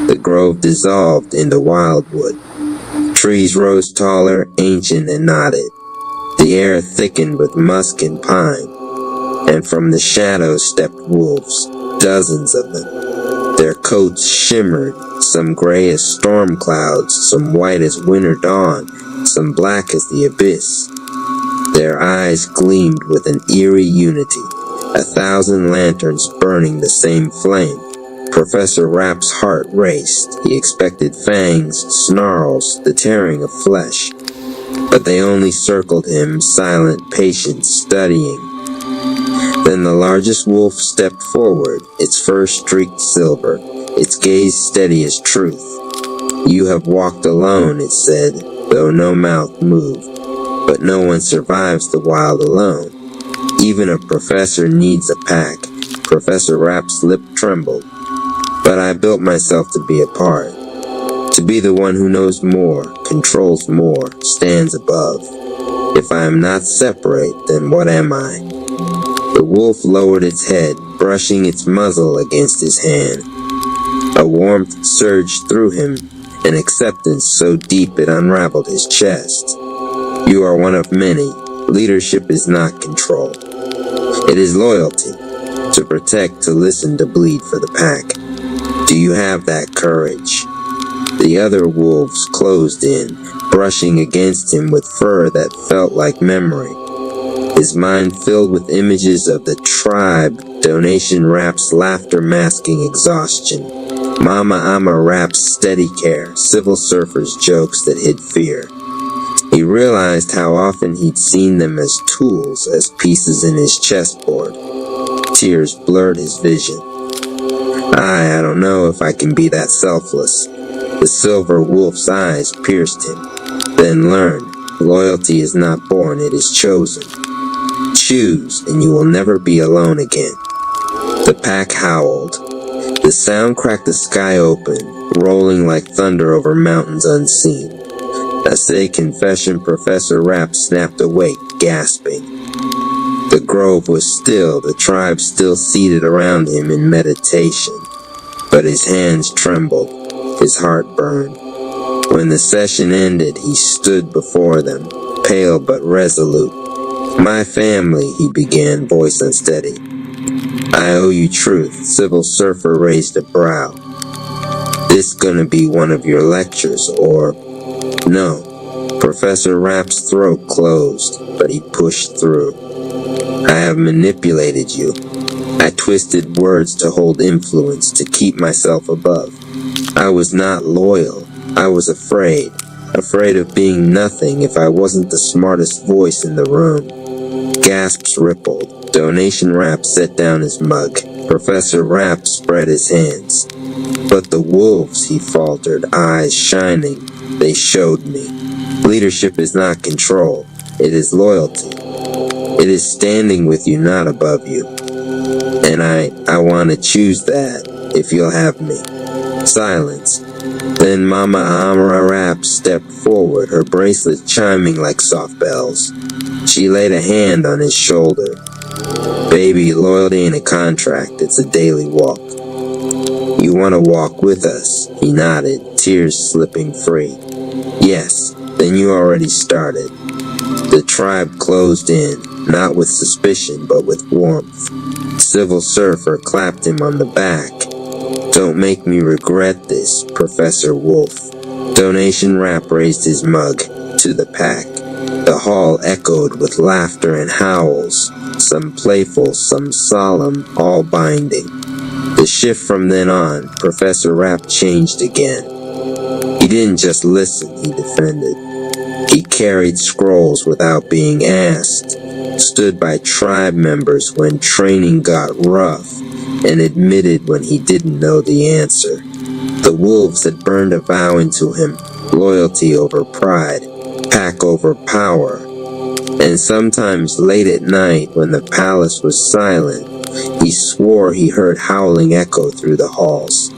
The grove dissolved into wildwood. Trees rose taller, ancient, and knotted. The air thickened with musk and pine. And from the shadows stepped wolves, dozens of them. Their coats shimmered, some gray as storm clouds, some white as winter dawn, some black as the abyss. Their eyes gleamed with an eerie unity, 1,000 lanterns burning the same flame. Professor Rapp's heart raced. He expected fangs, snarls, the tearing of flesh. But they only circled him, silent, patient, studying. Then the largest wolf stepped forward, its fur streaked silver, its gaze steady as truth. "You have walked alone," it said, though no mouth moved. But no one survives the wild alone. Even a professor needs a pack. Professor Rapp's lip trembled. "But I built myself to be a part. To be the one who knows more, controls more, stands above. If I am not separate, then what am I?" The wolf lowered its head, brushing its muzzle against his hand. A warmth surged through him, an acceptance so deep it unraveled his chest. "You are one of many. Leadership is not control. It is loyalty. To protect, to listen, to bleed for the pack. Do you have that courage?" The other wolves closed in, brushing against him with fur that felt like memory. His mind filled with images of the tribe, Donation Rap's laughter masking exhaustion. Mama Ama Rap's steady care, Civil Surfer's jokes that hid fear. He realized how often he'd seen them as tools, as pieces in his chessboard. Tears blurred his vision. I don't know if I can be that selfless. The silver wolf's eyes pierced him. Then learn, loyalty is not born, it is chosen. Choose, and you will never be alone again. The pack howled. The sound cracked the sky open, rolling like thunder over mountains unseen. I say confession, Professor Rap snapped awake, gasping. The grove was still, the tribe still seated around him in meditation. But his hands trembled, his heart burned. When the session ended, he stood before them, pale but resolute. My family, he began, voice unsteady. I owe you truth, Civil Surfer raised a brow. This gonna be one of your lectures, or... No. Professor Rap's throat closed, but he pushed through. I have manipulated you. I twisted words to hold influence, to keep myself above. I was not loyal. I was afraid. Afraid of being nothing if I wasn't the smartest voice in the room. Gasps rippled. Donation Rap set down his mug. Professor Rap spread his hands. But the wolves, he faltered, eyes shining. They showed me. Leadership is not control. It is loyalty. It is standing with you, not above you. And I want to choose that, if you'll have me. Silence. Then Mama Amara Rap stepped forward, her bracelet chiming like soft bells. She laid a hand on his shoulder. Baby, loyalty ain't a contract, it's a daily walk. You want to walk with us? He nodded, tears slipping free. Yes, then you already started. The tribe closed in, not with suspicion, but with warmth. Civil Surfer clapped him on the back. Don't make me regret this, Professor Wolf. Donation Rap raised his mug to the pack. The hall echoed with laughter and howls, some playful, some solemn, all binding. The shift from then on, Professor Rap changed again. He didn't just listen, he defended. He carried scrolls without being asked, stood by tribe members when training got rough, and admitted when he didn't know the answer. The wolves had burned a vow into him, loyalty over pride, pack over power. And sometimes late at night, when the palace was silent, he swore he heard howling echo through the halls.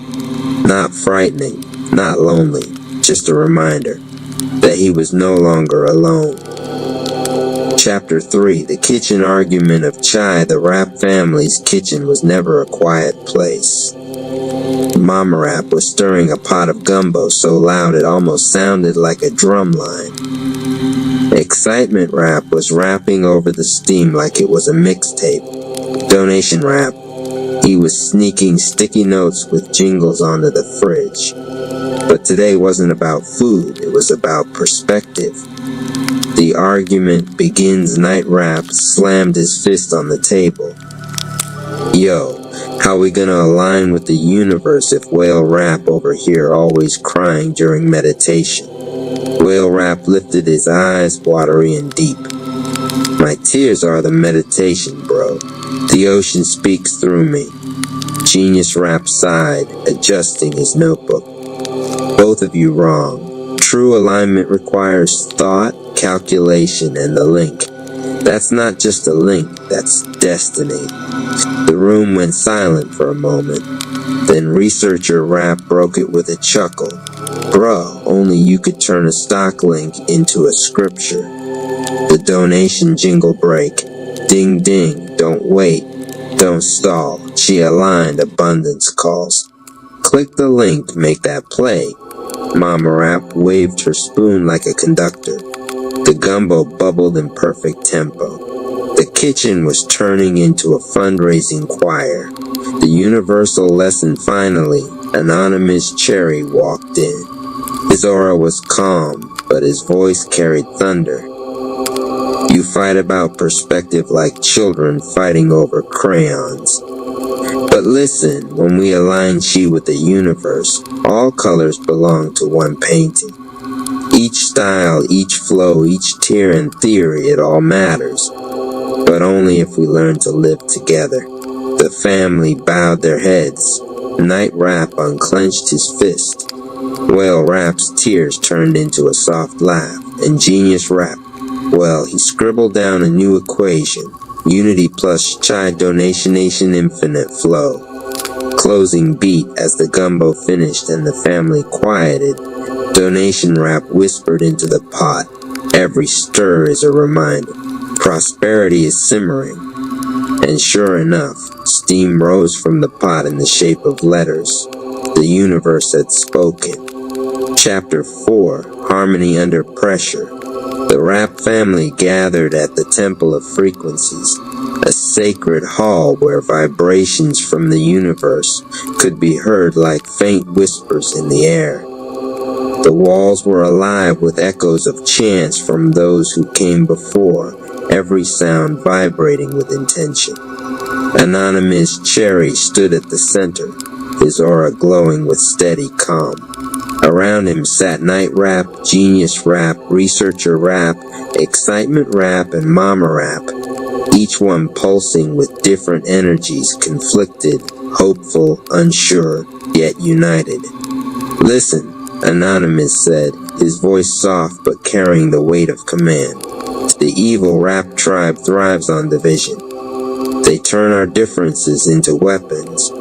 Not frightening, not lonely, just a reminder that he was no longer alone. Chapter 3. The kitchen argument of Chai. The Rap family's kitchen was never a quiet place. Mama Rap was stirring a pot of gumbo so loud it almost sounded like a drum line. Excitement Rap was rapping over the steam like it was a mixtape. Donation Rap. He was sneaking sticky notes with jingles onto the fridge. But today wasn't about food, it was about perspective. The argument begins. Night Rap slammed his fist on the table. Yo, how we gonna align with the universe if Whale Rap over here always crying during meditation? Whale Rap lifted his eyes, watery and deep. My tears are the meditation, bro. The ocean speaks through me. Genius Rap sighed, adjusting his notebook. Both of you wrong. True alignment requires thought, calculation, and the link. That's not just a link, that's destiny. The room went silent for a moment. Then Researcher Rap broke it with a chuckle. Bruh, only you could turn a stock link into a scripture. The donation jingle break. Ding ding, don't wait, don't stall. She aligned, abundance calls. Click the link, make that play. Mama Rap waved her spoon like a conductor. The gumbo bubbled in perfect tempo. The kitchen was turning into a fundraising choir. The universal lesson finally. Anonymous Cherry walked in. His aura was calm, but his voice carried thunder. You fight about perspective like children fighting over crayons. But But listen, when we align chi with the universe, all colors belong to one painting. Each style, each flow, each tier and theory, it all matters. But only if we learn to live together. The family bowed their heads. Night Rap unclenched his fist. Whale Rap's tears turned into a soft laugh. And Genius Rap, well, he scribbled down a new equation. Unity plus Chai Donation Nation Infinite Flow. Closing beat as the gumbo finished and the family quieted. Donation Rap whispered into the pot. Every stir is a reminder. Prosperity is simmering. And sure enough, steam rose from the pot in the shape of letters. The universe had spoken. Chapter 4, Harmony Under Pressure. The Rap family gathered at the Temple of Frequencies, a sacred hall where vibrations from the universe could be heard like faint whispers in the air. The walls were alive with echoes of chants from those who came before, every sound vibrating with intention. Anonymous Cherry stood at the center, his aura glowing with steady calm. Around him sat Night Rap, Genius Rap, Researcher Rap, Excitement Rap, and Mama Rap, each one pulsing with different energies, conflicted, hopeful, unsure, yet united. Listen, Anonymous said, his voice soft but carrying the weight of command. The evil Rap tribe thrives on division. They turn our differences into weapons.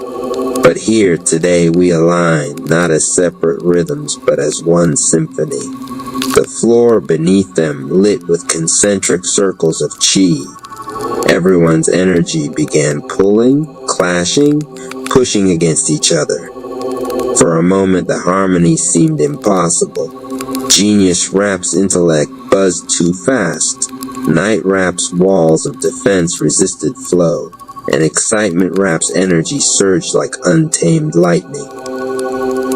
But here today we align, not as separate rhythms, but as one symphony. The floor beneath them lit with concentric circles of chi. Everyone's energy began pulling, clashing, pushing against each other. For a moment the harmony seemed impossible. Genius Rap's intellect buzzed too fast. Night Rap's walls of defense resisted flow, and Excitement Rap's energy surged like untamed lightning.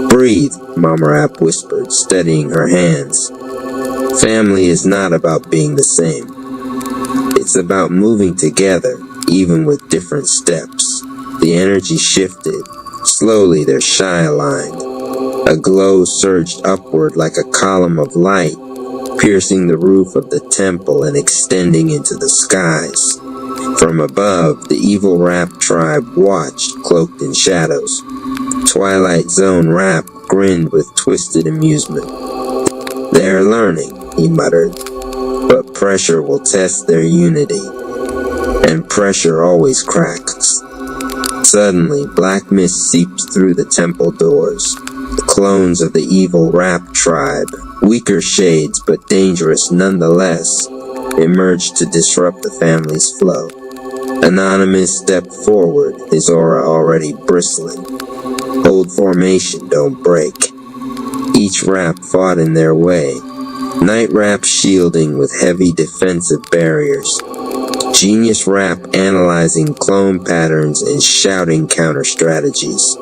Breathe, Mama Rap whispered, steadying her hands. Family is not about being the same. It's about moving together, even with different steps. The energy shifted. Slowly their chi aligned. A glow surged upward like a column of light, piercing the roof of the temple and extending into the skies. From above, the evil Rap tribe watched, cloaked in shadows. Twilight Zone Rap grinned with twisted amusement. They're learning, he muttered, but pressure will test their unity, and pressure always cracks. Suddenly, black mist seeped through the temple doors. The clones of the evil Rap tribe, weaker shades but dangerous nonetheless, emerged to disrupt the family's flow. Anonymous stepped forward, his aura already bristling. Hold formation, don't break. Each Rap fought in their way. Night Rap shielding with heavy defensive barriers. Genius Rap analyzing clone patterns and shouting counter strategies.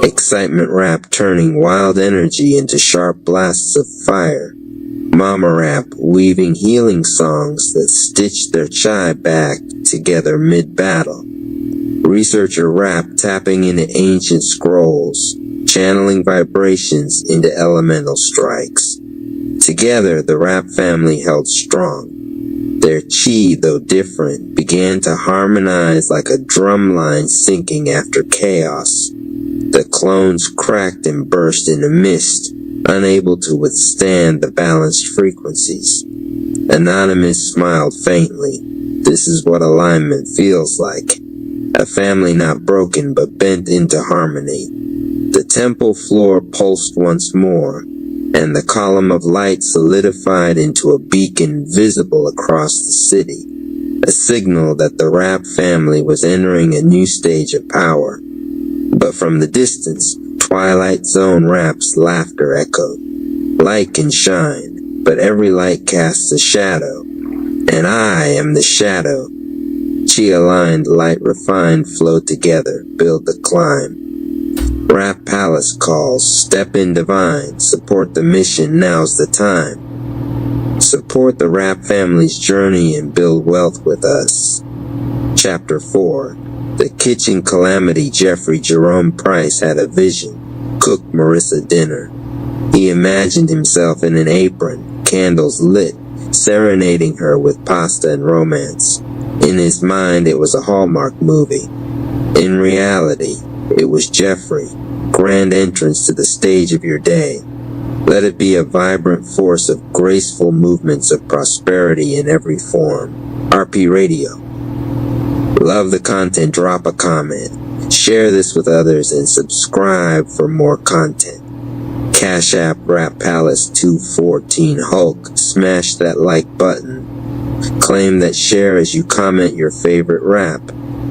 Excitement Rap turning wild energy into sharp blasts of fire. Mama Rap weaving healing songs that stitched their chi back together mid-battle. Researcher Rap tapping into ancient scrolls, channeling vibrations into elemental strikes. Together, the Rap family held strong. Their chi, though different, began to harmonize like a drumline syncing after chaos. The clones cracked and burst into mist, unable to withstand the balanced frequencies. Anonymous smiled faintly. This is what alignment feels like. A family not broken but bent into harmony. The temple floor pulsed once more, and the column of light solidified into a beacon visible across the city, a signal that the Rap family was entering a new stage of power. But from the distance, Twilight Zone Rap's laughter echoed. Light can shine, but every light casts a shadow, and I am the shadow. Chi-aligned, light-refined flow together, build the climb. Rap Palace calls, step in divine, support the mission, now's the time. Support the Rap family's journey and build wealth with us. Chapter 4, The kitchen calamity Jeffrey Jerome Price had a vision. Cook Marissa dinner. He imagined himself in an apron, candles lit, serenading her with pasta and romance. In his mind, it was a Hallmark movie. In reality, it was Jeffrey. Grand entrance to the stage of your day. Let it be a vibrant force of graceful movements of prosperity in every form. RP Radio. Love the content, drop a comment. Share this with others and subscribe for more content. Cash App Rap Palace 214 Hulk. Smash that like button. Claim that share as you comment your favorite rap.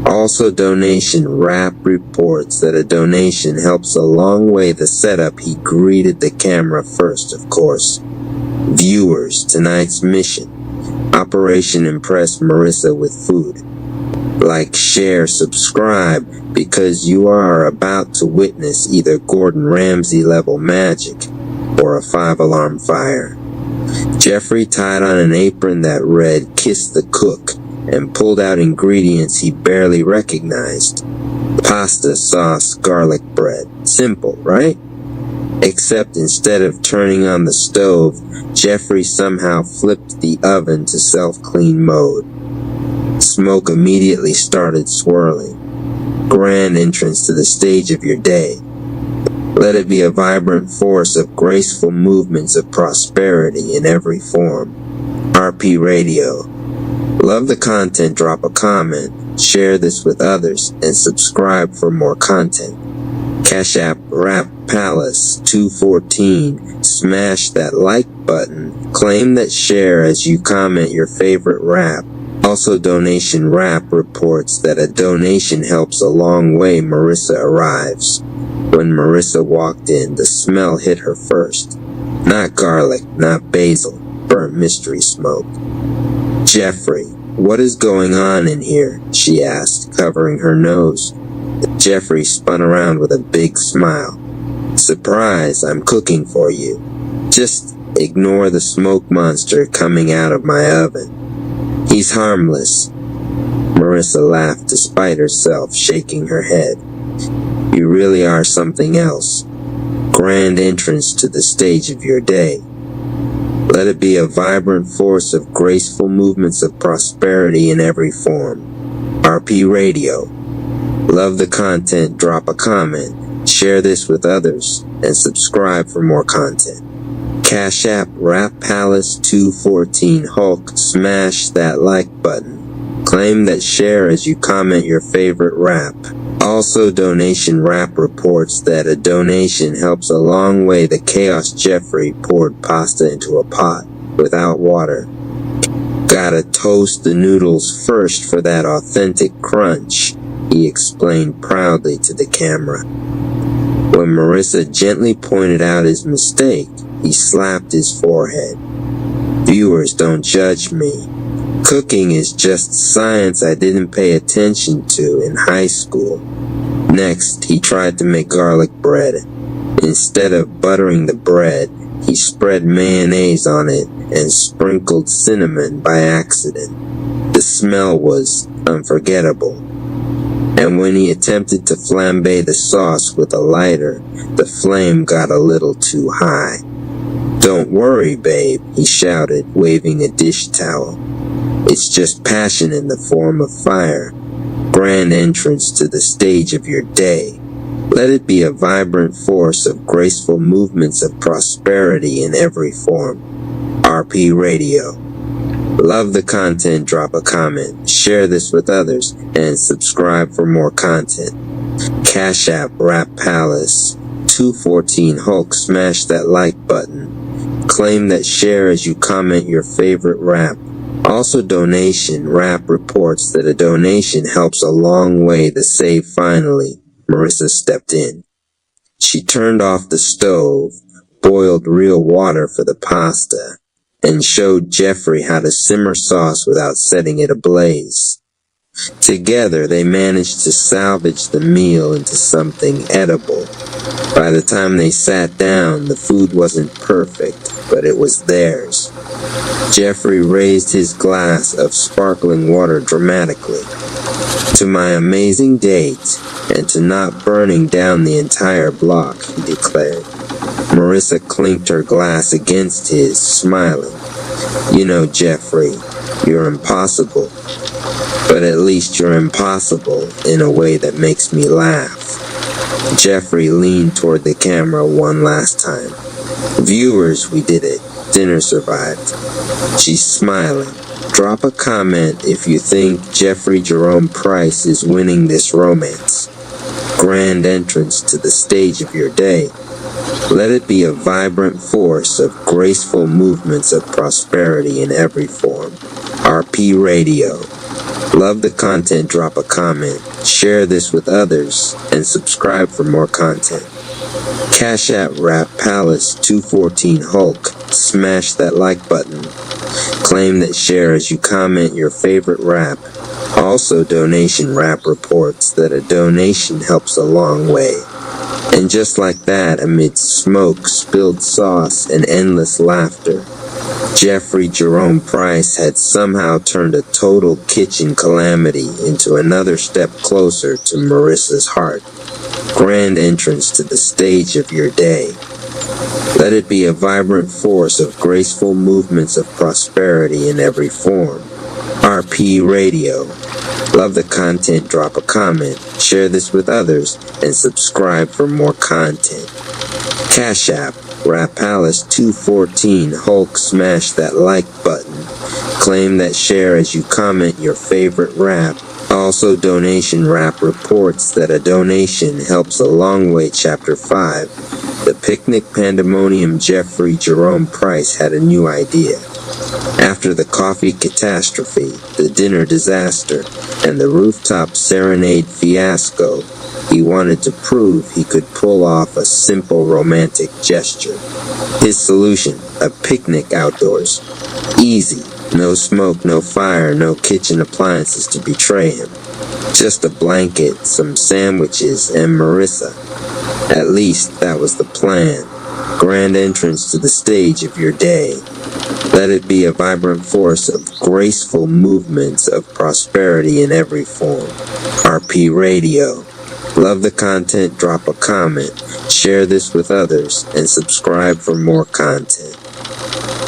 Also donation rap reports that a donation helps a long way the setup. He greeted the camera first, of course. Viewers, tonight's mission. Operation Impress Marissa with food. Like, share, subscribe, because you are about to witness either Gordon Ramsay level magic or a 5-alarm fire. Jeffrey tied on an apron that read "Kiss the Cook" and pulled out ingredients he barely recognized. Pasta, sauce, garlic bread. Simple, right? Except instead of turning on the stove, Jeffrey somehow flipped the oven to self-clean mode. Smoke immediately started swirling. Grand entrance to the stage of your day. Let it be a vibrant force of graceful movements of prosperity in every form. RP Radio. Love the content, drop a comment, share this with others, and subscribe for more content. Cash App Rap Palace 214. Smash that like button. Claim that share as you comment your favorite rap. Also donation rap reports that a donation helps a long way. Marissa arrives. When Marissa walked in, the smell hit her first. Not garlic, not basil, burnt mystery smoke. Jeffrey, what is going on in here? She asked, covering her nose. Jeffrey spun around with a big smile. Surprise, I'm cooking for you. Just ignore the smoke monster coming out of my oven. He's harmless. Marissa laughed despite herself, shaking her head. You really are something else. Grand entrance to the stage of your day. Let it be a vibrant force of graceful movements of prosperity in every form. RP Radio. Love the content, drop a comment, share this with others, and subscribe for more content. Cash App Rap Palace 214 Hulk. Smash that like button. Claim that share as you comment your favorite rap. Also donation rap reports that a donation helps a long way. The Chaos Jeffrey poured pasta into a pot without water. Gotta toast the noodles first for that authentic crunch, he explained proudly to the camera. When Marissa gently pointed out his mistake, he slapped his forehead. Viewers, don't judge me. Cooking is just science I didn't pay attention to in high school. Next, he tried to make garlic bread. Instead of buttering the bread, he spread mayonnaise on it and sprinkled cinnamon by accident. The smell was unforgettable. And when he attempted to flambe the sauce with a lighter, the flame got a little too high. Don't worry, babe, he shouted, waving a dish towel. It's just passion in the form of fire. Grand entrance to the stage of your day. Let it be a vibrant force of graceful movements of prosperity in every form. RP Radio. Love the content, drop a comment, share this with others, and subscribe for more content. Cash App Rap Palace 214 Hulk. Smash that like button. Claim that share as you comment your favorite rap. Also donation rap reports that a donation helps a long way. The save finally. Marissa stepped in. She turned off the stove, boiled real water for the pasta, and showed Jeffrey how to simmer sauce without setting it ablaze. Together, they managed to salvage the meal into something edible. By the time they sat down, the food wasn't perfect, but it was theirs. Jeffrey raised his glass of sparkling water dramatically. To my amazing date, and to not burning down the entire block, he declared. Marissa clinked her glass against his, smiling. You know, Jeffrey, you're impossible. But at least you're impossible in a way that makes me laugh. Jeffrey leaned toward the camera one last time. Viewers, we did it. Dinner survived. She's smiling. Drop a comment if you think Jeffrey Jerome Price is winning this romance. Grand entrance to the stage of your day. Let it be a vibrant force of graceful movements of prosperity in every form. RP Radio. Love the content, drop a comment, share this with others, and subscribe for more content. Cash App Rap Palace 214 Hulk, smash that like button. Claim that share as you comment your favorite rap. Also donation rap reports that a donation helps a long way. And just like that, amid smoke, spilled sauce, and endless laughter, Jeffrey Jerome Price had somehow turned a total kitchen calamity into another step closer to Marissa's heart. Grand entrance to the stage of your day. Let it be a vibrant force of graceful movements of prosperity in every form. RP Radio. Love the content, drop a comment, share this with others, and subscribe for more content. Cash App, Rap Palace 214, Hulk, smash that like button. Claim that share as you comment your favorite rap. Also donation rap reports that a donation helps a long way. Chapter 5. The Picnic Pandemonium. Jeffrey Jerome Price had a new idea. After the coffee catastrophe, the dinner disaster, and the rooftop serenade fiasco, he wanted to prove he could pull off a simple romantic gesture. His solution, a picnic outdoors. Easy. No smoke, no fire, no kitchen appliances to betray him. Just a blanket, some sandwiches, and Marissa. At least that was the plan. Grand entrance to the stage of your day. Let it be a vibrant force of graceful movements of prosperity in every form. RP Radio. Love the content, drop a comment, share this with others, and subscribe for more content.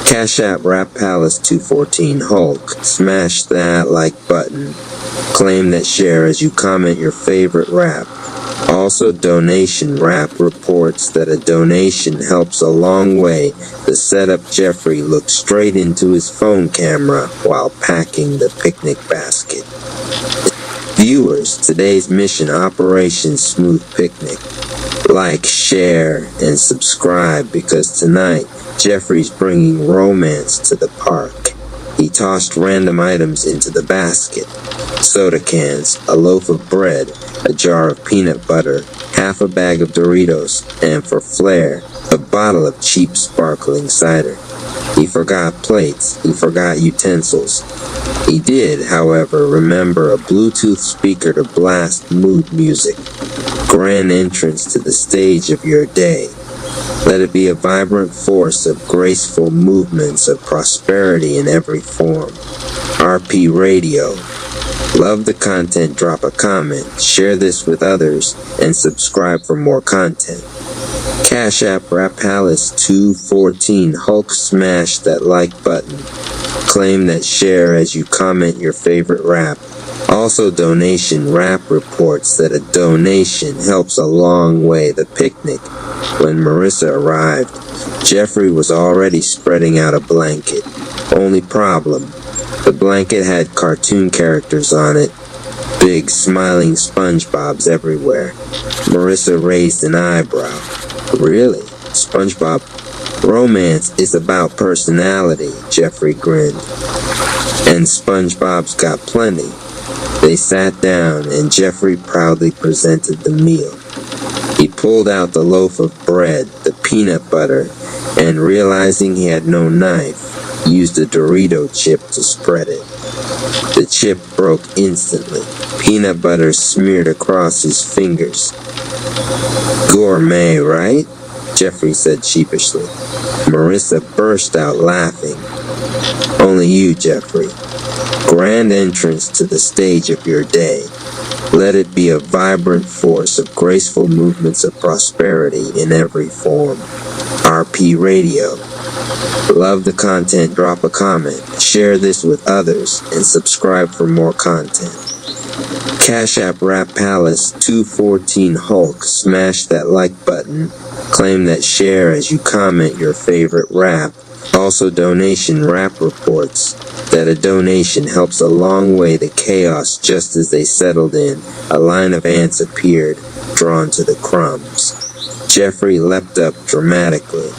Cash App Rap Palace 214 Hulk, smash that like button. Claim that share as you comment your favorite rap. Also donation rap reports that a donation helps a long way. The setup. Jeffrey looked straight into his phone camera while packing the picnic basket. Viewers, today's mission, Operation Smooth Picnic. Like, share, and subscribe because tonight, Jeffrey's bringing romance to the park. He tossed random items into the basket. Soda cans, a loaf of bread, a jar of peanut butter, half a bag of Doritos, and for flair, a bottle of cheap sparkling cider. He forgot plates. He forgot utensils. He did, however, remember a Bluetooth speaker to blast mood music. Grand entrance to the stage of your day. Let it be a vibrant force of graceful movements of prosperity in every form. RP Radio. Love the content, drop a comment, share this with others, and subscribe for more content. Cash App Rap Palace 214 Hulk, smash that like button. Claim that share as you comment your favorite rap. Also donation rap reports that a donation helps a long way. The picnic. When Marissa arrived, Jeffrey was already spreading out a blanket. Only problem, the blanket had cartoon characters on it. Big smiling SpongeBobs everywhere. Marissa raised an eyebrow. Really? SpongeBob? Romance is about personality, Jeffrey grinned. And SpongeBob's got plenty. They sat down and Jeffrey proudly presented the meal. He pulled out the loaf of bread, the peanut butter, and realizing he had no knife, used a Dorito chip to spread it. The chip broke instantly. Peanut butter smeared across his fingers. Gourmet, right? Jeffrey said sheepishly. Marissa burst out laughing. Only you, Jeffrey. Grand entrance to the stage of your day. Let it be a vibrant force of graceful movements of prosperity in every form. RP Radio. Love the content, drop a comment, share this with others, and subscribe for more content. Cash App Rap Palace 214 Hulk, smash that like button, claim that share as you comment your favorite rap. Also donation rap reports that a donation helps a long way the chaos. Just as they settled in, a line of ants appeared, drawn to the crumbs. Jeffrey leapt up dramatically.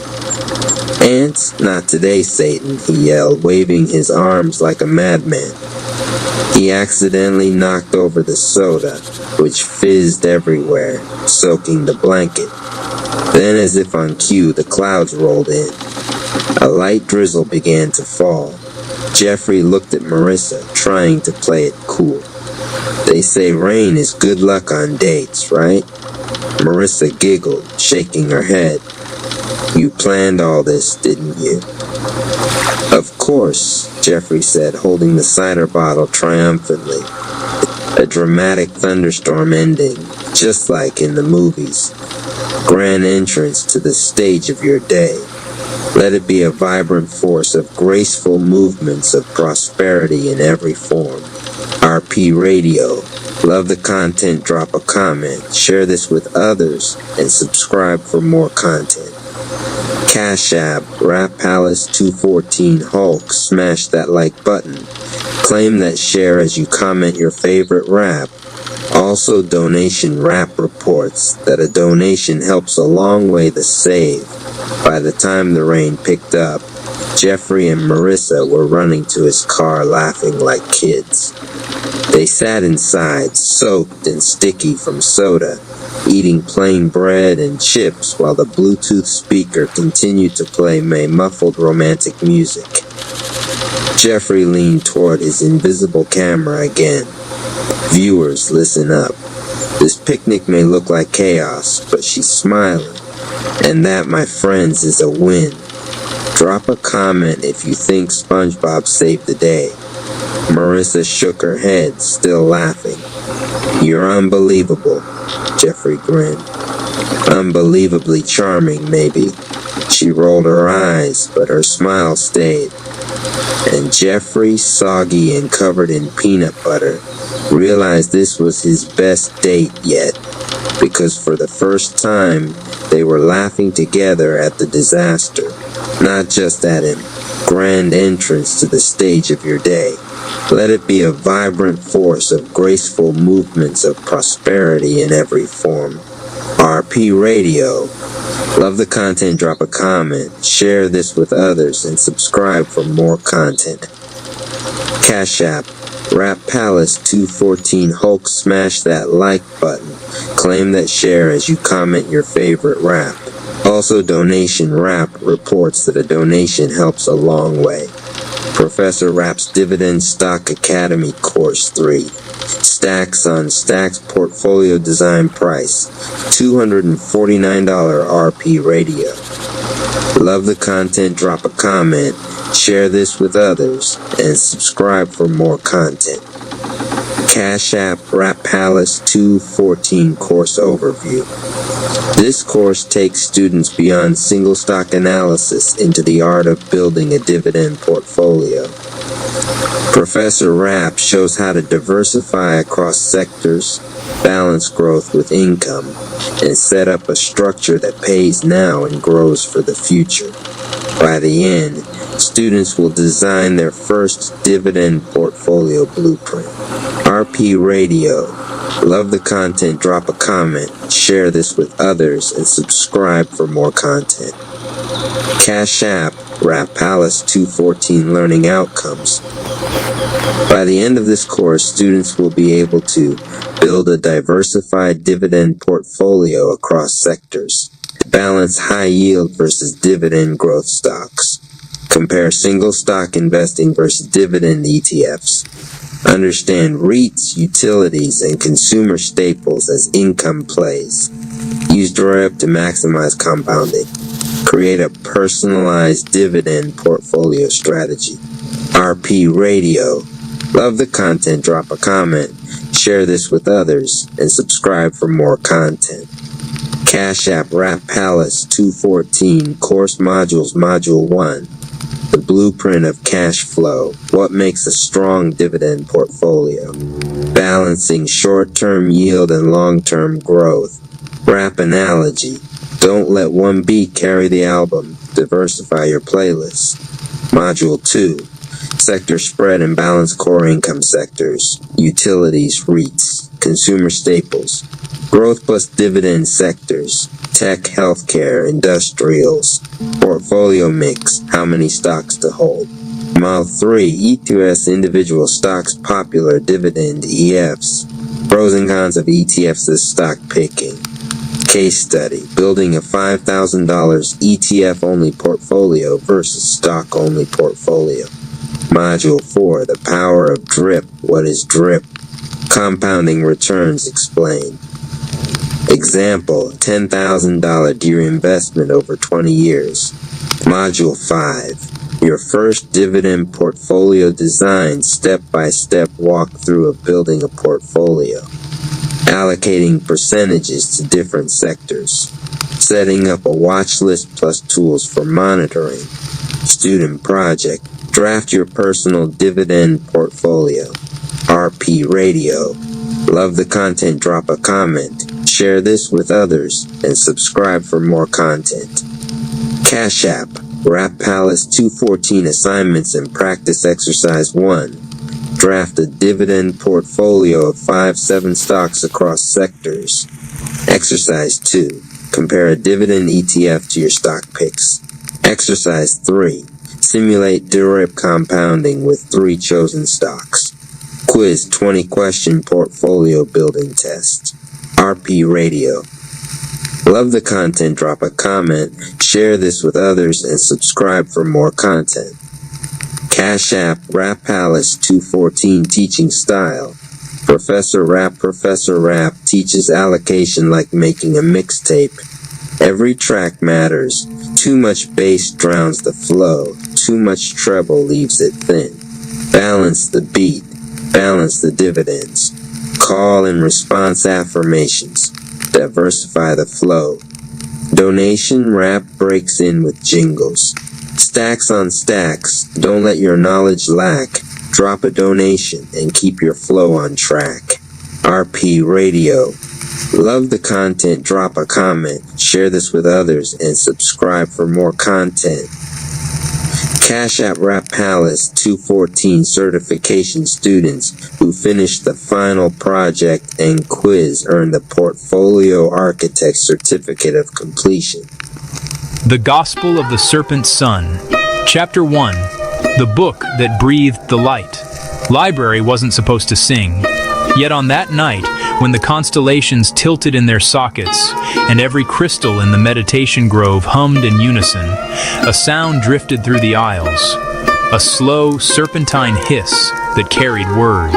"Ants? Not today, Satan," he yelled, waving his arms like a madman. He accidentally knocked over the soda, which fizzed everywhere, soaking the blanket. Then, as if on cue, the clouds rolled in. A light drizzle began to fall. Jeffrey looked at Marissa, trying to play it cool. "They say rain is good luck on dates, right?" Marissa giggled, shaking her head. "You planned all this, didn't you?" "Of course," Jeffrey said, holding the cider bottle triumphantly. A dramatic thunderstorm ending, just like in the movies. Grand entrance to the stage of your day. Let it be a vibrant force of graceful movements of prosperity in every form. RP Radio. Love the content, drop a comment, share this with others, and subscribe for more content. Cash App, Rap Palace 214 Hulk, smash that like button. Claim that share as you comment your favorite rap. Also donation rap reports that a donation helps a long way to save. By the time the rain picked up, Jeffrey and Marissa were running to his car laughing like kids. They sat inside, soaked and sticky from soda, eating plain bread and chips while the Bluetooth speaker continued to play muffled romantic music. Jeffrey leaned toward his invisible camera again. "Viewers, listen up. This picnic may look like chaos, but she's smiling. And that, my friends, is a win. Drop a comment if you think SpongeBob saved the day." Marissa shook her head, still laughing. "You're unbelievable," Jeffrey grinned. "Unbelievably charming, maybe." She rolled her eyes, but her smile stayed. And Jeffrey, soggy and covered in peanut butter, realized this was his best date yet, because for the first time, they were laughing together at the disaster, not just at him. Grand entrance to the stage of your day. Let it be a vibrant force of graceful movements of prosperity in every form. RP Radio. Love the content, drop a comment, share this with others, and subscribe for more content. Cash App, Rap Palace 214 Hulk, smash that like button. Claim that share as you comment your favorite rap. Also donation rap reports that a donation helps a long way. Professor Rap's Dividend Stock Academy Course 3. Stacks on Stacks Portfolio Design Price. $249 RP Radio. Love the content, drop a comment, share this with others, and subscribe for more content. Cash App Rap Palace 214 Course Overview. This course takes students beyond single stock analysis into the art of building a dividend portfolio. Professor Rapp shows how to diversify across sectors, balance growth with income, and set up a structure that pays now and grows for the future. By the end, students will design their first dividend portfolio blueprint. RP Radio. Love the content, drop a comment, share this with others, and subscribe for more content. Cash App, Rap Palace 214 Learning Outcomes. By the end of this course, students will be able to build a diversified dividend portfolio across sectors, balance high yield versus dividend growth stocks, compare single stock investing versus dividend ETFs, understand REITs, utilities, and consumer staples as income plays, use DREP to maximize compounding, create a personalized dividend portfolio strategy. RP Radio. Love the content, drop a comment, share this with others, and subscribe for more content. Cash App Rap Palace 214 Course Modules Module 1. The Blueprint of Cash Flow. What makes a strong dividend portfolio? Balancing short-term yield and long-term growth. Rap Analogy. Don't let one beat carry the album. Diversify your playlist. Module 2. Sector Spread and Balanced Core Income Sectors. Utilities, REITs. Consumer Staples. Growth plus dividend sectors. Tech, healthcare, industrials. Portfolio mix. How many stocks to hold. Module 3. E2S individual stocks, popular dividend EFs. Pros and cons of ETFs as stock picking. Case study. Building a $5,000 ETF-only portfolio versus stock-only portfolio. Module 4. The power of DRIP. What is DRIP? Compounding returns explained. Example, $10,000 deer investment over 20 years. Module 5. Your first dividend portfolio design, step-by-step walkthrough of building a portfolio. Allocating percentages to different sectors. Setting up a watch list plus tools for monitoring. Student project. Draft your personal dividend portfolio. RP Radio. Love the content, drop a comment. Share this with others, and subscribe for more content. Cash App, Rap Palace 214 Assignments and Practice Exercise 1. Draft a dividend portfolio of 5-7 stocks across sectors. Exercise 2. Compare a dividend ETF to your stock picks. Exercise 3. Simulate DRIP compounding with 3 chosen stocks. Quiz 20-question portfolio building test. RP Radio. Love the content, drop a comment, share this with others, and subscribe for more content. Cash App Rap Palace 214 Teaching Style. Professor Rap teaches allocation like making a mixtape. Every track matters. Too much bass drowns the flow. Too much treble leaves it thin. Balance the beat. Balance the dividends. Call and response affirmations. Diversify the flow. Donation rap breaks in with jingles. Stacks on stacks. Don't let your knowledge lack. Drop a donation and keep your flow on track. RP Radio. Love the content, drop a comment, share this with others, and subscribe for more content. Cash App Rap Palace 214 certification students who finished the final project and quiz earned the Portfolio Architect Certificate of Completion. The Gospel of the Serpent Son. Chapter 1. The Book That Breathed the Light. Library wasn't supposed to sing. Yet on that night, when the constellations tilted in their sockets, and every crystal in the meditation grove hummed in unison, a sound drifted through the aisles, a slow, serpentine hiss that carried words.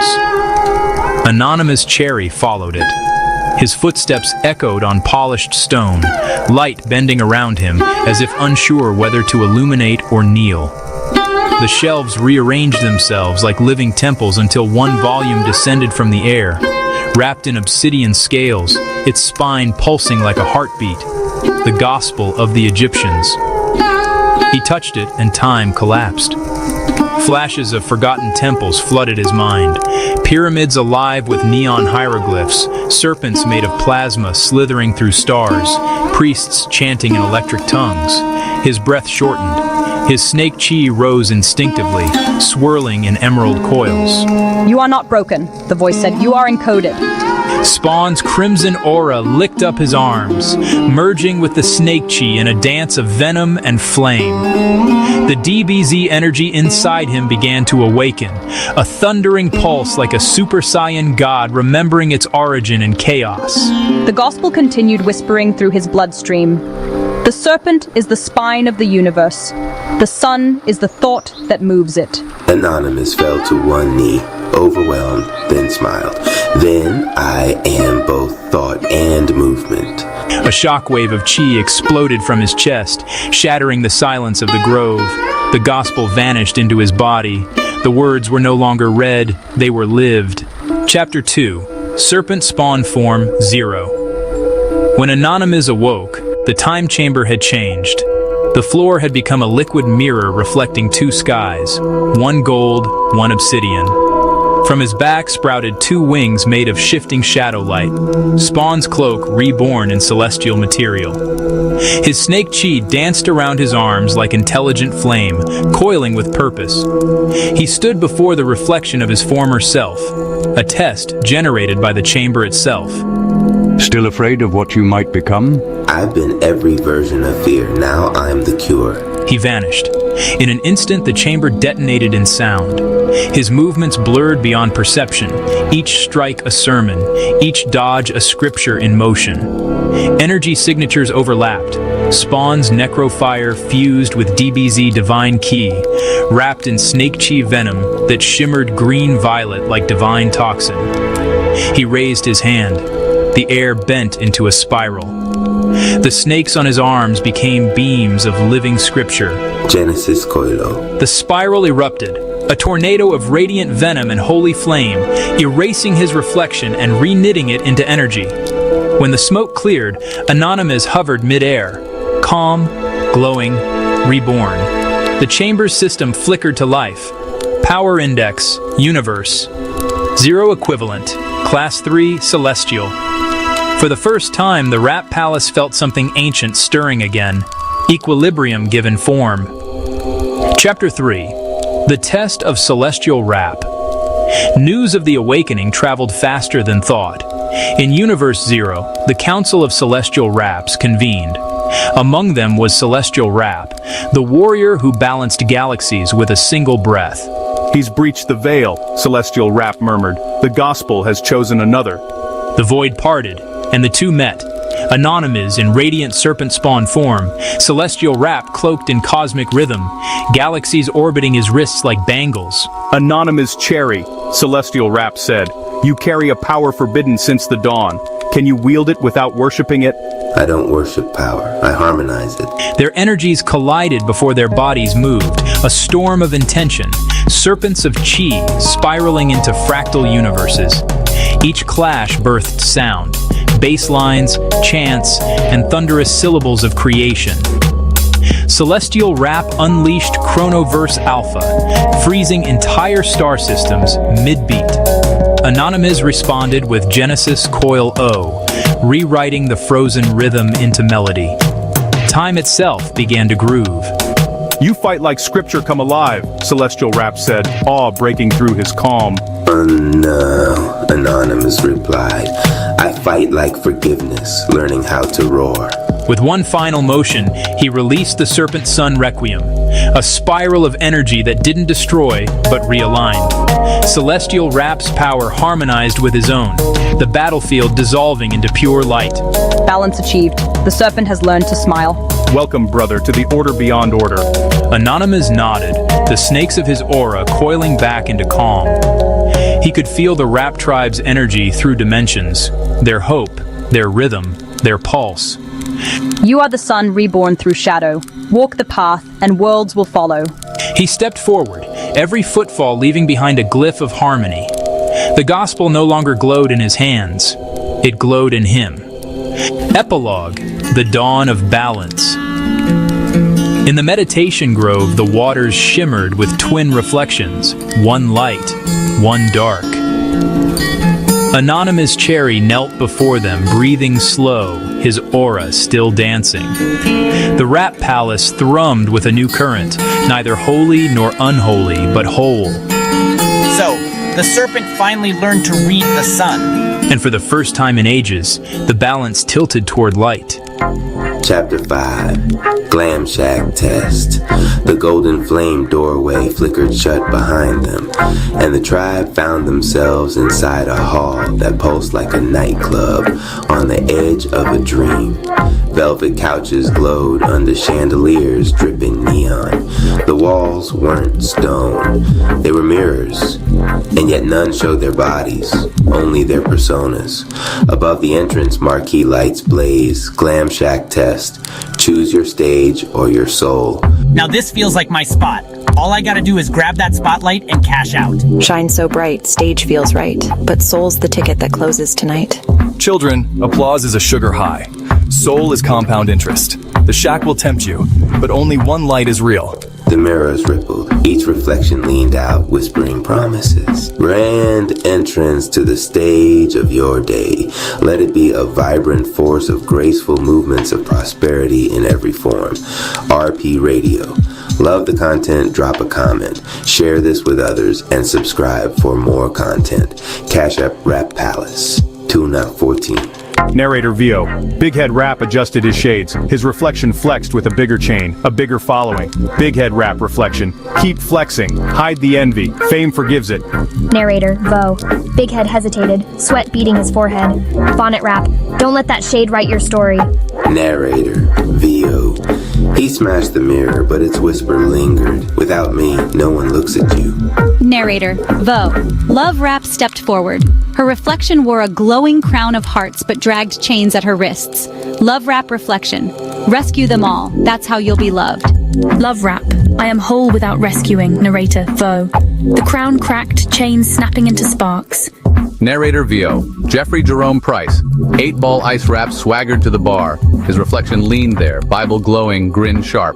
Anonymous Cherry followed it. His footsteps echoed on polished stone, light bending around him as if unsure whether to illuminate or kneel. The shelves rearranged themselves like living temples until one volume descended from the air, wrapped in obsidian scales, its spine pulsing like a heartbeat, the Gospel of the Egyptians. He touched it and time collapsed. Flashes of forgotten temples flooded his mind, pyramids alive with neon hieroglyphs, serpents made of plasma slithering through stars, priests chanting in electric tongues. His breath shortened. His snake chi rose instinctively, swirling in emerald coils. You are not broken, the voice said. You are encoded. Spawn's crimson aura licked up his arms, merging with the snake chi in a dance of venom and flame. The DBZ energy inside him began to awaken, a thundering pulse like a super saiyan god remembering its origin in chaos. The gospel continued whispering through his bloodstream. The serpent is the spine of the universe. The sun is the thought that moves it. Anonymous fell to one knee, overwhelmed, then smiled. Then I am both thought and movement. A shockwave of chi exploded from his chest, shattering the silence of the grove. The gospel vanished into his body. The words were no longer read, they were lived. Chapter 2. Serpent Spawn Form 0. When Anonymous awoke, the time chamber had changed. The floor had become a liquid mirror reflecting two skies, one gold, one obsidian. From his back sprouted two wings made of shifting shadow light, Spawn's cloak reborn in celestial material. His snake chi danced around his arms like intelligent flame, coiling with purpose. He stood before the reflection of his former self, a test generated by the chamber itself. Still afraid of what you might become? I've been every version of fear. Now I'm the cure. He vanished. In an instant, the chamber detonated in sound. His movements blurred beyond perception, each strike a sermon, each dodge a scripture in motion. Energy signatures overlapped. Spawn's necrofire fused with DBZ divine ki, wrapped in snake chi venom that shimmered green-violet like divine toxin. He raised his hand. The air bent into a spiral. The snakes on his arms became beams of living scripture. Genesis Coilo. The spiral erupted, a tornado of radiant venom and holy flame, erasing his reflection and reknitting it into energy. When the smoke cleared, Anonymous hovered mid-air, calm, glowing, reborn. The chamber's system flickered to life. Power Index, Universe. 0 equivalent, Class 3, Celestial. For the first time, the Rap Palace felt something ancient stirring again, equilibrium given form. Chapter 3. The Test of Celestial Rap. News of the awakening traveled faster than thought. In Universe 0, the Council of Celestial Raps convened. Among them was Celestial Rap, the warrior who balanced galaxies with a single breath. He's breached the veil, Celestial Rap murmured. The gospel has chosen another. The void parted, and the two met. Anonymous in radiant serpent spawn form, Celestial Rap cloaked in cosmic rhythm, galaxies orbiting his wrists like bangles. Anonymous Cherry, Celestial Rap said. You carry a power forbidden since the dawn. Can you wield it without worshipping it? I don't worship power, I harmonize it. Their energies collided before their bodies moved, a storm of intention, serpents of chi spiraling into fractal universes. Each clash birthed sound, bass lines, chants, and thunderous syllables of creation. Celestial Rap unleashed Chronoverse Alpha, freezing entire star systems mid-beat. Anonymous responded with Genesis Coil O, rewriting the frozen rhythm into melody. Time itself began to groove. You fight like scripture come alive, Celestial Rap said, awe breaking through his calm. No, Anonymous replied. I fight like forgiveness, learning how to roar. With one final motion, he released the Serpent Sun Requiem, a spiral of energy that didn't destroy, but realigned. Celestial Rap's power harmonized with his own, the battlefield dissolving into pure light. Balance achieved. The serpent has learned to smile. Welcome, brother, to the order beyond order. Anonymous nodded, the snakes of his aura coiling back into calm. He could feel the Rap tribe's energy through dimensions, their hope, their rhythm, their pulse. You are the sun reborn through shadow. Walk the path, and worlds will follow. He stepped forward, every footfall leaving behind a glyph of harmony. The gospel no longer glowed in his hands. It glowed in him. Epilogue, the dawn of balance. In the meditation grove, the waters shimmered with twin reflections, one light, one dark. Anonymous Cherry knelt before them, breathing slow, his aura still dancing. The Rap Palace thrummed with a new current, neither holy nor unholy, but whole. So, the serpent finally learned to read the sun. And for the first time in ages, the balance tilted toward light. Chapter 5. Glam Shack Test. The golden flame doorway flickered shut behind them, and the tribe found themselves inside a hall that pulsed like a nightclub on the edge of a dream. Velvet couches glowed under chandeliers dripping neon. The walls weren't stone, they were mirrors, and yet none showed their bodies, only their personas. Above the entrance, marquee lights blaze. Glam Shack Test. Choose your stage or your soul. Now this feels like my spot. All I gotta do is grab that spotlight and cash out. Shine so bright, stage feels right, but soul's the ticket that closes tonight. Children, applause is a sugar high. Soul is compound interest. The shack will tempt you, but only one light is real. The mirrors rippled. Each reflection leaned out, whispering promises. Grand entrance to the stage of your day. Let it be a vibrant force of graceful movements of prosperity in every form. RP Radio. Love the content, drop a comment. Share this with others and subscribe for more content. Cash App Rap Palace. Tune out 14. Narrator VO. Big Head Rap adjusted his shades. His reflection flexed with a bigger chain, a bigger following. Big Head Rap reflection. Keep flexing. Hide the envy. Fame forgives it. Narrator, Vo. Big Head hesitated, sweat beading his forehead. Bonnet Rap. Don't let that shade write your story. Narrator VO. He smashed the mirror, but its whisper lingered. Without me, no one looks at you. Narrator, Vo. Love Rap stepped forward. Her reflection wore a glowing crown of hearts but dragged chains at her wrists. Love Rap reflection. Rescue them all. That's how you'll be loved. Love Rap. I am whole without rescuing. Narrator, Vo. The crown cracked, chains snapping into sparks. Narrator VO. Jeffrey Jerome Price. 8-ball ice wrap swaggered to the bar. His reflection leaned there, Bible glowing, grin sharp.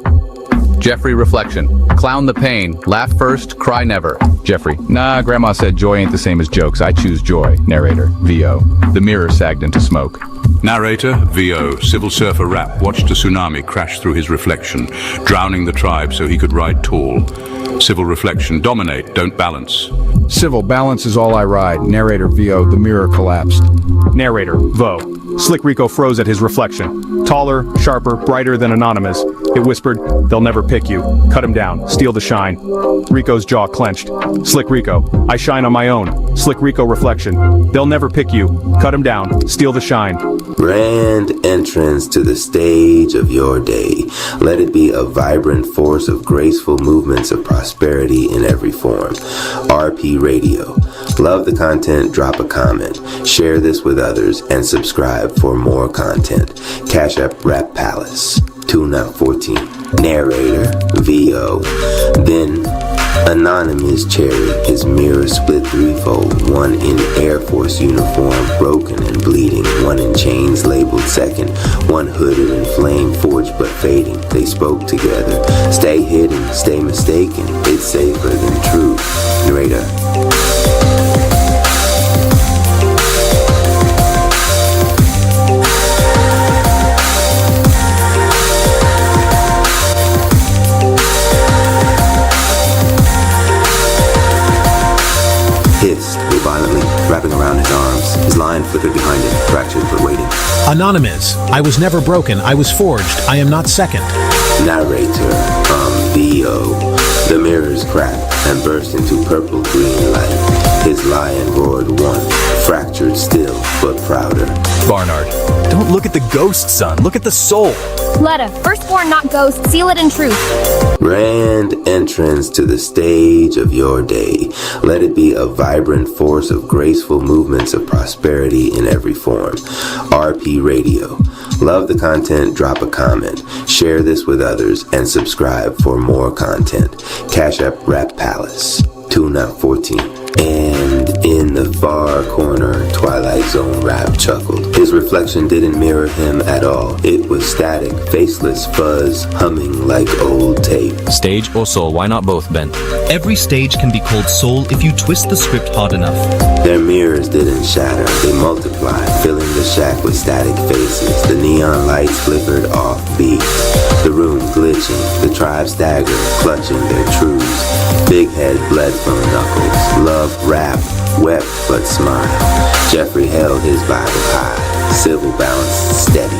Jeffrey reflection. Clown the pain. Laugh first, cry never. Jeffrey. Nah, Grandma said joy ain't the same as jokes. I choose joy. Narrator. VO. The mirror sagged into smoke. Narrator, VO, Civil Surfer Rap watched a tsunami crash through his reflection, drowning the tribe so he could ride tall. Civil reflection, dominate, don't balance. Civil, balance is all I ride. Narrator VO, the mirror collapsed. Narrator, Vo. Slick Rico froze at his reflection. Taller, sharper, brighter than Anonymous. It whispered, they'll never pick you. Cut him down, steal the shine. Rico's jaw clenched. Slick Rico, I shine on my own. Slick Rico reflection. They'll never pick you. Cut him down, steal the shine. Grand entrance to the stage of your day. Let it be a vibrant force of graceful movements of prosperity in every form. RP Radio. Love the content, drop a comment. Share this with others and subscribe for more content. Cash App Rap Palace. Tune out 14. Narrator VO. Then Anonymous Cherry, his mirror split threefold, one in Air Force uniform, broken and bleeding, one in chains labeled second, one hooded in flame, forged but fading. They spoke together. Stay hidden, stay mistaken, it's safer than true. Narrator. Hissed violently, wrapping around his arms. His line flickered behind him, fractured but waiting. Anonymous. I was never broken. I was forged. I am not second. Narrator, VO. The mirrors cracked and burst into purple-green light. His lion roared once, fractured still, but prouder. Barnard, don't look at the ghost, son. Look at the soul. Letta, firstborn not ghost, seal it in truth. Grand entrance to the stage of your day. Let it be a vibrant force of graceful movements of prosperity in every form. RP Radio. Love the content, drop a comment. Share this with others and subscribe for more content. Cash App Rap Palace. Tune out 14. And in the far corner, Twilight Zone Rap chuckled. His reflection didn't mirror him at all. It was static, faceless fuzz, humming like old tape. Stage or soul, why not both, Ben? Every stage can be called soul if you twist the script hard enough. Their mirrors didn't shatter, they multiplied, filling the shack with static faces. The neon lights flickered off beat. The room glitching, the tribe staggered, clutching their truths. Big Head bled from knuckles. Love rap, wept but smiled. Jeffrey held his Bible high. Civil balanced steady.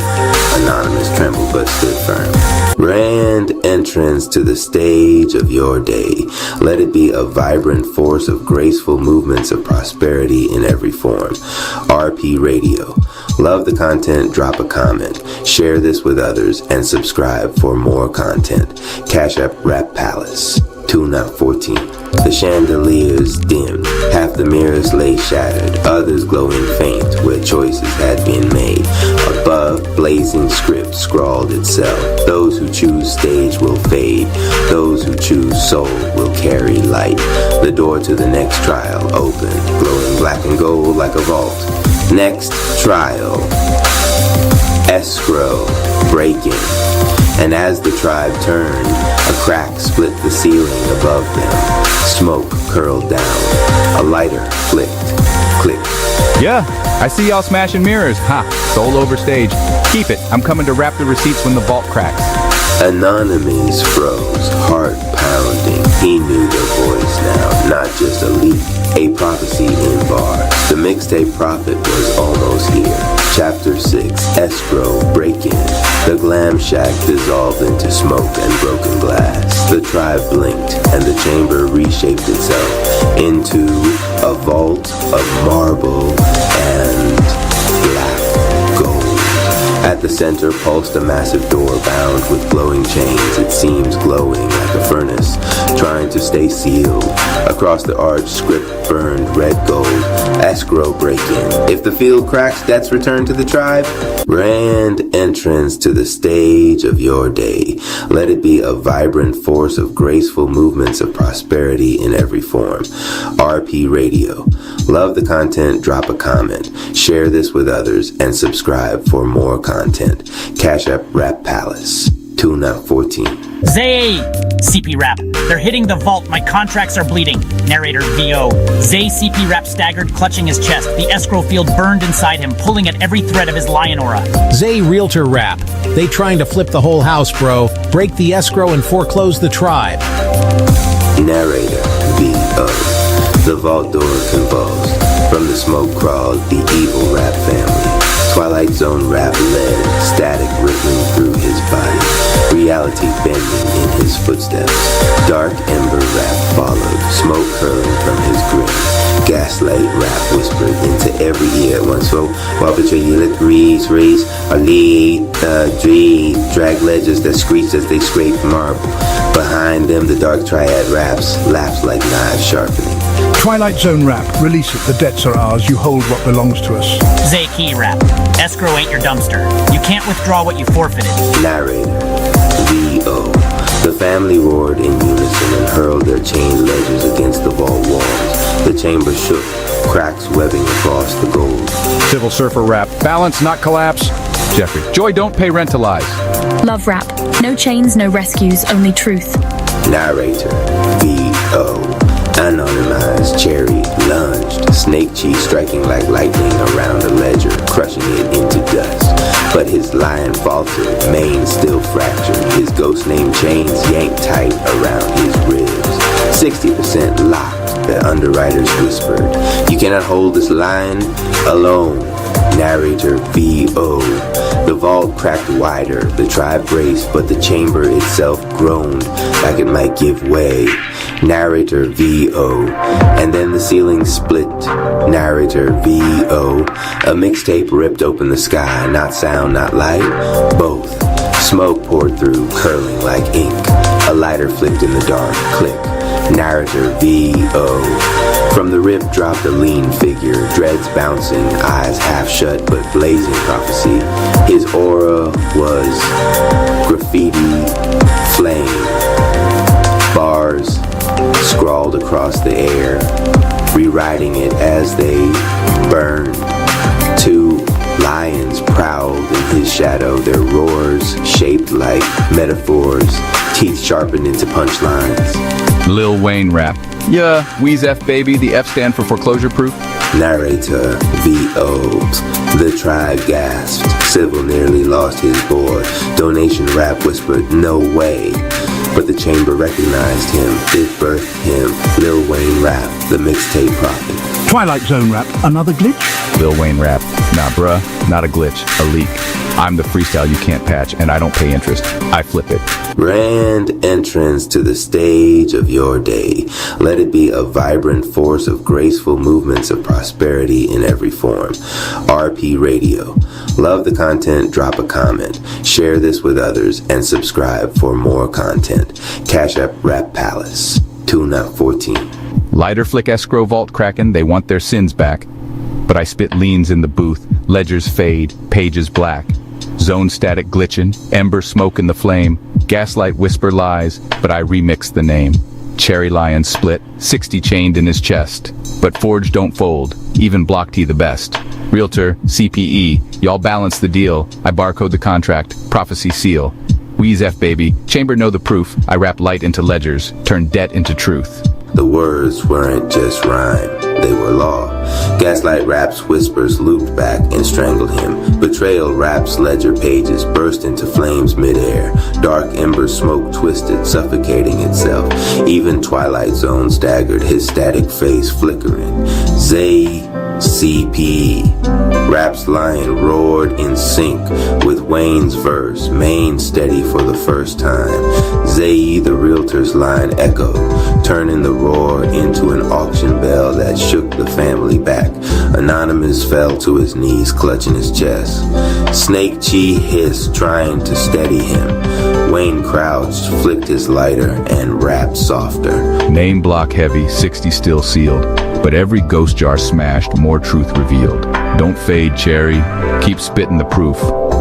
Anonymous trembled but stood firm. Grand entrance to the stage of your day. Let it be a vibrant force of graceful movements of prosperity in every form. RP Radio. Love the content, drop a comment. Share this with others and subscribe for more content. Cash App Rap Palace. Tune out 14. The chandeliers dimmed. Half the mirrors lay shattered, others glowing faint where choices had been made. Above Above, blazing script scrawled itself. Those who choose stage will fade. Those who choose soul will carry light. The door to the next trial open, glowing black and gold like a vault. Next trial. Escrow breaking. And as the tribe turned, a crack split the ceiling above them. Smoke curled down. A lighter flicked. Click. Yeah, I see y'all smashing mirrors. Ha, soul overstage. Keep it. I'm coming to wrap the receipts when the vault cracks. Anonymous froze, heart pounding. He knew the voice now, not just a leak, a prophecy in bars. The mixtape prophet was almost here. Chapter 6, Escrow Break-In. The glam shack dissolved into smoke and broken glass. The tribe blinked, and the chamber reshaped itself into a vault of marble and black gold. At the center pulsed a massive door bound with glowing chains. It seems glowing like a furnace, trying to stay sealed. Across the arch, script burned red gold. Escrow break-in. If the field cracks, debts return to the tribe. Grand entrance to the stage of your day. Let it be a vibrant force of graceful movements of prosperity in every form. RP Radio. Love the content, drop a comment. Share this with others and subscribe for more content. Cash App Rap Palace. Tune out 14. Zay! CP Rap. They're hitting the vault. My contracts are bleeding. Narrator VO. Zay CP Rap staggered, clutching his chest. The escrow field burned inside him, pulling at every thread of his lion aura. Zay Realtor Rap. They trying to flip the whole house, bro. Break the escrow and foreclose the tribe. Narrator VO. The vault door convulsed. From the smoke crawled the evil rap family. Twilight Zone rap led, static rippling through his body, reality bending in his footsteps. Dark ember rap followed, smoke curling from his grin. Gaslight rap whispered into every ear at once. So, while between you let race, or lead, drag ledges that screeched as they scraped marble. Behind them, the dark triad raps, laughs like knives sharpening. Twilight Zone Rap. Release it. The debts are ours. You hold what belongs to us. Zay Key Rap. Escrow ain't your dumpster. You can't withdraw what you forfeited. Narrator VO. The family roared in unison and hurled their chained ledgers against the vault walls. The chamber shook, cracks webbing across the gold. Civil Surfer Rap. Balance, not collapse. Jeffrey. Joy, don't pay rent to lies. Love Rap. No chains, no rescues, only truth. Narrator VO. Anonymized Cherry lunged, snake cheese striking like lightning around the ledger, crushing it into dust. But his lion faltered, mane still fractured, his ghost name chains yanked tight around his ribs. 60% locked, the underwriters whispered. You cannot hold this lion alone. Narrator VO. The vault cracked wider, the tribe braced, but the chamber itself groaned like it might give way. Narrator VO. And then the ceiling split. Narrator VO. A mixtape ripped open the sky, not sound, not light, both. Smoke poured through, curling like ink. A lighter flicked in the dark, click. Narrator VO. From the rip dropped a lean figure, dreads bouncing, eyes half shut but blazing prophecy. His aura was graffiti, flame, bars scrawled across the air, rewriting it as they burned. Two lions prowled in his shadow, their roars shaped like metaphors, teeth sharpened into punchlines. Lil Wayne Rap. Yeah, Wheeze F baby, the F stand for foreclosure proof. Narrator VO. The tribe gasped. Civil nearly lost his board. Donation rap whispered, no way. But the chamber recognized him. It birthed him. Lil Wayne Rap, the mixtape prophet. Twilight Zone Rap. Another glitch? Lil Wayne Rap. Nah, bruh, not a glitch, a leak. I'm the freestyle you can't patch, and I don't pay interest. I flip it. Grand entrance to the stage of your day. Let it be a vibrant force of graceful movements of prosperity in every form. RP Radio. Love the content, drop a comment. Share this with others, and subscribe for more content. Cash App Rap Palace. Tune out 14. Lighter flick escrow vault cracking, they want their sins back. But I spit leans in the booth, ledgers fade, pages black. Zone static glitchin', ember smoke in the flame, gaslight whisper lies, but I remix the name. Cherry lion split, 60 chained in his chest. But forge don't fold, even block T the best. Realtor, CPE, y'all balance the deal. I barcode the contract, prophecy seal. Wheeze F baby, chamber know the proof. I wrap light into ledgers, turn debt into truth. The words weren't just rhyme, they were law. Gaslight Rap's whispers looped back and strangled him. Betrayal Rap's ledger pages burst into flames midair. Dark ember smoke twisted, suffocating itself. Even Twilight Zone staggered, his static face flickering. CP. Rap's lion roared in sync with Wayne's verse, main steady for the first time. Zae, the realtor's line echoed, turning the roar into an auction bell that shook the family back. Anonymous fell to his knees, clutching his chest. Snake Chi hissed, trying to steady him. Wayne crouched, flicked his lighter, and rapped softer. Name block heavy, 60 still sealed. But every ghost jar smashed, more truth revealed. Don't fade, Cherry. Keep spitting the proof,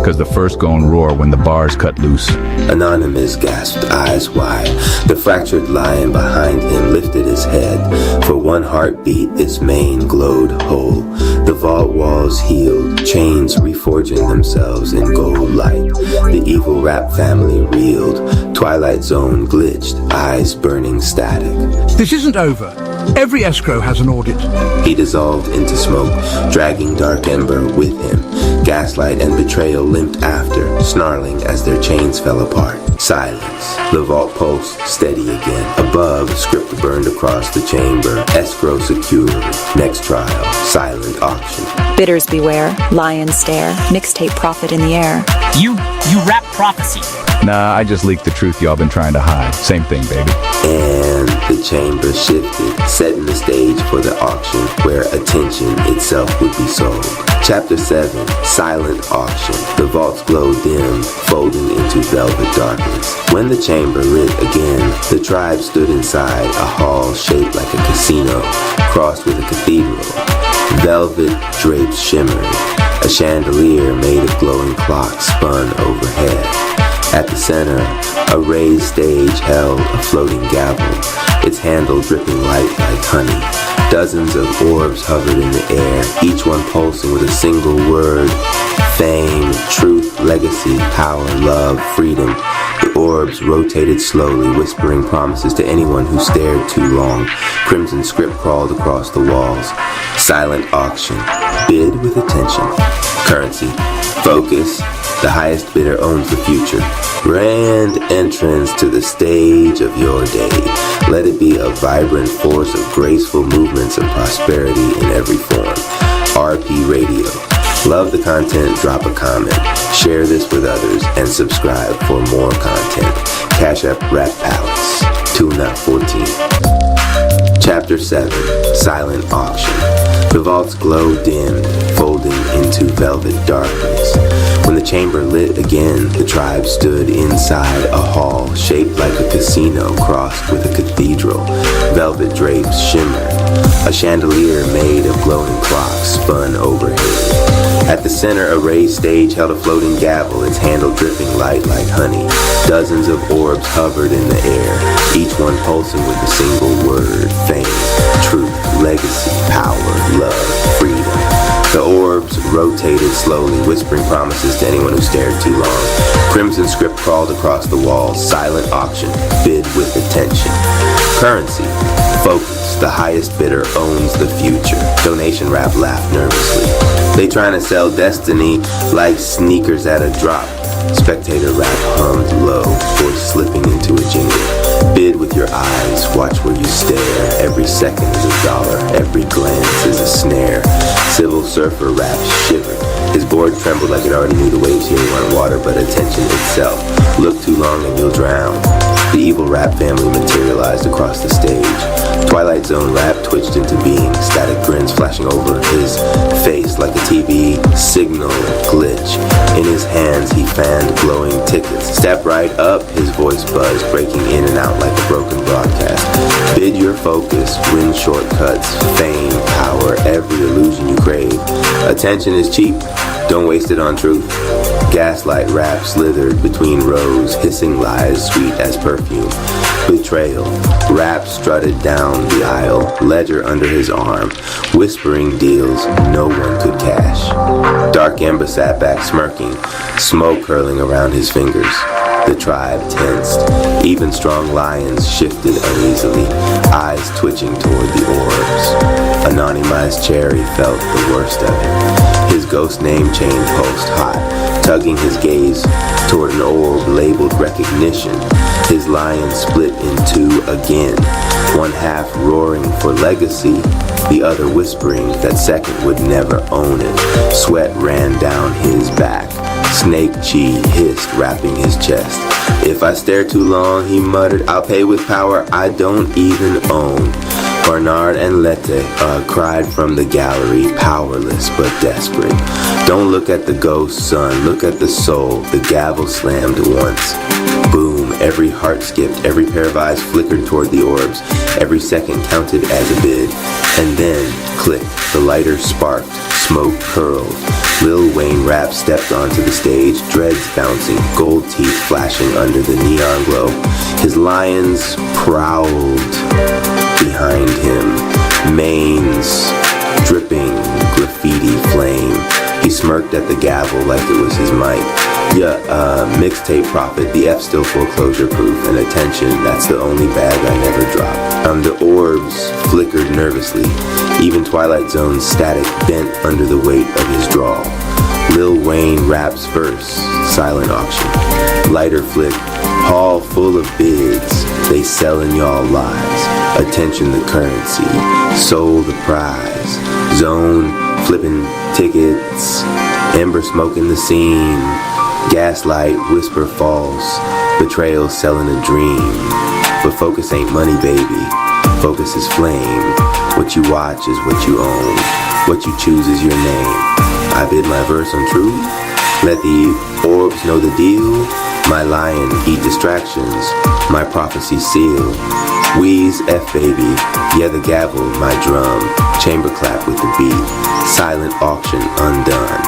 cause the first gon' roar when the bars cut loose. Anonymous gasped, eyes wide. The fractured lion behind him lifted his head. For one heartbeat, its mane glowed whole. The vault walls healed, chains reforging themselves in gold light. The evil Rap family reeled. Twilight Zone glitched, eyes burning static. This isn't over. Every escrow has an audit. He dissolved into smoke, dragging Dark Ember with him. Gaslight and Betrayal limped after, snarling as their chains fell apart. Silence. The vault pulsed steady again. Above, script burned across the chamber. Escrow secured. Next trial. Silent auction. Bidders beware. Lion stare. Mixtape profit in the air. You rap prophecy. Nah, I just leaked the truth y'all been trying to hide. Same thing, baby. And the chamber shifted, setting the stage for the auction where attention itself would be sold. Chapter 7, Silent Auction. The vault's glow dimmed, folding into velvet darkness. When the chamber lit again, the tribe stood inside a hall shaped like a casino, crossed with a cathedral. Velvet drapes shimmered. A chandelier made of glowing clocks spun overhead. At the center, a raised stage held a floating gavel, its handle dripping light like honey. Dozens of orbs hovered in the air, each one pulsing with a single word: fame, truth, legacy, power, love, freedom. The orbs rotated slowly, whispering promises to anyone who stared too long. Crimson script crawled across the walls. Silent auction. Bid with attention. Currency. Focus. The highest bidder owns the future. Grand entrance to the stage of your day. Let it be a vibrant force of graceful movements and prosperity in every form. RP Radio. Love the content, drop a comment. Share this with others and subscribe for more content. Cash App Rap Palace. Tune Up 14. Chapter 7, Silent Auction. The vault's glow dimmed, folding into velvet darkness. When the chamber lit again, the tribe stood inside a hall shaped like a casino crossed with a cathedral. Velvet drapes shimmered. A chandelier made of glowing clocks spun overhead. At the center, a raised stage held a floating gavel, its handle dripping light like honey. Dozens of orbs hovered in the air, each one pulsing with a single word: fame, truth, legacy, power, love, freedom. The orbs rotated slowly, whispering promises to anyone who stared too long. Crimson script crawled across the walls. Silent auction. Bid with attention. Currency. Focus. The highest bidder owns the future. Donation Rap laughed nervously. They trying to sell destiny like sneakers at a drop. Spectator Rap hummed low, voice slipping into a jingle. Bid with your eyes, watch where you stare. Every second is a dollar, every glance is a snare. Civil Surfer Rap shivered. His board trembled like it already knew the waves here run water, but attention itself. Look too long and you'll drown. The evil Rap family materialized across the stage. Twilight Zone Rap twitched into being, static grins flashing over his face like a TV signal glitch. In his hands, he fanned glowing tickets. Step right up, his voice buzzed, breaking in and out like a broken broadcast. Bid your focus, win shortcuts, fame, power, every illusion you crave. Attention is cheap. Don't waste it on truth. Gaslight rap slithered between rows, hissing lies sweet as perfume. Betrayal. Rap strutted down the aisle, ledger under his arm, whispering deals no one could cash. Dark Ember sat back smirking, smoke curling around his fingers. The tribe tensed. Even strong lions shifted uneasily, eyes twitching toward the orbs. Anonymized Cherry felt the worst of it. His ghost name chain pulsed hot, tugging his gaze toward an orb labeled recognition. His lion split in two again, one half roaring for legacy, the other whispering that second would never own it. Sweat ran down his back. Snake Chi hissed, wrapping his chest. If I stare too long, he muttered, I'll pay with power I don't even own. Bernard and Lette cried from the gallery, powerless but desperate. Don't look at the ghost, son, look at the soul. The gavel slammed once. Boom, every heart skipped, every pair of eyes flickered toward the orbs. Every second counted as a bid. And then, click, the lighter sparked, smoke curled. Lil Wayne Rap stepped onto the stage, dreads bouncing, gold teeth flashing under the neon glow. His lions prowled behind him, manes dripping graffiti flame. He smirked at the gavel like it was his mic. Yeah, mixtape prophet, the F still foreclosure proof, and attention, that's the only bag I never drop. The orbs flickered nervously, even Twilight Zone's static bent under the weight of his drawl. Lil Wayne Rap's verse, silent auction. Lighter flick, hall full of bids, they sellin' y'all lies. Attention the currency, soul the prize. Zone flipping tickets, Ember smoking the scene. Gaslight, whisper false, betrayal selling a dream. But focus ain't money, baby. Focus is flame. What you watch is what you own. What you choose is your name. I bid my verse on truth. Let the orbs know the deal. My lion eat distractions. My prophecy seal. Wheeze F baby. Yeah, the gavel, my drum. Chamber clap with the beat. Silent auction undone.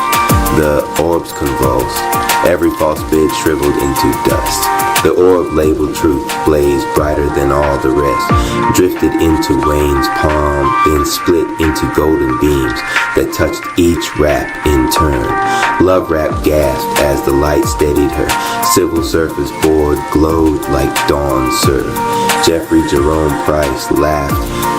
The orbs convulsed. Every false bid shriveled into dust. The orb labeled truth blazed brighter than all the rest, drifted into Wayne's palm, then split into golden beams that touched each rap in turn. Love Rap gasped as the light steadied her. Civil Surfer's board glowed like dawn surf. Jeffrey Jerome Price laughed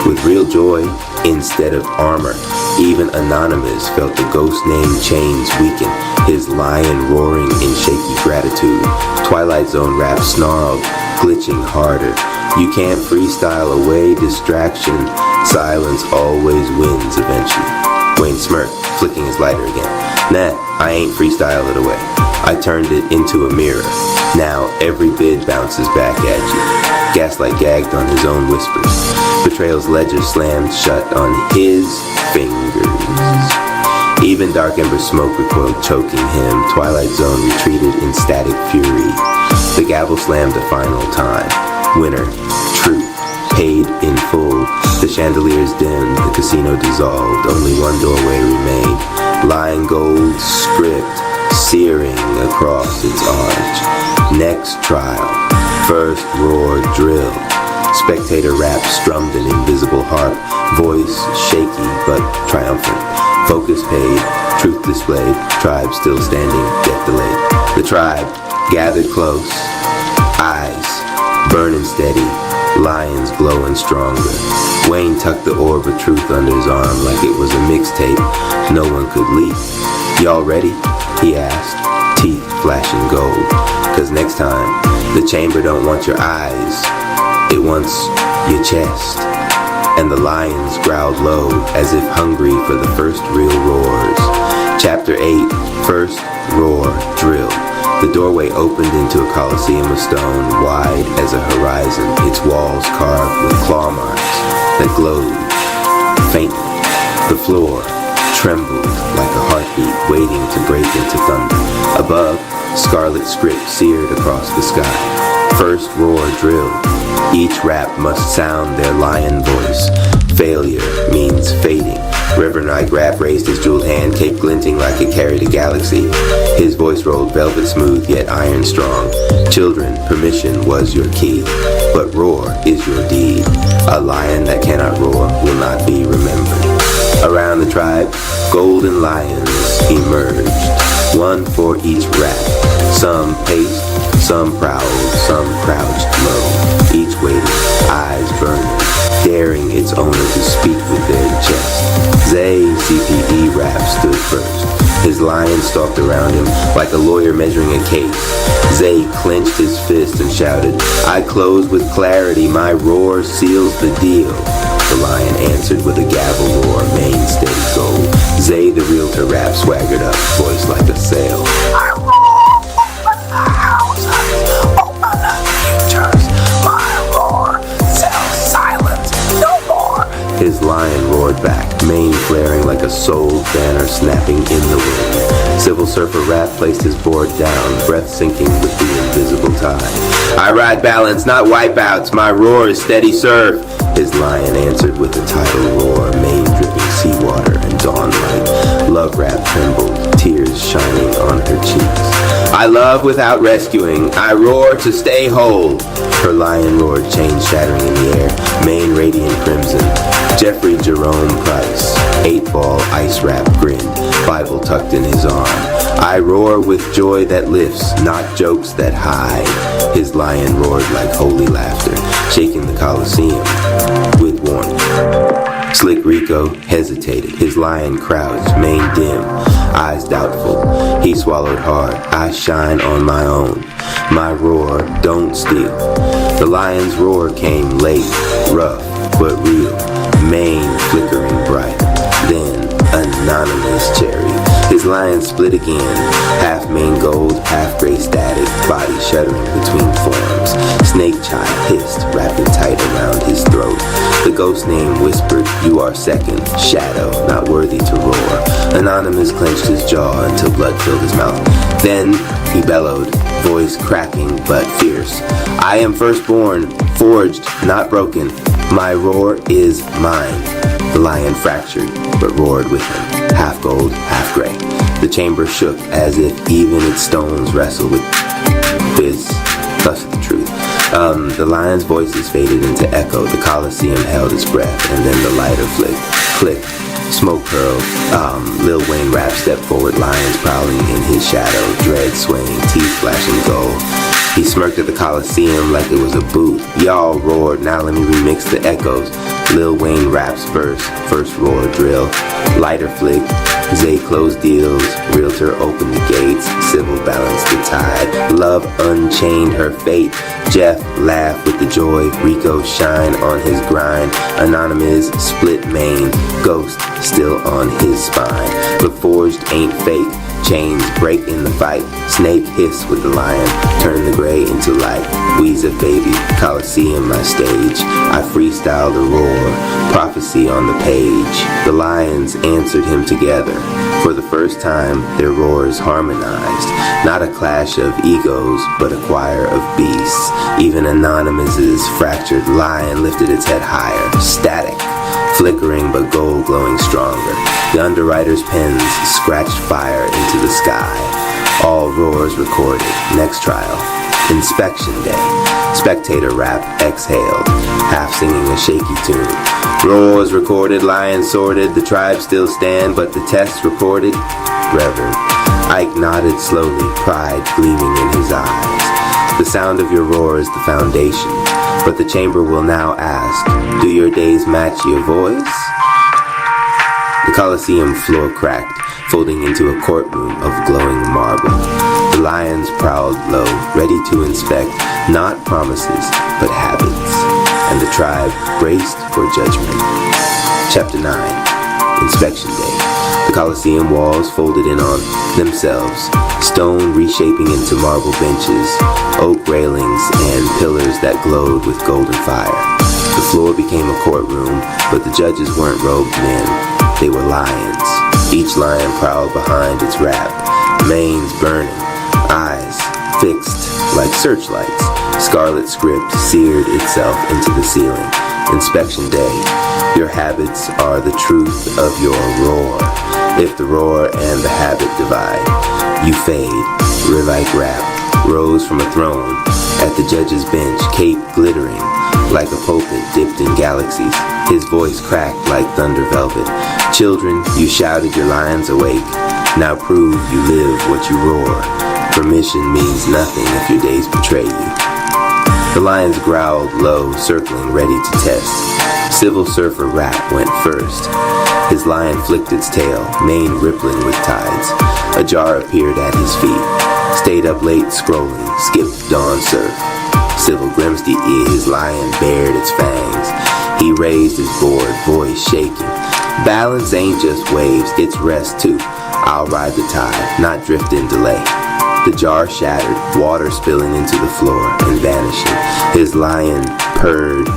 with real joy instead of armor. Even Anonymous felt the ghost name chains weaken, his lion roaring in shaky gratitude. Twilight Zone Rap snarled, glitching harder. You can't freestyle away distraction. Silence always wins eventually. Wayne smirked, flicking his lighter again. Nah, I ain't freestyle it away. I turned it into a mirror. Now every bid bounces back at you. Gaslight gagged on his own whispers. Betrayal's ledger slammed shut on his fingers. Even Dark Ember smoke recoiled, choking him. Twilight Zone retreated in static fury. The gavel slammed a final time. Winner, truth, paid in full. The chandeliers dimmed, the casino dissolved. Only one doorway remained. Lying gold script, searing across its arch. Next trial, first roar drill. Spectator rap strummed an invisible harp, voice shaky but triumphant. Focus paid, truth displayed, tribe still standing, death delayed. The tribe gathered close, eyes burning steady, lions glowing stronger. Wayne tucked the orb of truth under his arm like it was a mixtape no one could leak. Y'all ready? He asked, teeth flashing gold. Cause next time, the chamber don't want your eyes, it wants your chest. And the lions growled low, as if hungry for the first real roars. Chapter 8, First Roar Drill. The doorway opened into a coliseum of stone, wide as a horizon, its walls carved with claw marks that glowed faintly. The floor trembled like a heartbeat waiting to break into thunder. Above, scarlet script seared across the sky. First roar drill. Each rap must sound their lion voice. Failure means fading. Reverend Ike Rapp raised his jeweled hand, cape glinting like it carried a galaxy. His voice rolled velvet smooth, yet iron strong. Children, permission was your key, but roar is your deed. A lion that cannot roar will not be remembered. Around the tribe, golden lions emerged, one for each rap. Some paced, some prowled, some crouched low, each waiting, eyes burning, daring its owner to speak with their chest. Zay CPE Rap stood first. His lion stalked around him like a lawyer measuring a case. Zay clenched his fist and shouted, "I close with clarity, my roar seals the deal." The lion answered with a gavel roar, mane steady gold. Zay the realtor Rap swaggered up, voice like a sail. "I roar, open the houses, open the futures. My roar sells silence, no more." His lion roared back, mane flaring like a souled banner snapping in the wind. Civil Surfer Rap placed his board down, breath sinking with the invisible tide. "I ride balance, not wipeouts. My roar is steady surf." His lion answered with a tidal roar, mane dripping seawater and dawn light. Love Rap trembled, tears shining on her cheeks. "I love without rescuing. I roar to stay whole." Her lion roared, chains shattering in the air, mane radiant crimson. Jeffrey Jerome Price, 8-ball ice wrap grinned, Bible tucked in his arm. "I roar with joy that lifts, not jokes that hide." His lion roared like holy laughter, shaking the Coliseum with warmth. Slick Rico hesitated, his lion crouched, mane dim, eyes doubtful. He swallowed hard. "I shine on my own. My roar don't steal." The lion's roar came late, rough but real, mane flickering bright. Then anonymous cherry. His lion split again, half mane gold, half gray static, body shuddering between forms. Snake child hissed, wrapping tight around his throat. The ghost name whispered, "You are second, shadow, not worthy to roar." Anonymous clenched his jaw until blood filled his mouth. Then he bellowed, voice cracking but fierce. "I am firstborn, forged, not broken. My roar is mine." The lion fractured, but roared with him, half gold, half gray. The chamber shook as if even its stones wrestled with his. Thus the truth. The lion's voices faded into echo. The Coliseum held its breath, and then the lighter flicked, clicked, smoke curled. Lil Wayne Rap stepped forward, lions prowling in his shadow, dread swaying, teeth flashing gold. He smirked at the Coliseum like it was a booth. Y'all roared, now let me remix the echoes. Lil Wayne Rap's verse, first roar drill. Lighter flick, Zay closed deals, realtor opened the gates, civil balanced the tide. Love unchained her fate. Jeff laughed with the joy, Rico shine on his grind. Anonymous split mane, ghost still on his spine. But forged ain't fake, chains break in the fight. Snake hiss with the lion, turn the gray into light. Weezer baby, Coliseum my stage. I freestyle the roar, prophecy on the page. The lions answered him together. For the first time, their roars harmonized. Not a clash of egos, but a choir of beasts. Even Anonymous's fractured lion lifted its head higher, static, flickering but gold glowing stronger. The underwriter's pens scratched fire into the sky. All roars recorded. Next trial. Inspection day. Spectator Rap exhaled, half singing a shaky tune. Roars recorded, lions sorted, the tribe still stand, but the tests reported. Reverend Ike nodded slowly, pride gleaming in his eyes. The sound of your roar is the foundation, but the chamber will now ask, do your days match your voice? The Coliseum floor cracked, folding into a courtroom of glowing marble. The lions prowled low, ready to inspect not promises, but habits. And the tribe braced for judgment. Chapter 9. Inspection Day. The Coliseum walls folded in on themselves, stone reshaping into marble benches, oak railings, and pillars that glowed with golden fire. The floor became a courtroom, but the judges weren't robed men. They were lions. Each lion prowled behind its wrap, manes burning, eyes fixed like searchlights. Scarlet script seared itself into the ceiling. Inspection Day. Your habits are the truth of your roar. If the roar and the habit divide, you fade. We're like rap, rose from a throne. At the judge's bench, cape glittering, like a pulpit dipped in galaxies. His voice cracked like thunder velvet. Children, you shouted your lions awake. Now prove you live what you roar. Permission means nothing if your days betray you. The lions growled low, circling, ready to test. Civil Surfer Rap went first. His lion flicked its tail, mane rippling with tides. A jar appeared at his feet. Stayed up late scrolling, skipped dawn surf. Civil Grimsty, his lion bared its fangs. He raised his board, voice shaking. Balance ain't just waves, it's rest too. I'll ride the tide, not drift in delay. The jar shattered, water spilling into the floor and vanishing. His lion purred,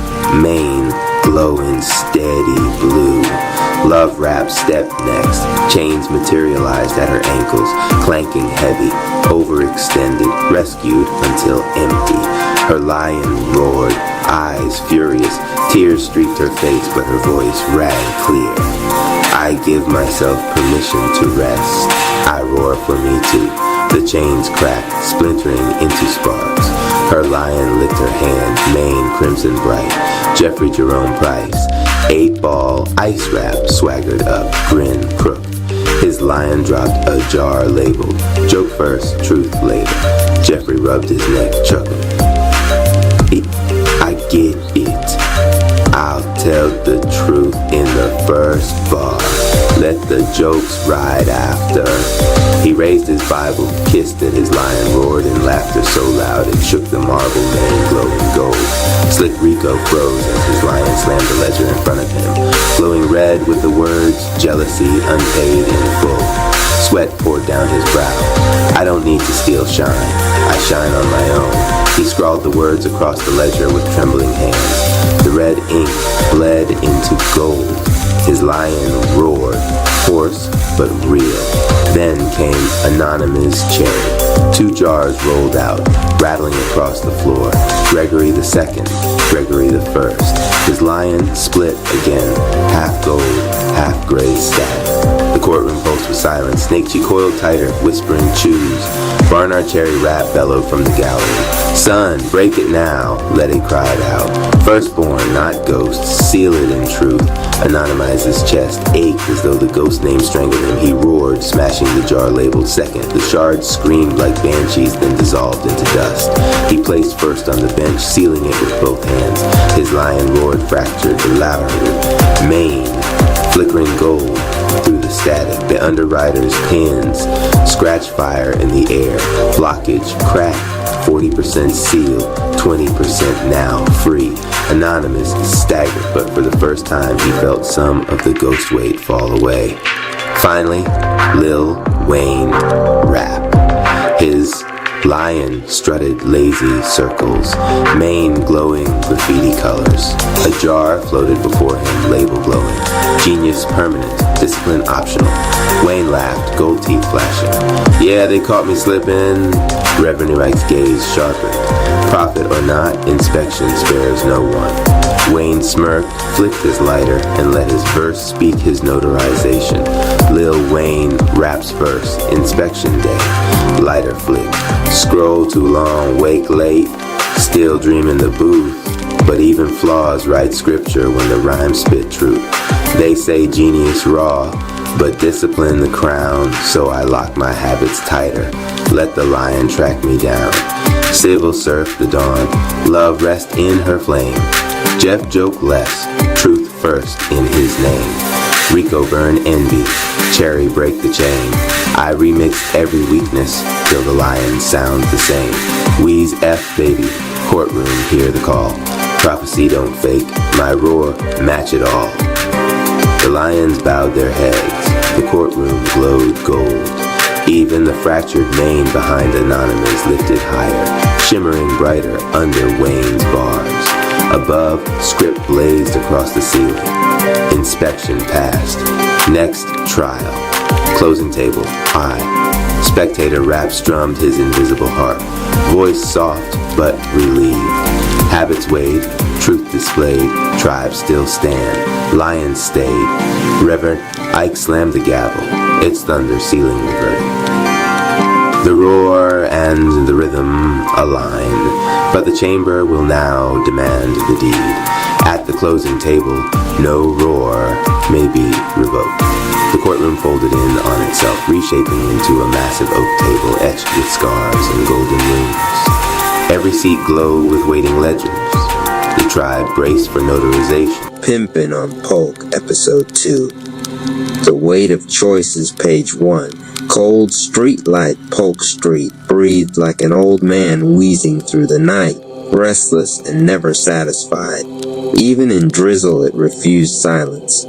mane glowing steady blue. Love Rap stepped next. Chains materialized at her ankles, clanking heavy, overextended, rescued until empty. Her lion roared, eyes furious. Tears streaked her face, but her voice rang clear. I give myself permission to rest. I roar for me too. The chains cracked, splintering into sparks. Her lion licked her hand, mane crimson bright. Jeffrey Jerome Price, 8-ball ice wrap, swaggered up, grin crook. His lion dropped a jar labeled, joke first, truth later. Jeffrey rubbed his neck, chuckled. I get it. I'll tell the truth in the first bar. Let the jokes ride after. He raised his Bible, kissed it, his lion roared in laughter so loud it shook the marble mane glowing gold. Slick Rico froze as his lion slammed the ledger in front of him, glowing red with the words, jealousy unpaid in full. Sweat poured down his brow. I don't need to steal shine. I shine on my own. He scrawled the words across the ledger with trembling hands. The red ink bled into gold. His lion roared, hoarse but real. Then came Anonymous Cherry. 2 jars rolled out, rattling across the floor. Gregory the Second, Gregory the First. His lion split again, half gold, half gray stack. The courtroom pulsed with silence. Snakechie coiled tighter, whispering choose. Barnard Cherry Rap bellowed from the gallery. Son, break it now, Letty cried out. Firstborn, not ghost, seal it in truth. Anonymized's chest ached as though the ghost name strangled him. He roared, smashing the jar labeled second. The shards screamed like banshees, then dissolved into dust. He placed first on the bench, sealing it with both hands. His lion roared, fractured, but louder. Mane, flickering gold through the static. The underwriter's pins, scratch fire in the air. Blockage, crack, 40% seal, 20% now free. Anonymous staggered, but for the first time he felt some of the ghost weight fall away. Finally, Lil Wayne Rap. His lion strutted lazy circles, mane glowing graffiti colors. A jar floated before him, label glowing. Genius permanent, discipline optional. Wayne laughed, gold teeth flashing. Yeah, they caught me slipping. Revenue Ike's gaze sharpened. Profit or not, inspection spares no one. Wayne smirked, flicked his lighter, and let his verse speak his notarization. Lil Wayne raps first, inspection day. Lighter flick. Scroll too long, wake late. Still dreaming the booth. But even flaws write scripture when the rhymes spit truth. They say genius raw, but discipline the crown, so I lock my habits tighter. Let the lion track me down. Civil surf the dawn, love rest in her flame. Jeff joke less, truth first in his name. Rico burn envy, Cherry break the chain. I remix every weakness till the lion sounds the same. Wheeze F baby, courtroom hear the call. Prophecy don't fake, my roar match it all. The lions bowed their heads, the courtroom glowed gold. Even the fractured mane behind Anonymous lifted higher, shimmering brighter under Wayne's bars. Above, script blazed across the ceiling. Inspection passed. Next, trial. Closing table, I. Spectator Rap strummed his invisible harp. Voice soft but relieved. Habits weighed, Truth displayed, tribes still stand, lions stayed. Reverend Ike slammed the gavel, its thunder sealing the verdict. The roar and the rhythm align, but the chamber will now demand the deed. At the closing table, no roar may be revoked. The courtroom folded in on itself, reshaping into a massive oak table etched with scars and golden rings. Every seat glowed with waiting ledgers. The tribe braced for notarization. Pimpin' on Polk, Episode 2. The Weight of Choices, Page 1. Cold streetlight, Polk Street, breathed like an old man wheezing through the night, restless and never satisfied. Even in drizzle it refused silence.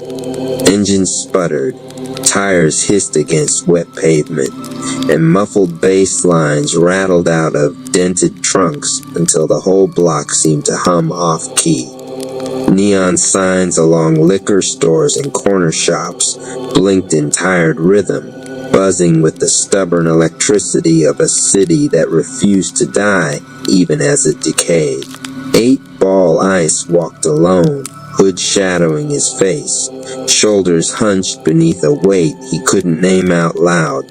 Engines sputtered, tires hissed against wet pavement, and muffled bass lines rattled out of dented trunks until the whole block seemed to hum off-key. Neon signs along liquor stores and corner shops blinked in tired rhythm, buzzing with the stubborn electricity of a city that refused to die even as it decayed. 8-Ball Ice walked alone, hood shadowing his face, shoulders hunched beneath a weight he couldn't name out loud.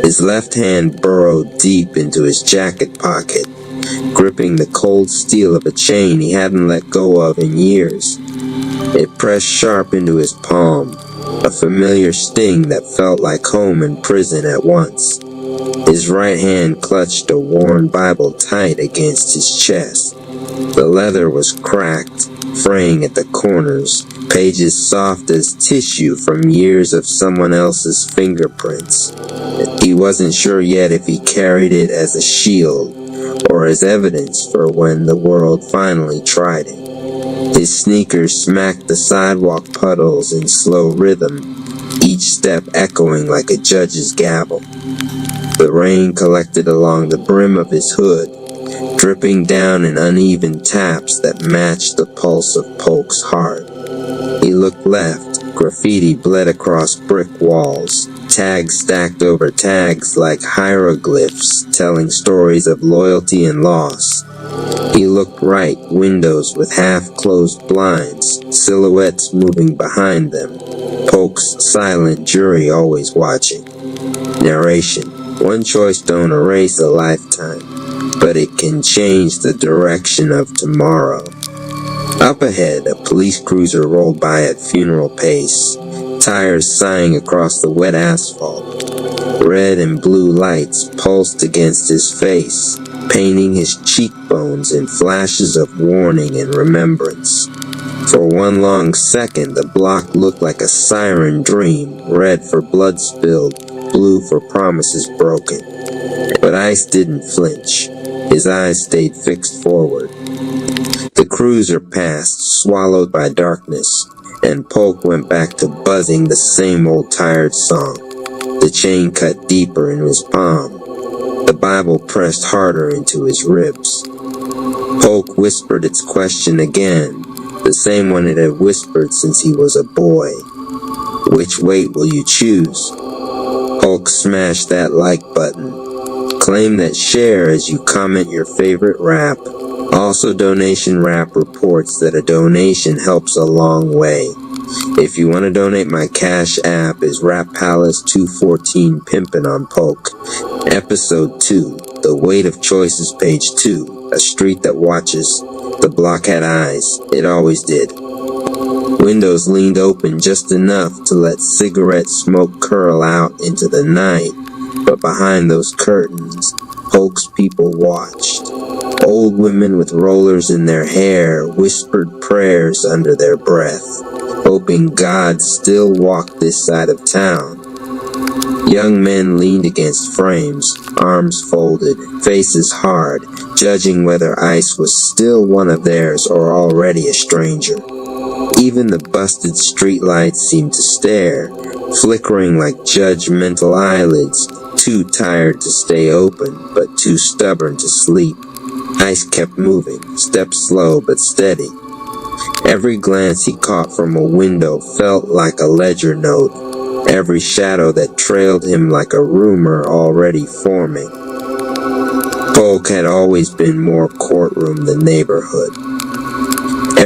His left hand burrowed deep into his jacket pocket, gripping the cold steel of a chain he hadn't let go of in years. It pressed sharp into his palm, a familiar sting that felt like home and prison at once. His right hand clutched a worn Bible tight against his chest. The leather was cracked, fraying at the corners, pages soft as tissue from years of someone else's fingerprints. He wasn't sure yet if he carried it as a shield or as evidence for when the world finally tried it. His sneakers smacked the sidewalk puddles in slow rhythm, each step echoing like a judge's gavel. The rain collected along the brim of his hood, dripping down in uneven taps that matched the pulse of Polk's heart. He looked left, graffiti bled across brick walls, tags stacked over tags like hieroglyphs telling stories of loyalty and loss. He looked right, windows with half-closed blinds, silhouettes moving behind them, Polk's silent jury always watching. Narration: one choice don't erase a lifetime, but it can change the direction of tomorrow. Up ahead, a police cruiser rolled by at funeral pace, tires sighing across the wet asphalt. Red and blue lights pulsed against his face, painting his cheekbones in flashes of warning and remembrance. For one long second, the block looked like a siren dream, red for blood spilled, blue for promises broken. But Ice didn't flinch. His eyes stayed fixed forward. The cruiser passed, swallowed by darkness, and Polk went back to buzzing the same old tired song. The chain cut deeper in his palm. The Bible pressed harder into his ribs. Polk whispered its question again, the same one it had whispered since he was a boy. Which weight will you choose? Polk smashed that like button. Claim that share as you comment your favorite rap. Also, Donation Rap reports that a donation helps a long way. If you want to donate, my Cash App is Rap Palace 214 Pimpin' on Polk. Episode 2, The Weight of Choices, Page 2, A Street That Watches. The block had eyes. It always did. Windows leaned open just enough to let cigarette smoke curl out into the night, but behind those curtains, Polk's people watched. Old women with rollers in their hair whispered prayers under their breath, hoping God still walked this side of town. Young men leaned against frames, arms folded, faces hard, judging whether Ice was still one of theirs or already a stranger. Even the busted streetlights seemed to stare, flickering like judgmental eyelids, too tired to stay open, but too stubborn to sleep. Ice kept moving, steps slow but steady. Every glance he caught from a window felt like a ledger note, every shadow that trailed him like a rumor already forming. Polk had always been more courtroom than neighborhood.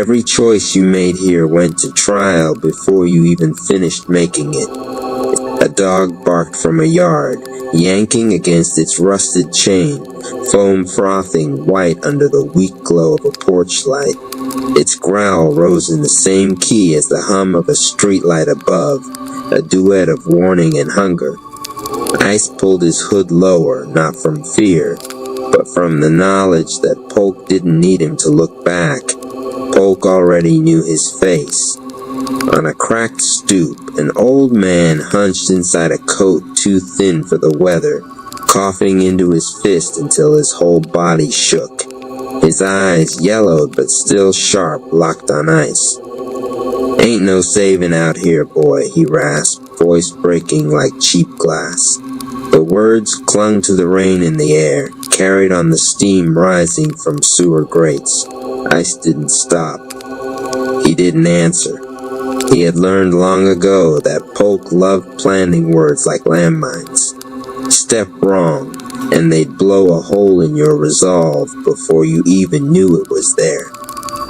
Every choice you made here went to trial before you even finished making it. A dog barked from a yard, yanking against its rusted chain, foam frothing white under the weak glow of a porch light. Its growl rose in the same key as the hum of a streetlight above, a duet of warning and hunger. Ice pulled his hood lower, not from fear, but from the knowledge that Polk didn't need him to look back. Polk already knew his face. On a cracked stoop, an old man hunched inside a coat too thin for the weather, coughing into his fist until his whole body shook. His eyes, yellowed but still sharp, locked on Ice. "Ain't no saving out here, boy," he rasped, voice breaking like cheap glass. The words clung to the rain in the air, carried on the steam rising from sewer grates. Ice didn't stop. He didn't answer. He had learned long ago that Polk loved planting words like landmines. Step wrong, and they'd blow a hole in your resolve before you even knew it was there.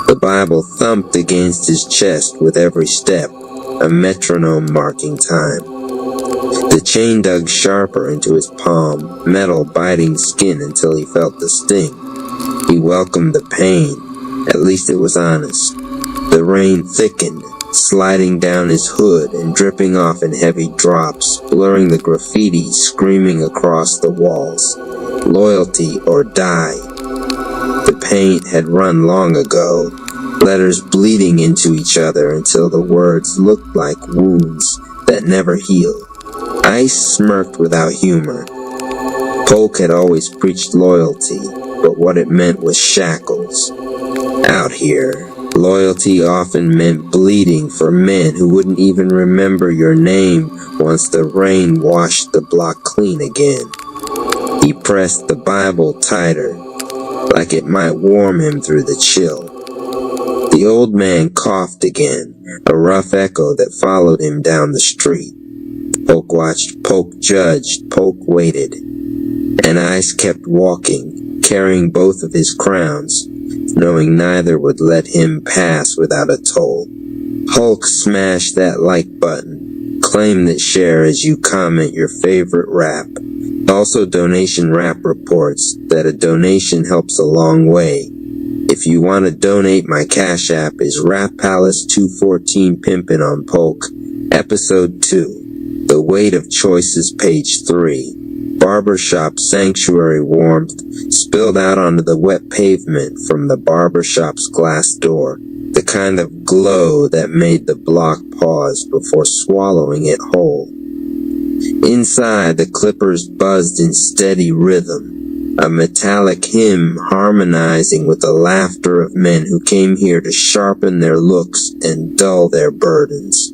The Bible thumped against his chest with every step, a metronome marking time. The chain dug sharper into his palm, metal biting skin until he felt the sting. He welcomed the pain. At least it was honest. The rain thickened, sliding down his hood and dripping off in heavy drops, blurring the graffiti screaming across the walls. Loyalty or die. The paint had run long ago, letters bleeding into each other until the words looked like wounds that never healed. Ice smirked without humor. Polk had always preached loyalty, but what it meant was shackles. Out here, loyalty often meant bleeding for men who wouldn't even remember your name once the rain washed the block clean again. He pressed the Bible tighter, like it might warm him through the chill. The old man coughed again, a rough echo that followed him down the street. Polk watched, Polk judged, Polk waited. And Ice kept walking, carrying both of his crowns, knowing neither would let him pass without a toll. Hulk smash that like button. Claim that share as you comment your favorite rap. Also donation rap reports that a donation helps a long way. If you want to donate, my Cash App is Rap Palace 214 Pimpin' on Polk. Episode 2. The Weight of Choices, page 3. Barbershop sanctuary warmth spilled out onto the wet pavement from the barbershop's glass door, the kind of glow that made the block pause before swallowing it whole. Inside, the clippers buzzed in steady rhythm, a metallic hymn harmonizing with the laughter of men who came here to sharpen their looks and dull their burdens.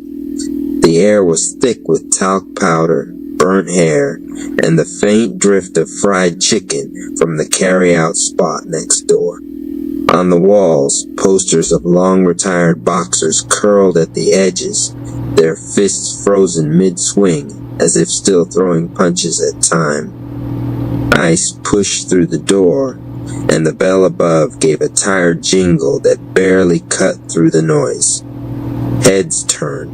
The air was thick with talc powder, burnt hair, and the faint drift of fried chicken from the carry-out spot next door. On the walls, posters of long-retired boxers curled at the edges, their fists frozen mid-swing, as if still throwing punches at time. Ice pushed through the door, and the bell above gave a tired jingle that barely cut through the noise. Heads turned.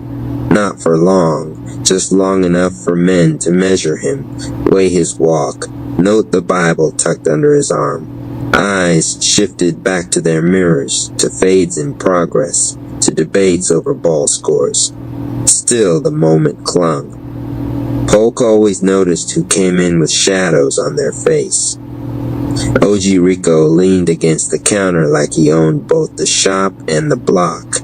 Not for long, just long enough for men to measure him, weigh his walk, note the Bible tucked under his arm. Eyes shifted back to their mirrors, to fades in progress, to debates over ball scores. Still the moment clung. Polk always noticed who came in with shadows on their face. OG Rico leaned against the counter like he owned both the shop and the block.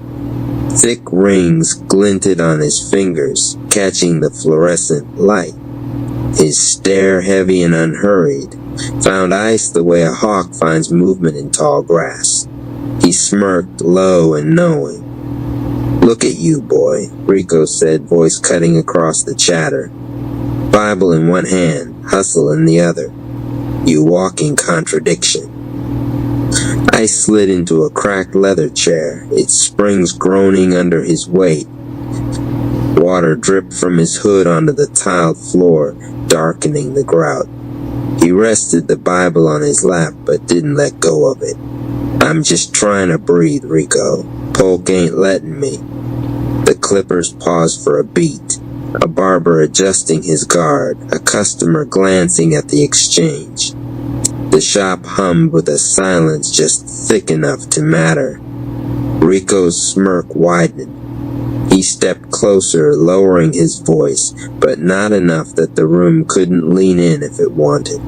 Thick rings glinted on his fingers, catching the fluorescent light. His stare, heavy and unhurried, found Ice the way a hawk finds movement in tall grass. He smirked, low and knowing. "Look at you, boy," Rico said, voice cutting across the chatter. Bible in one hand, hustle in the other. You walking contradiction. Ice slid into a cracked leather chair, its springs groaning under his weight. Water dripped from his hood onto the tiled floor, darkening the grout. He rested the Bible on his lap, but didn't let go of it. I'm just trying to breathe, Rico. Polk ain't letting me. The clippers paused for a beat, a barber adjusting his guard, a customer glancing at the exchange. The shop hummed with a silence just thick enough to matter. Rico's smirk widened. He stepped closer, lowering his voice, but not enough that the room couldn't lean in if it wanted.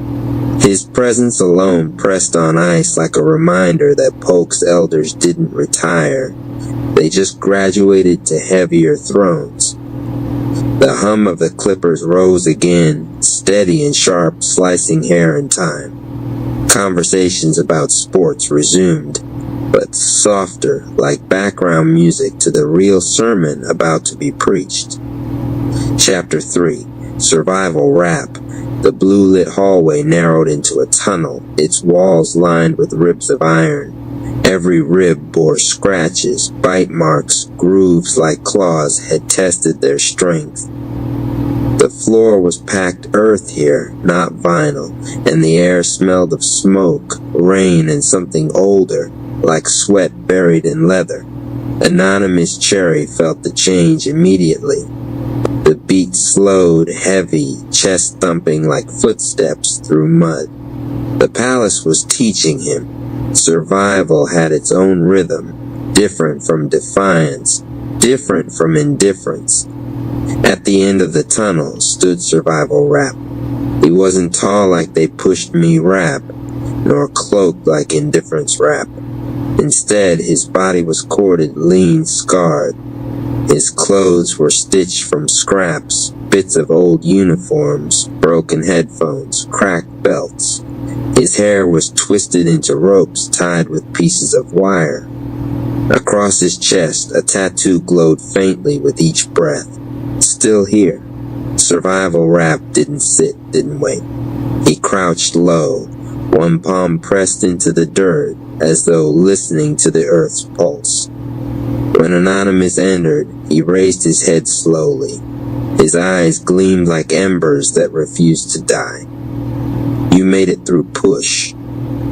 His presence alone pressed on ice like a reminder that Polk's elders didn't retire. They just graduated to heavier thrones. The hum of the clippers rose again, steady and sharp, slicing hair in time. Conversations about sports resumed, but softer, like background music to the real sermon about to be preached. Chapter 3. Survival Rap. The blue-lit hallway narrowed into a tunnel, its walls lined with ribs of iron. Every rib bore scratches, bite marks, grooves like claws had tested their strength. The floor was packed earth here, not vinyl, and the air smelled of smoke, rain, and something older, like sweat buried in leather. Anonymous Cherry felt the change immediately. The beat slowed, heavy, chest thumping like footsteps through mud. The palace was teaching him. Survival had its own rhythm, different from defiance, different from indifference. At the end of the tunnel stood Survival Rap. He wasn't tall like They Pushed Me Rap, nor cloaked like Indifference Rap. Instead, his body was corded, lean, scarred. His clothes were stitched from scraps, bits of old uniforms, broken headphones, cracked belts. His hair was twisted into ropes tied with pieces of wire. Across his chest, a tattoo glowed faintly with each breath. Still here. Survival Rap didn't sit, didn't wait. He crouched low, one palm pressed into the dirt, as though listening to the earth's pulse. When Anonymous entered, he raised his head slowly. His eyes gleamed like embers that refused to die. You made it through push.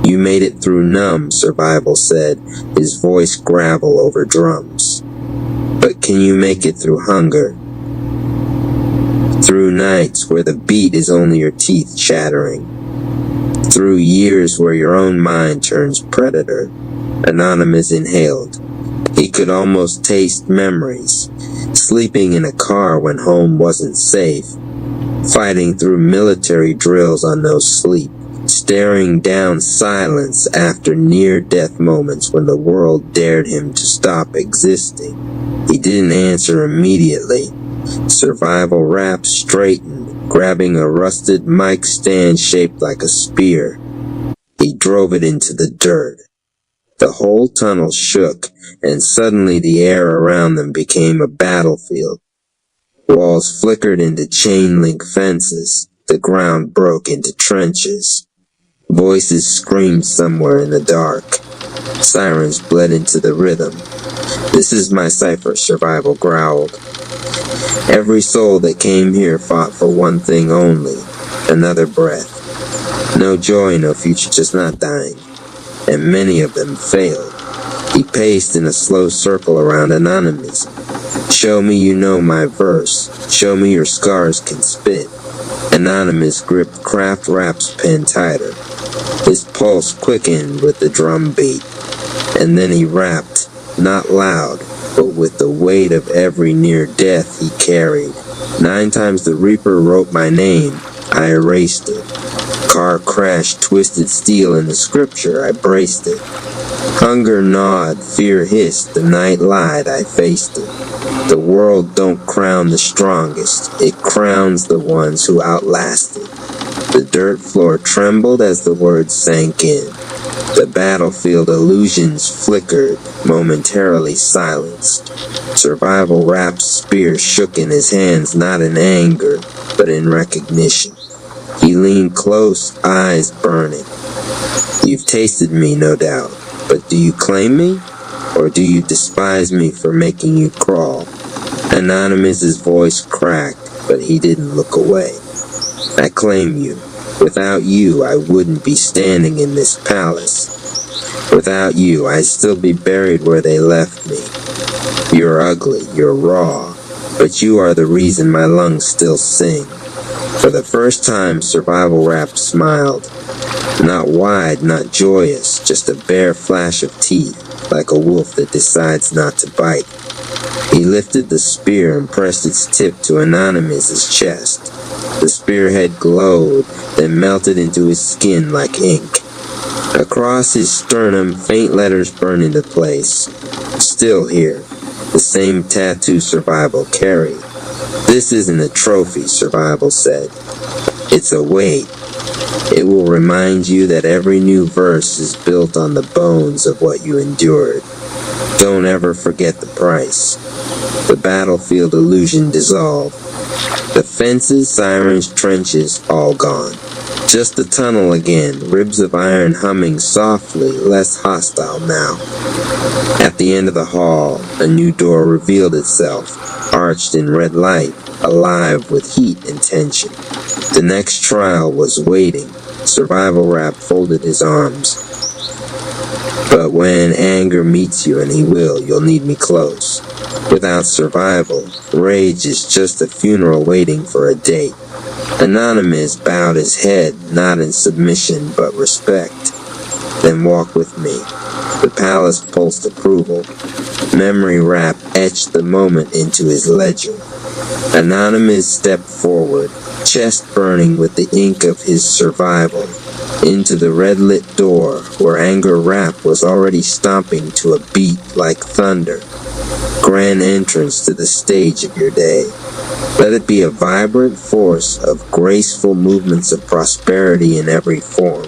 You made it through numb, Survival said, his voice gravel over drums. But can you make it through hunger? Through nights where the beat is only your teeth chattering. Through years where your own mind turns predator. Anonymous inhaled. He could almost taste memories. Sleeping in a car when home wasn't safe. Fighting through military drills on no sleep. Staring down silence after near-death moments when the world dared him to stop existing. He didn't answer immediately. Survival Rap straightened, grabbing a rusted mic stand shaped like a spear. He drove it into the dirt. The whole tunnel shook, and suddenly the air around them became a battlefield. Walls flickered into chain-link fences. The ground broke into trenches. Voices screamed somewhere in the dark. Sirens bled into the rhythm. This is my cipher, Survival growled. Every soul that came here fought for one thing only, another breath. No joy, no future, just not dying. And many of them failed. He paced in a slow circle around Anonymous. Show me you know my verse. Show me your scars can spit. Anonymous gripped Kraft Rap's pen tighter. His pulse quickened with the drum beat. And then he rapped, not loud, but with the weight of every near death he carried. 9 times the Reaper wrote my name. I erased it. Car crashed, twisted steel in the scripture. I braced it. Hunger gnawed, fear hissed. The night lied. I faced it. The world don't crown the strongest. It crowns the ones who outlasted. The dirt floor trembled as the words sank in. The battlefield illusions flickered, momentarily silenced. Survival Rap's spear shook in his hands, not in anger, but in recognition. He leaned close, eyes burning. You've tasted me, no doubt, but do you claim me? Or do you despise me for making you crawl? Anonymous's voice cracked, but he didn't look away. I claim you. Without you, I wouldn't be standing in this palace. Without you, I'd still be buried where they left me. You're ugly, you're raw, but you are the reason my lungs still sing. For the first time, Survival Rap smiled. Not wide, not joyous, just a bare flash of teeth, like a wolf that decides not to bite. He lifted the spear and pressed its tip to Anonymous's chest. The spearhead glowed, then melted into his skin like ink. Across his sternum, faint letters burned into place. Still here, the same tattoo Survival carried. This isn't a trophy, Survival said. It's a weight. It will remind you that every new verse is built on the bones of what you endured. Don't ever forget the price. The battlefield illusion dissolved. The fences, sirens, trenches, all gone. Just the tunnel again, ribs of iron humming softly, less hostile now. At the end of the hall, a new door revealed itself, arched in red light, alive with heat and tension. The next trial was waiting. Survival Rap folded his arms. But when anger meets you, and he will, you'll need me close. Without survival, rage is just a funeral waiting for a date. Anonymous bowed his head, not in submission, but respect. Then walk with me. The palace pulsed approval. Memory Rap etched the moment into his ledger. Anonymous stepped forward, chest burning with the ink of his survival, into the red-lit door where Anger Rap was already stomping to a beat like thunder. Grand entrance to the stage of your day. Let it be a vibrant force of graceful movements of prosperity in every form.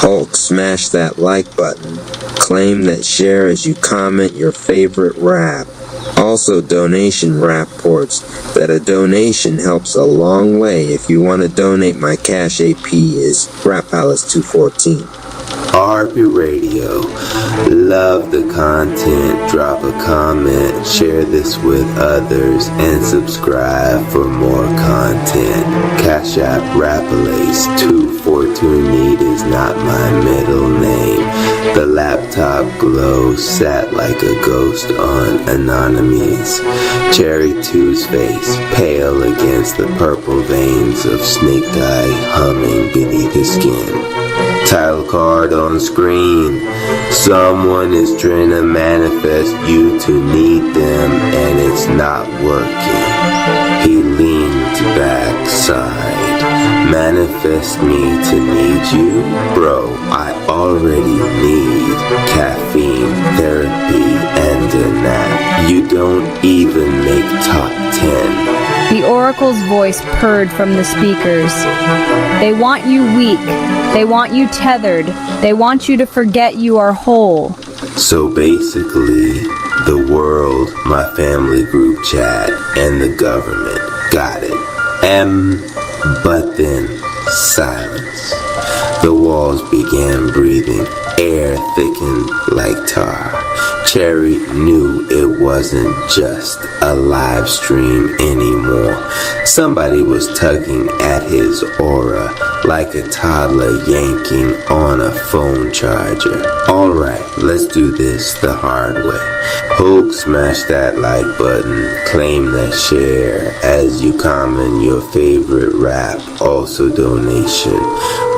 Hulk, smash that like button. Claim that share as you comment your favorite rap. Also donation rapports that a donation helps a long way. If you want to donate, my cash AP is RapPalace214. RP Radio. Love the content. Drop a comment, share this with others, and subscribe for more content. Cash App Rapalace214 Need is not my middle name. The laptop glow sat like a ghost on Anonymous. Cherry 2's face, pale against the purple veins of snake dye humming beneath his skin. Title card on screen. Someone is trying to manifest you to need them, and it's not working. He leaned backside. Manifest me to need you? Bro, I already need caffeine, therapy, and a nap. You don't even make top 10. The oracle's voice purred from the speakers. They want you weak. They want you tethered. They want you to forget you are whole. So basically, the world, my family group chat, and the government got it. But then, silence. The walls began breathing. Air thickened like tar. Cherry knew it wasn't just a live stream anymore. Somebody was tugging at his aura like a toddler yanking on a phone charger. Alright, let's do this the hard way. Hulk, smash that like button, claim that share as you comment your favorite rap, also donation.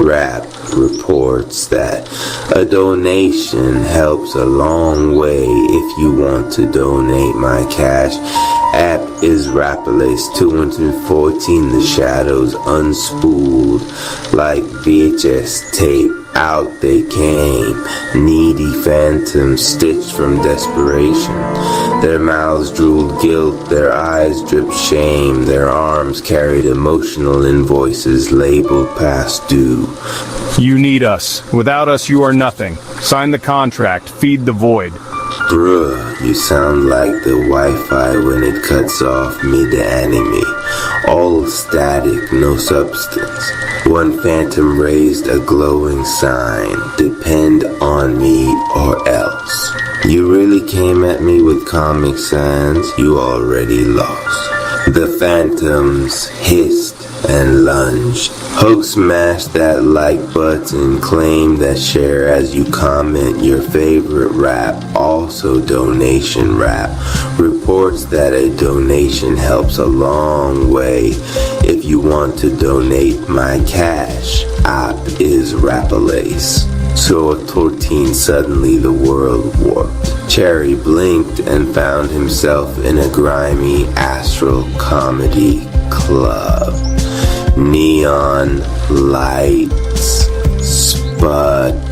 Rap reports that a donation helps a long way. If you want to donate, my cash app is Rapalace214. The shadows unspooled like VHS tape. Out they came, needy phantoms stitched from desperation. Their mouths drooled guilt, their eyes dripped shame, their arms carried emotional invoices labeled past due. You need us. Without us, you are nothing. Sign the contract. Feed the void. Bruh, you sound like the Wi-Fi when it cuts off mid-anime. All static, no substance. One phantom raised a glowing sign. Depend on me or else. You really came at me with Comic Sans? You already lost. The phantoms hissed and lunged. Hook smashed that like button, claim that share as you comment your favorite rap, also donation rap. Reports that a donation helps a long way. If you want to donate, my cash app is Rapalace. So at 14, suddenly the world warped. Cherry blinked and found himself in a grimy astral comedy club. Neon lights sputtering,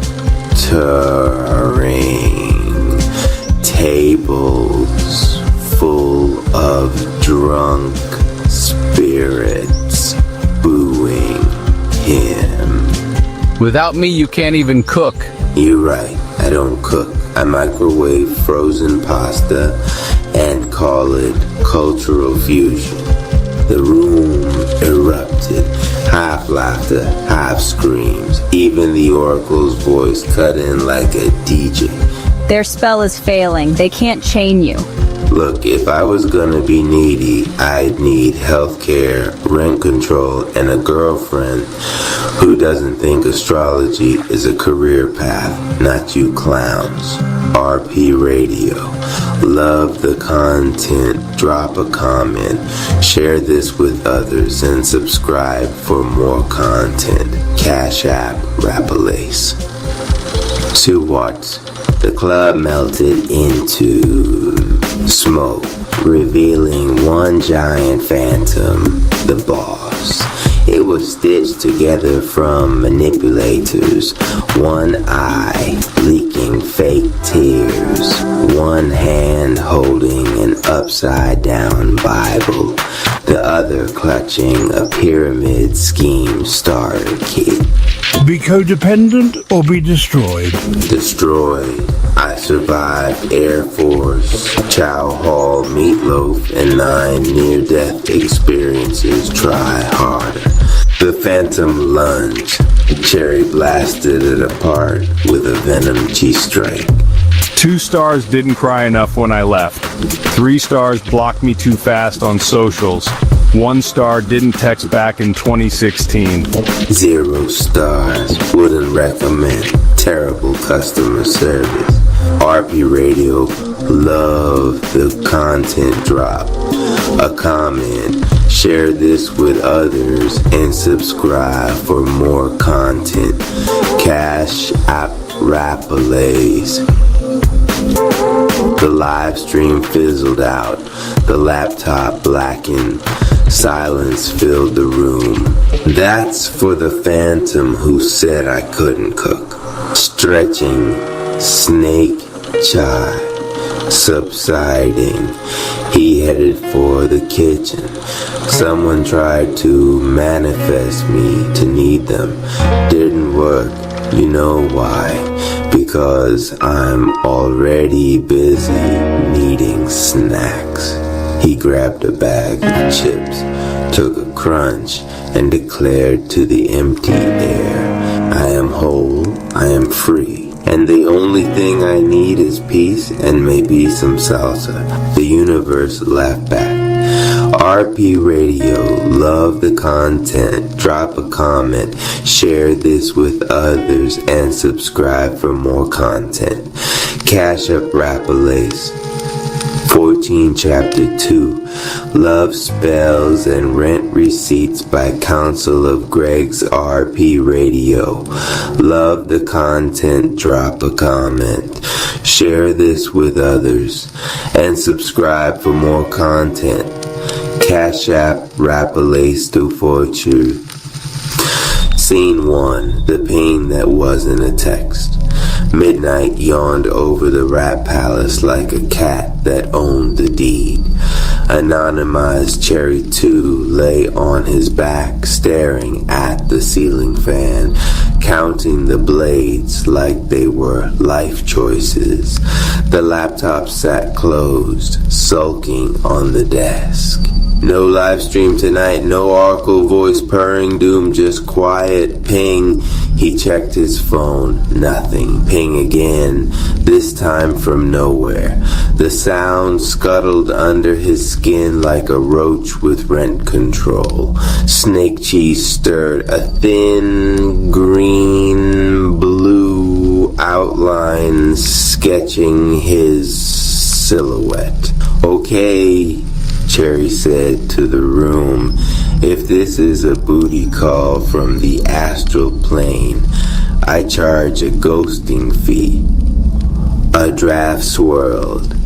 tables full of drunk spirits booing him. Without me, you can't even cook. You're right, I don't cook. I microwave frozen pasta and call it cultural fusion. The room erupted, half laughter, half screams. Even the Oracle's voice cut in like a DJ. Their spell is failing. They can't chain you. Look, if I was gonna be needy, I'd need healthcare, rent control, and a girlfriend who doesn't think astrology is a career path, not you clowns. RP Radio. Love the content. Drop a comment. Share this with others and subscribe for more content. Cash App Rapalace. 2 watts. The club melted into smoke, revealing one giant phantom, the boss. It was stitched together from manipulators, one eye leaking fake tears, one hand holding an upside-down Bible, the other clutching a pyramid scheme starter kit. Be codependent or be destroyed? Destroyed. I survived Air Force, Chow Hall, Meatloaf, and 9 near-death experiences. Try harder. The phantom lunged. Cherry blasted it apart with a venom G-strike. 2 stars didn't cry enough when I left. 3 stars blocked me too fast on socials. 1 star didn't text back in 2016. 0 stars. Wouldn't recommend. Terrible customer service. RP Radio. Love the content drop. A comment. Share this with others and subscribe for more content. Cash App Rapalace. The live stream fizzled out. The laptop blackened. Silence filled the room. That's for the phantom who said I couldn't cook. Stretching, snake chai, subsiding. He headed for the kitchen. Someone tried to manifest me to need them. Didn't work. You know why? Because I'm already busy needing snacks. He grabbed a bag of chips, took a crunch, and declared to the empty air, I am whole, I am free, and the only thing I need is peace and maybe some salsa. The universe laughed back. RP Radio, love the content, drop a comment, share this with others, and subscribe for more content. Cash Up Rapalace. 14 Chapter 2, Love Spells and Rent Receipts by Council of Greg's RP Radio. Love the content, drop a comment, share this with others, and subscribe for more content. Cash App Rapalace to Fortune. Scene 1, the pain that wasn't a text. Midnight yawned over the Rat Palace like a cat that owned the deed. Anonymized Cherry 2 lay on his back, staring at the ceiling fan, counting the blades like they were life choices. The laptop sat closed, sulking on the desk. No live stream tonight, no Oracle voice purring doom, just quiet ping. He checked his phone, nothing. Ping again, this time from nowhere. The sound scuttled under his skin like a roach with rent control. Snake cheese stirred a thin green blue outline sketching his silhouette. Okay, Cherry said to the room, if this is a booty call from the astral plane, I charge a ghosting fee. A draft swirled.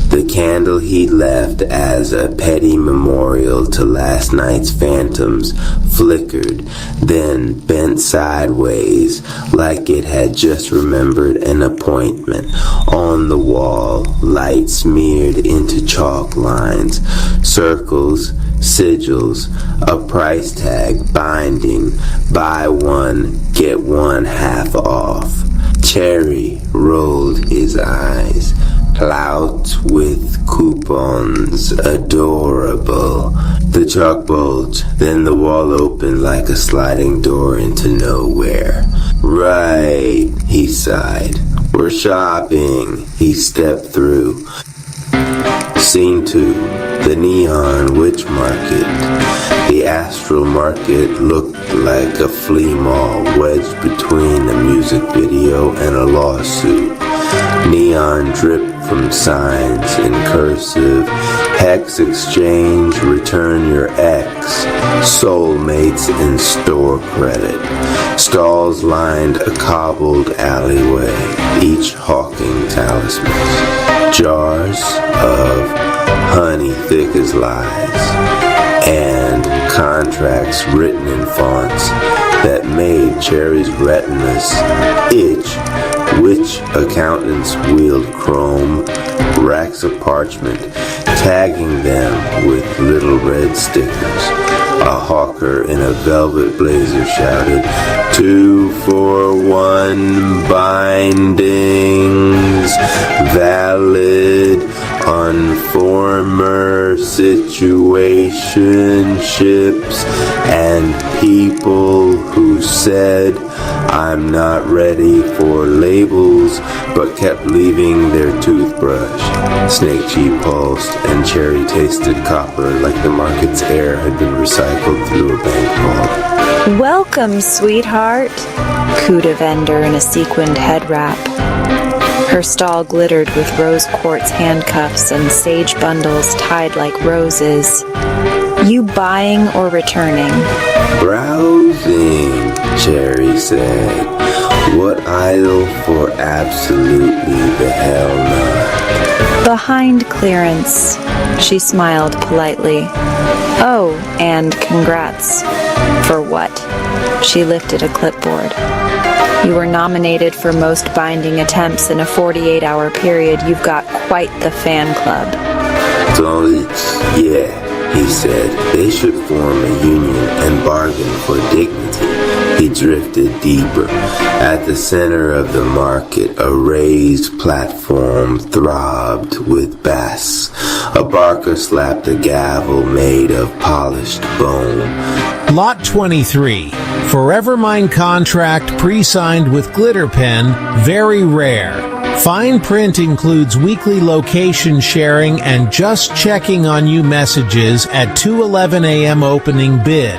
The candle he left as a petty memorial to last night's phantoms flickered, then bent sideways like it had just remembered an appointment. On the wall, light smeared into chalk lines, circles, sigils, a price tag binding, buy one, get one half off. Cherry rolled his eyes. Clouds with coupons, adorable. The chalk bulged, then the wall opened like a sliding door into nowhere. Right, he sighed. We're shopping. He stepped through. Scene 2, the neon witch market. The astral market looked like a flea mall wedged between a music video and a lawsuit. Neon dripped from signs in cursive, hex exchange, return your ex, soulmates and store credit. Stalls lined a cobbled alleyway, each hawking talismans. Jars of honey thick as lies, and contracts written in fonts that made Cherry's retinas itch. Witch accountants wield chrome, racks of parchment, tagging them with little red stickers. A hawker in a velvet blazer shouted, 2 for 1 bindings, valid on former situationships and people who said, I'm not ready for labels, but kept leaving their toothbrush. Snake cheek pulsed, and Cherry tasted copper like the market's air had been recycled through a bank vault. Welcome, sweetheart, cooed a vendor in a sequined head wrap. Her stall glittered with rose quartz handcuffs and sage bundles tied like roses. You buying or returning? Browsing, Cherry said. What idle for absolutely the hell not? Behind clearance, she smiled politely. Oh, and congrats. For what? She lifted a clipboard. You were nominated for most binding attempts in a 48-hour period. You've got quite the fan club. Yeah, he said. They should form a union and bargain for dignity. He drifted deeper. At the center of the market, a raised platform throbbed with bass. A barker slapped a gavel made of polished bone. Lot 23. Forever Mine contract pre-signed with glitter pen, very rare. Fine print includes weekly location sharing and just checking on you messages at 2:11 a.m. opening bid.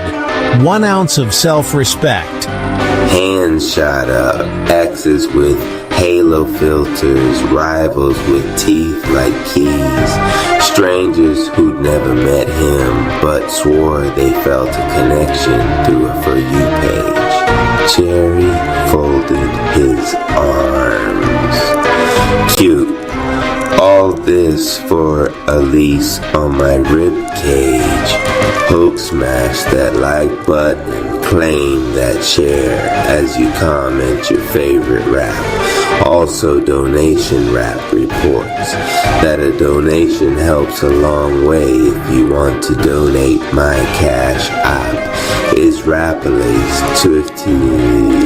1 ounce of self-respect. Hands shot up, X's with halo filters, rivals with teeth like keys, strangers who'd never met him but swore they felt a connection through a For You page. Cherry folded his arms. Cute. All this for a lease on my rib cage. Hope smash that like button, claim that share as you comment your favorite rap. Also donation rap reports that a donation helps a long way. If you want to donate, my cash app is Rapalace 15.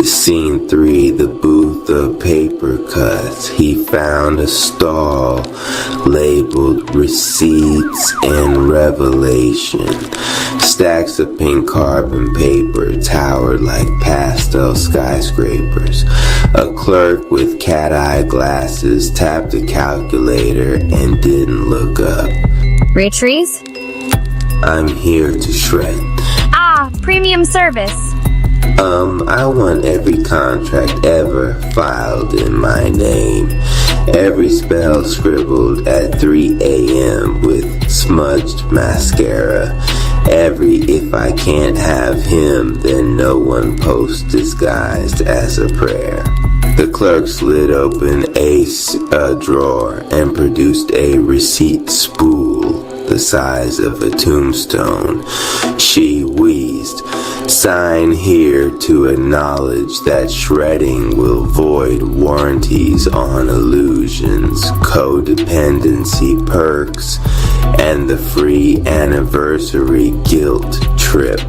Scene 3, the booth of paper shortcuts. He found a stall labeled Receipts and Revelation. Stacks of pink carbon paper towered like pastel skyscrapers. A clerk with cat-eye glasses tapped a calculator and didn't look up. Retrieve? I'm here to shred. Ah, premium service. I want every contract ever filed in my name. Every spell scribbled at 3 a.m. with smudged mascara. Every if I can't have him, then no one posts disguised as a prayer. The clerk slid open a drawer and produced a receipt spool the size of a tombstone. She wheezed, "Sign here to acknowledge that shredding will void warranties on illusions, codependency perks, and the free anniversary guilt trip."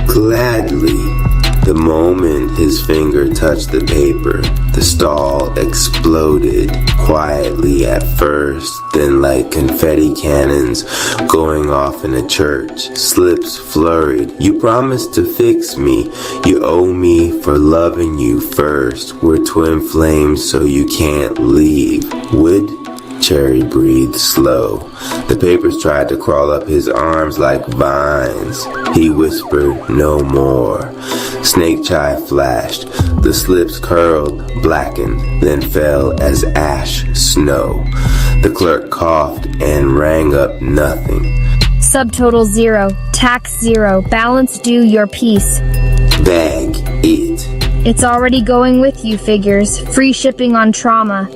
Gladly. The moment his finger touched the paper, the stall exploded, quietly at first, then like confetti cannons going off in a church. Slips flurried. "You promised to fix me. You owe me for loving you first. We're twin flames so you can't leave. Would?" Cherry breathed slow. The papers tried to crawl up his arms like vines. He whispered, "No more." Snake chai flashed. The slips curled, blackened, then fell as ash snow. The clerk coughed and rang up nothing. Subtotal 0, tax 0, balance due your piece. Bag it. It's already going with you, figures. Free shipping on trauma.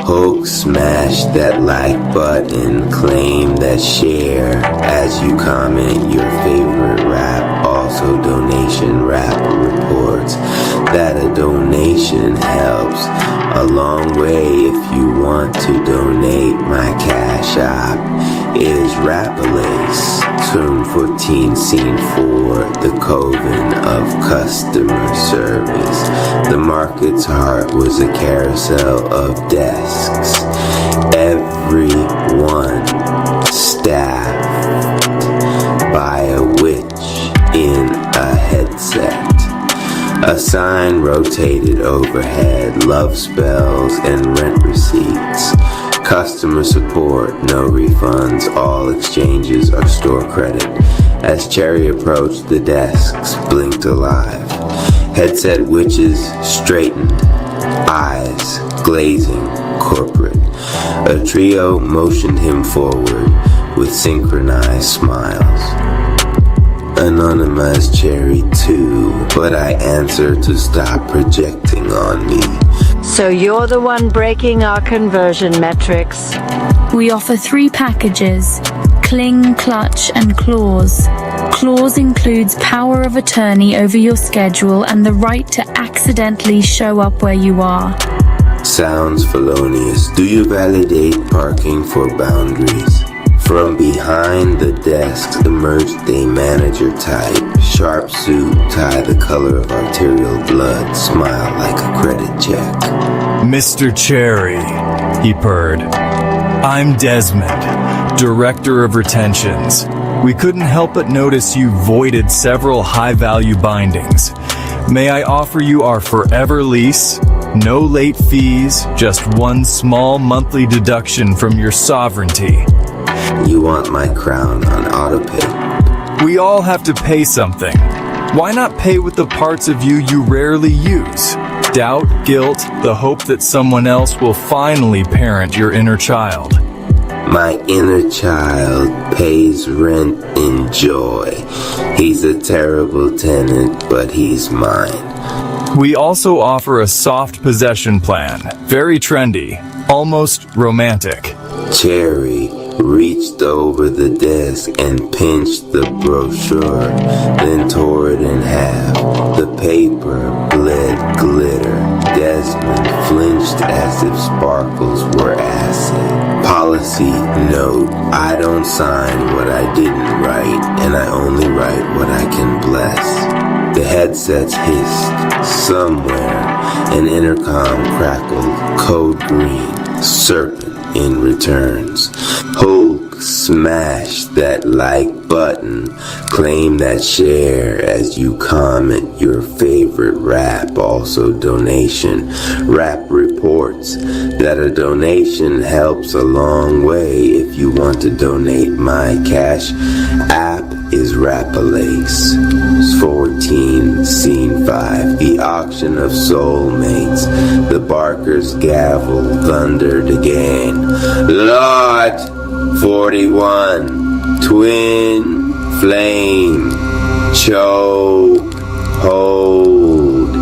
Hulk smash that like button, claim that share as you comment your favorite rap. Also donation rap reports that a donation helps a long way. If you want to donate, my cash app is Rapalace. Turn 14 Scene 4, the coven of customer service. The market's heart was a carousel of desks. Everyone staffed by a witch in a headset. A sign rotated overhead, love spells and rent receipts. Customer support, no refunds, all exchanges are store credit. As Cherry approached, the desks blinked alive. Headset witches straightened, eyes glazing corporate. A trio motioned him forward with synchronized smiles. Anonymous Cherry too, but I answer to stop projecting on me. So you're the one breaking our conversion metrics. We offer 3 packages: Cling, Clutch, and Clause. Clause includes power of attorney over your schedule and the right to accidentally show up where you are. Sounds felonious. Do you validate parking for boundaries? From behind the desks emerged a manager type. Sharp suit, tie the color of arterial blood, smile like a credit check. Mr. Cherry, he purred. I'm Desmond, Director of Retentions. We couldn't help but notice you voided several high-value bindings. May I offer you our forever lease? No late fees, just one small monthly deduction from your sovereignty. You want my crown on autopay? We all have to pay something. Why not pay with the parts of you you rarely use? Doubt, guilt, the hope that someone else will finally parent your inner child. My inner child pays rent in joy. He's a terrible tenant, but he's mine. We also offer a soft possession plan. Very trendy, almost romantic. Cherry reached over the desk and pinched the brochure, then tore it in half. The paper bled glitter. Desmond flinched as if sparkles were acid. Policy note, I don't sign what I didn't write, and I only write what I can bless. The headsets hissed. Somewhere, an intercom crackled, code green, serpent in returns. Hulk smash that like button, claim that share as you comment your favorite rap, also donation. Rap reports that a donation helps a long way. If you want to donate, my cash app is Rapalace. 14, Scene 5, the auction of soulmates. The Barker's gavel thundered again. Lot 41, twin flame, choke, hold,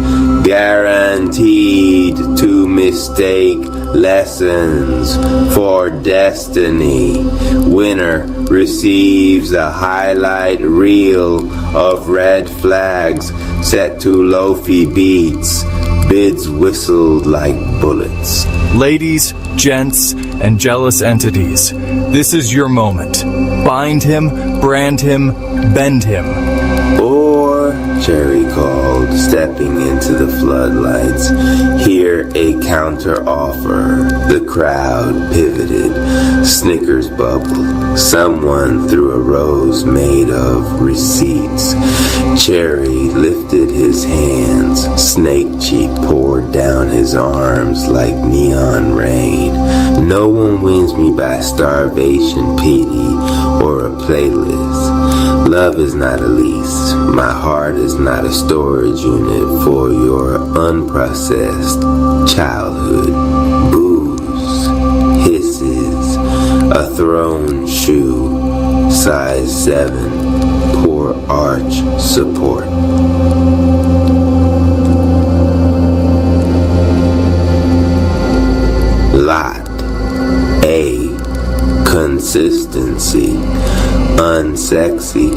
guaranteed to mistake lessons for destiny. Winner receives a highlight reel of red flags set to lofi beats. Bids whistled like bullets. Ladies, gents, and jealous entities, this is your moment. Bind him, brand him, bend him. Or, Cherry called, stepping into the floodlights. Hear a counter offer. The crowd pivoted. Snickers bubbled. Someone threw a rose made of receipts. Cherry lifted his hands. Snake cheek poured down his arms like neon rain. No one wins me by starvation, pity, or a playlist. Love is not a lease. My heart is not a storage unit for your unprocessed childhood. Booze, hisses, a thrown shoe, size 7, poor arch support. Lot A, consistency, unsexy,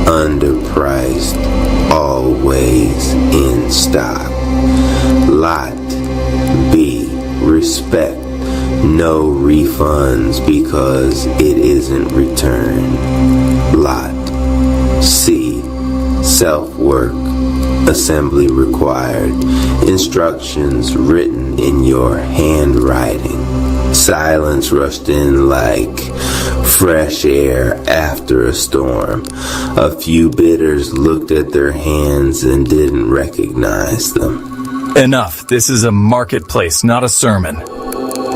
underpriced, always in stock. Lot B, respect, no refunds because it isn't returned. Lot C, self-work, assembly required, instructions written in your handwriting. Silence rushed in like fresh air after a storm. A few bidders looked at their hands and didn't recognize them. Enough. This is a marketplace, not a sermon.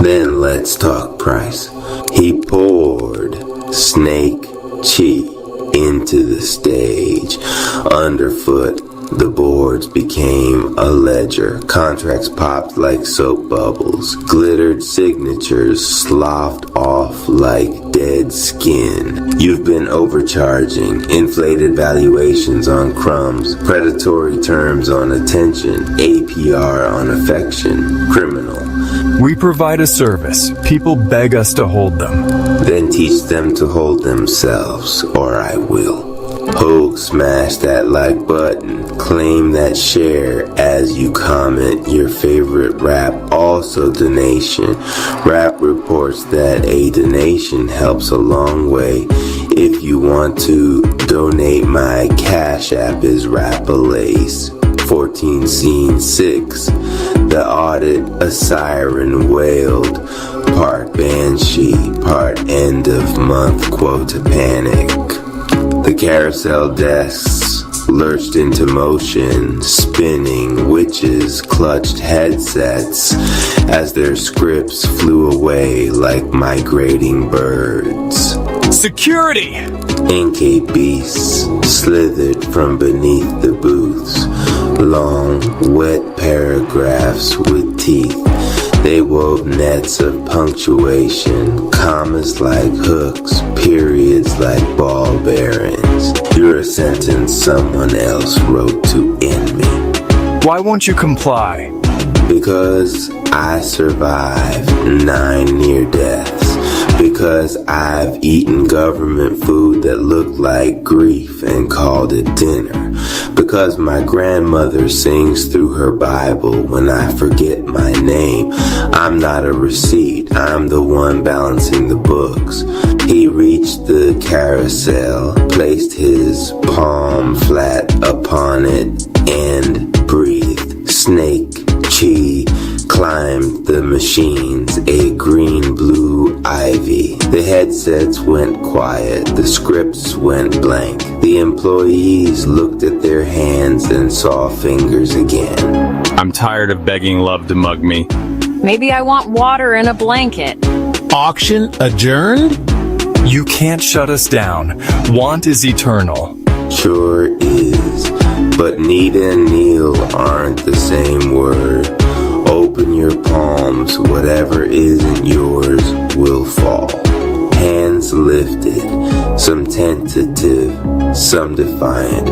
Then let's talk price. He poured Snake Chi into the stage. Underfoot, the boards became a ledger. Contracts popped like soap bubbles. Glittered signatures sloughed off like dead skin. You've been overcharging. Inflated valuations on crumbs. Predatory terms on attention. APR on affection. Criminal. We provide a service. People beg us to hold them. Then teach them to hold themselves, or I will. Hogue smash that like button, claim that share as you comment your favorite rap, also donation. Rap reports that a donation helps a long way. If you want to donate, my cash app is Rapalace. 14 Scene 6. The audit, a siren wailed. Part banshee, part end of month quota panic. The carousel desks lurched into motion, spinning. Witches clutched headsets as their scripts flew away like migrating birds. Security! Inkay beasts slithered from beneath the booths. Long, wet paragraphs with teeth. They wove nets of punctuation, commas like hooks, periods like ball bearings. You're a sentence someone else wrote to end me. Why won't you comply? Because I survived 9 near deaths. Because I've eaten government food that looked like grief and called it dinner. Because my grandmother sings through her Bible when I forget my name. I'm not a receipt. I'm the one balancing the books. He reached the carousel, placed his palm flat upon it, and breathed. Snake Chi climbed the machines, a green-blue ivy. The headsets went quiet, the scripts went blank. The employees looked at their hands and saw fingers again. I'm tired of begging love to mug me. Maybe I want water and a blanket. Auction adjourned? You can't shut us down. Want is eternal. Sure is, but need and kneel aren't the same word. Open your palms, whatever isn't yours will fall. Hands lifted, some tentative, some defiant.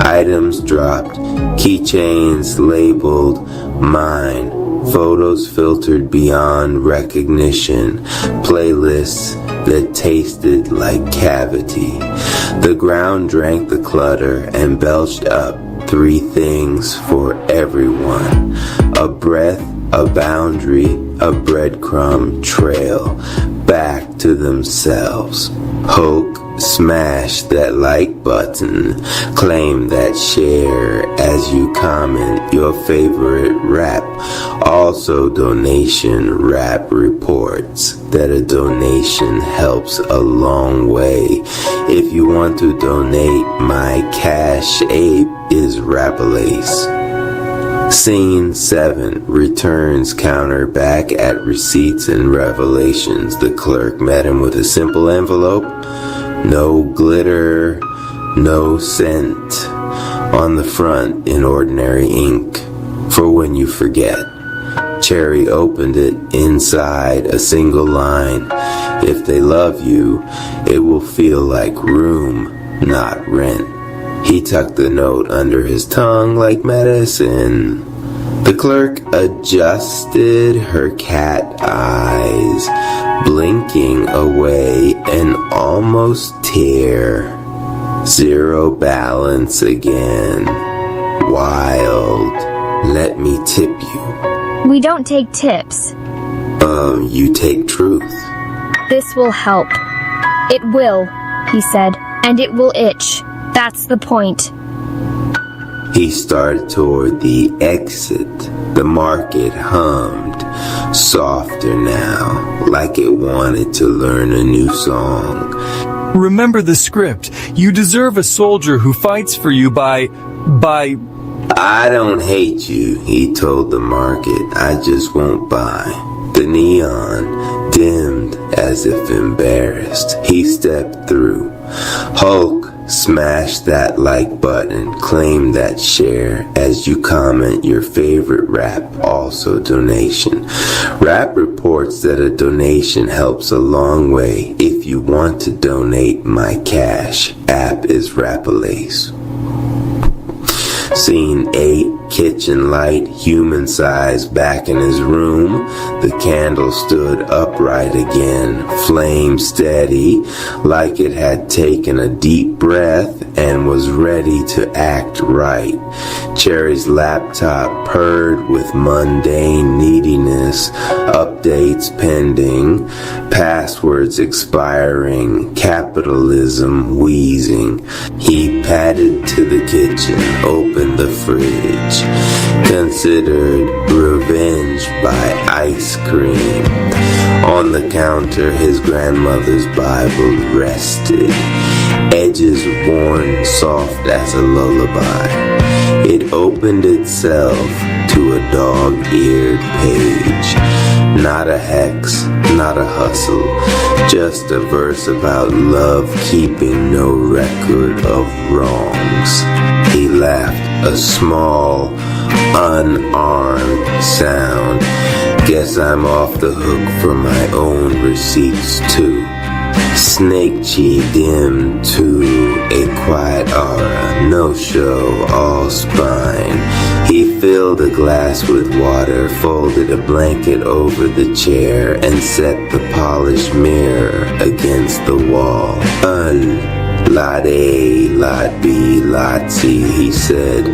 Items dropped, keychains labeled mine. Photos filtered beyond recognition. Playlists that tasted like cavity. The ground drank the clutter and belched up 3 things for everyone. A breath, a boundary, a breadcrumb trail back to themselves. Hoke smash that like button, claim that share as you comment your favorite rap. Also donation rap reports that a donation helps a long way. If you want to donate, my cash ape is Rapalace. Scene 7. Returns counter back at Receipts and Revelations. The clerk met him with a simple envelope. No glitter, no scent. On the front in ordinary ink. For when you forget. Cherry opened it. Inside a single line. If they love you, it will feel like room, not rent. He tucked the note under his tongue like medicine. The clerk adjusted her cat eyes, blinking away an almost tear. Zero balance again. Wild. Let me tip you. We don't take tips. You take truth. This will help. It will, he said, and it will itch. That's the point. He started toward the exit. The market hummed, softer now, like it wanted to learn a new song. Remember the script. You deserve a soldier who fights for you by... I don't hate you, he told the market. I just won't buy. The neon dimmed as if embarrassed. He stepped through. Hulk smashed that like button, claim that share as you comment your favorite rap, also donation. Rap reports that a donation helps a long way. If you want to donate, my cash app is Rapalace. Scene 8, kitchen light, human size, back in his room. The candle stood upright again, flame steady, like it had taken a deep breath and was ready to act right. Cherry's laptop purred with mundane neediness, updates pending, passwords expiring, capitalism wheezing. He padded to the kitchen, opened the fridge, considered revenge by ice cream. On the counter, his grandmother's Bible rested, edges worn soft as a lullaby. It opened itself to a dog-eared page. Not a hex, not a hustle, just a verse about love keeping no record of wrongs. He laughed, a small, unarmed sound. Guess I'm off the hook for my own receipts too. Snake Chi dimmed to a quiet aura, no show, all spine. He filled a glass with water, folded a blanket over the chair, and set the polished mirror against the wall. Lot A, Lot B, Lot C, he said,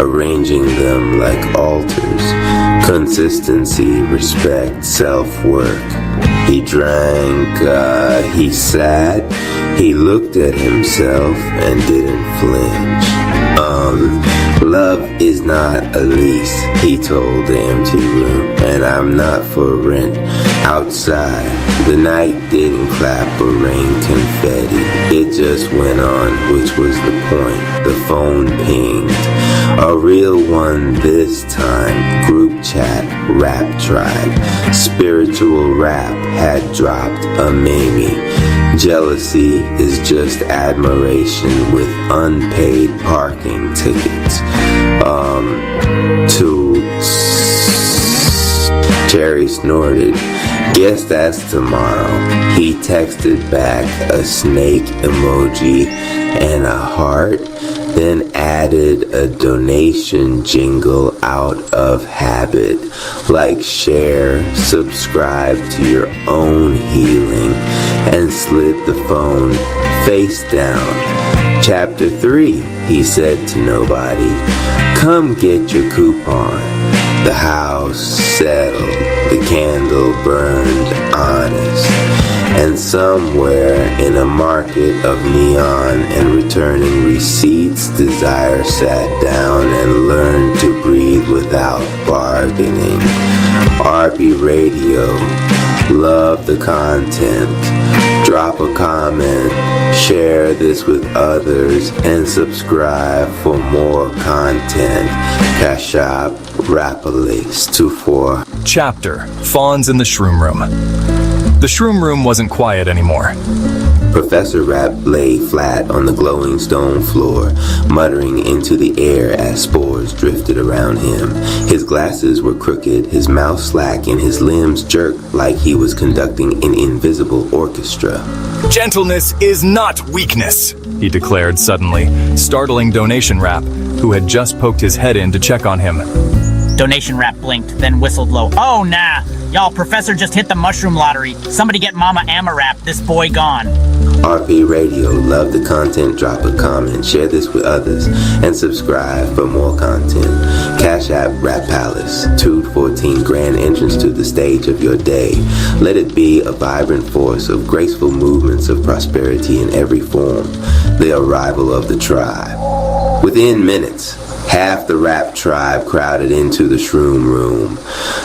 arranging them like altars. Consistency, respect, self-work. He drank, he sat, he looked at himself and didn't flinch. Love is not a lease, he told the empty room, and I'm not for rent. Outside, the night didn't clap or rain confetti. It just went on, which was the point. The phone pinged. A real one this time. Group chat, rap tribe. Spiritual rap had dropped a Mamie. Jealousy is just admiration with unpaid parking tickets. Cherry snorted. Guess that's tomorrow. He texted back a snake emoji and a heart, then added a donation jingle out of habit, like share, subscribe to your own healing, and slid the phone face down. Chapter 3, he said to nobody, come get your coupon. The house settled, the candle burned honest, and somewhere in a market of neon and returning receipts, desire sat down and learned to breathe without bargaining. RP Radio, love the content, drop a comment, share this with others, and subscribe for more content. Cash App, Rapalis 24. Chapter, Fawns in the Shroom Room. The Shroom Room wasn't quiet anymore. Professor Rap lay flat on the glowing stone floor, muttering into the air as spores drifted around him. His glasses were crooked, his mouth slack, and his limbs jerked like he was conducting an invisible orchestra. Gentleness is not weakness, he declared suddenly, startling Donation Rap, who had just poked his head in to check on him. Donation Rap blinked, then whistled low. Oh, nah. Y'all, Professor just hit the mushroom lottery. Somebody get Mama Amarap, this boy gone. RP Radio, love the content, drop a comment, share this with others, and subscribe for more content. Cash App, Rap Palace, 214, grand entrance to the stage of your day. Let it be a vibrant force of graceful movements of prosperity in every form. The arrival of the tribe. Within minutes, half the rap tribe crowded into the shroom room.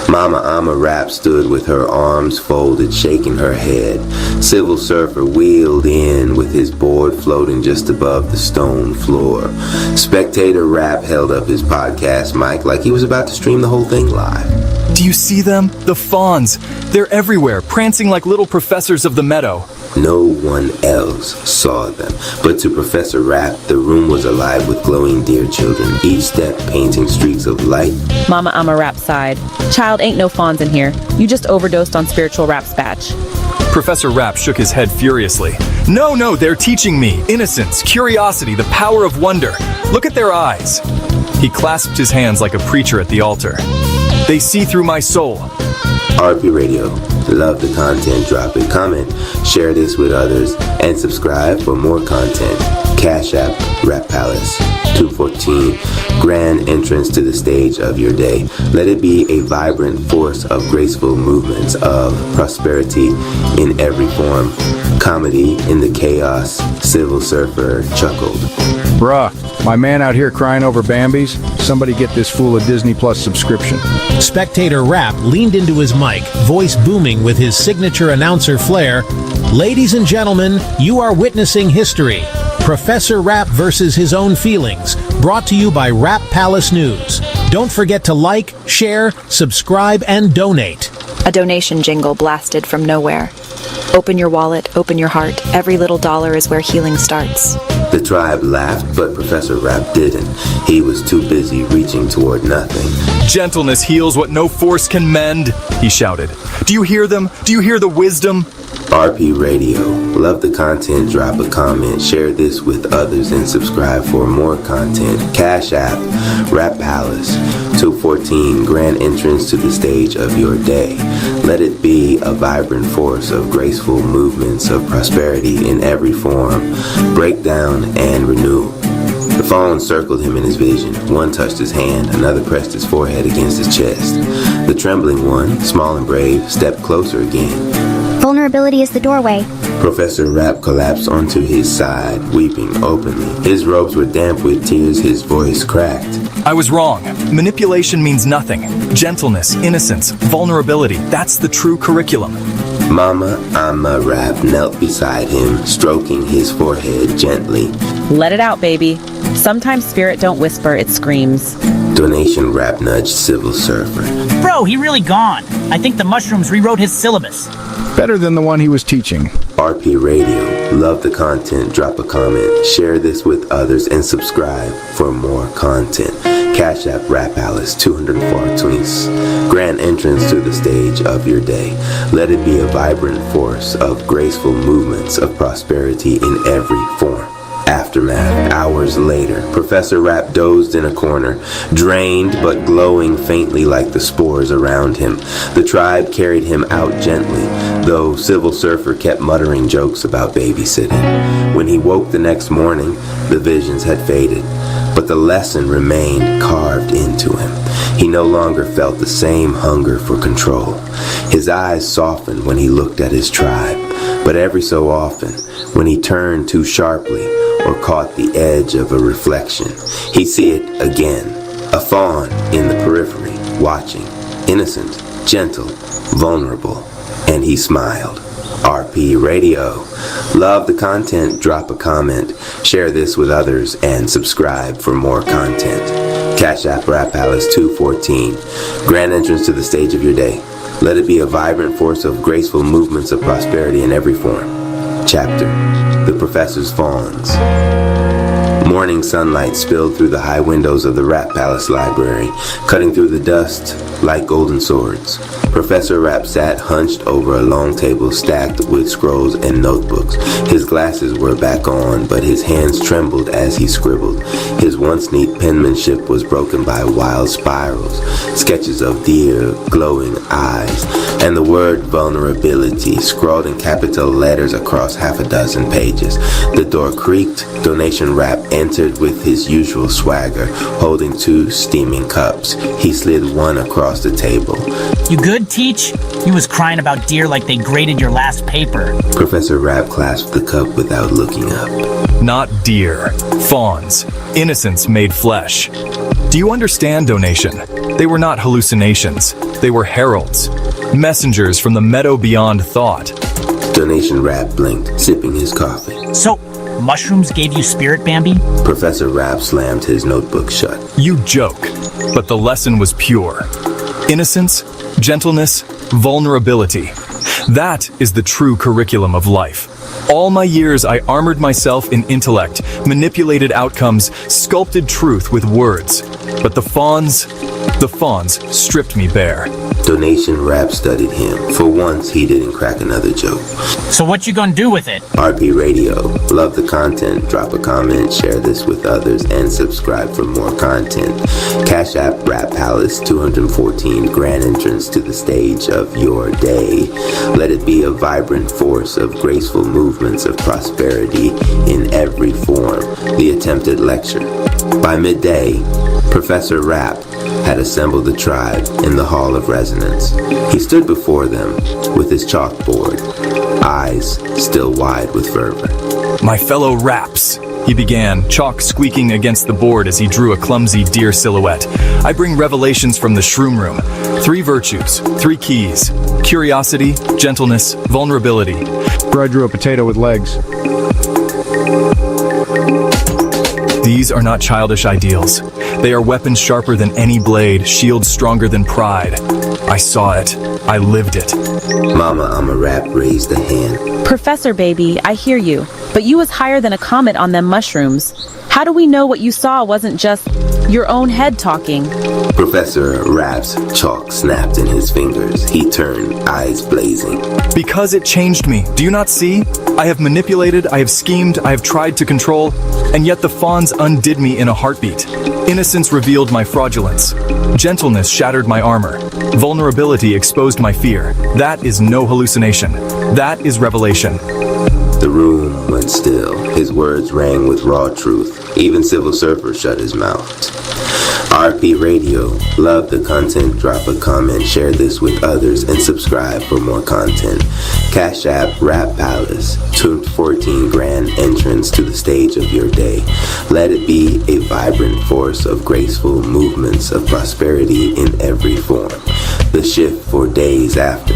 Mama Ama Rap stood with her arms folded, shaking her head. Civil Surfer wheeled in with his board floating just above the stone floor. Spectator Rap held up his podcast mic like he was about to stream the whole thing live. Do you see them? The fawns. They're everywhere, prancing like little professors of the meadow. No one else saw them, but to Professor Rap, the room was alive with glowing deer children, each step painting streaks of light. Mama Ama Rap sighed. Child, ain't no fawns in here. You just overdosed on spiritual Rap's batch. Professor Rap shook his head furiously. No, they're teaching me innocence, curiosity, the power of wonder. Look at their eyes. He clasped his hands like a preacher at the altar. They see through my soul. RP Radio, love the content, drop a comment, share this with others, and subscribe for more content. Cash App, Rap Palace, 214, grand entrance to the stage of your day. Let it be a vibrant force of graceful movements of prosperity in every form. Comedy in the chaos, Civil Surfer chuckled. Bruh, my man out here crying over Bambies? Somebody get this fool a Disney Plus subscription. Spectator Rap leaned into his mic, voice booming with his signature announcer flair. Ladies and gentlemen, you are witnessing history. Professor Rap versus his own feelings. Brought to you by Rap Palace News. Don't forget to like, share, subscribe, and donate. A donation jingle blasted from nowhere. Open your wallet, open your heart. Every little dollar is where healing starts. The tribe laughed, but Professor Rap didn't. He was too busy reaching toward nothing. Gentleness heals what no force can mend, he shouted. Do you hear them? Do you hear the wisdom? RP Radio. Love the content, drop a comment, share this with others, and subscribe for more content. Cash App, Rap Palace, 214, grand entrance to the stage of your day. Let it be a vibrant force of graceful movements of prosperity in every form. Breakdown and renewal. The phone circled him in his vision. One touched his hand, another pressed his forehead against his chest. The trembling one, small and brave, stepped closer again. Vulnerability is the doorway. Professor Rapp collapsed onto his side, weeping openly. His robes were damp with tears, his voice cracked. I was wrong. Manipulation means nothing. Gentleness, innocence, vulnerability, that's the true curriculum. Mama Amma Rapp knelt beside him, stroking his forehead gently. Let it out, baby. Sometimes spirit don't whisper, it screams. Donation Rapp nudged Civil Surfer. Bro, he really gone. I think the mushrooms rewrote his syllabus. Better than the one he was teaching. RP Radio. Love the content, drop a comment, share this with others, and subscribe for more content. Cash App Rap Palace, 204 grand entrance to the stage of your day. Let it be a vibrant force of graceful movements of prosperity in every form. Aftermath. Hours later, Professor Rapp dozed in a corner, drained but glowing faintly like the spores around him. The tribe carried him out gently, though Civil Surfer kept muttering jokes about babysitting. When he woke the next morning, the visions had faded, but the lesson remained carved into him. He no longer felt the same hunger for control. His eyes softened when he looked at his tribe, but every so often, when he turned too sharply or caught the edge of a reflection, he'd see it again, a fawn in the periphery, watching, innocent, gentle, vulnerable, and he smiled. RP Radio. Love the content, drop a comment, share this with others, and subscribe for more content. Cash App Rap Palace 214. Grand entrance to the stage of your day. Let it be a vibrant force of graceful movements of prosperity in every form. Chapter: The Professor's Fawns. Morning sunlight spilled through the high windows of the Rap Palace library, cutting through the dust like golden swords. Professor Rapp sat hunched over a long table stacked with scrolls and notebooks. His glasses were back on, but his hands trembled as he scribbled. His once neat penmanship was broken by wild spirals, sketches of deer, glowing eyes, and the word vulnerability scrawled in capital letters across half a dozen pages. The door creaked. Donation Rapp entered with his usual swagger, holding 2 steaming cups. He slid one across the table. You good, Teach? He was crying about deer like they graded your last paper. Professor Rapp clasped the cup without looking up. Not deer. Fawns. Innocence made flesh. Do you understand, Donation? They were not hallucinations. They were heralds. Messengers from the meadow beyond thought. Donation Rapp blinked, sipping his coffee. So, mushrooms gave you spirit, Bambi? Professor Rapp slammed his notebook shut. You joke, but the lesson was pure. Innocence, gentleness, vulnerability. That is the true curriculum of life. All my years I armored myself in intellect, manipulated outcomes, sculpted truth with words. But the fawns stripped me bare. Donation Rapp studied him. For once, he didn't crack another joke. So what you gonna do with it? RP Radio. Love the content, drop a comment, share this with others, and subscribe for more content. Cash App Rap Palace 214, grand entrance to the stage of your day. Let it be a vibrant force of graceful movements of prosperity in every form. The attempted lecture. By midday, Professor Rapp had assembled the tribe in the Hall of Resonance. He stood before them with his chalkboard, eyes still wide with fervor. My fellow Rapps, he began, chalk squeaking against the board as he drew a clumsy deer silhouette. I bring revelations from the shroom room. 3 virtues, 3 keys: curiosity, gentleness, vulnerability. I drew a potato with legs. These are not childish ideals. They are weapons sharper than any blade, shields stronger than pride. I saw it. I lived it. Mama Amma Rapp raised a hand. Professor baby, I hear you, but you was higher than a comet on them mushrooms. How do we know what you saw wasn't just Your own head talking. Professor Rapp's chalk snapped in his fingers. He turned, eyes blazing. Because it changed me. Do you not see? I have manipulated, I have schemed, I have tried to control, and yet the fawns undid me in a heartbeat. Innocence revealed my fraudulence. Gentleness shattered my armor. Vulnerability exposed my fear. That is no hallucination. That is revelation. The room went still. His words rang with raw truth. Even Civil Surfer shut his mouth. RP Radio, love the content, drop a comment, share this with others, and subscribe for more content. Cash App Rap Palace, tuned 14 grand entrance to the stage of your day. Let it be a vibrant force of graceful movements of prosperity in every form. The shift for days after.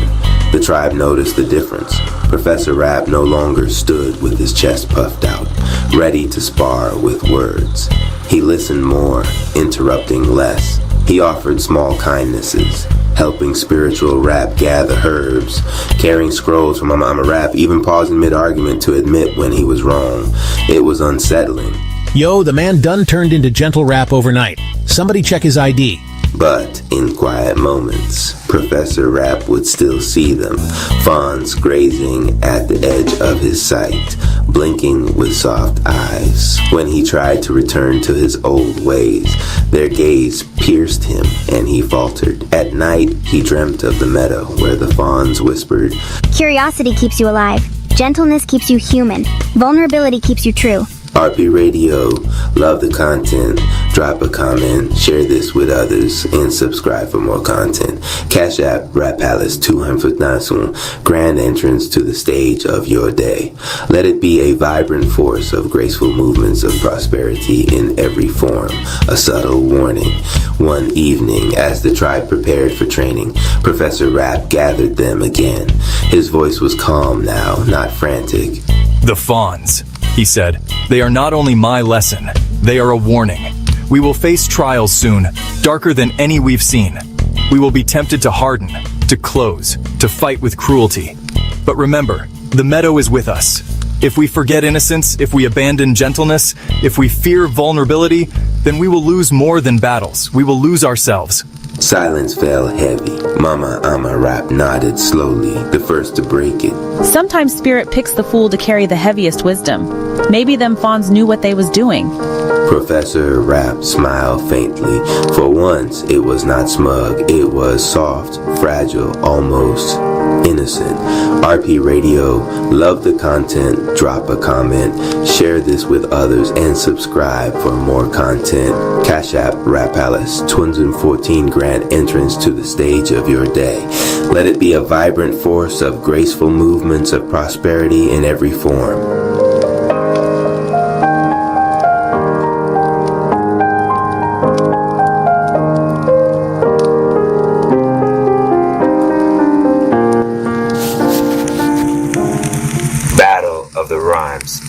The tribe noticed the difference. Professor Rapp no longer stood with his chest puffed out, ready to spar with words. He listened more, interrupting less. He offered small kindnesses, helping spiritual Rapp gather herbs, carrying scrolls from Mama Rapp, even pausing mid-argument to admit when he was wrong. It was unsettling. Yo, the man done turned into gentle Rapp overnight. Somebody check his ID. But in quiet moments, Professor Rapp would still see them, fawns grazing at the edge of his sight, blinking with soft eyes. When he tried to return to his old ways, their gaze pierced him and he faltered. At night, he dreamt of the meadow where the fawns whispered, Curiosity keeps you alive. Gentleness keeps you human. Vulnerability keeps you true. RP Radio, love the content, drop a comment, share this with others, and subscribe for more content. Cash App Rap Palace 200,000, grand entrance to the stage of your day. Let it be a vibrant force of graceful movements of prosperity in every form. A subtle warning. One evening, as the tribe prepared for training, Professor Rapp gathered them again. His voice was calm now, not frantic. The fawns, he said. They are not only my lesson, they are a warning. We will face trials soon, darker than any we've seen. We will be tempted to harden, to close, to fight with cruelty. But remember, the meadow is with us. If we forget innocence, if we abandon gentleness, if we fear vulnerability, then we will lose more than battles. We will lose ourselves. Silence fell heavy. Mama Rapp nodded slowly, the first to break it. Sometimes spirit picks the fool to carry the heaviest wisdom. Maybe them fawns knew what they was doing. Professor Rapp smiled faintly. For once, it was not smug. It was soft, fragile, almost innocent. RP Radio, love the content, drop a comment, share this with others, and subscribe for more content. Cash App Rap Palace, 214 grand entrance to the stage of your day. Let it be a vibrant force of graceful movements of prosperity in every form. Of the rhymes.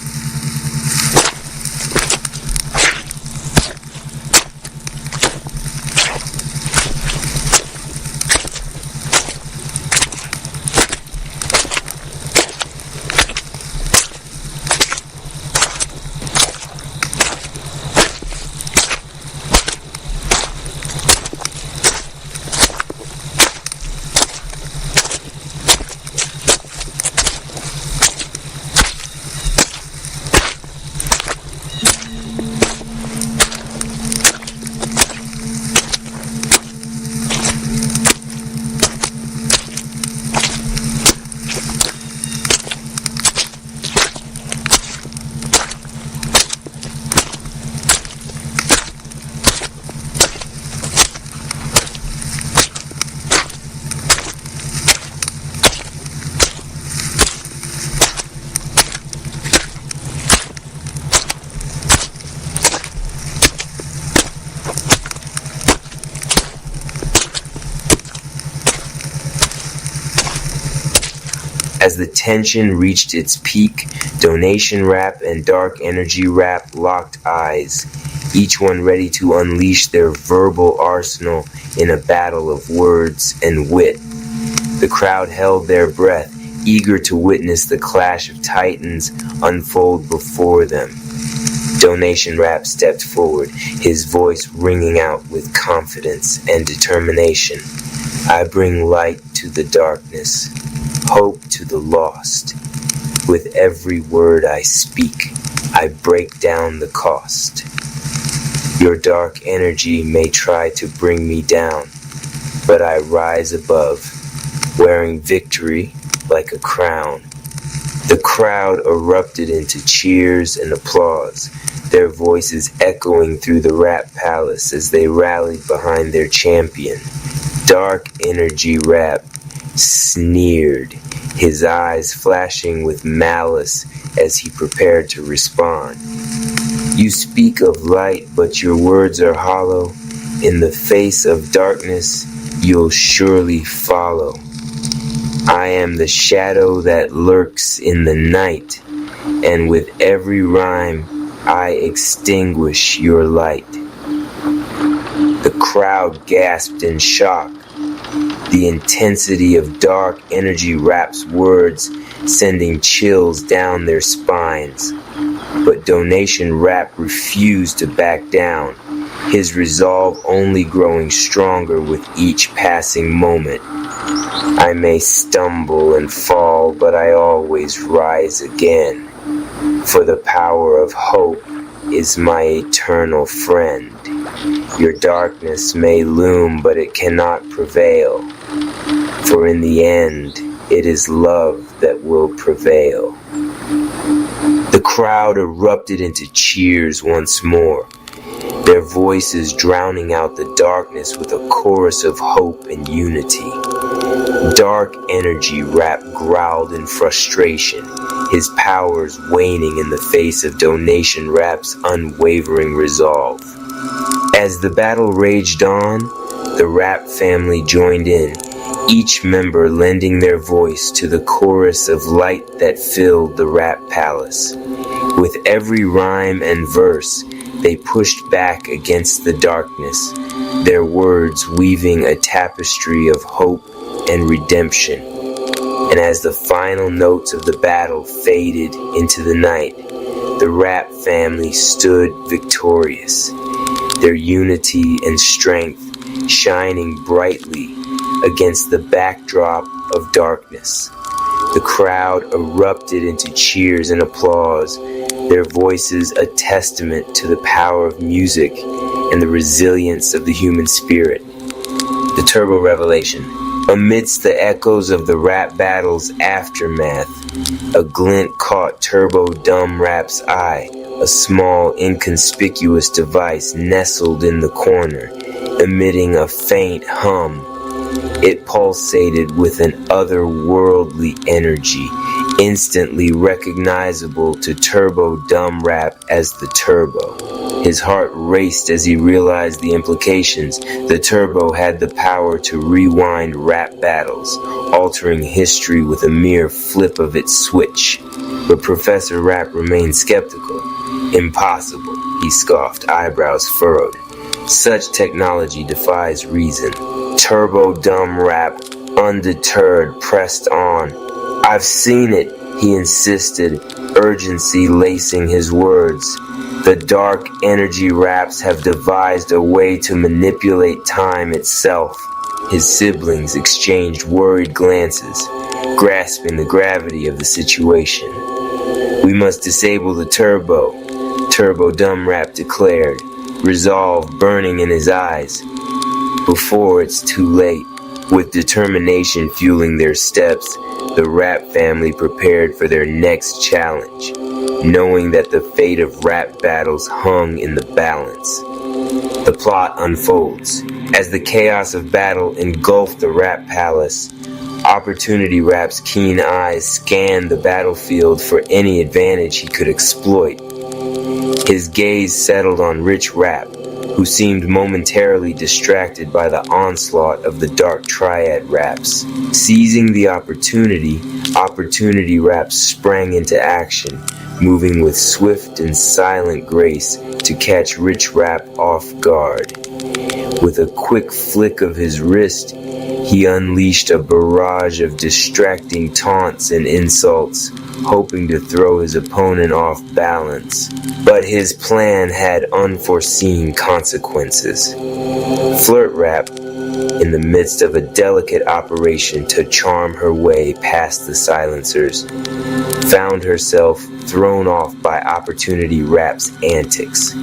As the tension reached its peak, Donation Rap and Dark Energy Rap locked eyes, each one ready to unleash their verbal arsenal in a battle of words and wit. The crowd held their breath, eager to witness the clash of titans unfold before them. Donation Rap stepped forward, his voice ringing out with confidence and determination. I bring light to the darkness, hope to the lost. With every word I speak, I break down the cost. Your dark energy may try to bring me down, but I rise above, wearing victory like a crown. The crowd erupted into cheers and applause, their voices echoing through the rap palace as they rallied behind their champion. Dark Energy Rap sneered, his eyes flashing with malice as he prepared to respond. You speak of light, but your words are hollow. In the face of darkness, you'll surely follow. I am the shadow that lurks in the night, and with every rhyme, I extinguish your light. The crowd gasped in shock. The intensity of Dark Energy Rap's words sending chills down their spines. But Donation Rap refused to back down, his resolve only growing stronger with each passing moment. I may stumble and fall, but I always rise again. For the power of hope is my eternal friend. Your darkness may loom, but it cannot prevail. For in the end, it is love that will prevail. The crowd erupted into cheers once more, their voices drowning out the darkness with a chorus of hope and unity. Dark Energy Rap growled in frustration, his powers waning in the face of Donation Rap's unwavering resolve. As the battle raged on, the Rap family joined in, each member lending their voice to the chorus of light that filled the Rap Palace. With every rhyme and verse, they pushed back against the darkness, their words weaving a tapestry of hope and redemption. And as the final notes of the battle faded into the night, the Rap family stood victorious, their unity and strength shining brightly against the backdrop of darkness. The crowd erupted into cheers and applause, their voices a testament to the power of music and the resilience of the human spirit. The Turbo Revelation. Amidst the echoes of the rap battle's aftermath, a glint caught Turbo Dumb Rap's eye, a small, inconspicuous device nestled in the corner, emitting a faint hum. It pulsated with an otherworldly energy, instantly recognizable to Turbo Dumb Rap as the Turbo. His heart raced as he realized the implications. The Turbo had the power to rewind rap battles, altering history with a mere flip of its switch. But Professor Rap remained skeptical. Impossible, he scoffed, eyebrows furrowed. Such technology defies reason. Turbo Dumb Rap, undeterred, pressed on. I've seen it, he insisted, urgency lacing his words. The Dark Energy Raps have devised a way to manipulate time itself. His siblings exchanged worried glances, grasping the gravity of the situation. We must disable the Turbo, Turbo Dumb Rap declared, resolve burning in his eyes. Before it's too late, with determination fueling their steps, the Rap family prepared for their next challenge, knowing that the fate of rap battles hung in the balance. The plot unfolds. As the chaos of battle engulfed the Rap Palace, Opportunity Rap's keen eyes scanned the battlefield for any advantage he could exploit. His gaze settled on Rich Rap, who seemed momentarily distracted by the onslaught of the Dark Triad Raps. Seizing the opportunity, Opportunity Rap sprang into action, moving with swift and silent grace to catch Rich Rap off guard. With a quick flick of his wrist, he unleashed a barrage of distracting taunts and insults, hoping to throw his opponent off balance. But his plan had unforeseen consequences. Flirt Rap, in the midst of a delicate operation to charm her way past the silencers, found herself thrown off by Opportunity Rap's antics.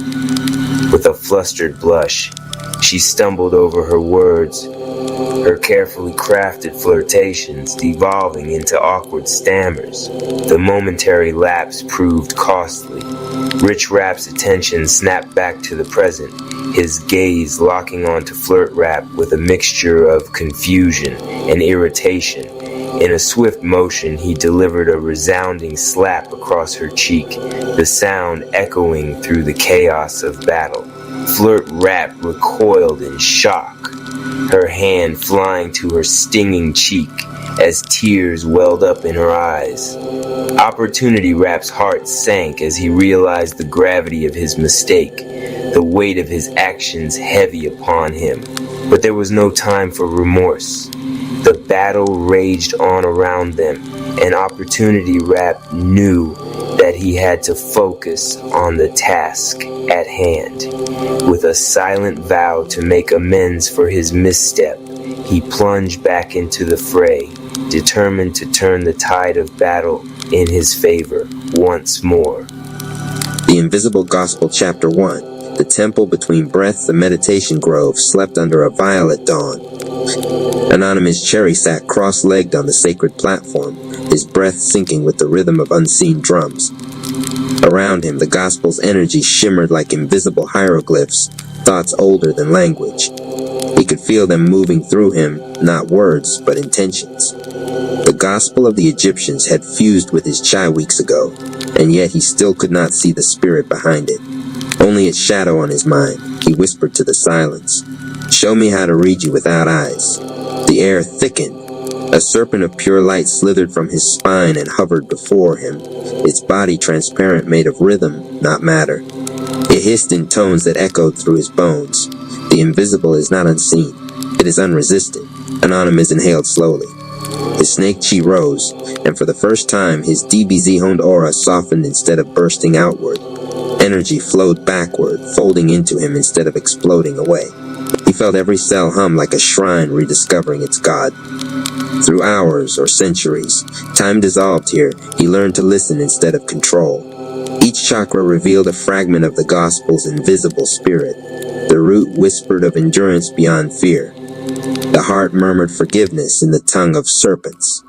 With a flustered blush, she stumbled over her words, her carefully crafted flirtations devolving into awkward stammers. The momentary lapse proved costly. Rich Rap's attention snapped back to the present, his gaze locking onto Flirt Rap with a mixture of confusion and irritation. In a swift motion, he delivered a resounding slap across her cheek, the sound echoing through the chaos of battle. Flirt Rap recoiled in shock, her hand flying to her stinging cheek as tears welled up in her eyes. Opportunity Rap's heart sank as he realized the gravity of his mistake, the weight of his actions heavy upon him. But there was no time for remorse. The battle raged on around them, and Opportunity Rap knew that he had to focus on the task at hand. With a silent vow to make amends for his misstep, he plunged back into the fray, determined to turn the tide of battle in his favor once more. The Invisible Gospel, Chapter 1. The temple between breaths, the meditation grove, slept under a violet dawn. Anonymous Cherry sat cross-legged on the sacred platform, his breath syncing with the rhythm of unseen drums. Around him, the gospel's energy shimmered like invisible hieroglyphs, thoughts older than language. He could feel them moving through him, not words, but intentions. The gospel of the Egyptians had fused with his chai weeks ago, and yet he still could not see the spirit behind it. Only its shadow on his mind. He whispered to the silence, "Show me how to read you without eyes." The air thickened. A serpent of pure light slithered from his spine and hovered before him, its body transparent, made of rhythm, not matter. It hissed in tones that echoed through his bones. The invisible is not unseen. It is unresisted. Anonymous inhaled slowly. His snake chi rose, and for the first time his DBZ-honed aura softened instead of bursting outward. Energy flowed backward, folding into him instead of exploding away. He felt every cell hum like a shrine rediscovering its god. Through hours or centuries, time dissolved here. He learned to listen instead of control. Each chakra revealed a fragment of the gospel's invisible spirit. The root whispered of endurance beyond fear. The heart murmured forgiveness in the tongue of serpents.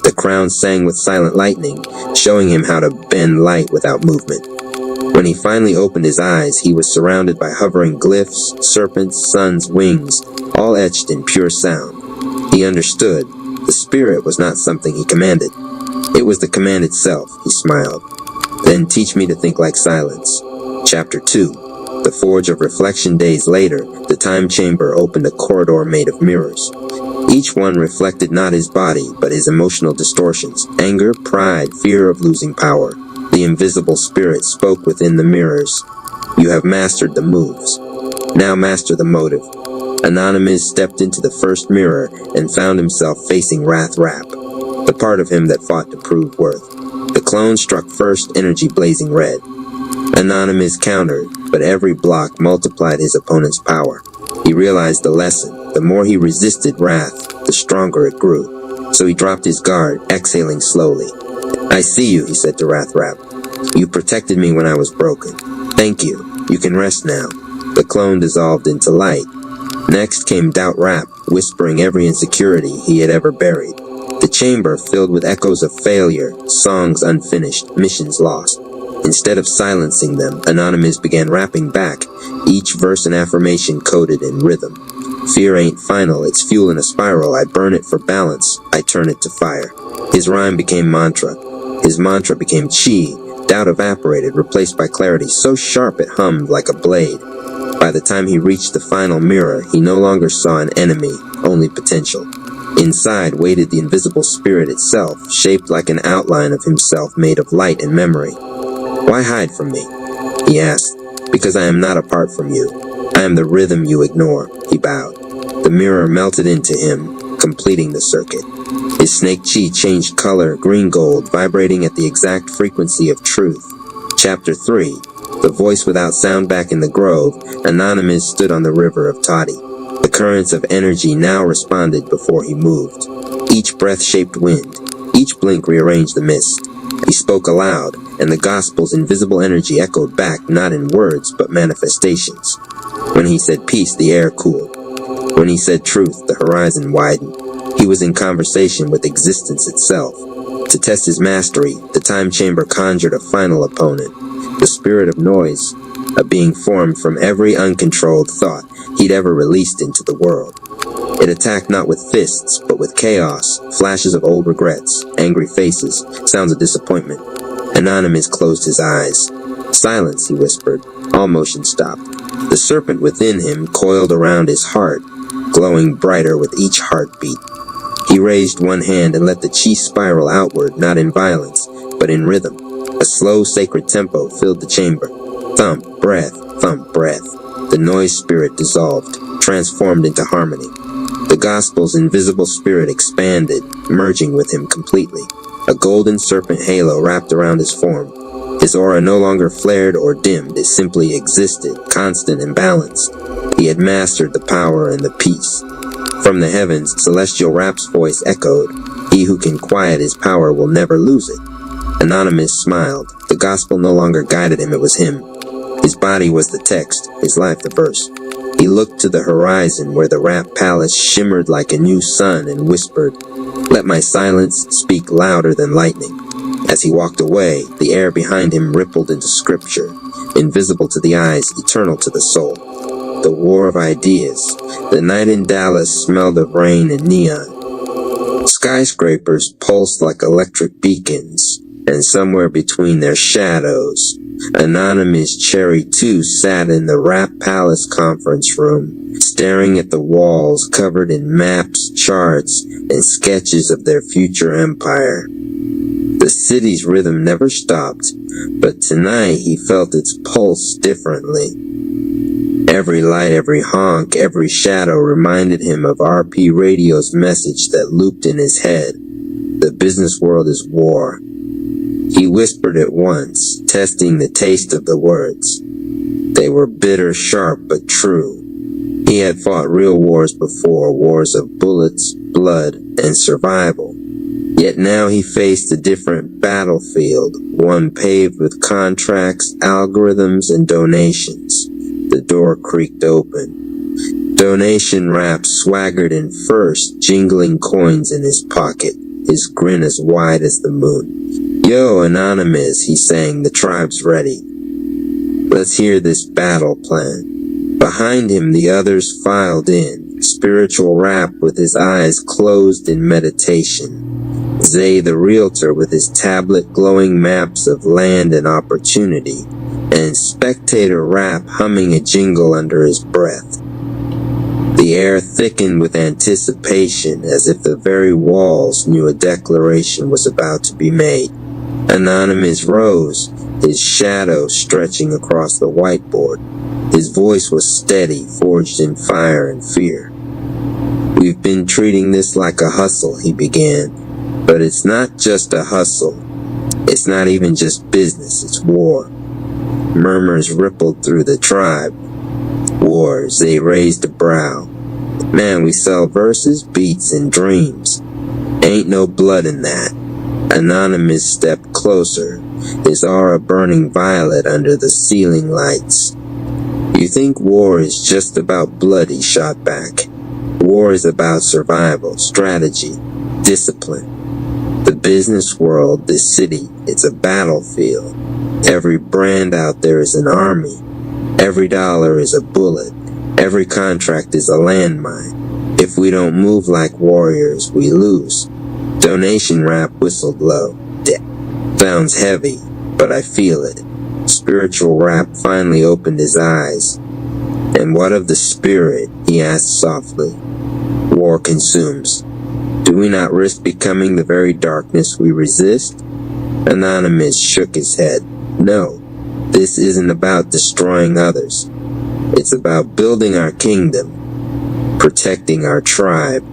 The crown sang with silent lightning, showing him how to bend light without movement. When he finally opened his eyes, he was surrounded by hovering glyphs, serpents, suns, wings, all etched in pure sound. He understood. The spirit was not something he commanded. It was the command itself. He smiled. Then teach me to think like silence. Chapter 2. The Forge of Reflection. Days later, the time chamber opened a corridor made of mirrors. Each one reflected not his body, but his emotional distortions, anger, pride, fear of losing power. The invisible spirit spoke within the mirrors. You have mastered the moves. Now master the motive. Anonymous stepped into the first mirror and found himself facing Wrath Rap, the part of him that fought to prove worth. The clone struck first, energy blazing red. Anonymous countered, but every block multiplied his opponent's power. He realized the lesson. The more he resisted wrath, the stronger it grew. So he dropped his guard, exhaling slowly. "I see you," he said to Wrath Rap. "You protected me when I was broken. Thank you. You can rest now." The clone dissolved into light. Next came Doubt Rap, whispering every insecurity he had ever buried. The chamber filled with echoes of failure, songs unfinished, missions lost. Instead of silencing them, Anonymous began rapping back, each verse an affirmation coded in rhythm. "Fear ain't final, it's fuel in a spiral. I burn it for balance, I turn it to fire." His rhyme became mantra. His mantra became chi. Doubt evaporated, replaced by clarity so sharp it hummed like a blade. By the time he reached the final mirror, he no longer saw an enemy, only potential. Inside waited the invisible spirit itself, shaped like an outline of himself made of light and memory. "Why hide from me?" he asked. "Because I am not apart from you. I am the rhythm you ignore, he bowed. The mirror melted into him, completing the circuit. His snake chi changed color, green-gold, vibrating at the exact frequency of truth. Chapter 3. The voice without sound back in the grove, Anonymous stood on the river of Toddy. The currents of energy now responded before he moved. Each breath shaped wind. Each blink rearranged the mist. He spoke aloud, and the gospel's invisible energy echoed back not in words but manifestations. When he said peace, the air cooled. When he said truth, the horizon widened. He was in conversation with existence itself. To test his mastery, the time chamber conjured a final opponent. The spirit of noise, a being formed from every uncontrolled thought he'd ever released into the world. It attacked not with fists, but with chaos, flashes of old regrets, angry faces, sounds of disappointment. Anonymous closed his eyes. Silence, he whispered. All motion stopped. The serpent within him coiled around his heart, glowing brighter with each heartbeat. He raised one hand and let the chi spiral outward, not in violence, but in rhythm. A slow, sacred tempo filled the chamber. Thump, breath, thump, breath. The noise spirit dissolved, transformed into harmony. The gospel's invisible spirit expanded, merging with him completely. A golden serpent halo wrapped around his form. His aura no longer flared or dimmed, it simply existed, constant and balanced. He had mastered the power and the peace. From the heavens, Celestial Rap's voice echoed, "He who can quiet his power will never lose it." Anonymous smiled. The gospel no longer guided him, it was him. His body was the text, his life the verse. He looked to the horizon where the Rap Palace shimmered like a new sun and whispered, "Let my silence speak louder than lightning." As he walked away, the air behind him rippled into scripture, invisible to the eyes, eternal to the soul. The war of ideas. The night in Dallas smelled of rain and neon. Skyscrapers pulsed like electric beacons, and somewhere between their shadows, Anonymous Cherry 2 sat in the Rap Palace conference room, staring at the walls covered in maps, charts, and sketches of their future empire. The city's rhythm never stopped, but tonight he felt its pulse differently. Every light, every honk, every shadow reminded him of RP Radio's message that looped in his head. The business world is war. He whispered it once, testing the taste of the words. They were bitter, sharp, but true. He had fought real wars before, wars of bullets, blood, and survival. Yet now he faced a different battlefield, one paved with contracts, algorithms, and donations. The door creaked open. Donation Rap swaggered in first, jingling coins in his pocket, his grin as wide as the moon. "Yo, Anonymous," he sang, "the tribe's ready. Let's hear this battle plan." Behind him, the others filed in, Spiritual Rap with his eyes closed in meditation. Zay the realtor with his tablet glowing maps of land and opportunity, and Spectator Rap humming a jingle under his breath. The air thickened with anticipation as if the very walls knew a declaration was about to be made. Anonymous rose, his shadow stretching across the whiteboard. His voice was steady, forged in fire and fear. "We've been treating this like a hustle," he began. "But it's not just a hustle. It's not even just business, it's war." Murmurs rippled through the tribe. Wars, they raised a brow. "Man, we sell verses, beats, and dreams. Ain't no blood in that." Anonymous stepped closer, his aura burning violet under the ceiling lights. "You think war is just about blood," he shot back. "War is about survival, strategy, discipline. The business world, this city, it's a battlefield. Every brand out there is an army. Every dollar is a bullet. Every contract is a landmine. If we don't move like warriors, we lose." Donation Rap whistled low. "Sounds heavy, but I feel it." Spiritual Rap finally opened his eyes. "And what of the spirit?" he asked softly. "War consumes. Do we not risk becoming the very darkness we resist?" Anonymous shook his head. "No, this isn't about destroying others. It's about building our kingdom, protecting our tribe.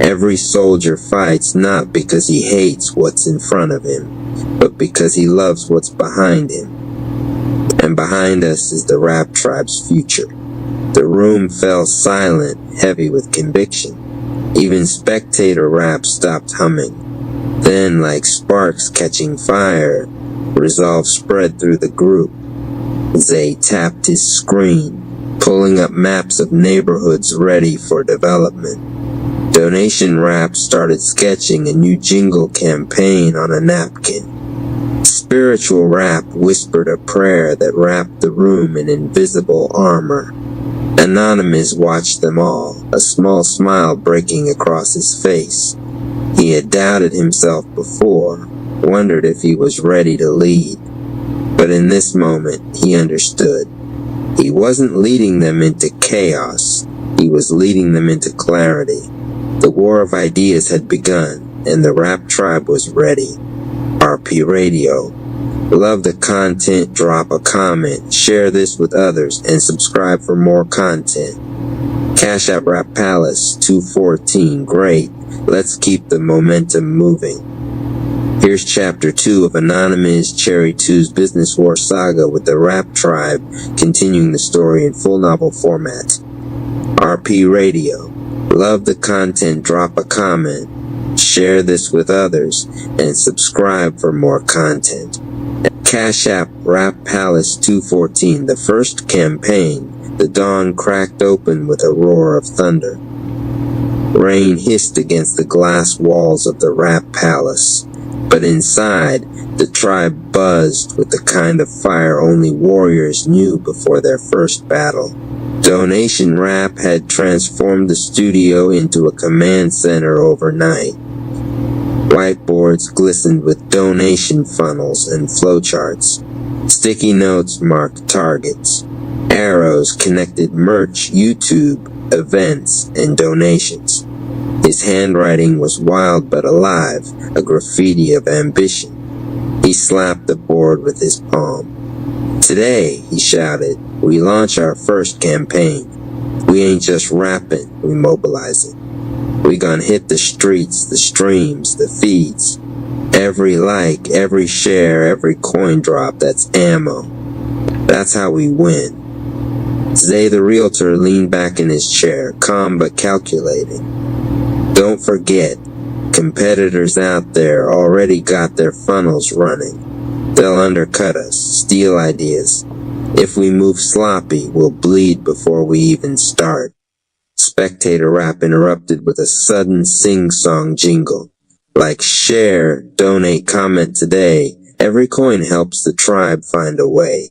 Every soldier fights not because he hates what's in front of him, but because he loves what's behind him. And behind us is the rap tribe's future. The room fell silent, heavy with conviction. Even spectator rap stopped humming. Then, like sparks catching fire, resolve spread through the group. Zay tapped his screen, pulling up maps of neighborhoods ready for development. Donation Rap started sketching a new jingle campaign on a napkin. Spiritual Rap whispered a prayer that wrapped the room in invisible armor. Anonymous watched them all, a small smile breaking across his face. He had doubted himself before, wondered if he was ready to lead. But in this moment, he understood. He wasn't leading them into chaos. He was leading them into clarity. The war of ideas had begun, and the rap tribe was ready. RP Radio. Love the content, drop a comment, share this with others, and subscribe for more content. Cash App Rap Palace 214, great. Let's keep the momentum moving. Here's Chapter 2 of Anonymous Cherry 2's Business War Saga with the Rap Tribe, continuing the story in full novel format. RP Radio. Love the content, drop a comment, share this with others, and subscribe for more content. Cash App Rap Palace 214, the first campaign, the dawn cracked open with a roar of thunder. Rain hissed against the glass walls of the Rap Palace, but inside, the tribe buzzed with the kind of fire only warriors knew before their first battle. Donation Rap had transformed the studio into a command center overnight. Whiteboards glistened with donation funnels and flowcharts. Sticky notes marked targets. Arrows connected merch, YouTube, events, and donations. His handwriting was wild but alive, a graffiti of ambition. He slapped the board with his palm. Today, he shouted, we launch our first campaign. We ain't just rapping, we mobilizing. We gonna hit the streets, the streams, the feeds. Every like, every share, every coin drop, that's ammo. That's how we win. Zay the realtor leaned back in his chair, calm but calculating. Don't forget, competitors out there already got their funnels running. They'll undercut us, steal ideas. If we move sloppy, we'll bleed before we even start. Spectator Rap interrupted with a sudden sing-song jingle. Like share, donate, comment today, every coin helps the tribe find a way.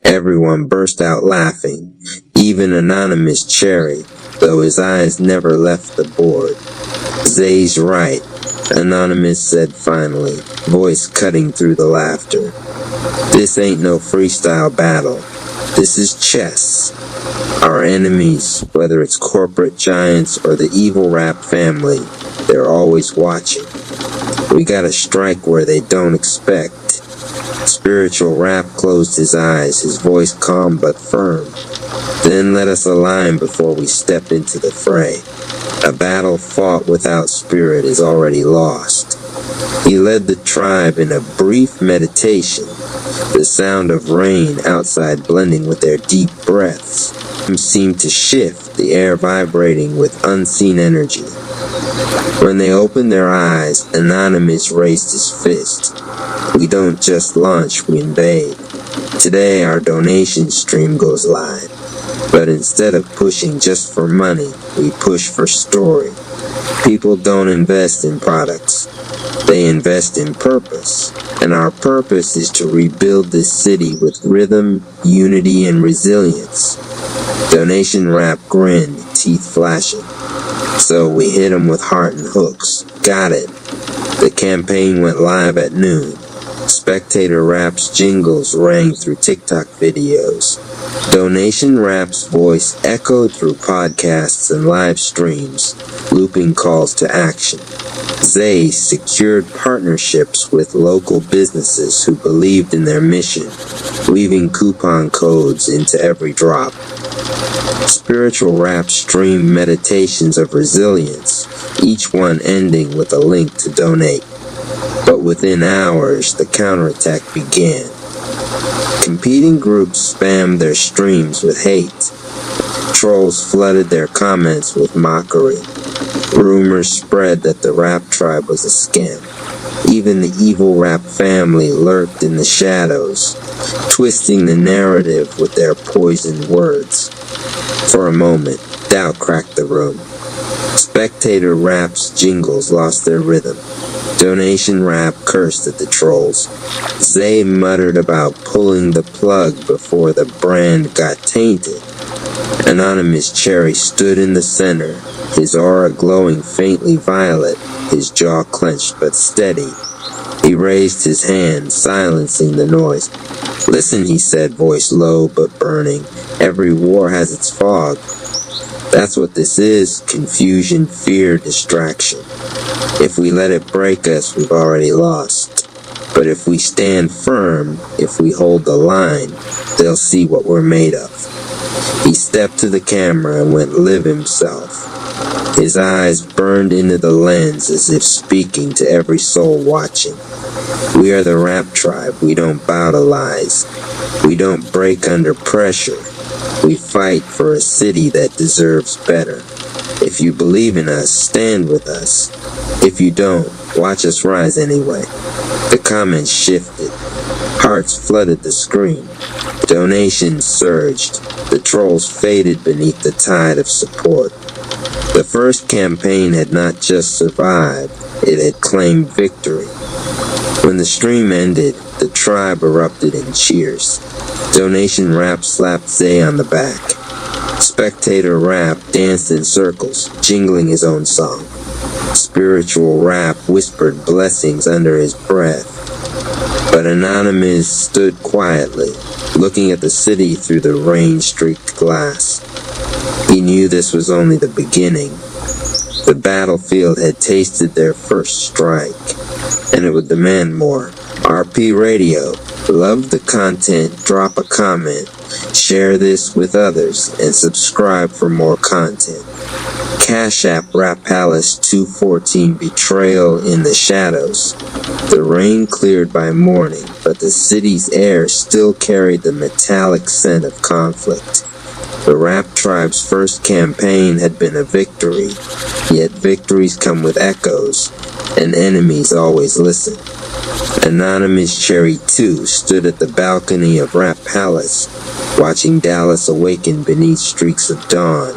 Everyone burst out laughing, even Anonymous Cherry, though his eyes never left the board. Zay's right, Anonymous said finally, voice cutting through the laughter. This ain't no freestyle battle. This is chess. Our enemies, whether it's corporate giants or the evil rap family, they're always watching. We gotta strike where they don't expect. Spiritual Rap closed his eyes, his voice calm but firm. Then let us align before we step into the fray. A battle fought without spirit is already lost. He led the tribe in a brief meditation, the sound of rain outside blending with their deep breaths. Seemed to shift, the air vibrating with unseen energy. When they opened their eyes, Anonymous raised his fist. We don't just launch, we invade. Today our donation stream goes live. But instead of pushing just for money, we push for story. People don't invest in products. They invest in purpose. And our purpose is to rebuild this city with rhythm, unity, and resilience. Donation Rap grinned, teeth flashing. So we hit him with heart and hooks. Got it. The campaign went live at noon. Spectator Rap's jingles rang through TikTok videos. Donation Rap's voice echoed through podcasts and live streams, looping calls to action. Zay secured partnerships with local businesses who believed in their mission, weaving coupon codes into every drop. Spiritual Rap streamed meditations of resilience, each one ending with a link to donate. But within hours, the counterattack began. Competing groups spammed their streams with hate. Trolls flooded their comments with mockery. Rumors spread that the Rap Tribe was a scam. Even the evil Rap family lurked in the shadows, twisting the narrative with their poisoned words. For a moment, doubt cracked the room. Spectator Rap's jingles lost their rhythm. Donation Rap cursed at the trolls. Zay muttered about pulling the plug before the brand got tainted. Anonymous Cherry stood in the center, his aura glowing faintly violet, his jaw clenched but steady. He raised his hand, silencing the noise. "Listen," he said, voice low but burning. "Every war has its fog. That's what this is, confusion, fear, distraction. If we let it break us, we've already lost. But if we stand firm, if we hold the line, they'll see what we're made of." He stepped to the camera and went live himself. His eyes burned into the lens as if speaking to every soul watching. "We are the Rap Tribe. We don't bow to lies. We don't break under pressure. We fight for a city that deserves better. If you believe in us, stand with us. If you don't, watch us rise anyway." The comments shifted. Hearts flooded the screen. Donations surged. The trolls faded beneath the tide of support. The first campaign had not just survived, it had claimed victory. When the stream ended, the tribe erupted in cheers. Donation Rap slapped Zay on the back. Spectator Rap danced in circles, jingling his own song. Spiritual Rap whispered blessings under his breath. But Anonymous stood quietly, looking at the city through the rain-streaked glass. He knew this was only the beginning. The battlefield had tasted their first strike, and it would demand more. RP Radio, love the content, drop a comment, share this with others, and subscribe for more content. Cash App Rap Palace 214 Betrayal in the Shadows. The rain cleared by morning, but the city's air still carried the metallic scent of conflict. The Rap Tribe's first campaign had been a victory, yet victories come with echoes, and enemies always listen. Anonymous Cherry 2 stood at the balcony of Rap Palace, watching Dallas awaken beneath streaks of dawn.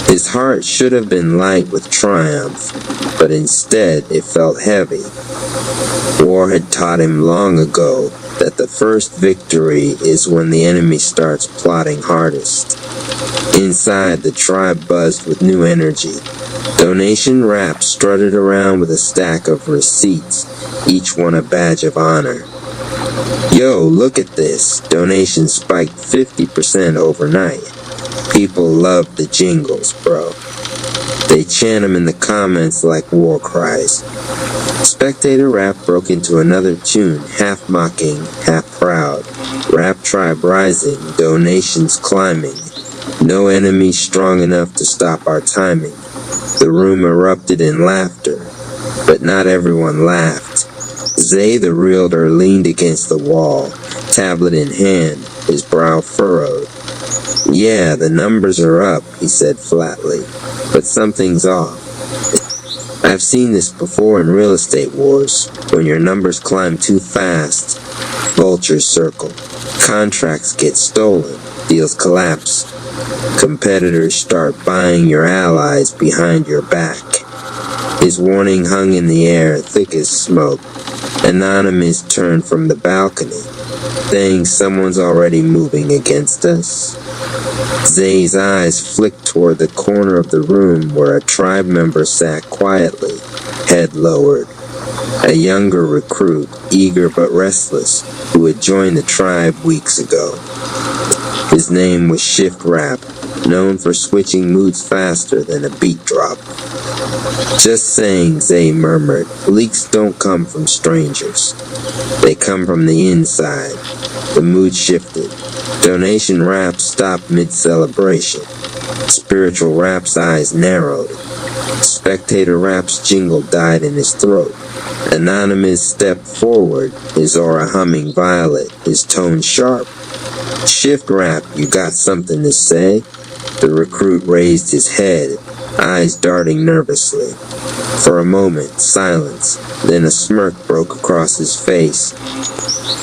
His heart should have been light with triumph, but instead it felt heavy. War had taught him long ago that the first victory is when the enemy starts plotting hardest. Inside, the tribe buzzed with new energy. Donation Rap strutted around with a stack of receipts, each one a badge of honor. "Yo, look at this. Donation spiked 50% overnight. People love the jingles, bro." They chant them in the comments like war cries. Spectator Rap broke into another tune, half mocking, half proud. Rap Tribe rising, donations climbing. No enemy strong enough to stop our timing. The room erupted in laughter, but not everyone laughed. Zay the realtor leaned against the wall, tablet in hand, his brow furrowed. "Yeah, the numbers are up," he said flatly, "but something's off. I've seen this before in real estate wars. When your numbers climb too fast, vultures circle. Contracts get stolen, deals collapse. Competitors start buying your allies behind your back." His warning hung in the air, thick as smoke. Anonymous turned from the balcony, saying someone's already moving against us. Zay's eyes flicked toward the corner of the room where a tribe member sat quietly, head lowered. A younger recruit, eager but restless, who had joined the tribe weeks ago. His name was Shift Rap, known for switching moods faster than a beat drop. Just saying, Zay murmured. Leaks don't come from strangers. They come from the inside. The mood shifted. Donation Rap stopped mid-celebration. Spiritual Rap's eyes narrowed. Spectator Rap's jingle died in his throat. Anonymous stepped forward, his aura humming violet, his tone sharp. Shift Rap, you got something to say? The recruit raised his head, eyes darting nervously. For a moment, silence, then a smirk broke across his face.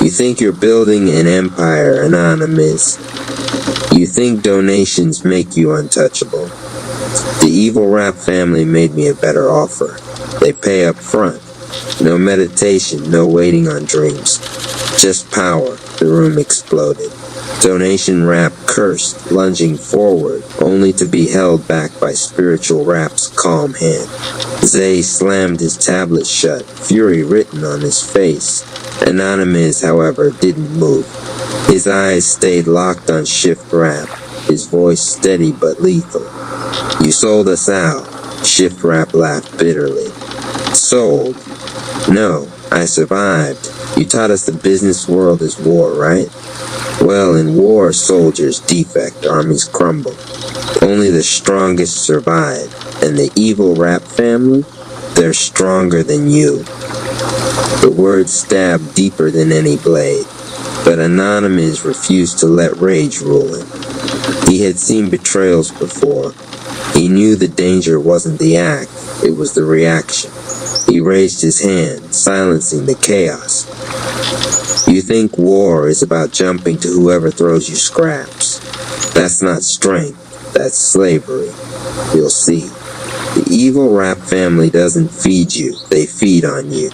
You think you're building an empire, Anonymous. You think donations make you untouchable. The evil Rap family made me a better offer. They pay up front. No meditation, no waiting on dreams. Just power. The room exploded. Donation Rap cursed, lunging forward, only to be held back by Spiritual Rap's calm hand. Zay slammed his tablet shut, fury written on his face. Anonymous, however, didn't move. His eyes stayed locked on Shift Rap, his voice steady but lethal. You sold us out. Shift Rap laughed bitterly. Sold? No, I survived. You taught us the business world is war, right? Well, in war, soldiers defect, armies crumble. Only the strongest survive. And the evil Rap family? They're stronger than you. The words stabbed deeper than any blade. But Anonymous refused to let rage rule him. He had seen betrayals before. He knew the danger wasn't the act, it was the reaction. He raised his hand, silencing the chaos. You think war is about jumping to whoever throws you scraps. That's not strength, that's slavery. You'll see. The evil Rap family doesn't feed you, they feed on you.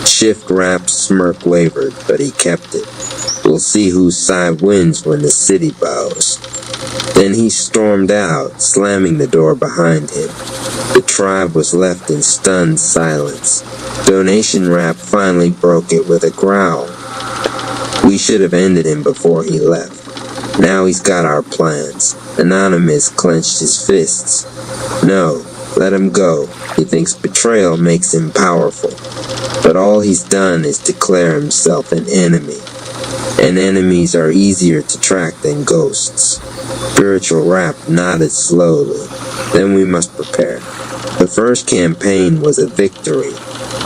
Shift Rap's smirk wavered, but he kept it. We'll see whose side wins when the city bows. Then he stormed out, slamming the door behind him. The tribe was left in stunned silence. Donation Rap finally broke it with a growl. We should have ended him before he left. Now he's got our plans. Anonymous clenched his fists. No, let him go. He thinks betrayal makes him powerful. But all he's done is declare himself an enemy. And enemies are easier to track than ghosts. Spiritual Rap nodded slowly. Then we must prepare. The first campaign was a victory,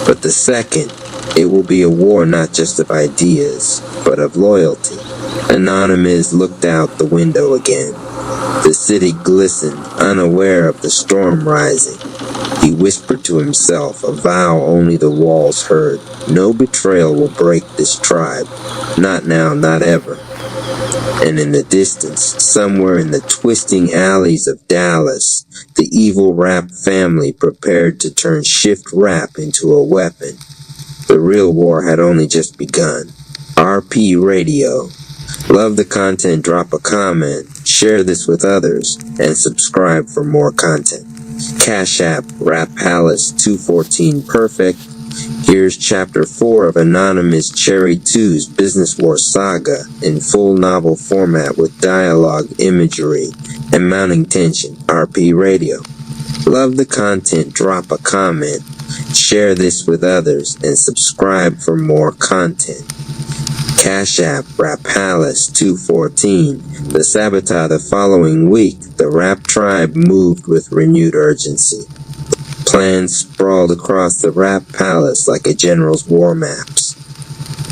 but the second, it will be a war not just of ideas, but of loyalty. Anonymous looked out the window again. The city glistened, unaware of the storm rising. He whispered to himself, a vow only the walls heard. No betrayal will break this tribe. Not now, not ever. And in the distance, somewhere in the twisting alleys of Dallas, the evil Rap family prepared to turn Shift Rap into a weapon. The real war had only just begun. RP Radio. Love the content, drop a comment, share this with others, and subscribe for more content. Cash App, Rap Palace 214 Perfect. Here's Chapter 4 of Anonymous Cherry 2's Business War Saga in full novel format with dialogue, imagery, and mounting tension. RP Radio. Love the content, drop a comment, share this with others, and subscribe for more content. Cash App, Rap Palace 214. The Sabbath the following week, the Rap tribe moved with renewed urgency. Plans sprawled across the Rap Palace like a general's war maps.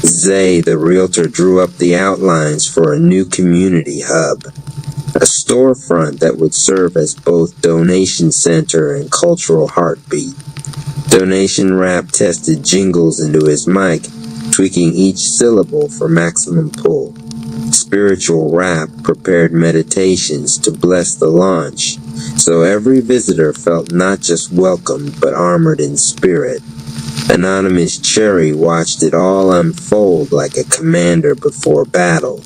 Zay, the realtor, drew up the outlines for a new community hub. A storefront that would serve as both donation center and cultural heartbeat. Donation Rap tested jingles into his mic, tweaking each syllable for maximum pull. Spiritual Rap prepared meditations to bless the launch, so every visitor felt not just welcomed but armored in spirit. Anonymous Cherry watched it all unfold like a commander before battle.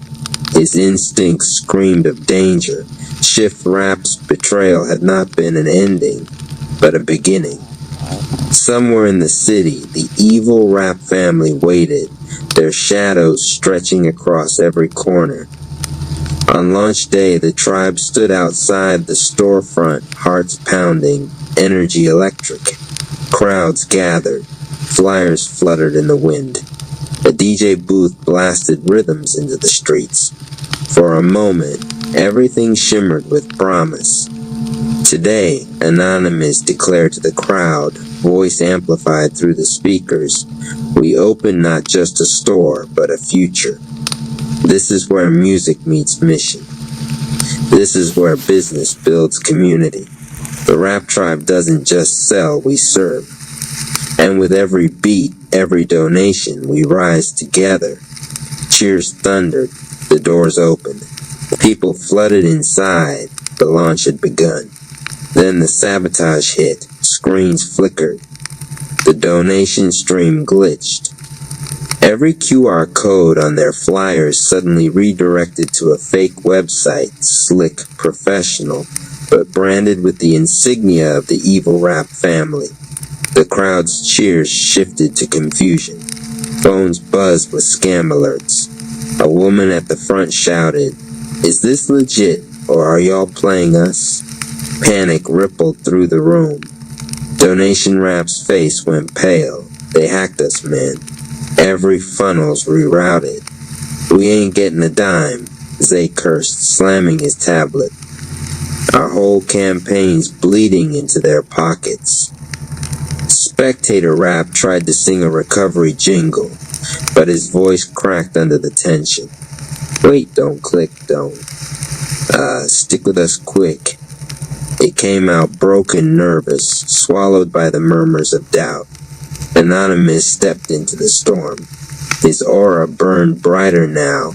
His instincts screamed of danger. Shift Rap's betrayal had not been an ending, but a beginning. Somewhere in the city, the evil Rap family waited, their shadows stretching across every corner. On launch day, the tribe stood outside the storefront, hearts pounding, energy electric. Crowds gathered, flyers fluttered in the wind. A DJ booth blasted rhythms into the streets. For a moment, everything shimmered with promise. Today, Anonymous declared to the crowd, voice amplified through the speakers, "We open not just a store, but a future. This is where music meets mission. This is where business builds community. The Rap Tribe doesn't just sell, we serve. And with every beat, every donation, we rise together." Cheers thundered. The doors opened. People flooded inside. The launch had begun. Then the sabotage hit. Screens flickered. The donation stream glitched. Every QR code on their flyers suddenly redirected to a fake website, slick, professional, but branded with the insignia of the evil rap family. The crowd's cheers shifted to confusion. Phones buzzed with scam alerts. A woman at the front shouted, "Is this legit, or are y'all playing us?" Panic rippled through the room. Donation Rap's face went pale. "They hacked us, man. Every funnel's rerouted. We ain't getting a dime," Zay cursed, slamming his tablet. "Our whole campaign's bleeding into their pockets." Spectator Rap tried to sing a recovery jingle, but his voice cracked under the tension. "Wait, don't click, don't. Stick with us quick." It came out broken, nervous, swallowed by the murmurs of doubt. Anonymous stepped into the storm. His aura burned brighter now,